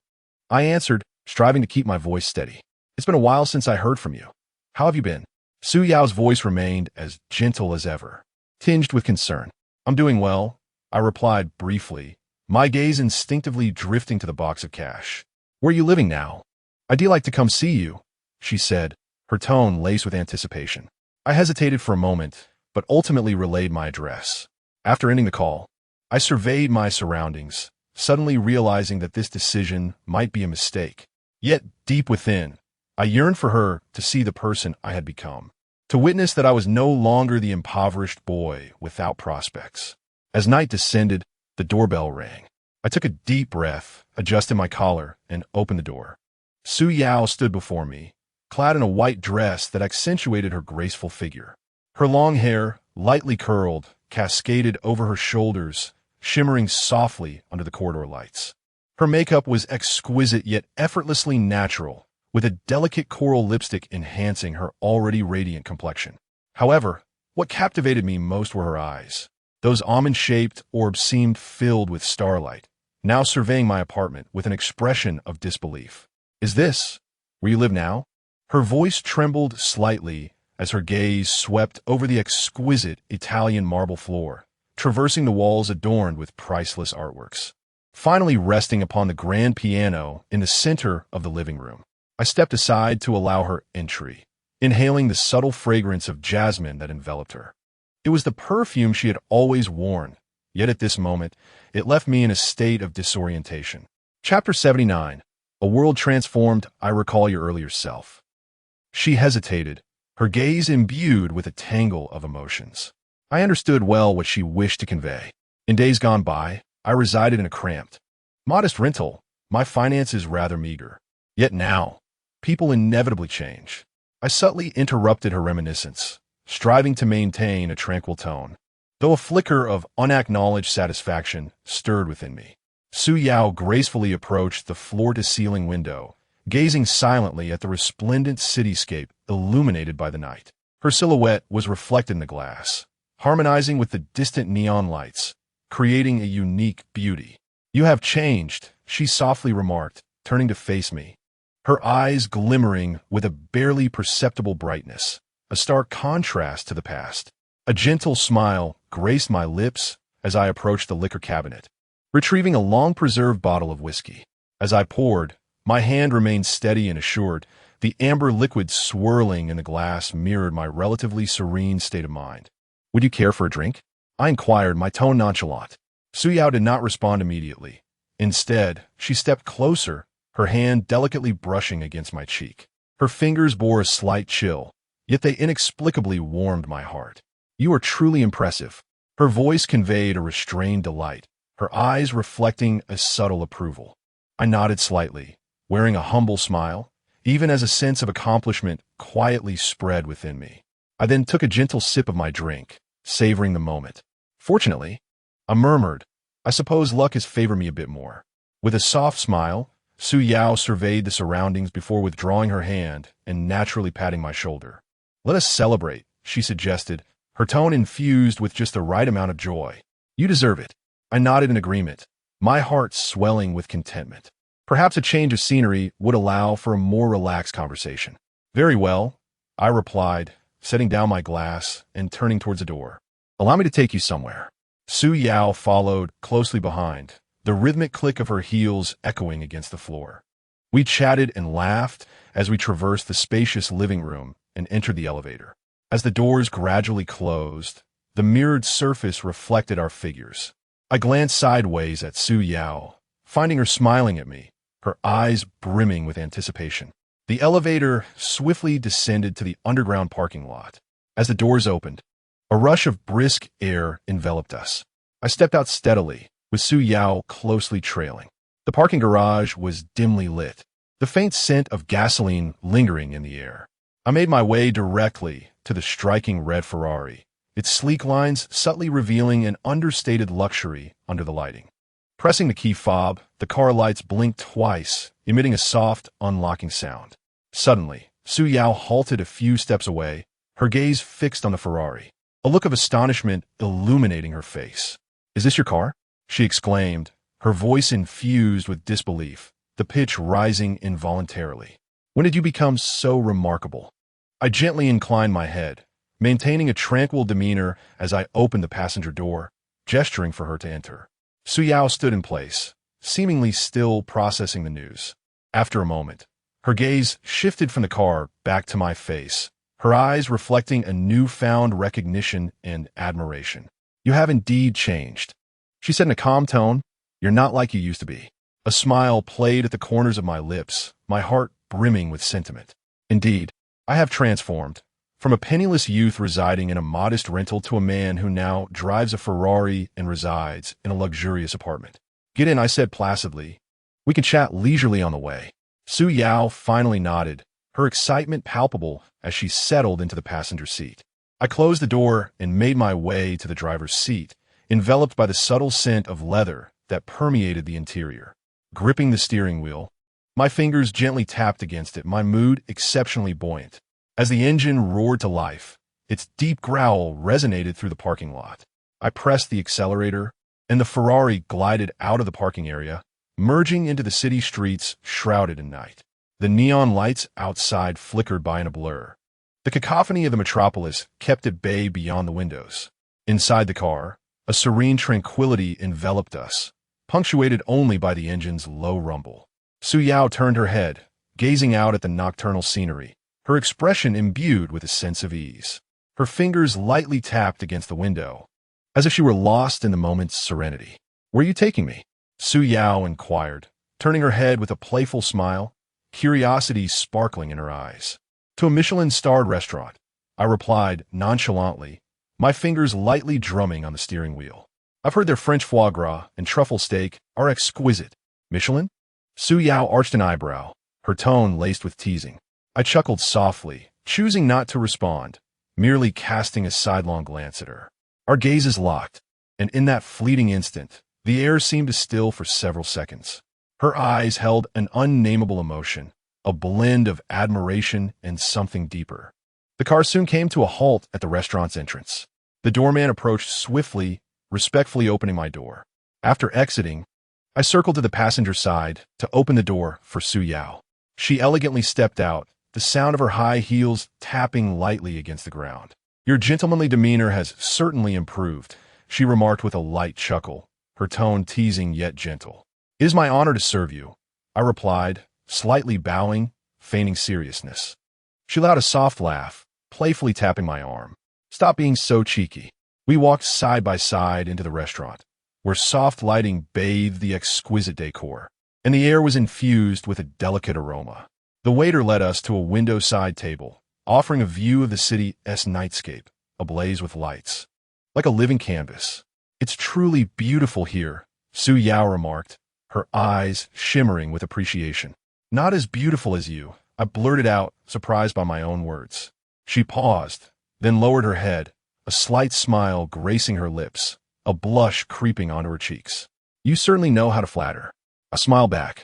I answered, striving to keep my voice steady. "It's been a while since I heard from you. How have you been?" Su Yao's voice remained as gentle as ever, tinged with concern. "I'm doing well," I replied briefly, my gaze instinctively drifting to the box of cash. "Where are you living now?" "I'd like to come see you," she said, her tone laced with anticipation. I hesitated for a moment, but ultimately relayed my address. After ending the call, I surveyed my surroundings, suddenly realizing that this decision might be a mistake. Yet, deep within, I yearned for her to see the person I had become, to witness that I was no longer the impoverished boy without prospects. As night descended, the doorbell rang. I took a deep breath, adjusted my collar, and opened the door. Su Yao stood before me, clad in a white dress that accentuated her graceful figure. Her long hair, lightly curled, cascaded over her shoulders, shimmering softly under the corridor lights. Her makeup was exquisite yet effortlessly natural, with a delicate coral lipstick enhancing her already radiant complexion. However, what captivated me most were her eyes. Those almond-shaped orbs seemed filled with starlight, now surveying my apartment with an expression of disbelief. "Is this where you live now?" Her voice trembled slightly as her gaze swept over the exquisite Italian marble floor, traversing the walls adorned with priceless artworks, finally resting upon the grand piano in the center of the living room. I stepped aside to allow her entry, inhaling the subtle fragrance of jasmine that enveloped her. It was the perfume she had always worn, yet at this moment, it left me in a state of disorientation. Chapter 79. A world transformed, I recall your earlier self. She hesitated, her gaze imbued with a tangle of emotions. I understood well what she wished to convey. In days gone by, I resided in a cramped, modest rental, my finances rather meager. Yet now, people inevitably change. I subtly interrupted her reminiscence, striving to maintain a tranquil tone, though a flicker of unacknowledged satisfaction stirred within me. Su Yao gracefully approached the floor-to-ceiling window, gazing silently at the resplendent cityscape illuminated by the night. Her silhouette was reflected in the glass, harmonizing with the distant neon lights, creating a unique beauty. "You have changed," she softly remarked, turning to face me, her eyes glimmering with a barely perceptible brightness, a stark contrast to the past. A gentle smile graced my lips as I approached the liquor cabinet, retrieving a long-preserved bottle of whiskey. As I poured, my hand remained steady and assured. The amber liquid swirling in the glass mirrored my relatively serene state of mind. "Would you care for a drink?" I inquired, my tone nonchalant. Su Yao did not respond immediately. Instead, she stepped closer, her hand delicately brushing against my cheek. Her fingers bore a slight chill, yet they inexplicably warmed my heart. "You are truly impressive." Her voice conveyed a restrained delight, her eyes reflecting a subtle approval. I nodded slightly, wearing a humble smile, even as a sense of accomplishment quietly spread within me. I then took a gentle sip of my drink, savoring the moment. "Fortunately," I murmured, "I suppose luck has favored me a bit more." With a soft smile, Su Yao surveyed the surroundings before withdrawing her hand and naturally patting my shoulder. "Let us celebrate," she suggested, her tone infused with just the right amount of joy. "You deserve it." I nodded in agreement, my heart swelling with contentment. Perhaps a change of scenery would allow for a more relaxed conversation. "Very well," I replied, setting down my glass and turning towards the door. "Allow me to take you somewhere." Su Yao followed closely behind, the rhythmic click of her heels echoing against the floor. We chatted and laughed as we traversed the spacious living room and entered the elevator. As the doors gradually closed, the mirrored surface reflected our figures. I glanced sideways at Su Yao, finding her smiling at me, her eyes brimming with anticipation. The elevator swiftly descended to the underground parking lot. As the doors opened, a rush of brisk air enveloped us. I stepped out steadily, with Su Yao closely trailing. The parking garage was dimly lit, the faint scent of gasoline lingering in the air. I made my way directly to the striking red Ferrari, its sleek lines subtly revealing an understated luxury under the lighting. Pressing the key fob, the car lights blinked twice, emitting a soft, unlocking sound. Suddenly, Su Yao halted a few steps away, her gaze fixed on the Ferrari, a look of astonishment illuminating her face. "Is this your car?" she exclaimed, her voice infused with disbelief, the pitch rising involuntarily. "When did you become so remarkable?" I gently inclined my head, maintaining a tranquil demeanor as I opened the passenger door, gesturing for her to enter. Su Yao stood in place, seemingly still processing the news. After a moment, her gaze shifted from the car back to my face, her eyes reflecting a newfound recognition and admiration. "You have indeed changed," she said in a calm tone. "You're not like you used to be." A smile played at the corners of my lips, my heart brimming with sentiment. "Indeed, I have transformed, from a penniless youth residing in a modest rental to a man who now drives a Ferrari and resides in a luxurious apartment." "Get in," I said placidly. "We can chat leisurely on the way." Su Yao finally nodded, her excitement palpable as she settled into the passenger seat. I closed the door and made my way to the driver's seat, enveloped by the subtle scent of leather that permeated the interior. Gripping the steering wheel, my fingers gently tapped against it, my mood exceptionally buoyant. As the engine roared to life, its deep growl resonated through the parking lot. I pressed the accelerator, and the Ferrari glided out of the parking area, merging into the city streets shrouded in night. The neon lights outside flickered by in a blur. The cacophony of the metropolis kept at bay beyond the windows. Inside the car, a serene tranquility enveloped us, punctuated only by the engine's low rumble. Su Yao turned her head, gazing out at the nocturnal scenery, her expression imbued with a sense of ease. Her fingers lightly tapped against the window, as if she were lost in the moment's serenity. "Where are you taking me?" Su Yao inquired, turning her head with a playful smile, curiosity sparkling in her eyes. "To a Michelin-starred restaurant," I replied nonchalantly, my fingers lightly drumming on the steering wheel. "I've heard their French foie gras and truffle steak are exquisite." "Michelin?" Su Yao arched an eyebrow, her tone laced with teasing. I chuckled softly, choosing not to respond, merely casting a sidelong glance at her. Our gazes locked, and in that fleeting instant, The air seemed to still for several seconds. Her eyes held an unnameable emotion, a blend of admiration and something deeper. The car soon came to a halt at the restaurant's entrance. The doorman approached swiftly, respectfully opening my door. After exiting, I circled to the passenger side to open the door for Su Yao. She elegantly stepped out, the sound of her high heels tapping lightly against the ground. "Your gentlemanly demeanor has certainly improved," she remarked with a light chuckle, her tone teasing yet gentle. "It is my honor to serve you," I replied, slightly bowing, feigning seriousness. She allowed a soft laugh, playfully tapping my arm. "Stop being so cheeky." We walked side by side into the restaurant, where soft lighting bathed the exquisite decor, and the air was infused with a delicate aroma. The waiter led us to a window-side table, offering a view of the city's nightscape, ablaze with lights. "Like a living canvas. It's truly beautiful here," Su Yao remarked, her eyes shimmering with appreciation. "Not as beautiful as you," I blurted out, surprised by my own words. She paused, then lowered her head, a slight smile gracing her lips, a blush creeping onto her cheeks. "You certainly know how to flatter." I smiled back,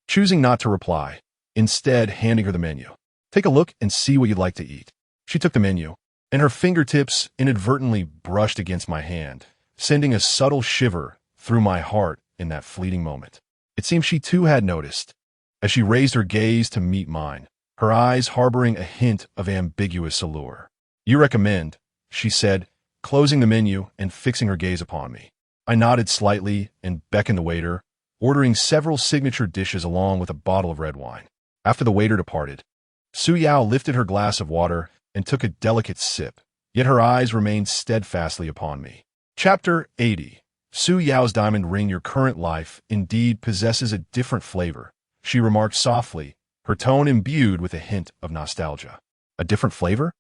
choosing not to reply, instead handing her the menu. "Take a look and see what you'd like to eat." She took the menu, and her fingertips inadvertently brushed against my hand, sending a subtle shiver through my heart in that fleeting moment. It seemed she too had noticed, as she raised her gaze to meet mine, her eyes harboring a hint of ambiguous allure. "You recommend," she said, closing the menu and fixing her gaze upon me. I nodded slightly and beckoned the waiter, ordering several signature dishes along with a bottle of red wine. After the waiter departed, Su Yao lifted her glass of water and took a delicate sip, yet her eyes remained steadfastly upon me. Chapter 80. Su Yao's diamond ring. "Your current life indeed possesses a different flavor," she remarked softly, her tone imbued with a hint of nostalgia. "A different flavor?"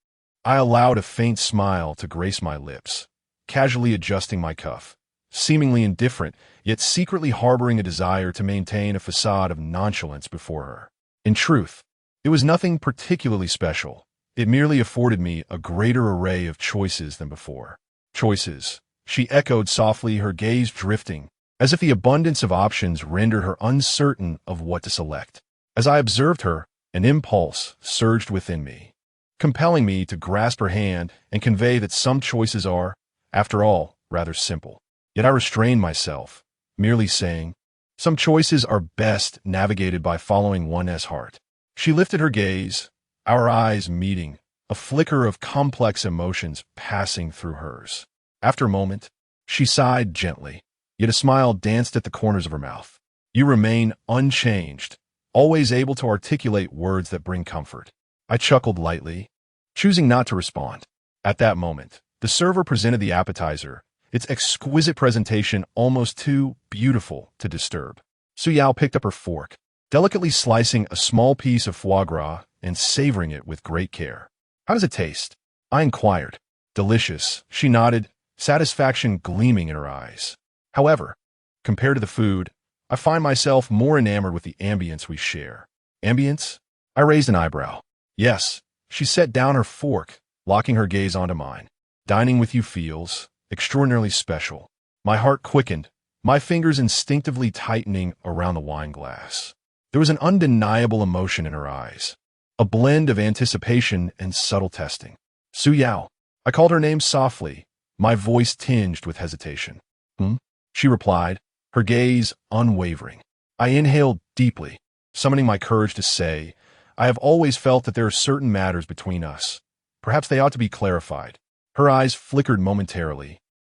I allowed a faint smile to grace my lips, casually adjusting my cuff, seemingly indifferent, yet secretly harboring a desire to maintain a facade of nonchalance before her. In truth, it was nothing particularly special. It merely afforded me a greater array of choices than before. "Choices," she echoed softly, her gaze drifting, as if the abundance of options rendered her uncertain of what to select. As I observed her, an impulse surged within me, compelling me to grasp her hand and convey that some choices are, after all, rather simple. Yet I restrained myself, merely saying, "Some choices are best navigated by following one's heart." She lifted her gaze, our eyes meeting, a flicker of complex emotions passing through hers. After a moment, she sighed gently, yet a smile danced at the corners of her mouth. "You remain unchanged, always able to articulate words that bring comfort." I chuckled lightly, choosing not to respond. At that moment, the server presented the appetizer, its exquisite presentation almost too beautiful to disturb. Su Yao picked up her fork, delicately slicing a small piece of foie gras and savoring it with great care. "How does it taste?" I inquired. "Delicious," she nodded, satisfaction gleaming in her eyes. "However, compared to the food, I find myself more enamored with the ambience we share." "Ambience?" I raised an eyebrow. "Yes." She set down her fork, locking her gaze onto mine. "Dining with you feels extraordinarily special." My heart quickened, my fingers instinctively tightening around the wine glass. There was an undeniable emotion in her eyes, a blend of anticipation and subtle testing. "Su Yao." I called her name softly, my voice tinged with hesitation. "Hmm?" she replied, her gaze unwavering. I inhaled deeply, summoning my courage to say, "I have always felt that there are certain matters between us. Perhaps they ought to be clarified." Her eyes flickered momentarily,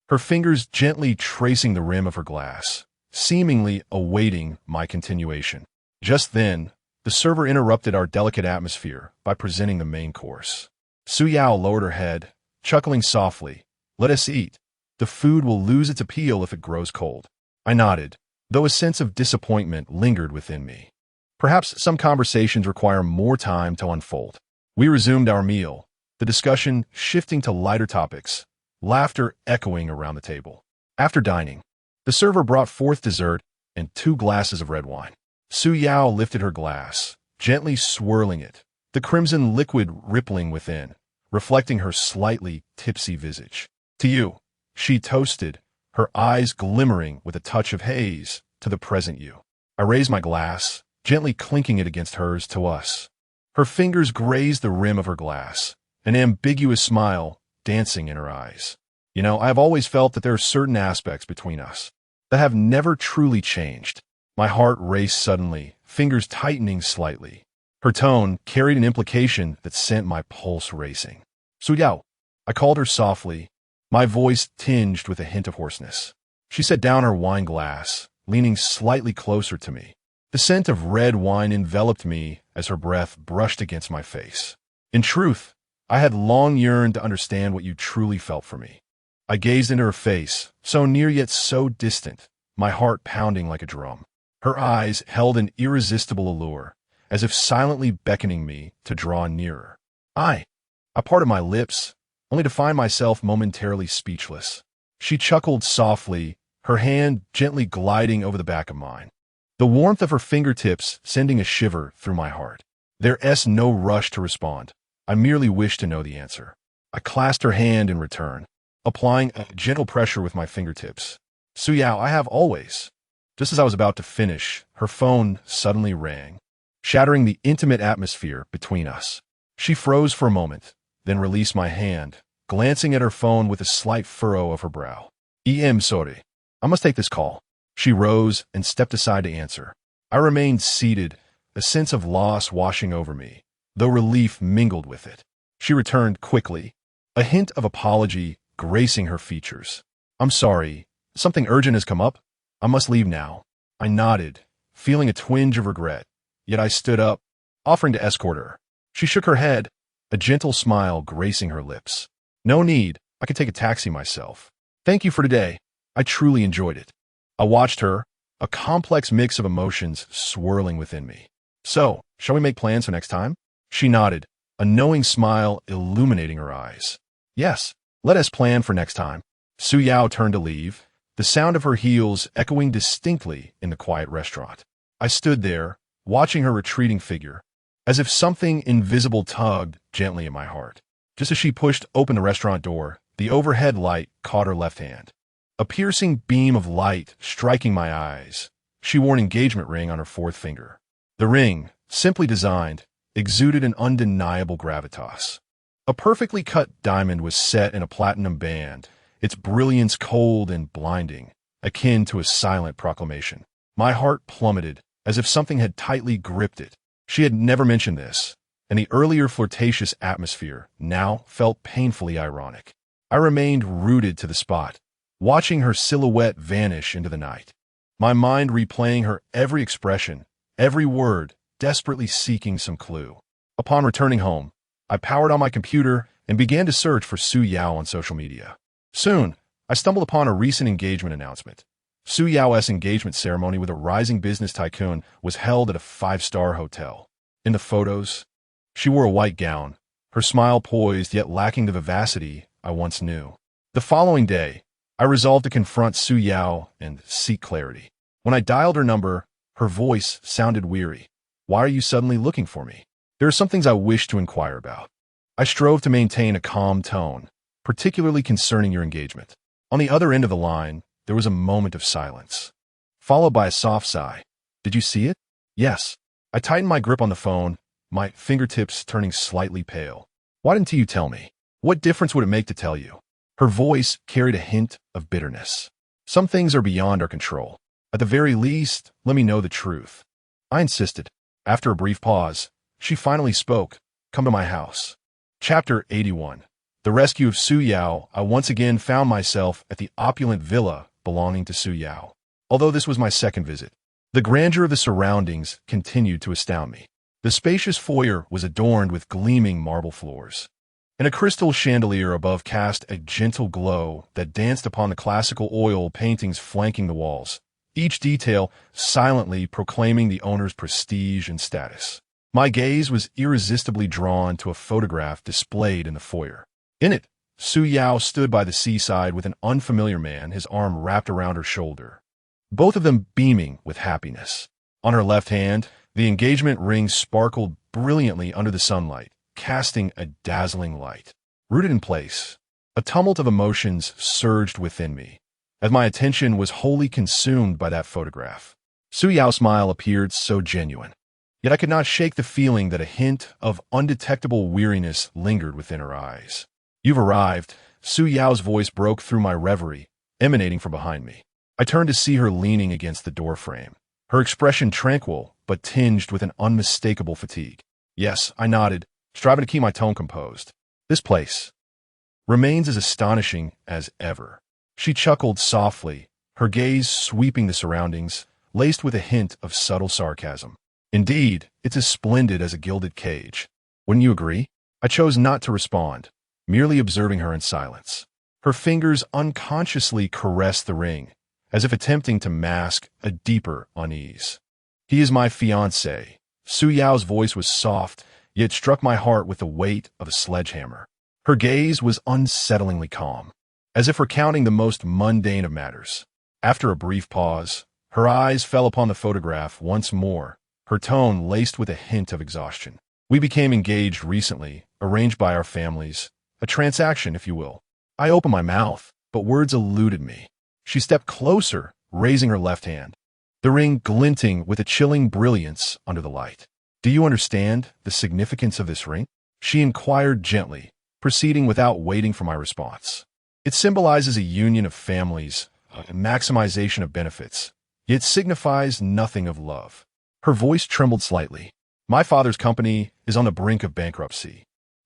her fingers gently tracing the rim of her glass, seemingly awaiting my continuation. Just then, the server interrupted our delicate atmosphere by presenting the main course. Su Yao lowered her head, chuckling softly. "Let us eat. The food will lose its appeal if it grows cold." I nodded, though a sense of disappointment lingered within me. Perhaps some conversations require more time to unfold. We resumed our meal, the discussion shifting to lighter topics, laughter echoing around the table. After dining, the server brought forth dessert and 2 glasses of red wine. Su Yao lifted her glass, gently swirling it, the crimson liquid rippling within, reflecting her slightly tipsy visage. "To you," she toasted, her eyes glimmering with a touch of haze, to the present you. I raised my glass, gently clinking it against hers, to us. Her fingers grazed the rim of her glass, an ambiguous smile dancing in her eyes. You know, I have always felt that there are certain aspects between us that have never truly changed. My heart raced suddenly, fingers tightening slightly. Her tone carried an implication that sent my pulse racing. Suyao, I called her softly, my voice tinged with a hint of hoarseness. She set down her wine glass, leaning slightly closer to me. The scent of red wine enveloped me as her breath brushed against my face. In truth, I had long yearned to understand what you truly felt for me. I gazed into her face, so near yet so distant, my heart pounding like a drum. Her eyes held an irresistible allure, as if silently beckoning me to draw nearer. I parted my lips, only to find myself momentarily speechless. She chuckled softly, her hand gently gliding over the back of mine, the warmth of her fingertips sending a shiver through my heart. There's no rush to respond. I merely wished to know the answer. I clasped her hand in return, applying a gentle pressure with my fingertips. Suyao, I have always. Just as I was about to finish, her phone suddenly rang, shattering the intimate atmosphere between us. She froze for a moment, then released my hand, glancing at her phone with a slight furrow of her brow. Sorry. I must take this call. She rose and stepped aside to answer. I remained seated, a sense of loss washing over me, though relief mingled with it. She returned quickly, a hint of apology gracing her features. I'm sorry. Something urgent has come up. I must leave now. I nodded, feeling a twinge of regret, yet I stood up, offering to escort her. She shook her head, a gentle smile gracing her lips. No need. I could take a taxi myself. Thank you for today. I truly enjoyed it. I watched her, a complex mix of emotions swirling within me. So, shall we make plans for next time? She nodded, a knowing smile illuminating her eyes. Yes, let us plan for next time. Suyao turned to leave, the sound of her heels echoing distinctly in the quiet restaurant. I stood there, watching her retreating figure, as if something invisible tugged gently at my heart. Just as she pushed open the restaurant door, the overhead light caught her left hand. A piercing beam of light striking my eyes. She wore an engagement ring on her fourth finger. The ring, simply designed, exuded an undeniable gravitas. A perfectly cut diamond was set in a platinum band, its brilliance cold and blinding, akin to a silent proclamation. My heart plummeted, as if something had tightly gripped it. She had never mentioned this, and the earlier flirtatious atmosphere now felt painfully ironic. I remained rooted to the spot, watching her silhouette vanish into the night, my mind replaying her every expression, every word, desperately seeking some clue. Upon returning home, I powered on my computer and began to search for Suyao on social media. Soon, I stumbled upon a recent engagement announcement. Suyao's engagement ceremony with a rising business tycoon was held at a 5-star hotel. In the photos, she wore a white gown, her smile poised yet lacking the vivacity I once knew. The following day, I resolved to confront Suyao and seek clarity. When I dialed her number, her voice sounded weary. Why are you suddenly looking for me? There are some things I wish to inquire about. I strove to maintain a calm tone, particularly concerning your engagement. On the other end of the line, there was a moment of silence, followed by a soft sigh. Did you see it? Yes. I tightened my grip on the phone, my fingertips turning slightly pale. Why didn't you tell me? What difference would it make to tell you? Her voice carried a hint of bitterness. Some things are beyond our control. At the very least, let me know the truth. I insisted. After a brief pause, she finally spoke. Come to my house. Chapter 81. The rescue of Suyao. I once again found myself at the opulent villa belonging to Suyao. Although this was my second visit, the grandeur of the surroundings continued to astound me. The spacious foyer was adorned with gleaming marble floors, and a crystal chandelier above cast a gentle glow that danced upon the classical oil paintings flanking the walls, each detail silently proclaiming the owner's prestige and status. My gaze was irresistibly drawn to a photograph displayed in the foyer. In it, Suyao stood by the seaside with an unfamiliar man, his arm wrapped around her shoulder, both of them beaming with happiness. On her left hand, the engagement ring sparkled brilliantly under the sunlight, casting a dazzling light. Rooted in place, a tumult of emotions surged within me. as my attention was wholly consumed by that photograph. Su Yao's smile appeared so genuine, yet I could not shake the feeling that a hint of undetectable weariness lingered within her eyes. "You've arrived." Su Yao's voice broke through my reverie, emanating from behind me. I turned to see her leaning against the doorframe, her expression tranquil but tinged with an unmistakable fatigue. "Yes," I nodded, striving to keep my tone composed. "This place remains as astonishing as ever." She chuckled softly, her gaze sweeping the surroundings, laced with a hint of subtle sarcasm. "Indeed, it's as splendid as a gilded cage. Wouldn't you agree?" I chose not to respond, merely observing her in silence. Her fingers unconsciously caressed the ring, as if attempting to mask a deeper unease. "He is my fiancé." Su Yao's voice was soft, yet struck my heart with the weight of a sledgehammer. Her gaze was unsettlingly calm, as if recounting the most mundane of matters. After a brief pause, her eyes fell upon the photograph once more, her tone laced with a hint of exhaustion. "We became engaged recently, arranged by our families. A transaction, if you will." I opened my mouth, but words eluded me. She stepped closer, raising her left hand, the ring glinting with a chilling brilliance under the light. "Do you understand the significance of this ring?" she inquired gently, proceeding without waiting for my response. "It symbolizes a union of families, a maximization of benefits, yet signifies nothing of love." Her voice trembled slightly. "My father's company is on the brink of bankruptcy,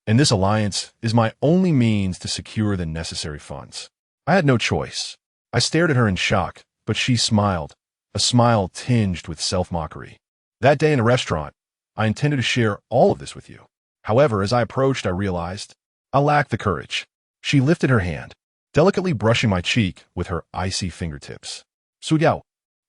and this alliance is my only means to secure the necessary funds." I had no choice. I stared at her in shock, but she smiled, a smile tinged with self-mockery. "That day in a restaurant, I intended to share all of this with you. However, as I approached, I realized I lacked the courage." She lifted her hand, delicately brushing my cheek with her icy fingertips. "Su Yao."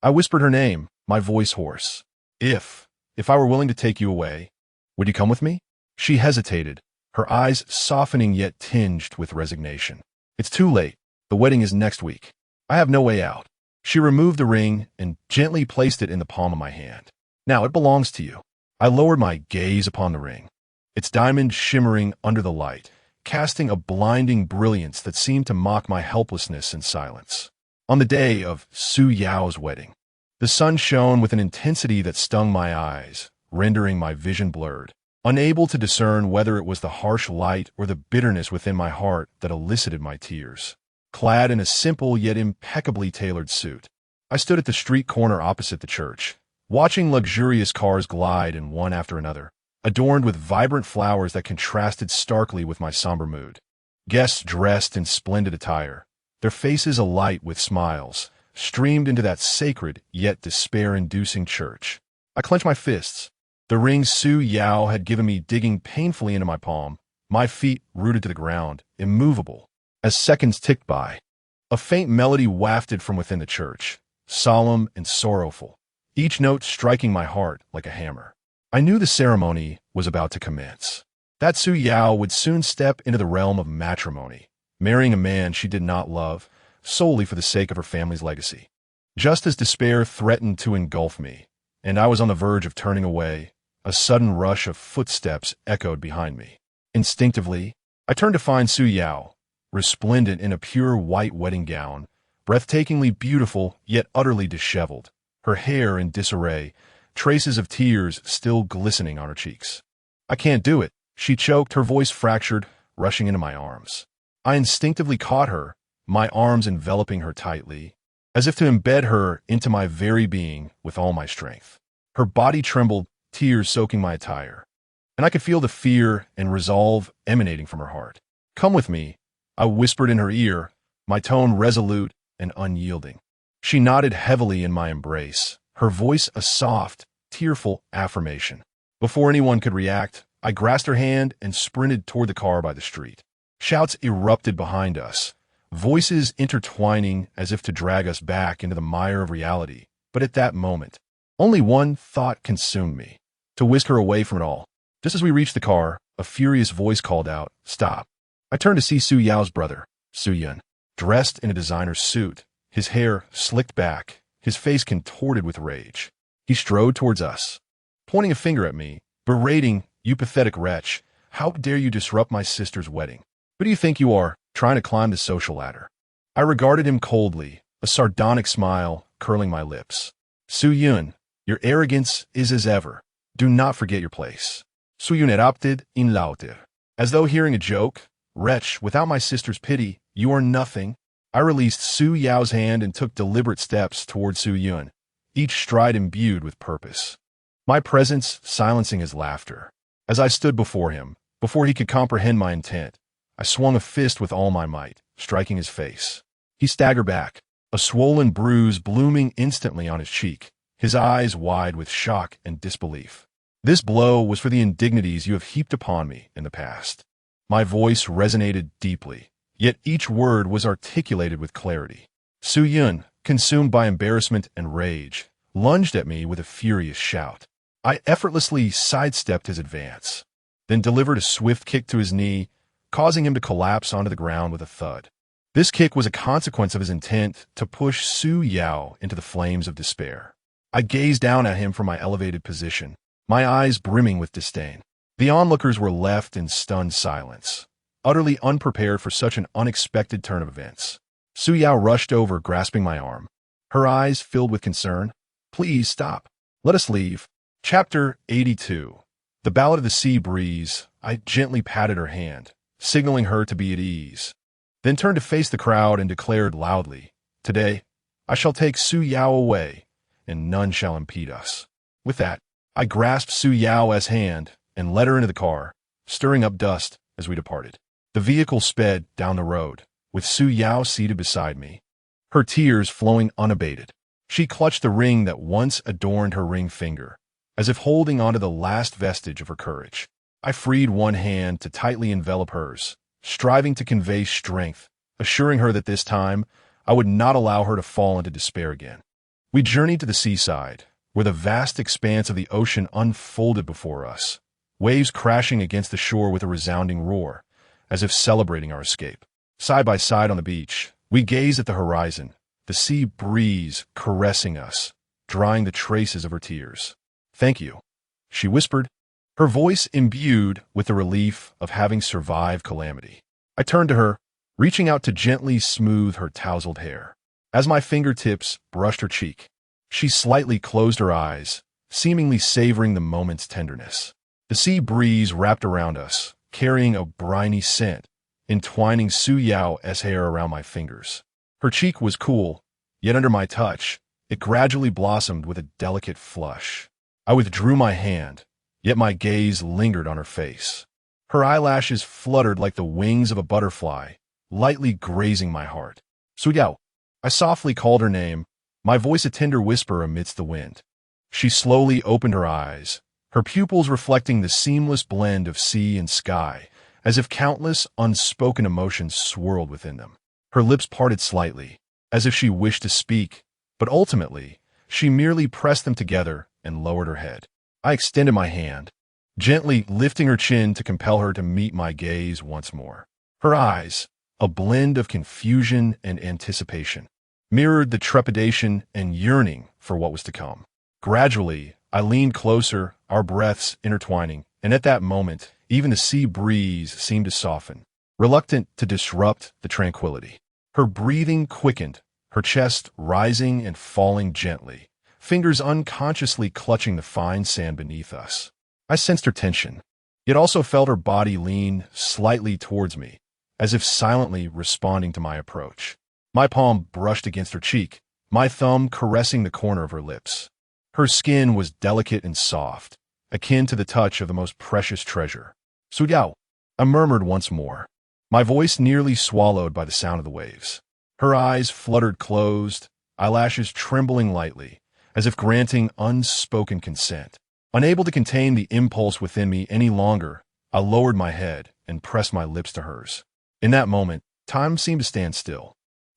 I whispered her name, my voice hoarse. If I were willing to take you away, would you come with me?" She hesitated, her eyes softening yet tinged with resignation. "It's too late. The wedding is next week. I have no way out." She removed the ring and gently placed it in the palm of my hand. "Now it belongs to you." I lowered my gaze upon the ring, its diamond shimmering under the light, casting a blinding brilliance that seemed to mock my helplessness and silence. On the day of Su Yao's wedding, the sun shone with an intensity that stung my eyes, rendering my vision blurred, unable to discern whether it was the harsh light or the bitterness within my heart that elicited my tears. Clad in a simple yet impeccably tailored suit, I stood at the street corner opposite the church, watching luxurious cars glide in one after another, adorned with vibrant flowers that contrasted starkly with my somber mood. Guests dressed in splendid attire, their faces alight with smiles, streamed into that sacred yet despair-inducing church. I clenched my fists, the ring Su Yao had given me digging painfully into my palm, my feet rooted to the ground, immovable. As seconds ticked by, a faint melody wafted from within the church, solemn and sorrowful, each note striking my heart like a hammer. I knew the ceremony was about to commence. That Su Yao would soon step into the realm of matrimony, marrying a man she did not love, solely for the sake of her family's legacy. Just as despair threatened to engulf me, and I was on the verge of turning away, a sudden rush of footsteps echoed behind me. Instinctively, I turned to find Su Yao, resplendent in a pure white wedding gown, breathtakingly beautiful yet utterly disheveled, her hair in disarray, traces of tears still glistening on her cheeks. "I can't do it," she choked, her voice fractured, rushing into my arms. I instinctively caught her, my arms enveloping her tightly, as if to embed her into my very being with all my strength. Her body trembled, tears soaking my attire, and I could feel the fear and resolve emanating from her heart. "Come with me," I whispered in her ear, my tone resolute and unyielding. She nodded heavily in my embrace, her voice a soft, tearful affirmation. Before anyone could react, I grasped her hand and sprinted toward the car by the street. Shouts erupted behind us, voices intertwining as if to drag us back into the mire of reality. But at that moment, only one thought consumed me: to whisk her away from it all. Just as we reached the car, a furious voice called out, "Stop." I turned to see Su Yao's brother, Su Yun, dressed in a designer's suit, his hair slicked back, his face contorted with rage. He strode towards us, pointing a finger at me, berating, "You pathetic wretch, how dare you disrupt my sister's wedding? Who do you think you are, trying to climb the social ladder?" I regarded him coldly, a sardonic smile curling my lips. Su-yun, your arrogance is as ever. Do not forget your place. Su-yun erupted in laughter. As though hearing a joke, wretch, without my sister's pity, you are nothing. I released Su Yao's hand and took deliberate steps toward Su-yun, each stride imbued with purpose. My presence silencing his laughter. As I stood before him, before he could comprehend my intent, I swung a fist with all my might, striking his face. He staggered back, a swollen bruise blooming instantly on his cheek, his eyes wide with shock and disbelief. This blow was for the indignities you have heaped upon me in the past. My voice resonated deeply, yet each word was articulated with clarity. Su-yun, consumed by embarrassment and rage, lunged at me with a furious shout. I effortlessly sidestepped his advance, then delivered a swift kick to his knee, causing him to collapse onto the ground with a thud. This kick was a consequence of his intent to push Su Yao into the flames of despair. I gazed down at him from my elevated position, my eyes brimming with disdain. The onlookers were left in stunned silence, utterly unprepared for such an unexpected turn of events. Su Yao rushed over, grasping my arm, her eyes filled with concern. Please stop. Let us leave. Chapter 82. The Ballad of the Sea Breeze. I gently patted her hand, signaling her to be at ease, then turned to face the crowd and declared loudly, Today, I shall take Su Yao away, and none shall impede us. With that, I grasped Su Yao's hand and led her into the car, stirring up dust as we departed. The vehicle sped down the road, with Su Yao seated beside me, her tears flowing unabated. She clutched the ring that once adorned her ring finger, as if holding onto the last vestige of her courage. I freed one hand to tightly envelop hers, striving to convey strength, assuring her that this time I would not allow her to fall into despair again. We journeyed to the seaside, where the vast expanse of the ocean unfolded before us, waves crashing against the shore with a resounding roar, as if celebrating our escape. Side by side on the beach, we gazed at the horizon, the sea breeze caressing us, drying the traces of her tears. Thank you, she whispered, her voice imbued with the relief of having survived calamity. I turned to her, reaching out to gently smooth her tousled hair. As my fingertips brushed her cheek, she slightly closed her eyes, seemingly savoring the moment's tenderness. The sea breeze wrapped around us, carrying a briny scent, entwining Su Yao's hair around my fingers. Her cheek was cool, yet under my touch, it gradually blossomed with a delicate flush. I withdrew my hand, yet my gaze lingered on her face. Her eyelashes fluttered like the wings of a butterfly, lightly grazing my heart. Su Yao, I softly called her name, my voice a tender whisper amidst the wind. She slowly opened her eyes, her pupils reflecting the seamless blend of sea and sky, as if countless unspoken emotions swirled within them. Her lips parted slightly, as if she wished to speak, but ultimately, she merely pressed them together and lowered her head. I extended my hand, gently lifting her chin to compel her to meet my gaze once more. Her eyes, a blend of confusion and anticipation, mirrored the trepidation and yearning for what was to come. Gradually, I leaned closer, our breaths intertwining, and at that moment, even the sea breeze seemed to soften, reluctant to disrupt the tranquility. Her breathing quickened, her chest rising and falling gently, fingers unconsciously clutching the fine sand beneath us. I sensed her tension, yet also felt her body lean slightly towards me, as if silently responding to my approach. My palm brushed against her cheek, my thumb caressing the corner of her lips. Her skin was delicate and soft, akin to the touch of the most precious treasure. Su Yao, I murmured once more, my voice nearly swallowed by the sound of the waves. Her eyes fluttered closed, eyelashes trembling lightly, as if granting unspoken consent. Unable to contain the impulse within me any longer, I lowered my head and pressed my lips to hers. In that moment, time seemed to stand still.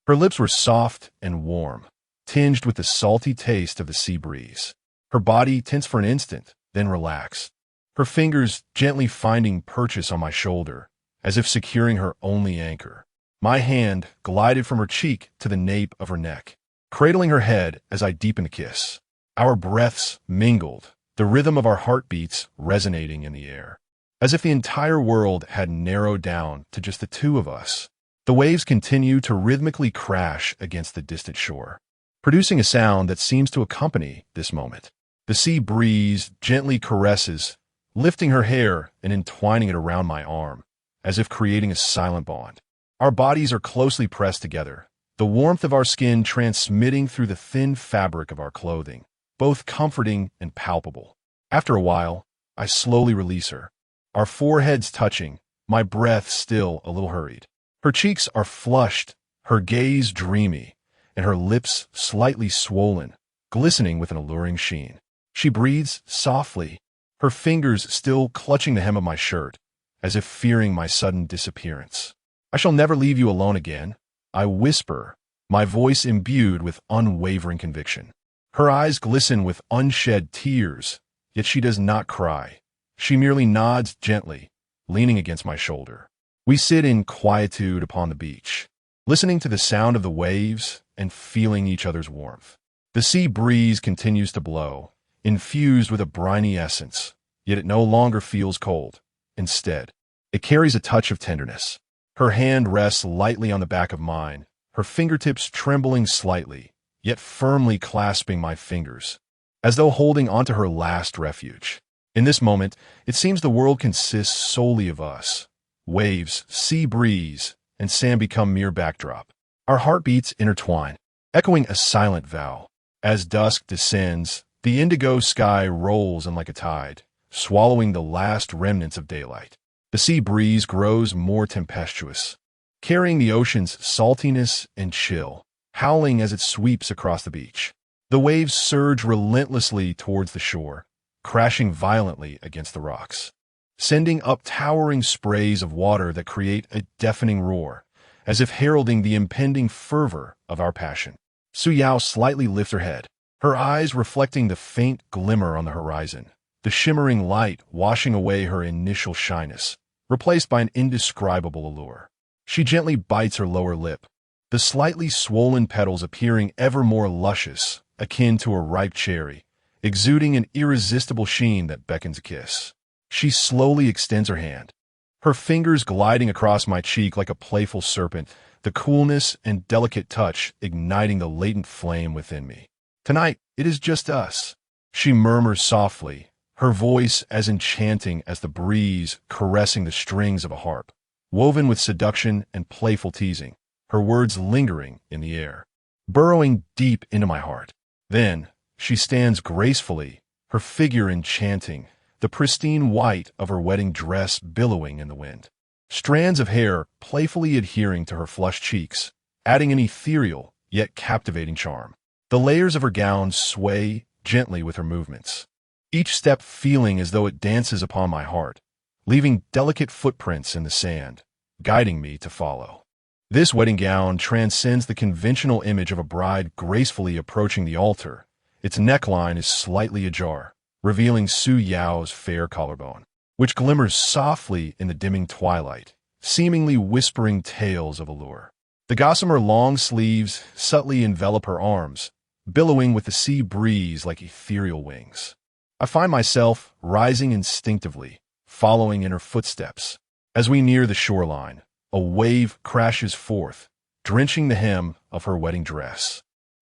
Her lips were soft and warm, tinged with the salty taste of the sea breeze. Her body tensed for an instant, then relaxed, her fingers gently finding purchase on my shoulder, as if securing her only anchor. My hand glided from her cheek to the nape of her neck, cradling her head as I deepened the kiss. Our breaths mingled, the rhythm of our heartbeats resonating in the air, as if the entire world had narrowed down to just the two of us. The waves continue to rhythmically crash against the distant shore, producing a sound that seems to accompany this moment. The sea breeze gently caresses, lifting her hair and entwining it around my arm, as if creating a silent bond. Our bodies are closely pressed together, the warmth of our skin transmitting through the thin fabric of our clothing, both comforting and palpable. After a while, I slowly release her, our foreheads touching, my breath still a little hurried. Her cheeks are flushed, her gaze dreamy, and her lips slightly swollen, glistening with an alluring sheen. She breathes softly, her fingers still clutching the hem of my shirt, as if fearing my sudden disappearance. "I shall never leave you alone again," I whisper, my voice imbued with unwavering conviction. Her eyes glisten with unshed tears, yet she does not cry. She merely nods gently, leaning against my shoulder. We sit in quietude upon the beach, listening to the sound of the waves and feeling each other's warmth. The sea breeze continues to blow, infused with a briny essence, yet it no longer feels cold. Instead, it carries a touch of tenderness. Her hand rests lightly on the back of mine, her fingertips trembling slightly, yet firmly clasping my fingers, as though holding onto her last refuge. In this moment, it seems the world consists solely of us. Waves, sea breeze, and sand become mere backdrop. Our heartbeats intertwine, echoing a silent vow. As dusk descends, the indigo sky rolls in like a tide, swallowing the last remnants of daylight. The sea breeze grows more tempestuous, carrying the ocean's saltiness and chill, howling as it sweeps across the beach. The waves surge relentlessly towards the shore, crashing violently against the rocks, sending up towering sprays of water that create a deafening roar, as if heralding the impending fervor of our passion. Su Yao slightly lifts her head, her eyes reflecting the faint glimmer on the horizon, the shimmering light washing away her initial shyness, replaced by an indescribable allure. She gently bites her lower lip, the slightly swollen petals appearing ever more luscious, akin to a ripe cherry, exuding an irresistible sheen that beckons a kiss. She slowly extends her hand, her fingers gliding across my cheek like a playful serpent, the coolness and delicate touch igniting the latent flame within me. "Tonight, it is just us," she murmurs softly, her voice as enchanting as the breeze caressing the strings of a harp, woven with seduction and playful teasing, her words lingering in the air, burrowing deep into my heart. Then, she stands gracefully, her figure enchanting, the pristine white of her wedding dress billowing in the wind, strands of hair playfully adhering to her flushed cheeks, adding an ethereal yet captivating charm. The layers of her gown sway gently with her movements, each step feeling as though it dances upon my heart, leaving delicate footprints in the sand, guiding me to follow. This wedding gown transcends the conventional image of a bride gracefully approaching the altar. Its neckline is slightly ajar, revealing Su Yao's fair collarbone, which glimmers softly in the dimming twilight, seemingly whispering tales of allure. The gossamer long sleeves subtly envelop her arms, billowing with the sea breeze like ethereal wings. I find myself rising instinctively, following in her footsteps. As we near the shoreline, a wave crashes forth, drenching the hem of her wedding dress,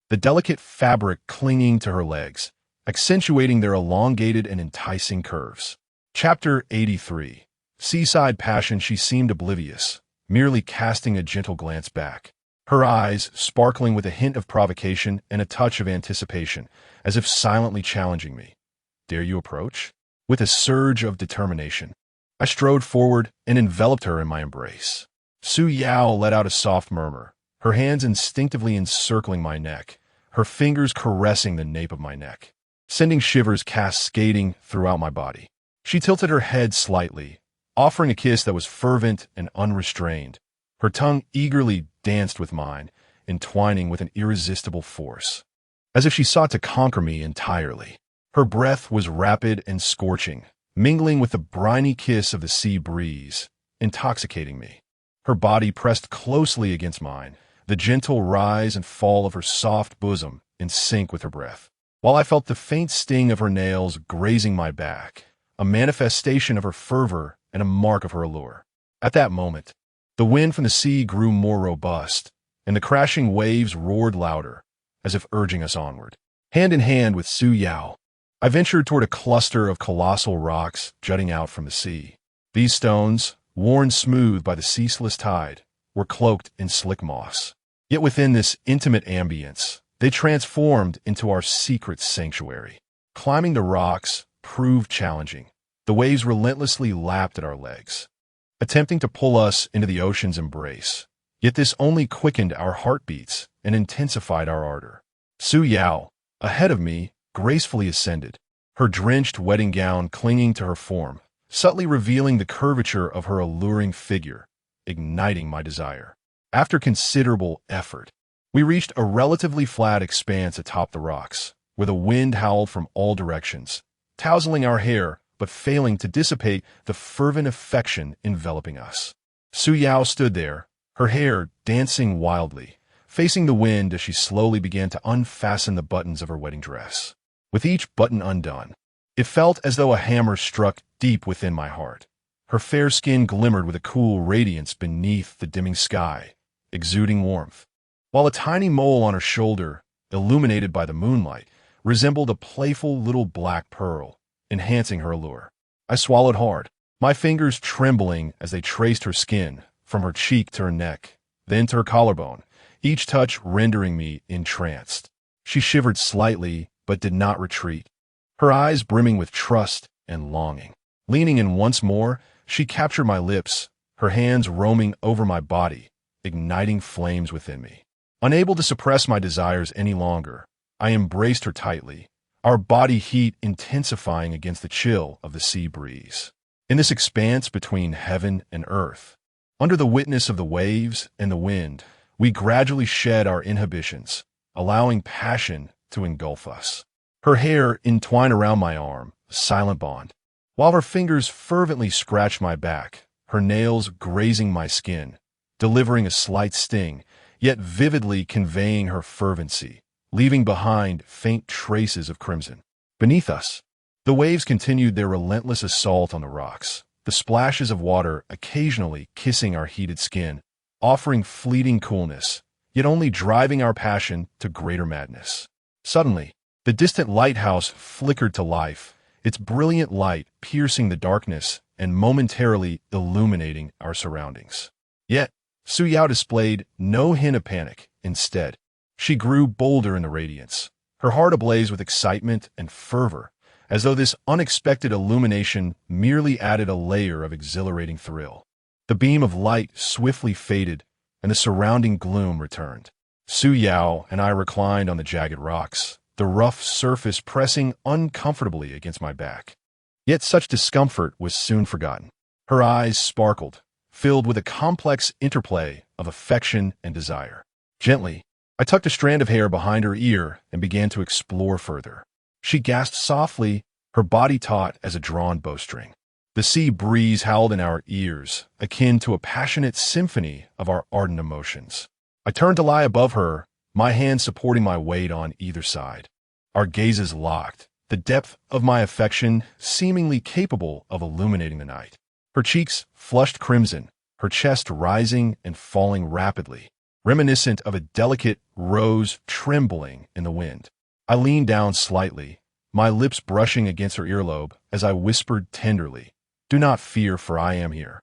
the delicate fabric clinging to her legs, accentuating their elongated and enticing curves. Chapter 83. Seaside passion. She seemed oblivious, merely casting a gentle glance back, her eyes sparkling with a hint of provocation and a touch of anticipation, as if silently challenging me. "Dare you approach?" With a surge of determination, I strode forward and enveloped her in my embrace. Su Yao let out a soft murmur, her hands instinctively encircling my neck, her fingers caressing the nape of my neck, sending shivers cascading throughout my body. She tilted her head slightly, offering a kiss that was fervent and unrestrained. Her tongue eagerly danced with mine, entwining with an irresistible force, as if she sought to conquer me entirely. Her breath was rapid and scorching, mingling with the briny kiss of the sea breeze, intoxicating me. Her body pressed closely against mine, the gentle rise and fall of her soft bosom in sync with her breath, while I felt the faint sting of her nails grazing my back, a manifestation of her fervor and a mark of her allure. At that moment, The wind from the sea grew more robust, and the crashing waves roared louder, as if urging us onward. Hand in hand with Su Yao, I ventured toward a cluster of colossal rocks jutting out from the sea. These stones, worn smooth by the ceaseless tide, were cloaked in slick moss. Yet within this intimate ambience, they transformed into our secret sanctuary. Climbing the rocks proved challenging. The waves relentlessly lapped at our legs, attempting to pull us into the ocean's embrace. Yet this only quickened our heartbeats and intensified our ardor. Su Yao, ahead of me, gracefully ascended, her drenched wedding gown clinging to her form, subtly revealing the curvature of her alluring figure, igniting my desire. After considerable effort, we reached a relatively flat expanse atop the rocks, where the wind howled from all directions, tousling our hair but failing to dissipate the fervent affection enveloping us. Su Yao stood there, her hair dancing wildly, facing the wind as she slowly began to unfasten the buttons of her wedding dress. With each button undone, it felt as though a hammer struck deep within my heart. Her fair skin glimmered with a cool radiance beneath the dimming sky, exuding warmth, while a tiny mole on her shoulder, illuminated by the moonlight, resembled a playful little black pearl, enhancing her allure. I swallowed hard, my fingers trembling as they traced her skin, from her cheek to her neck, then to her collarbone, each touch rendering me entranced. She shivered slightly, but did not retreat, her eyes brimming with trust and longing. Leaning in once more, she captured my lips, her hands roaming over my body, igniting flames within me. Unable to suppress my desires any longer, I embraced her tightly, our body heat intensifying against the chill of the sea breeze. In this expanse between heaven and earth, under the witness of the waves and the wind, we gradually shed our inhibitions, allowing passion to engulf us. Her hair entwined around my arm, a silent bond, while her fingers fervently scratched my back, her nails grazing my skin, delivering a slight sting, yet vividly conveying her fervency, leaving behind faint traces of crimson. Beneath us, the waves continued their relentless assault on the rocks, the splashes of water occasionally kissing our heated skin, offering fleeting coolness, yet only driving our passion to greater madness. Suddenly, the distant lighthouse flickered to life, its brilliant light piercing the darkness and momentarily illuminating our surroundings. Yet, Su Yao displayed no hint of panic. Instead, she grew bolder in the radiance, her heart ablaze with excitement and fervor, as though this unexpected illumination merely added a layer of exhilarating thrill. The beam of light swiftly faded, and the surrounding gloom returned. Su Yao and I reclined on the jagged rocks, the rough surface pressing uncomfortably against my back. Yet such discomfort was soon forgotten. Her eyes sparkled, filled with a complex interplay of affection and desire. Gently, I tucked a strand of hair behind her ear and began to explore further. She gasped softly, her body taut as a drawn bowstring. The sea breeze howled in our ears, akin to a passionate symphony of our ardent emotions. I turned to lie above her, my hands supporting my weight on either side. Our gazes locked, the depth of my affection seemingly capable of illuminating the night. Her cheeks flushed crimson, her chest rising and falling rapidly, reminiscent of a delicate rose trembling in the wind. I leaned down slightly, my lips brushing against her earlobe as I whispered tenderly, "Do not fear, for I am here."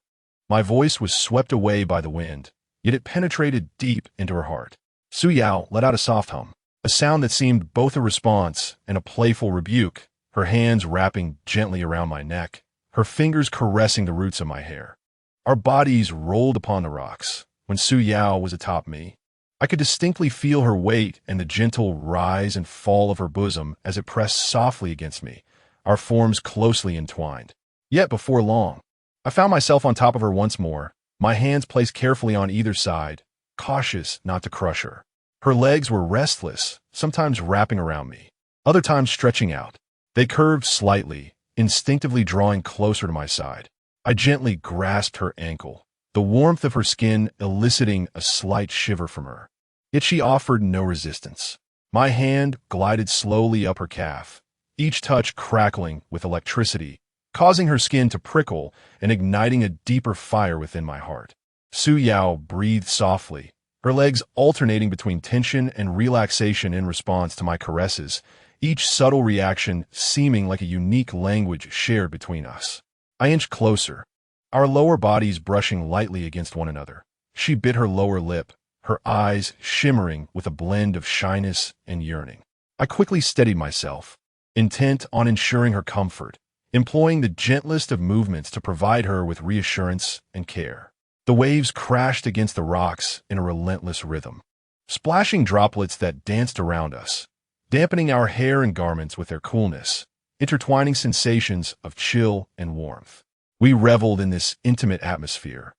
My voice was swept away by the wind, yet it penetrated deep into her heart. Su Yao let out a soft hum, a sound that seemed both a response and a playful rebuke, her hands wrapping gently around my neck, her fingers caressing the roots of my hair. Our bodies rolled upon the rocks. When Su Yao was atop me, I could distinctly feel her weight and the gentle rise and fall of her bosom as it pressed softly against me, our forms closely entwined. Yet before long, I found myself on top of her once more, my hands placed carefully on either side, cautious not to crush her. Her legs were restless, sometimes wrapping around me, other times stretching out. They curved slightly, instinctively drawing closer to my side. I gently grasped her ankle, the warmth of her skin eliciting a slight shiver from her. Yet she offered no resistance. My hand glided slowly up her calf, each touch crackling with electricity, causing her skin to prickle and igniting a deeper fire within my heart. Su Yao breathed softly, her legs alternating between tension and relaxation in response to my caresses, each subtle reaction seeming like a unique language shared between us. I inched closer, our lower bodies brushing lightly against one another. She bit her lower lip, her eyes shimmering with a blend of shyness and yearning. I quickly steadied myself, intent on ensuring her comfort, employing the gentlest of movements to provide her with reassurance and care. The waves crashed against the rocks in a relentless rhythm, splashing droplets that danced around us, dampening our hair and garments with their coolness, intertwining sensations of chill and warmth. We reveled in this intimate atmosphere,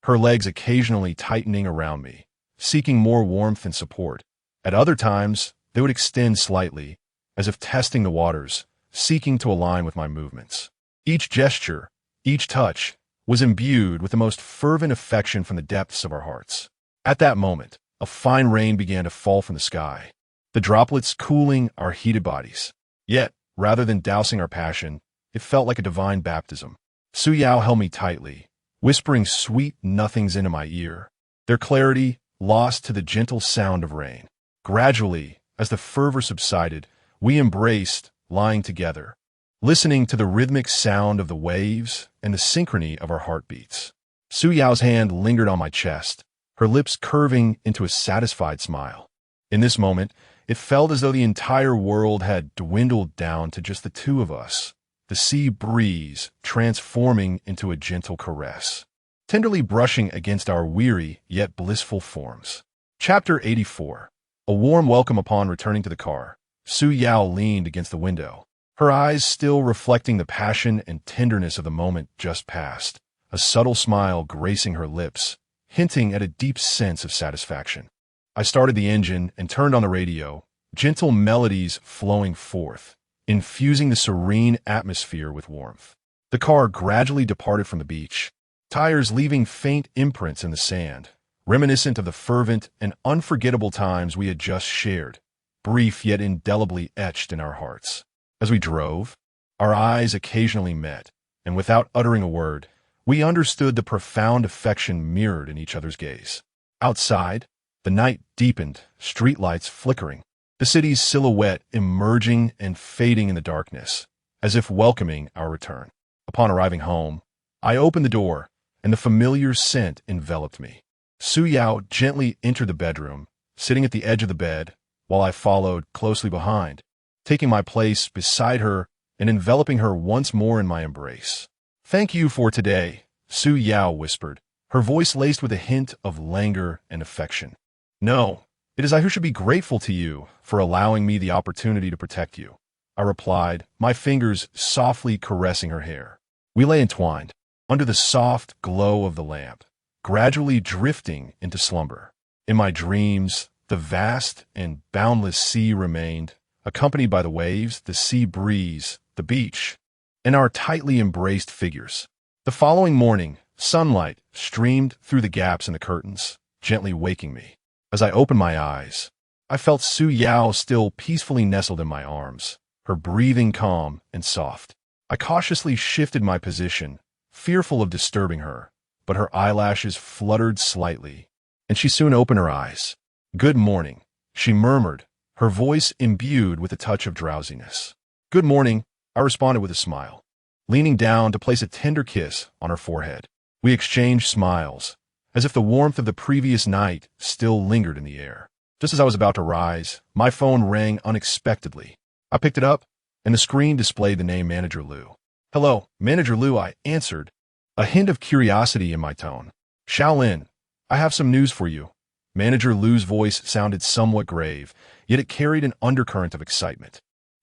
her legs occasionally tightening around me, seeking more warmth and support. At other times, they would extend slightly, as if testing the waters, seeking to align with my movements. Each gesture, each touch, was imbued with the most fervent affection from the depths of our hearts. At that moment, a fine rain began to fall from the sky, the droplets cooling our heated bodies. Yet, rather than dousing our passion, it felt like a divine baptism. Su Yao held me tightly, whispering sweet nothings into my ear, their clarity lost to the gentle sound of rain. Gradually, as the fervor subsided, we embraced, lying together, listening to the rhythmic sound of the waves and the synchrony of our heartbeats. Su Yao's hand lingered on my chest, her lips curving into a satisfied smile. In this moment, it felt as though the entire world had dwindled down to just the two of us, the sea breeze transforming into a gentle caress, tenderly brushing against our weary yet blissful forms. Chapter 84. A warm welcome upon returning to the car. Su Yao leaned against the window, her eyes still reflecting the passion and tenderness of the moment just past, a subtle smile gracing her lips, hinting at a deep sense of satisfaction. I started the engine and turned on the radio, gentle melodies flowing forth, infusing the serene atmosphere with warmth. The car gradually departed from the beach, tires leaving faint imprints in the sand, reminiscent of the fervent and unforgettable times we had just shared, brief yet indelibly etched in our hearts. As we drove, our eyes occasionally met, and without uttering a word, we understood the profound affection mirrored in each other's gaze. Outside, the night deepened, streetlights flickering, the city's silhouette emerging and fading in the darkness, as if welcoming our return. Upon arriving home, I opened the door, and the familiar scent enveloped me. Su Yao gently entered the bedroom, sitting at the edge of the bed, while I followed closely behind, taking my place beside her and enveloping her once more in my embrace. "Thank you for today," Su Yao whispered, her voice laced with a hint of languor and affection. "No, it is I who should be grateful to you for allowing me the opportunity to protect you," I replied, my fingers softly caressing her hair. We lay entwined, under the soft glow of the lamp, gradually drifting into slumber. In my dreams, the vast and boundless sea remained, accompanied by the waves, the sea breeze, the beach, and our tightly embraced figures. The following morning, sunlight streamed through the gaps in the curtains, gently waking me. As I opened my eyes, I felt Su Yao still peacefully nestled in my arms, her breathing calm and soft. I cautiously shifted my position, fearful of disturbing her, but her eyelashes fluttered slightly, and she soon opened her eyes. "Good morning," she murmured, her voice imbued with a touch of drowsiness. "Good morning," I responded with a smile, leaning down to place a tender kiss on her forehead. We exchanged smiles, as if the warmth of the previous night still lingered in the air. Just as I was about to rise, my phone rang unexpectedly. I picked it up, and the screen displayed the name Manager Liu. "Hello, Manager Liu," I answered, a hint of curiosity in my tone. "Shaolin, I have some news for you." Manager Liu's voice sounded somewhat grave, yet it carried an undercurrent of excitement.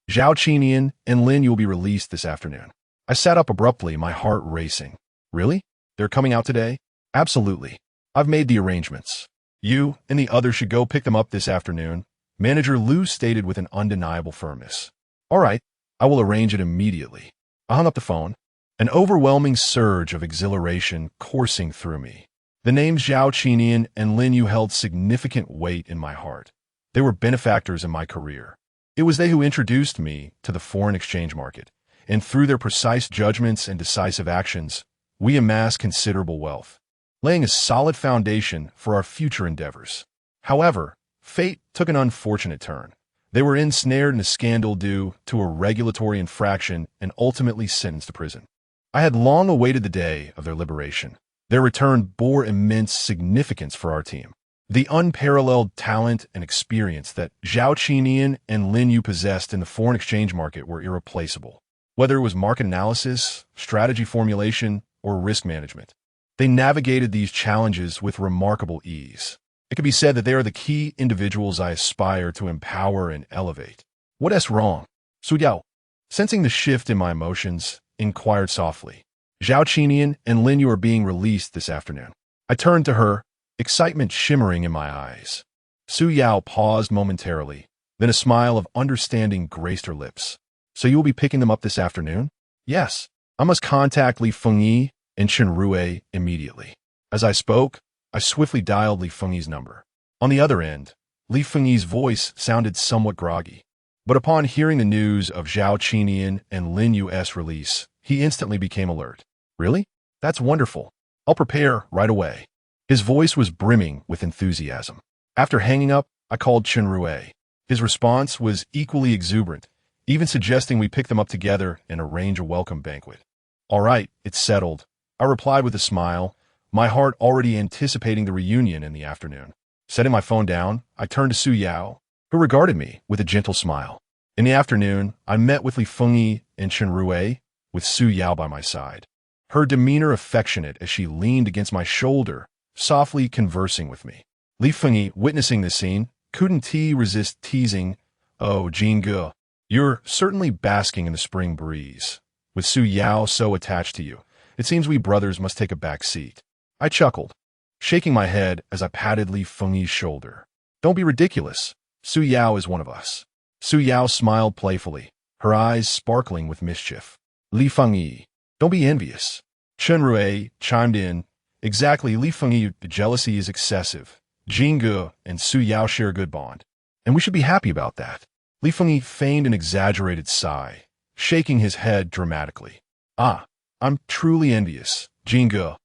"Zhao Qinian and Lin will be released this afternoon." I sat up abruptly, my heart racing. "Really? They're coming out today?" "Absolutely. I've made the arrangements. You and the others should go pick them up this afternoon," Manager Liu stated with an undeniable firmness. "All right, I will arrange it immediately." I hung up the phone, an overwhelming surge of exhilaration coursing through me. The names Zhao Qinian and Lin Yu held significant weight in my heart. They were benefactors in my career. It was they who introduced me to the foreign exchange market, and through their precise judgments and decisive actions, we amassed considerable wealth. laying a solid foundation for our future endeavors. However, fate took an unfortunate turn. They were ensnared in a scandal due to a regulatory infraction and ultimately sentenced to prison. I had long awaited the day of their liberation. Their return bore immense significance for our team. The unparalleled talent and experience that Zhao Qinian and Lin Yu possessed in the foreign exchange market were irreplaceable. Whether it was market analysis, strategy formulation, or risk management, they navigated these challenges with remarkable ease. It can be said that they are the key individuals I aspire to empower and elevate. What is wrong? Su Yao, sensing the shift in my emotions, inquired softly. Zhao Qinian and Lin Yu are being released this afternoon. I turned to her, excitement shimmering in my eyes. Su Yao paused momentarily, then a smile of understanding graced her lips. So you will be picking them up this afternoon? Yes. I must contact Li Fengyi and Chen Rui immediately. As I spoke, I swiftly dialed Li Fengyi's number. On the other end, Li Fengyi's voice sounded somewhat groggy. But upon hearing the news of Zhao Qinian and Lin Yu's release, he instantly became alert. Really? That's wonderful. I'll prepare right away. His voice was brimming with enthusiasm. After hanging up, I called Chen Rui. His response was equally exuberant, even suggesting we pick them up together and arrange a welcome banquet. All right, it's settled, I replied with a smile, my heart already anticipating the reunion in the afternoon. Setting my phone down, I turned to Su Yao, who regarded me with a gentle smile. In the afternoon, I met with Li Fengyi and Chen Rui, with Su Yao by my side. Her demeanor affectionate as she leaned against my shoulder, softly conversing with me. Li Fengyi, witnessing this scene, couldn't resist teasing, "Oh, Jingge, you're certainly basking in the spring breeze. With Su Yao so attached to you, it seems we brothers must take a back seat." I chuckled, shaking my head as I patted Li Fengyi's shoulder. "Don't be ridiculous. Su Yao is one of us." Su Yao smiled playfully, her eyes sparkling with mischief. "Li Fengyi, don't be envious." Chen Rui chimed in, "Exactly, Li Fengyi, the jealousy is excessive. Jingge and Su Yao share a good bond, and we should be happy about that." Li Fengyi feigned an exaggerated sigh, shaking his head dramatically. "Ah, I'm truly envious, Jingge.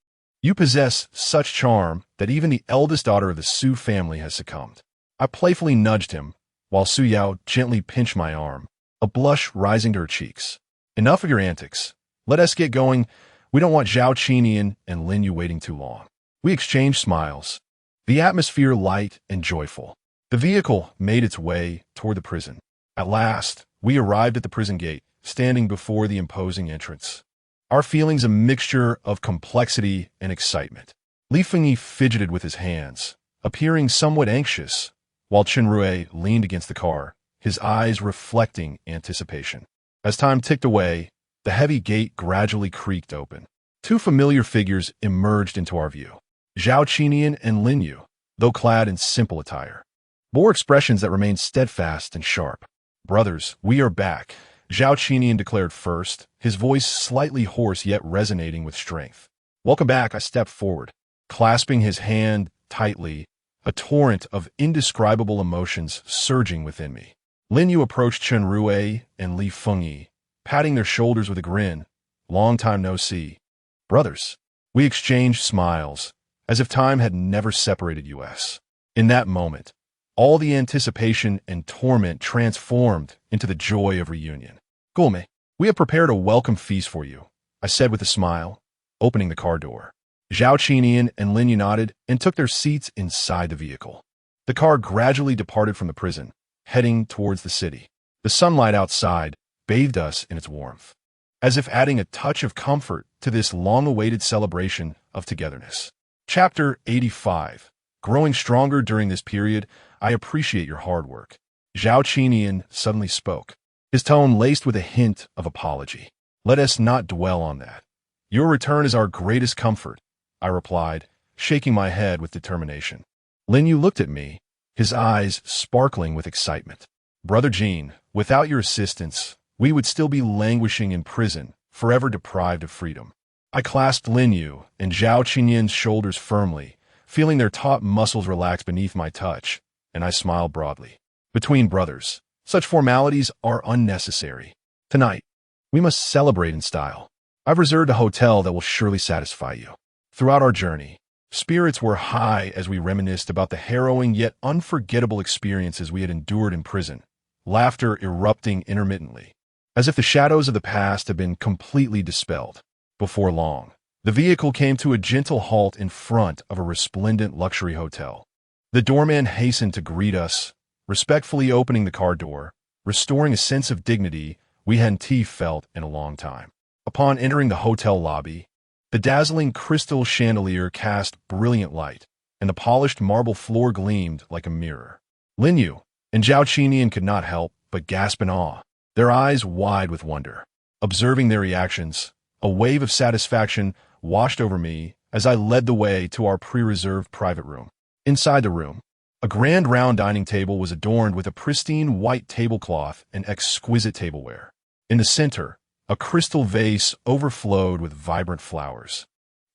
You possess such charm that even the eldest daughter of the Su family has succumbed." I playfully nudged him, while Su Yao gently pinched my arm, a blush rising to her cheeks. "Enough of your antics. Let us get going. We don't want Zhao Qinian and Lin Yu waiting too long." We exchanged smiles, the atmosphere light and joyful. The vehicle made its way toward the prison. At last, we arrived at the prison gate, standing before the imposing entrance. Our feelings a mixture of complexity and excitement. Li Fengyi fidgeted with his hands, appearing somewhat anxious, while Chen Rui leaned against the car, his eyes reflecting anticipation. As time ticked away, the heavy gate gradually creaked open. Two familiar figures emerged into our view. Zhao Qinian and Lin Yu, though clad in simple attire, bore expressions that remained steadfast and sharp. "Brothers, we are back," Zhao Qinian declared first, his voice slightly hoarse yet resonating with strength. "Welcome back," I stepped forward, clasping his hand tightly, a torrent of indescribable emotions surging within me. Lin Yu approached Chen Rui and Li Fengyi, patting their shoulders with a grin. "Long time no see." "Brothers." We exchanged smiles, as if time had never separated us. In that moment, all the anticipation and torment transformed into the joy of reunion. "Gulme, we have prepared a welcome feast for you," I said with a smile, opening the car door. Zhao Qinian and Lin Yu nodded and took their seats inside the vehicle. The car gradually departed from the prison, heading towards the city. The sunlight outside bathed us in its warmth, as if adding a touch of comfort to this long-awaited celebration of togetherness. Chapter 85. Growing stronger during this period, I appreciate your hard work. Zhao Qinian suddenly spoke, his tone laced with a hint of apology. "Let us not dwell on that. Your return is our greatest comfort," I replied, shaking my head with determination. Lin Yu looked at me, his eyes sparkling with excitement. "Brother Jean, without your assistance, we would still be languishing in prison, forever deprived of freedom." I clasped Lin Yu and Zhao Qinian's shoulders firmly, feeling their taut muscles relax beneath my touch, and I smiled broadly. "Between brothers, such formalities are unnecessary. Tonight, we must celebrate in style. I've reserved a hotel that will surely satisfy you." Throughout our journey, Spirits were high as we reminisced about the harrowing yet unforgettable experiences we had endured in prison, laughter erupting intermittently, as if the shadows of the past had been completely dispelled. Before long, the vehicle came to a gentle halt in front of a resplendent luxury hotel. The doorman hastened to greet us, respectfully opening the car door, restoring a sense of dignity we hadn't felt in a long time. Upon entering the hotel lobby, the dazzling crystal chandelier cast brilliant light, and the polished marble floor gleamed like a mirror. Lin Yu and Zhao Qinian could not help but gasp in awe, their eyes wide with wonder. Observing their reactions, a wave of satisfaction washed over me as I led the way to our pre-reserved private room. Inside the room, a grand round dining table was adorned with a pristine white tablecloth and exquisite tableware. In the center, a crystal vase overflowed with vibrant flowers,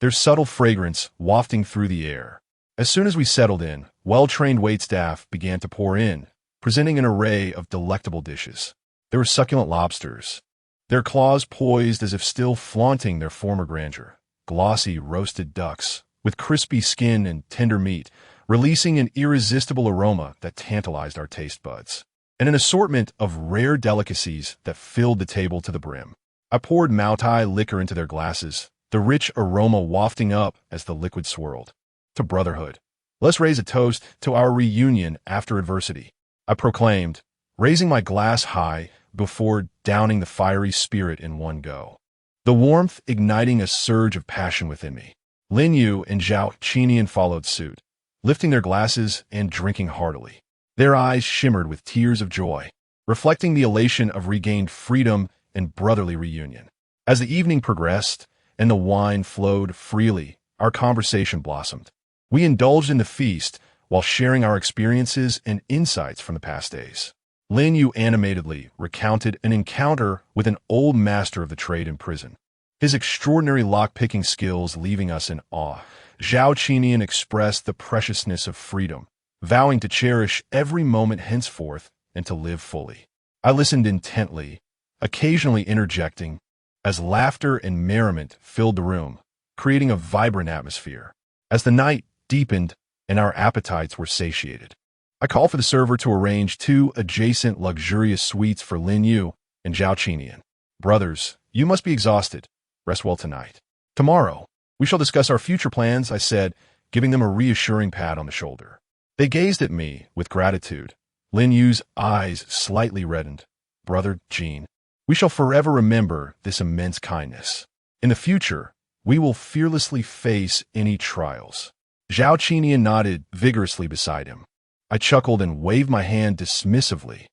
their subtle fragrance wafting through the air. As soon as we settled in, well-trained waitstaff began to pour in, presenting an array of delectable dishes. There were succulent lobsters, their claws poised as if still flaunting their former grandeur, glossy roasted ducks, with crispy skin and tender meat, releasing an irresistible aroma that tantalized our taste buds, and an assortment of rare delicacies that filled the table to the brim. I poured Maotai liquor into their glasses, the rich aroma wafting up as the liquid swirled. To brotherhood. Let's raise a toast to our reunion after adversity, I proclaimed, raising my glass high before downing the fiery spirit in one go, the warmth igniting a surge of passion within me. Lin Yu and Zhao Qinian followed suit, lifting their glasses and drinking heartily. Their eyes shimmered with tears of joy, reflecting the elation of regained freedom and brotherly reunion. As the evening progressed and the wine flowed freely, our conversation blossomed. We indulged in the feast while sharing our experiences and insights from the past days. Lin Yu animatedly recounted an encounter with an old master of the trade in prison, his extraordinary lock-picking skills leaving us in awe. Zhao Qinian expressed the preciousness of freedom, vowing to cherish every moment henceforth and to live fully. I listened intently, occasionally interjecting, as laughter and merriment filled the room, creating a vibrant atmosphere. As the night deepened and our appetites were satiated, I called for the server to arrange 2 adjacent luxurious suites for Lin Yu and Zhao Qinian. Brothers, you must be exhausted. Rest well tonight. Tomorrow, we shall discuss our future plans, I said, giving them a reassuring pat on the shoulder. They gazed at me with gratitude. Lin Yu's eyes slightly reddened. Brother Jin, we shall forever remember this immense kindness. In the future, we will fearlessly face any trials. Zhao Qinian nodded vigorously beside him. I chuckled and waved my hand dismissively.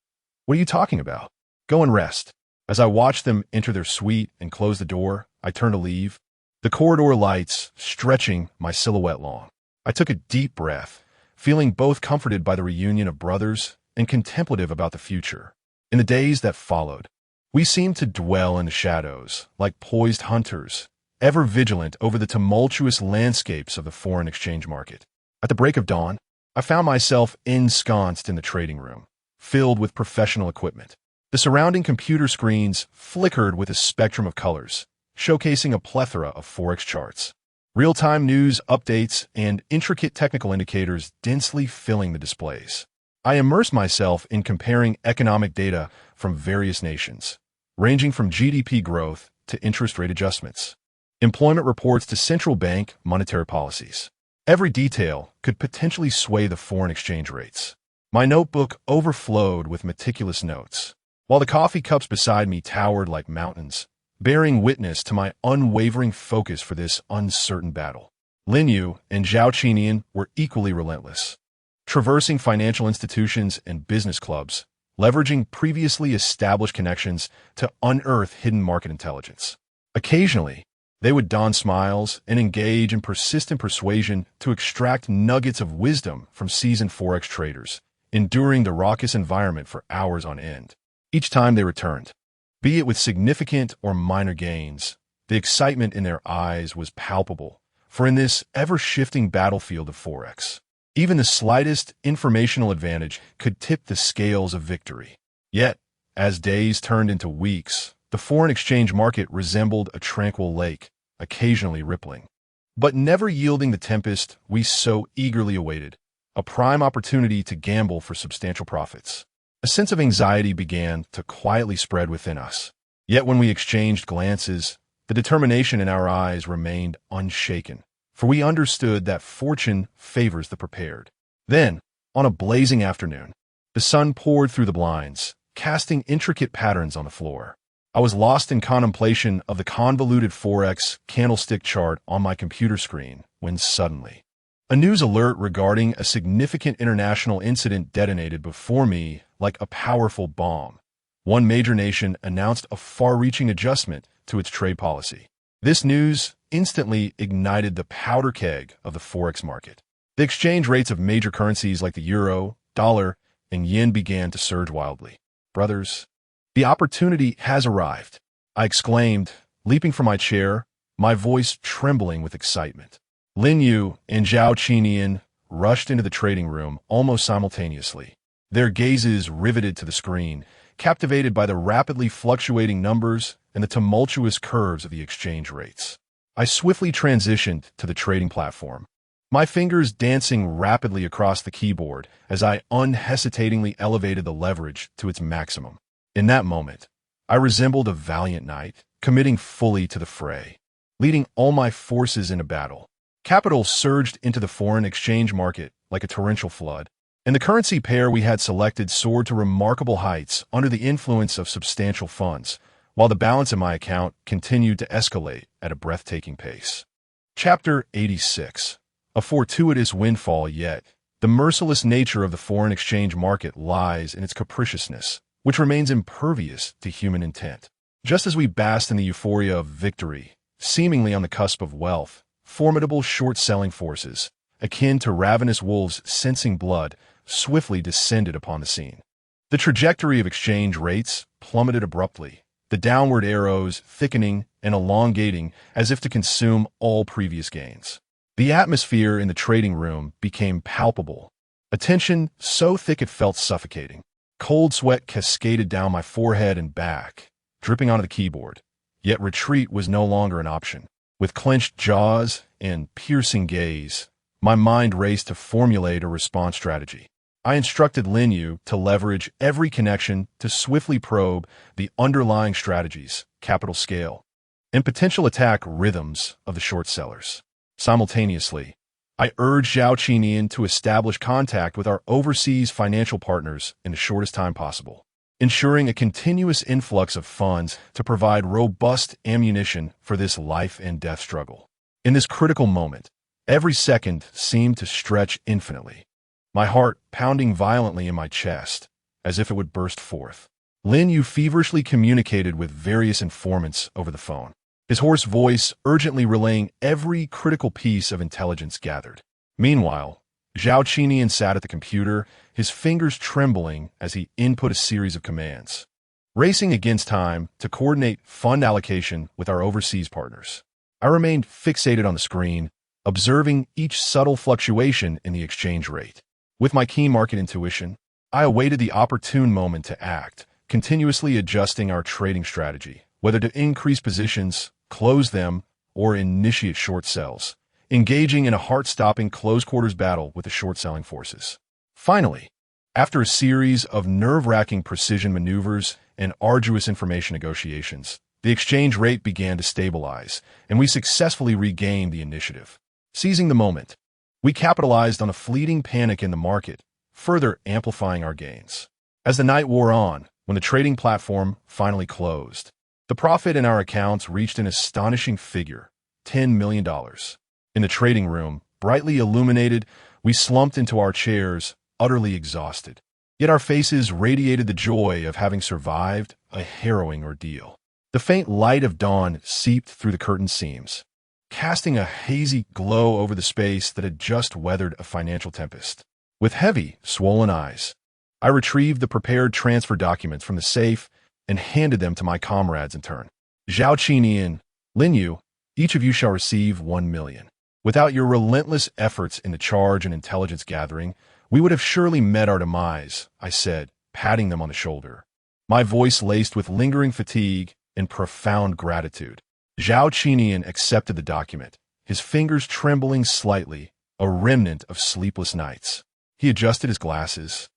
What are you talking about? Go and rest. As I watched them enter their suite and close the door, I turned to leave, the corridor lights stretching my silhouette long. I took a deep breath, feeling both comforted by the reunion of brothers and contemplative about the future. In the days that followed, we seemed to dwell in the shadows, like poised hunters, ever vigilant over the tumultuous landscapes of the foreign exchange market. At the break of dawn, I found myself ensconced in the trading room, filled with professional equipment. The surrounding computer screens flickered with a spectrum of colors, showcasing a plethora of forex charts, real-time news updates, and intricate technical indicators densely filling the displays. I immersed myself in comparing economic data from various nations, ranging from GDP growth to interest rate adjustments, employment reports to central bank monetary policies. Every detail could potentially sway the foreign exchange rates. My notebook overflowed with meticulous notes, while the coffee cups beside me towered like mountains, bearing witness to my unwavering focus for this uncertain battle. Lin Yu and Zhao Qinian were equally relentless, traversing financial institutions and business clubs, leveraging previously established connections to unearth hidden market intelligence. Occasionally, they would don smiles and engage in persistent persuasion to extract nuggets of wisdom from seasoned forex traders, enduring the raucous environment for hours on end. Each time they returned, be it with significant or minor gains, the excitement in their eyes was palpable, for in this ever-shifting battlefield of forex, even the slightest informational advantage could tip the scales of victory. Yet, as days turned into weeks, the foreign exchange market resembled a tranquil lake, occasionally rippling. but never yielding the tempest we so eagerly awaited, a prime opportunity to gamble for substantial profits. A sense of anxiety began to quietly spread within us. Yet when we exchanged glances, the determination in our eyes remained unshaken, for we understood that fortune favors the prepared. Then, on a blazing afternoon, the sun poured through the blinds, casting intricate patterns on the floor. I was lost in contemplation of the convoluted Forex candlestick chart on my computer screen when suddenly, a news alert regarding a significant international incident detonated before me like a powerful bomb. One major nation announced a far-reaching adjustment to its trade policy. This news instantly ignited the powder keg of the Forex market. The exchange rates of major currencies like the euro, dollar, and yen began to surge wildly. Brothers, the opportunity has arrived, I exclaimed, leaping from my chair, my voice trembling with excitement. Lin Yu and Zhao Qinian rushed into the trading room almost simultaneously, their gazes riveted to the screen, captivated by the rapidly fluctuating numbers and the tumultuous curves of the exchange rates. I swiftly transitioned to the trading platform, my fingers dancing rapidly across the keyboard as I unhesitatingly elevated the leverage to its maximum. In that moment, I resembled a valiant knight, committing fully to the fray, leading all my forces into battle. Capital surged into the foreign exchange market like a torrential flood, and the currency pair we had selected soared to remarkable heights under the influence of substantial funds, while the balance in my account continued to escalate at a breathtaking pace. Chapter 86. A fortuitous windfall. Yet the merciless nature of the foreign exchange market lies in its capriciousness, which remains impervious to human intent. Just as we basked in the euphoria of victory, seemingly on the cusp of wealth, formidable short-selling forces, akin to ravenous wolves sensing blood, swiftly descended upon the scene. The trajectory of exchange rates plummeted abruptly, the downward arrows thickening and elongating as if to consume all previous gains. The atmosphere in the trading room became palpable, a tension so thick it felt suffocating. Cold sweat cascaded down my forehead and back, dripping onto the keyboard. Yet retreat was no longer an option. With clenched jaws and piercing gaze, my mind raced to formulate a response strategy. I instructed Lin Yu to leverage every connection to swiftly probe the underlying strategies, capital scale, and potential attack rhythms of the short sellers. Simultaneously, I urged Zhao Qinian to establish contact with our overseas financial partners in the shortest time possible, ensuring a continuous influx of funds to provide robust ammunition for this life and death struggle. In this critical moment, every second seemed to stretch infinitely, my heart pounding violently in my chest, as if it would burst forth. Lin Yu feverishly communicated with various informants over the phone, his hoarse voice urgently relaying every critical piece of intelligence gathered. Meanwhile, Zhao Qinian sat at the computer, his fingers trembling as he input a series of commands, racing against time to coordinate fund allocation with our overseas partners. I remained fixated on the screen, observing each subtle fluctuation in the exchange rate. With my keen market intuition, I awaited the opportune moment to act, continuously adjusting our trading strategy, whether to increase positions, close them, or initiate short sells, engaging in a heart-stopping close-quarters battle with the short-selling forces. Finally, after a series of nerve-wracking precision maneuvers and arduous information negotiations, the exchange rate began to stabilize, and we successfully regained the initiative. Seizing the moment, we capitalized on a fleeting panic in the market, further amplifying our gains. As the night wore on, when the trading platform finally closed, the profit in our accounts reached an astonishing figure, $10 million. In the trading room, brightly illuminated, we slumped into our chairs, utterly exhausted. Yet our faces radiated the joy of having survived a harrowing ordeal. The faint light of dawn seeped through the curtain seams, casting a hazy glow over the space that had just weathered a financial tempest. With heavy, swollen eyes, I retrieved the prepared transfer documents from the safe and handed them to my comrades in turn. Zhao Qinian, Lin Yu, each of you shall receive 1 million. Without your relentless efforts in the charge and intelligence gathering, we would have surely met our demise, I said, patting them on the shoulder, my voice laced with lingering fatigue and profound gratitude. Zhao Qinian accepted the document, his fingers trembling slightly, a remnant of sleepless nights. He adjusted his glasses,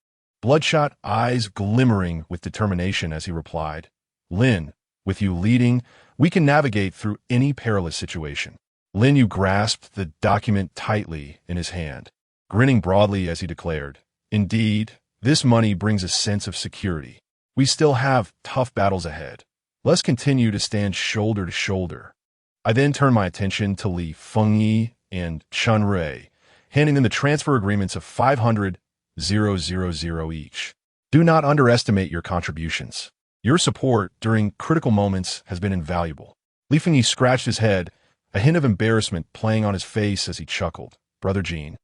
bloodshot eyes glimmering with determination as he replied, "Lin, with you leading, we can navigate through any perilous situation." Lin Yu grasped the document tightly in his hand, grinning broadly as he declared, "Indeed, this money brings a sense of security. We still have tough battles ahead. Let's continue to stand shoulder to shoulder." I then turned my attention to Li Fengyi and Chen Rui, handing them the transfer agreements of 500,000 each. "Do not underestimate your contributions. Your support during critical moments has been invaluable." Li Fengyi scratched his head, a hint of embarrassment playing on his face as he chuckled. "Brother Jin,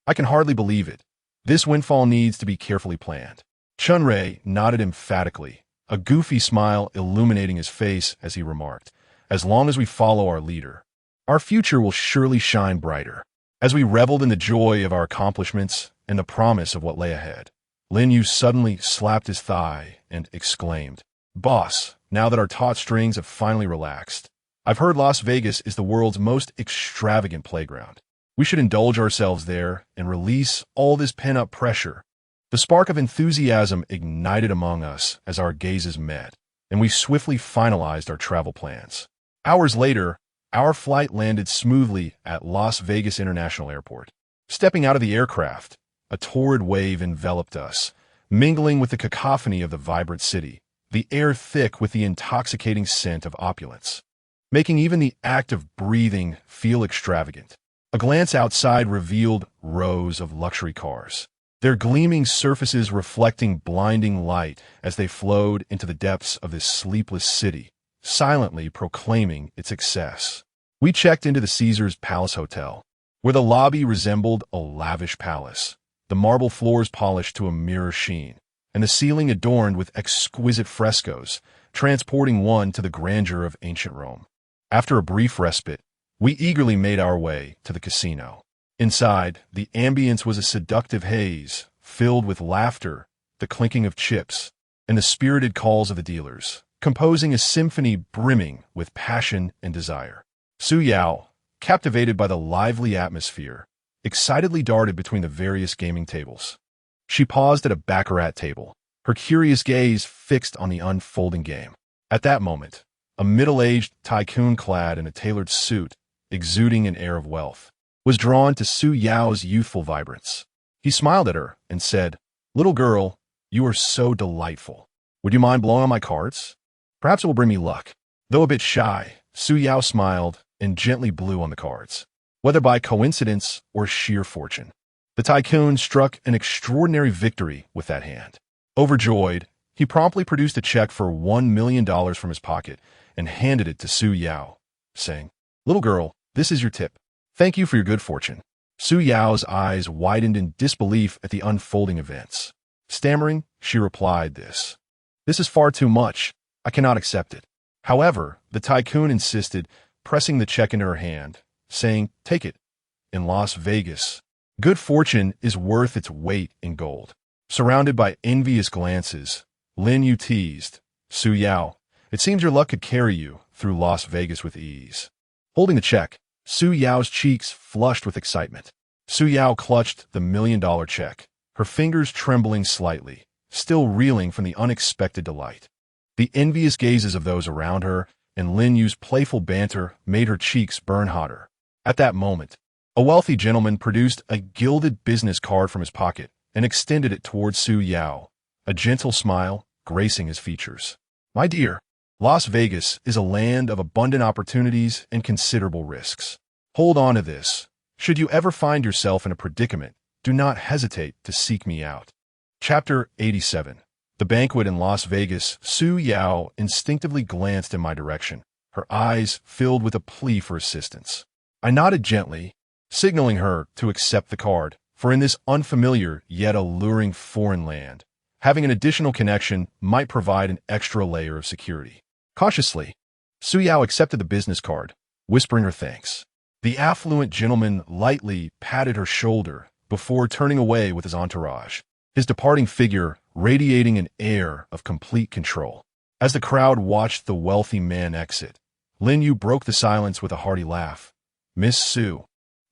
I can hardly believe it. This windfall needs to be carefully planned." Chen Rui nodded emphatically, a goofy smile illuminating his face as he remarked, "As long as we follow our leader, our future will surely shine brighter." As we reveled in the joy of our accomplishments and the promise of what lay ahead, Lin Yu suddenly slapped his thigh and exclaimed, "Boss, now that our taut strings have finally relaxed, I've heard Las Vegas is the world's most extravagant playground. We should indulge ourselves there and release all this pent-up pressure." The spark of enthusiasm ignited among us as our gazes met, and we swiftly finalized our travel plans. Hours later, our flight landed smoothly at Las Vegas International Airport. Stepping out of the aircraft, a torrid wave enveloped us, mingling with the cacophony of the vibrant city, the air thick with the intoxicating scent of opulence, making even the act of breathing feel extravagant. A glance outside revealed rows of luxury cars, their gleaming surfaces reflecting blinding light as they flowed into the depths of this sleepless city, silently proclaiming its excess. We checked into the Caesars Palace Hotel, where the lobby resembled a lavish palace, the marble floors polished to a mirror sheen, and the ceiling adorned with exquisite frescoes, transporting one to the grandeur of ancient Rome. After a brief respite, we eagerly made our way to the casino. Inside, the ambience was a seductive haze, filled with laughter, the clinking of chips, and the spirited calls of the dealers, composing a symphony brimming with passion and desire. Su Yao, captivated by the lively atmosphere, excitedly darted between the various gaming tables. She paused at a baccarat table, her curious gaze fixed on the unfolding game. At that moment, a middle-aged tycoon clad in a tailored suit, exuding an air of wealth, was drawn to Su Yao's youthful vibrance. He smiled at her and said, "Little girl, you are so delightful. Would you mind blowing on my cards? Perhaps it will bring me luck." Though a bit shy, Su Yao smiled and gently blew on the cards, whether by coincidence or sheer fortune. The tycoon struck an extraordinary victory with that hand. Overjoyed, he promptly produced a check for $1 million from his pocket and handed it to Su Yao, saying, "Little girl, this is your tip. Thank you for your good fortune." Su Yao's eyes widened in disbelief at the unfolding events. Stammering, she replied, This is far too much. I cannot accept it." However, the tycoon insisted, pressing the check into her hand, saying, "Take it. In Las Vegas, good fortune is worth its weight in gold." Surrounded by envious glances, Lin Yu teased, "Su Yao, it seems your luck could carry you through Las Vegas with ease." Holding the check, Su Yao's cheeks flushed with excitement. Su Yao clutched the $1 million check, her fingers trembling slightly, still reeling from the unexpected delight. The envious gazes of those around her and Lin Yu's playful banter made her cheeks burn hotter. At that moment, a wealthy gentleman produced a gilded business card from his pocket and extended it towards Su Yao, a gentle smile gracing his features. "My dear, Las Vegas is a land of abundant opportunities and considerable risks. Hold on to this. Should you ever find yourself in a predicament, do not hesitate to seek me out." Chapter 87. The banquet in Las Vegas. Su Yao instinctively glanced in my direction, her eyes filled with a plea for assistance. I nodded gently, signaling her to accept the card, for in this unfamiliar yet alluring foreign land, having an additional connection might provide an extra layer of security. Cautiously, Su Yao accepted the business card, whispering her thanks. The affluent gentleman lightly patted her shoulder before turning away with his entourage, his departing figure radiating an air of complete control. As the crowd watched the wealthy man exit, Lin Yu broke the silence with a hearty laugh. Miss Su.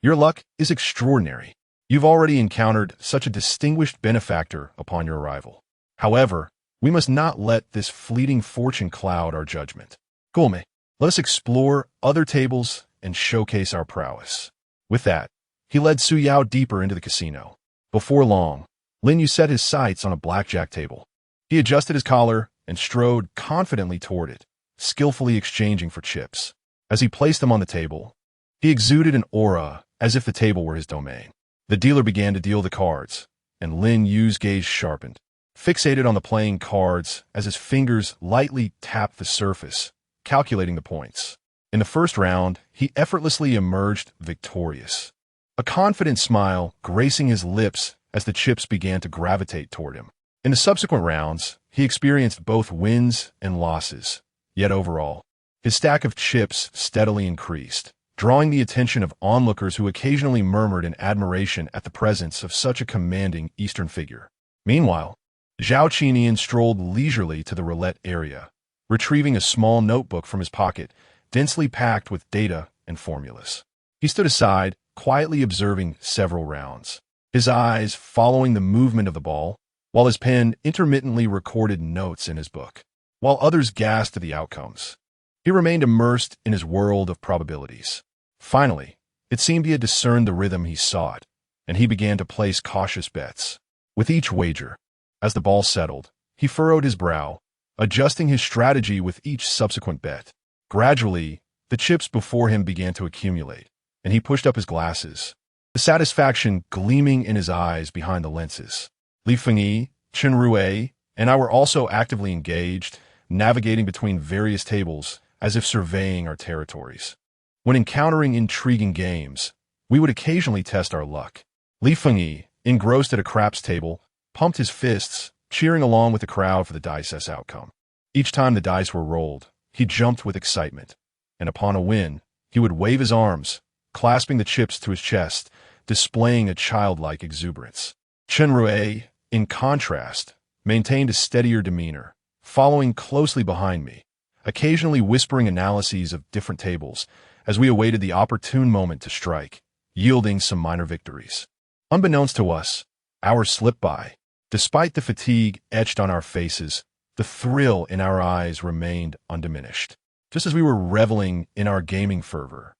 Your luck is extraordinary. You've already encountered such a distinguished benefactor upon your arrival. However, we must not let this fleeting fortune cloud our judgment. Gulme, let us explore other tables and showcase our prowess. With that, he led Su Yao deeper into the casino. Before long, Lin Yu set his sights on a blackjack table. He adjusted his collar and strode confidently toward it, skillfully exchanging for chips. As he placed them on the table, he exuded an aura as if the table were his domain. The dealer began to deal the cards, and Lin Yu's gaze sharpened, fixated on the playing cards as his fingers lightly tapped the surface, calculating the points. In the first round, he effortlessly emerged victorious, a confident smile gracing his lips as the chips began to gravitate toward him. In the subsequent rounds, he experienced both wins and losses, yet overall, his stack of chips steadily increased, drawing the attention of onlookers who occasionally murmured in admiration at the presence of such a commanding Eastern figure. Meanwhile, Zhao Qinian strolled leisurely to the roulette area, retrieving a small notebook from his pocket, densely packed with data and formulas. He stood aside, quietly observing several rounds, his eyes following the movement of the ball, while his pen intermittently recorded notes in his book. While others gasped at the outcomes, he remained immersed in his world of probabilities. Finally, it seemed he had discerned the rhythm he sought, and he began to place cautious bets. With each wager, as the ball settled, he furrowed his brow, adjusting his strategy with each subsequent bet. Gradually, the chips before him began to accumulate, and he pushed up his glasses, the satisfaction gleaming in his eyes behind the lenses. Li Fengyi, Chen Rue, and I were also actively engaged, navigating between various tables as if surveying our territories. When encountering intriguing games, we would occasionally test our luck. Li Fengyi, engrossed at a craps table, pumped his fists, cheering along with the crowd for the dice's outcome. Each time the dice were rolled, he jumped with excitement, and upon a win, he would wave his arms, clasping the chips to his chest, displaying a childlike exuberance. Chen Rue, in contrast, maintained a steadier demeanor, following closely behind me, occasionally whispering analyses of different tables as we awaited the opportune moment to strike, yielding some minor victories. Unbeknownst to us, hours slipped by. Despite the fatigue etched on our faces, the thrill in our eyes remained undiminished. Just as we were reveling in our gaming fervor,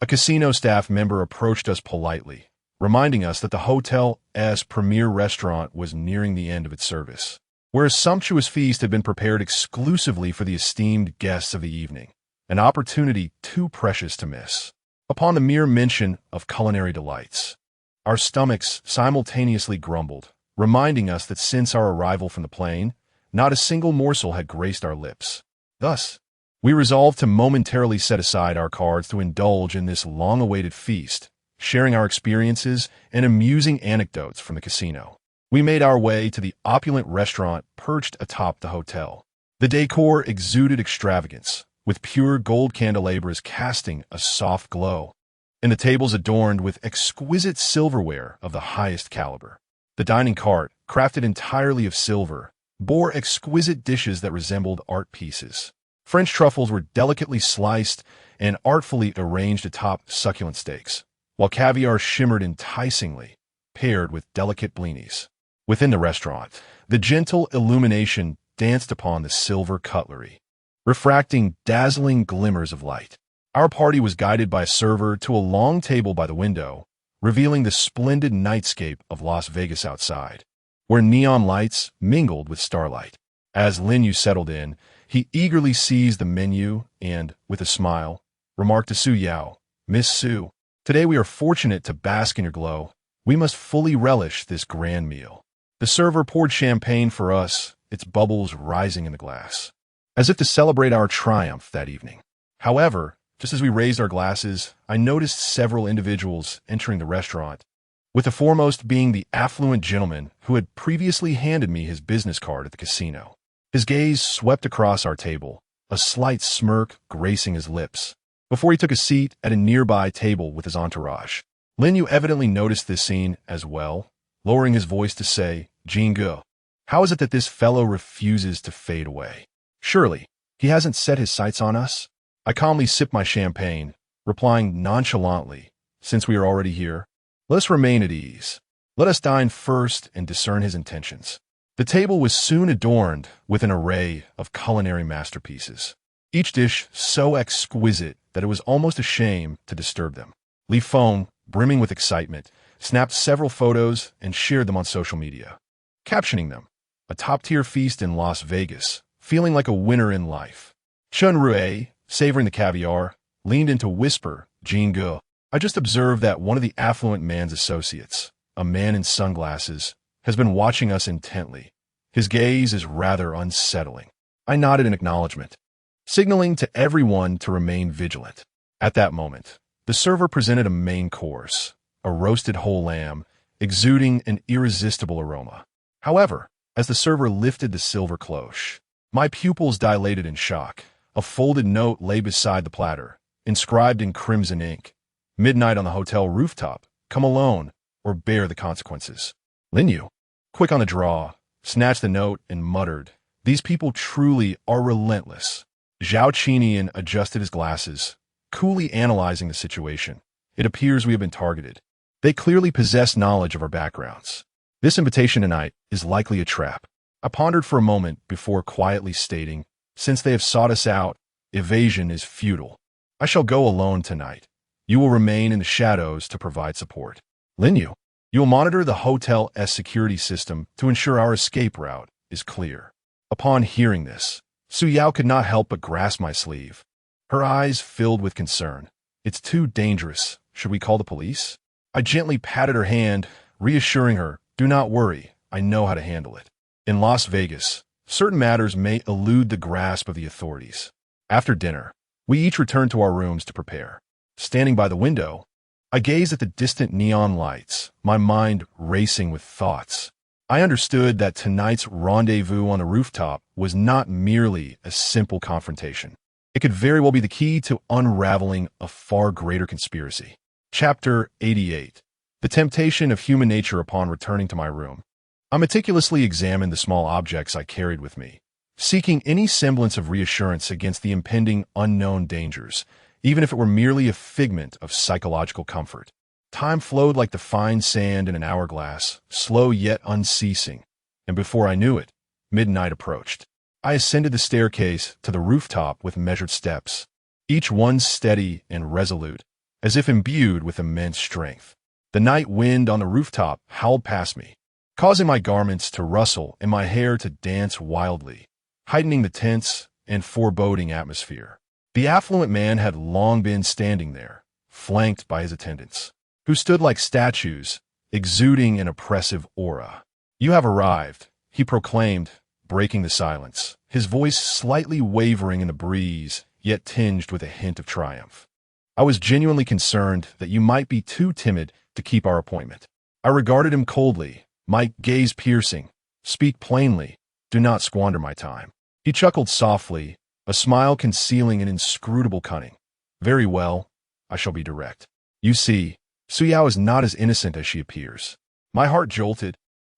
a casino staff member approached us politely, reminding us that the hotel's premier restaurant was nearing the end of its service, where a sumptuous feast had been prepared exclusively for the esteemed guests of the evening, an opportunity too precious to miss. Upon the mere mention of culinary delights, our stomachs simultaneously grumbled, reminding us that since our arrival from the plain, not a single morsel had graced our lips. Thus, we resolved to momentarily set aside our cards to indulge in this long-awaited feast, sharing our experiences and amusing anecdotes from the casino. We made our way to the opulent restaurant perched atop the hotel. The decor exuded extravagance, with pure gold candelabras casting a soft glow, and the tables adorned with exquisite silverware of the highest caliber. The dining cart, crafted entirely of silver, bore exquisite dishes that resembled art pieces. French truffles were delicately sliced and artfully arranged atop succulent steaks, while caviar shimmered enticingly, paired with delicate blinis. Within the restaurant, the gentle illumination danced upon the silver cutlery, refracting dazzling glimmers of light. Our party was guided by a server to a long table by the window, revealing the splendid nightscape of Las Vegas outside, where neon lights mingled with starlight. As Lin Yu settled in, he eagerly seized the menu and, with a smile, remarked to Su Yao, "Miss Su, today we are fortunate to bask in your glow. We must fully relish this grand meal." The server poured champagne for us, its bubbles rising in the glass, as if to celebrate our triumph that evening. However, just as we raised our glasses, I noticed several individuals entering the restaurant, with the foremost being the affluent gentleman who had previously handed me his business card at the casino. His gaze swept across our table, a slight smirk gracing his lips, before he took a seat at a nearby table with his entourage. Lin Yu evidently noticed this scene as well, lowering his voice to say, "Jinge, how is it that this fellow refuses to fade away? Surely, he hasn't set his sights on us?" I calmly sipped my champagne, replying nonchalantly, "Since we are already here, let us remain at ease. Let us dine first and discern his intentions." The table was soon adorned with an array of culinary masterpieces, each dish so exquisite that it was almost a shame to disturb them. Li Feng, brimming with excitement, snapped several photos and shared them on social media, captioning them, "A top-tier feast in Las Vegas, feeling like a winner in life." Chun Rue, savoring the caviar, leaned in to whisper, "Jin Ge, I just observed that one of the affluent man's associates, a man in sunglasses, has been watching us intently. His gaze is rather unsettling." I nodded in acknowledgement, signaling to everyone to remain vigilant. At that moment, the server presented a main course, a roasted whole lamb, exuding an irresistible aroma. However, as the server lifted the silver cloche, my pupils dilated in shock. A folded note lay beside the platter, inscribed in crimson ink, "Midnight on the hotel rooftop. Come alone, or bear the consequences." Lin Yu, quick on the draw, snatched the note and muttered, "These people truly are relentless." Zhao Qinian adjusted his glasses, coolly analyzing the situation. "It appears we have been targeted. They clearly possess knowledge of our backgrounds. This invitation tonight is likely a trap." I pondered for a moment before quietly stating, "Since they have sought us out, evasion is futile. I shall go alone tonight. You will remain in the shadows to provide support. Lin Yu, you will monitor the hotel's security system to ensure our escape route is clear." Upon hearing this, Su Yao could not help but grasp my sleeve. Her eyes filled with concern. "It's too dangerous. Should we call the police?" I gently patted her hand, reassuring her, "Do not worry. I know how to handle it." In Las Vegas, certain matters may elude the grasp of the authorities. After dinner, we each returned to our rooms to prepare. Standing by the window, I gazed at the distant neon lights, my mind racing with thoughts. I understood that tonight's rendezvous on the rooftop was not merely a simple confrontation. It could very well be the key to unraveling a far greater conspiracy. Chapter 88. The Temptation of Human Nature. Upon returning to my room, I meticulously examined the small objects I carried with me, seeking any semblance of reassurance against the impending unknown dangers, even if it were merely a figment of psychological comfort. Time flowed like the fine sand in an hourglass, slow yet unceasing, and before I knew it, midnight approached. I ascended the staircase to the rooftop with measured steps, each one steady and resolute, as if imbued with immense strength. The night wind on the rooftop howled past me, causing my garments to rustle and my hair to dance wildly, heightening the tense and foreboding atmosphere. The affluent man had long been standing there, flanked by his attendants, who stood like statues, exuding an oppressive aura. "You have arrived," he proclaimed, breaking the silence, his voice slightly wavering in the breeze, yet tinged with a hint of triumph. "I was genuinely concerned that you might be too timid to keep our appointment." I regarded him coldly, my gaze piercing. "Speak plainly. Do not squander my time." He chuckled softly, a smile concealing an inscrutable cunning. "Very well, I shall be direct. You see, Su Yao is not as innocent as she appears." My heart jolted,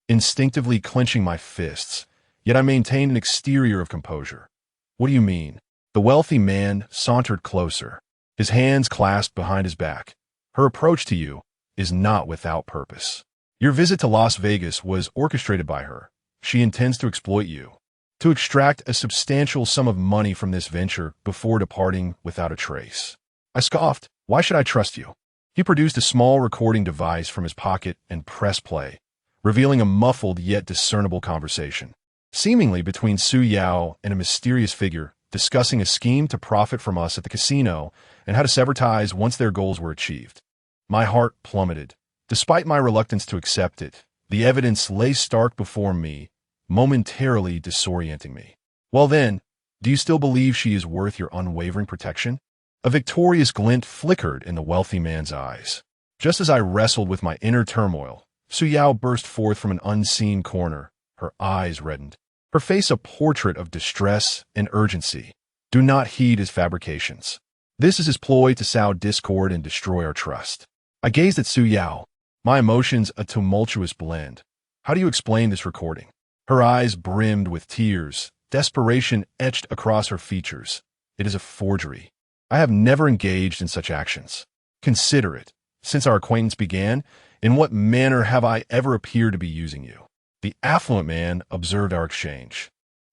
instinctively clenching my fists, yet I maintained an exterior of composure. "What do you mean?" The wealthy man sauntered closer, his hands clasped behind his back. "Her approach to you is not without purpose. Your visit to Las Vegas was orchestrated by her. She intends to exploit you, to extract a substantial sum of money from this venture before departing without a trace." I scoffed. "Why should I trust you?" He produced a small recording device from his pocket and pressed play, revealing a muffled yet discernible conversation, seemingly between Su Yao and a mysterious figure discussing a scheme to profit from us at the casino and how to sever ties once their goals were achieved. My heart plummeted. Despite my reluctance to accept it, the evidence lay stark before me, momentarily disorienting me. "Well then, do you still believe she is worth your unwavering protection?" A victorious glint flickered in the wealthy man's eyes. Just as I wrestled with my inner turmoil, Su Yao burst forth from an unseen corner, her eyes reddened, her face a portrait of distress and urgency. "Do not heed his fabrications. This is his ploy to sow discord and destroy our trust." I gazed at Su Yao, my emotions a tumultuous blend. "How do you explain this recording?" Her eyes brimmed with tears, desperation etched across her features. "It is a forgery." I have never engaged in such actions. Consider it. Since our acquaintance began, in what manner have I ever appeared to be using you? The affluent man observed our exchange,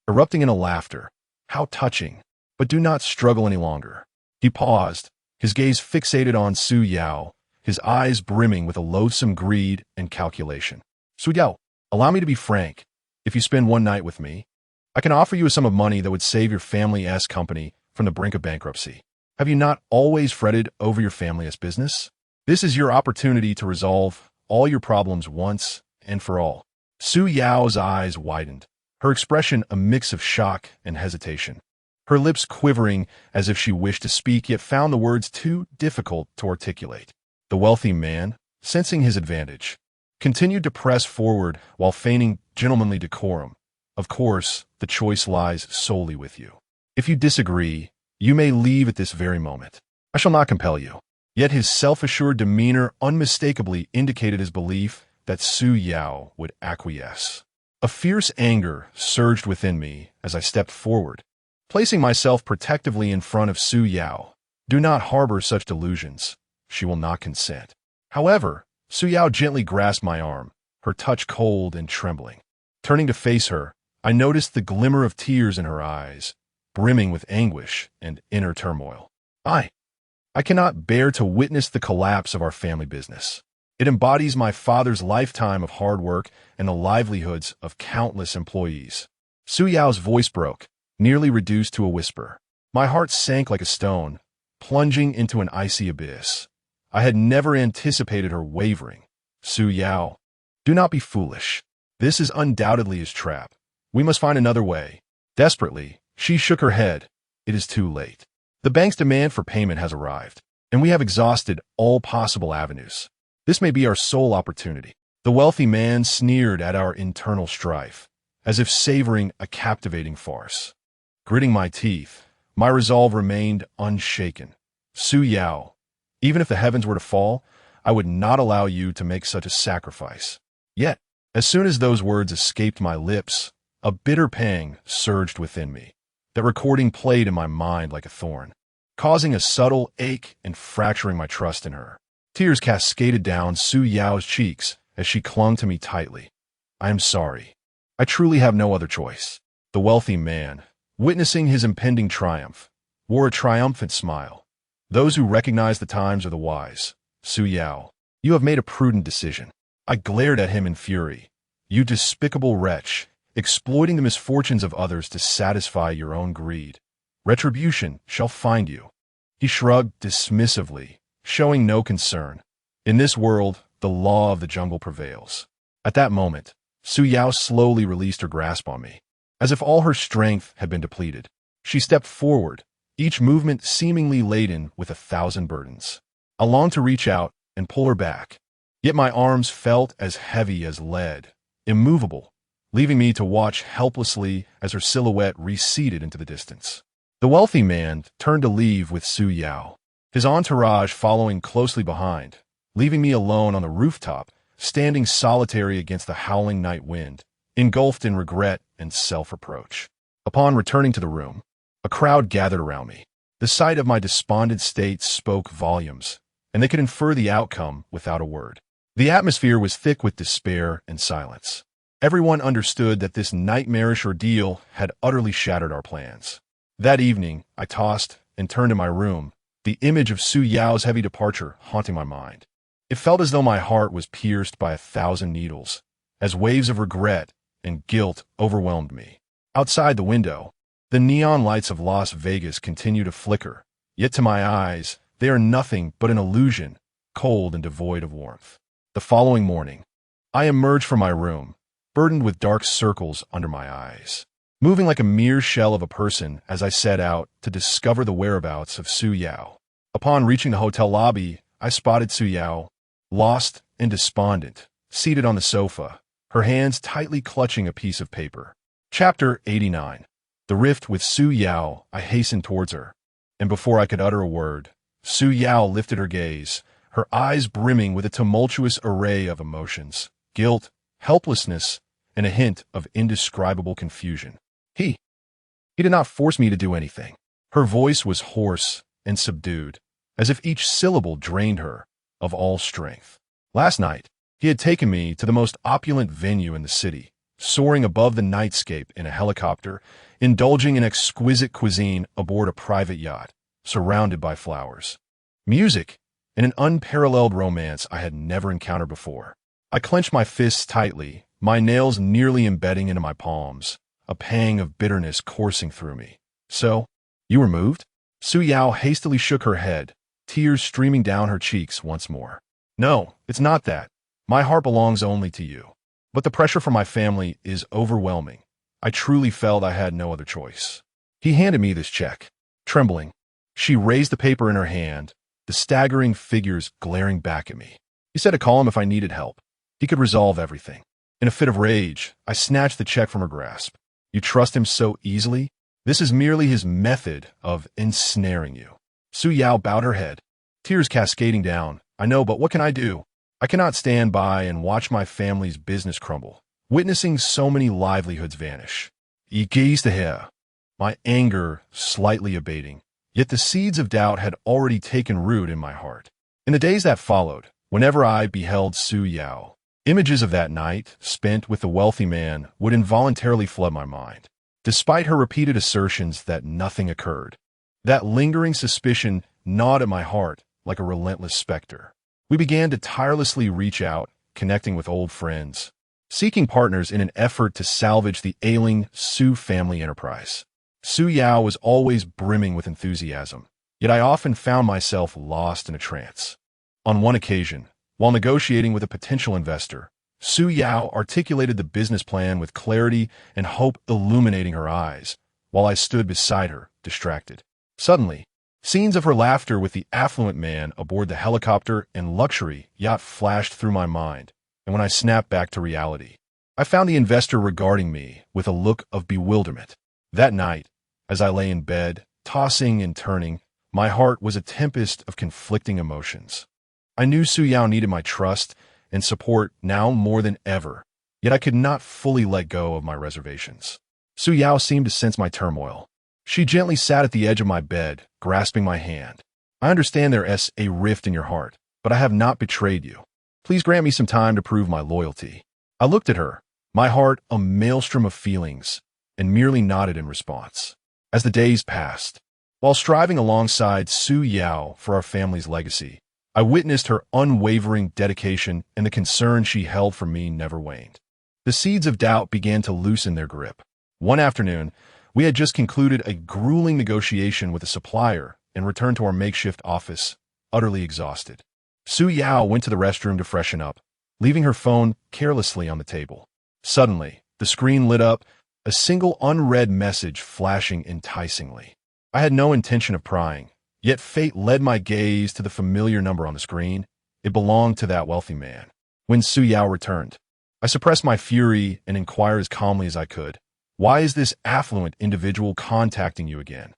erupting into laughter. How touching. But do not struggle any longer. He paused, his gaze fixated on Su Yao, his eyes brimming with a loathsome greed and calculation. Su Yao, allow me to be frank. If you spend one night with me, I can offer you a sum of money that would save your family's company from the brink of bankruptcy. Have you not always fretted over your family's business? This is your opportunity to resolve all your problems once and for all. Su Yao's eyes widened, her expression a mix of shock and hesitation. Her lips quivering as if she wished to speak yet found the words too difficult to articulate. The wealthy man, sensing his advantage, continued to press forward while feigning gentlemanly decorum. Of course, the choice lies solely with you. If you disagree, you may leave at this very moment. I shall not compel you. Yet his self-assured demeanor unmistakably indicated his belief that Su Yao would acquiesce. A fierce anger surged within me as I stepped forward, placing myself protectively in front of Su Yao. Do not harbor such delusions. She will not consent. However, Su Yao gently grasped my arm, her touch cold and trembling. Turning to face her, I noticed the glimmer of tears in her eyes, brimming with anguish and inner turmoil. I cannot bear to witness the collapse of our family business. It embodies my father's lifetime of hard work and the livelihoods of countless employees. Su Yao's voice broke, nearly reduced to a whisper. My heart sank like a stone, plunging into an icy abyss. I had never anticipated her wavering. Su Yao, do not be foolish. This is undoubtedly his trap. We must find another way. Desperately, she shook her head. It is too late. The bank's demand for payment has arrived, and we have exhausted all possible avenues. This may be our sole opportunity. The wealthy man sneered at our internal strife, as if savoring a captivating farce. Gritting my teeth, my resolve remained unshaken. Su Yao, even if the heavens were to fall, I would not allow you to make such a sacrifice. Yet, as soon as those words escaped my lips, a bitter pang surged within me. That recording played in my mind like a thorn, causing a subtle ache and fracturing my trust in her. Tears cascaded down Su Yao's cheeks as she clung to me tightly. I am sorry. I truly have no other choice. The wealthy man, witnessing his impending triumph, wore a triumphant smile. Those who recognize the times are the wise. Su Yao, you have made a prudent decision. I glared at him in fury. You despicable wretch, exploiting the misfortunes of others to satisfy your own greed. Retribution shall find you. He shrugged dismissively, showing no concern. In this world, the law of the jungle prevails. At that moment, Su Yao slowly released her grasp on me, as if all her strength had been depleted. She stepped forward, each movement seemingly laden with 1,000 burdens. I longed to reach out and pull her back, yet my arms felt as heavy as lead, immovable, leaving me to watch helplessly as her silhouette receded into the distance. The wealthy man turned to leave with Su Yao, his entourage following closely behind, leaving me alone on the rooftop, standing solitary against the howling night wind, engulfed in regret and self-reproach. Upon returning to the room, a crowd gathered around me. The sight of my despondent state spoke volumes, and they could infer the outcome without a word. The atmosphere was thick with despair and silence. Everyone understood that this nightmarish ordeal had utterly shattered our plans. That evening, I tossed and turned in my room, the image of Su Yao's heavy departure haunting my mind. It felt as though my heart was pierced by 1,000 needles, as waves of regret and guilt overwhelmed me. Outside the window, the neon lights of Las Vegas continue to flicker, yet to my eyes, they are nothing but an illusion, cold and devoid of warmth. The following morning, I emerged from my room, burdened with dark circles under my eyes, moving like a mere shell of a person as I set out to discover the whereabouts of Su Yao. Upon reaching the hotel lobby, I spotted Su Yao, lost and despondent, seated on the sofa, her hands tightly clutching a piece of paper. Chapter 89. The rift with Su Yao. I hastened towards her, and before I could utter a word, Su Yao lifted her gaze, her eyes brimming with a tumultuous array of emotions, guilt, helplessness, and a hint of indescribable confusion. He did not force me to do anything. Her voice was hoarse and subdued, as if each syllable drained her of all strength. Last night, he had taken me to the most opulent venue in the city, soaring above the nightscape in a helicopter, indulging in exquisite cuisine aboard a private yacht, surrounded by flowers, music, and an unparalleled romance I had never encountered before. I clenched my fists tightly, my nails nearly embedding into my palms, a pang of bitterness coursing through me. So, you were moved? Su Yao hastily shook her head, tears streaming down her cheeks once more. No, it's not that. My heart belongs only to you. But the pressure from my family is overwhelming. I truly felt I had no other choice. He handed me this check. Trembling, she raised the paper in her hand, the staggering figures glaring back at me. He said to call him if I needed help. He could resolve everything. In a fit of rage, I snatched the check from her grasp. You trust him so easily? This is merely his method of ensnaring you. Su Yao bowed her head, tears cascading down. I know, but what can I do? I cannot stand by and watch my family's business crumble, witnessing so many livelihoods vanish. He gazed ahead, my anger slightly abating, yet the seeds of doubt had already taken root in my heart. In the days that followed, whenever I beheld Su Yao, images of that night, spent with the wealthy man, would involuntarily flood my mind. Despite her repeated assertions that nothing occurred, that lingering suspicion gnawed at my heart like a relentless specter. We began to tirelessly reach out, connecting with old friends, seeking partners in an effort to salvage the ailing Su family enterprise. Su Yao was always brimming with enthusiasm, yet I often found myself lost in a trance. On one occasion, while negotiating with a potential investor, Su Yao articulated the business plan with clarity and hope illuminating her eyes, while I stood beside her, distracted. Suddenly, scenes of her laughter with the affluent man aboard the helicopter and luxury yacht flashed through my mind, and when I snapped back to reality, I found the investor regarding me with a look of bewilderment. That night, as I lay in bed, tossing and turning, my heart was a tempest of conflicting emotions. I knew Su Yao needed my trust and support now more than ever, yet I could not fully let go of my reservations. Su Yao seemed to sense my turmoil. She gently sat at the edge of my bed, grasping my hand. I understand there is a rift in your heart, but I have not betrayed you. Please grant me some time to prove my loyalty. I looked at her, my heart a maelstrom of feelings, and merely nodded in response. As the days passed, while striving alongside Su Yao for our family's legacy, I witnessed her unwavering dedication, and the concern she held for me never waned. The seeds of doubt began to loosen their grip. One afternoon, we had just concluded a grueling negotiation with a supplier and returned to our makeshift office, utterly exhausted. Su Yao went to the restroom to freshen up, leaving her phone carelessly on the table. Suddenly, the screen lit up, a single unread message flashing enticingly. I had no intention of prying, yet fate led my gaze to the familiar number on the screen. It belonged to that wealthy man. When Su Yao returned, I suppressed my fury and inquired as calmly as I could, "Why is this affluent individual contacting you again?"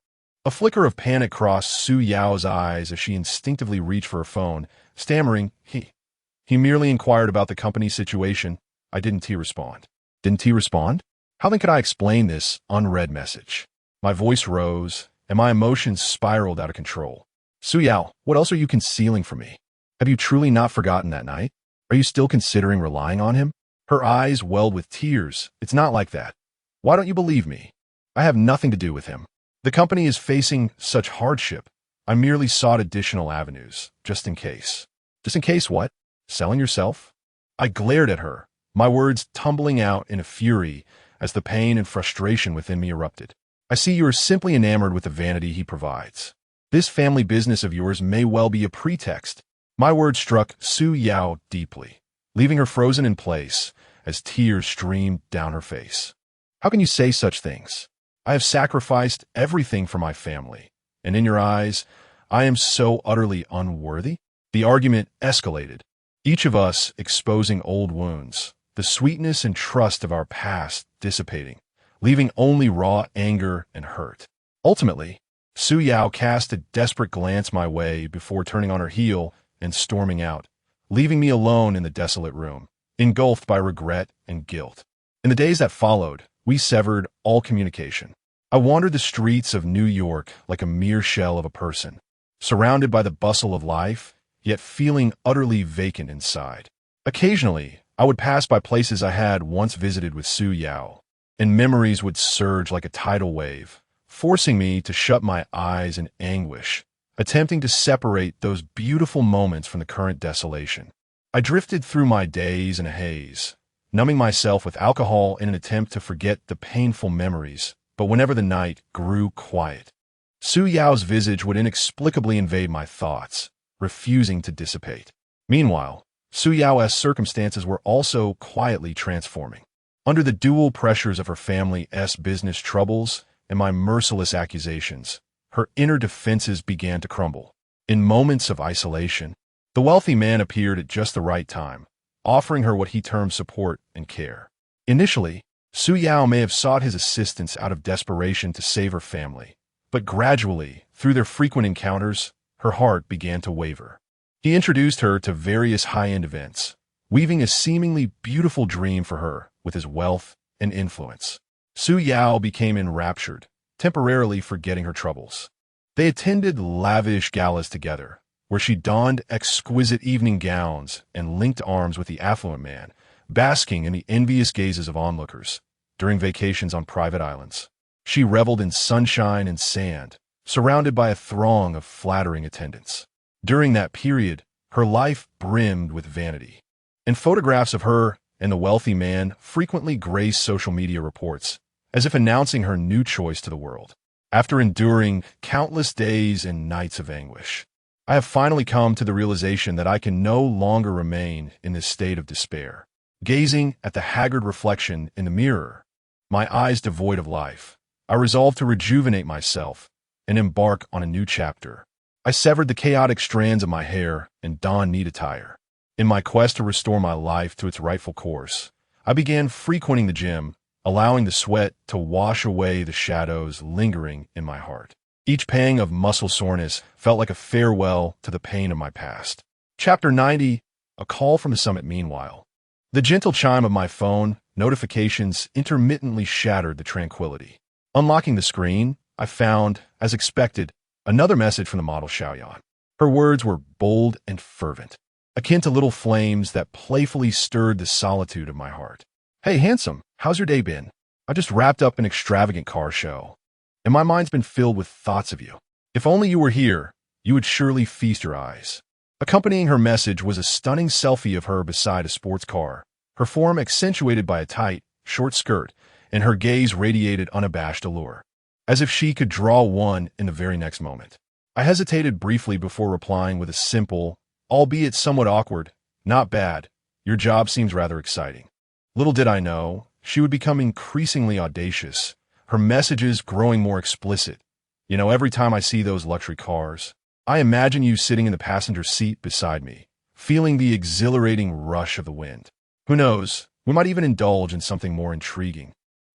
A flicker of panic crossed Su Yao's eyes as she instinctively reached for her phone, stammering, He merely inquired about the company's situation. I didn't respond. Didn't he respond? How then could I explain this unread message? My voice rose, and my emotions spiraled out of control. Su Yao, what else are you concealing from me? Have you truly not forgotten that night? Are you still considering relying on him? Her eyes welled with tears. It's not like that. Why don't you believe me? I have nothing to do with him. The company is facing such hardship. I merely sought additional avenues, just in case. Just in case what? Selling yourself? I glared at her, my words tumbling out in a fury as the pain and frustration within me erupted. I see you are simply enamored with the vanity he provides. This family business of yours may well be a pretext. My words struck Su Yao deeply, leaving her frozen in place as tears streamed down her face. How can you say such things? I have sacrificed everything for my family, and in your eyes, I am so utterly unworthy? The argument escalated, each of us exposing old wounds, the sweetness and trust of our past dissipating, leaving only raw anger and hurt. Ultimately, Su Yao cast a desperate glance my way before turning on her heel and storming out, leaving me alone in the desolate room, engulfed by regret and guilt. In the days that followed, we severed all communication. I wandered the streets of New York like a mere shell of a person, surrounded by the bustle of life, yet feeling utterly vacant inside. Occasionally, I would pass by places I had once visited with Su Yao, and memories would surge like a tidal wave, forcing me to shut my eyes in anguish, attempting to separate those beautiful moments from the current desolation. I drifted through my days in a haze, numbing myself with alcohol in an attempt to forget the painful memories, but whenever the night grew quiet, Su Yao's visage would inexplicably invade my thoughts, refusing to dissipate. Meanwhile, Su Yao's circumstances were also quietly transforming. Under the dual pressures of her family's business troubles and my merciless accusations, her inner defenses began to crumble. In moments of isolation, the wealthy man appeared at just the right time, offering her what he termed support and care. Initially, Su Yao may have sought his assistance out of desperation to save her family, but gradually, through their frequent encounters, her heart began to waver. He introduced her to various high-end events, weaving a seemingly beautiful dream for her with his wealth and influence. Su Yao became enraptured, temporarily forgetting her troubles. They attended lavish galas together, where she donned exquisite evening gowns and linked arms with the affluent man, basking in the envious gazes of onlookers. During vacations on private islands, she reveled in sunshine and sand, surrounded by a throng of flattering attendants. During that period, her life brimmed with vanity, and photographs of her and the wealthy man frequently graced social media reports, as if announcing her new choice to the world. After enduring countless days and nights of anguish, I have finally come to the realization that I can no longer remain in this state of despair. Gazing at the haggard reflection in the mirror, my eyes devoid of life, I resolved to rejuvenate myself and embark on a new chapter. I severed the chaotic strands of my hair and donned neat attire. In my quest to restore my life to its rightful course, I began frequenting the gym, allowing the sweat to wash away the shadows lingering in my heart. Each pang of muscle soreness felt like a farewell to the pain of my past. Chapter 90, A Call from the Summit. Meanwhile, the gentle chime of my phone notifications intermittently shattered the tranquility. Unlocking the screen, I found, as expected, another message from the model Xiaoyan. Her words were bold and fervent, akin to little flames that playfully stirred the solitude of my heart. "Hey, handsome, how's your day been? I just wrapped up an extravagant car show, and my mind's been filled with thoughts of you. If only you were here, you would surely feast your eyes." Accompanying her message was a stunning selfie of her beside a sports car, her form accentuated by a tight, short skirt, and her gaze radiated unabashed allure, as if she could draw one in the very next moment. I hesitated briefly before replying with a simple, albeit somewhat awkward, "Not bad. Your job seems rather exciting." Little did I know, she would become increasingly audacious, her messages growing more explicit. "You know, every time I see those luxury cars, I imagine you sitting in the passenger seat beside me, feeling the exhilarating rush of the wind. Who knows, we might even indulge in something more intriguing."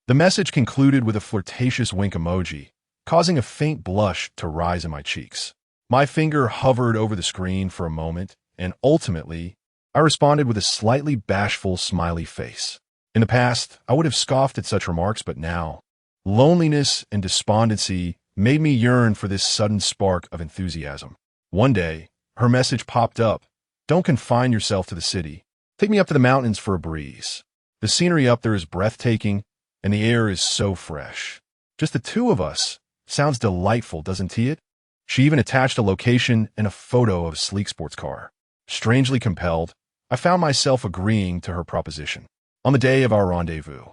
The message concluded with a flirtatious wink emoji, causing a faint blush to rise in my cheeks. My finger hovered over the screen for a moment, and ultimately, I responded with a slightly bashful, smiley face. In the past, I would have scoffed at such remarks, but now, loneliness and despondency made me yearn for this sudden spark of enthusiasm. One day, her message popped up. "Don't confine yourself to the city. Take me up to the mountains for a breeze. The scenery up there is breathtaking, and the air is so fresh. Just the two of us. Sounds delightful, doesn't it?" She even attached a location and a photo of a sleek sports car. Strangely compelled, I found myself agreeing to her proposition. On the day of our rendezvous,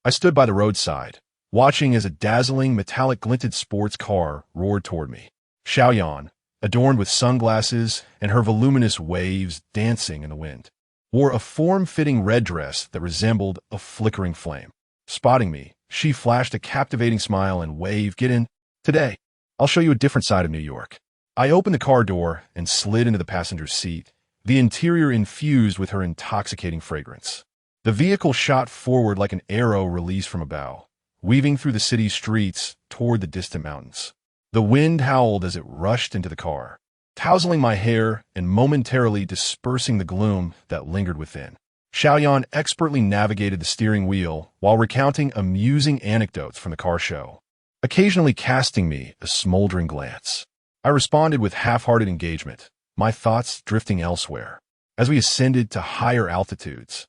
I stood by the roadside, watching as a dazzling metallic glinted sports car roared toward me. Xiaoyan, adorned with sunglasses and her voluminous waves dancing in the wind, wore a form-fitting red dress that resembled a flickering flame. Spotting me, she flashed a captivating smile and waved, "Get in. Today, I'll show you a different side of New York." I opened the car door and slid into the passenger seat, the interior infused with her intoxicating fragrance. The vehicle shot forward like an arrow released from a bow, weaving through the city's streets toward the distant mountains. The wind howled as it rushed into the car, tousling my hair and momentarily dispersing the gloom that lingered within. Xiaoyan expertly navigated the steering wheel while recounting amusing anecdotes from the car show, occasionally casting me a smoldering glance. I responded with half-hearted engagement, my thoughts drifting elsewhere. As we ascended to higher altitudes,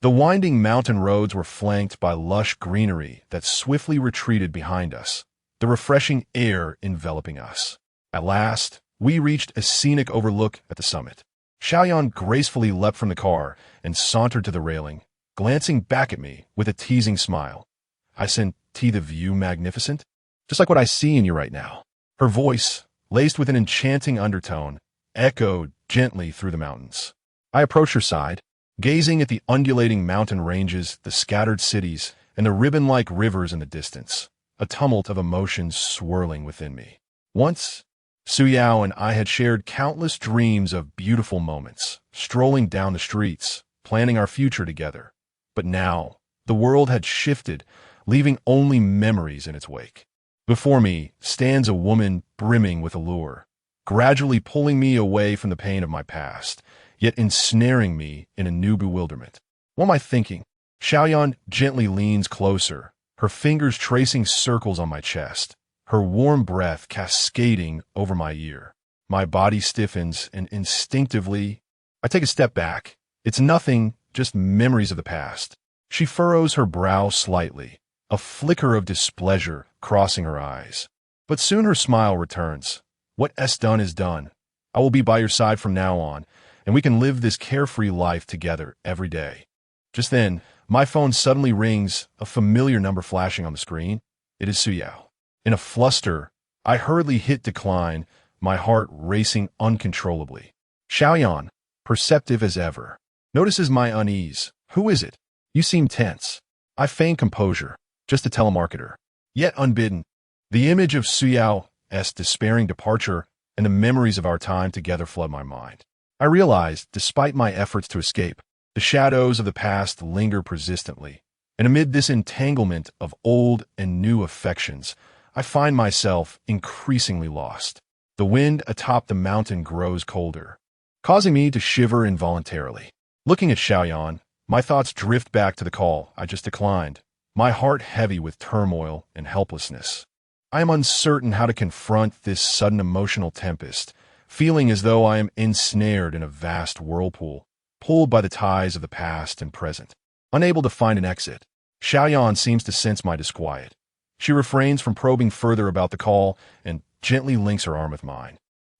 the winding mountain roads were flanked by lush greenery that swiftly retreated behind us, the refreshing air enveloping us. At last, we reached a scenic overlook at the summit. Xiaoyan gracefully leapt from the car and sauntered to the railing, glancing back at me with a teasing smile. I said, "The view magnificent? Just like what I see in you right now." Her voice, laced with an enchanting undertone, echoed gently through the mountains. I approached her side, gazing at the undulating mountain ranges, the scattered cities, and the ribbon-like rivers in the distance, a tumult of emotions swirling within me. Once, Suyao and I had shared countless dreams of beautiful moments, strolling down the streets, planning our future together. But now, the world had shifted, leaving only memories in its wake. Before me stands a woman brimming with allure, gradually pulling me away from the pain of my past, yet ensnaring me in a new bewilderment. What am I thinking? Xiaoyan gently leans closer, her fingers tracing circles on my chest, her warm breath cascading over my ear. My body stiffens, and instinctively, I take a step back. It's nothing, just memories of the past. She furrows her brow slightly, a flicker of displeasure crossing her eyes. But soon her smile returns. "What is done is done. I will be by your side from now on, and we can live this carefree life together every day." Just then, my phone suddenly rings, a familiar number flashing on the screen. It is Suyao. In a fluster, I hurriedly hit decline, my heart racing uncontrollably. Xiaoyan, perceptive as ever, notices my unease. "Who is it? You seem tense." I feign composure, just a telemarketer. Yet unbidden, the image of Suyao's despairing departure and the memories of our time together flood my mind. I realize, despite my efforts to escape, the shadows of the past linger persistently, and amid this entanglement of old and new affections, I find myself increasingly lost. The wind atop the mountain grows colder, causing me to shiver involuntarily. Looking at Xiaoyan, my thoughts drift back to the call I just declined, my heart heavy with turmoil and helplessness. I am uncertain how to confront this sudden emotional tempest, feeling as though I am ensnared in a vast whirlpool, pulled by the ties of the past and present. Unable to find an exit, Xiaoyan seems to sense my disquiet. She refrains from probing further about the call and gently links her arm with mine.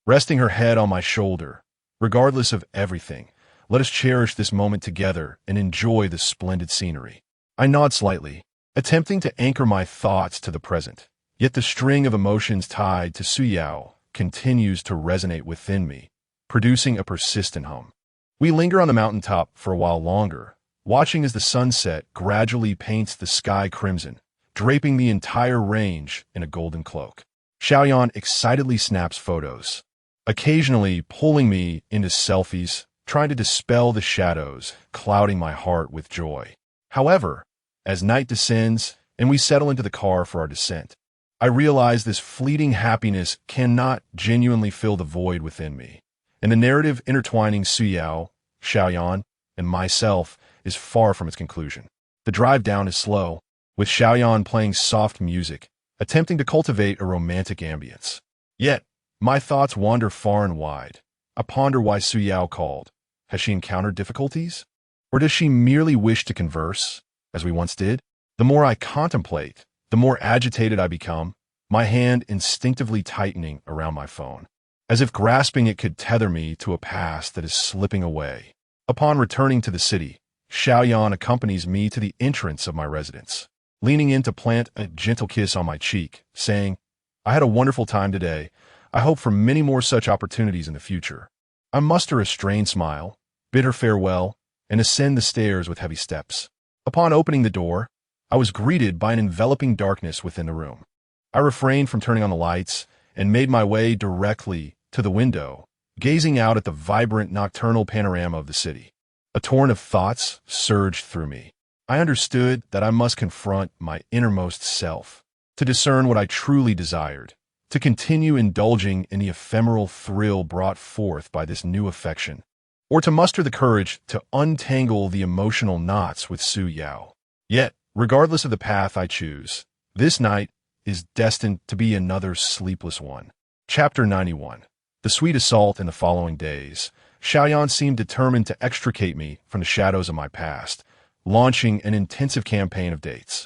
Resting her head on my shoulder, regardless of everything, let us cherish this moment together and enjoy the splendid scenery. I nod slightly, attempting to anchor my thoughts to the present, yet the string of emotions tied to Suyao continues to resonate within me, producing a persistent hum. We linger on the mountaintop for a while longer, watching as the sunset gradually paints the sky crimson, draping the entire range in a golden cloak. Xiaoyan excitedly snaps photos, occasionally pulling me into selfies, trying to dispel the shadows, clouding my heart with joy. However, as night descends and we settle into the car for our descent, I realize this fleeting happiness cannot genuinely fill the void within me, and the narrative intertwining Suyao, Xiaoyan, and myself is far from its conclusion. The drive down is slow, with Xiaoyan playing soft music, attempting to cultivate a romantic ambience. Yet, my thoughts wander far and wide. I ponder why Suyao called. Has she encountered difficulties? Or does she merely wish to converse, as we once did? The more I contemplate, the more agitated I become, my hand instinctively tightening around my phone, as if grasping it could tether me to a past that is slipping away. Upon returning to the city, Xiaoyan accompanies me to the entrance of my residence, leaning in to plant a gentle kiss on my cheek, saying, "I had a wonderful time today. I hope for many more such opportunities in the future." I muster a strained smile, bid her farewell, and ascend the stairs with heavy steps. Upon opening the door, I was greeted by an enveloping darkness within the room. I refrained from turning on the lights and made my way directly to the window, gazing out at the vibrant nocturnal panorama of the city. A torrent of thoughts surged through me. I understood that I must confront my innermost self, to discern what I truly desired, to continue indulging in the ephemeral thrill brought forth by this new affection, or to muster the courage to untangle the emotional knots with Suyao. Yet, regardless of the path I choose, this night is destined to be another sleepless one. Chapter 91. The sweet assault in the following days. Xiaoyan seemed determined to extricate me from the shadows of my past, launching an intensive campaign of dates.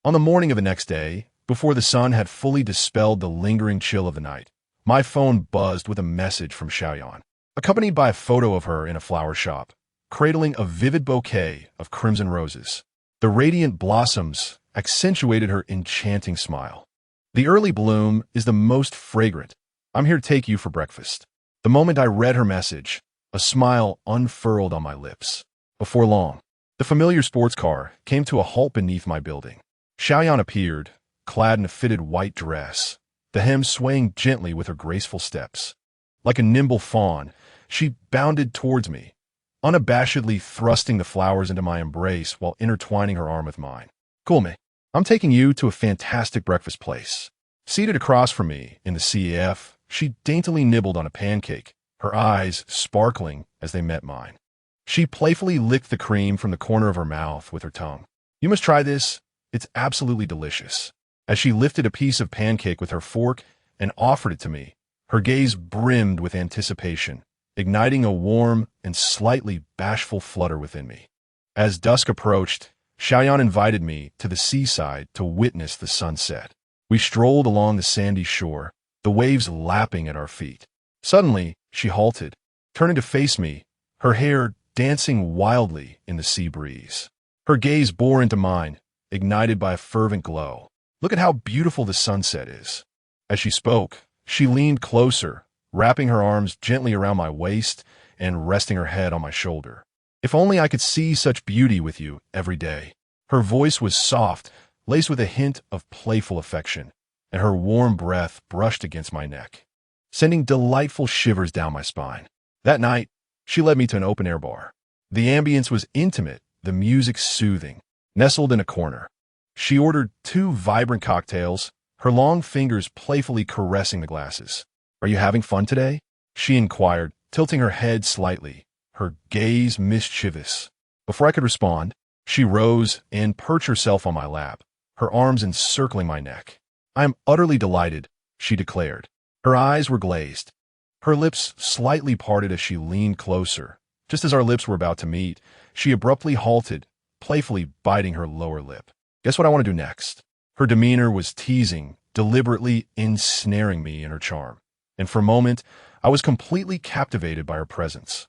On the morning of the next day, before the sun had fully dispelled the lingering chill of the night, my phone buzzed with a message from Xiaoyan, accompanied by a photo of her in a flower shop, cradling a vivid bouquet of crimson roses. The radiant blossoms accentuated her enchanting smile. The early bloom is the most fragrant. I'm here to take you for breakfast. The moment I read her message, a smile unfurled on my lips. Before long, the familiar sports car came to a halt beneath my building. Xiaoyan appeared, clad in a fitted white dress, the hem swaying gently with her graceful steps. Like a nimble fawn, she bounded towards me, unabashedly thrusting the flowers into my embrace while intertwining her arm with mine. Cool me. I'm taking you to a fantastic breakfast place. Seated across from me in the CEF, she daintily nibbled on a pancake, her eyes sparkling as they met mine. She playfully licked the cream from the corner of her mouth with her tongue. You must try this. It's absolutely delicious. As she lifted a piece of pancake with her fork and offered it to me, her gaze brimmed with anticipation, igniting a warm and slightly bashful flutter within me. As dusk approached, Xiaoyan invited me to the seaside to witness the sunset. We strolled along the sandy shore, the waves lapping at our feet. Suddenly, she halted, turning to face me, her hair dancing wildly in the sea breeze. Her gaze bore into mine, ignited by a fervent glow. Look at how beautiful the sunset is. As she spoke, she leaned closer, wrapping her arms gently around my waist and resting her head on my shoulder. If only I could see such beauty with you every day. Her voice was soft, laced with a hint of playful affection, and her warm breath brushed against my neck, sending delightful shivers down my spine. That night, she led me to an open-air bar. The ambience was intimate, the music soothing. Nestled in a corner, she ordered 2 vibrant cocktails, her long fingers playfully caressing the glasses. Are you having fun today? She inquired, tilting her head slightly, her gaze mischievous. Before I could respond, she rose and perched herself on my lap, her arms encircling my neck. I am utterly delighted, she declared. Her eyes were glazed. Her lips slightly parted as she leaned closer. Just as our lips were about to meet, she abruptly halted, playfully biting her lower lip. Guess what I want to do next? Her demeanor was teasing, deliberately ensnaring me in her charm. And for a moment, I was completely captivated by her presence.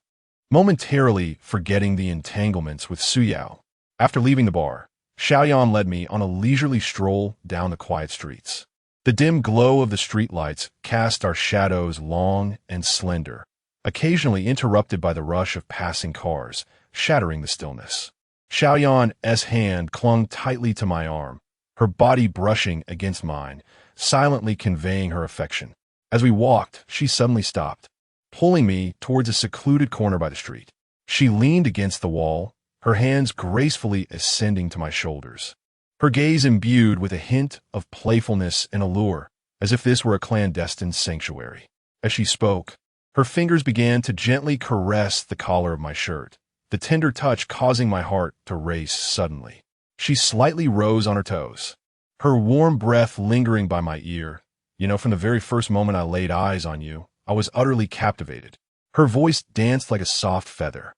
Momentarily forgetting the entanglements with Suyao. After leaving the bar, Xiaoyan led me on a leisurely stroll down the quiet streets. The dim glow of the streetlights cast our shadows long and slender, occasionally interrupted by the rush of passing cars, shattering the stillness. Xiaoyan's hand clung tightly to my arm, her body brushing against mine, silently conveying her affection. As we walked, she suddenly stopped, pulling me towards a secluded corner by the street. She leaned against the wall, her hands gracefully ascending to my shoulders, her gaze imbued with a hint of playfulness and allure, as if this were a clandestine sanctuary. As she spoke, her fingers began to gently caress the collar of my shirt, the tender touch causing my heart to race suddenly. She slightly rose on her toes, her warm breath lingering by my ear. You know, from the very first moment I laid eyes on you, I was utterly captivated. Her voice danced like a soft feather,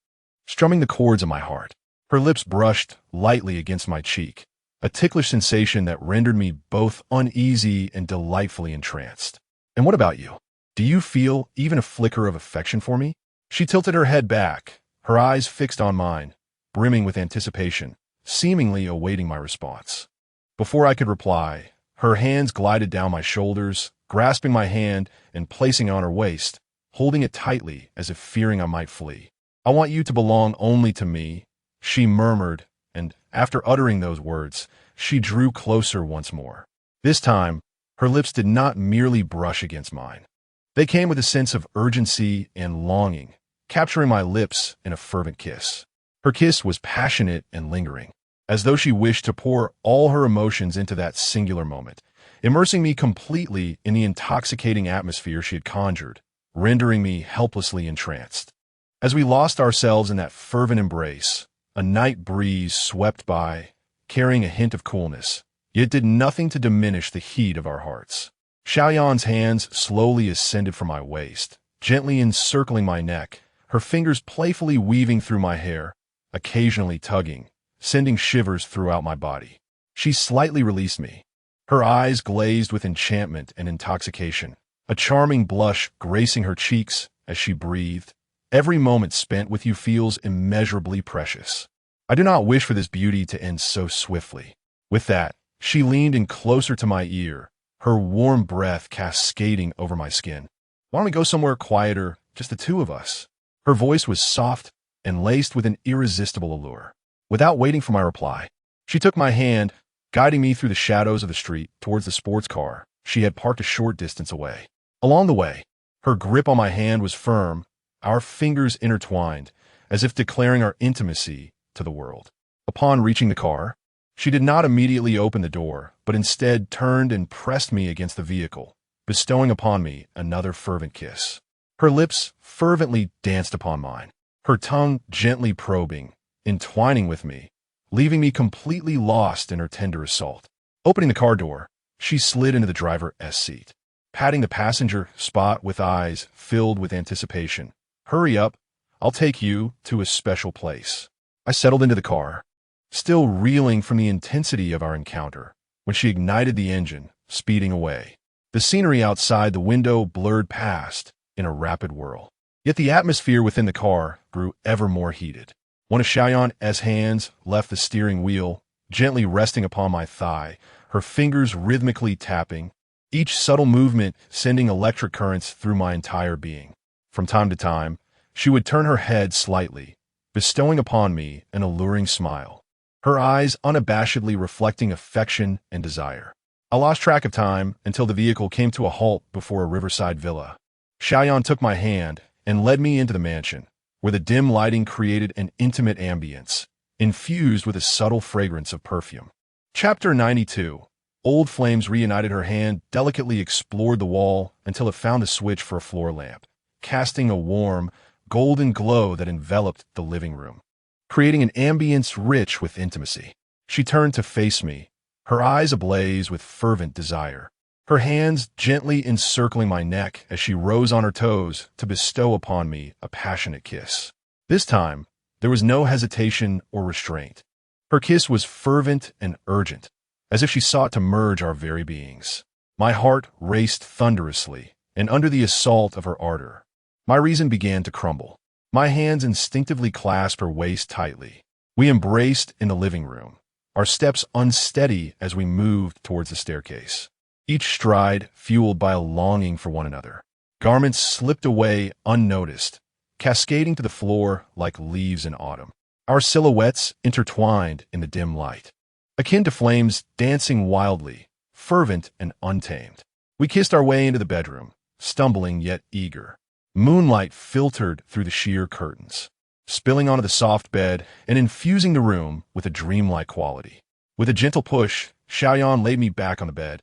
strumming the chords of my heart. Her lips brushed lightly against my cheek, a ticklish sensation that rendered me both uneasy and delightfully entranced. And what about you? Do you feel even a flicker of affection for me? She tilted her head back, her eyes fixed on mine, brimming with anticipation, seemingly awaiting my response. Before I could reply, her hands glided down my shoulders, grasping my hand and placing it on her waist, holding it tightly as if fearing I might flee. I want you to belong only to me, she murmured, and after uttering those words, she drew closer once more. This time, her lips did not merely brush against mine. They came with a sense of urgency and longing, capturing my lips in a fervent kiss. Her kiss was passionate and lingering, as though she wished to pour all her emotions into that singular moment, immersing me completely in the intoxicating atmosphere she had conjured, rendering me helplessly entranced. As we lost ourselves in that fervent embrace, a night breeze swept by, carrying a hint of coolness, yet did nothing to diminish the heat of our hearts. Xiaoyan's hands slowly ascended from my waist, gently encircling my neck, her fingers playfully weaving through my hair, occasionally tugging, sending shivers throughout my body. She slightly released me, her eyes glazed with enchantment and intoxication, a charming blush gracing her cheeks as she breathed. Every moment spent with you feels immeasurably precious. I do not wish for this beauty to end so swiftly. With that, she leaned in closer to my ear, her warm breath cascading over my skin. Why don't we go somewhere quieter, just the two of us? Her voice was soft and laced with an irresistible allure. Without waiting for my reply, she took my hand, guiding me through the shadows of the street towards the sports car she had parked a short distance away. Along the way, her grip on my hand was firm, our fingers intertwined, as if declaring our intimacy to the world. Upon reaching the car, she did not immediately open the door, but instead turned and pressed me against the vehicle, bestowing upon me another fervent kiss. Her lips fervently danced upon mine, her tongue gently probing, entwining with me, leaving me completely lost in her tender assault. Opening the car door, she slid into the driver's seat, patting the passenger spot with eyes filled with anticipation. Hurry up, I'll take you to a special place. I settled into the car, still reeling from the intensity of our encounter, when she ignited the engine, speeding away. The scenery outside the window blurred past in a rapid whirl. Yet the atmosphere within the car grew ever more heated. One of Xiaoyan's hands left the steering wheel, gently resting upon my thigh, her fingers rhythmically tapping, each subtle movement sending electric currents through my entire being. From time to time, she would turn her head slightly, bestowing upon me an alluring smile, her eyes unabashedly reflecting affection and desire. I lost track of time until the vehicle came to a halt before a riverside villa. Xiaoyan took my hand and led me into the mansion, where the dim lighting created an intimate ambience, infused with a subtle fragrance of perfume. Chapter 92. Old flames reunited. Her hand delicately explored the wall until it found a switch for a floor lamp, casting a warm, golden glow that enveloped the living room, creating an ambience rich with intimacy. She turned to face me, her eyes ablaze with fervent desire, her hands gently encircling my neck as she rose on her toes to bestow upon me a passionate kiss. This time, there was no hesitation or restraint. Her kiss was fervent and urgent, as if she sought to merge our very beings. My heart raced thunderously, and under the assault of her ardor, my reason began to crumble. My hands instinctively clasped her waist tightly. We embraced in the living room, our steps unsteady as we moved towards the staircase, each stride fueled by a longing for one another. Garments slipped away unnoticed, cascading to the floor like leaves in autumn. Our silhouettes intertwined in the dim light, akin to flames dancing wildly, fervent and untamed. We kissed our way into the bedroom, stumbling yet eager. Moonlight filtered through the sheer curtains, spilling onto the soft bed and infusing the room with a dreamlike quality. With a gentle push, Xiaoyan laid me back on the bed,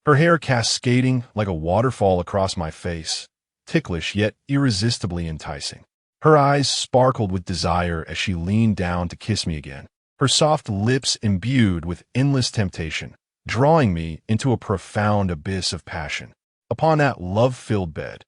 her hair cascading like a waterfall across my face, ticklish yet irresistibly enticing. Her eyes sparkled with desire as she leaned down to kiss me again, her soft lips imbued with endless temptation, drawing me into a profound abyss of passion. Upon that love-filled bed,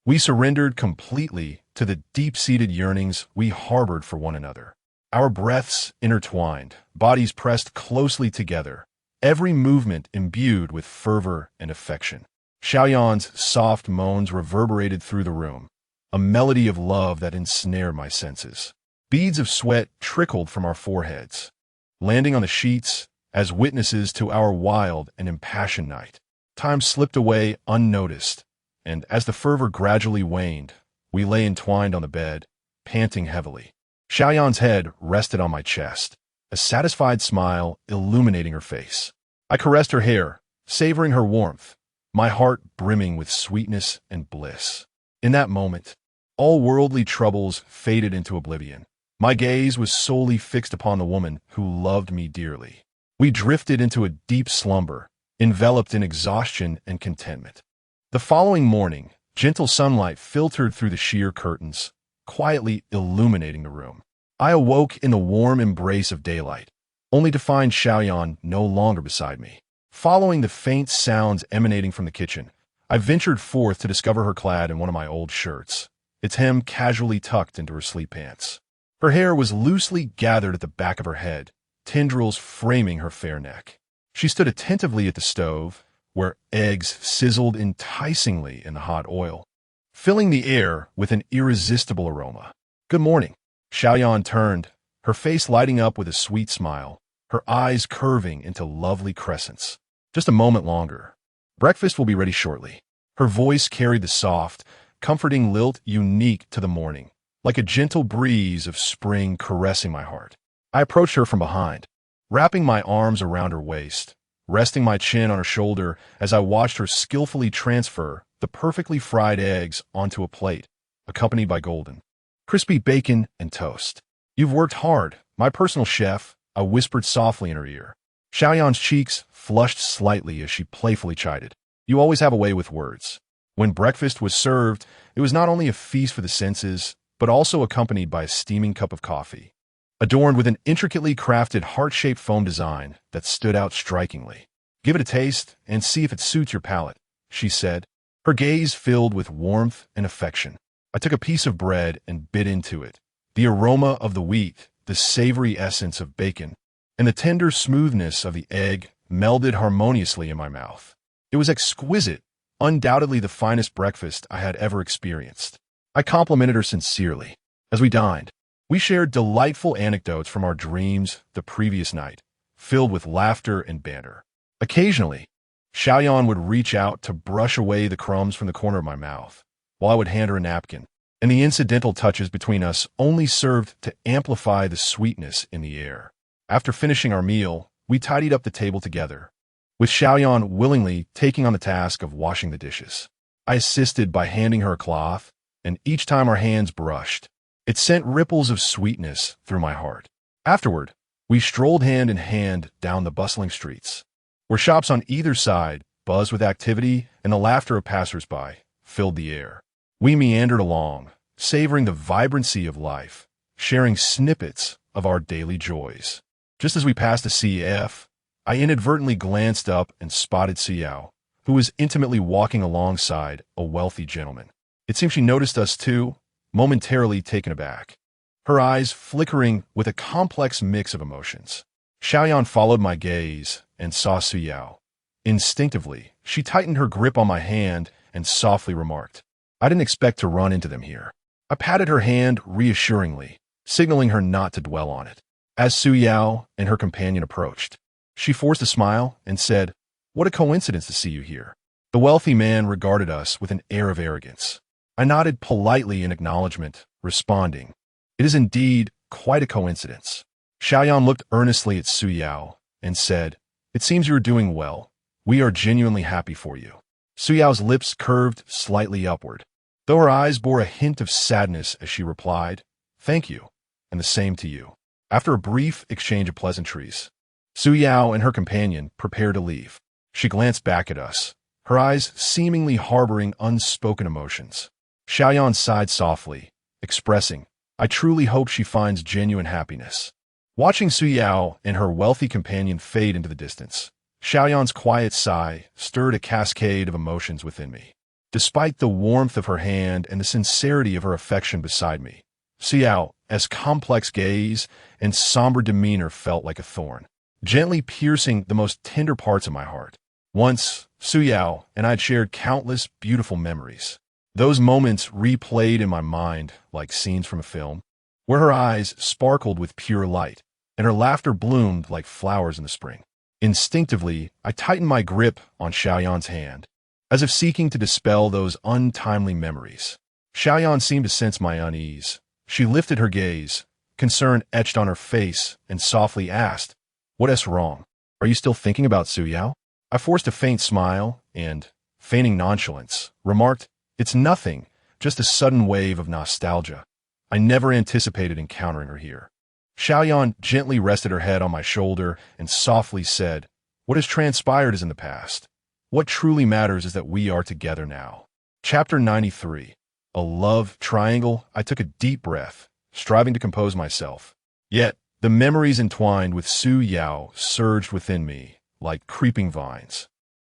we surrendered completely to the deep-seated yearnings we harbored for one another. Our breaths intertwined, bodies pressed closely together, every movement imbued with fervor and affection. Xiaoyan's soft moans reverberated through the room, a melody of love that ensnared my senses. Beads of sweat trickled from our foreheads, landing on the sheets as witnesses to our wild and impassioned night. Time slipped away unnoticed, and as the fervor gradually waned, we lay entwined on the bed, panting heavily. Xiaoyan's head rested on my chest, a satisfied smile illuminating her face. I caressed her hair, savoring her warmth, my heart brimming with sweetness and bliss. In that moment, all worldly troubles faded into oblivion. My gaze was solely fixed upon the woman who loved me dearly. We drifted into a deep slumber, enveloped in exhaustion and contentment. The following morning, gentle sunlight filtered through the sheer curtains, quietly illuminating the room. I awoke in the warm embrace of daylight, only to find Xiaoyan no longer beside me. Following the faint sounds emanating from the kitchen, I ventured forth to discover her clad in one of my old shirts, its hem casually tucked into her sleep pants. Her hair was loosely gathered at the back of her head, tendrils framing her fair neck. She stood attentively at the stove, where eggs sizzled enticingly in the hot oil, filling the air with an irresistible aroma. "Good morning." Xiaoyan turned, her face lighting up with a sweet smile, her eyes curving into lovely crescents. "Just a moment longer. Breakfast will be ready shortly." Her voice carried the soft, comforting lilt unique to the morning, like a gentle breeze of spring caressing my heart. I approached her from behind, wrapping my arms around her waist, resting my chin on her shoulder as I watched her skillfully transfer the perfectly fried eggs onto a plate, accompanied by golden, crispy bacon and toast. "You've worked hard, my personal chef," I whispered softly in her ear. Xiaoyan's cheeks flushed slightly as she playfully chided. "You always have a way with words." When breakfast was served, it was not only a feast for the senses, but also accompanied by a steaming cup of coffee, adorned with an intricately crafted heart-shaped foam design that stood out strikingly. "Give it a taste and see if it suits your palate," she said, her gaze filled with warmth and affection. I took a piece of bread and bit into it. The aroma of the wheat, the savory essence of bacon, and the tender smoothness of the egg melded harmoniously in my mouth. It was exquisite, undoubtedly the finest breakfast I had ever experienced. I complimented her sincerely. As we dined, we shared delightful anecdotes from our dreams the previous night, filled with laughter and banter. Occasionally, Xiaoyan would reach out to brush away the crumbs from the corner of my mouth, while I would hand her a napkin, and the incidental touches between us only served to amplify the sweetness in the air. After finishing our meal, we tidied up the table together, with Xiaoyan willingly taking on the task of washing the dishes. I assisted by handing her a cloth, and each time our hands brushed, it sent ripples of sweetness through my heart. Afterward, we strolled hand in hand down the bustling streets, where shops on either side buzzed with activity and the laughter of passers-by filled the air. We meandered along, savoring the vibrancy of life, sharing snippets of our daily joys. Just as we passed a CF, I inadvertently glanced up and spotted Suyao, who was intimately walking alongside a wealthy gentleman. It seemed she noticed us too, momentarily taken aback, her eyes flickering with a complex mix of emotions. Xiaoyan followed my gaze and saw Suyao. Instinctively, she tightened her grip on my hand and softly remarked, "I didn't expect to run into them here." I patted her hand reassuringly, signaling her not to dwell on it. As Suyao and her companion approached, she forced a smile and said, "What a coincidence to see you here." The wealthy man regarded us with an air of arrogance. I nodded politely in acknowledgement, responding, "It is indeed quite a coincidence." Xiaoyan looked earnestly at Suyao and said, "It seems you are doing well. We are genuinely happy for you." Suyao's lips curved slightly upward, though her eyes bore a hint of sadness as she replied, "Thank you, and the same to you." After a brief exchange of pleasantries, Suyao and her companion prepared to leave. She glanced back at us, her eyes seemingly harboring unspoken emotions. Xiaoyan sighed softly, expressing, "I truly hope she finds genuine happiness." Watching Suyao and her wealthy companion fade into the distance, Xiaoyan's quiet sigh stirred a cascade of emotions within me. Despite the warmth of her hand and the sincerity of her affection beside me, Suyao,'s complex gaze and somber demeanor felt like a thorn, gently piercing the most tender parts of my heart. Once, Suyao and I had shared countless beautiful memories. Those moments replayed in my mind like scenes from a film, where her eyes sparkled with pure light, and her laughter bloomed like flowers in the spring. Instinctively, I tightened my grip on Xiaoyan's hand, as if seeking to dispel those untimely memories. Xiaoyan seemed to sense my unease. She lifted her gaze, concern etched on her face, and softly asked, "What's wrong? Are you still thinking about Suyao?" I forced a faint smile and, feigning nonchalance, remarked, "It's nothing, just a sudden wave of nostalgia. I never anticipated encountering her here." Xiaoyan gently rested her head on my shoulder and softly said, "What has transpired is in the past. What truly matters is that we are together now." Chapter 93. A Love Triangle. I took a deep breath, striving to compose myself. Yet, the memories entwined with Suyao surged within me like creeping vines.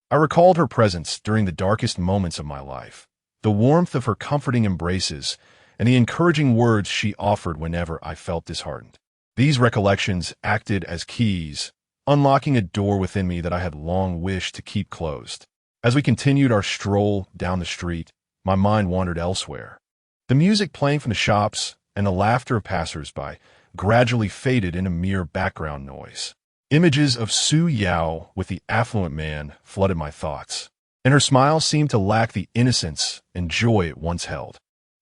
I recalled her presence during the darkest moments of my life, the warmth of her comforting embraces, and the encouraging words she offered whenever I felt disheartened. These recollections acted as keys, unlocking a door within me that I had long wished to keep closed. As we continued our stroll down the street, my mind wandered elsewhere. The music playing from the shops and the laughter of passers-by gradually faded into mere background noise. Images of Su Yao with the affluent man flooded my thoughts, and her smile seemed to lack the innocence and joy it once held.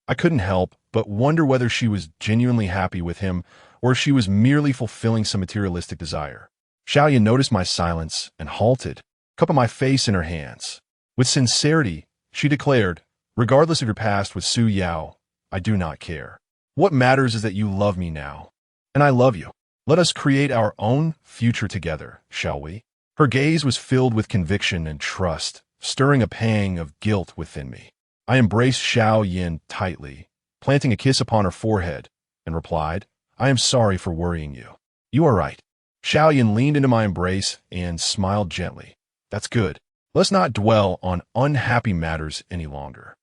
I couldn't help but wonder whether she was genuinely happy with him or if she was merely fulfilling some materialistic desire. Xiaoyan noticed my silence and halted, cupping my face in her hands. With sincerity, she declared, "Regardless of your past with Su Yao, I do not care. What matters is that you love me now, and I love you. Let us create our own future together, shall we?" Her gaze was filled with conviction and trust, stirring a pang of guilt within me. I embraced Xiaoyan tightly, planting a kiss upon her forehead, and replied, "I am sorry for worrying you." "You are right." Xiaoyan leaned into my embrace and smiled gently. "That's good. Let's not dwell on unhappy matters any longer."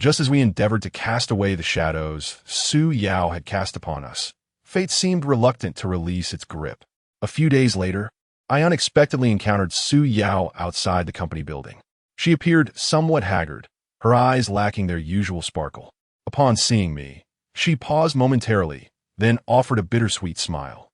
Just as we endeavored to cast away the shadows Su Yao had cast upon us, fate seemed reluctant to release its grip. A few days later, I unexpectedly encountered Su Yao outside the company building. She appeared somewhat haggard, her eyes lacking their usual sparkle. Upon seeing me, she paused momentarily, then offered a bittersweet smile.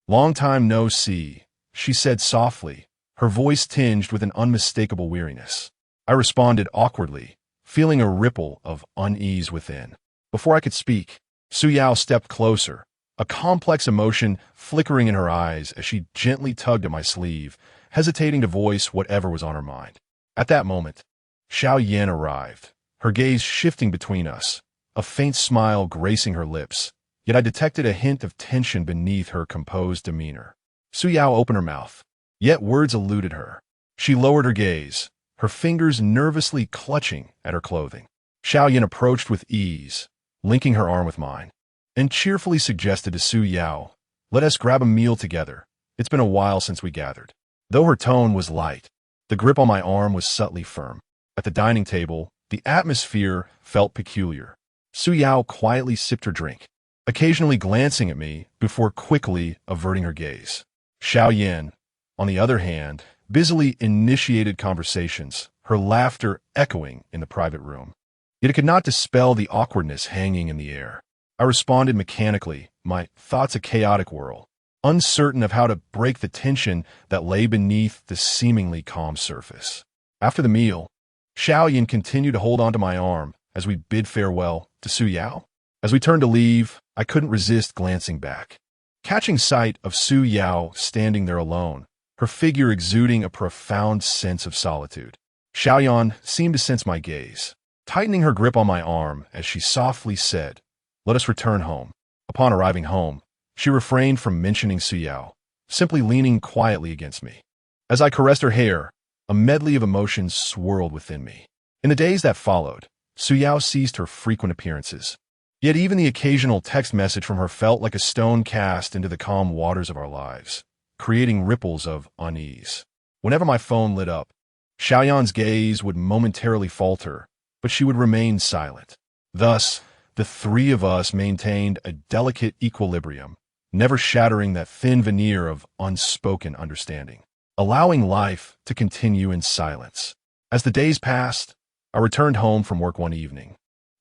"Long time no see," she said softly, her voice tinged with an unmistakable weariness. I responded awkwardly, feeling a ripple of unease within. Before I could speak, Su Yao stepped closer, a complex emotion flickering in her eyes as she gently tugged at my sleeve, hesitating to voice whatever was on her mind. At that moment, Xiaoyan arrived, her gaze shifting between us, a faint smile gracing her lips, yet I detected a hint of tension beneath her composed demeanor. Su Yao opened her mouth, yet words eluded her. She lowered her gaze, her fingers nervously clutching at her clothing. Xiaoyan approached with ease, linking her arm with mine, and cheerfully suggested to Su Yao, "Let us grab a meal together. It's been a while since we gathered." Though her tone was light, the grip on my arm was subtly firm. At the dining table, the atmosphere felt peculiar. Su Yao quietly sipped her drink, occasionally glancing at me before quickly averting her gaze. Xiaoyan, on the other hand, busily initiated conversations, her laughter echoing in the private room. Yet it could not dispel the awkwardness hanging in the air. I responded mechanically, my thoughts a chaotic whirl, uncertain of how to break the tension that lay beneath the seemingly calm surface. After the meal, Xiaoyan continued to hold onto my arm as we bid farewell to Su Yao. As we turned to leave, I couldn't resist glancing back. Catching sight of Su Yao standing there alone, her figure exuding a profound sense of solitude. Xiaoyan seemed to sense my gaze, tightening her grip on my arm as she softly said, "Let us return home." Upon arriving home, she refrained from mentioning Su Yao, simply leaning quietly against me. As I caressed her hair, a medley of emotions swirled within me. In the days that followed, Su Yao ceased her frequent appearances. Yet even the occasional text message from her felt like a stone cast into the calm waters of our lives, creating ripples of unease. Whenever my phone lit up, Xiaoyan's gaze would momentarily falter, but she would remain silent. Thus, the three of us maintained a delicate equilibrium, never shattering that thin veneer of unspoken understanding, allowing life to continue in silence. As the days passed, I returned home from work one evening,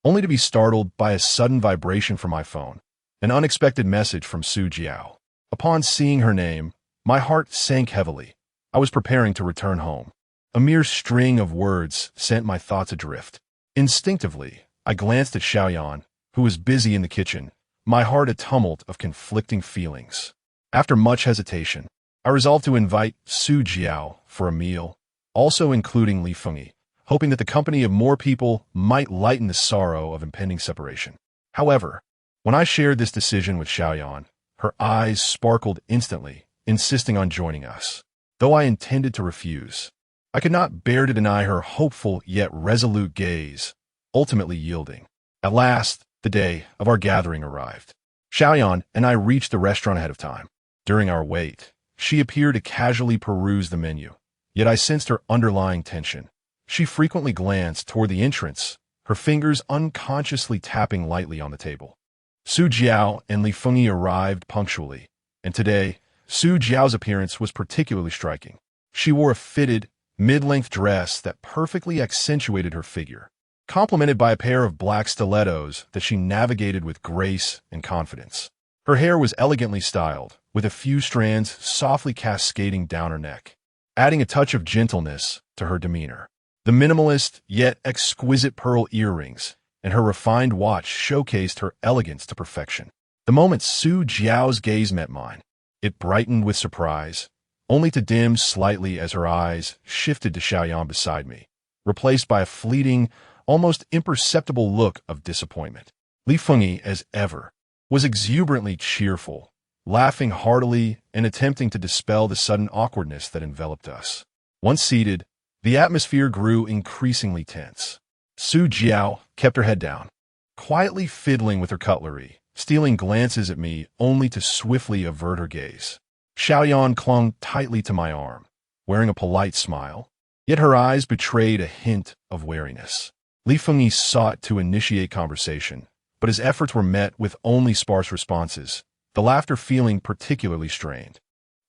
only to be startled by a sudden vibration from my phone, an unexpected message from Su Jiao. Upon seeing her name, my heart sank heavily. I was preparing to return home. A mere string of words sent my thoughts adrift. Instinctively, I glanced at Xiaoyan, who was busy in the kitchen, my heart a tumult of conflicting feelings. After much hesitation, I resolved to invite Su Jiao for a meal, also including Li Fengyi, hoping that the company of more people might lighten the sorrow of impending separation. However, when I shared this decision with Xiaoyan, her eyes sparkled instantly, insisting on joining us. Though I intended to refuse, I could not bear to deny her hopeful yet resolute gaze, ultimately yielding. At last, the day of our gathering arrived. Xiaoyan and I reached the restaurant ahead of time. During our wait, she appeared to casually peruse the menu, yet I sensed her underlying tension. She frequently glanced toward the entrance, her fingers unconsciously tapping lightly on the table. Su Jiao and Li Fengyi arrived punctually, and today, Su Jiao's appearance was particularly striking. She wore a fitted, mid-length dress that perfectly accentuated her figure, complemented by a pair of black stilettos that she navigated with grace and confidence. Her hair was elegantly styled, with a few strands softly cascading down her neck, adding a touch of gentleness to her demeanor. The minimalist yet exquisite pearl earrings and her refined watch showcased her elegance to perfection. The moment Su Jiao's gaze met mine, it brightened with surprise, only to dim slightly as her eyes shifted to Xiaoyan beside me, replaced by a fleeting, almost imperceptible look of disappointment. Li Fengyi, as ever, was exuberantly cheerful, laughing heartily and attempting to dispel the sudden awkwardness that enveloped us. Once seated, the atmosphere grew increasingly tense. Su Jiao kept her head down, quietly fiddling with her cutlery, stealing glances at me only to swiftly avert her gaze. Xiaoyan clung tightly to my arm, wearing a polite smile, yet her eyes betrayed a hint of wariness. Li Fengyi sought to initiate conversation, but his efforts were met with only sparse responses, the laughter feeling particularly strained.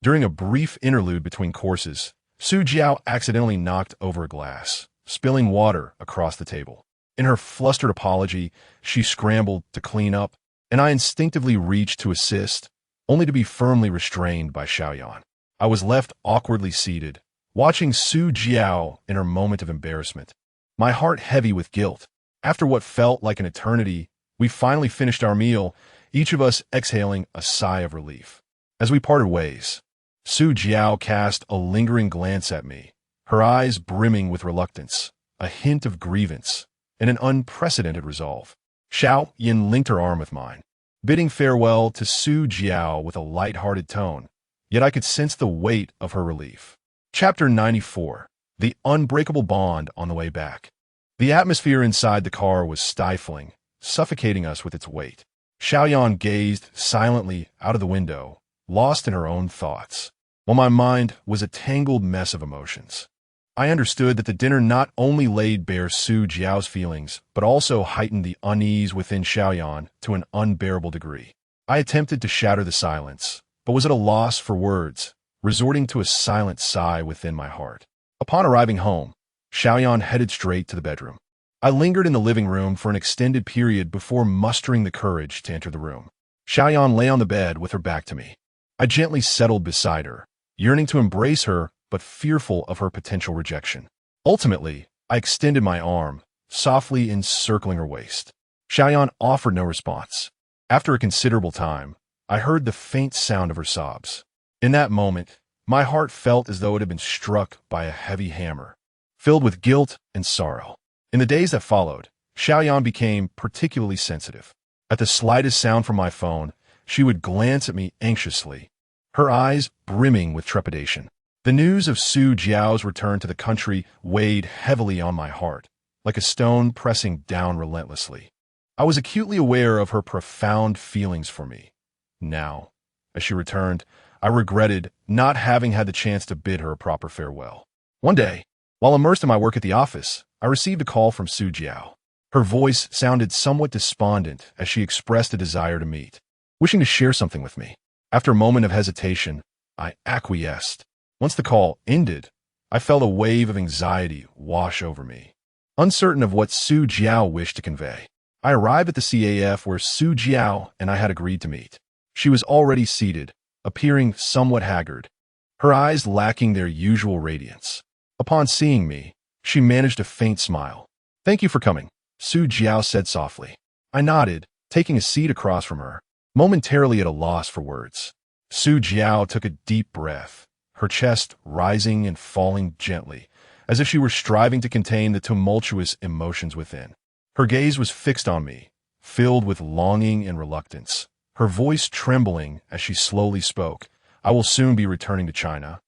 During a brief interlude between courses, Su Jiao accidentally knocked over a glass, spilling water across the table. In her flustered apology, she scrambled to clean up, and I instinctively reached to assist, only to be firmly restrained by Xiaoyan. I was left awkwardly seated, watching Su Jiao in her moment of embarrassment, my heart heavy with guilt. After what felt like an eternity, we finally finished our meal, each of us exhaling a sigh of relief. As we parted ways, Su Jiao cast a lingering glance at me, her eyes brimming with reluctance, a hint of grievance, and an unprecedented resolve. Xiaoyan linked her arm with mine, bidding farewell to Su Jiao with a light-hearted tone, yet I could sense the weight of her relief. Chapter 94. The Unbreakable Bond on the Way Back. The atmosphere inside the car was stifling, suffocating us with its weight. Xiaoyan gazed silently out of the window, lost in her own thoughts, while my mind was a tangled mess of emotions. I understood that the dinner not only laid bare Su Jiao's feelings, but also heightened the unease within Xiaoyan to an unbearable degree. I attempted to shatter the silence, but was at a loss for words, resorting to a silent sigh within my heart. Upon arriving home, Xiaoyan headed straight to the bedroom. I lingered in the living room for an extended period before mustering the courage to enter the room. Xiaoyan lay on the bed with her back to me. I gently settled beside her, yearning to embrace her but fearful of her potential rejection. Ultimately, I extended my arm, softly encircling her waist. Xiaoyan offered no response. After a considerable time, I heard the faint sound of her sobs. In that moment, my heart felt as though it had been struck by a heavy hammer, filled with guilt and sorrow. In the days that followed, Xiaoyan became particularly sensitive. At the slightest sound from my phone, she would glance at me anxiously, her eyes brimming with trepidation. The news of Su Jiao's return to the country weighed heavily on my heart, like a stone pressing down relentlessly. I was acutely aware of her profound feelings for me. Now, as she returned, I regretted not having had the chance to bid her a proper farewell. One day, while immersed in my work at the office, I received a call from Su Jiao. Her voice sounded somewhat despondent as she expressed a desire to meet, wishing to share something with me. After a moment of hesitation, I acquiesced. Once the call ended, I felt a wave of anxiety wash over me, uncertain of what Su Jiao wished to convey. I arrived at the CAF where Su Jiao and I had agreed to meet. She was already seated, appearing somewhat haggard, her eyes lacking their usual radiance. Upon seeing me, she managed a faint smile. "Thank you for coming," Su Jiao said softly. I nodded, taking a seat across from her, momentarily at a loss for words. Su Jiao took a deep breath, her chest rising and falling gently, as if she were striving to contain the tumultuous emotions within. Her gaze was fixed on me, filled with longing and reluctance, her voice trembling as she slowly spoke. "I will soon be returning to China,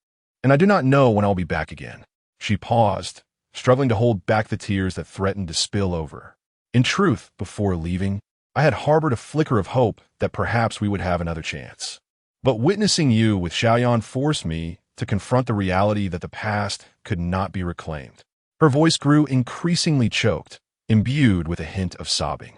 and I do not know when I'll be back again." She paused, struggling to hold back the tears that threatened to spill over. In truth, before leaving, I had harbored a flicker of hope that perhaps we would have another chance. But witnessing you with Xiaoyan forced me to confront the reality that the past could not be reclaimed. Her voice grew increasingly choked, imbued with a hint of sobbing.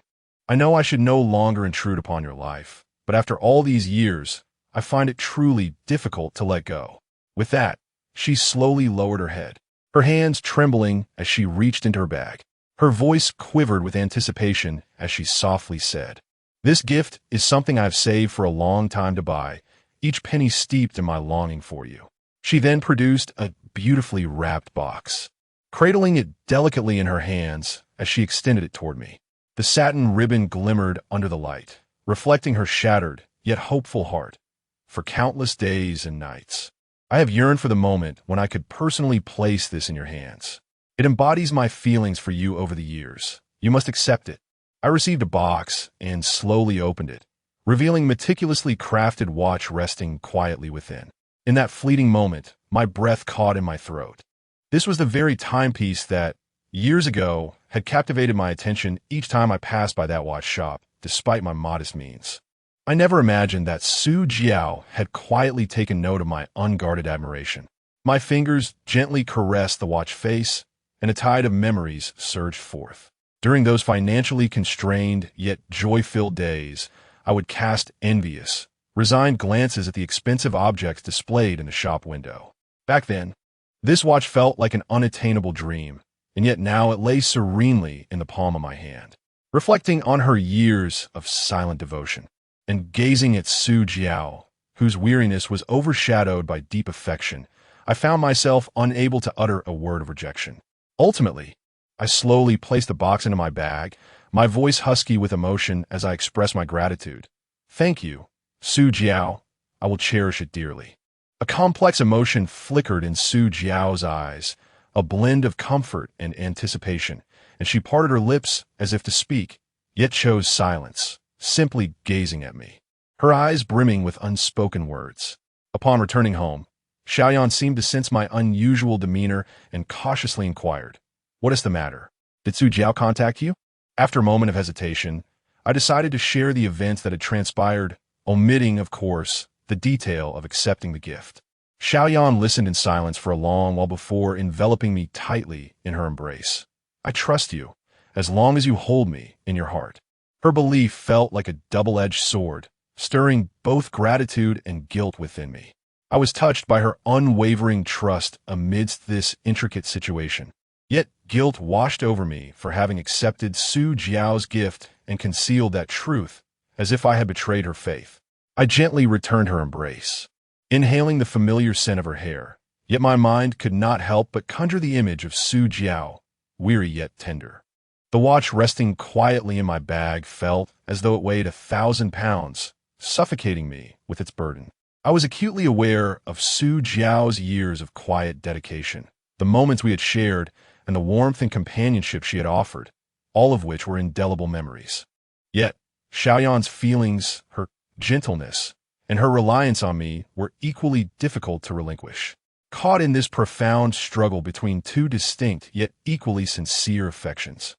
I know I should no longer intrude upon your life, but after all these years, I find it truly difficult to let go. With that, she slowly lowered her head, her hands trembling as she reached into her bag. Her voice quivered with anticipation as she softly said, "This gift is something I've saved for a long time to buy, each penny steeped in my longing for you." She then produced a beautifully wrapped box, cradling it delicately in her hands as she extended it toward me. The satin ribbon glimmered under the light, reflecting her shattered yet hopeful heart. For countless days and nights, I have yearned for the moment when I could personally place this in your hands. It embodies my feelings for you over the years. You must accept it. I received a box and slowly opened it, revealing meticulously crafted watch resting quietly within. In that fleeting moment, my breath caught in my throat. This was the very timepiece that, years ago, had captivated my attention each time I passed by that watch shop, despite my modest means. I never imagined that Su Jiao had quietly taken note of my unguarded admiration. My fingers gently caressed the watch face, and a tide of memories surged forth. During those financially constrained yet joy-filled days, I would cast envious, resigned glances at the expensive objects displayed in the shop window. Back then, this watch felt like an unattainable dream, and yet now it lay serenely in the palm of my hand. Reflecting on her years of silent devotion, and gazing at Su Jiao, whose weariness was overshadowed by deep affection, I found myself unable to utter a word of rejection. Ultimately, I slowly placed the box into my bag, my voice husky with emotion as I expressed my gratitude. "Thank you, Su Jiao. I will cherish it dearly." A complex emotion flickered in Su Jiao's eyes, a blend of comfort and anticipation, and she parted her lips as if to speak, yet chose silence, simply gazing at me, her eyes brimming with unspoken words. Upon returning home, Xiaoyan seemed to sense my unusual demeanor and cautiously inquired, "What is the matter? Did Su Jiao contact you?" After a moment of hesitation, I decided to share the events that had transpired, omitting, of course, the detail of accepting the gift. Xiaoyan listened in silence for a long while before enveloping me tightly in her embrace. "I trust you, as long as you hold me in your heart." Her belief felt like a double-edged sword, stirring both gratitude and guilt within me. I was touched by her unwavering trust amidst this intricate situation. Yet guilt washed over me for having accepted Su Jiao's gift and concealed that truth, as if I had betrayed her faith. I gently returned her embrace, inhaling the familiar scent of her hair, yet my mind could not help but conjure the image of Su Jiao, weary yet tender. The watch resting quietly in my bag felt as though it weighed 1,000 pounds, suffocating me with its burden. I was acutely aware of Su Jiao's years of quiet dedication, the moments we had shared, and the warmth and companionship she had offered, all of which were indelible memories. Yet, Xiaoyan's feelings, her gentleness, and her reliance on me were equally difficult to relinquish. Caught in this profound struggle between two distinct yet equally sincere affections,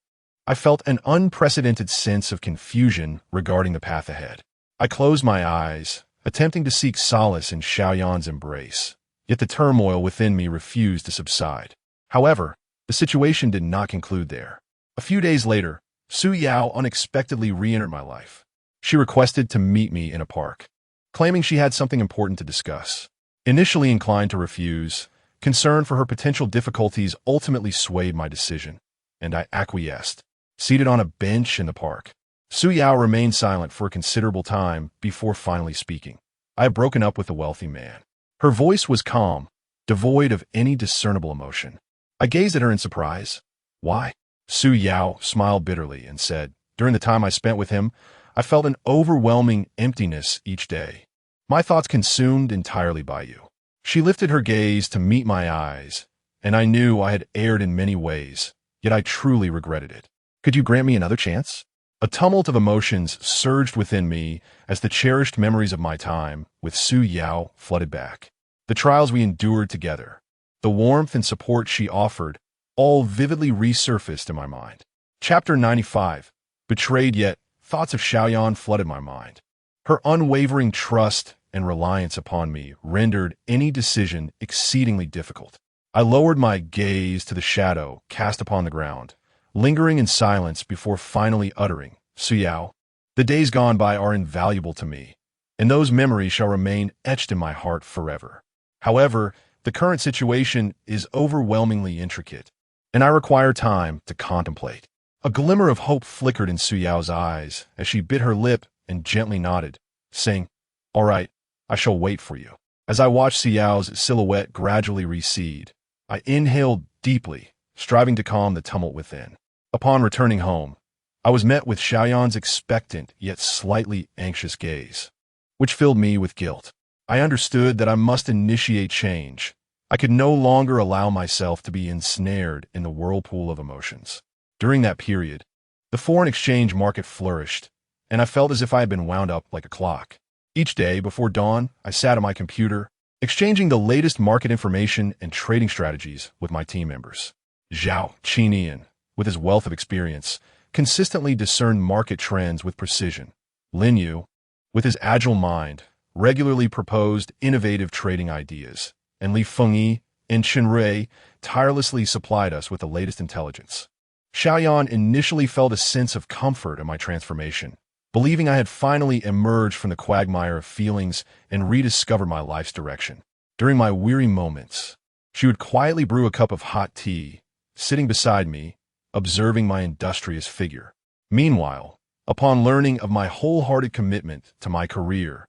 I felt an unprecedented sense of confusion regarding the path ahead. I closed my eyes, attempting to seek solace in Xiaoyan's embrace, yet the turmoil within me refused to subside. However, the situation did not conclude there. A few days later, Su Yao unexpectedly re-entered my life. She requested to meet me in a park, claiming she had something important to discuss. Initially inclined to refuse, concern for her potential difficulties ultimately swayed my decision, and I acquiesced. Seated on a bench in the park, Su Yao remained silent for a considerable time before finally speaking. I had broken up with the wealthy man. Her voice was calm, devoid of any discernible emotion. I gazed at her in surprise. "Why?" Su Yao smiled bitterly and said, "During the time I spent with him, I felt an overwhelming emptiness each day. My thoughts consumed entirely by you." She lifted her gaze to meet my eyes, and I knew I had erred in many ways, yet I truly regretted it. "Could you grant me another chance?" A tumult of emotions surged within me as the cherished memories of my time with Su Yao flooded back. The trials we endured together, the warmth and support she offered, all vividly resurfaced in my mind. Chapter 95. Betrayed yet, thoughts of Xiaoyan flooded my mind. Her unwavering trust and reliance upon me rendered any decision exceedingly difficult. I lowered my gaze to the shadow cast upon the ground, lingering in silence before finally uttering, "Suyao." The days gone by are invaluable to me, and those memories shall remain etched in my heart forever. However, the current situation is overwhelmingly intricate, and I require time to contemplate. A glimmer of hope flickered in Suyao's eyes as she bit her lip and gently nodded, saying, "All right, I shall wait for you." As I watched Suyao's silhouette gradually recede, I inhaled deeply, striving to calm the tumult within. Upon returning home, I was met with Xiaoyan's expectant yet slightly anxious gaze, which filled me with guilt. I understood that I must initiate change. I could no longer allow myself to be ensnared in the whirlpool of emotions. During that period, the foreign exchange market flourished, and I felt as if I had been wound up like a clock. Each day before dawn, I sat at my computer, exchanging the latest market information and trading strategies with my team members. Zhao Qinian, with his wealth of experience, consistently discerned market trends with precision. Lin Yu, with his agile mind, regularly proposed innovative trading ideas, and Li Fengyi and Chen Rui tirelessly supplied us with the latest intelligence. Xiaoyan initially felt a sense of comfort at my transformation, believing I had finally emerged from the quagmire of feelings and rediscovered my life's direction. During my weary moments, she would quietly brew a cup of hot tea, sitting beside me, observing my industrious figure. Meanwhile, upon learning of my wholehearted commitment to my career,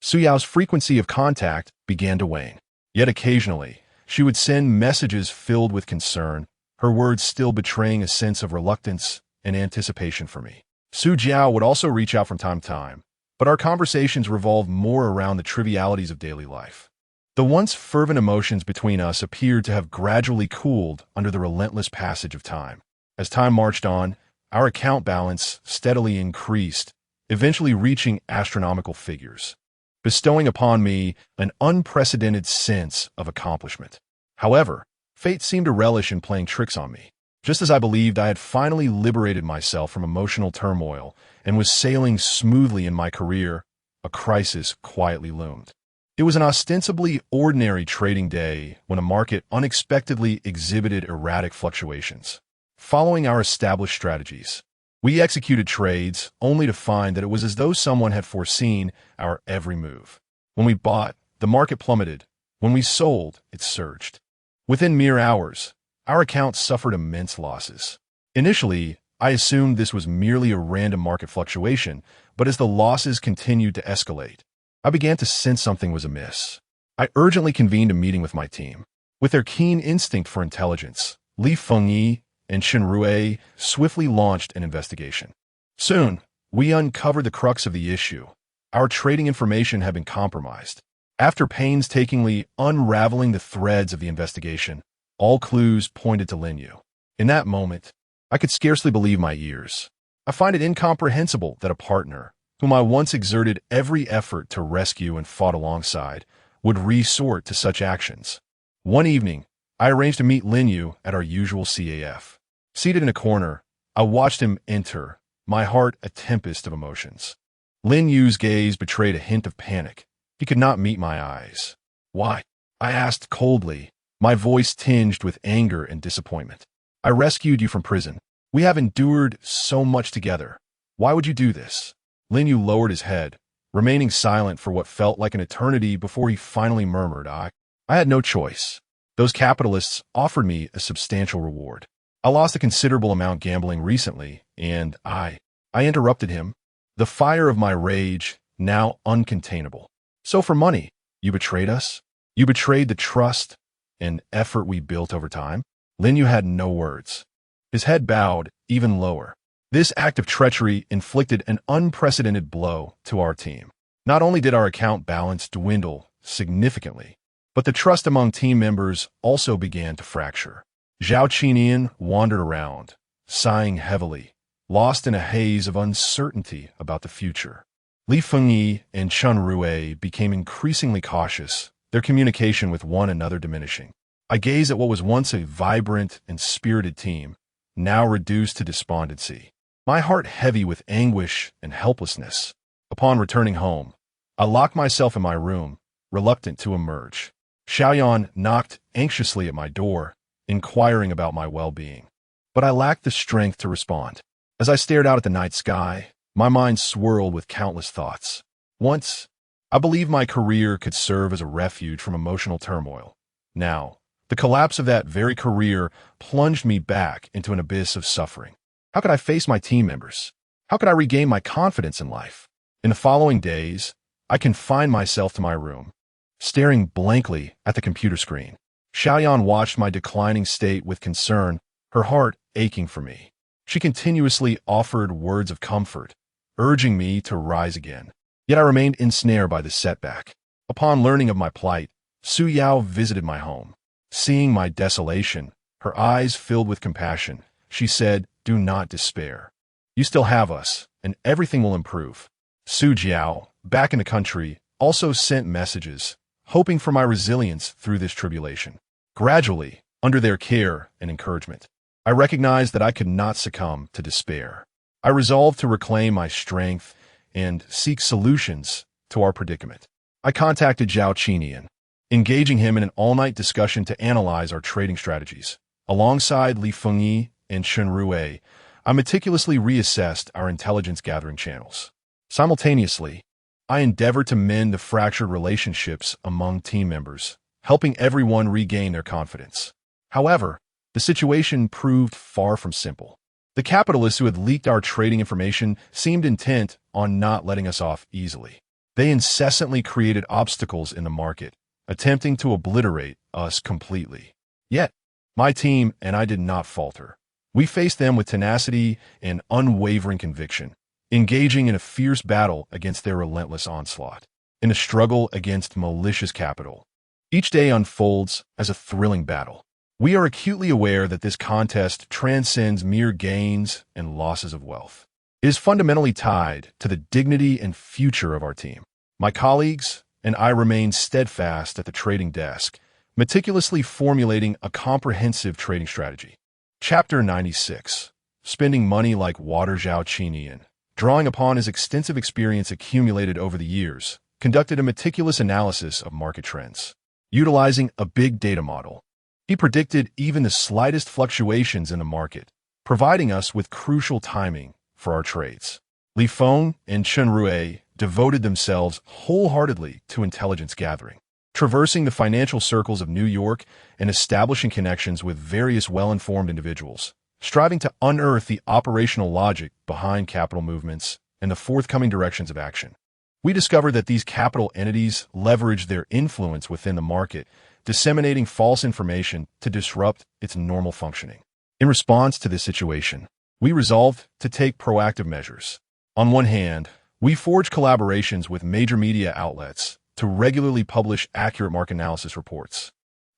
Suyao's frequency of contact began to wane. Yet occasionally, she would send messages filled with concern, her words still betraying a sense of reluctance and anticipation for me. Su Jiao would also reach out from time to time, but our conversations revolved more around the trivialities of daily life. The once fervent emotions between us appeared to have gradually cooled under the relentless passage of time. As time marched on, our account balance steadily increased, eventually reaching astronomical figures, bestowing upon me an unprecedented sense of accomplishment. However, fate seemed to relish in playing tricks on me. Just as I believed I had finally liberated myself from emotional turmoil and was sailing smoothly in my career, a crisis quietly loomed. It was an ostensibly ordinary trading day when the market unexpectedly exhibited erratic fluctuations. Following our established strategies, we executed trades only to find that it was as though someone had foreseen our every move. When we bought, the market plummeted. When we sold, it surged. Within mere hours, our account suffered immense losses. Initially, I assumed this was merely a random market fluctuation, but as the losses continued to escalate, I began to sense something was amiss. I urgently convened a meeting with my team. With their keen instinct for intelligence, Li Fengyi and Chen Rui swiftly launched an investigation. Soon, we uncovered the crux of the issue. Our trading information had been compromised. After painstakingly unraveling the threads of the investigation, all clues pointed to Lin Yu. In that moment, I could scarcely believe my ears. I find it incomprehensible that a partner, whom I once exerted every effort to rescue and fought alongside, would resort to such actions. One evening, I arranged to meet Lin Yu at our usual CAF. Seated in a corner, I watched him enter, my heart a tempest of emotions. Lin Yu's gaze betrayed a hint of panic. He could not meet my eyes. "Why?" I asked coldly, my voice tinged with anger and disappointment. "I rescued you from prison. We have endured so much together. Why would you do this?" Lin Yu lowered his head, remaining silent for what felt like an eternity before he finally murmured, I had no choice. Those capitalists offered me a substantial reward. I lost a considerable amount gambling recently, and I interrupted him, the fire of my rage now uncontainable. "So for money, you betrayed us? You betrayed the trust and effort we built over time?" Lin Yu had no words. His head bowed even lower. This act of treachery inflicted an unprecedented blow to our team. Not only did our account balance dwindle significantly, but the trust among team members also began to fracture. Zhao Qinian wandered around, sighing heavily, lost in a haze of uncertainty about the future. Li Fengyi and Chen Rui became increasingly cautious, their communication with one another diminishing. I gazed at what was once a vibrant and spirited team, now reduced to despondency, my heart heavy with anguish and helplessness. Upon returning home, I locked myself in my room, reluctant to emerge. Xiaoyan knocked anxiously at my door, inquiring about my well-being. But I lacked the strength to respond. As I stared out at the night sky, my mind swirled with countless thoughts. Once, I believed my career could serve as a refuge from emotional turmoil. Now, the collapse of that very career plunged me back into an abyss of suffering. How could I face my team members? How could I regain my confidence in life? In the following days, I confined myself to my room, staring blankly at the computer screen. Xiaoyan watched my declining state with concern, her heart aching for me. She continuously offered words of comfort, urging me to rise again. Yet I remained ensnared by this setback. Upon learning of my plight, Su Yao visited my home. Seeing my desolation, her eyes filled with compassion, she said, "Do not despair. You still have us, and everything will improve." Su Jiao, back in the country, also sent messages, hoping for my resilience through this tribulation. Gradually, under their care and encouragement, I recognized that I could not succumb to despair. I resolved to reclaim my strength and seek solutions to our predicament. I contacted Zhao Qinian, engaging him in an all-night discussion to analyze our trading strategies. Alongside Li Fengyi and Shen Rui, I meticulously reassessed our intelligence-gathering channels. Simultaneously, I endeavored to mend the fractured relationships among team members, helping everyone regain their confidence. However, the situation proved far from simple. The capitalists who had leaked our trading information seemed intent on not letting us off easily. They incessantly created obstacles in the market, attempting to obliterate us completely. Yet, my team and I did not falter. We faced them with tenacity and unwavering conviction, engaging in a fierce battle against their relentless onslaught. In a struggle against malicious capital, each day unfolds as a thrilling battle. We are acutely aware that this contest transcends mere gains and losses of wealth. It is fundamentally tied to the dignity and future of our team. My colleagues and I remain steadfast at the trading desk, meticulously formulating a comprehensive trading strategy. Chapter 96. Spending money like water. Zhao Qinian, drawing upon his extensive experience accumulated over the years, conducted a meticulous analysis of market trends. Utilizing a big data model, he predicted even the slightest fluctuations in the market, providing us with crucial timing for our trades. Li Feng and Chen Rui devoted themselves wholeheartedly to intelligence gathering, traversing the financial circles of New York and establishing connections with various well-informed individuals, striving to unearth the operational logic behind capital movements and the forthcoming directions of action. We discovered that these capital entities leverage their influence within the market, disseminating false information to disrupt its normal functioning. In response to this situation, we resolved to take proactive measures. On one hand, we forged collaborations with major media outlets to regularly publish accurate market analysis reports,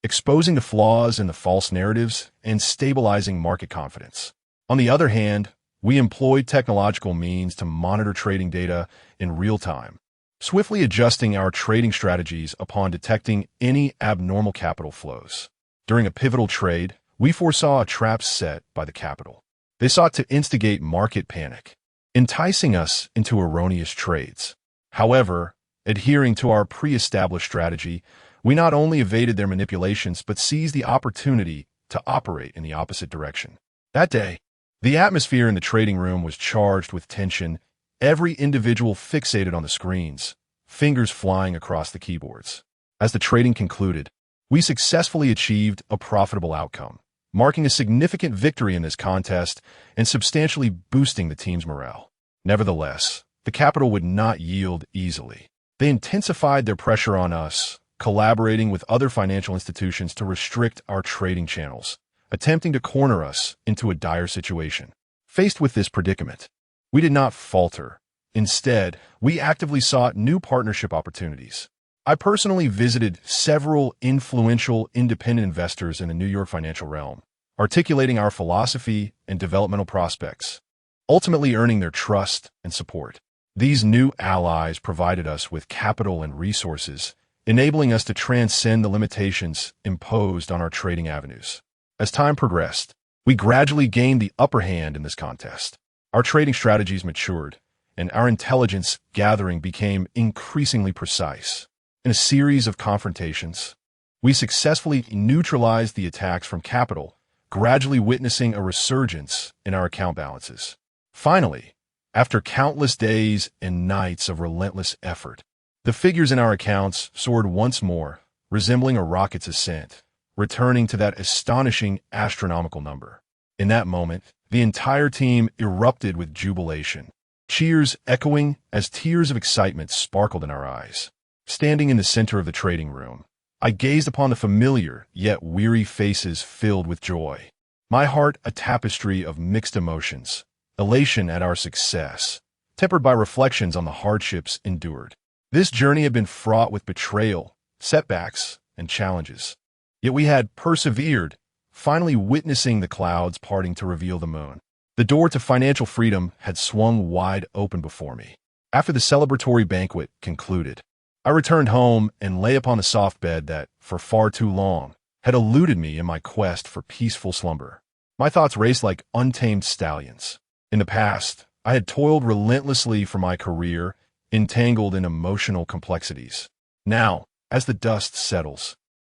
exposing the flaws in the false narratives and stabilizing market confidence. On the other hand, we employed technological means to monitor trading data in real time, swiftly adjusting our trading strategies upon detecting any abnormal capital flows. During a pivotal trade, we foresaw a trap set by the capital. They sought to instigate market panic, enticing us into erroneous trades. However, adhering to our pre-established strategy, we not only evaded their manipulations but seized the opportunity to operate in the opposite direction. That day, the atmosphere in the trading room was charged with tension, every individual fixated on the screens, fingers flying across the keyboards. As the trading concluded, we successfully achieved a profitable outcome, marking a significant victory in this contest and substantially boosting the team's morale. Nevertheless, the capital would not yield easily. They intensified their pressure on us, collaborating with other financial institutions to restrict our trading channels, attempting to corner us into a dire situation. Faced with this predicament, we did not falter. Instead, we actively sought new partnership opportunities. I personally visited several influential independent investors in the New York financial realm, articulating our philosophy and developmental prospects, ultimately earning their trust and support. These new allies provided us with capital and resources, enabling us to transcend the limitations imposed on our trading avenues. As time progressed, we gradually gained the upper hand in this contest. Our trading strategies matured, and our intelligence gathering became increasingly precise. In a series of confrontations, we successfully neutralized the attacks from capital, gradually witnessing a resurgence in our account balances. Finally, after countless days and nights of relentless effort, the figures in our accounts soared once more, resembling a rocket's ascent, returning to that astonishing astronomical number. In that moment, the entire team erupted with jubilation, cheers echoing as tears of excitement sparkled in our eyes. Standing in the center of the trading room, I gazed upon the familiar yet weary faces filled with joy. My heart a tapestry of mixed emotions, elation at our success, tempered by reflections on the hardships endured. This journey had been fraught with betrayal, setbacks, and challenges. Yet we had persevered, finally witnessing the clouds parting to reveal the moon. The door to financial freedom had swung wide open before me. After the celebratory banquet concluded, I returned home and lay upon the soft bed that, for far too long, had eluded me in my quest for peaceful slumber. My thoughts raced like untamed stallions. In the past, I had toiled relentlessly for my career, entangled in emotional complexities. Now, as the dust settles,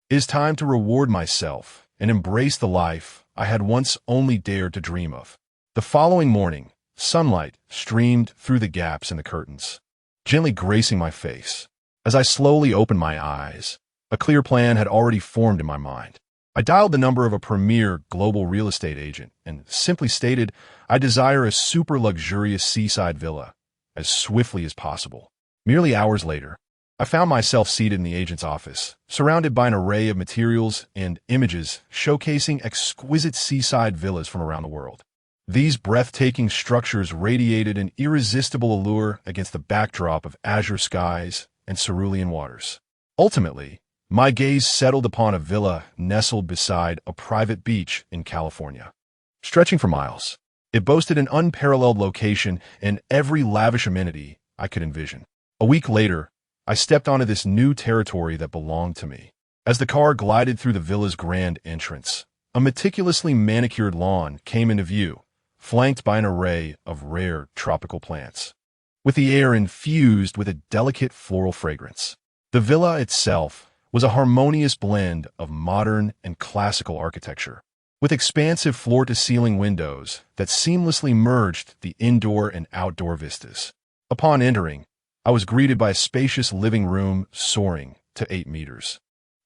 it is time to reward myself and embrace the life I had once only dared to dream of. The following morning, sunlight streamed through the gaps in the curtains, gently gracing my face. As I slowly opened my eyes, a clear plan had already formed in my mind. I dialed the number of a premier global real estate agent and simply stated I desire a super luxurious seaside villa as swiftly as possible. Merely hours later, I found myself seated in the agent's office, surrounded by an array of materials and images showcasing exquisite seaside villas from around the world. These breathtaking structures radiated an irresistible allure against the backdrop of azure skies and cerulean waters. Ultimately, my gaze settled upon a villa nestled beside a private beach in California. Stretching for miles, it boasted an unparalleled location and every lavish amenity I could envision. A week later, I stepped onto this new territory that belonged to me. As the car glided through the villa's grand entrance, a meticulously manicured lawn came into view, flanked by an array of rare tropical plants, with the air infused with a delicate floral fragrance. The villa itself was a harmonious blend of modern and classical architecture, with expansive floor-to-ceiling windows that seamlessly merged the indoor and outdoor vistas. Upon entering, I was greeted by a spacious living room soaring to 8 meters,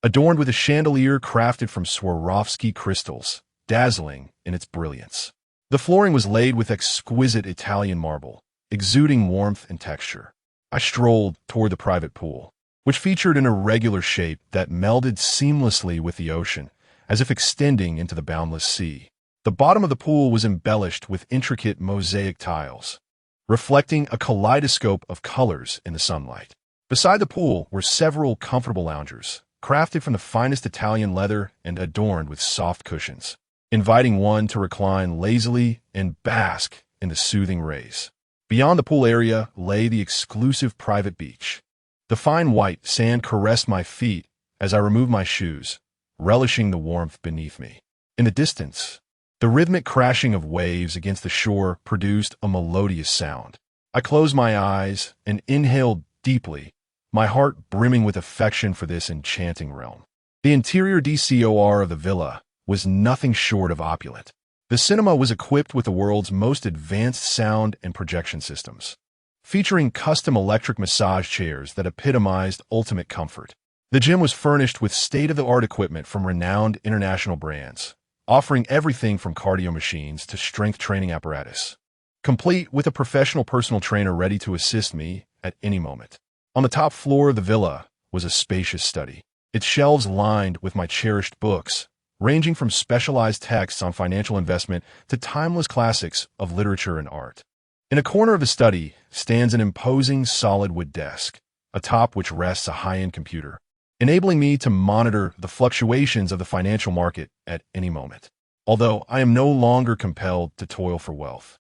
adorned with a chandelier crafted from Swarovski crystals, dazzling in its brilliance. The flooring was laid with exquisite Italian marble, exuding warmth and texture. I strolled toward the private pool, which featured an irregular shape that melded seamlessly with the ocean, as if extending into the boundless sea. The bottom of the pool was embellished with intricate mosaic tiles, reflecting a kaleidoscope of colors in the sunlight. Beside the pool were several comfortable loungers, crafted from the finest Italian leather and adorned with soft cushions, inviting one to recline lazily and bask in the soothing rays. Beyond the pool area lay the exclusive private beach. The fine white sand caressed my feet as I removed my shoes, relishing the warmth beneath me. In the distance, the rhythmic crashing of waves against the shore produced a melodious sound. I closed my eyes and inhaled deeply, my heart brimming with affection for this enchanting realm. The interior decor of the villa was nothing short of opulent. The cinema was equipped with the world's most advanced sound and projection systems, featuring custom electric massage chairs that epitomized ultimate comfort. The gym was furnished with state-of-the-art equipment from renowned international brands, offering everything from cardio machines to strength training apparatus, complete with a professional personal trainer ready to assist me at any moment. On the top floor of the villa was a spacious study, its shelves lined with my cherished books, ranging from specialized texts on financial investment to timeless classics of literature and art. In a corner of the study stands an imposing solid wood desk, atop which rests a high-end computer, enabling me to monitor the fluctuations of the financial market at any moment. Although I am no longer compelled to toil for wealth,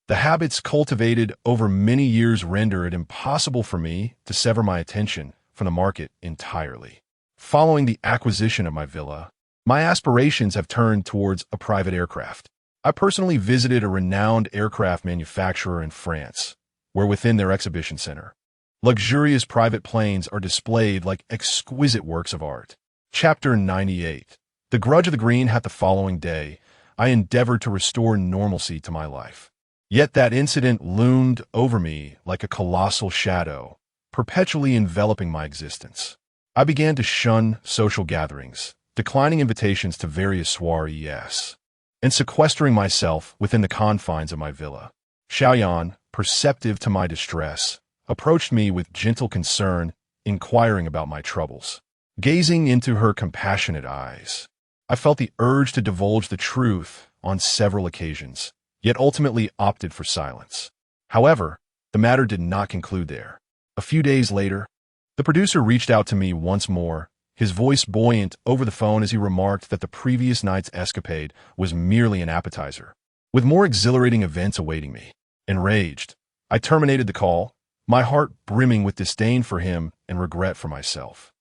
the habits cultivated over many years render it impossible for me to sever my attention from the market entirely. Following the acquisition of my villa, my aspirations have turned towards a private aircraft. I personally visited a renowned aircraft manufacturer in France, were within their exhibition center. Luxurious private planes are displayed like exquisite works of art. Chapter 98. The grudge of the green hath the following day. I endeavored to restore normalcy to my life. Yet that incident loomed over me like a colossal shadow, perpetually enveloping my existence. I began to shun social gatherings, declining invitations to various soirees, and sequestering myself within the confines of my villa. Xiaoyan, perceptive to my distress, approached me with gentle concern, inquiring about my troubles. Gazing into her compassionate eyes, I felt the urge to divulge the truth on several occasions, yet ultimately opted for silence. However, the matter did not conclude there. A few days later, the producer reached out to me once more, his voice buoyant over the phone as he remarked that the previous night's escapade was merely an appetizer, with more exhilarating events awaiting me. Enraged, I terminated the call, my heart brimming with disdain for him and regret for myself.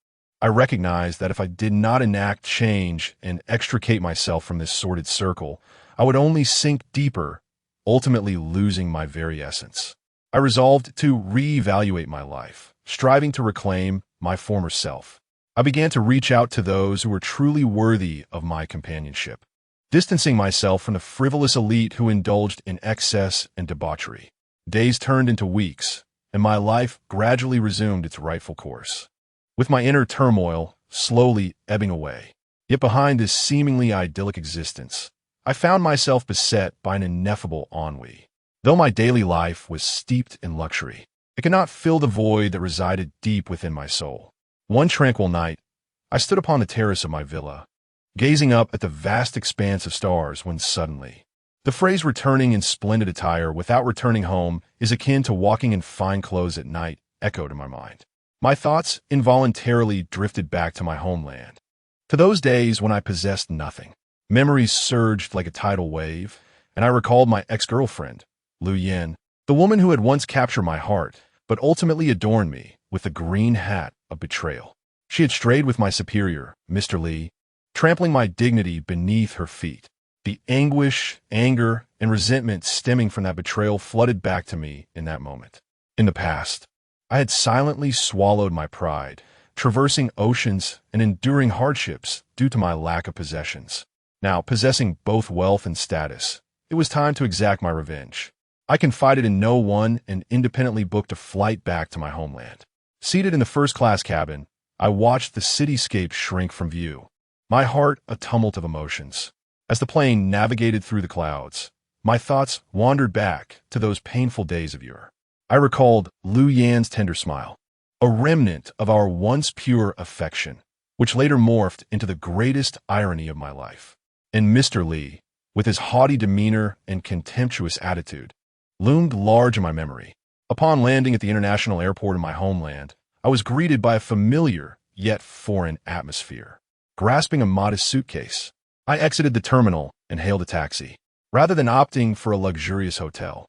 I recognized that if I did not enact change and extricate myself from this sordid circle, I would only sink deeper, ultimately losing my very essence. I resolved to reevaluate my life, striving to reclaim my former self. I began to reach out to those who were truly worthy of my companionship, distancing myself from the frivolous elite who indulged in excess and debauchery. Days turned into weeks, and my life gradually resumed its rightful course, with my inner turmoil slowly ebbing away. Yet behind this seemingly idyllic existence, I found myself beset by an ineffable ennui. Though my daily life was steeped in luxury, it could not fill the void that resided deep within my soul. One tranquil night, I stood upon the terrace of my villa, gazing up at the vast expanse of stars when suddenly, the phrase returning in splendid attire without returning home is akin to walking in fine clothes at night echoed in my mind. My thoughts involuntarily drifted back to my homeland, to those days when I possessed nothing. Memories surged like a tidal wave, and I recalled my ex-girlfriend, Lin Jin, the woman who had once captured my heart, but ultimately adorned me with the green hat of betrayal. She had strayed with my superior, Mr. Li, trampling my dignity beneath her feet. The anguish, anger, and resentment stemming from that betrayal flooded back to me in that moment. In the past, I had silently swallowed my pride, traversing oceans and enduring hardships due to my lack of possessions. Now, possessing both wealth and status, it was time to exact my revenge. I confided in no one and independently booked a flight back to my homeland. Seated in the first-class cabin, I watched the cityscape shrink from view, my heart a tumult of emotions. As the plane navigated through the clouds, my thoughts wandered back to those painful days of yore. I recalled Lin Jin's tender smile, a remnant of our once pure affection, which later morphed into the greatest irony of my life. And Mr. Li, with his haughty demeanor and contemptuous attitude, loomed large in my memory. Upon landing at the international airport in my homeland, I was greeted by a familiar yet foreign atmosphere. Grasping a modest suitcase, I exited the terminal and hailed a taxi. Rather than opting for a luxurious hotel,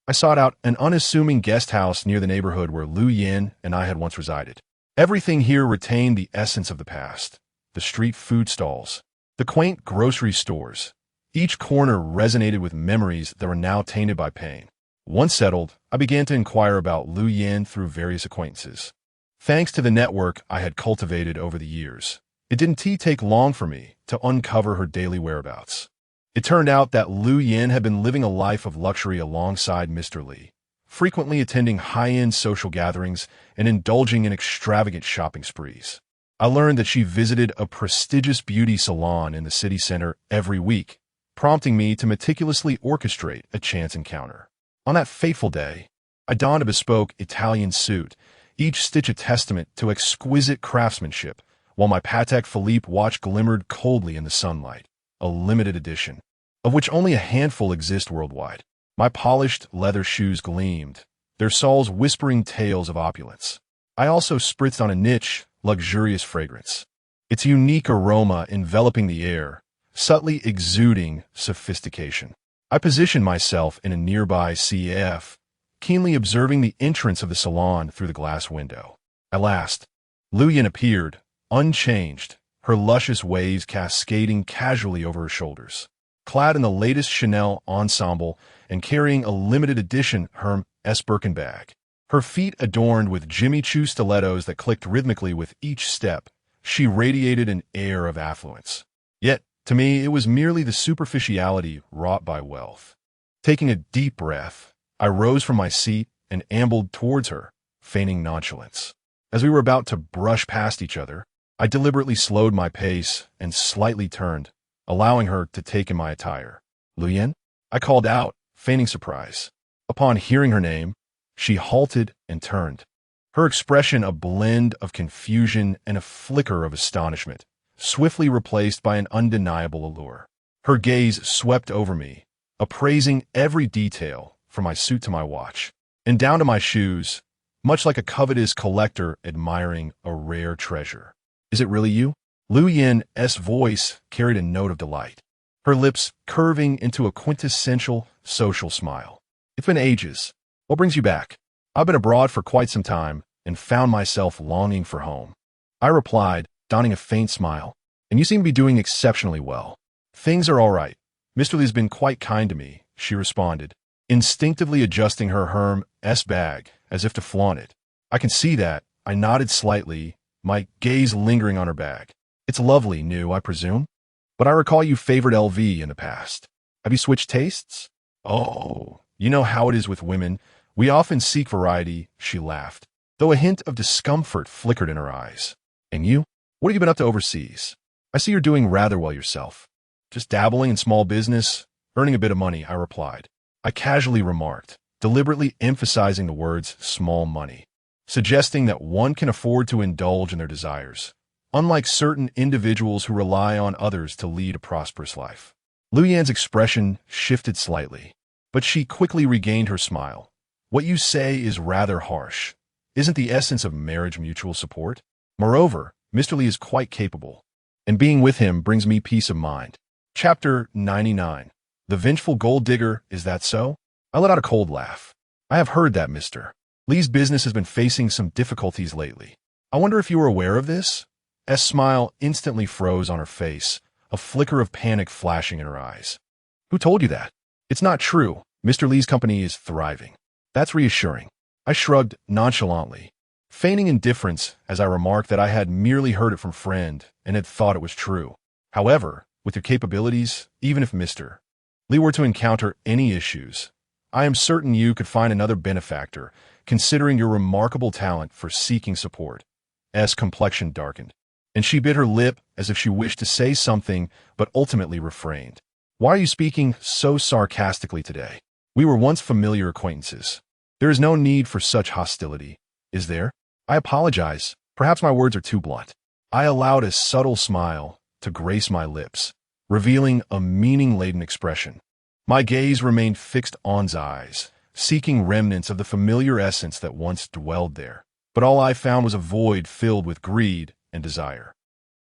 I sought out an unassuming guest house near the neighborhood where Lin Jin and I had once resided. Everything here retained the essence of the past. The street food stalls, the quaint grocery stores. Each corner resonated with memories that were now tainted by pain. Once settled, I began to inquire about Lin Jin through various acquaintances. Thanks to the network I had cultivated over the years, it didn't take long for me to uncover her daily whereabouts. It turned out that Lin Jin had been living a life of luxury alongside Mr. Li, frequently attending high-end social gatherings and indulging in extravagant shopping sprees. I learned that she visited a prestigious beauty salon in the city center every week, prompting me to meticulously orchestrate a chance encounter. On that fateful day, I donned a bespoke Italian suit, each stitch a testament to exquisite craftsmanship, while my Patek Philippe watch glimmered coldly in the sunlight, a limited edition, of which only a handful exist worldwide. My polished leather shoes gleamed, their soles whispering tales of opulence. I also spritzed on a niche, luxurious fragrance, its unique aroma enveloping the air, subtly exuding sophistication. I positioned myself in a nearby CF, keenly observing the entrance of the salon through the glass window. At last, Lin Jin appeared, unchanged, her luscious waves cascading casually over her shoulders. Clad in the latest Chanel ensemble and carrying a limited edition Hermès Birkin bag. Her feet adorned with Jimmy Choo stilettos that clicked rhythmically with each step, she radiated an air of affluence. Yet, to me, it was merely the superficiality wrought by wealth. Taking a deep breath, I rose from my seat and ambled towards her, feigning nonchalance. As we were about to brush past each other, I deliberately slowed my pace and slightly turned, allowing her to take in my attire. "Lu Yan?" I called out, feigning surprise. Upon hearing her name, she halted and turned, her expression a blend of confusion and a flicker of astonishment, swiftly replaced by an undeniable allure. Her gaze swept over me, appraising every detail, from my suit to my watch, and down to my shoes, much like a covetous collector admiring a rare treasure. "Is it really you?" Lu Yan's voice carried a note of delight, her lips curving into a quintessential social smile. "It's been ages. What brings you back?" "I've been abroad for quite some time and found myself longing for home," I replied, donning a faint smile. "And you seem to be doing exceptionally well." "Things are all right. Mr. Lee's been quite kind to me," she responded, instinctively adjusting her Hermes bag as if to flaunt it. "I can see that." I nodded slightly, my gaze lingering on her bag. "It's lovely, new, I presume? But I recall you favored LV in the past. Have you switched tastes?" "Oh, you know how it is with women. We often seek variety," she laughed, though a hint of discomfort flickered in her eyes. "And you? What have you been up to overseas? I see you're doing rather well yourself." "Just dabbling in small business, earning a bit of money," I replied. I casually remarked, deliberately emphasizing the words small money, suggesting that one can afford to indulge in their desires, unlike certain individuals who rely on others to lead a prosperous life. Lu Yan's expression shifted slightly, but she quickly regained her smile. "What you say is rather harsh. Isn't the essence of marriage mutual support? Moreover, Mr. Lee is quite capable, and being with him brings me peace of mind." Chapter 99. The Vengeful Gold Digger, is that so? I let out a cold laugh. "I have heard that Mr. Lee's business has been facing some difficulties lately. I wonder if you were aware of this?" S smile instantly froze on her face, a flicker of panic flashing in her eyes. "Who told you that?" "It's not true. Mr. Lee's company is thriving." "That's reassuring." I shrugged nonchalantly, feigning indifference as I remarked that I had merely heard it from a friend and had thought it was true. "However, with your capabilities, even if Mr. Lee were to encounter any issues, I am certain you could find another benefactor, considering your remarkable talent for seeking support." S complexion darkened, and she bit her lip as if she wished to say something but ultimately refrained. "Why are you speaking so sarcastically today? We were once familiar acquaintances. There is no need for such hostility, is there?" "I apologize. Perhaps my words are too blunt." I allowed a subtle smile to grace my lips, revealing a meaning-laden expression. My gaze remained fixed on's eyes, seeking remnants of the familiar essence that once dwelled there. But all I found was a void filled with greed and desire.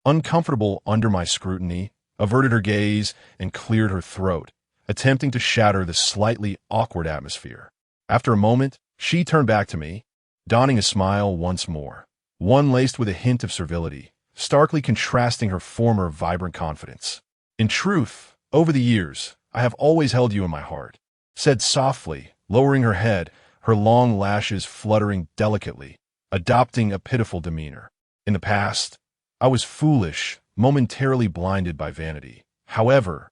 Uncomfortable under my scrutiny, averted her gaze and cleared her throat, attempting to shatter the slightly awkward atmosphere. After a moment, she turned back to me, donning a smile once more, one laced with a hint of servility, starkly contrasting her former vibrant confidence. "In truth, over the years, I have always held you in my heart," said softly, lowering her head, her long lashes fluttering delicately, adopting a pitiful demeanor. "In the past, I was foolish, momentarily blinded by vanity. However,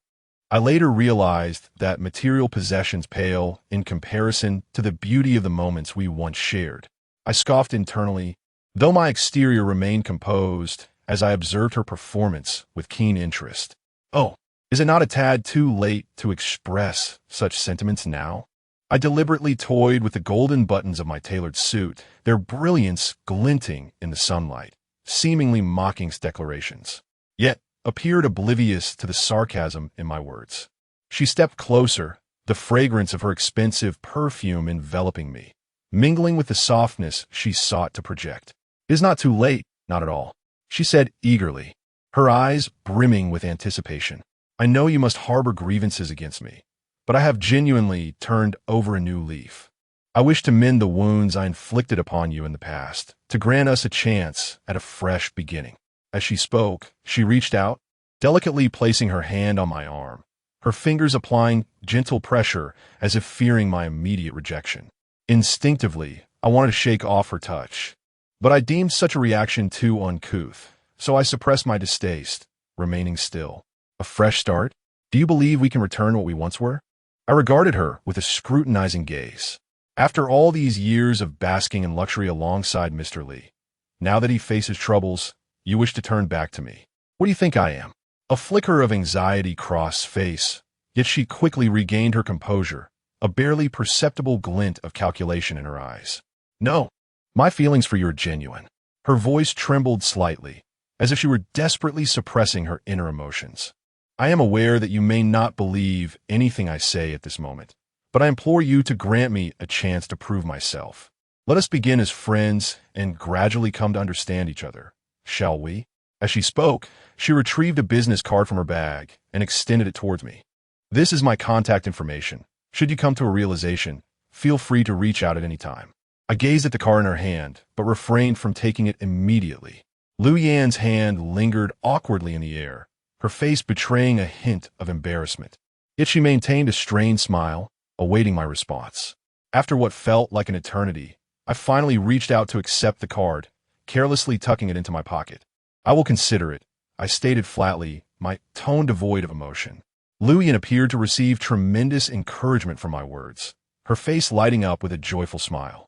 I later realized that material possessions pale in comparison to the beauty of the moments we once shared." I scoffed internally, though my exterior remained composed as I observed her performance with keen interest. "Oh, is it not a tad too late to express such sentiments now?" I deliberately toyed with the golden buttons of my tailored suit, their brilliance glinting in the sunlight, seemingly mocking declarations, yet appeared oblivious to the sarcasm in my words. She stepped closer, the fragrance of her expensive perfume enveloping me, mingling with the softness she sought to project. "It is not too late, not at all," she said eagerly, her eyes brimming with anticipation. "I know you must harbor grievances against me, but I have genuinely turned over a new leaf. I wish to mend the wounds I inflicted upon you in the past, to grant us a chance at a fresh beginning." As she spoke, she reached out, delicately placing her hand on my arm, her fingers applying gentle pressure as if fearing my immediate rejection. Instinctively, I wanted to shake off her touch, but I deemed such a reaction too uncouth, so I suppressed my distaste, remaining still. A fresh start? Do you believe we can return what we once were? I regarded her with a scrutinizing gaze. After all these years of basking in luxury alongside Mr. Lee, now that he faces troubles, you wish to turn back to me. What do you think I am? A flicker of anxiety crossed face, yet she quickly regained her composure, a barely perceptible glint of calculation in her eyes. No, my feelings for you are genuine. Her voice trembled slightly, as if she were desperately suppressing her inner emotions. I am aware that you may not believe anything I say at this moment, but I implore you to grant me a chance to prove myself. Let us begin as friends and gradually come to understand each other, shall we? As she spoke, she retrieved a business card from her bag and extended it towards me. This is my contact information. Should you come to a realization, feel free to reach out at any time. I gazed at the card in her hand, but refrained from taking it immediately. Lu Yan's hand lingered awkwardly in the air, her face betraying a hint of embarrassment. Yet she maintained a strained smile, awaiting my response. After what felt like an eternity, I finally reached out to accept the card, carelessly tucking it into my pocket. I will consider it, I stated flatly, my tone devoid of emotion. Lu Yan appeared to receive tremendous encouragement from my words, her face lighting up with a joyful smile.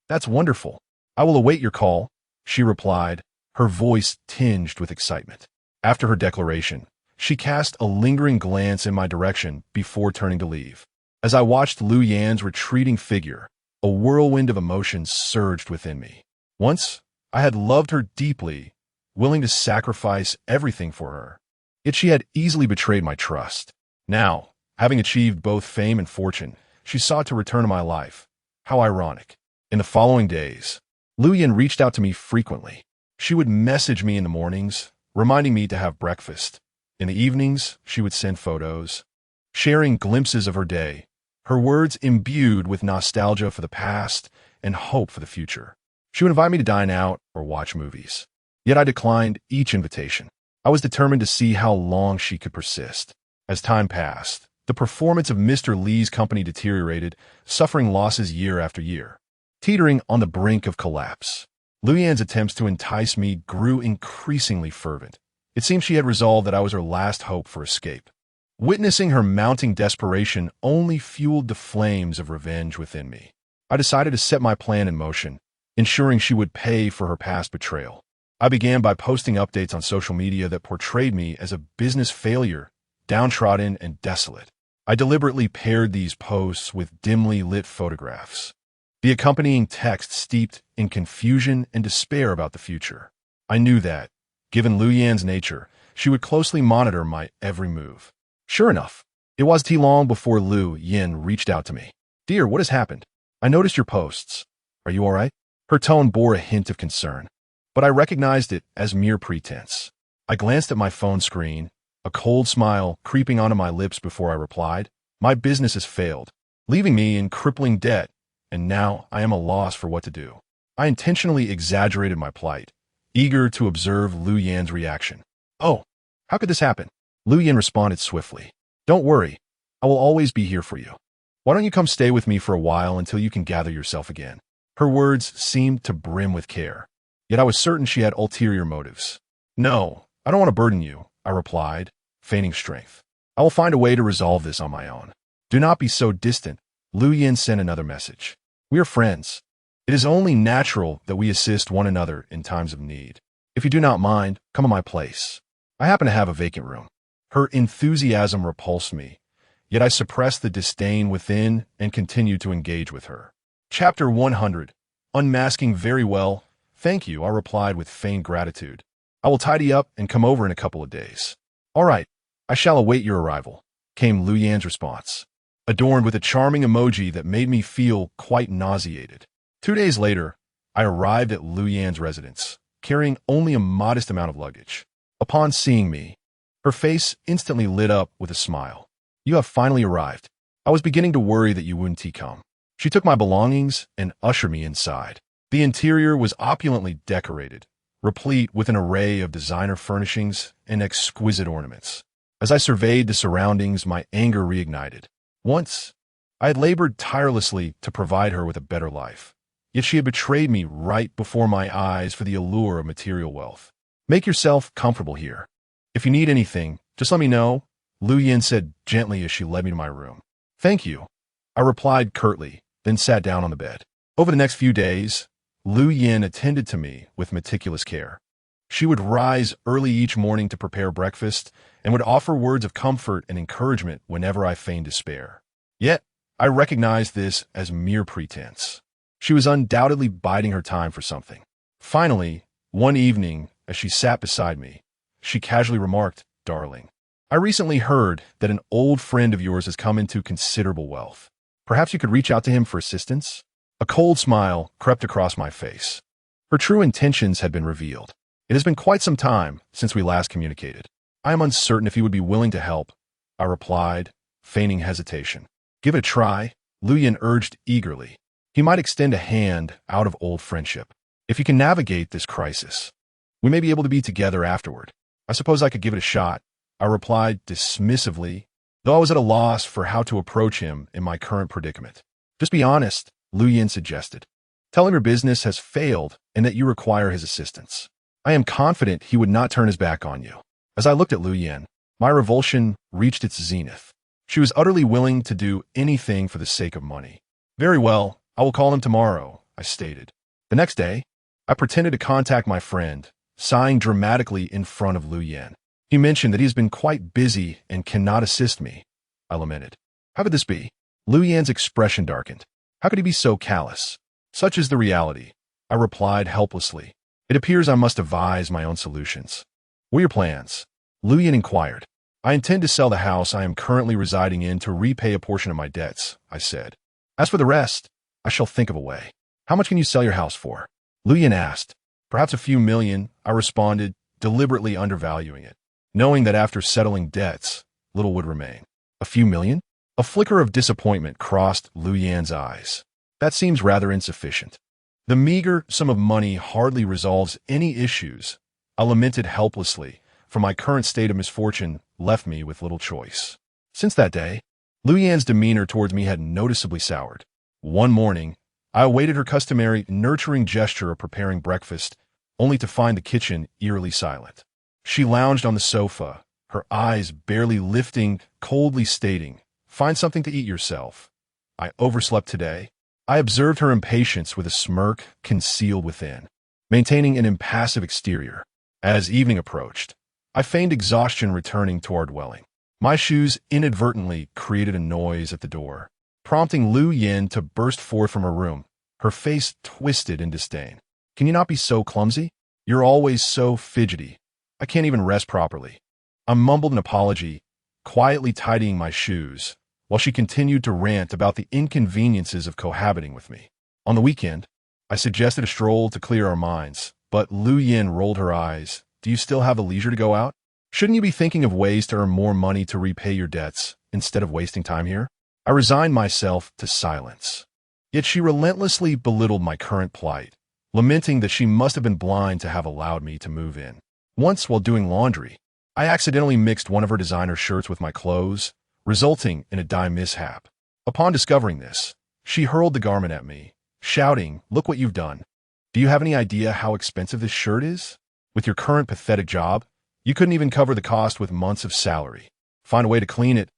That's wonderful. I will await your call, she replied, her voice tinged with excitement. After her declaration, she cast a lingering glance in my direction before turning to leave. As I watched Lu Yan's retreating figure, a whirlwind of emotions surged within me. Once, I had loved her deeply, willing to sacrifice everything for her. Yet she had easily betrayed my trust. Now, having achieved both fame and fortune, she sought to return to my life. How ironic. In the following days, Lu Yan reached out to me frequently. She would message me in the mornings, reminding me to have breakfast. In the evenings, she would send photos, sharing glimpses of her day, her words imbued with nostalgia for the past and hope for the future. She would invite me to dine out or watch movies. Yet I declined each invitation. I was determined to see how long she could persist. As time passed, the performance of Mr. Lee's company deteriorated, suffering losses year after year. Teetering on the brink of collapse, Lu Yan's attempts to entice me grew increasingly fervent. It seemed she had resolved that I was her last hope for escape. Witnessing her mounting desperation only fueled the flames of revenge within me. I decided to set my plan in motion, ensuring she would pay for her past betrayal. I began by posting updates on social media that portrayed me as a business failure, downtrodden and desolate. I deliberately paired these posts with dimly lit photographs, the accompanying text steeped in confusion and despair about the future. I knew that, given Lu Yan's nature, she would closely monitor my every move. Sure enough, it wasn't long before Lu Yan reached out to me. Dear, what has happened? I noticed your posts. Are you all right? Her tone bore a hint of concern, but I recognized it as mere pretense. I glanced at my phone screen, a cold smile creeping onto my lips before I replied. My business has failed, leaving me in crippling debt, and now I am at a loss for what to do. I intentionally exaggerated my plight, eager to observe Lu Yan's reaction. Oh, how could this happen? Lu Yan responded swiftly. Don't worry, I will always be here for you. Why don't you come stay with me for a while until you can gather yourself again? Her words seemed to brim with care, yet I was certain she had ulterior motives. No, I don't want to burden you, I replied, feigning strength. I will find a way to resolve this on my own. Do not be so distant. Lu Yan sent another message. We are friends. It is only natural that we assist one another in times of need. If you do not mind, come to my place. I happen to have a vacant room. Her enthusiasm repulsed me, yet I suppressed the disdain within and continued to engage with her. Chapter 100. Unmasking very well. Thank you, I replied with feigned gratitude. I will tidy up and come over in a couple of days. All right, I shall await your arrival, came Lu Yan's response, adorned with a charming emoji that made me feel quite nauseated. 2 days later, I arrived at Lu Yan's residence, carrying only a modest amount of luggage. Upon seeing me, her face instantly lit up with a smile. You have finally arrived. I was beginning to worry that you wouldn't come. She took my belongings and ushered me inside. The interior was opulently decorated, replete with an array of designer furnishings and exquisite ornaments. As I surveyed the surroundings, my anger reignited. Once, I had labored tirelessly to provide her with a better life. Yet she had betrayed me right before my eyes for the allure of material wealth. Make yourself comfortable here. If you need anything, just let me know, Lu Yin said gently as she led me to my room. Thank you, I replied curtly, then sat down on the bed. Over the next few days, Lu Yin attended to me with meticulous care. She would rise early each morning to prepare breakfast and would offer words of comfort and encouragement whenever I feigned despair. Yet, I recognized this as mere pretense. She was undoubtedly biding her time for something. Finally, one evening, as she sat beside me, she casually remarked, "Darling, I recently heard that an old friend of yours has come into considerable wealth. Perhaps you could reach out to him for assistance?" A cold smile crept across my face. Her true intentions had been revealed. It has been quite some time since we last communicated. I am uncertain if he would be willing to help, I replied, feigning hesitation. Give it a try, Lu Yin urged eagerly. He might extend a hand out of old friendship. If you can navigate this crisis, we may be able to be together afterward. I suppose I could give it a shot, I replied dismissively, though I was at a loss for how to approach him in my current predicament. Just be honest, Lu Yin suggested. Tell him your business has failed and that you require his assistance. I am confident he would not turn his back on you. As I looked at Lu Yin, my revulsion reached its zenith. She was utterly willing to do anything for the sake of money. Very well, I will call him tomorrow, I stated. The next day, I pretended to contact my friend, sighing dramatically in front of Lu Yin. He mentioned that he has been quite busy and cannot assist me, I lamented. How could this be? Lu Yin's expression darkened. How could he be so callous? Such is the reality, I replied helplessly. It appears I must devise my own solutions. What are your plans? Lu Yin inquired. I intend to sell the house I am currently residing in to repay a portion of my debts, I said. As for the rest, I shall think of a way. How much can you sell your house for? Lu Yin asked. Perhaps a few million, I responded, deliberately undervaluing it, knowing that after settling debts, little would remain. A few million? A flicker of disappointment crossed Lu Yin's eyes. That seems rather insufficient. The meager sum of money hardly resolves any issues, I lamented helplessly, for my current state of misfortune left me with little choice. Since that day, Lu Yin's demeanor towards me had noticeably soured. One morning, I awaited her customary nurturing gesture of preparing breakfast, only to find the kitchen eerily silent. She lounged on the sofa, her eyes barely lifting, coldly stating, "Find something to eat yourself. I overslept today." I observed her impatience with a smirk concealed within, maintaining an impassive exterior. As evening approached, I feigned exhaustion returning to our dwelling. My shoes inadvertently created a noise at the door, prompting Lu Yin to burst forth from her room, her face twisted in disdain. Can you not be so clumsy? You're always so fidgety. I can't even rest properly. I mumbled an apology, quietly tidying my shoes, while she continued to rant about the inconveniences of cohabiting with me. On the weekend, I suggested a stroll to clear our minds, but Lu Yin rolled her eyes. Do you still have the leisure to go out? Shouldn't you be thinking of ways to earn more money to repay your debts instead of wasting time here? I resigned myself to silence. Yet she relentlessly belittled my current plight, lamenting that she must have been blind to have allowed me to move in. Once, while doing laundry, I accidentally mixed one of her designer shirts with my clothes, resulting in a dye mishap. Upon discovering this, she hurled the garment at me, shouting, "Look what you've done. Do you have any idea how expensive this shirt is? With your current pathetic job, you couldn't even cover the cost with months of salary. Find a way to clean it,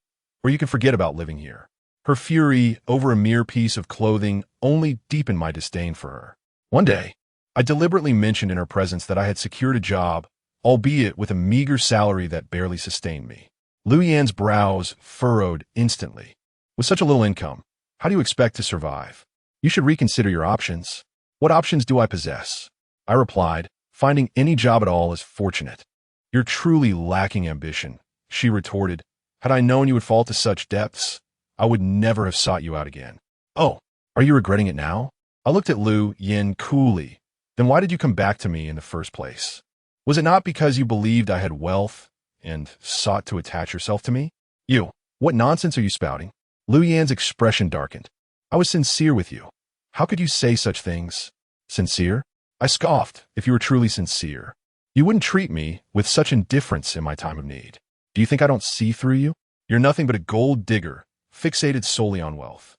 or you can forget about living here." Her fury over a mere piece of clothing only deepened my disdain for her. One day, I deliberately mentioned in her presence that I had secured a job, albeit with a meager salary that barely sustained me. Lu Yin's brows furrowed instantly. With such a little income, how do you expect to survive? You should reconsider your options. What options do I possess? I replied, finding any job at all is fortunate. You're truly lacking ambition, she retorted. Had I known you would fall to such depths, I would never have sought you out again. Oh, are you regretting it now? I looked at Lu Yin coolly. Then why did you come back to me in the first place? Was it not because you believed I had wealth and sought to attach yourself to me? You, what nonsense are you spouting? Lu Yin's expression darkened. I was sincere with you. How could you say such things? Sincere? I scoffed. If you were truly sincere, you wouldn't treat me with such indifference in my time of need. Do you think I don't see through you? You're nothing but a gold digger, fixated solely on wealth.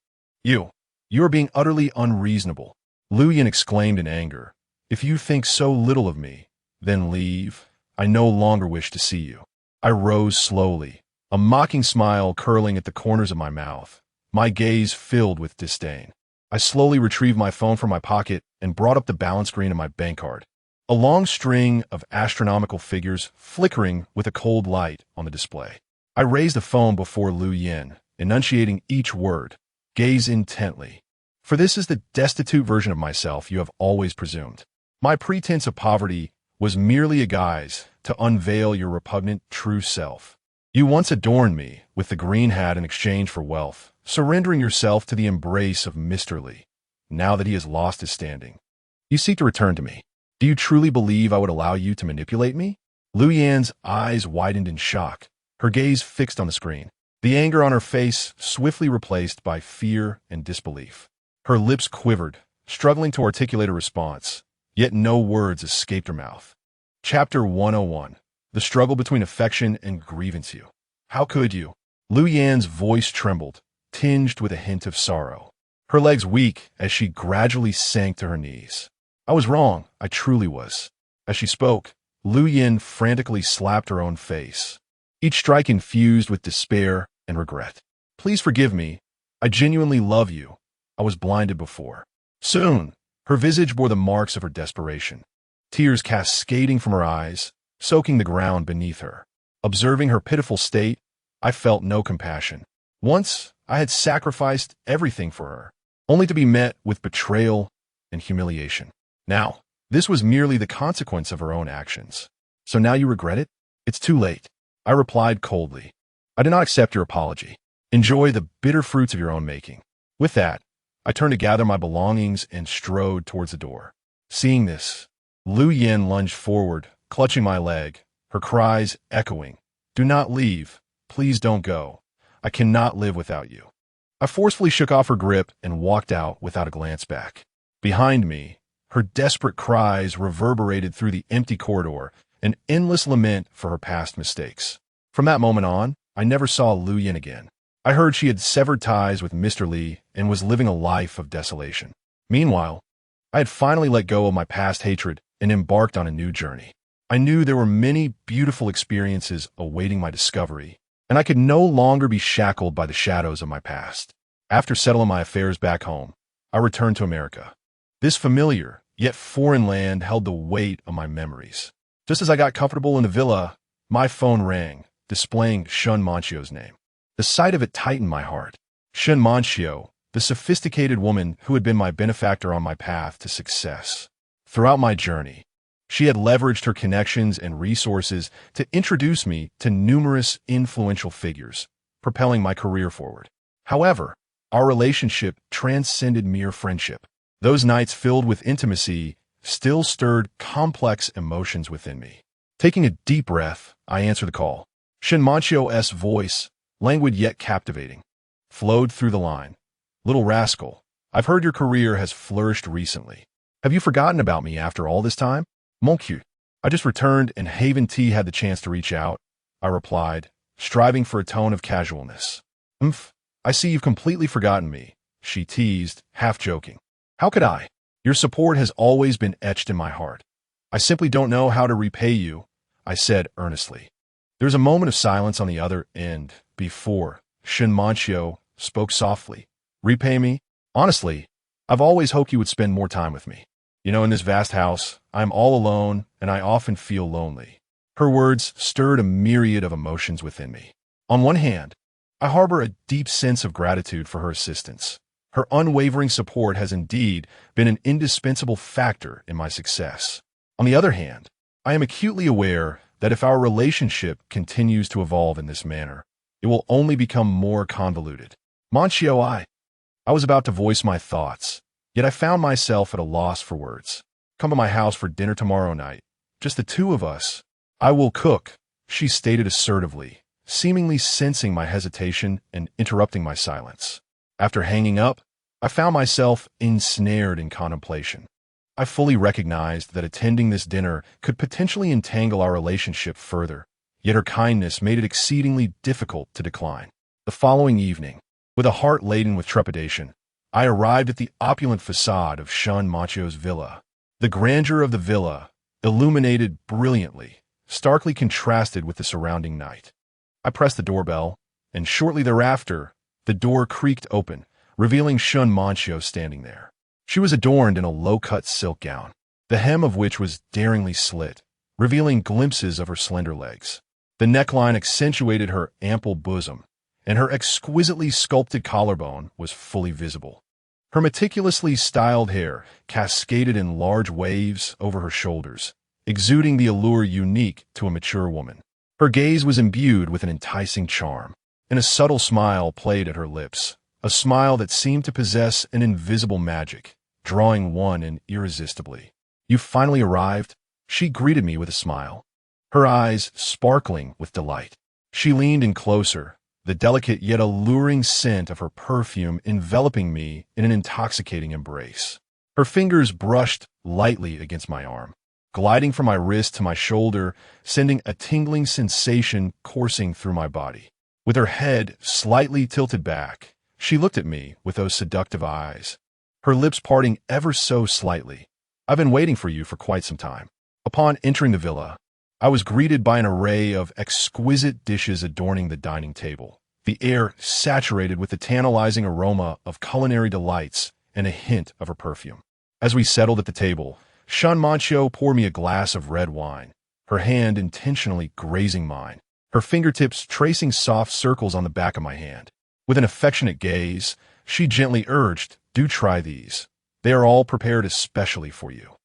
You are being utterly unreasonable, Lu Yin exclaimed in anger. If you think so little of me, then leave. I no longer wish to see you. I rose slowly, a mocking smile curling at the corners of my mouth, my gaze filled with disdain. I slowly retrieved my phone from my pocket and brought up the balance screen of my bank card. A long string of astronomical figures flickering with a cold light on the display. I raised the phone before Lu Yin, enunciating each word. Gaze intently. For this is the destitute version of myself you have always presumed. My pretense of poverty was merely a guise to unveil your repugnant true self. You once adorned me with the green hat in exchange for wealth, surrendering yourself to the embrace of Mr. Li. Now that he has lost his standing, you seek to return to me. Do you truly believe I would allow you to manipulate me? Lu Yan's eyes widened in shock, her gaze fixed on the screen, the anger on her face swiftly replaced by fear and disbelief. Her lips quivered, struggling to articulate a response, yet no words escaped her mouth. Chapter 101. The struggle between affection and grievance. You. How could you? Lu Yan's voice trembled, tinged with a hint of sorrow. Her legs weak as she gradually sank to her knees. I was wrong, I truly was. As she spoke, Lu Yin frantically slapped her own face, each strike infused with despair and regret. Please forgive me. I genuinely love you. I was blinded before. Soon, her visage bore the marks of her desperation, tears cascading from her eyes, soaking the ground beneath her. Observing her pitiful state, I felt no compassion. Once, I had sacrificed everything for her, only to be met with betrayal and humiliation. Now, this was merely the consequence of her own actions. So now you regret it? It's too late. I replied coldly. I do not accept your apology. Enjoy the bitter fruits of your own making. With that, I turned to gather my belongings and strode towards the door. Seeing this, Lu Yin lunged forward, clutching my leg, her cries echoing. Do not leave. Please don't go. I cannot live without you. I forcefully shook off her grip and walked out without a glance back. Behind me, her desperate cries reverberated through the empty corridor, an endless lament for her past mistakes. From that moment on, I never saw Lu Yin again. I heard she had severed ties with Mr. Li and was living a life of desolation. Meanwhile, I had finally let go of my past hatred and embarked on a new journey. I knew there were many beautiful experiences awaiting my discovery, and I could no longer be shackled by the shadows of my past. After settling my affairs back home, I returned to America. This familiar, yet foreign land held the weight of my memories. Just as I got comfortable in the villa, my phone rang, displaying Shun Manchio's name. The sight of it tightened my heart. Shun Manchio, the sophisticated woman who had been my benefactor on my path to success. Throughout my journey, she had leveraged her connections and resources to introduce me to numerous influential figures, propelling my career forward. However, our relationship transcended mere friendship. Those nights filled with intimacy still stirred complex emotions within me. Taking a deep breath, I answered the call. Shun Manchio's voice, languid yet captivating, flowed through the line. Little rascal, I've heard your career has flourished recently. Have you forgotten about me after all this time? Mon Dieu. I just returned and Haven T had the chance to reach out, I replied, striving for a tone of casualness. I see you've completely forgotten me, she teased, half joking. How could I? Your support has always been etched in my heart. I simply don't know how to repay you, I said earnestly. There was a moment of silence on the other end before Shun Manchio spoke softly. Repay me? Honestly, I've always hoped you would spend more time with me. You know, in this vast house, I'm all alone and I often feel lonely. Her words stirred a myriad of emotions within me. On one hand, I harbor a deep sense of gratitude for her assistance. Her unwavering support has indeed been an indispensable factor in my success. On the other hand, I am acutely aware that if our relationship continues to evolve in this manner, it will only become more convoluted. Manchio, I was about to voice my thoughts, yet I found myself at a loss for words. Come to my house for dinner tomorrow night. Just the two of us. I will cook, she stated assertively, seemingly sensing my hesitation and interrupting my silence. After hanging up, I found myself ensnared in contemplation. I fully recognized that attending this dinner could potentially entangle our relationship further, yet her kindness made it exceedingly difficult to decline. The following evening, With a heart laden with trepidation, I arrived at the opulent facade of Shun Macho's villa. The grandeur of the villa, illuminated brilliantly, starkly contrasted with the surrounding night. I pressed the doorbell, and shortly thereafter, the door creaked open, revealing Shun Manchio standing there. She was adorned in a low-cut silk gown, the hem of which was daringly slit, revealing glimpses of her slender legs. The neckline accentuated her ample bosom, and her exquisitely sculpted collarbone was fully visible. Her meticulously styled hair cascaded in large waves over her shoulders, exuding the allure unique to a mature woman. Her gaze was imbued with an enticing charm, and a subtle smile played at her lips, a smile that seemed to possess an invisible magic, drawing one in irresistibly. "You finally arrived?" She greeted me with a smile, her eyes sparkling with delight. She leaned in closer, the delicate yet alluring scent of her perfume enveloping me in an intoxicating embrace. Her fingers brushed lightly against my arm, gliding from my wrist to my shoulder, sending a tingling sensation coursing through my body. With her head slightly tilted back, she looked at me with those seductive eyes, her lips parting ever so slightly. "I've been waiting for you for quite some time." Upon entering the villa, I was greeted by an array of exquisite dishes adorning the dining table, the air saturated with the tantalizing aroma of culinary delights and a hint of her perfume. As we settled at the table, Shun Manchio poured me a glass of red wine, her hand intentionally grazing mine, her fingertips tracing soft circles on the back of my hand. With an affectionate gaze, she gently urged, "Do try these. They are all prepared especially for you."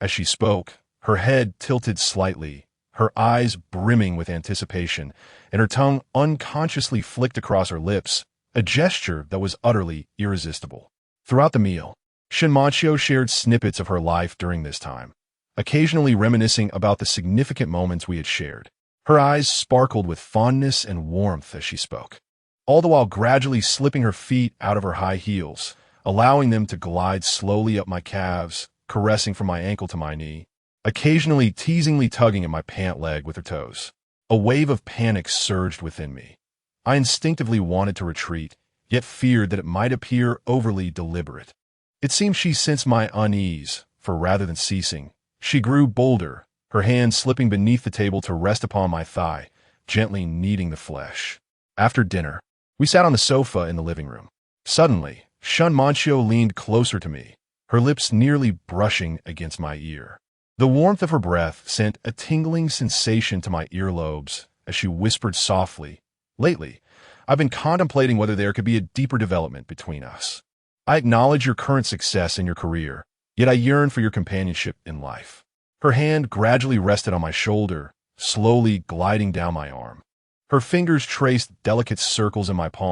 As she spoke, her head tilted slightly, her eyes brimming with anticipation, and her tongue unconsciously flicked across her lips, a gesture that was utterly irresistible. Throughout the meal, Shun Manchio shared snippets of her life during this time, occasionally reminiscing about the significant moments we had shared. Her eyes sparkled with fondness and warmth as she spoke, all the while gradually slipping her feet out of her high heels, allowing them to glide slowly up my calves, caressing from my ankle to my knee, occasionally teasingly tugging at my pant leg with her toes. A wave of panic surged within me. I instinctively wanted to retreat, yet feared that it might appear overly deliberate. It seemed she sensed my unease, for rather than ceasing, she grew bolder, her hand slipping beneath the table to rest upon my thigh, gently kneading the flesh. After dinner, we sat on the sofa in the living room. Suddenly, Shun Manchio leaned closer to me, her lips nearly brushing against my ear. The warmth of her breath sent a tingling sensation to my earlobes as she whispered softly, "Lately, I've been contemplating whether there could be a deeper development between us. I acknowledge your current success in your career, yet I yearn for your companionship in life." Her hand gradually rested on my shoulder, slowly gliding down my arm. Her fingers traced delicate circles in my palm,